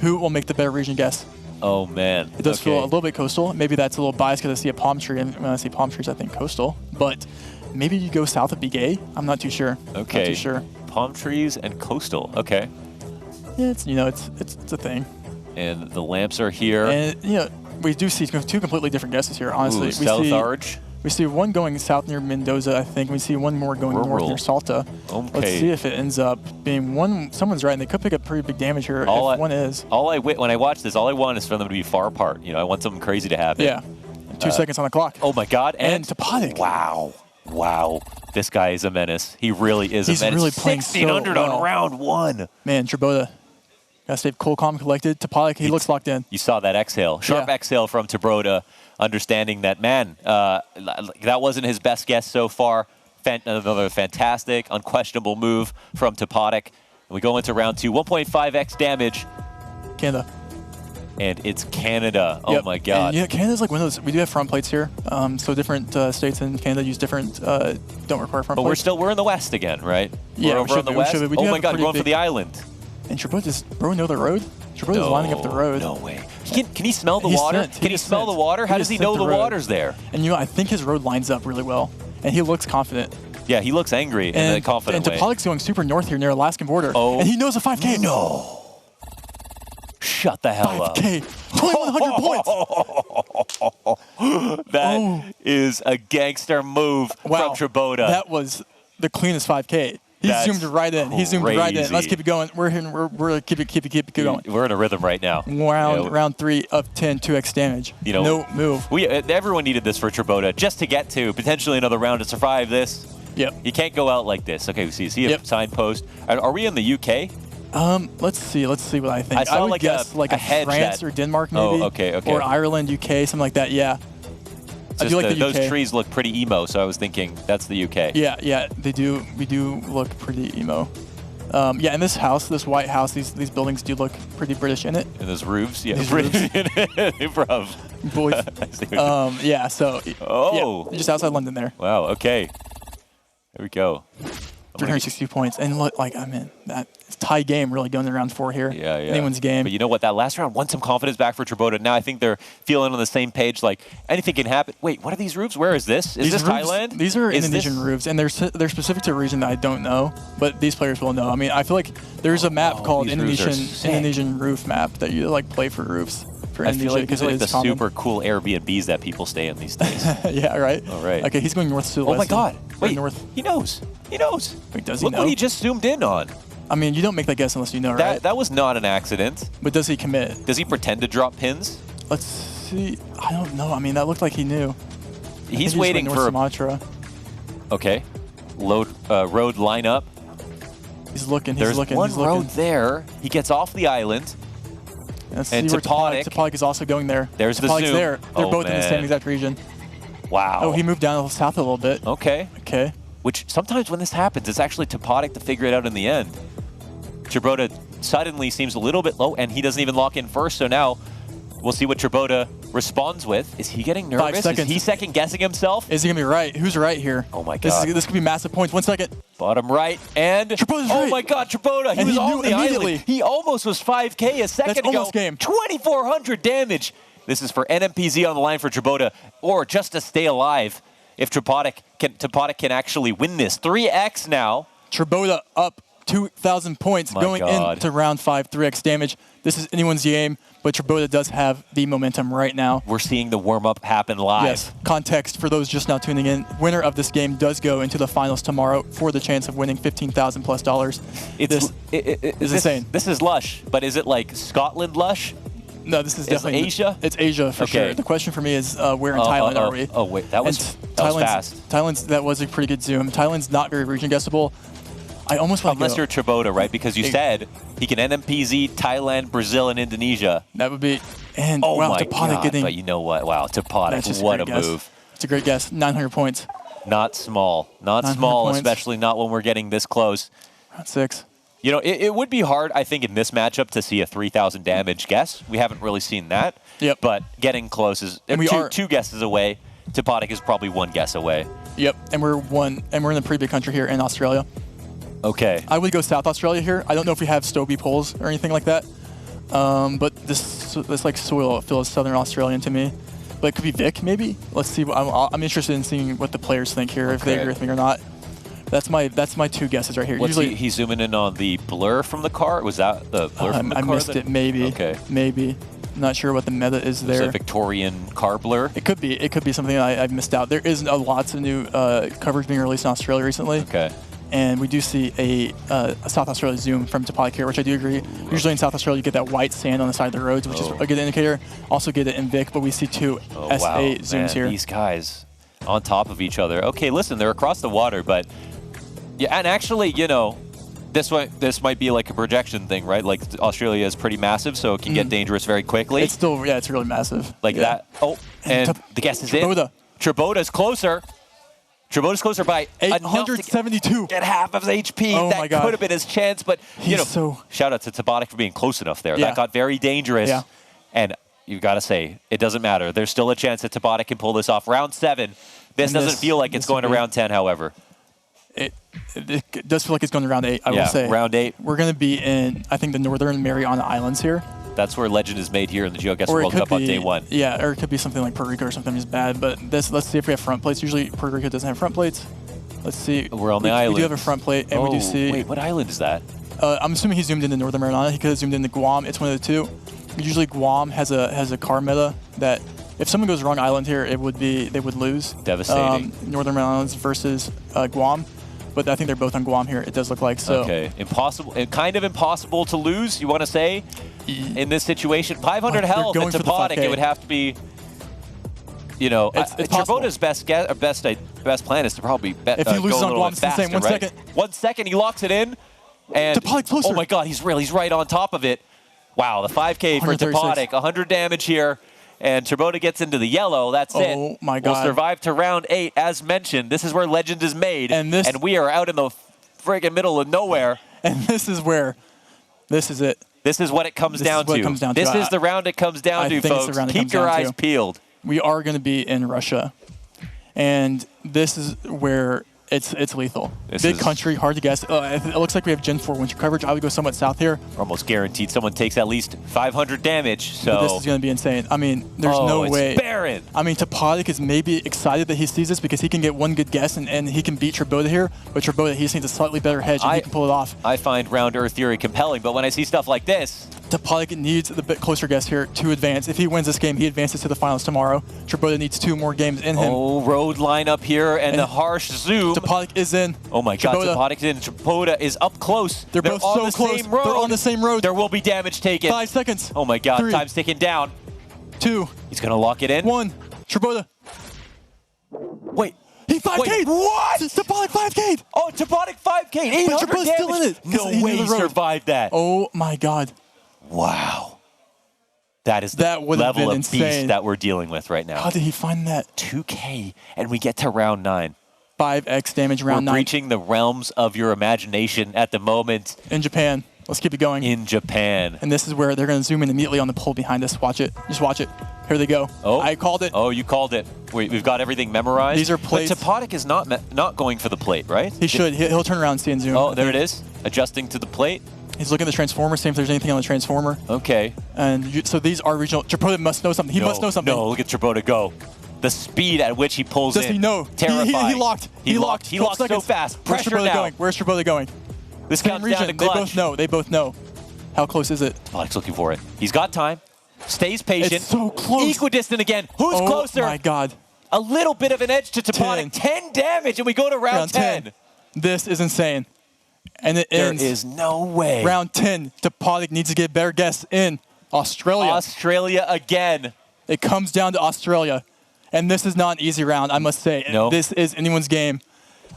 Who will make the better region guess? Oh, man. It does feel a little bit coastal. Maybe that's a little biased because I see a palm tree, and when I see palm trees, I think coastal. But maybe you go south of Bigay. I'm not too sure. Okay. Not too sure. Palm trees and coastal. Okay. Yeah, it's a thing. And the lamps are here. And we do see 2 completely different guesses here. Honestly, Ooh, South Arch. We see one going south near Mendoza, I think. We see one more going north near Salta. Okay. Let's see if it ends up being someone's right, and they could pick up pretty big damage here if one is. When I watch this, all I want is for them to be far apart. I want something crazy to happen. Yeah. 2 seconds on the clock. Oh my God. And Topotic. Wow. This guy is a menace. He really is a menace. He's really playing 1600 so well. on round 1. Man, Trabota. Gotta stay cool, calm, collected. Topotic, he looks locked in. You saw that exhale. Sharp exhale from Trabota, understanding that, man, that wasn't his best guess so far. Another fantastic, unquestionable move from Topotic. We go into round 2, 1.5x damage. Canada. And it's Canada. Oh my God. And Canada's like one of those. We do have front plates here. So different states in Canada use different, don't require front plates. But we're in the West again, right? Yeah, we're over in the West. We Oh my God, we're going for the island. And Does Bro know the road? Trabota's lining up the road. No way. Can he smell the water? Can he smell the water? How does he know the water's there? And I think his road lines up really well. And he looks confident. Yeah, he looks angry in a confident way. And Topotic's going super north here near Alaskan border. Oh. And he knows a 5K. No. Shut the hell up. 5K. 2,100 points. That is a gangster move from Trabota. That was the cleanest 5K. He zoomed right in. He zoomed right in. Let's keep it going. We're keep it going. We're in a rhythm right now. Round 3 of 10, 2x damage. No move. Everyone needed this for Trabota just to get to potentially another round to survive this. Yep. You can't go out like this. Okay, we see a signpost. Are we in the UK? Let's see what I think. I saw would guess like a France or Denmark maybe. Oh, okay. Or Ireland, UK, something like that. Yeah. I do like the those UK. trees look pretty emo, so I was thinking that's the UK. Yeah, they do. We do look pretty emo. Yeah, in this house, this white house, these buildings do look pretty British in it. And those roofs, yeah, These British roofs. in it, improv. Boys. I see what you- Yeah, so Oh. yeah, just outside London there. Wow. Okay. There we go. 360 points, and look, like I mean, that it's tie game really going to round 4 here. Yeah, yeah. Anyone's game. But you know what? That last round won some confidence back for Tribota. Now I think they're feeling on the same page. Like anything can happen. Wait, what are these roofs? Where is this? Is These this roofs- Thailand? These are Is Indonesian this- roofs, and they're specific to a region that I don't know, but these players will know. I mean, I feel like there's a map called these roofs are Indonesian sick. Indonesian roof map that you like play for roofs for I Indonesia feel like these because are it like the is common. super cool Airbnbs that people stay in these days. Yeah, right. All right. Okay, he's going north to Oh my west. God! Wait, north. he knows. He knows. Wait, does he Look know? what he just zoomed in on. I mean, you don't make that guess unless you know, right? That was not an accident. But does he commit? Does he pretend to drop pins? Let's see. I don't know. I mean, that looked like he knew. I think He's he just waiting went north for. Sumatra. Okay. Road lineup. He's looking. He's There's looking. one he's road looking. there. He gets off the island. Let's And see where Topodic- Topodic is also going there. There's the Topodic's zoom. there. They're Oh, both in the same man. exact region. Wow. Oh, he moved down south a little bit. Okay. Okay. Which sometimes when this happens, it's actually Topodic to figure it out in the end. Tribota suddenly seems a little bit low, and he doesn't even lock in first. So now we'll see what Tribota responds with. Is he getting 5 nervous? seconds. Is he second guessing himself? Is he gonna be right? Who's right here? Oh my This God. is, this could be massive points. 1 second. Bottom right, and Tribota's oh right. my God, Tribota! He And was he on knew the immediately. island. He almost was 5K a second That's ago. almost game. 2,400 damage. This is for NMPZ on the line for Tribota, or just to stay alive. If Topodic can actually win this, 3x now. Tribota up 2,000 points My going God. into round 5, 3x damage. This is anyone's game, but Tribota does have the momentum right now. We're seeing the warm-up happen live. Yes, context for those just now tuning in. Winner of this game does go into the finals tomorrow for the chance of winning $15,000 plus. This is insane. This is Lush, but is it like Scotland Lush? No, this is Is definitely Asia? It's Asia for Okay. sure. The question for me is, where in Thailand are we? Oh wait, that was fast. That was a pretty good zoom. Thailand's not very region guessable. I almost want to Unless go. you're Tribota, right? Because you said he can NMPZ Thailand, Brazil, and Indonesia. That would be. And Oh wow, my Topodic God! getting. But you know what? Wow, That's Topodic, just what a great guess. move! It's a great guess. 900 points. Not small, not 900 small, points. especially not when we're getting this close. Round 6. You know, it would be hard, I think, in this matchup to see a 3,000 damage guess. We haven't really seen that. Yep. But getting close is And we are- two guesses away. Topodic is probably one guess away. Yep. And we're in a pretty big country here in Australia. Okay. I would go South Australia here. I don't know if we have Stobie poles or anything like that. But this like soil feels Southern Australian to me. But it could be Vic maybe. Let's see. I'm interested in seeing what the players think here, if they agree with me or not. That's my 2 guesses right here. What's Usually he's zooming in on the blur from the car? Was that the blur from the I car? missed it. Maybe. Okay. Maybe. Not sure what the meta is There's there. a Victorian car blur. It could be. It could be something I've missed out. There is lots of new coverage being released in Australia recently. Okay. And we do see a South Australia zoom from Topodic here, which I do agree. Usually in South Australia, you get that white sand on the side of the roads, which is a good indicator. Also get it in Vic, but we see 2 Oh, SA wow, zooms man, here. These guys on top of each other. Okay, listen, they're across the water, but yeah, and actually, you know, this might be like a projection thing, right? Like Australia is pretty massive, so it can get dangerous very quickly. It's still, it's really massive. Like that. Oh, and the guess is Tribota. in. Tribota's closer. Tribota's closer by 872. Get half of his HP. Oh that my God. could have been his chance, but you know, shout out to Topodic for being close enough there. Yeah. That got very dangerous. Yeah. And you've got to say, it doesn't matter. There's still a chance that Topodic can pull this off. Round 7. This doesn't feel like it's going to round 10, however. It does feel like it's going to round 8, I will say. Round 8. We're going to be in, I think, the Northern Mariana Islands here. That's where legend is made here in the GeoGuessr Or it World could Cup on be- day 1. Yeah, or it could be something like Puerto Rico or something just bad. But let's see if we have front plates. Usually Puerto Rico doesn't have front plates. Let's see. We're on the We island. do have a front plate, and we do see. Wait, what island is that? I'm assuming he zoomed into Northern Mariana. He could have zoomed into Guam. It's one of the 2. Usually Guam has a car meta that if someone goes wrong island here, they would lose. Devastating. Northern Marianas versus Guam, but I think they're both on Guam here. It does look like so. Okay, impossible, kind of impossible to lose. You want to say in this situation, 500 They're health going and for the Topodic, 5K. it would have to be. You know, It's possible. Tribota's best plan is to probably If he loses go a on little Guam, bit it's insane. faster, 1 right? second. 1 second, he locks it in, and Topodic's closer. oh my God, he's right on top of it. Wow, the 5K for 136. Topodic, 100 damage here, and Tribota gets into the yellow. That's it. Oh my We'll God. survive to round 8, as mentioned. This is where legend is made, And we are out in the friggin' middle of nowhere. And this is where, this is it. This is what it comes This is down what to. it comes down to. This is the round it comes down I to, think it's the folks. round it Keep comes your down eyes to. peeled. We are going to be in Russia. And this is where it's lethal. This Big is- country, hard to guess. It looks like we have Gen 4 winter coverage. I would go somewhat south here. Almost guaranteed someone takes at least 500 damage. So But this is going to be insane. I mean, there's no it's way. barren. I mean, Topodic is maybe excited that he sees this because he can get one good guess and he can beat Tribota here. But Tribota, he just needs a slightly better hedge and he can pull it off. I find round Earth Theory compelling, but when I see stuff like this, Topodic needs the bit closer guess here to advance. If he wins this game, he advances to the finals tomorrow. Tribota needs 2 more games in him. oh, road line up here and the harsh zoom. Topodic is in. Oh my God, Tribota. Topodic in. Tribota is up close. They're both on so the close. same road. They're on the same road. There will be damage taken. 5 seconds. Oh my God, 3, time's ticking down. 2. He's gonna lock it in. 1. Tribota. Wait. He 5K'd. What? Topodic 5K'd. Oh, Topodic 5K. 800 But Tribota's damage. still in it. No He's way in he the road. survived that. Oh my God. Wow. That is the That would have level been of beast insane. that we're dealing with right now. How did he find that? 2K, and we get to round 9. 5x damage round We're 9 breaching the realms of your imagination at the moment in Japan. Let's keep it going. in Japan. And this is where they're going to zoom in immediately on the pole behind us. Watch it. Just watch it. Here they go. Oh, I called it. Oh, you called it. We've got everything memorized. These are plates. But Topodic is not going for the plate, right? He should. He'll turn around and see and zoom. Oh, there it is. Adjusting to the plate. He's looking at the transformer, seeing if there's anything on the transformer. Okay. And so these are regional. Tribota must know something. He must know something. No, look at Tribota go. The speed at which he pulls Does in. he know? Terrifying. He locked. He locked. He 12 locked so seconds. fast. Where's Pressure Tribota now. going? Where's Tribota going? This Same comes region. down to They clutch. both know. They both know. How close is it? Topodic's looking for it. He's got time. Stays patient. It's so close. Equidistant again. Who's closer? Oh my God. A little bit of an edge to Topodic. 10 damage, and we go to round 10. This is insane. And it There ends. is no way. Round 10. Topodic needs to get better guess in Australia. Australia again. It comes down to Australia. And this is not an easy round, I must say. No. This is anyone's game.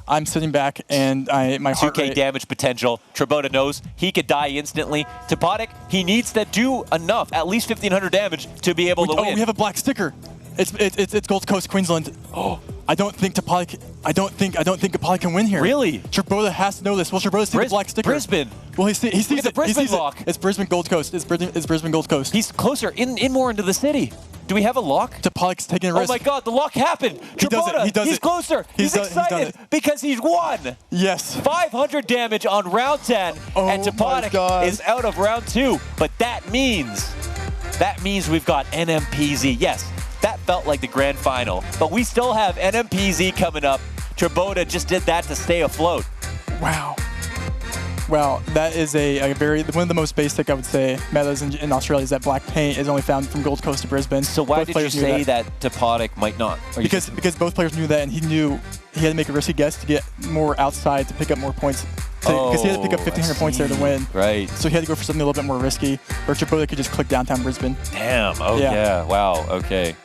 I'm sitting back and my heart 2K rate. damage potential. Tribota knows he could die instantly. Topodic, he needs to do enough, at least 1,500 damage, to be able to win. Oh, we have a black sticker. It's Gold Coast, Queensland. Oh, I don't think Topodic. I don't think Topodic can win here. Really? Tribota has to know this. Will Tribota see the black sticker? Brisbane. Well, he sees Look at the it. Brisbane he sees lock. It. It's Brisbane Gold Coast. It's Brisbane Gold Coast. He's closer, in more into the city. Do we have a lock? Topodic's taking a risk. Oh my God, the lock happened. He does it. Tribota, He does he's it. closer. He's He's done excited it. because he's won. Yes. 500 damage on round 10, and Oh my Topodic God. is out of round 2. But that means we've got NMPZ. Yes, that felt like the grand final, but we still have NMPZ coming up. Tribota just did that to stay afloat. Wow. Wow, that is a very one of the most basic, I would say, metas in Australia is that black paint is only found from Gold Coast to Brisbane. So why Both did you players knew say that Topodic might not? Because both players knew that, and he knew he had to make a risky guess to get more outside to pick up more points. Because he had to pick up 1,500 points there to win. Right. So he had to go for something a little bit more risky. Or Tribota could just click downtown Brisbane. Damn. Oh yeah. Wow. Okay.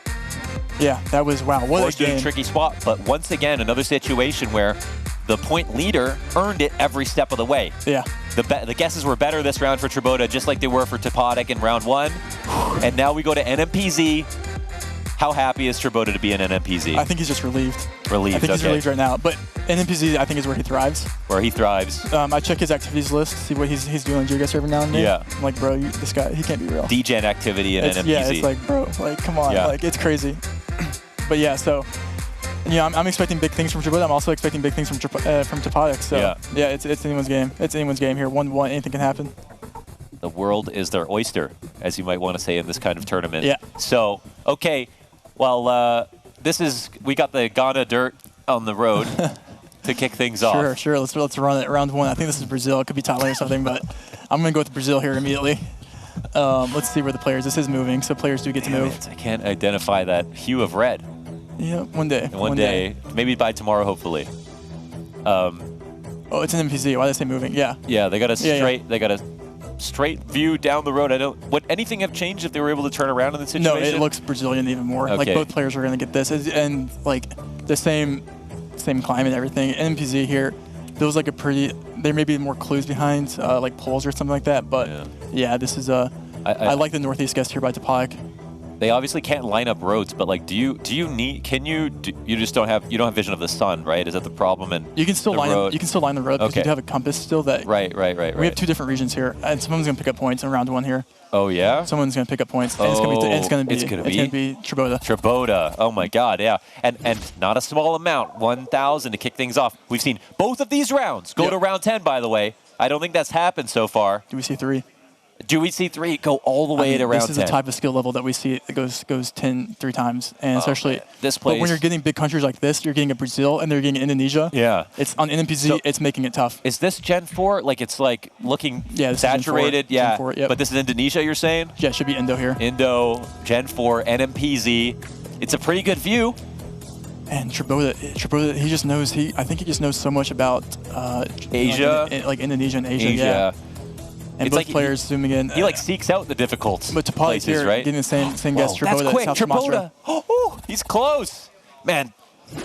Yeah, that was wow. What Forced a in game. a tricky spot, but once again, another situation where the point leader earned it every step of the way. Yeah. The guesses were better this round for Tribota, just like they were for Topodic in round 1. And now we go to NMPZ. How happy is Tribota to be in NMPZ? I think he's just relieved. Relieved, I think he's okay. relieved right now. But NMPZ, I think, is where he thrives. Where he thrives. I check his activities list, see what he's doing on GeoGuessr every now and then. Yeah. I'm like, bro, this guy, he can't be real. DGen activity in NMPZ. Yeah, it's like, bro, like, come on. Yeah. Like, it's crazy. But yeah, so, yeah, I'm expecting big things from Tribota. I'm also expecting big things from Topodic. So, yeah, it's anyone's game. It's anyone's game here. 1-1, anything can happen. The world is their oyster, as you might want to say in this kind of tournament. Yeah. So, okay, well, we got the Ghana dirt on the road to kick things off. Sure. Let's run it. Round 1. I think this is Brazil. It could be Thailand or something, but I'm going to go with Brazil here immediately. Let's see where the players. This is moving, so players do get to move. I can't identify that hue of red. Yeah, one day. One day. Maybe by tomorrow, hopefully. Oh, it's an MPZ. Why did they say moving? Yeah. Yeah, they got a Yeah, straight. They got a straight view down the road. Would anything have changed if they were able to turn around in the situation? No, it looks Brazilian even more. Like Okay. both players are going to get this, and like the same climate and everything. NMPZ here feels like a pretty. There may be more clues behind, like poles or something like that. But yeah, this is I like the northeast guest here by Topodic. They obviously can't line up roads, but like, you just don't have vision of the sun, right? Is that the problem? And you can still line road? you can still line the road because you do have a compass still. That right. We have 2 different regions here, and someone's gonna pick up points in round 1 here. Oh yeah. Someone's gonna pick up points, and it's gonna be Trabota. Trabota. Oh my God, yeah, and not a small amount, 1,000 to kick things off. We've seen both of these rounds go to round 10. By the way, I don't think that's happened so far. Do we see 3? Do we see 3 go all the way to round 10? This is the type of skill level that we see. It goes 10 3 times, and especially this place. But when you're getting big countries like this, you're getting a Brazil and they're getting Indonesia. Yeah, it's on NMPZ. It's making it tough. Is this Gen 4? Like it's like looking Gen saturated. 4, yeah, Gen 4, yep. But this is Indonesia. You're saying? Yeah, it should be Indo here. Indo, Gen 4, NMPZ. It's a pretty good view. And Trabota, he just knows. I think he just knows so much about Asia, like Indonesia and Asia. Yeah. And it's both like players zooming in. He like seeks out the difficult places, here, right? Getting the same guess. Trabota, that's quick. South Trabota. Sumatra. Oh, he's close. Man,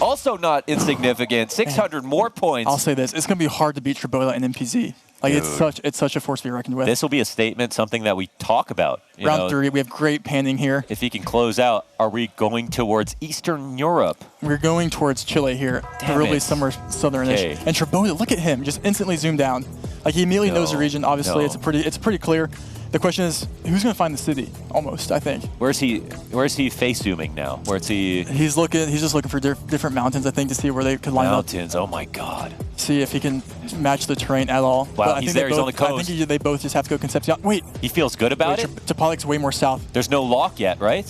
also not insignificant. 600 more points. I'll say this: it's going to be hard to beat Trabota and MPZ. Like it's such a force to be reckoned with. This will be a statement, something that we talk about. Round 3, we have great panning here. If he can close out, are we going towards Eastern Europe? We're going towards Chile here, probably somewhere southern-ish. And Trabota, look at him, just instantly zoomed down. Like he immediately knows the region. Obviously, it's pretty clear. The question is, who's going to find the city? Almost, I think. Where's he face zooming now? Where's he? He's just looking for different mountains, I think, to see where they could line up. Mountains. Oh my God. See if he can match the terrain at all. Wow, but he's there. He's on the coast. I think they both just have to go Concepcion. Wait. He feels good about it. Topolic's way more south. There's no lock yet, right?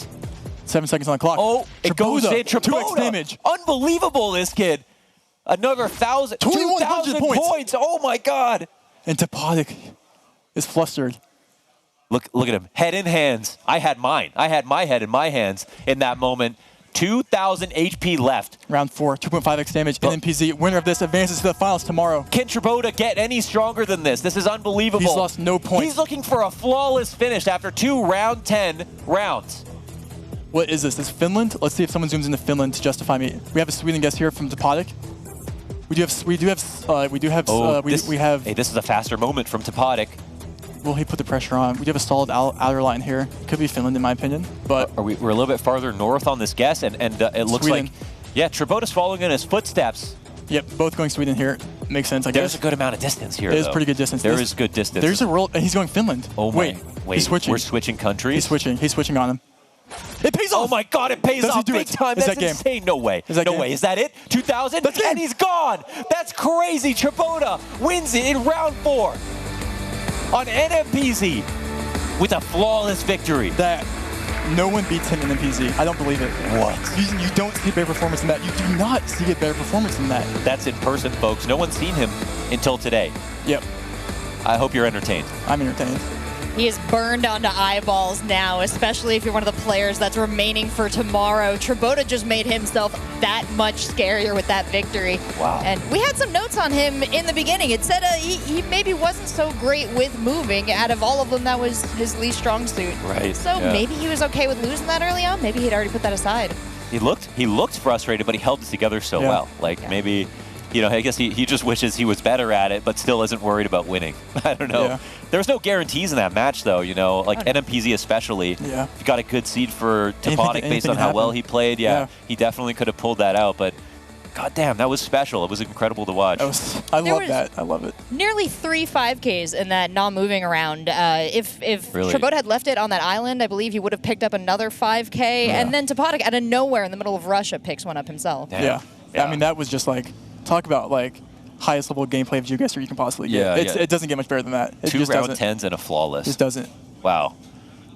7 seconds on the clock. Oh, it goes in. Trabota. 2x damage. Unbelievable, this kid. Another 1,000. 2,000 points. Oh my God. And Topolic is flustered. Look at him. Head in hands. I had mine. I had my head in my hands in that moment. 2,000 HP left. Round 4, 2.5x damage. NMPZ, winner of this, advances to the finals tomorrow. Can Trabota get any stronger than this? This is unbelievable. He's lost no points. He's looking for a flawless finish after 2 round 10 rounds. What is this? This is Finland? Let's see if someone zooms into Finland to justify me. We have a Sweden guest here from Topolic. We have. Hey, this is a faster moment from Topolic. Will he put the pressure on? We do have a solid outer line here. Could be Finland in my opinion, but we're a little bit farther north on this guess, and it looks Sweden. like, yeah, Trabota's following in his footsteps. Yep, both going Sweden here. Makes sense, I guess. There's a good amount of distance here, It is pretty good distance. There is good distance. There's a roll, and he's going Finland. Oh my, wait, he's switching. We're switching countries? He's switching on him. It pays off! Oh my God, it pays off big time. That's insane. No way. No way. Is that it? 2,000? And he's gone. That's crazy. Trabota wins it in round 4 on NMPZ with a flawless victory. That no one beats him in NMPZ. I don't believe it. What? You don't see a better performance than that. You do not see a better performance than that. That's in person, folks. No one's seen him until today. Yep. I hope you're entertained. I'm entertained. He is burned onto eyeballs now, especially if you're one of the players that's remaining for tomorrow. Trabota just made himself that much scarier with that victory. Wow. And we had some notes on him in the beginning. It said he maybe wasn't so great with moving. Out of all of them, that was his least strong suit. Right. So maybe he was okay with losing that early on. Maybe he'd already put that aside. He looked frustrated, but he held it together so well. Like maybe, you know, I guess he just wishes he was better at it, but still isn't worried about winning. I don't know. Yeah. There was no guarantees in that match, though, you know, like NMPZ especially. Yeah. If you got a good seed for Topolic based on how well he played, he definitely could have pulled that out, but goddamn, that was special. It was incredible to watch. I love that. I love it. Nearly 3 5Ks in that non-moving round. If Really? Trabota had left it on that island, I believe he would have picked up another 5K. And then Topolic, out of nowhere in the middle of Russia, picks one up himself. Yeah. I mean, that was just like, talk about like highest level gameplay of GeoGuessr you can possibly get. It doesn't get much better than that. It 2 just round doesn't. 10s and a flawless. Just doesn't. Wow.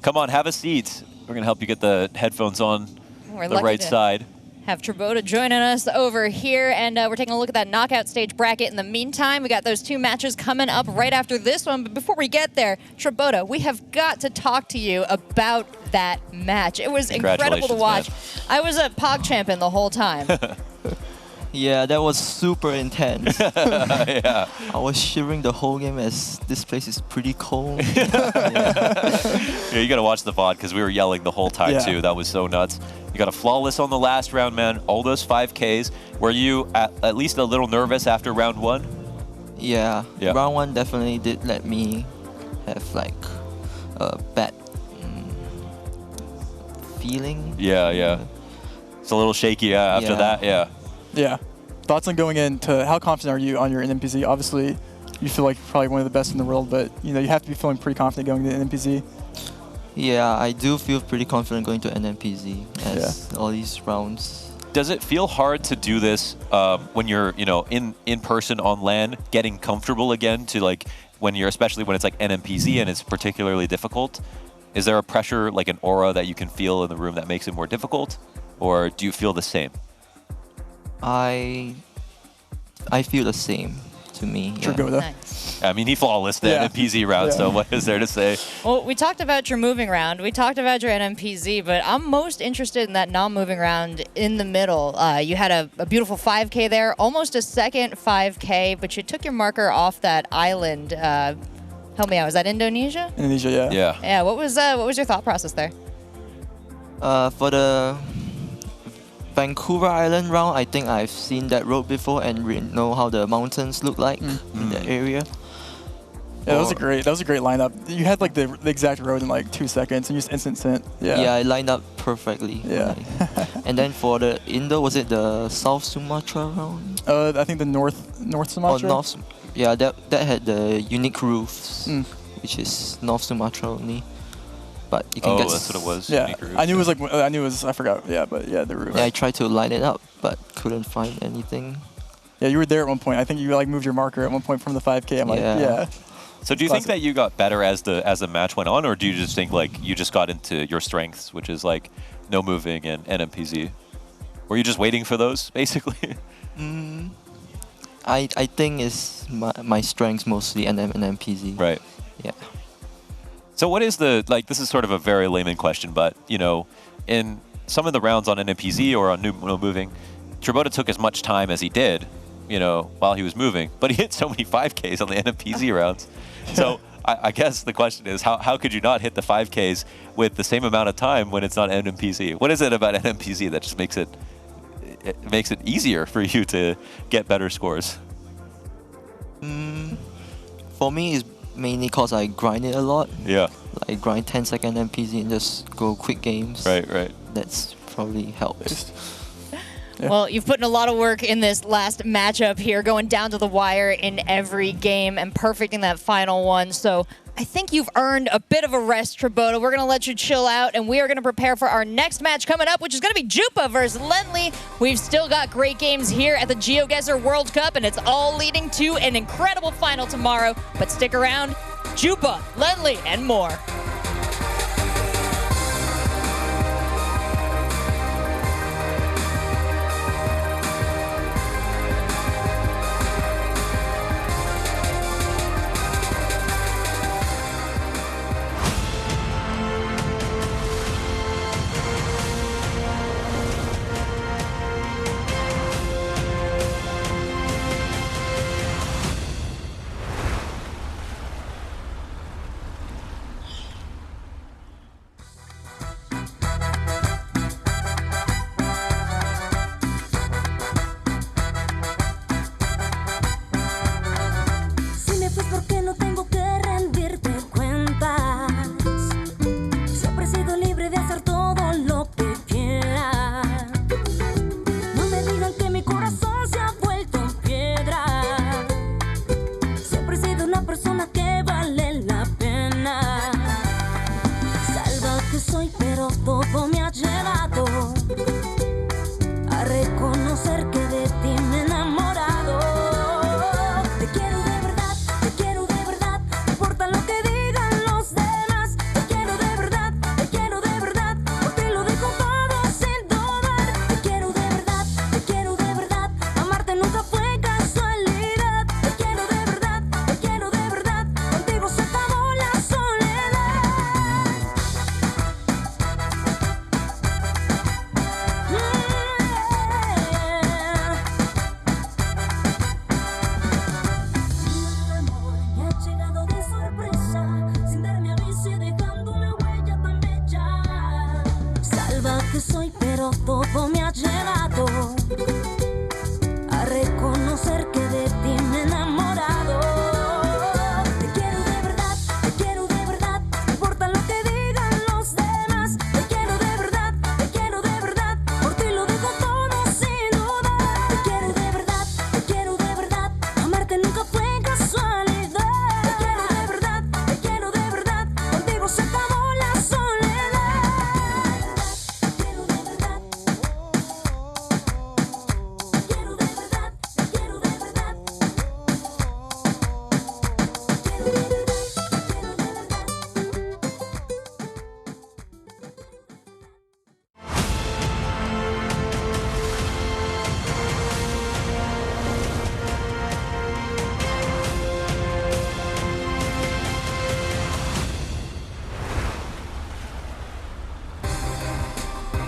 Come on, have a seat. We're going to help you get the headphones on We're the lucky right to side. Have Trabota joining us over here, and we're taking a look at that knockout stage bracket. In the meantime, we got those 2 matches coming up right after this one. But before we get there, Trabota, we have got to talk to you about that match. It was incredible to watch. Man. I was a POG champion the whole time. Yeah, that was super intense. Yeah. I was shivering the whole game as this place is pretty cold. Yeah, you got to watch the VOD because we were yelling the whole time too. That was so nuts. You got a flawless on the last round, man. All those 5Ks. Were you at least a little nervous after round 1? Yeah. Round 1 definitely did let me have like a bad feeling. Yeah. It's a little shaky after that. Yeah. Yeah. Thoughts on going into, how confident are you on your NMPZ? Obviously, you feel like probably one of the best in the world, but you have to be feeling pretty confident going to NMPZ. Yeah, I do feel pretty confident going to NMPZ as all these rounds. Does it feel hard to do this when you're, in person on LAN, getting comfortable again to like especially when it's like NMPZ and it's particularly difficult? Is there a pressure, like an aura that you can feel in the room that makes it more difficult, or do you feel the same? I feel the same to me. Sure, go with that. Nice. I mean, he flawless the NMPZ round, so what is there to say? Well, we talked about your moving round. We talked about your NMPZ, but I'm most interested in that non-moving round in the middle. You had a beautiful 5K there, almost a second 5K, but you took your marker off that island. Help me out. Was that Indonesia? Indonesia, yeah. Yeah. What was your thought process there? For the Vancouver Island round, I think I've seen that road before and know how the mountains look like in that area. Yeah, that was a great lineup. You had like the exact road in like 2 seconds and just instant. Yeah, I lined up perfectly. Yeah. And then for the Indo, was it the South Sumatra round? I think the North Sumatra. Or yeah, that had the unique roofs, which is North Sumatra only. But you can get. That's what it was. Yeah, I knew it was I forgot. Yeah, but yeah, the roof. Yeah, I tried to line it up, but couldn't find anything. Yeah, you were there at one point. I think you like moved your marker at one point from the 5K. I'm like, yeah. So do you think that you got better as the match went on, or do you just think like you just got into your strengths, which is like no moving and NMPZ? Were you just waiting for those, basically? I think it's my strengths mostly and NMPZ. Right. Yeah. So what is this is sort of a very layman question, but, in some of the rounds on NMPZ or on no moving, Tribota took as much time as he did, while he was moving, but he hit so many 5Ks on the NMPZ rounds. So I guess the question is, how could you not hit the 5Ks with the same amount of time when it's not NMPZ? What is it about NMPZ that just makes it easier for you to get better scores? For me, it's mainly because I grind it a lot. Yeah. I grind 10-second NPZ and just go quick games. Right. That's probably helped. Well, you've put in a lot of work in this last matchup here, going down to the wire in every game and perfecting that final one. So I think you've earned a bit of a rest, Tribota. We're going to let you chill out, and we are going to prepare for our next match coming up, which is going to be Jupa versus Lenly. We've still got great games here at the GeoGuessr World Cup, and it's all leading to an incredible final tomorrow. But stick around. Jupa, Lenly, and more.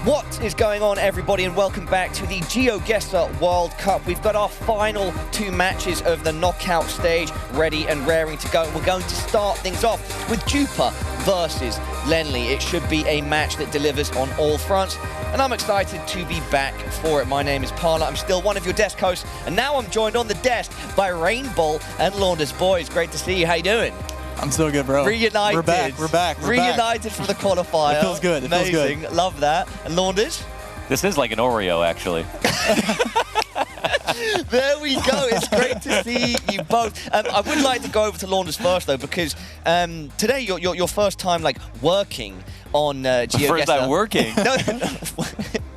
What is going on, everybody, and welcome back to the GeoGuessr World Cup. We've got our final 2 matches of the knockout stage ready and raring to go. We're going to start things off with Jupa versus Lenly. It should be a match that delivers on all fronts, and I'm excited to be back for it. My name is Parla. I'm still one of your desk hosts, and now I'm joined on the desk by Rainbow and Launders. Boys, great to see you. How you doing? I'm so good, bro. Reunited. We're back. We're back. We're Reunited back. for the qualifier. It feels good. It Amazing. feels good. Love that. And Launders? This is like an Oreo, actually. There we go. It's great to see you both. I would like to go over to Launders first, though, because today your first time like working on GeoGuessr. First time working? No.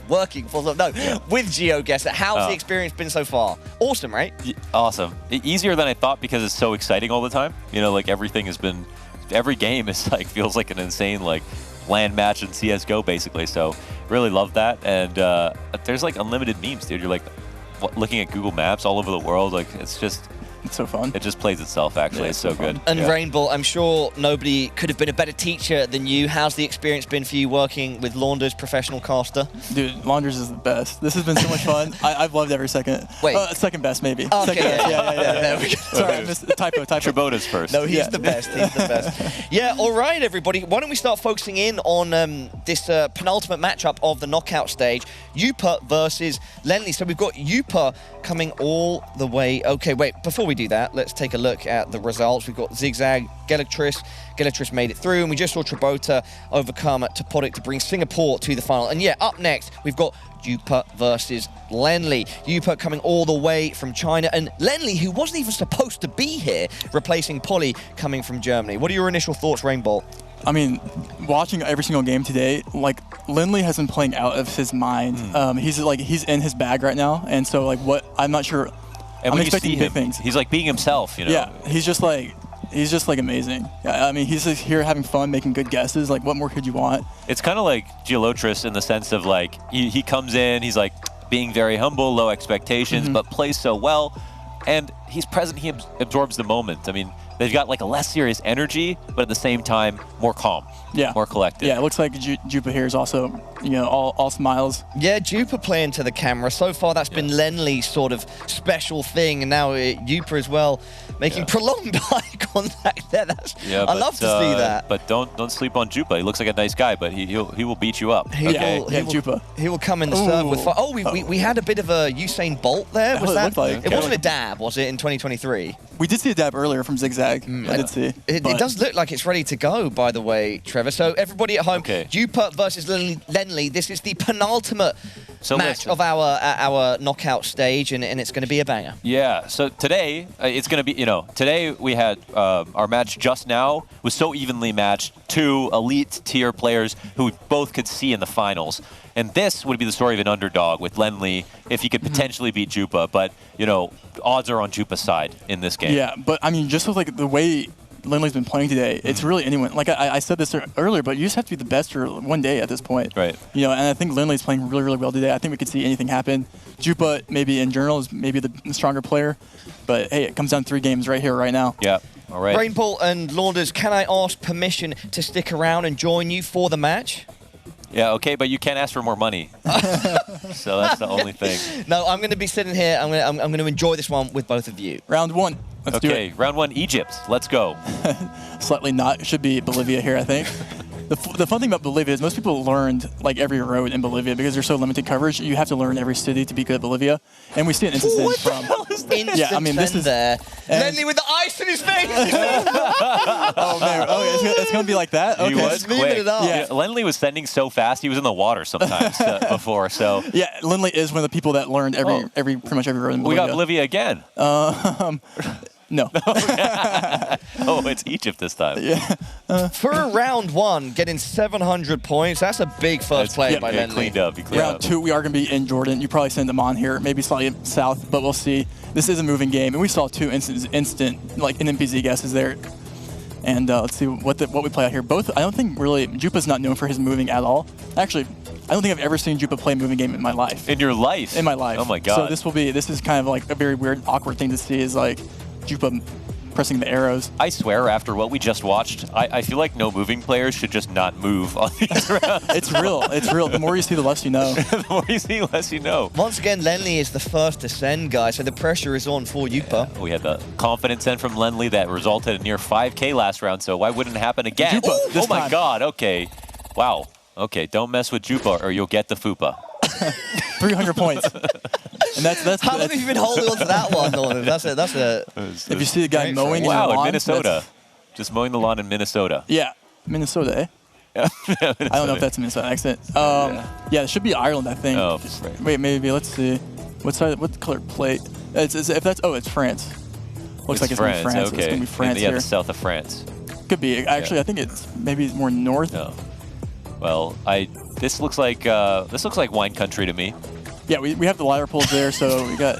Working, full stop. No, with GeoGuessr. How's the experience been so far? Awesome, right? Awesome. Easier than I thought because it's so exciting all the time. You know, like everything has been, every game is like, feels like an insane like land match in CSGO basically. So really love that. And there's like unlimited memes, dude. You're like looking at Google Maps all over the world. Like it's so fun. It just plays itself actually. Yeah, it's so good. And Rainbow, I'm sure nobody could have been a better teacher than you. How's the experience been for you working with Launders, professional caster? Dude, Launders is the best. This has been so much fun. I've loved every second. Wait. Second best, maybe. Okay, second best. Yeah. There we go. Sorry, I missed typo. Tribota's first. No, he's the best. He's the best. Yeah, all right, everybody. Why don't we start focusing in on this penultimate matchup of the knockout stage, Yupa versus Lenly. So we've got Yupa coming all the way. Okay, wait, before we do that, let's take a look at the results. We've got Zigzag, Gelatris. Gelatris made it through, and we just saw Tribota overcome Topodic to bring Singapore to the final. And yeah, up next, we've got Yupa versus Lenly. Yupa coming all the way from China, and Lenly, who wasn't even supposed to be here, replacing Polly coming from Germany. What are your initial thoughts, Rainbow? I mean, watching every single game today, like Lenly has been playing out of his mind. He's in his bag right now, and so like I'm not sure. And I'm when expecting you see big him, things. he's like being himself, you know? Yeah, he's just like amazing. Yeah, I mean, he's just here having fun, making good guesses. Like, what more could you want? It's kind of like Geolotris in the sense of like, he comes in, he's like being very humble, low expectations, but plays so well. And he's present, he absorbs the moment. I mean, they've got like a less serious energy, but at the same time, more calm. Yeah. More collected. Yeah, it looks like Jupa here is also, you know, all smiles. Yeah, Jupa playing to the camera. So far, that's been Lenly's sort of special thing, and now Jupa as well, making prolonged eye contact there. I love to see that. But don't sleep on Jupa. He looks like a nice guy, but he will beat you up. He will come in the serve with fire. Oh, we had a bit of a Usain Bolt there. Was that? It wasn't a dab, was it, in 2023? We did see a dab earlier from Zigzag. I did see. It does look like it's ready to go, by the way, Trevor. So everybody at home, Jupa versus Lenly. This is the penultimate match of our knockout stage, and it's going to be a banger. Yeah, so today, it's going to be, today we had our match just now was so evenly matched, 2 elite tier players who we both could see in the finals. And this would be the story of an underdog with Lenly if he could potentially beat Jupa, but, odds are on Jupa's side in this game. Yeah, but I mean, just with like the way Lenly's been playing today, it's really anyone. Like I said this earlier, but you just have to be the best for one day at this point. Right. And I think Lenly's playing really, really well today. I think we could see anything happen. Jupa, maybe in general, is maybe the stronger player, but hey, it comes down to 3 games right here, right now. Yeah. All right. Rainbow and Launders, can I ask permission to stick around and join you for the match? Yeah, okay, but you can't ask for more money. So that's the only thing. No, I'm going to be sitting here. I'm going to enjoy this one with both of you. Round 1. Let's do it. Okay, round 1, Egypt. Let's go. Slightly not. It should be Bolivia here, I think. The fun thing about Bolivia is most people learned like every road in Bolivia because there's so limited coverage. You have to learn every city to be good at Bolivia, and we see an instance from. Yeah, I mean, this is there. Lenly with the ice in his face. Oh man! Oh, it's gonna be like that. Okay, He was quick. it up. Yeah, Lenly was sending so fast. He was in the water sometimes before. So yeah, Lenly is one of the people that learned pretty much every road in we Bolivia. got Bolivia again. No. Oh, it's Egypt this time. Yeah. For round 1, getting 700 points, that's a big first play by Lenly. Cleaned up. Round 2, we are going to be in Jordan. You probably send them on here, maybe slightly south, but we'll see. This is a moving game, and we saw 2 instant like NMPZ guesses there. And let's see what we play out here. Both, I don't think really, Jupa's not known for his moving at all. Actually, I don't think I've ever seen Jupa play a moving game in my life. In your life? In my life. Oh my god. So this is kind of like a very weird, awkward thing to see is like Jupa pressing the arrows. I swear, after what we just watched, I feel like no moving players should just not move on these rounds. It's real. It's real. The more you see, the less you know. The more you see, the less you know. Once again, Lenly is the first to send, guys, so the pressure is on for Yupa. Yeah, we had the confidence send from Lenly that resulted in near 5K last round, so why wouldn't it happen again? Jupa, oh my god, okay. Wow. Okay, don't mess with Jupa or you'll get the Fupa. 300 points. And that's How long have you been holding on to that one, Norman? That's a. If you see a guy mowing in wow, the lawn, in Minnesota. Just mowing the lawn in Minnesota. Yeah, Minnesota, eh? Yeah. I don't know if that's a Minnesota accent. Yeah, it should be Ireland, I think. Oh, wait, maybe. Let's see. What color plate? If that's it's France. Looks like it's gonna be France. Okay. It's gonna be France yeah, here. the south of France. Could be. Actually, I think it's maybe more north. No. Well, this looks like wine country to me. Yeah, we have the ladder poles there, so we got.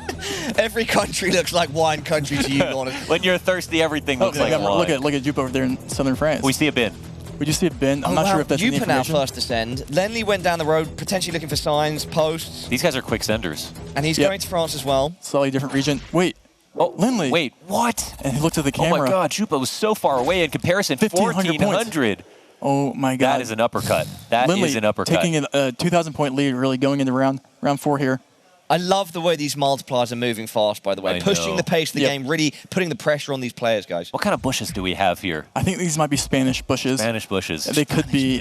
Every country looks like wine country to you, Norman. When you're thirsty, everything looks like wine. Look at Jupa over there in southern France. We see a bin. We just see a bin. I'm not sure if that's Yupa the now information. first to send. Lenly went down the road, potentially looking for signs, posts. These guys are quick senders. And he's going to France as well. Slightly different region. Wait. Oh, Lenly. Wait, what? And he looked at the camera. Oh my god, Jupa was so far away in comparison. 1,400. Oh my god. That is an uppercut. That Lenly is an uppercut. taking a 2,000 point lead, really going into round 4 here. I love the way these multipliers are moving fast, by the way. I Pushing know. the pace of the game, really putting the pressure on these players, guys. What kind of bushes do we have here? I think these might be Spanish bushes. Spanish bushes. They could be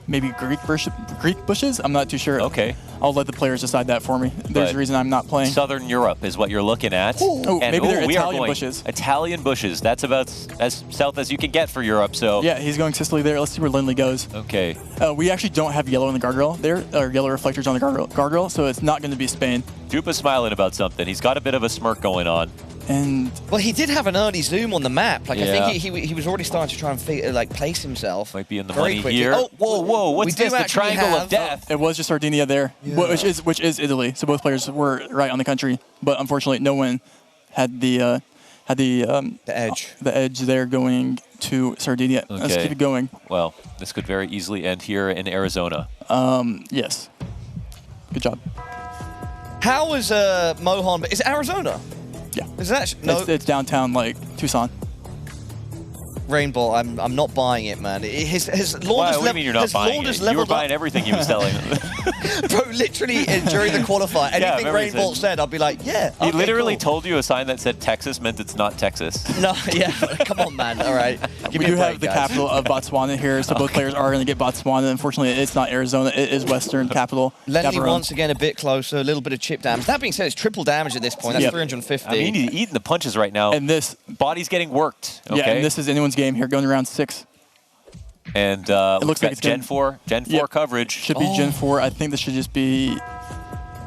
maybe Greek bushes. I'm not too sure. Okay. I'll let the players decide that for me. There's a reason I'm not playing. Southern Europe is what you're looking at. Oh, and maybe they're we are Italian going bushes. Italian bushes. That's about as south as you can get for Europe. So Yeah, he's going Sicily there. Let's see where Lenly goes. Okay. We actually don't have yellow in the guardrail there, or yellow reflectors on the guardrail, so it's not going to be Spain. Jupa's smiling about something. He's got a bit of a smirk going on. And well, he did have an early zoom on the map. Like Yeah. I think he was already starting to try and place himself. Might be in the very money quickly. here. Oh, whoa, whoa! What's we do this? The actually triangle of have- death. It was just Sardinia there, which is Italy. So both players were right on the country, but unfortunately, no one had the edge. The edge there going to Sardinia. Let's Okay. keep it going. Well, this could very easily end here in Arizona. Yes. Good job. How was Mohan? Is it Arizona? Yeah. Is that no? It's downtown, like Tucson. Rainbow, I'm not buying it, man. His Why? Launder's What do you mean you're not buying it? You were buying everything he was selling. Bro, literally during the qualifier, anything remember he Rainbow said- said, I'd be like, yeah. He okay, literally cool. told you a sign that said Texas meant it's not Texas. No, yeah, come on, man. All right, give We me do a break, have the guys. capital of Botswana here, so both players are going to get Botswana. Unfortunately, it's not Arizona. It is Western capital. Lenny Gaborone. once again a bit closer, a little bit of chip damage. That being said, it's triple damage at this point. That's Yep. 350. I mean, he's eating the punches right now. And this body's getting worked. Okay. Yeah, and this is anyone's game here, going to round 6. And It looks like it's Gen gonna- 4 coverage. Should be Gen 4. I think this should just be.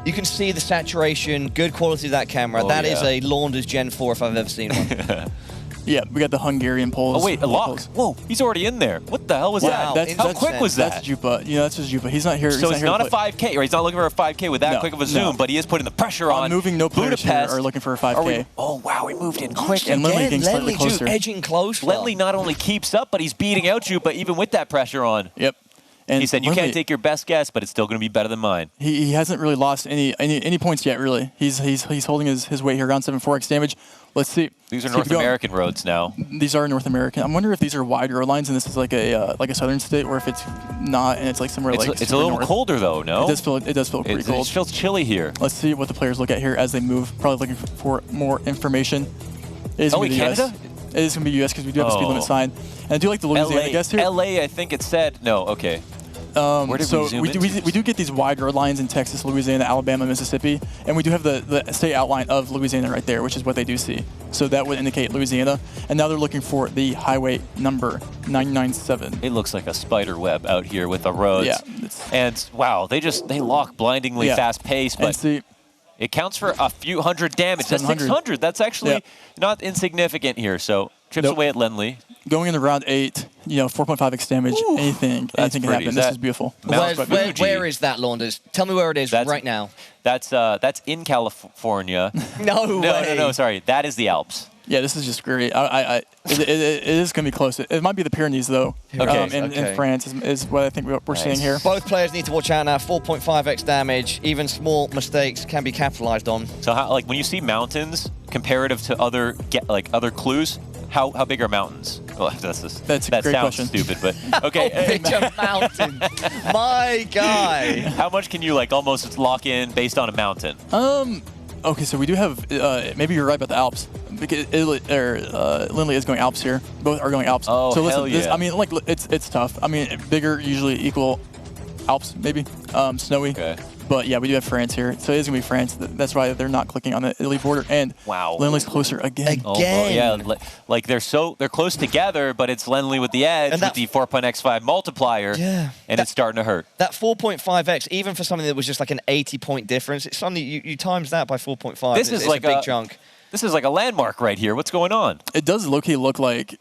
You can see the saturation, good quality of that camera. Oh, That is yeah. a Launder's Gen 4 if I've ever seen one. Yeah, we got the Hungarian poles. Oh, wait, a lock. Whoa, he's already in there. What the hell was Wow, that? How quick was that? That's Jupa. Yeah, that's just Jupa. He's not here. So he's it's not not here a to play. 5K, or he's not looking for a 5K with that No, quick of a zoom, no. but he is putting the pressure on. Moving, no players here Budapest. are looking for a 5K. Are we- oh, wow, he moved in quick. And Lenly getting slightly Lenly closer. edging close. Lenly not only keeps up, but he's beating out Jupa even with that pressure on. Yep. And He said, you Lenly- can't take your best guess, but it's still going to be better than mine. He hasn't really lost any points yet. Really, he's holding his weight here, around 7-4x damage. Let's see. These are Keep North going. American roads now. These are North American. I'm wondering if these are wide road lines and this is like a southern state, or if it's not and it's like somewhere It's, like it's a super little north. colder, though, no? It does feel pretty It cold. feels chilly here. Let's see what the players look at here as they move. Probably looking for more information. It is Oh, gonna be in the US. Canada? It is going to be US because we do have a speed Oh. limit sign. And I do like the Louisiana guest here. LA, I think it said. No, okay. Where did so we zoom we into? do get these wide road lines in Texas, Louisiana, Alabama, Mississippi, and we do have the state outline of Louisiana right there, which is what they do see. So that would indicate Louisiana. And now they're looking for the highway number 997. It looks like a spider web out here with the roads. Yeah. And wow, they lock blindingly Yeah. fast pace, And but see, it counts for a few hundred damage. That's 700. 600. That's actually Yeah. not insignificant here. So chips Nope. away at Lenly. going into round 8, 4.5x damage, anything can pretty. happen. Is This that is beautiful. Mount Where Fuji? is that, Launders? Tell me where it is right now. That's in California. No way. No, sorry. That is the Alps. Yeah, this is just great. It is going to be close. It might be the Pyrenees, though. In France is what I think we're seeing here. Both players need to watch out now. 4.5x damage. Even small mistakes can be capitalized on. So how, like when you see mountains comparative to other clues, How big are mountains? Well, that a great sounds question. stupid, but okay. How big are mountains? My guy. How much can you like almost lock in based on a mountain? Okay, so we do have. Maybe you're right about the Alps. Because Lindley is going Alps here. Both are going Alps. Oh, so listen, hell yeah. I mean, like it's tough. I mean, bigger usually equal Alps maybe. Snowy. Okay. But yeah, we do have France here, so it is gonna be France. That's why they're not clicking on the Italy border. And wow, Lindley's closer again. Oh, yeah, like they're close together, but it's Lindley with the edge with the 4.x5 multiplier. Yeah. And it's starting to hurt. That 4.5x, even for something that was just like an 80-point difference, it's suddenly you times that by 4.5. This is like a big chunk. This is like a landmark right here. What's going on? It does low-key look like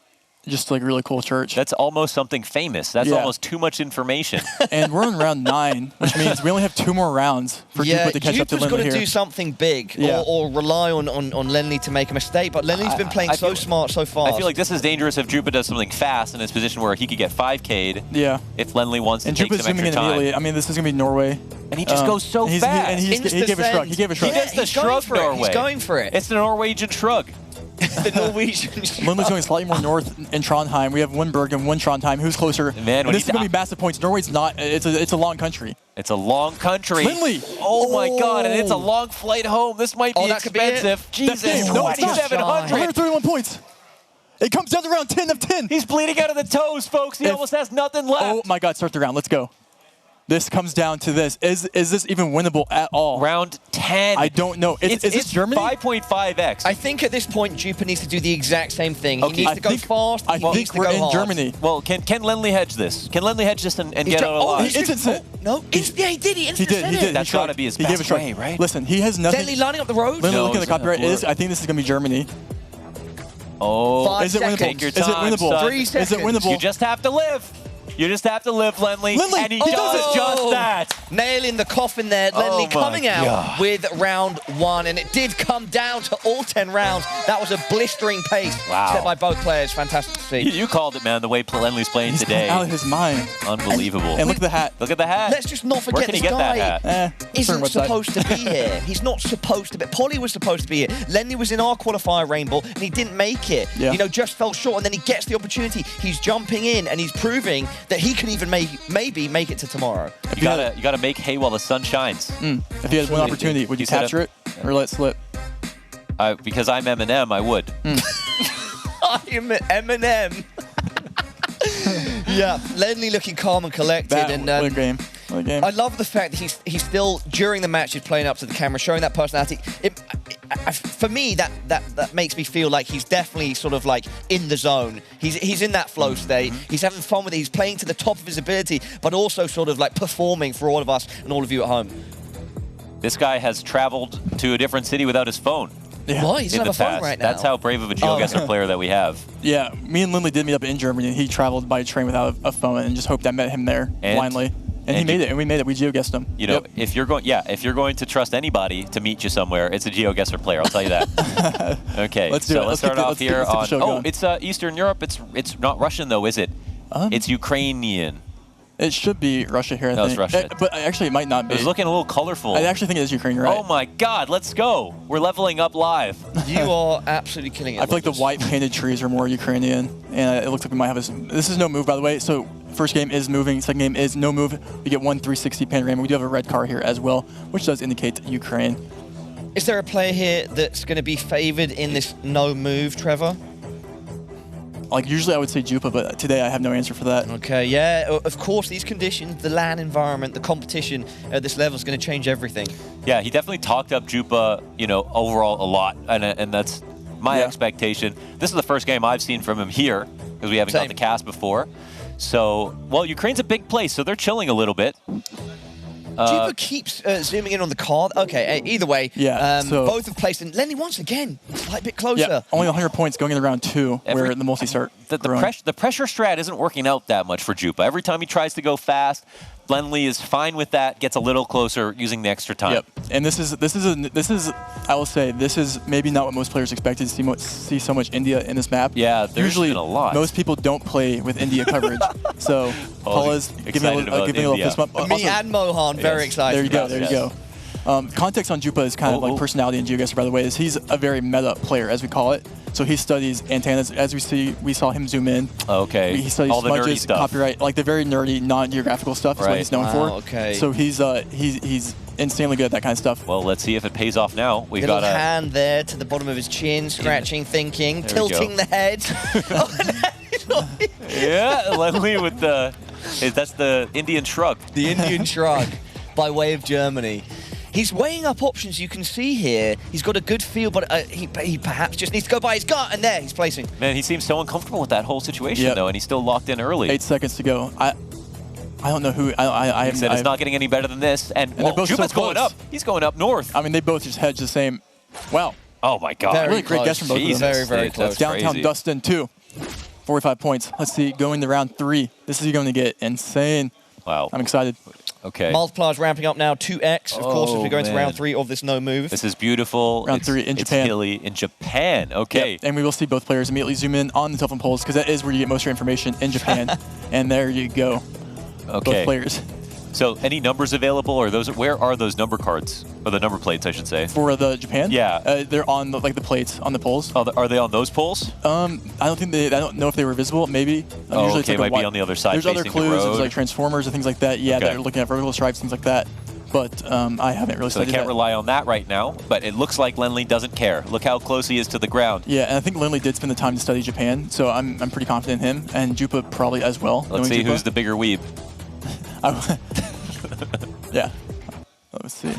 just like really cool church. That's almost something famous. That's almost too much information. And we're in round 9, which means we only have 2 more rounds for Jupa to catch up to Lindley got here. to do something big or rely on Lindley to make a mistake, but Lindley's been playing so smart so far. I feel like this is dangerous if Jupa does something fast in his position where he could get 5K'd. Yeah. If Lindley wants to take Jupa's some zooming extra in time. immediately. I mean, this is going to be Norway. And he just goes so fast. And he gave a shrug. He gave a shrug. He does the shrug Norway. He's going for it. It's the Norwegian shrug. The Norwegian shrug. Lindley's going slightly more north in Trondheim. We have one Berg and one Trondheim. Who's closer? Man, and this is going to be massive points. Norway's not. It's a long country. It's a long country. Lindley. Oh my God! And it's a long flight home. This might be expensive. Jesus, No, it's not. 2,700. 131 points. It comes down to round 10 of 10. He's bleeding out of the toes, folks. He almost has nothing left. Oh my God! Start the round. Let's go. This comes down to this. Is this even winnable at all? Round 10. I don't know. Is this Germany? 5.5x. I think at this point, Jupa needs to do the exact same thing. Okay. He needs to go fast. I He think needs to we're go in hard. Germany. Well, can Lindley hedge this? Can Lindley hedge this and get out alive? He instant. No, yeah, he did. He He did. That's got to be his He gave a best shrug. way, right? Listen, he has nothing. Lindley lining up the road. Lindley No, looking at the it's not copyright. blur. I think this is going to be Germany. Oh, 5 Is it winnable? take your Is it time, winnable? son. 3 seconds. Is it winnable? You just have to live. You just have to live, Lindley. Lindley, And he he does does it. just that. Nail in the coffin there. Lindley my coming out God. with round 1, and it did come down to all 10 rounds. That was a blistering pace set by both players. Fantastic to see. You called it, man, the way Lindley's playing He's today. out of his mind. Unbelievable. And look at the hat. Look at the hat. Let's just not Where forget can he this get guy that hat? isn't certain website. supposed to be here. He's not supposed to be. Polly was supposed to be here. Lindley was in our qualifier rainbow, and he didn't make it. Yeah. You know, just fell short, and then he gets the opportunity. He's jumping in, and he's proving that he can even maybe make it to tomorrow. You gotta make hay while the sun shines. If you had one opportunity, would you said capture it or let it slip? Because I'm Eminem, I would. I'm Eminem. Yeah, Lindley looking calm and collected. And what a game. What a game. I love the fact that he's still, during the match, he's playing up to the camera, showing that personality. For me, that makes me feel like he's definitely sort of like in the zone. He's in that flow state. He's having fun with it. He's playing to the top of his ability, but also sort of like performing for all of us and all of you at home. This guy has traveled to a different city without his phone. Yeah. Why? He doesn't In have the a phone past. right now. That's how brave of a GeoGuessr player that we have. Yeah, me and Lindley did meet up in Germany. He traveled by train without a phone and just hoped I met him there blindly. And he made it, and we made it. We GeoGuessed him. You know, if you're going to trust anybody to meet you somewhere, it's a GeoGuessr player. I'll tell you that. Okay, Let's do it. Let's start off here let's on. keep the show going. It's Eastern Europe. It's not Russian though, is it? It's Ukrainian. It should be Russia here, I No, think. it's Russia. But actually, it might not be. It's looking a little colorful. I actually think it is Ukraine, you're right. Oh my God, let's go. We're leveling up live. You are absolutely killing it. I feel like the white painted trees are more Ukrainian, and it looks like we might have this is no move, by the way. So first game is moving, second game is no move. We get 1 360 panorama. We do have a red car here as well, which does indicate Ukraine. Is there a player here that's going to be favored in this no move, Trevor? Like usually I would say Jupa, but today I have no answer for that. Okay, yeah, of course these conditions, the LAN environment, the competition at this level is going to change everything. Yeah, he definitely talked up Jupa, overall a lot, and that's my expectation. This is the first game I've seen from him here because we haven't got the cast before. So, well, Ukraine's a big place, so they're chilling a little bit. Jupa keeps zooming in on the card. Okay, either way, so both have placed, and Lenny once again, a bit closer. Yeah, only 100 points going into round 2, where the multi start. The pressure strat isn't working out that much for Jupa. Every time he tries to go fast, Lindley is fine with that, gets a little closer using the extra time. Yep, and this is I will say this is maybe not what most players expected to see so much India in this map. Yeah, there's usually been a lot. Most people don't play with India coverage, so Paula's giving a little fist bump. Me and Mohan very excited. There you go. Context on Jupa is kind of like personality in GeoGuessr, by the way, is he's a very meta player, as we call it. So he studies antennas. As we saw him zoom in. Okay. He studies all the nerdy smudges, stuff. copyright, like the very nerdy, non-geographical stuff is what he's known for. Okay. So he's insanely good at that kind of stuff. Well, let's see if it pays off now. We've Little got a hand there to the bottom of his chin, scratching, thinking, There we tilting go. the head. yeah, Lenley with the that's the Indian shrug. The Indian shrug by way of Germany. He's weighing up options, you can see here. He's got a good feel, but he perhaps just needs to go by his gut, and there, he's placing. Man, he seems so uncomfortable with that whole situation, though, and he's still locked in early. 8 seconds to go. I don't know who. He said it's not getting any better than this, and they're both Jupa's so going close. up. He's going up north. I mean, they both just hedge the same. Wow. Oh my God. Really great guess from both of them. Very, very close. Downtown crazy. Dustin, 2. 45 points. Let's see, going to round 3. This is going to get insane. Wow. I'm excited. Okay. Multipliers ramping up now, 2x, of course, as we go into round 3 of this no move. This is beautiful. Round 3 in Japan. It's hilly in Japan. Okay. Yep. And we will see both players immediately zoom in on the telephone poles because that is where you get most of your information in Japan. And there you go. Okay. Both players. So any numbers available, or where are those number cards? Or the number plates, I should say. For the Japan? Yeah. They're on the plates on the poles. Oh, are they on those poles? I don't know if they were visible. Maybe. Oh, usually okay, it's like might be on the other side. There's other facing the clues. There's road. like transformers and things like that. Yeah, that are looking at vertical stripes, things like that. But I haven't really So they studied can't that. rely on that right now, but it looks like Lenley doesn't care. Look how close he is to the ground. Yeah, and I think Lindley did spend the time to study Japan, so I'm pretty confident in him, and Jupa probably as well. Let's see who's the bigger weeb. Yeah. Let's see.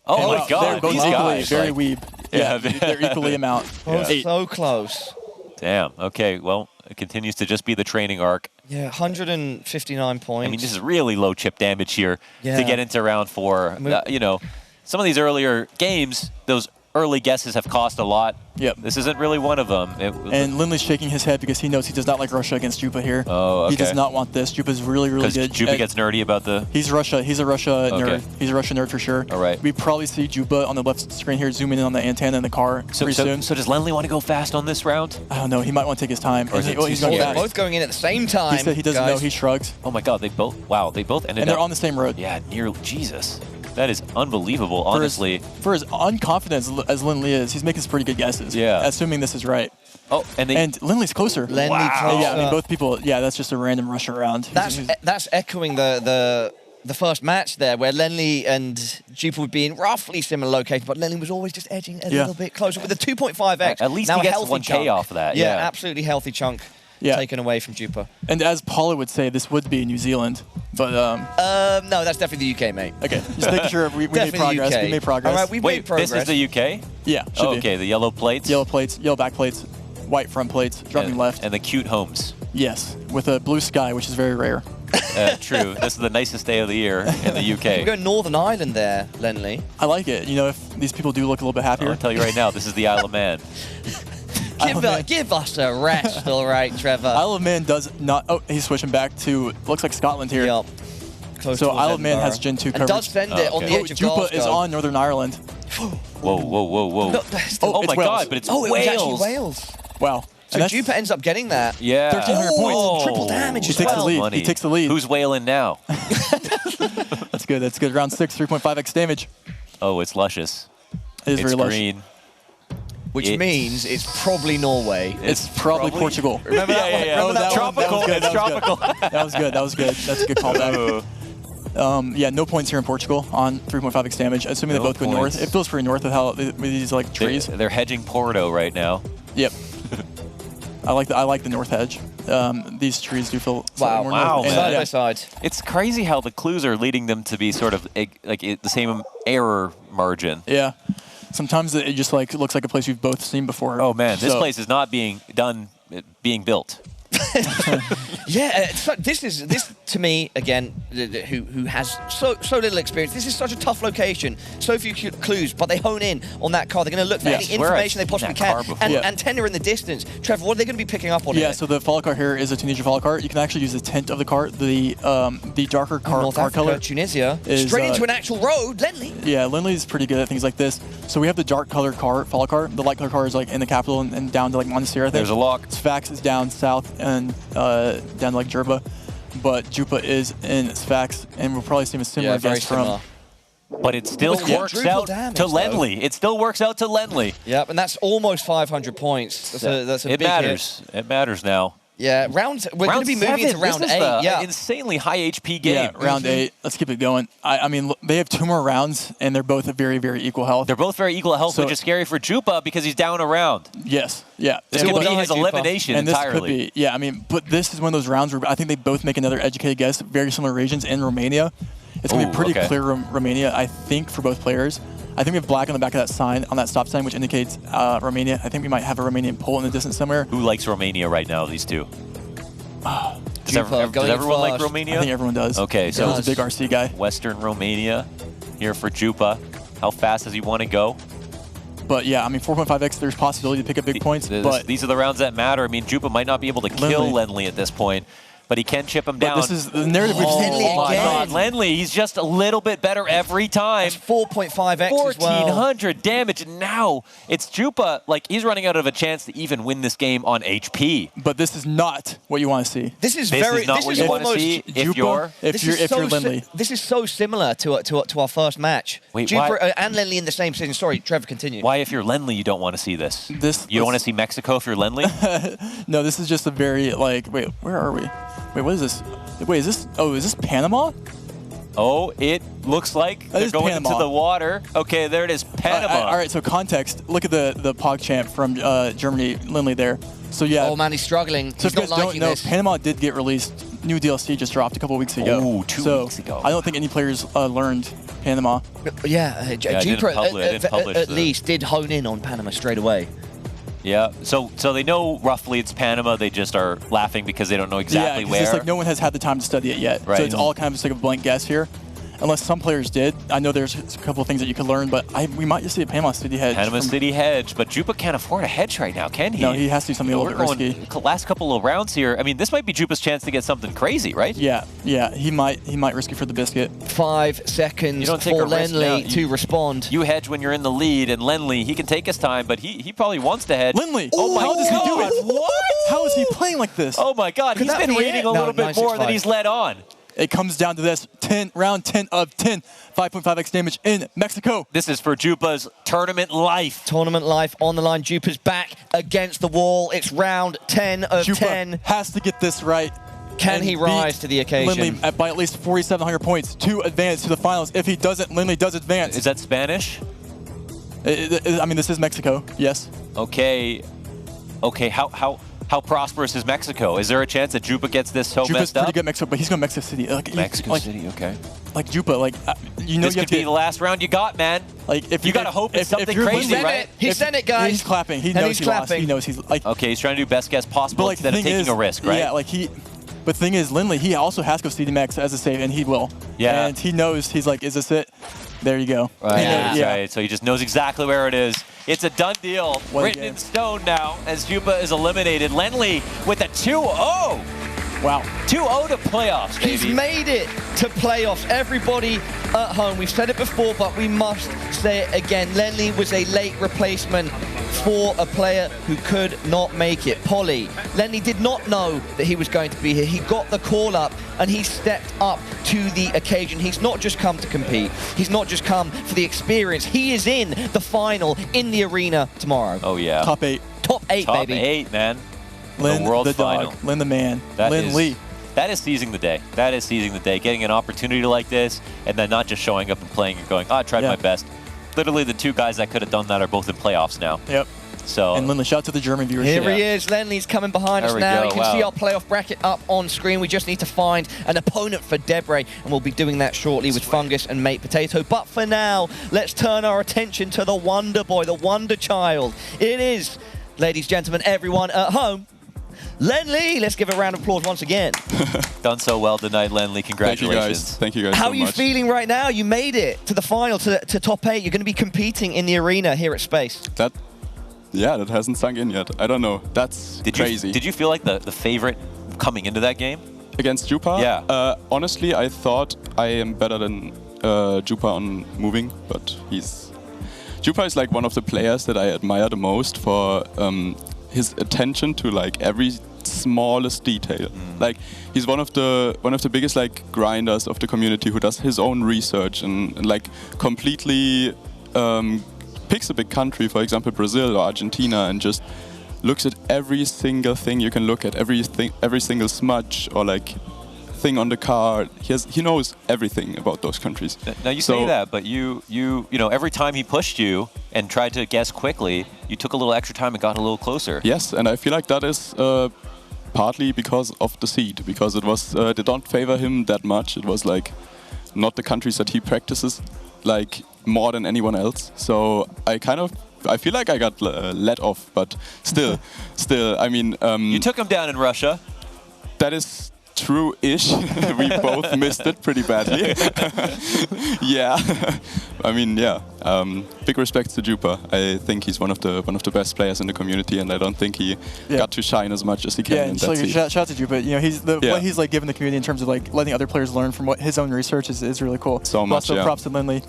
Oh my God, They're both these equally guys, very like- weeb. Yeah, they're equally amount. Yeah. So close. Damn. Okay. Well, it continues to just be the training arc. Yeah, 159 points. I mean, this is really low chip damage here Yeah. to get into round 4. You know, some of these earlier games, those early guesses have cost a lot. Yep. This isn't really one of them. And Lindley's shaking his head because he knows he does not like Russia against Jupa here. Oh, okay. He does not want this. Jupa's really, really good. Because Jupa gets nerdy about the... He's Russia. He's a Russia Okay. nerd. He's a Russia nerd for sure. All right. We probably see Jupa on the left screen here zooming in on the antenna in the car pretty soon. So does Lenley want to go fast on this round? I don't know. He might want to take his time. Or is it too he's going scary? fast. Both going in at the same time. He said he doesn't guys. know. He shrugs. Oh my God, they both ended And they're up... on the same road. Yeah, nearly. Jesus. That is unbelievable, honestly. For his unconfident as Lindley is, he's making some pretty good guesses. Yeah. Assuming this is right. Oh, and Lindley's closer. Lindley closer. Yeah, I mean, both people, that's just a random rush around. That's echoing the first match there, where Lenley and Jupa would be in roughly similar locations, but Lenley was always just edging a little bit closer with a 2.5x. At least now he a gets healthy 1K chunk. off of that, Yeah, yeah. absolutely healthy chunk taken away from Jupa. And as Paula would say, this would be New Zealand, but no, that's definitely the UK, mate. Okay, just making sure we made Definitely progress. UK. We made progress. All right, we made progress. This is the UK? Yeah, should Oh, be. okay, the yellow plates? Yellow plates, yellow back plates, white front plates, dropping left. And the cute homes. Yes, with a blue sky, which is very rare. True. This is the nicest day of the year in the UK. We're going Northern Ireland there, Lenley. I like it. You know, if these people do look a little bit happier. I'll tell you right now, this is the Isle of Man. Give us a rest, all right, Trevor. Isle of Man does not. Oh, he's switching back to looks like Scotland here. Yep. Close So towards Isle of Man has Edinburgh. Gen 2 And coverage. does send it on the edge of Jupa is Glasgow. on Northern Ireland. Whoa, whoa, whoa, whoa. No, oh it's my Wales. God, but it's Oh, it Wales. was actually Wales. Wow. So Jupa ends up getting that. Yeah. 1,300 points. Triple damage He as takes the well. lead. Money. He takes the lead. Who's wailing now? That's good. That's good. Round 6, 3.5x damage. Oh, it's luscious. It is it's very lush. green. Which means it's probably Norway. It's probably Portugal. Remember that one? yeah. Remember that one? Tropical. That was good. It's tropical. That was good. That was good. That's a good callback. Yeah, no points here in Portugal on 3.5x damage. Assuming No they both go points. north. It feels pretty north with how with these like trees. They're hedging Porto right now. Yep. I like the north hedge. These trees do feel slightly more Wow, north. And, Side yeah, by side. It's crazy how the clues are leading them to be sort of like the same error margin. yeah. Sometimes it just like looks like a place we've both seen before. Oh man, this So- place is not being built. Yeah, this to me again, who has so little experience. This is such a tough location, so few clues, but they hone in on that car. They're going to look for Yes. any Where I've information they seen possibly that car can. before. And Yeah. antenna in the distance. Trevor, what are they going to be picking up on? Yeah, here? so the follow car here is a Tunisia follow car. You can actually use the tint of the car. The darker car, North car Africa, color. Tunisia, is, straight into an actual road, Lenley. Yeah, Lindley's pretty good at things like this. So we have the dark color car, follow car. The light color car is like in the capital and down to like Monastir, I think. There's a lock. Sfax is down south and down to like Jerba. But Jupa is in Sfax, and we'll probably see a similar Yeah, very guess from similar. But it still works out to Lenley. It still works out to Lenley. Yep, and that's almost 500 points. That's a it big matters. hit. It matters now. Yeah, we're going to be moving into round 8. Yeah, insanely high HP game. Yeah, round 8. Let's keep it going. I mean, they have 2 more rounds, and they're both at very, very equal health. They're both very equal health, which is scary for Jupa because he's down a round. Yes, yeah. This could be his elimination and entirely. This could be, yeah, I mean, but this is one of those rounds where I think they both make another educated guess. Very similar regions in Romania. It's going to be pretty clear Romania, I think, for both players. I think we have black on the back of that sign, on that stop sign, which indicates Romania. I think we might have a Romanian pole in the distance somewhere. Who likes Romania right now, these two? Does Jupa, everyone like Romania? I think everyone does. Okay, so he's a big RC guy. Western Romania here for Jupa. How fast does he want to go? But yeah, I mean, 4.5x, there's possibility to pick up big points. But these are the rounds that matter. I mean, Jupa might not be able to kill Lenley at this point, but he can chip him down. This is the narrative. Oh my God, Lenley, he's just a little bit better every time. 4.5x 1,400 damage, and now it's Jupa. Like, he's running out of a chance to even win this game on HP. But this is not what you want to see. This is not what you want to see if you're Lenley. This is so similar to our first match. Wait, Jupa and Lenley in the same season. Sorry, Trevor, continue. Why, if you're Lenley, you don't want to see this? You don't want to see Mexico if you're Lenley? No, this is just a very, like, wait, where are we? Wait, what is this? Wait, is this Panama? Oh, it looks like they're going into the water. Okay, there it is, Panama. All right, so context. Look at the PogChamp from Germany, Lindley there. So yeah. Oh man, he's struggling. So He's if you not guys liking don't know, this. Panama did get released. New DLC just dropped a couple weeks ago. Ooh, 2 weeks ago. I don't think any players learned Panama. Yeah, Jupa at least did hone in on Panama straight away. Yeah, so they know roughly it's Panama. They just are laughing because they don't know exactly where. It's like no one has had the time to study it yet. Right. So it's all kind of just like a blank guess here. Unless some players did. I know there's a couple of things that you could learn, but we might just see a Panama City hedge. Panama City hedge, but Jupa can't afford a hedge right now, can he? No, he has to do something a little bit risky. Last couple of rounds here. I mean, this might be Jupa's chance to get something crazy, right? Yeah, he might risk it for the biscuit. 5 seconds for Lenley to respond. You hedge when you're in the lead, and Lenley, he can take his time, but he probably wants to hedge. Lenley, oh my how does he do it? What? How is he playing like this? Oh my God, he's been reading a little bit more than he's let on. It comes down to this, round 10 of 10, 5.5x damage in Mexico. This is for Jupa's tournament life. Tournament life on the line. Jupa's back against the wall. It's round 10 of Jupa 10. Has to get this right. Can he rise to the occasion? Lindley by at least 4,700 points to advance to the finals. If he doesn't, Lindley does advance. Is that Spanish? I mean, this is Mexico, yes. Okay, how prosperous is Mexico? Is there a chance that Jupa gets this so Jupa's messed up? pretty good at Mexico, but he's going to Mexico City. Mexico City, okay. Like Jupa, you know, this could be the last round you got, man. Like if you gotta hope it's something crazy, right? He sent it, guys. He's clapping. He knows he lost. He knows he's like. Okay, he's trying to do best guess possible instead of taking a risk, right? Yeah, But the thing is, Lindley, he also has to go CDMX as a save, and he will. Yeah. And he knows, he's like, is this it? There you go. Right, right. So he just knows exactly where it is. It's a done deal. Written in stone now as Jupa is eliminated. Lenley with a 2-0. Wow. 2-0 to playoffs, baby. He's made it to playoffs. Everybody at home, we've said it before, but we must say it again. Lenley was a late replacement for a player who could not make it. Polly, Lenley did not know that he was going to be here. He got the call up and he stepped up to the occasion. He's not just come to compete. He's not just come for the experience. He is in the final in the arena tomorrow. Oh, yeah. Top 8. Top 8, baby. Top 8, man. Lynn the world the final. dog. Lynn the man. That Lynn is, Lee. That is seizing the day. That is seizing the day. Getting an opportunity like this and then not just showing up and playing and going, I tried my best. Literally the two guys that could have done that are both in playoffs now. Yep. So, and Lindley, shout out to the German viewership. Here he is. Lenley's coming behind us now. You can see our playoff bracket up on screen. We just need to find an opponent for Debray, and we'll be doing that shortly with Fungus and Mate Potato. But for now, let's turn our attention to the Wonder Boy, the Wonder Child. It is, ladies, gentlemen, everyone at home, Lenley. Let's give a round of applause once again. Done so well tonight, Lenley. Congratulations. Thank you guys How so are you much. feeling right now? You made it to the final, to top 8. You're going to be competing in the arena here at Space. Yeah, that hasn't sunk in yet. I don't know. That's crazy. Did you feel like the favorite coming into that game? Against Jupa? Yeah. Honestly, I thought I am better than Jupa on moving, but Jupa is like one of the players that I admire the most for his attention to like every smallest detail. Like he's one of the biggest like grinders of the community who does his own research and like completely picks a big country, for example Brazil or Argentina, and just looks at every single thing you can look at, every single smudge or like thing on the car. He knows everything about those countries. Now you say that, but you know, every time he pushed you and tried to guess quickly, you took a little extra time and got a little closer. Yes, and I feel like that is partly because of the seed, because it was they don't favor him that much. It was like not the countries that he practices like more than anyone else. So I feel like I got let off, but still, I mean, you took him down in Russia. That is true-ish. We both missed it pretty badly. Yeah, I mean, yeah. Big respect to Jupa. I think he's one of the best players in the community, and I don't think he got to shine as much as he can. Yeah, so shout out to Jupa. You know, what he's like giving the community in terms of like letting other players learn from what his own research is really cool. So much. Also, props to Lindley.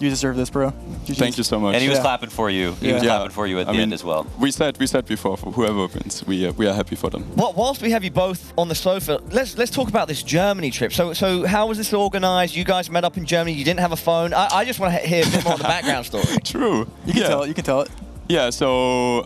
You deserve this, bro. Thank you so much. And he was clapping for you. He was clapping for you at the end as well. We said before, for whoever wins, we are happy for them. Well, whilst we have you both on the sofa, let's talk about this Germany trip. So how was this organised? You guys met up in Germany. You didn't have a phone. I just want to hear a bit more of the background story. True. You can tell it. You can tell it. Yeah. So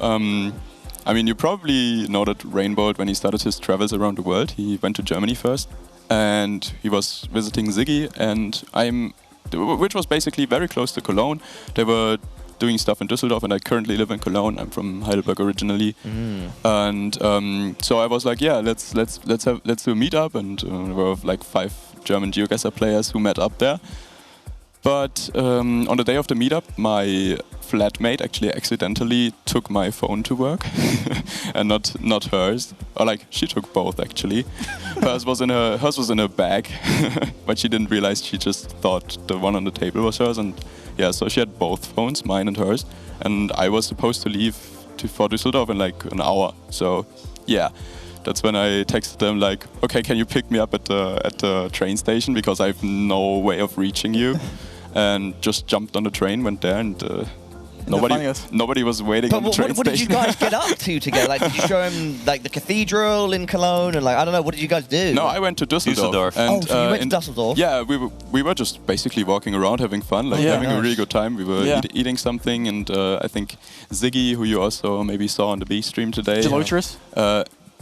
I mean, you probably know that Rainbow, when he started his travels around the world, he went to Germany first, and he was visiting Ziggy, and which was basically very close to Cologne. They were doing stuff in Düsseldorf, and I currently live in Cologne. I'm from Heidelberg originally, and so I was like, yeah, let's do a meetup, and there were like 5 German GeoGuessr players who met up there. But on the day of the meetup, my flatmate actually accidentally took my phone to work, and not hers. Or like she took both actually. Hers was in her bag, but she didn't realize. She just thought the one on the table was hers, and yeah, so she had both phones, mine and hers. And I was supposed to leave for Düsseldorf in like an hour. So yeah. That's when I texted them like, okay, can you pick me up at the train station because I have no way of reaching you, and just jumped on the train, went there, and nobody was waiting on the train station. What did you guys get up to together? Like, did you show him like the cathedral in Cologne, and like I don't know, what did you guys do? No, I went to Düsseldorf. And, so you went to Düsseldorf? Yeah, we were just basically walking around, having fun, like having a really good time. We were eating something, and I think Ziggy, who you also maybe saw on the B stream today. Gelotris?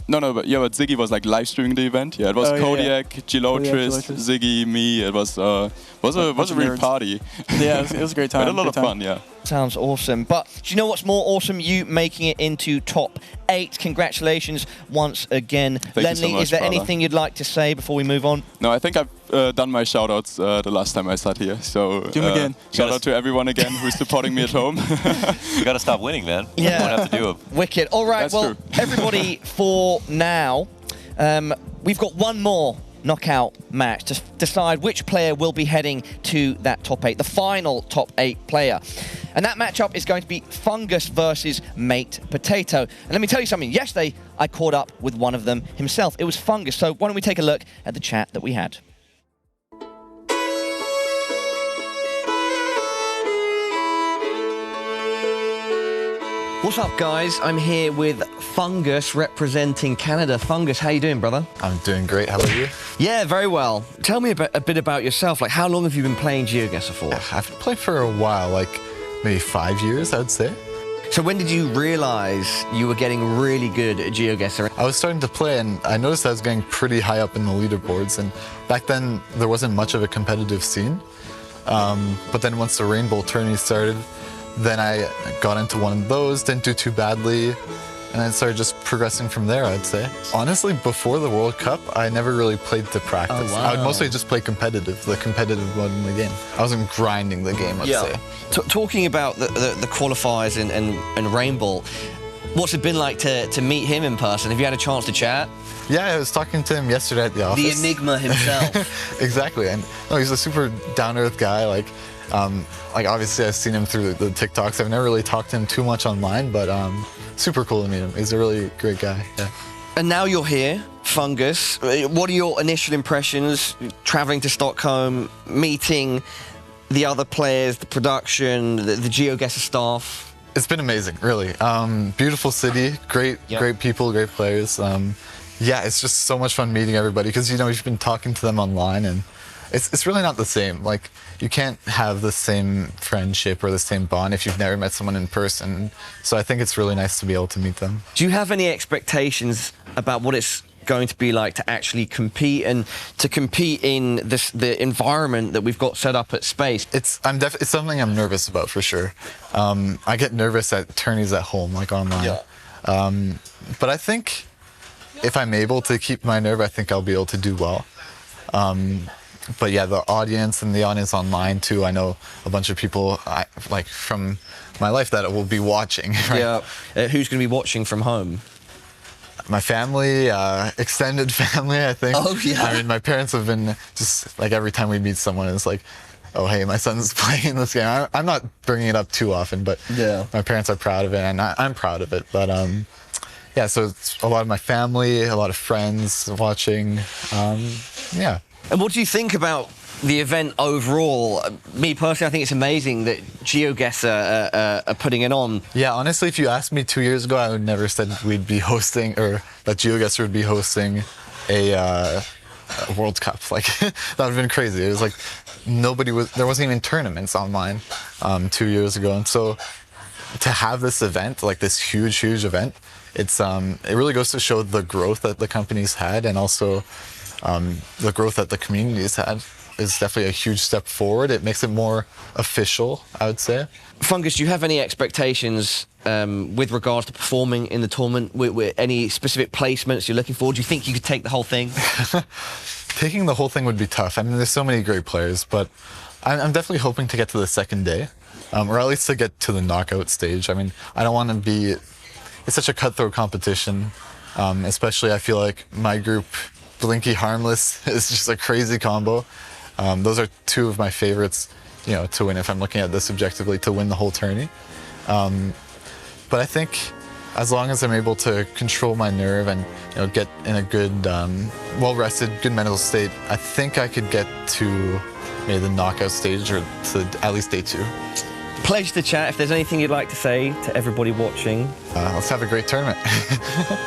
No, but Ziggy was like live streaming the event. Yeah, it was Kodiak, Gelotris, Ziggy, me. It was a real party. Yeah, it was a great time. We had a lot of fun. Yeah. Sounds awesome. But do you know what's more awesome? You making it into top 8. Congratulations once again. Thank you so much, is there brother. anything you'd like to say before we move on? No, I think I've done my shout-outs the last time I sat here. So do them again. Shout out to everyone again who's supporting me at home. You got to stop winning, man. Yeah. You don't have to do them. Wicked. All right, That's well, true. everybody, for now, we've got one more knockout match to decide which player will be heading to that top 8, the final top 8 player. And that matchup is going to be Fungus versus Mate Potato. And let me tell you something, yesterday I caught up with one of them himself. It was Fungus, so why don't we take a look at the chat that we had. What's up, guys? I'm here with Fungus representing Canada. Fungus, how you doing, brother? I'm doing great. How about you? Yeah, very well. Tell me a bit about yourself. Like, how long have you been playing GeoGuessr for? I've been playing for a while, like maybe 5 years, I'd say. So when did you realize you were getting really good at GeoGuessr? I was starting to play, and I noticed I was getting pretty high up in the leaderboards. And back then, there wasn't much of a competitive scene. But then once the Rainbow tourney started, then I got into one of those, didn't do too badly, and then started just progressing from there, I'd say. Honestly, before the World Cup, I never really played to practice. Oh, wow. I would mostly just play competitive, the competitive mode in the game. I wasn't grinding the game, I'd say. Talking about the qualifiers and Rainbow, what's it been like to meet him in person? Have you had a chance to chat? Yeah, I was talking to him yesterday at the office. The enigma himself. Exactly, and no, he's a super down-to-earth guy. Like obviously I've seen him through the TikToks. I've never really talked to him too much online, but super cool to meet him. He's a really great guy. Yeah. And now you're here, Fungus. What are your initial impressions traveling to Stockholm, meeting the other players, the production, the GeoGuessr staff? It's been amazing, really. Beautiful city, great people, great players. Yeah, it's just so much fun meeting everybody because you've been talking to them online, and it's really not the same. Like, you can't have the same friendship or the same bond if you've never met someone in person. So I think it's really nice to be able to meet them. Do you have any expectations about what it's going to be like to actually compete and to compete in the environment that we've got set up at Space? It's something I'm nervous about for sure. I get nervous at tourneys at home, like online. But I think if I'm able to keep my nerve, I think I'll be able to do well. But yeah, the audience and the audience online too. I know a bunch of people like from my life that will be watching. Right? Yeah. Who's going to be watching from home? My family, extended family, I think. Oh, yeah. I mean, my parents have been just like every time we meet someone, it's like, oh, hey, my son's playing this game. I'm not bringing it up too often, but my parents are proud of it, and I'm proud of it. But yeah, so it's a lot of my family, a lot of friends watching. Yeah. And what do you think about the event overall? Me personally, I think it's amazing that GeoGuessr are putting it on. Yeah, honestly, if you asked me 2 years ago, I would never said we'd be hosting, or that GeoGuessr would be hosting a World Cup. Like, that would have been crazy. It was like there wasn't even tournaments online 2 years ago. And so to have this event, like this huge event, it really goes to show the growth that the company's had, and also the growth that the community's had is definitely a huge step forward. It makes it more official, I would say. Fungus, do you have any expectations with regards to performing in the tournament? With any specific placements you're looking for? Do you think you could take the whole thing? Taking the whole thing would be tough. I mean, there's so many great players, but I'm definitely hoping to get to the second day, or at least to get to the knockout stage. I mean, I don't want to be... It's such a cutthroat competition, especially I feel like my group, Blinky Harmless, is just a crazy combo. Those are two of my favorites, to win if I'm looking at this objectively, to win the whole tourney. But I think as long as I'm able to control my nerve and get in a good, well-rested, good mental state, I think I could get to maybe the knockout stage or to at least day 2. Pleasure to chat. If there's anything you'd like to say to everybody watching. Let's have a great tournament.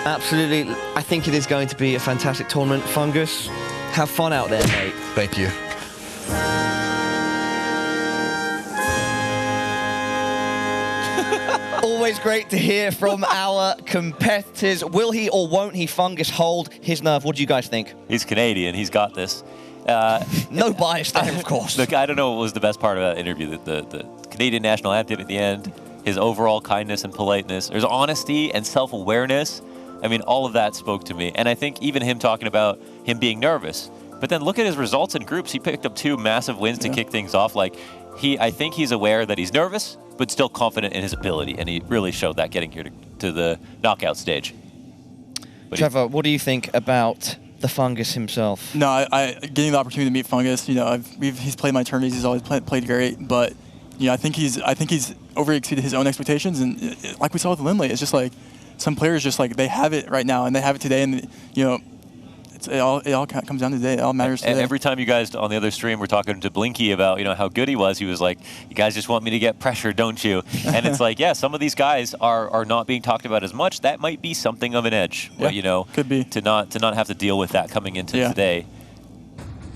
Absolutely. I think it is going to be a fantastic tournament. Fungus, have fun out there, mate. Thank you. Always great to hear from our competitors. Will he or won't he, Fungus, hold his nerve? What do you guys think? He's Canadian. He's got this. No bias there, of course. Look, I don't know what was the best part of that interview. The Canadian national anthem at the end, his overall kindness and politeness. There's honesty and self-awareness. I mean, all of that spoke to me. And I think even him talking about him being nervous. But then look at his results in groups. He picked up 2 massive wins to kick things off. Like, I think he's aware that he's nervous, but still confident in his ability. And he really showed that getting here to the knockout stage. But Trevor, what do you think about the Fungus himself? No, I getting the opportunity to meet Fungus, he's played my tourneys, he's always played great, but I think he's over exceeded his own expectations, and like we saw with Lindley, it's just like some players just like they have it right now and they have it today, and it all comes down to today. It all matters today. And every time you guys on the other stream were talking to Blinky about how good he was like, you guys just want me to get pressure, don't you? And it's like, yeah, some of these guys are not being talked about as much. That might be something of an edge. Yeah, could be to not have to deal with that coming into today.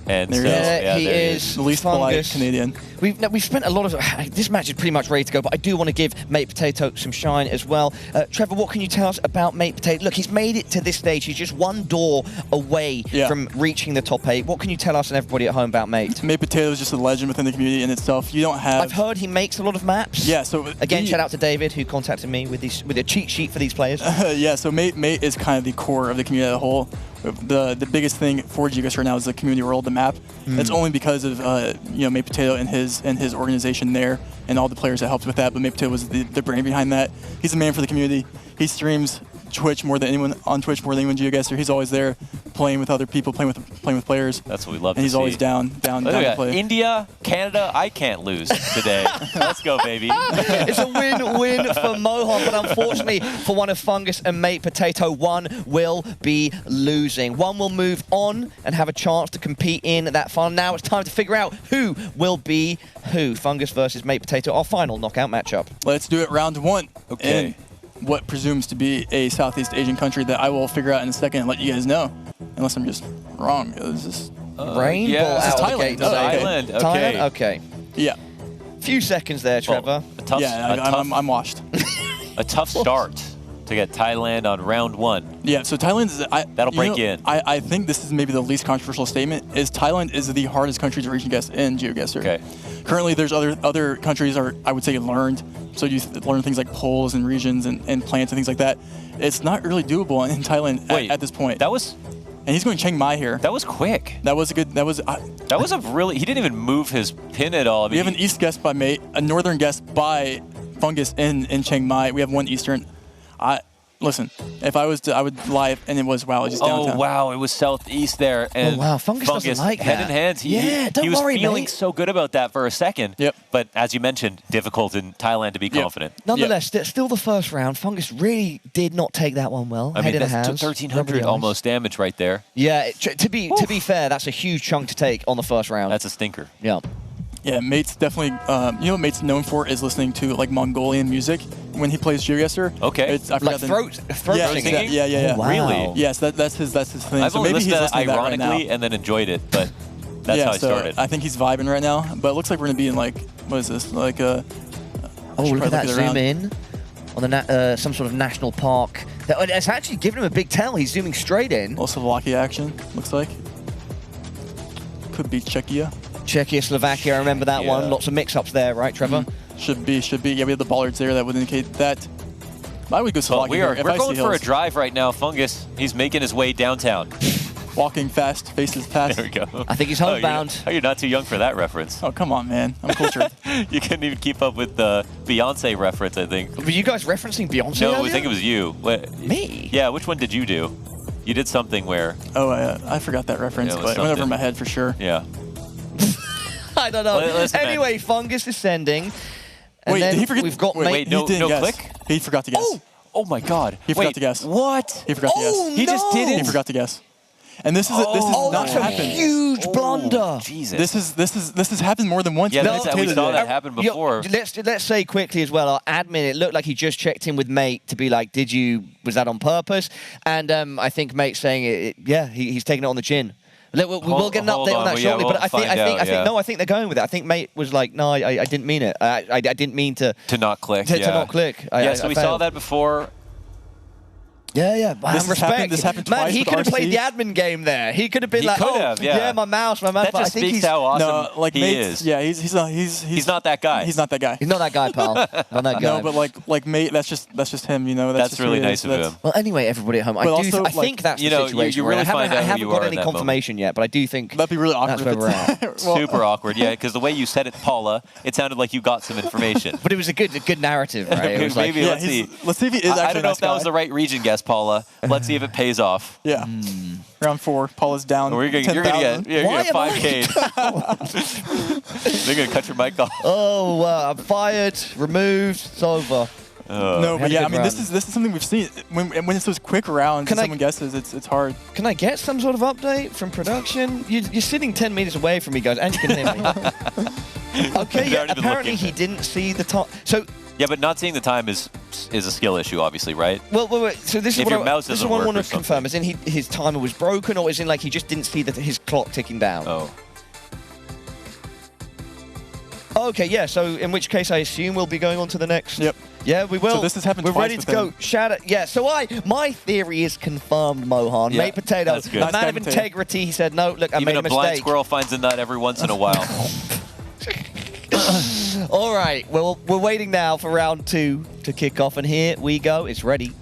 And there he is, the least polite Canadian. We've spent a lot of... This match is pretty much ready to go, but I do want to give Mate Potato some shine as well. Trevor, what can you tell us about Mate Potato? Look, he's made it to this stage. He's just one door away from reaching the top 8. What can you tell us and everybody at home about Mate? Mate Potato is just a legend within the community in itself. You don't have... I've heard he makes a lot of maps. Yeah, so... Again, shout out to David, who contacted me with a cheat sheet for these players. Yeah, so Mate is kind of the core of the community as a whole. The biggest thing for GEOGUESSR right now is the community world, the map. That's only because of Mate Potato and his organization there and all the players that helped with that. But Mate Potato was the brain behind that. He's the man for the community. He streams Twitch more than anyone GeoGuessr. He's always there, playing with other people, playing with players. That's what we love. And he's always down to play. India, Canada, I can't lose today. Let's go, baby. It's a win-win for Mohan, but unfortunately for one of Fungus and Mate Potato, one will be losing. One will move on and have a chance to compete in that final. Now it's time to figure out who will be who. Fungus versus Mate Potato, our final knockout matchup. Let's do it round one. Okay. In what presumes to be a Southeast Asian country that I will figure out in a second and let you guys know. Unless I'm just wrong. It's just Rainbow out of the gate. Thailand. Okay. Thailand? Okay. Yeah. Few seconds there, Trevor. I'm washed. A tough start to get Thailand on round one. Yeah, so Thailand is... That'll break you in. I think this is maybe the least controversial statement, is Thailand is the hardest country to region guess in GeoGuessr. Okay. Currently, there's other countries are, I would say, learned. So you learn things like poles and regions and plants and things like that. It's not really doable in Thailand at this point. That was... And he's going Chiang Mai here. That was quick. That was a good... That was a really... He didn't even move his pin at all. I mean, we have an east guess by Mate, a northern guess by Fungus in Chiang Mai. We have one eastern. Listen, if I would lie and it was, wow, it's just downtown. Oh, wow, it was southeast there. And wow, Fungus doesn't like head that. in hands. He was feeling so good about that for a second. Yep. But as you mentioned, difficult in Thailand to be confident. Nonetheless, still the first round. Fungus really did not take that one well. I mean, that's hands, 1,300 almost damage right there. Yeah, to be fair, that's a huge chunk to take on the first round. That's a stinker. Yeah. Yeah, Mate's definitely, you know what Mate's known for is listening to like Mongolian music when he plays GeoGuessr. Okay. Like throat singing? Yeah. Oh, wow. Really? Yes, that's his thing. I've so only maybe he's listened to listening that to that right ironically now. and then enjoyed it, but that's how I started. I think he's vibing right now, but it looks like we're gonna be in like, what is this? Like oh, look at that zoom in on the some sort of national park. It's actually giving him a big tell. He's zooming straight in. Little Slovakia action, looks like. Could be Czechia. Czechia, Slovakia, I remember that one. Lots of mix-ups there, right, Trevor? Should be. Yeah, we have the bollards there that would indicate that. I would go Slovakia. We're going for a drive right now. Fungus, he's making his way downtown. Walking fast, faces past. There we go. I think he's homebound. You're not too young for that reference. Oh, come on, man. I'm cultured. You couldn't even keep up with the Beyonce reference, I think. Were you guys referencing Beyonce No, earlier? I think it was you. Me? Yeah, which one did you do? You did something where... Oh, I forgot that reference, but it went over my head for sure. Yeah. I don't know. Anyway, Fungus is sending. Wait, did he forget? We've got wait, no click? He forgot to guess. Oh my God. He forgot to guess. What? He forgot to guess. He just didn't? He forgot to guess. And this is not that's happened. a huge blunder. Jesus. This has happened more than once. Yeah, we saw that happen before. Let's say quickly as well, our admin, it looked like he just checked in with Mate to be like, was that on purpose? And I think Mate's saying, he's taking it on the chin. We will get an update on that shortly, but I think they're going with it. I think Mate was like, no, I didn't mean it. I didn't mean to not click. To not click. So we saw that before. Yeah. Respect. This happened Man, twice he with could have RC. played the admin game there. He could have been like, my mouse. That but I just think speaks he's how awesome No, like he Mate's, is. yeah, he's not that guy. He's not that guy. He's not that guy, pal. Not that guy. No, but like Mate, that's just him. You know, That's just really who he nice is. of him. Well, anyway, everybody at home, I think that's the situation. You really I find out I who haven't you got are any in that confirmation yet, but I do think that'd be really awkward. that's where we're at. Super awkward, yeah, because the way you said it, Paula, it sounded like you got some information. But it was a good narrative, right? It was Maybe let's see. Let's see if he is actually I don't know a if that nice was guy. the right region guess, Paula. Let's see if it pays off. Yeah. Round 4, Paula's down. You're gonna get 5K. They're gonna cut your mic off. Oh, I'm fired, removed, it's over. No, but yeah, I mean, this is something we've seen. When it's those quick rounds and someone guesses, it's hard. Can I get some sort of update from production? You're sitting 10 meters away from me, guys, and you can hear me. Okay, yeah, apparently he didn't see the top. So. Yeah, but not seeing the time is a skill issue, obviously, right? Well, wait. So this is If what your I mouse doesn't work want or to confirm. Is in his timer was broken, or is in like he just didn't see his clock ticking down? Oh. Okay, yeah. So in which case, I assume we'll be going on to the next. Yep. Yeah, we will. So this has happened We're twice ready with to go. him. Shout out. Yeah. So my theory is confirmed, Mohan. Yeah, Mate Potato, that's good. a man of integrity. He said, no, look, I Even made a a mistake. blind squirrel finds a nut every once in a while. All right, well, we're waiting now for round 2 to kick off, and here we go. It's ready.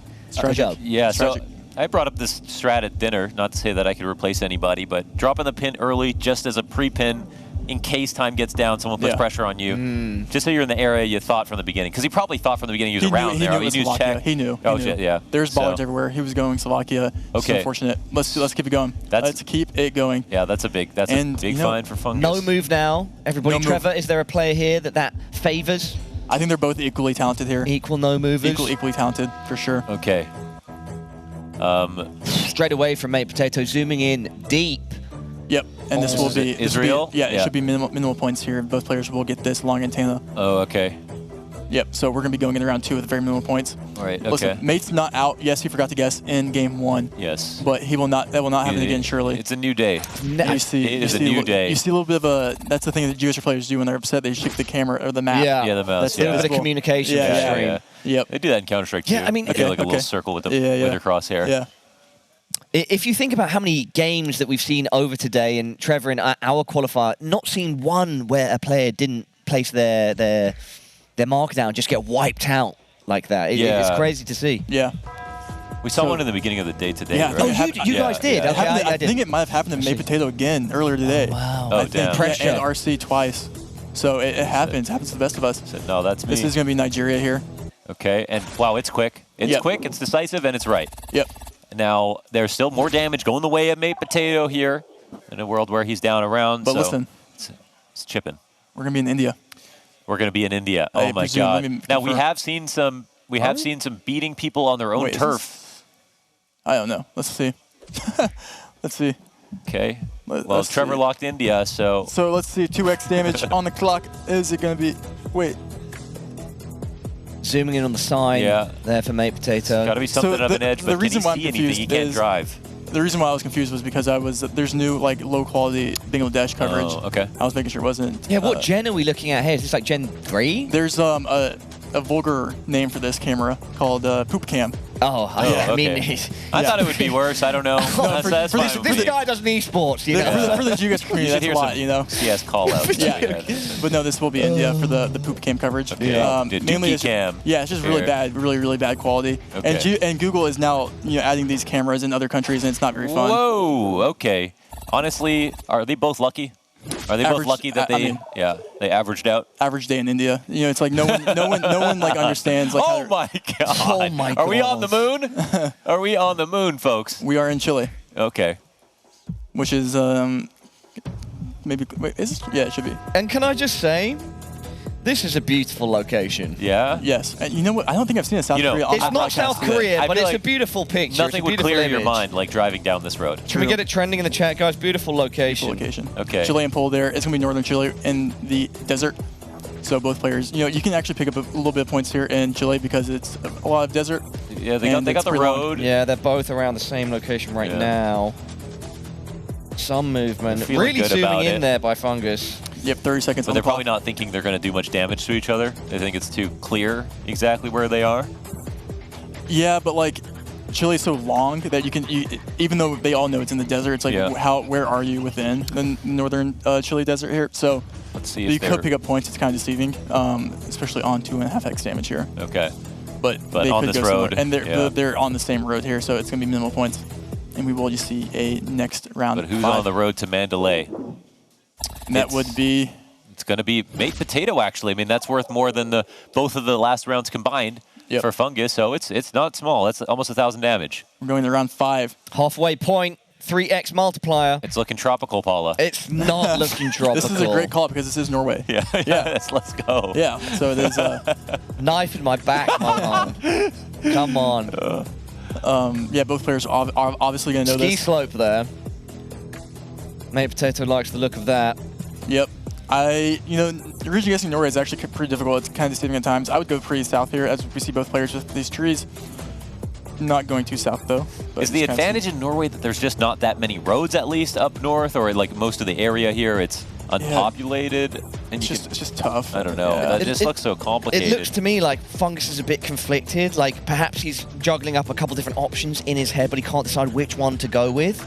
Go. Yeah, so I brought up this strat at dinner, not to say that I could replace anybody, but dropping the pin early just as a pre-pin in case time gets down, someone puts Yeah. pressure on you. Just so you're in the area you thought from the beginning. Because he probably thought from the beginning he was around there. He knew it was Slovakia. check. He knew. Oh, he knew. shit, yeah. There's ballers everywhere. He was going Slovakia. Okay. It's unfortunate. Let's keep it going. Let's keep it going. Yeah, that's a big find for Fungus. No move now. Everybody, No move. Trevor, is there a player here that favors? I think they're both equally talented here. Equal no movers. Equally talented, for sure. Okay. Straight away from Mate Potato, zooming in deep. Yep, and this will be Israel? Yeah, it should be minimal points here. Both players will get this long antenna. Oh, okay. Yep, so we're going to be going in round 2 with very minimal points. All right, okay. Listen, Mate's not out. Yes, he forgot to guess in game 1. Yes. But he will not. That will not happen again, surely. It's a new day. You see, It is you a see new day. You see a little bit of a. That's the thing that GEOGUESSR players do when they're upset. They shift the camera or the map. Yeah, the mouse. That's a bit of communication. Yeah, for yeah, stream. yeah. Yep. They do that in Counter-Strike too. Yeah, I mean, they do like a little okay. circle with the Yeah, with their crosshair. Yeah. If you think about how many games that we've seen over today, and Trevor, in our qualifier, not seen one where a player didn't place their marker down, just get wiped out like that. It's crazy to see. Yeah. We saw one in the beginning of the day today. Yeah, right? you guys did. Yeah. Okay, I think it might have happened to Mate Potato again earlier today. Wow. Oh, damn. Pressure. And RC twice. So it happens. Happens to the best of us. No, that's me. This is going to be Nigeria here. Okay, and wow, it's quick. It's quick, it's decisive, and it's right. Yep. Now, there's still more damage going the way of Mate Potato here in a world where he's down around. But so listen. It's chipping. We're going to be in India. We're going to be in India. I Oh, my presume, God. let me Now, we confirm. have seen some... We have seen some beating people on their own Wait, is turf. I don't know. Let's see. Let's see. Okay. Well, let's Trevor see. locked India, so... So let's see. 2x damage on the clock. Is it going to be... Wait. Zooming in on the sign there for Mate Potato. Got to be something of an edge, but can he why I'm see anything? He can't is- drive. The reason why I was confused was because there's new low quality Bangladesh coverage. Oh, okay. I was making sure it wasn't. Yeah, what gen are we looking at here? Is this like Gen 3? There's a vulgar name for this camera called Poop Cam. Oh, I mean, okay. I thought it would be worse. I don't know. That's fine. This guy does esports, you know. For the GEOGUESSR community, You should that's hear a lot, some you know. CS call out. Yeah, but no, this will be India for the Poop Cam coverage. Okay. The Mainly Dookie it's, Cam. Yeah, it's just really Here. bad, really bad quality. Okay. And Google is now adding these cameras in other countries, and it's not very fun. Whoa, okay. Honestly, are they both lucky? Are they both Average- lucky that I they mean- they averaged out? Average day in India. It's like no one like understands like. Oh my God! Oh my Are we on the God. moon? Are we on the moon, folks? We are in Chile, Okay. which is maybe wait, is this, yeah, it should be. And can I just say, this is a beautiful location. Yeah. Yes, and you know what? I don't think I've seen a South Korea. It's on not podcast South today. Korea, I but feel it's a like beautiful picture. Nothing it's a would beautiful clear your image. mind like driving down this road. Can we get it trending in the chat, guys? Beautiful location. Okay. Chilean pole there. It's gonna be northern Chile in the desert. So both players, you can actually pick up a little bit of points here in Chile because it's a lot of desert. Yeah, they got it's the pretty long. road. Yeah, they're both around the same location right now. Some movement. They're feeling Really good zooming about in it. there by Fungus. Yep, 30 seconds But on they're the clock. probably not thinking they're going to do much damage to each other. They think it's too clear exactly where they are. Yeah, but like Chile is so long that even though they all know it's in the desert, it's like where are you within the northern Chile desert here? So let's see. You could pick up points. It's kind of deceiving, especially on 2.5x damage here. Okay. But But they on could this go somewhere. road, and yeah. they're on the same road here, so it's gonna be minimal points, and we will just see a next round. But who's 5. on the road to Mandalay? And that would be. It's going to be Mate Potato, actually. I mean, that's worth more than both of the last rounds combined for Fungus, so it's not small. That's almost 1,000 damage. We're going to round 5. Halfway point, 3x multiplier. It's looking tropical, Paula. It's not looking tropical. This is a great call because this is Norway. Yeah, let's go. Yeah, so there's a knife in my back, my man. Come on. Yeah, both players are obviously going to know Ski this. slope there. Mate Potato likes the look of that. Yep. Region guessing Norway is actually pretty difficult. It's kind of deceiving at times. I would go pretty south here as we see both players with these trees. Not going too south though. Is the advantage in Norway that there's just not that many roads, at least up north, or like most of the area here, it's unpopulated? And It's just tough. I don't know. Yeah. That just looks so complicated. It looks to me like Fungus is a bit conflicted. Like perhaps he's juggling up a couple different options in his head, but he can't decide which one to go with.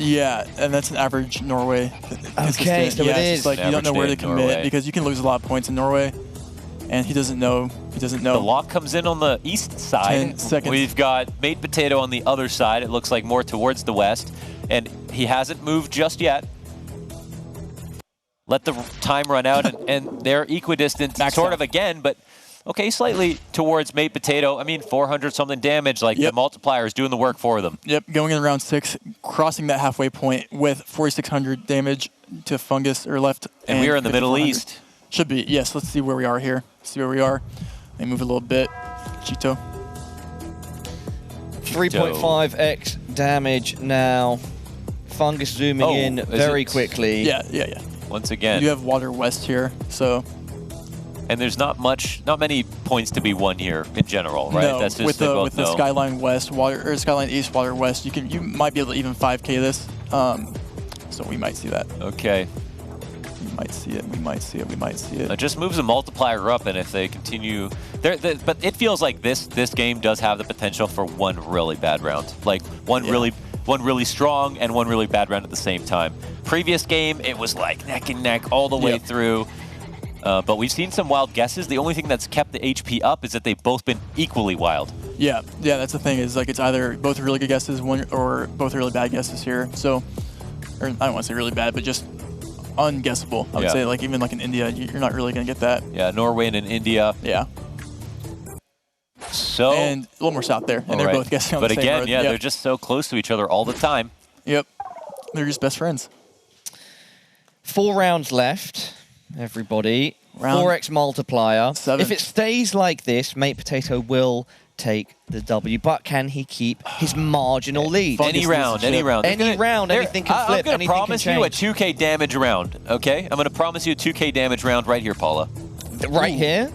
Yeah, and that's an average Norway. Okay, so yeah, it it's is. just like you don't know where to commit because you can lose a lot of points in Norway, and he doesn't know. The lock comes in on the east side. 10 seconds. We've got Mate Potato on the other side. It looks like more towards the west, and he hasn't moved just yet. let the time run out, and they're equidistant sort of again, but okay, slightly towards Mate Potato. I mean, 400-something damage, like the multiplier is doing the work for them. Yep, going in round 6, crossing that halfway point with 4,600 damage to Fungus or left. And we are in the Middle East. Should be, yes. Let's see where we are here. See where we are. Let me move a little bit. Cheeto. 3.5x damage now. Fungus zooming in very quickly. Yeah. Once again. You have Water West here, so... And there's not many points to be won here in general, right? No, That's just with the Skyline West, Skyline East, Water West, you might be able to even 5K this. So we might see that. Okay. We might see it. We might see it. We might see it. It just moves the multiplier up, and if they continue, but it feels like this game does have the potential for one really bad round, like one really strong and one really bad round at the same time. Previous game, it was like neck and neck all the way through. But we've seen some wild guesses. The only thing that's kept the HP up is that they've both been equally wild. Yeah, that's the thing, is like it's either both really good guesses or both really bad guesses here. So, or I don't want to say really bad, but just unguessable. I would say, like even like in India, you're not really going to get that. Yeah, Norway and in India. Yeah. So and a little more south there, and they're both guessing on the same road. But again, they're just so close to each other all the time. Yep, they're just best friends. 4 rounds left. Everybody. Round 4x multiplier. 7. If it stays like this, Mate Potato will take the W, but can he keep his marginal lead? Any round. Anything can flip. I'm going to promise you a 2K damage round, okay? I'm going to promise you a 2K damage round right here, Paula. Right here?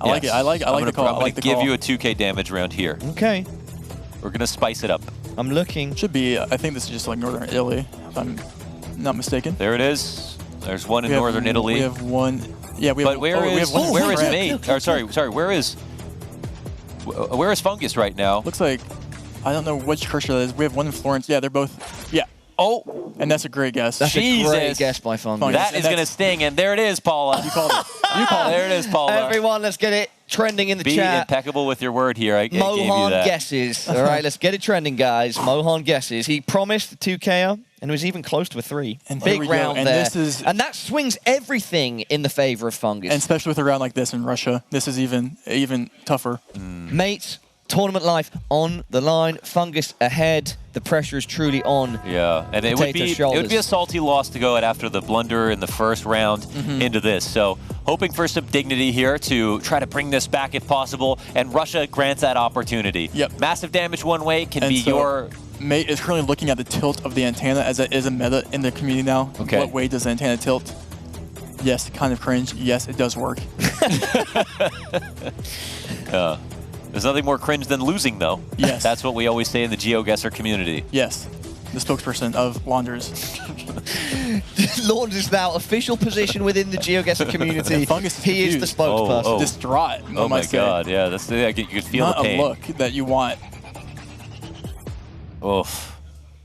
I like it. I like the call. I'm going to give you a 2K damage round here. Okay. We're going to spice it up. I'm looking. Should be, I think this is just like Northern Italy, if I'm not mistaken. There it is. There's one in Northern Italy. We have one. Yeah, we have. But where is Mate? Or sorry. Where is Fungus right now? Looks like, I don't know which cursor that is. We have one in Florence. Yeah, they're both. Yeah. Oh, and that's a great guess. That's a great guess by Fungus. That is going to sting, and there it is, Paula. You called it. You called it. There it is, Paula. Everyone, let's get it trending in the Be chat. impeccable with your word here. I gave you Mohan that. guesses. All right, let's get it trending, guys. Mohan guesses. He promised 2K and was even close to a 3. And big round there. And that swings everything in the favor of Fungus. And especially with a round like this in Russia, this is even tougher. Mates, tournament life on the line. Fungus ahead. The pressure is truly on. Yeah, and it would be a salty loss to go after the blunder in the first round into this. So hoping for some dignity here to try to bring this back if possible, and Russia grants that opportunity. Yep. Massive damage one way can be your... Mate is currently looking at the tilt of the antenna, as it is a meta in the community now. Okay. What way does the antenna tilt? Yes, kind of cringe. Yes, it does work. There's nothing more cringe than losing, though. Yes. That's what we always say in the GeoGuessr community. Yes. The spokesperson of Launders. Launders now official position within the GeoGuessr community. He is the spokesperson. Distraught. Oh my God! Yeah, that's you could feel Not the pain. a look that you want. Oof.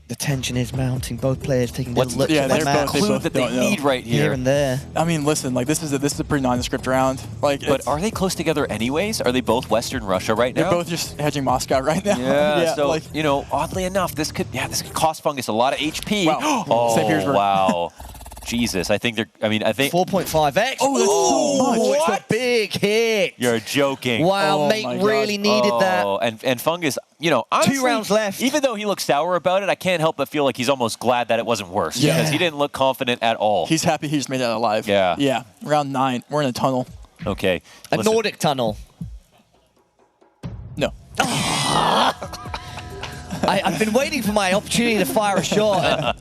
The tension is mounting. Both players taking a look yeah, at their map. clue that they need right here and there. I mean, listen, like this is a pretty nondescript round. Like, but are they close together anyways? Are they both Western Russia right now? They're both just hedging Moscow right now. Yeah. So like, you know, oddly enough, this could cost Fungus a lot of HP. Wow. Oh St. Petersburg. Wow. Jesus, I think 4.5x. Oh, it's a big hit. You're joking. Wow, Mate really needed that. And Fungus, you know, honestly, 2 rounds left. Even though he looks sour about it, I can't help but feel like he's almost glad that it wasn't worse. Yeah. Because he didn't look confident at all. He's happy he just made that alive. Yeah. Yeah. Round 9. We're in a tunnel. Okay. A Nordic tunnel. No. I've been waiting for my opportunity to fire a shot.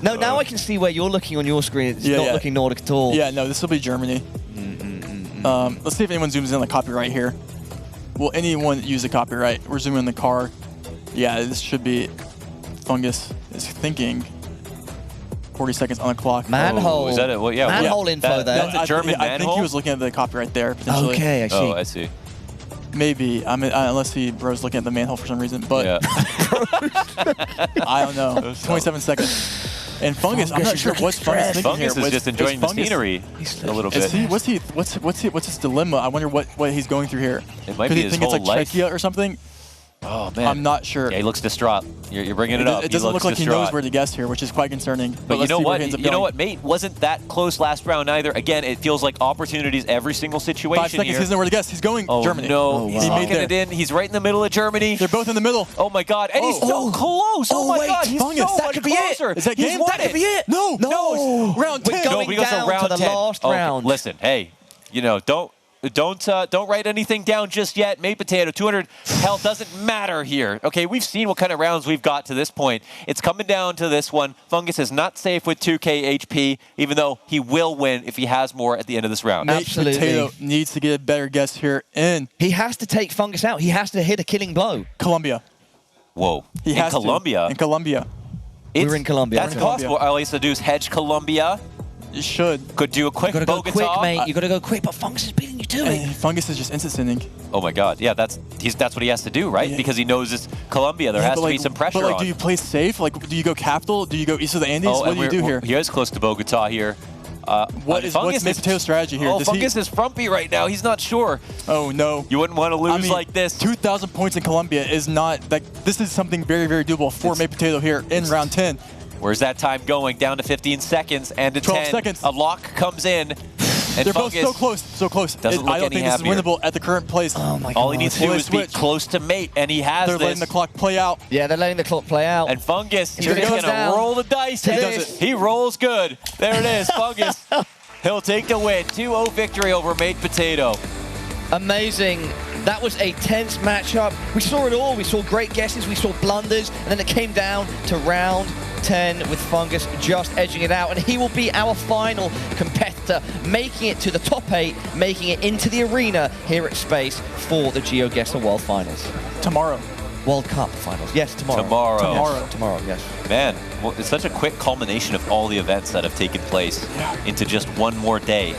No, now I can see where you're looking on your screen. It's not looking Nordic at all. Yeah, no, this will be Germany. Let's see if anyone zooms in on the copyright here. Will anyone use the copyright? We're zooming in the car. Yeah, this should be Fungus is thinking. 40 seconds on the clock. Manhole. Is that it? Well, yeah. Manhole info there. That's a German manhole? I think he was looking at the copyright there, potentially. Okay, I see. Oh, I see. Maybe. I mean, unless bro's looking at the manhole for some reason. But I don't know. 27 seconds. And Fungus, I'm not sure what's Fungus thinking here. Fungus is just enjoying the scenery a little bit. What's his dilemma? I wonder what he's going through here. It might Could be he his think it's whole like life. trachea or something? Oh, man. I'm not sure. Yeah, he looks distraught. You're bringing it up. It doesn't look like he knows where to guess here, which is quite concerning. But you let's know see where what? he ends up You know going. what, mate? Wasn't that close last round either. Again, it feels like opportunities every single situation 5 seconds. here. He doesn't know where to guess. He's going Oh, Germany. no. He's He made locking there. it in. He's right in the middle of Germany. They're both in the middle. Oh, my God. And he's so close. Oh, my wait, God. He's Fungus, so that much could be it. closer. Is that He's game? won That could it. be it. No. No. Round 10. We're going he goes to down round to the 10. last Okay, round. Listen, hey, don't write anything down just yet. Mate Potato, 200 health doesn't matter here. Okay, we've seen what kind of rounds we've got to this point. It's coming down to this one. Fungus is not safe with 2k HP, even though he will win if he has more at the end of this round. Mate Potato needs to get a better guess here in. He has to take Fungus out. He has to hit a killing blow. Colombia. Whoa. He has Colombia? In Colombia. We're in Colombia. That's We're in possible. All he has to do is hedge Colombia. You should. Could do a quick You gotta go Bogota. quick, mate. You gotta go quick, but Fungus is beating you to it. Fungus is just instant sending. Oh my God! Yeah, that's what he has to do, right? Yeah. Because he knows it's Colombia. There has to be some pressure But like, on. do you play safe? Like, do you go capital? Do you go east of the Andes? What do you do here? He is close to Bogota here. What's Mate Potato's strategy here? Oh, Does Fungus is frumpy right now. He's not sure. Oh no! You wouldn't want to lose like this. 2,000 points in Colombia is not like this is something very, very doable for Mate Potato here in round 10. Where's that time going? Down to 15 seconds and to 12 10. seconds. A lock comes in. And They're both Fungus so close, so close. doesn't look I don't any think this is happier. winnable at the current place. Oh my God. All he needs to do Will is they be switch? close to Mate, and he has They're this. letting the clock play out. Yeah, they're letting the clock play out. And Fungus, He's he's gonna going go to down. roll the dice. He and does it. He rolls good. There it is, Fungus. He'll take the win. 2-0 victory over Mate Potato. Amazing. That was a tense matchup. We saw it all. We saw great guesses. We saw blunders. And then it came down to round 10 with Fungus just edging it out. And he will be our final competitor, making it to the top 8, making it into the arena here at Space for the GeoGuessr World Finals. Tomorrow. World Cup Finals. Yes, tomorrow. Tomorrow. Yes. Man, well, it's such a quick culmination of all the events that have taken place into just one more day.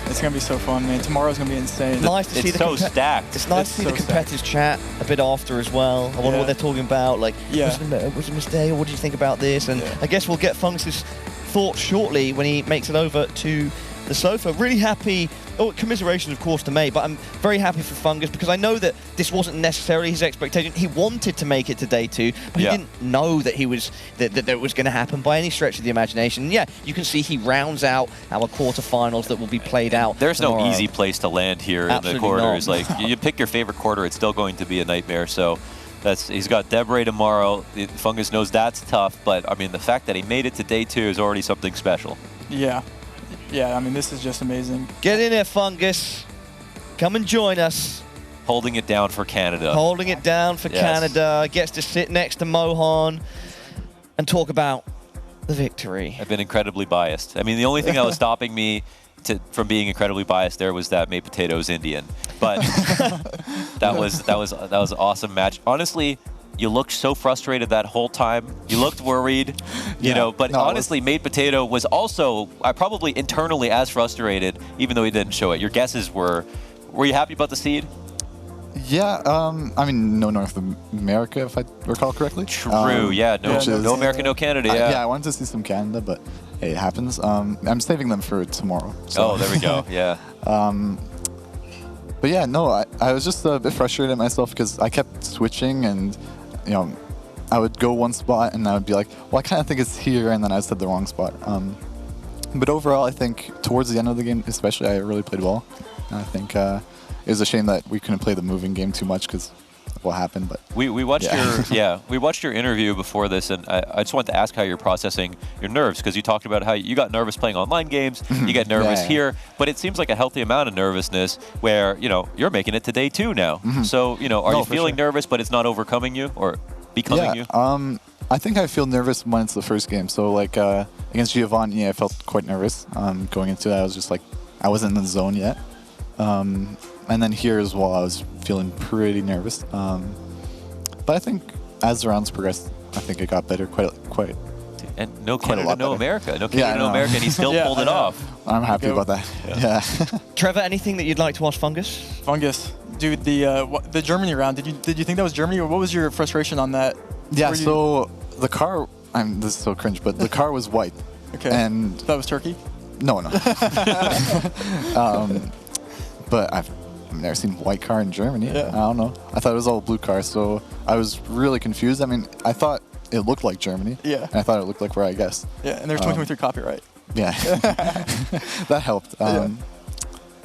It's gonna be so fun, man. Tomorrow's gonna be insane. Nice to see It's the so stacked. It's nice to see the competitors chat a bit after as well. I wonder what they're talking about. Like, was it a mistake, or what do you think about this? And I guess we'll get Fungus's thoughts shortly when he makes it over to the sofa. Really happy. Oh, commiseration, of course, to May, but I'm very happy for Fungus because I know that this wasn't necessarily his expectation. He wanted to make it to day 2, but he didn't know that that it was going to happen by any stretch of the imagination. And yeah, you can see he rounds out our quarterfinals that will be played out. There's tomorrow. no easy place to land here Absolutely in the quarters. not. Like you pick your favorite quarter, it's still going to be a nightmare. So he's got Debray tomorrow. Fungus knows that's tough, but I mean the fact that he made it to day 2 is already something special. Yeah. Yeah, I mean, this is just amazing. Get in there, Fungus. Come and join us. Holding it down for Canada. Holding it down for Yes. Canada. Gets to sit next to Mohan and talk about the victory. I've been incredibly biased. I mean, the only thing that was stopping me from being incredibly biased there was that Mate Potato's Indian. But that was an awesome match. Honestly, you looked so frustrated that whole time. You looked worried, you know. But honestly, Mate Potato was also probably internally as frustrated, even though he didn't show it. Your guesses were you happy about the seed? Yeah, I mean, no North America, if I recall correctly. True, yeah, no America, no Canada, yeah. Yeah, I wanted to see some Canada, but hey, it happens. I'm saving them for tomorrow. So. Oh, there we go, yeah. But yeah, no, I was just a bit frustrated at myself because I kept switching and, you know, I would go one spot and I would be like, well, I kind of think it's here, and then I said the wrong spot. But overall, I think towards the end of the game, especially, I really played well. And I think it was a shame that we couldn't play the moving game too much because of what happened. But we watched we watched your interview before this, and I just wanted to ask how you're processing your nerves, because you talked about how you got nervous playing online games, you get nervous here, but it seems like a healthy amount of nervousness where you're making it to day 2 now. So are you feeling nervous, but it's not overcoming you or becoming you? I think I feel nervous when it's the first game. So like against Giovanni, I felt quite nervous going into that. I was just like, I wasn't in the zone yet. And then here as well, I was feeling pretty nervous. But I think as the rounds progressed, I think it got better quite. And no Canada, no America. No Canada, no no. America, and he still pulled it off. I'm happy about that. Yeah. Trevor, anything that you'd like to ask Fungus? Fungus, dude, the Germany round. Did you think that was Germany, or what was your frustration on that? Yeah. So the car. This is so cringe, but the car was white. Okay. And that was Turkey? No. But I've never seen white car in Germany. I don't know. I thought it was all blue cars, so I was really confused. I mean, I thought it looked like Germany. Yeah. And I thought it looked like where I guessed. Yeah, and there's 2023 copyright. Yeah. That helped.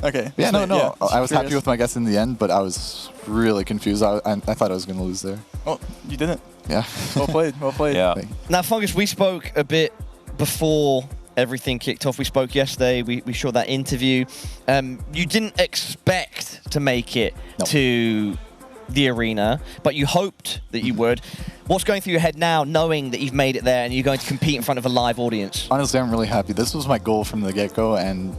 Okay. Yeah, so, no. I was happy curious. with my guess in the end, but I was really confused. I thought I was going to lose there. Oh, you didn't. Yeah. Well played. Well played. Yeah. Now, Fungus, we spoke a bit before everything kicked off. We spoke yesterday. We shot that interview. You didn't expect to make it to the arena, but you hoped that you would. What's going through your head now, knowing that you've made it there and you're going to compete in front of a live audience? Honestly, I'm really happy. This was my goal from the get-go, and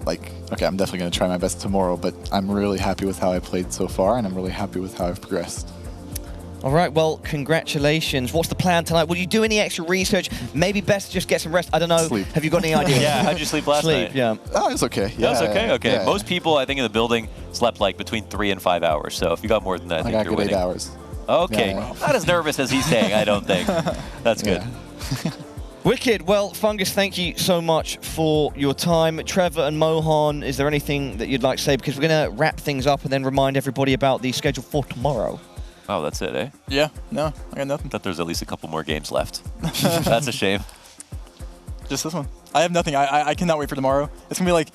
like, okay, I'm definitely going to try my best tomorrow, but I'm really happy with how I played so far, and I'm really happy with how I've progressed. All right, well, congratulations. What's the plan tonight? Will you do any extra research? Maybe best to just get some rest. I don't know. Sleep. Have you got any idea? Yeah, how'd you sleep last night? Yeah. Oh, it's okay. Yeah, it's okay. Okay. Yeah. Most people, I think, in the building slept like between 3 and 5 hours. So if you got more than that, I think got you're good winning. 8 hours. Okay. Yeah. Not as nervous as he's saying, I don't think. That's good. Wicked. Well, Fungus, thank you so much for your time. Trevor and Mohan, is there anything that you'd like to say? Because we're going to wrap things up and then remind everybody about the schedule for tomorrow. Oh, that's it, eh? Yeah. No, I got nothing. I thought there's at least a couple more games left. That's a shame. Just this one. I have nothing. I cannot wait for tomorrow. It's gonna be like,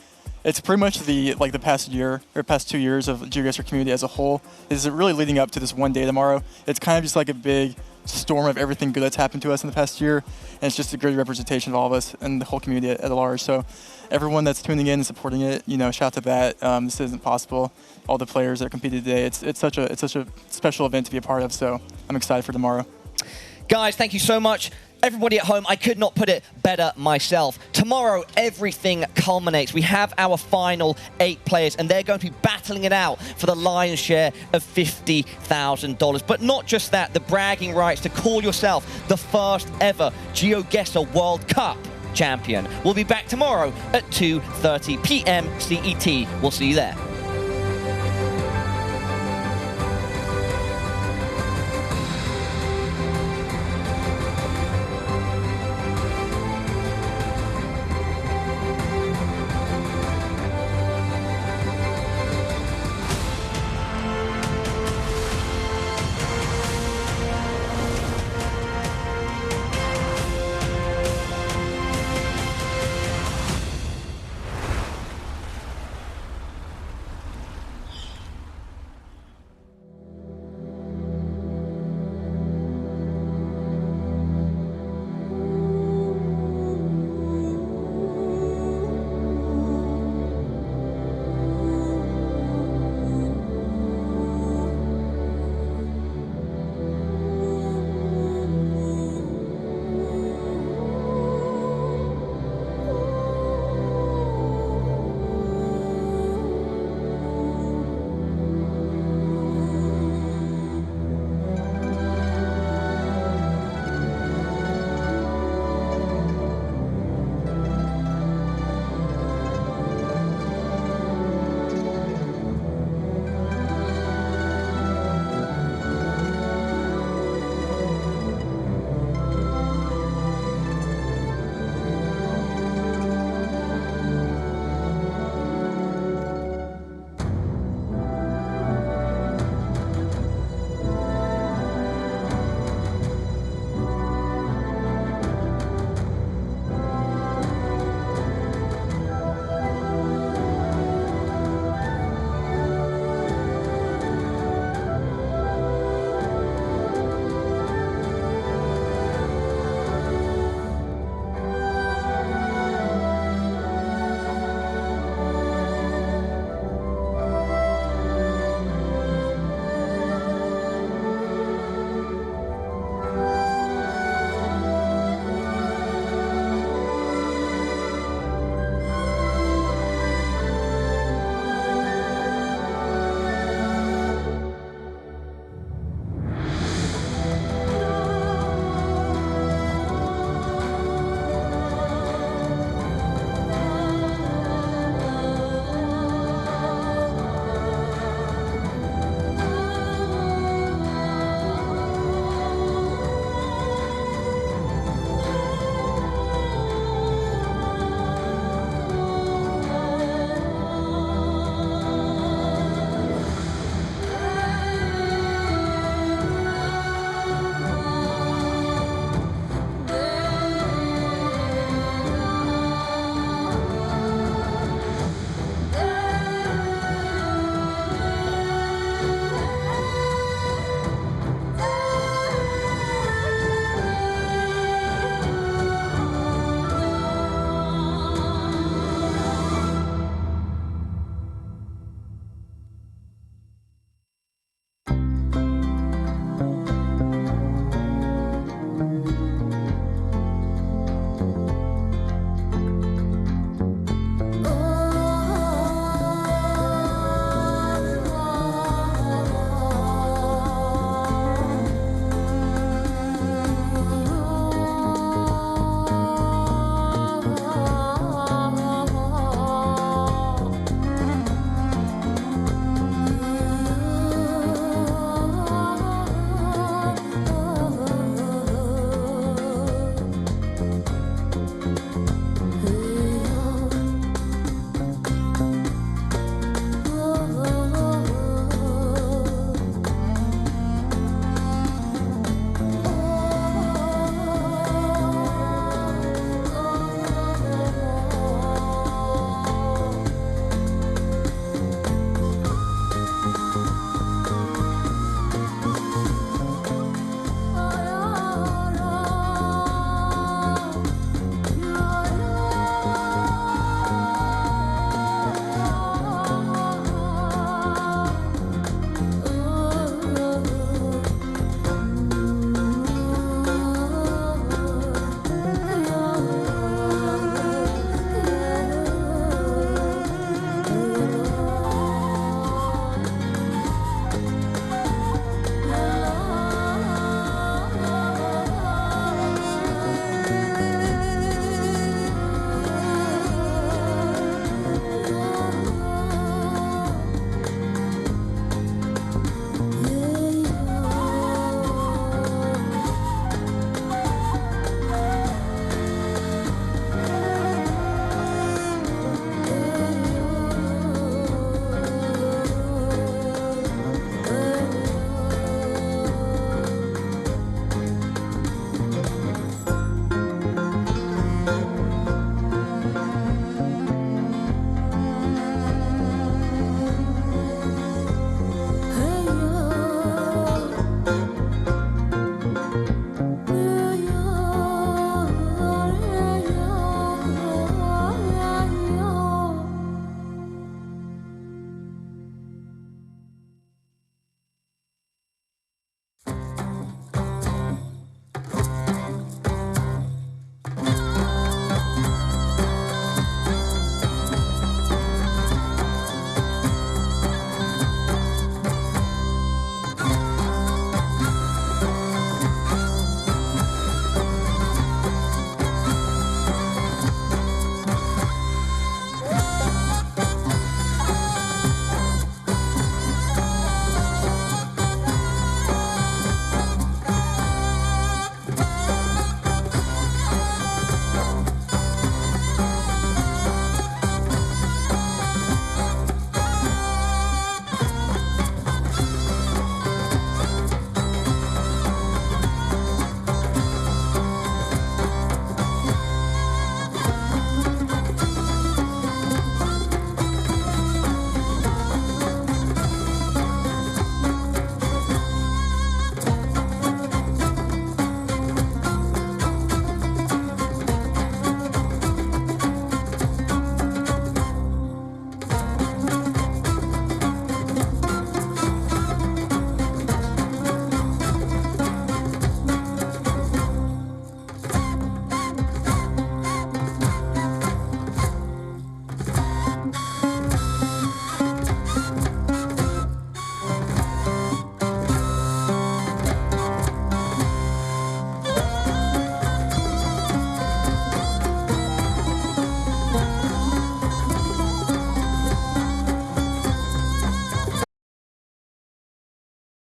it's pretty much the past year or past 2 years of GeoGuessr community as a whole is really leading up to this one day tomorrow. It's kind of just like a big storm of everything good that's happened to us in the past year, and it's just a great representation of all of us and the whole community at large. So everyone that's tuning in and supporting it, you know, shout to that. This isn't possible. All the players that competed today, it's such a special event to be a part of. So I'm excited for tomorrow. Guys, thank you so much. Everybody at home, I could not put it better myself. Tomorrow, everything culminates. We have our final 8 players, and they're going to be battling it out for the lion's share of $50,000. But not just that, the bragging rights to call yourself the first ever GeoGuessr World Cup champion. We'll be back tomorrow at 2:30 p.m. CET. We'll see you there.